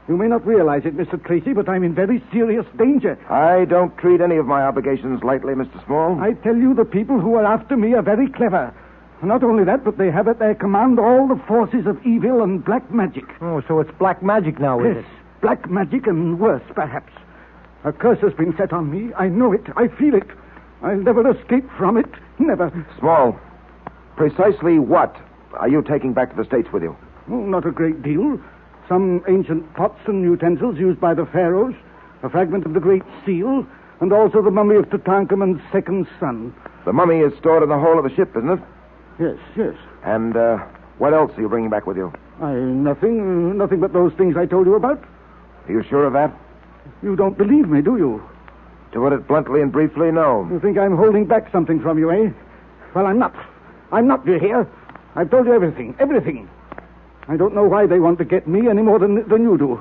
Speaker 3: You may not realize it, Mr. Tracy, but I'm in very serious danger.
Speaker 13: I don't treat any of my obligations lightly, Mr. Small.
Speaker 3: I tell you, the people who are after me are very clever. Not only that, but they have at their command all the forces of evil and black magic.
Speaker 23: Oh, so it's black magic now, is
Speaker 3: it? Black magic and worse, perhaps. A curse has been set on me. I know it. I feel it. I'll never escape from it. Never.
Speaker 13: Small, precisely what are you taking back to the States with you?
Speaker 3: Oh, not a great deal. Some ancient pots and utensils used by the pharaohs, a fragment of the Great Seal, and also the mummy of Tutankhamun's second son.
Speaker 13: The mummy is stored in the hold of the ship, isn't it?
Speaker 3: Yes, yes.
Speaker 13: And what else are you bringing back with you?
Speaker 3: Nothing but those things I told you about.
Speaker 13: Are you sure of that?
Speaker 3: You don't believe me, do you?
Speaker 13: To put it bluntly and briefly, no.
Speaker 3: You think I'm holding back something from you, eh? Well, I'm not. I'm not, you hear? I've told you everything. Everything. I don't know why they want to get me any more than you do.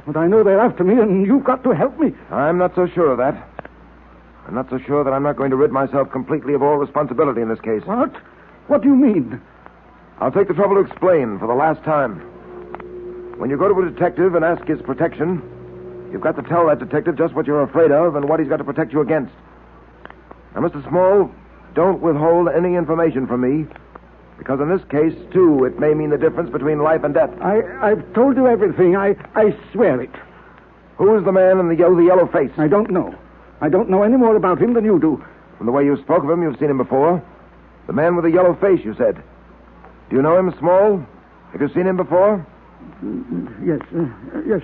Speaker 3: But I know they're after me, and you've got to help me.
Speaker 13: I'm not so sure of that. I'm not so sure that I'm not going to rid myself completely of all responsibility in this case.
Speaker 3: What? What do you mean?
Speaker 13: I'll take the trouble to explain for the last time. When you go to a detective and ask his protection, you've got to tell that detective just what you're afraid of and what he's got to protect you against. Now, Mr. Small, don't withhold any information from me, because in this case, too, it may mean the difference between life and death.
Speaker 3: I've told you everything. I swear it.
Speaker 13: Who is the man in the yellow face?
Speaker 3: I don't know. I don't know any more about him than you do.
Speaker 13: From the way you spoke of him, you've seen him before. The man with the yellow face, you said. Do you know him, Small? Have you seen him before?
Speaker 3: Yes,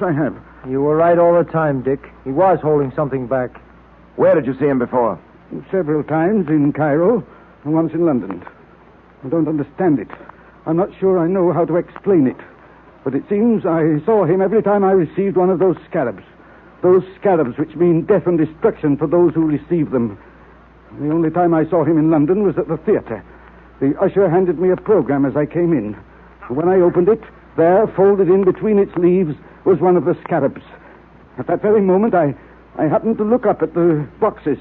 Speaker 3: I have.
Speaker 23: You were right all the time, Dick. He was holding something back.
Speaker 13: Where did you see him before?
Speaker 3: Several times in Cairo and once in London. I don't understand it. I'm not sure I know how to explain it. But it seems I saw him every time I received one of those scarabs. Those scarabs which mean death and destruction for those who receive them. The only time I saw him in London was at the theatre. The usher handed me a program as I came in. When I opened it, there, folded in between its leaves, was one of the scarabs. At that very moment, I happened to look up at the boxes,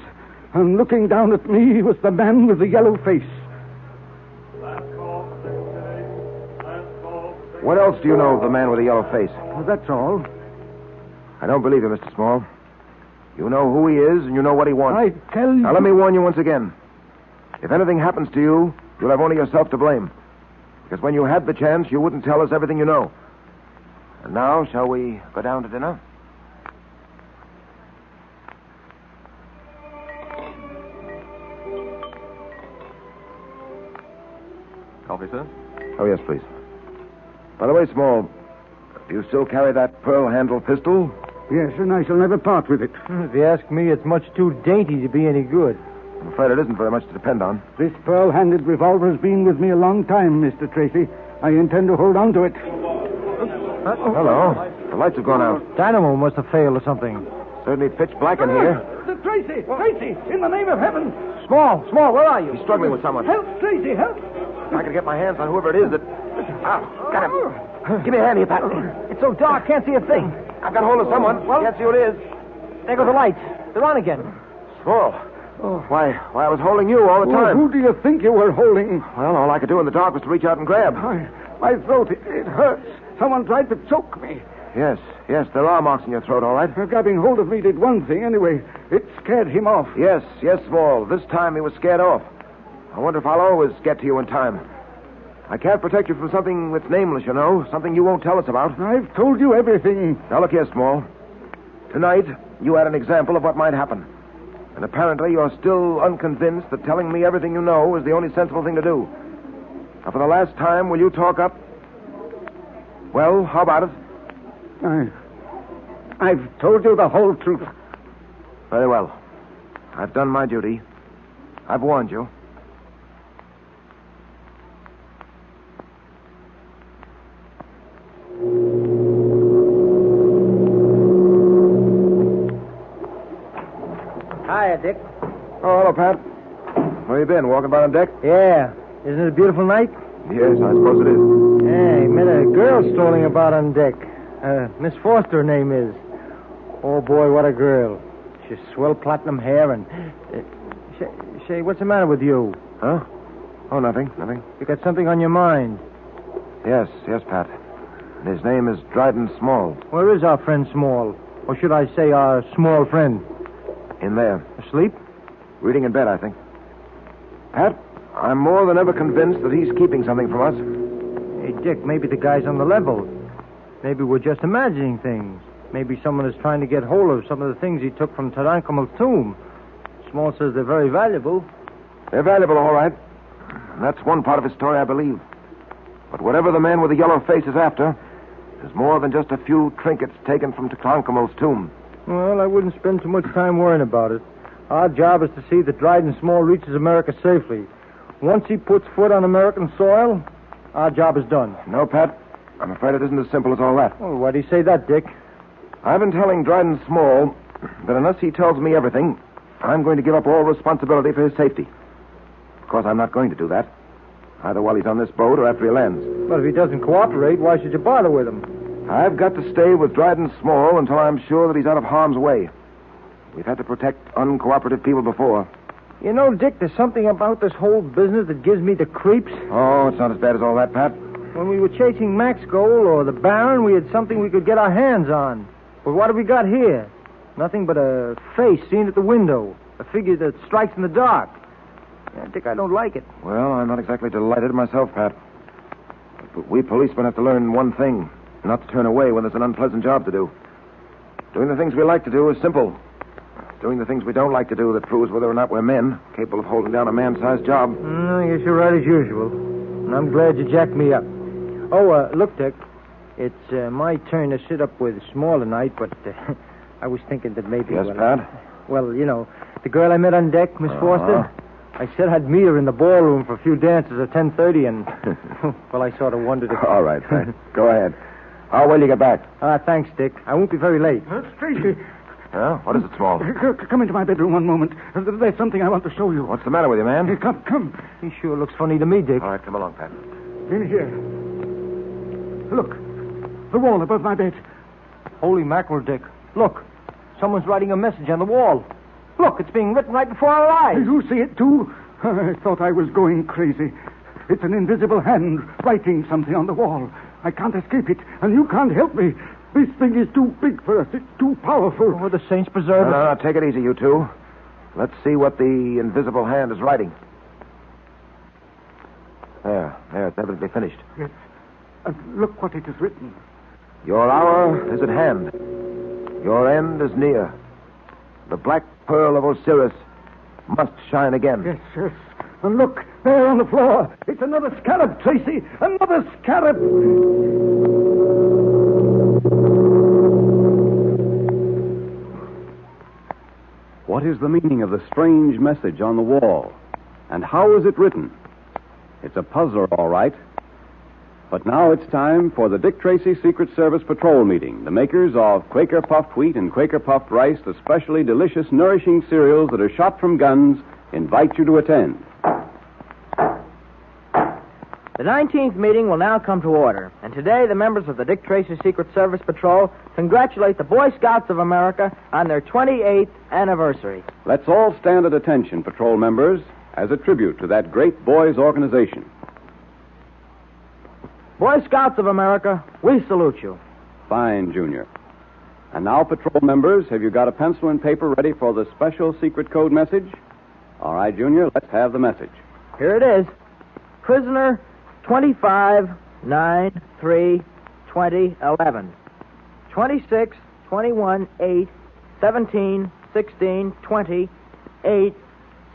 Speaker 3: and looking down at me was the man with the yellow face.
Speaker 13: What else do you know of the man with the yellow face?
Speaker 3: Well, that's all.
Speaker 13: I don't believe you, Mr. Small. You know who he is, and you know what he wants.
Speaker 3: I tell you...
Speaker 13: Now, let me warn you once again. If anything happens to you, you'll have only yourself to blame. Because when you had the chance, you wouldn't tell us everything you know. And now, shall we go down to dinner?
Speaker 7: Coffee, sir?
Speaker 13: Oh, yes, please. By the way, Small, do you still carry that pearl-handled pistol?
Speaker 3: Yes, and I shall never part with it.
Speaker 23: If you ask me, it's much too dainty to be any good.
Speaker 13: I'm afraid it isn't very much to depend on.
Speaker 3: This pearl-handled revolver has been with me a long time, Mr. Tracy. I intend to hold on to it.
Speaker 13: Hello. The lights have gone out.
Speaker 23: Dynamo must have failed or something.
Speaker 13: Certainly pitch black in here.
Speaker 3: Tracy! Tracy! In the name of heaven!
Speaker 23: Small, where are you?
Speaker 13: He's struggling with someone.
Speaker 3: Help, Tracy, help!
Speaker 13: If I could get my hands on whoever it is that... Got him. Give me a hand here, Pat.
Speaker 23: It's so dark, can't see a thing.
Speaker 13: I've got hold of someone. Can't see who it is.
Speaker 23: There go the lights. They're on again.
Speaker 13: Small. Why, I was holding you all the time.
Speaker 3: Who do you think you were holding?
Speaker 13: Well, all I could do in the dark was to reach out and grab.
Speaker 3: My throat, it hurts. Someone tried to choke me.
Speaker 13: Yes, there are marks in your throat, all right.
Speaker 3: Grabbing hold of me did one thing anyway. It scared him off.
Speaker 13: Yes, Small. This time he was scared off. I wonder if I'll always get to you in time. I can't protect you from something that's nameless, you know. Something you won't tell us about.
Speaker 3: I've told you everything.
Speaker 13: Now, look here, Small. Tonight, you had an example of what might happen. And apparently you're still unconvinced that telling me everything you know is the only sensible thing to do. Now, for the last time, will you talk up? Well, how about it?
Speaker 3: I've told you the whole truth.
Speaker 13: Very well. I've done my duty. I've warned you.
Speaker 23: Hiya, Dick.
Speaker 13: Oh, hello, Pat. Where you been? Walking by on deck?
Speaker 23: Yeah. Isn't it a beautiful night?
Speaker 13: Yes, I suppose it is.
Speaker 23: Hey, met a girl strolling about on deck. Miss Foster, her name is. Oh, boy, what a girl. She's swell platinum hair and... Say, what's the matter with you?
Speaker 13: Huh? Oh, nothing.
Speaker 23: You got something on your mind?
Speaker 13: Yes, Pat. And his name is Dryden Small.
Speaker 23: Where is our friend Small? Or should I say our small friend?
Speaker 13: In there.
Speaker 23: Asleep?
Speaker 13: Reading in bed, I think. Pat, I'm more than ever convinced that he's keeping something from us.
Speaker 23: Hey, Dick, maybe the guy's on the level. Maybe we're just imagining things. Maybe someone is trying to get hold of some of the things he took from Tutankhamun's tomb. Small says they're very valuable.
Speaker 13: They're valuable, all right. And that's one part of his story, I believe. But whatever the man with the yellow face is after, there's more than just a few trinkets taken from Tutankhamun's tomb.
Speaker 23: Well, I wouldn't spend too much time worrying about it. Our job is to see that Dryden Small reaches America safely. Once he puts foot on American soil, our job is done.
Speaker 13: No, Pat. I'm afraid it isn't as simple as all that.
Speaker 23: Well, why do you say that, Dick?
Speaker 13: I've been telling Dryden Small that unless he tells me everything, I'm going to give up all responsibility for his safety. Of course, I'm not going to do that. Either while he's on this boat or after he lands.
Speaker 23: But if he doesn't cooperate, why should you bother with him?
Speaker 13: I've got to stay with Dryden Small until I'm sure that he's out of harm's way. We've had to protect uncooperative people before.
Speaker 23: You know, Dick, there's something about this whole business that gives me the creeps.
Speaker 13: Oh, it's not as bad as all that, Pat.
Speaker 23: When we were chasing Max Gold or the Baron, we had something we could get our hands on. But what have we got here? Nothing but a face seen at the window. A figure that strikes in the dark. Yeah, Dick, I don't like it.
Speaker 13: Well, I'm not exactly delighted myself, Pat. But we policemen have to learn one thing. Not to turn away when there's an unpleasant job to do. Doing the things we like to do is simple. Doing the things we don't like to do that proves whether or not we're men, capable of holding down a man-sized job.
Speaker 23: I guess you're right as usual. And I'm glad you jacked me up. Oh, look, Dick. It's my turn to sit up with Small tonight, but I was thinking that maybe...
Speaker 13: Yes, Pat?
Speaker 23: Well, you know, the girl I met on deck, Miss Foster, I said I'd meet her in the ballroom for a few dances at 10:30, and, well, I sort of wondered if...
Speaker 13: All right, Pat. Go ahead. How will you get back?
Speaker 23: Thanks, Dick. I won't be very late.
Speaker 3: Tracy,
Speaker 13: Yeah? What is it, Small?
Speaker 3: Come into my bedroom one moment. There's something I want to show you.
Speaker 13: What's the matter with you, man?
Speaker 3: Come.
Speaker 23: He sure looks funny to me, Dick.
Speaker 13: All right, come along, Pat.
Speaker 3: In here. Look. The wall above my bed.
Speaker 23: Holy mackerel, Dick. Look. Someone's writing a message on the wall. Look, it's being written right before our eyes.
Speaker 3: You see it, too? I thought I was going crazy. It's an invisible hand writing something on the wall. I can't escape it, and you can't help me. This thing is too big for us. It's too powerful.
Speaker 23: Oh, the saints preserve us.
Speaker 13: No, take it easy, you two. Let's see what the invisible hand is writing. There, it's evidently finished.
Speaker 3: Yes. Look what it is written.
Speaker 13: Your hour is at hand. Your end is near. The black pearl of Osiris must shine again.
Speaker 3: Yes. And look, there on the floor. It's another scarab, Tracy. Another scarab.
Speaker 22: What is the meaning of the strange message on the wall? And how is it written? It's a puzzler, all right. But now it's time for the Dick Tracy Secret Service Patrol meeting. The makers of Quaker Puffed Wheat and Quaker Puffed Rice, the specially delicious, nourishing cereals that are shot from guns, invite you to attend.
Speaker 4: The 19th meeting will now come to order, and today the members of the Dick Tracy Secret Service Patrol congratulate the Boy Scouts of America on their 28th anniversary.
Speaker 22: Let's all stand at attention, patrol members, as a tribute to that great boys' organization.
Speaker 4: Boy Scouts of America, we salute you.
Speaker 22: Fine, Junior. And now, patrol members, have you got a pencil and paper ready for the special secret code message? All right, Junior, let's have the message.
Speaker 4: Here it is. Prisoner 25, 9, 3, 20, 11. 26, 21, 8, 17, 16, 20, 8,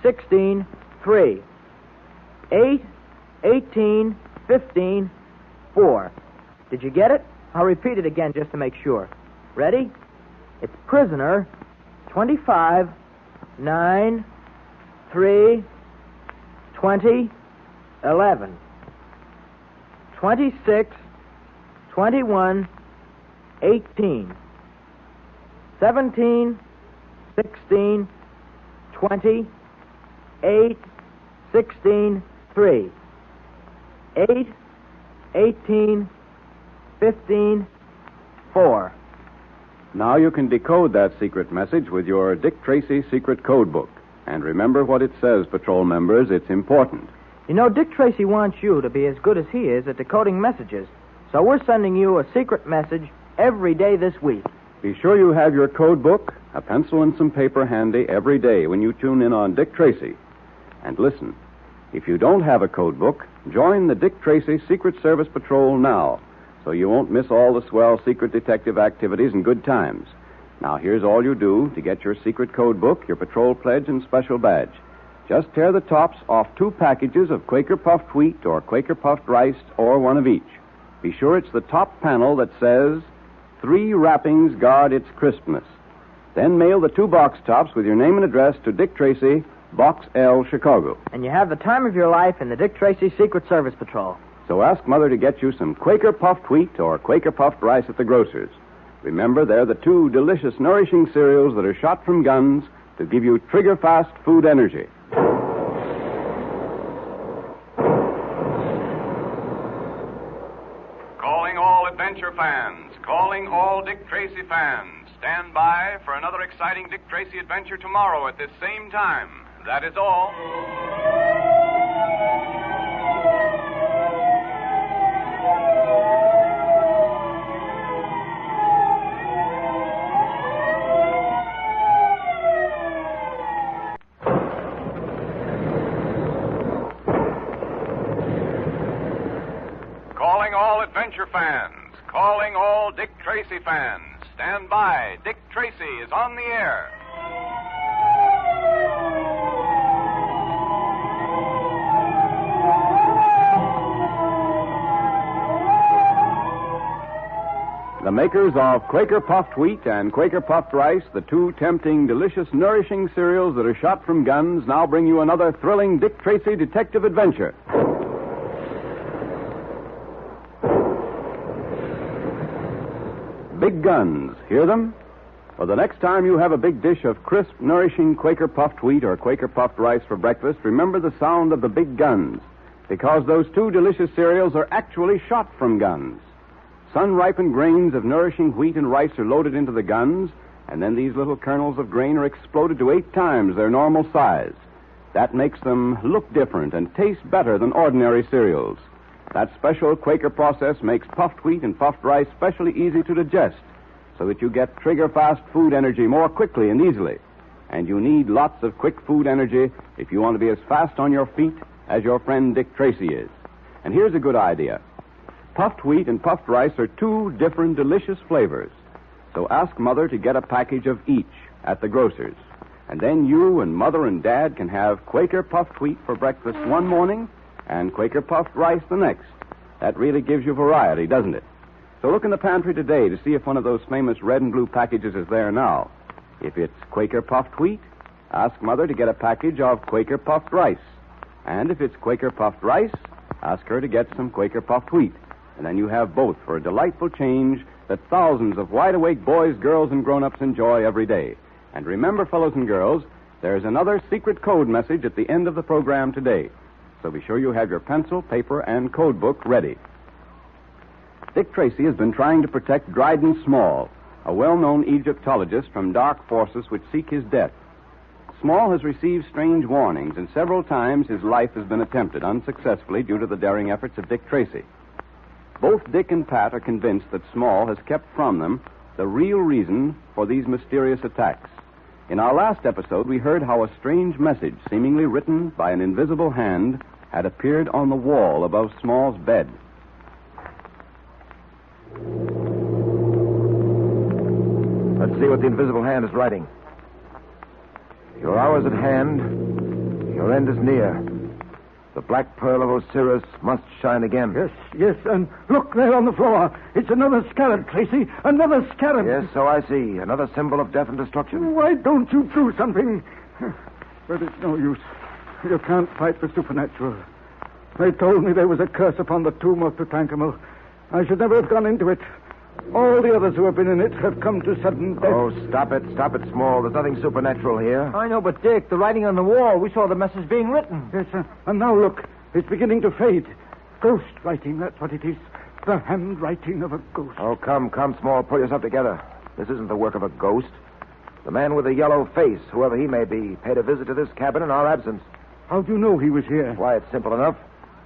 Speaker 4: 16, 3. 8, 18, 15, 4. Did you get it? I'll repeat it again just to make sure. Ready? It's prisoner 25, 9, 3, 20, 11. 26, 21, 18, 17, 16, 20, 8, 16, 3, 8, 18, 15, 4.
Speaker 22: Now you can decode that secret message with your Dick Tracy secret code book. And remember what it says, patrol members. It's important.
Speaker 4: You know, Dick Tracy wants you to be as good as he is at decoding messages. So we're sending you a secret message every day this week.
Speaker 22: Be sure you have your code book, a pencil, and some paper handy every day when you tune in on Dick Tracy. And listen, if you don't have a code book, join the Dick Tracy Secret Service Patrol now, so you won't miss all the swell secret detective activities and good times. Now, here's all you do to get your secret code book, your patrol pledge, and special badge. Just tear the tops off 2 packages of Quaker Puffed Wheat or Quaker Puffed Rice, or one of each. Be sure it's the top panel that says, 3 wrappings guard its crispness. Then mail the 2 box tops with your name and address to Dick Tracy, Box L, Chicago.
Speaker 4: And you have the time of your life in the Dick Tracy Secret Service Patrol.
Speaker 22: So ask Mother to get you some Quaker Puffed Wheat or Quaker Puffed Rice at the grocer's. Remember, they're the 2 delicious, nourishing cereals that are shot from guns to give you trigger-fast food energy.
Speaker 15: Calling all adventure fans, calling all Dick Tracy fans. Stand by for another exciting Dick Tracy adventure tomorrow at this same time. That is all. Calling all adventure fans, calling all Dick Tracy fans. Stand by. Dick Tracy is on the air.
Speaker 22: The makers of Quaker Puffed Wheat and Quaker Puffed Rice, the 2 tempting, delicious, nourishing cereals that are shot from guns, now bring you another thrilling Dick Tracy detective adventure. Big guns. Hear them? For the next time you have a big dish of crisp, nourishing Quaker puffed wheat or Quaker puffed rice for breakfast, remember the sound of the big guns, because those two delicious cereals are actually shot from guns. Sun-ripened grains of nourishing wheat and rice are loaded into the guns, and then these little kernels of grain are exploded to 8 times their normal size. That makes them look different and taste better than ordinary cereals. That special Quaker process makes puffed wheat and puffed rice specially easy to digest, so that you get trigger-fast food energy more quickly and easily. And you need lots of quick food energy if you want to be as fast on your feet as your friend Dick Tracy is. And here's a good idea. Puffed wheat and puffed rice are 2 different delicious flavors. So ask Mother to get a package of each at the grocer's. And then you and Mother and Dad can have Quaker puffed wheat for breakfast one morning and Quaker puffed rice the next. That really gives you variety, doesn't it? So look in the pantry today to see if one of those famous red and blue packages is there now. If it's Quaker puffed wheat, ask Mother to get a package of Quaker puffed rice. And if it's Quaker puffed rice, ask her to get some Quaker puffed wheat. And then you have both for a delightful change that thousands of wide-awake boys, girls, and grown-ups enjoy every day. And remember, fellows and girls, there's another secret code message at the end of the program today. So be sure you have your pencil, paper, and code book ready. Dick Tracy has been trying to protect Dryden Small, a well-known Egyptologist, from dark forces which seek his death. Small has received strange warnings, and several times his life has been attempted unsuccessfully due to the daring efforts of Dick Tracy. Both Dick and Pat are convinced that Small has kept from them the real reason for these mysterious attacks. In our last episode, we heard how a strange message, seemingly written by an invisible hand, had appeared on the wall above Small's bed.
Speaker 13: Let's see what the invisible hand is writing. Your hour is at hand. Your end is near. The black pearl of Osiris must shine again.
Speaker 3: Yes, and look there on the floor. It's another scarab, Tracy. Another scarab.
Speaker 13: Yes, so I see. Another symbol of death and destruction.
Speaker 3: Why don't you do something? But it's no use. You can't fight the supernatural. They told me there was a curse upon the tomb of Tutankhamun. I should never have gone into it. All the others who have been in it have come to sudden death.
Speaker 13: Oh, stop it, Small. There's nothing supernatural here.
Speaker 23: I know, but Dick, the writing on the wall, we saw the message being written.
Speaker 3: Yes, and now look, it's beginning to fade. Ghost writing, that's what it is. The handwriting of a ghost.
Speaker 13: Oh, come, Small, pull yourself together. This isn't the work of a ghost. The man with the yellow face, whoever he may be, paid a visit to this cabin in our absence.
Speaker 3: How do you know he was here?
Speaker 13: Why, it's simple enough.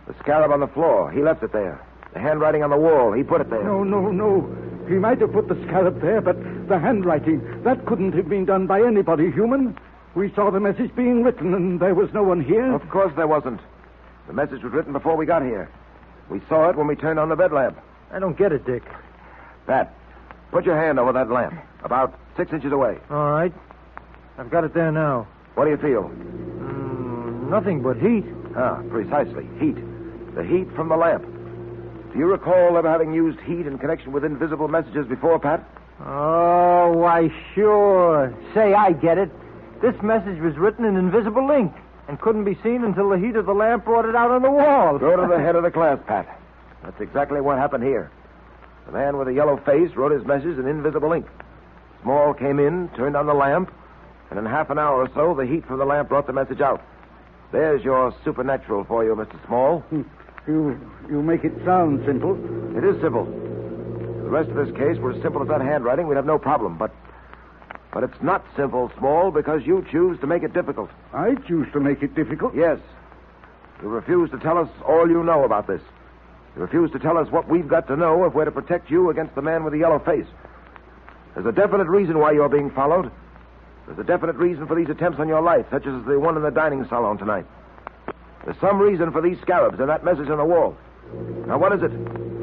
Speaker 13: The scarab on the floor, he left it there. The handwriting on the wall, he put it there.
Speaker 3: No. He might have put the scarab there, but the handwriting, that couldn't have been done by anybody human. We saw the message being written, and there was no one here.
Speaker 13: Of course there wasn't. The message was written before we got here. We saw it when we turned on the bed lamp.
Speaker 23: I don't get it, Dick.
Speaker 13: Pat, put your hand over that lamp, about 6 inches away.
Speaker 23: All right. I've got it there now.
Speaker 13: What do you feel?
Speaker 23: Nothing but heat.
Speaker 13: Precisely. Heat. The heat from the lamp. Do you recall ever having used heat in connection with invisible messages before, Pat?
Speaker 23: Oh, why, sure. Say, I get it. This message was written in invisible ink and couldn't be seen until the heat of the lamp brought it out on the wall.
Speaker 13: Go to the head of the class, Pat. That's exactly what happened here. The man with the yellow face wrote his message in invisible ink. Small came in, turned on the lamp, and in half an hour or so, the heat from the lamp brought the message out. There's your supernatural for you, Mr. Small.
Speaker 3: You make it sound simple.
Speaker 13: It is simple. If the rest of this case were as simple as that handwriting, we'd have no problem. But it's not simple, Small, because you choose to make it difficult.
Speaker 3: I choose to make it difficult?
Speaker 13: Yes. You refuse to tell us all you know about this. You refuse to tell us what we've got to know if we're to protect you against the man with the yellow face. There's a definite reason why you're being followed. There's a definite reason for these attempts on your life, such as the one in the dining salon tonight. There's some reason for these scarabs and that message on the wall. Now, what is it?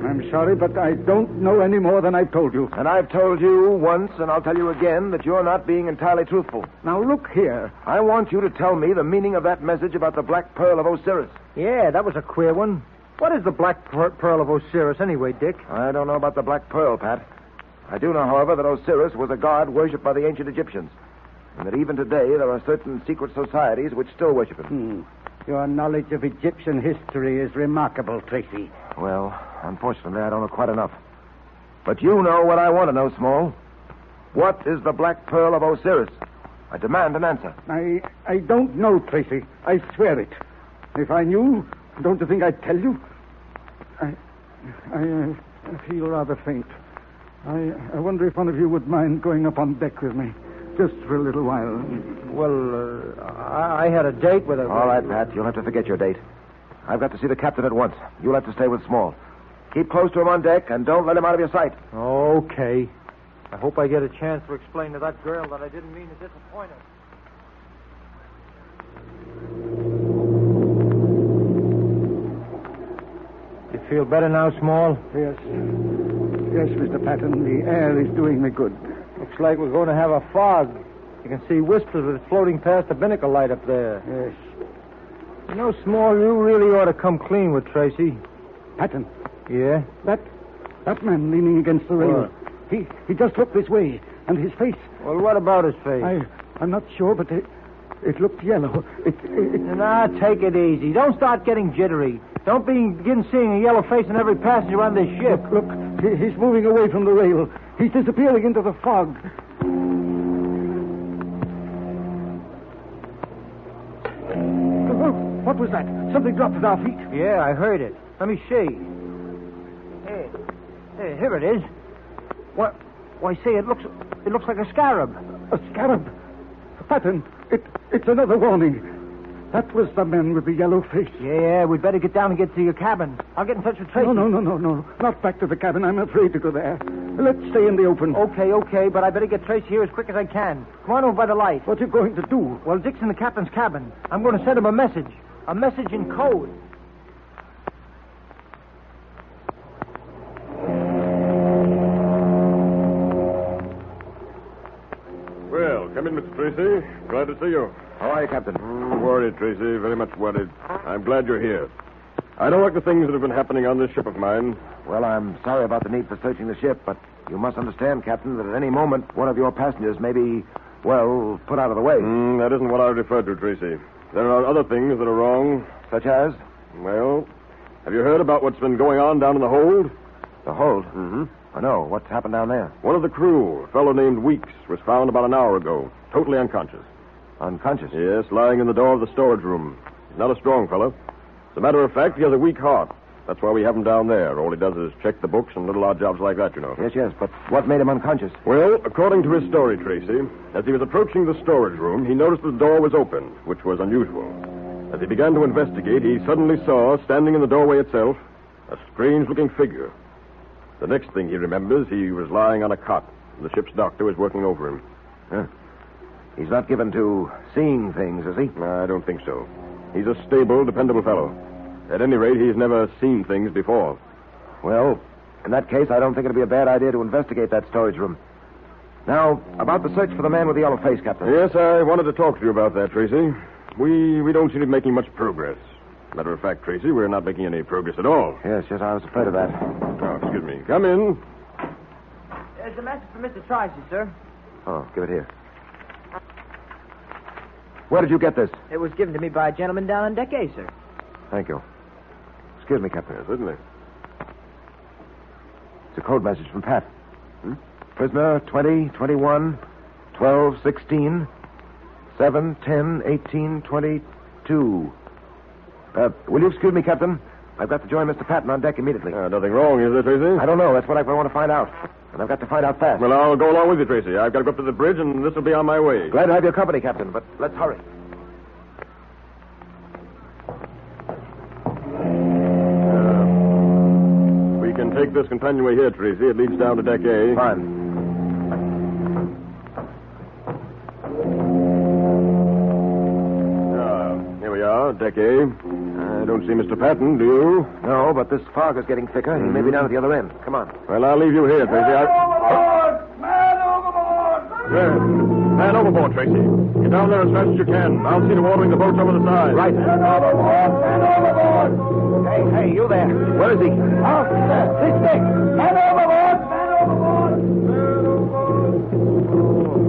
Speaker 3: I'm sorry, but I don't know any more than I've told you.
Speaker 13: And I've told you once, and I'll tell you again, that you're not being entirely truthful.
Speaker 3: Now, look here.
Speaker 13: I want you to tell me the meaning of that message about the black pearl of Osiris.
Speaker 23: Yeah, that was a queer one. What is the black pearl of Osiris anyway, Dick?
Speaker 13: I don't know about the black pearl, Pat. I do know, however, that Osiris was a god worshipped by the ancient Egyptians, and that even today there are certain secret societies which still worship him.
Speaker 3: Your knowledge of Egyptian history is remarkable, Tracy.
Speaker 13: Well, unfortunately, I don't know quite enough. But you know what I want to know, Small. What is the Black Pearl of Osiris? I demand an answer.
Speaker 3: I don't know, Tracy. I swear it. If I knew, don't you think I'd tell you? I feel rather faint. I wonder if one of you would mind going up on deck with me, just for a little while.
Speaker 23: Well, I had a date with her.
Speaker 13: All right, Pat, you'll have to forget your date. I've got to see the captain at once. You'll have to stay with Small. Keep close to him on deck, and don't let him out of your sight.
Speaker 23: Okay. I hope I get a chance to explain to that girl that I didn't mean to disappoint her. You feel better now, Small?
Speaker 3: Yes. Yes, Mr. Patton. The air is doing me good.
Speaker 23: Looks like we're going to have a fog. You can see wisps of it floating past the binnacle light up there.
Speaker 3: Yes.
Speaker 23: You know, Small, you really ought to come clean with Tracy.
Speaker 3: Patton.
Speaker 23: Yeah?
Speaker 3: That man leaning against the rail.
Speaker 23: What?
Speaker 3: He just looked this way, and his face.
Speaker 23: Well, what about his face?
Speaker 3: I'm not sure, but it looked yellow.
Speaker 23: Now, take it easy. Don't start getting jittery. Don't begin seeing a yellow face in every passenger on this ship.
Speaker 3: Look, he's moving away from the rail. He's disappearing into the fog. What was that? Something dropped at our feet.
Speaker 23: Yeah, I heard it. Let me see. Hey, here it is. What? Why, say, it looks like a scarab.
Speaker 3: A scarab? Patton, it's another warning. That was the man with the yellow face.
Speaker 23: Yeah, we'd better get down and get to your cabin. I'll get in touch with Tracy.
Speaker 3: No. Not back to the cabin. I'm afraid to go there. Let's stay in the open.
Speaker 23: Okay, but I better get Tracy here as quick as I can. Come on over by the light.
Speaker 3: What are you going to do?
Speaker 23: Well, Dick's in the captain's cabin. I'm going to send him a message. A message in code.
Speaker 2: Well, come in, Mr. Tracy. Glad to see you.
Speaker 13: How are you, Captain?
Speaker 2: Worried, Tracy. Very much worried. I'm glad you're here. I don't like the things that have been happening on this ship of mine.
Speaker 13: Well, I'm sorry about the need for searching the ship, but you must understand, Captain, that at any moment one of your passengers may be, well, put out of the way.
Speaker 2: That isn't what I referred to, Tracy. There are other things that are wrong.
Speaker 13: Such as?
Speaker 2: Well, have you heard about what's been going on down in the hold?
Speaker 13: The hold?
Speaker 2: Mm-hmm.
Speaker 13: I know. What's happened down there?
Speaker 2: One of the crew, a fellow named Weeks, was found about an hour ago, totally unconscious.
Speaker 13: Unconscious?
Speaker 2: Yes, lying in the door of the storage room. He's not a strong fellow. As a matter of fact, he has a weak heart. That's why we have him down there. All he does is check the books and little odd jobs like that, you know.
Speaker 13: Yes, but what made him unconscious?
Speaker 2: Well, according to his story, Tracy, as he was approaching the storage room, he noticed the door was open, which was unusual. As he began to investigate, he suddenly saw, standing in the doorway itself, a strange-looking figure. The next thing he remembers, he was lying on a cot. The ship's doctor was working over him.
Speaker 13: Huh. He's not given to seeing things, is he?
Speaker 2: I don't think so. He's a stable, dependable fellow. At any rate, he's never seen things before.
Speaker 13: Well, in that case, I don't think it'd be a bad idea to investigate that storage room. Now, about the search for the man with the yellow face, Captain.
Speaker 2: Yes, I wanted to talk to you about that, Tracy. We don't seem to be making much progress. Matter of fact, Tracy, we're not making any progress at all.
Speaker 13: Yes, I was afraid of that.
Speaker 2: Oh, excuse me. Come in.
Speaker 4: There's a message for Mr. Tracy, sir.
Speaker 13: Oh, give it here. Where did you get this?
Speaker 4: It was given to me by a gentleman down on deck A, sir.
Speaker 13: Thank you. Excuse me, Captain.
Speaker 2: Yes, certainly.
Speaker 13: It's a code message from Pat. Prisoner 20, 21, 12, 16, 7, 10, 18, 22. Will you excuse me, Captain? I've got to join Mr. Patton on deck immediately.
Speaker 2: Nothing wrong, is there, Tracy?
Speaker 13: I don't know. That's what I want to find out. And I've got to find out fast.
Speaker 2: Well, I'll go along with you, Tracy. I've got to go up to the bridge, and this will be on my way.
Speaker 13: Glad to have your company, Captain, but let's hurry.
Speaker 2: We can take this companionway here, Tracy. It leads down to deck A.
Speaker 13: Fine.
Speaker 2: Here we are, deck A. I don't see Mr. Patton, do you?
Speaker 13: No, but this fog is getting thicker. He may be down at the other end. Come on.
Speaker 2: Well, I'll leave you here, Tracy.
Speaker 11: Man overboard! Man overboard!
Speaker 2: Man overboard, Tracy. Get down there as fast as you can. I'll see to ordering the boats over the side.
Speaker 13: Right.
Speaker 11: Man overboard! Man overboard!
Speaker 13: Hey, you there. Where is he?
Speaker 11: Oh, this thing! Man overboard! Man overboard! Man overboard!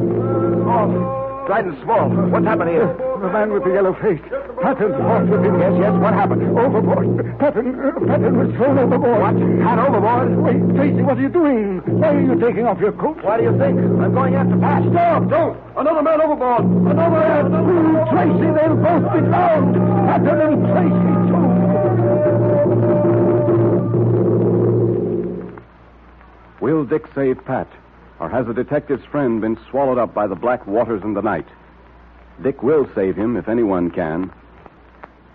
Speaker 13: Oh, Dryden Small. What's happened here?
Speaker 3: The man with the yellow face. Patton fought with him.
Speaker 13: Yes, what happened?
Speaker 3: Overboard. Patton was thrown overboard.
Speaker 13: What? Pat overboard?
Speaker 3: Wait, Tracy, what are you doing? Why are you taking off your coat?
Speaker 13: Why do you think? I'm going after Pat.
Speaker 3: Stop! Don't! Another man overboard! Another man! Tracy, they'll both be drowned! Patton and Tracy, too!
Speaker 22: Will Dick save Pat? Or has the detective's friend been swallowed up by the black waters in the night? Dick will save him if anyone can.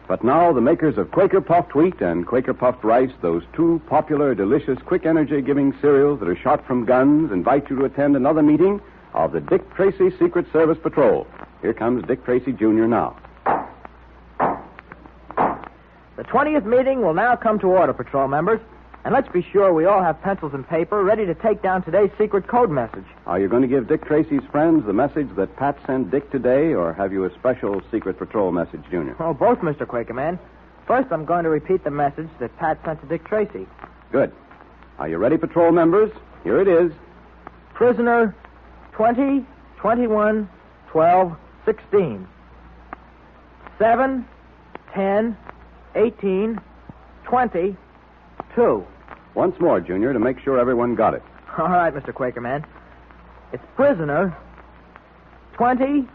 Speaker 22: But now the makers of Quaker Puffed Wheat and Quaker Puffed Rice, those two popular, delicious, quick energy-giving cereals that are shot from guns, invite you to attend another meeting of the Dick Tracy Secret Service Patrol. Here comes Dick Tracy, Jr. now.
Speaker 4: The 20th meeting will now come to order, patrol members. And let's be sure we all have pencils and paper ready to take down today's secret code message.
Speaker 22: Are you going to give Dick Tracy's friends the message that Pat sent Dick today, or have you a special secret patrol message, Junior?
Speaker 4: Oh, both, Mr. Quakerman. First, I'm going to repeat the message that Pat sent to Dick Tracy.
Speaker 22: Good. Are you ready, patrol members? Here it is.
Speaker 4: Prisoner 20, 21, 12, 16. 7, 10, 18, 20, 2.
Speaker 22: Once more, Junior, to make sure everyone got it.
Speaker 4: All right, Mr. Quakerman. It's prisoner 20,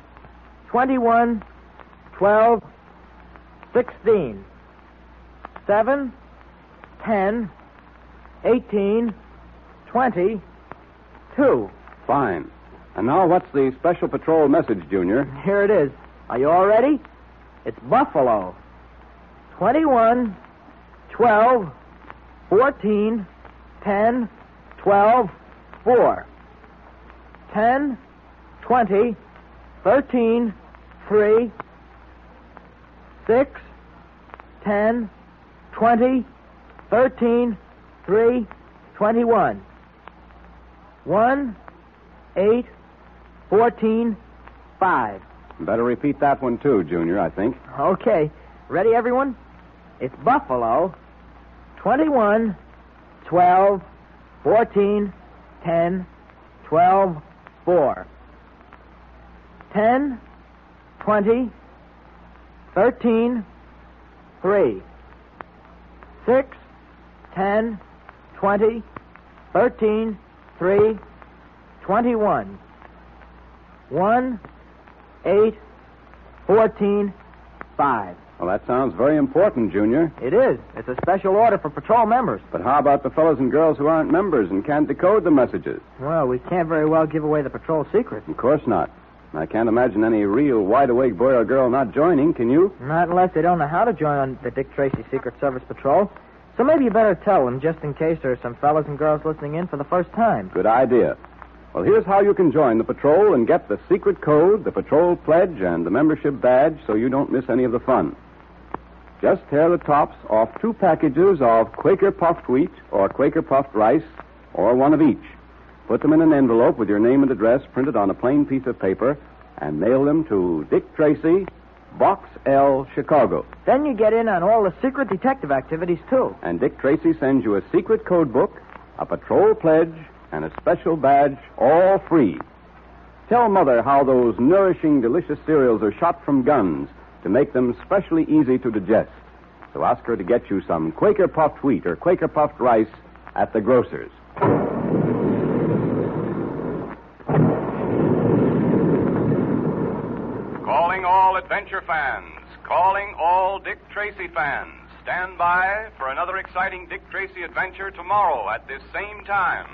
Speaker 4: 21, 12, 16. 7, 10, 18, 20, 2.
Speaker 22: Fine. And now what's the special patrol message, Junior?
Speaker 4: Here it is. Are you all ready? It's Buffalo. 21, 12, 14, 10, 12, 4. 10, 20, 13, 3, 6, 10, 20, 13, 3, 21. 1, 8, 14, 5.
Speaker 22: Better repeat that one, too, Junior, I think.
Speaker 4: Okay. Ready, everyone? It's Buffalo. 21, 12, 14, 10, 12, 4. 10, 20, 13, 3. 6, 10, 20, 13, 3, 21. 1, 8, 14, 5.
Speaker 22: Well, that sounds very important, Junior.
Speaker 4: It is. It's a special order for patrol members.
Speaker 22: But how about the fellows and girls who aren't members and can't decode the messages?
Speaker 4: Well, we can't very well give away the patrol secret.
Speaker 22: Of course not. I can't imagine any real wide-awake boy or girl not joining, can you?
Speaker 4: Not unless they don't know how to join on the Dick Tracy Secret Service Patrol. So maybe you better tell them, just in case there are some fellows and girls listening in for the first time.
Speaker 22: Good idea. Well, here's how you can join the patrol and get the secret code, the patrol pledge, and the membership badge so you don't miss any of the fun. Just tear the tops off 2 packages of Quaker Puffed Wheat or Quaker Puffed Rice, or one of each. Put them in an envelope with your name and address printed on a plain piece of paper and mail them to Dick Tracy, Box L, Chicago.
Speaker 4: Then you get in on all the secret detective activities, too.
Speaker 22: And Dick Tracy sends you a secret code book, a patrol pledge, and a special badge, all free. Tell Mother how those nourishing, delicious cereals are shot from guns to make them specially easy to digest. So ask her to get you some Quaker Puffed Wheat or Quaker Puffed Rice at the grocer's.
Speaker 15: Calling all adventure fans. Calling all Dick Tracy fans. Stand by for another exciting Dick Tracy adventure tomorrow at this same time.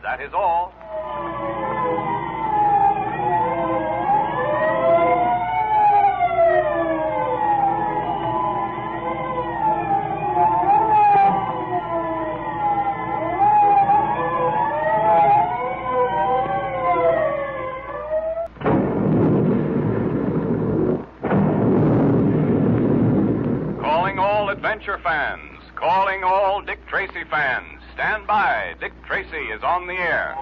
Speaker 15: That is all. Adventure fans, calling all Dick Tracy fans. Stand by. Dick Tracy is on the air.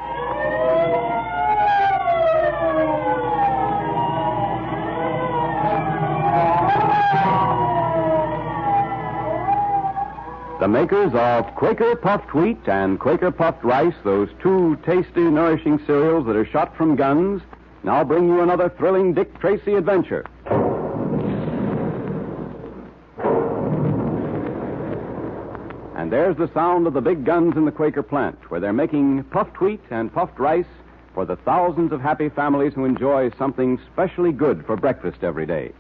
Speaker 22: The makers of Quaker Puffed Wheat and Quaker Puffed Rice, those 2 tasty, nourishing cereals that are shot from guns, now bring you another thrilling Dick Tracy adventure. And there's the sound of the big guns in the Quaker plant, where they're making puffed wheat and puffed rice for the thousands of happy families who enjoy something specially good for breakfast every day.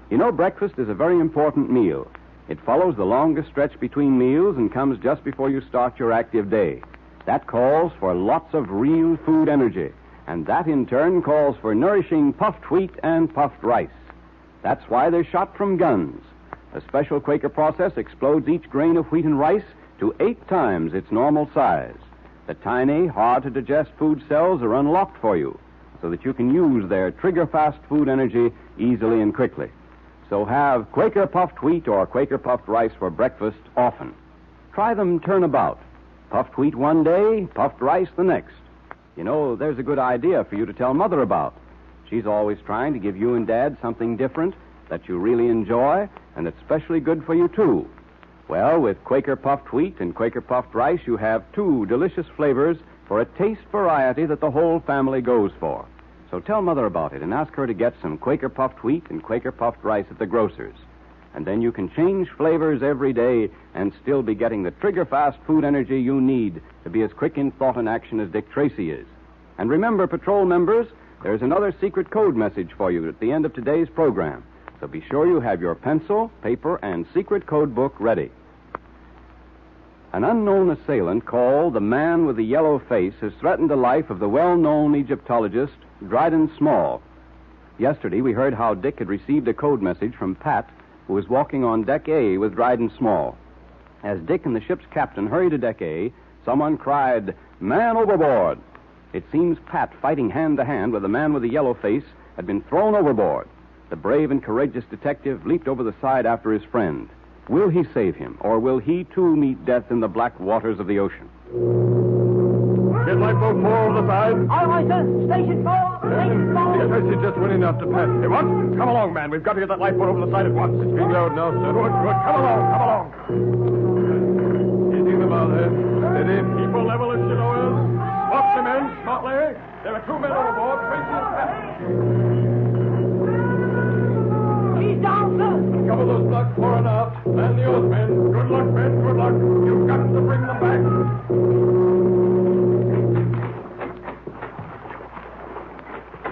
Speaker 22: You know, breakfast is a very important meal. It follows the longest stretch between meals and comes just before you start your active day. That calls for lots of real food energy, and that in turn calls for nourishing puffed wheat and puffed rice. That's why they're shot from guns. A special Quaker process explodes each grain of wheat and rice to 8 times its normal size. The tiny, hard-to-digest food cells are unlocked for you so that you can use their trigger-fast food energy easily and quickly. So have Quaker puffed wheat or Quaker puffed rice for breakfast often. Try them turnabout. Puffed wheat one day, puffed rice the next. You know, there's a good idea for you to tell Mother about. She's always trying to give you and Dad something different that you really enjoy and that's especially good for you, too. Well, with Quaker puffed wheat and Quaker puffed rice, you have 2 delicious flavors for a taste variety that the whole family goes for. So tell Mother about it and ask her to get some Quaker puffed wheat and Quaker puffed rice at the grocer's. And then you can change flavors every day and still be getting the trigger-fast food energy you need to be as quick in thought and action as Dick Tracy is. And remember, patrol members, there's another secret code message for you at the end of today's program. So be sure you have your pencil, paper, and secret code book ready. An unknown assailant called the Man with the Yellow Face has threatened the life of the well-known Egyptologist Dryden Small. Yesterday, we heard how Dick had received a code message from Pat, who was walking on Deck A with Dryden Small. As Dick and the ship's captain hurried to Deck A, someone cried, "Man overboard!" It seems Pat, fighting hand-to-hand with the Man with the Yellow Face, had been thrown overboard. The brave and courageous detective leaped over the side after his friend. Will he save him, or will he, too, meet death in the black waters of the ocean?
Speaker 2: Get lifeboat 4 over the side.
Speaker 11: All right, sir. Station 4. Station 4.
Speaker 2: Dick Tracy just went enough to Pat. Hey, what? Come along, man. We've got to get that lifeboat over the side at once. It's being lowered now, sir. Good. Come along. Easy them out there. Steady. Keep a level as she lowers. Swap the men, smartly. There are 2 men overboard, Tracy and Pat.
Speaker 11: He's down, sir.
Speaker 2: Cover those blocks far enough. Man the oarsmen. Good luck, men. Good luck. You've got to bring them back.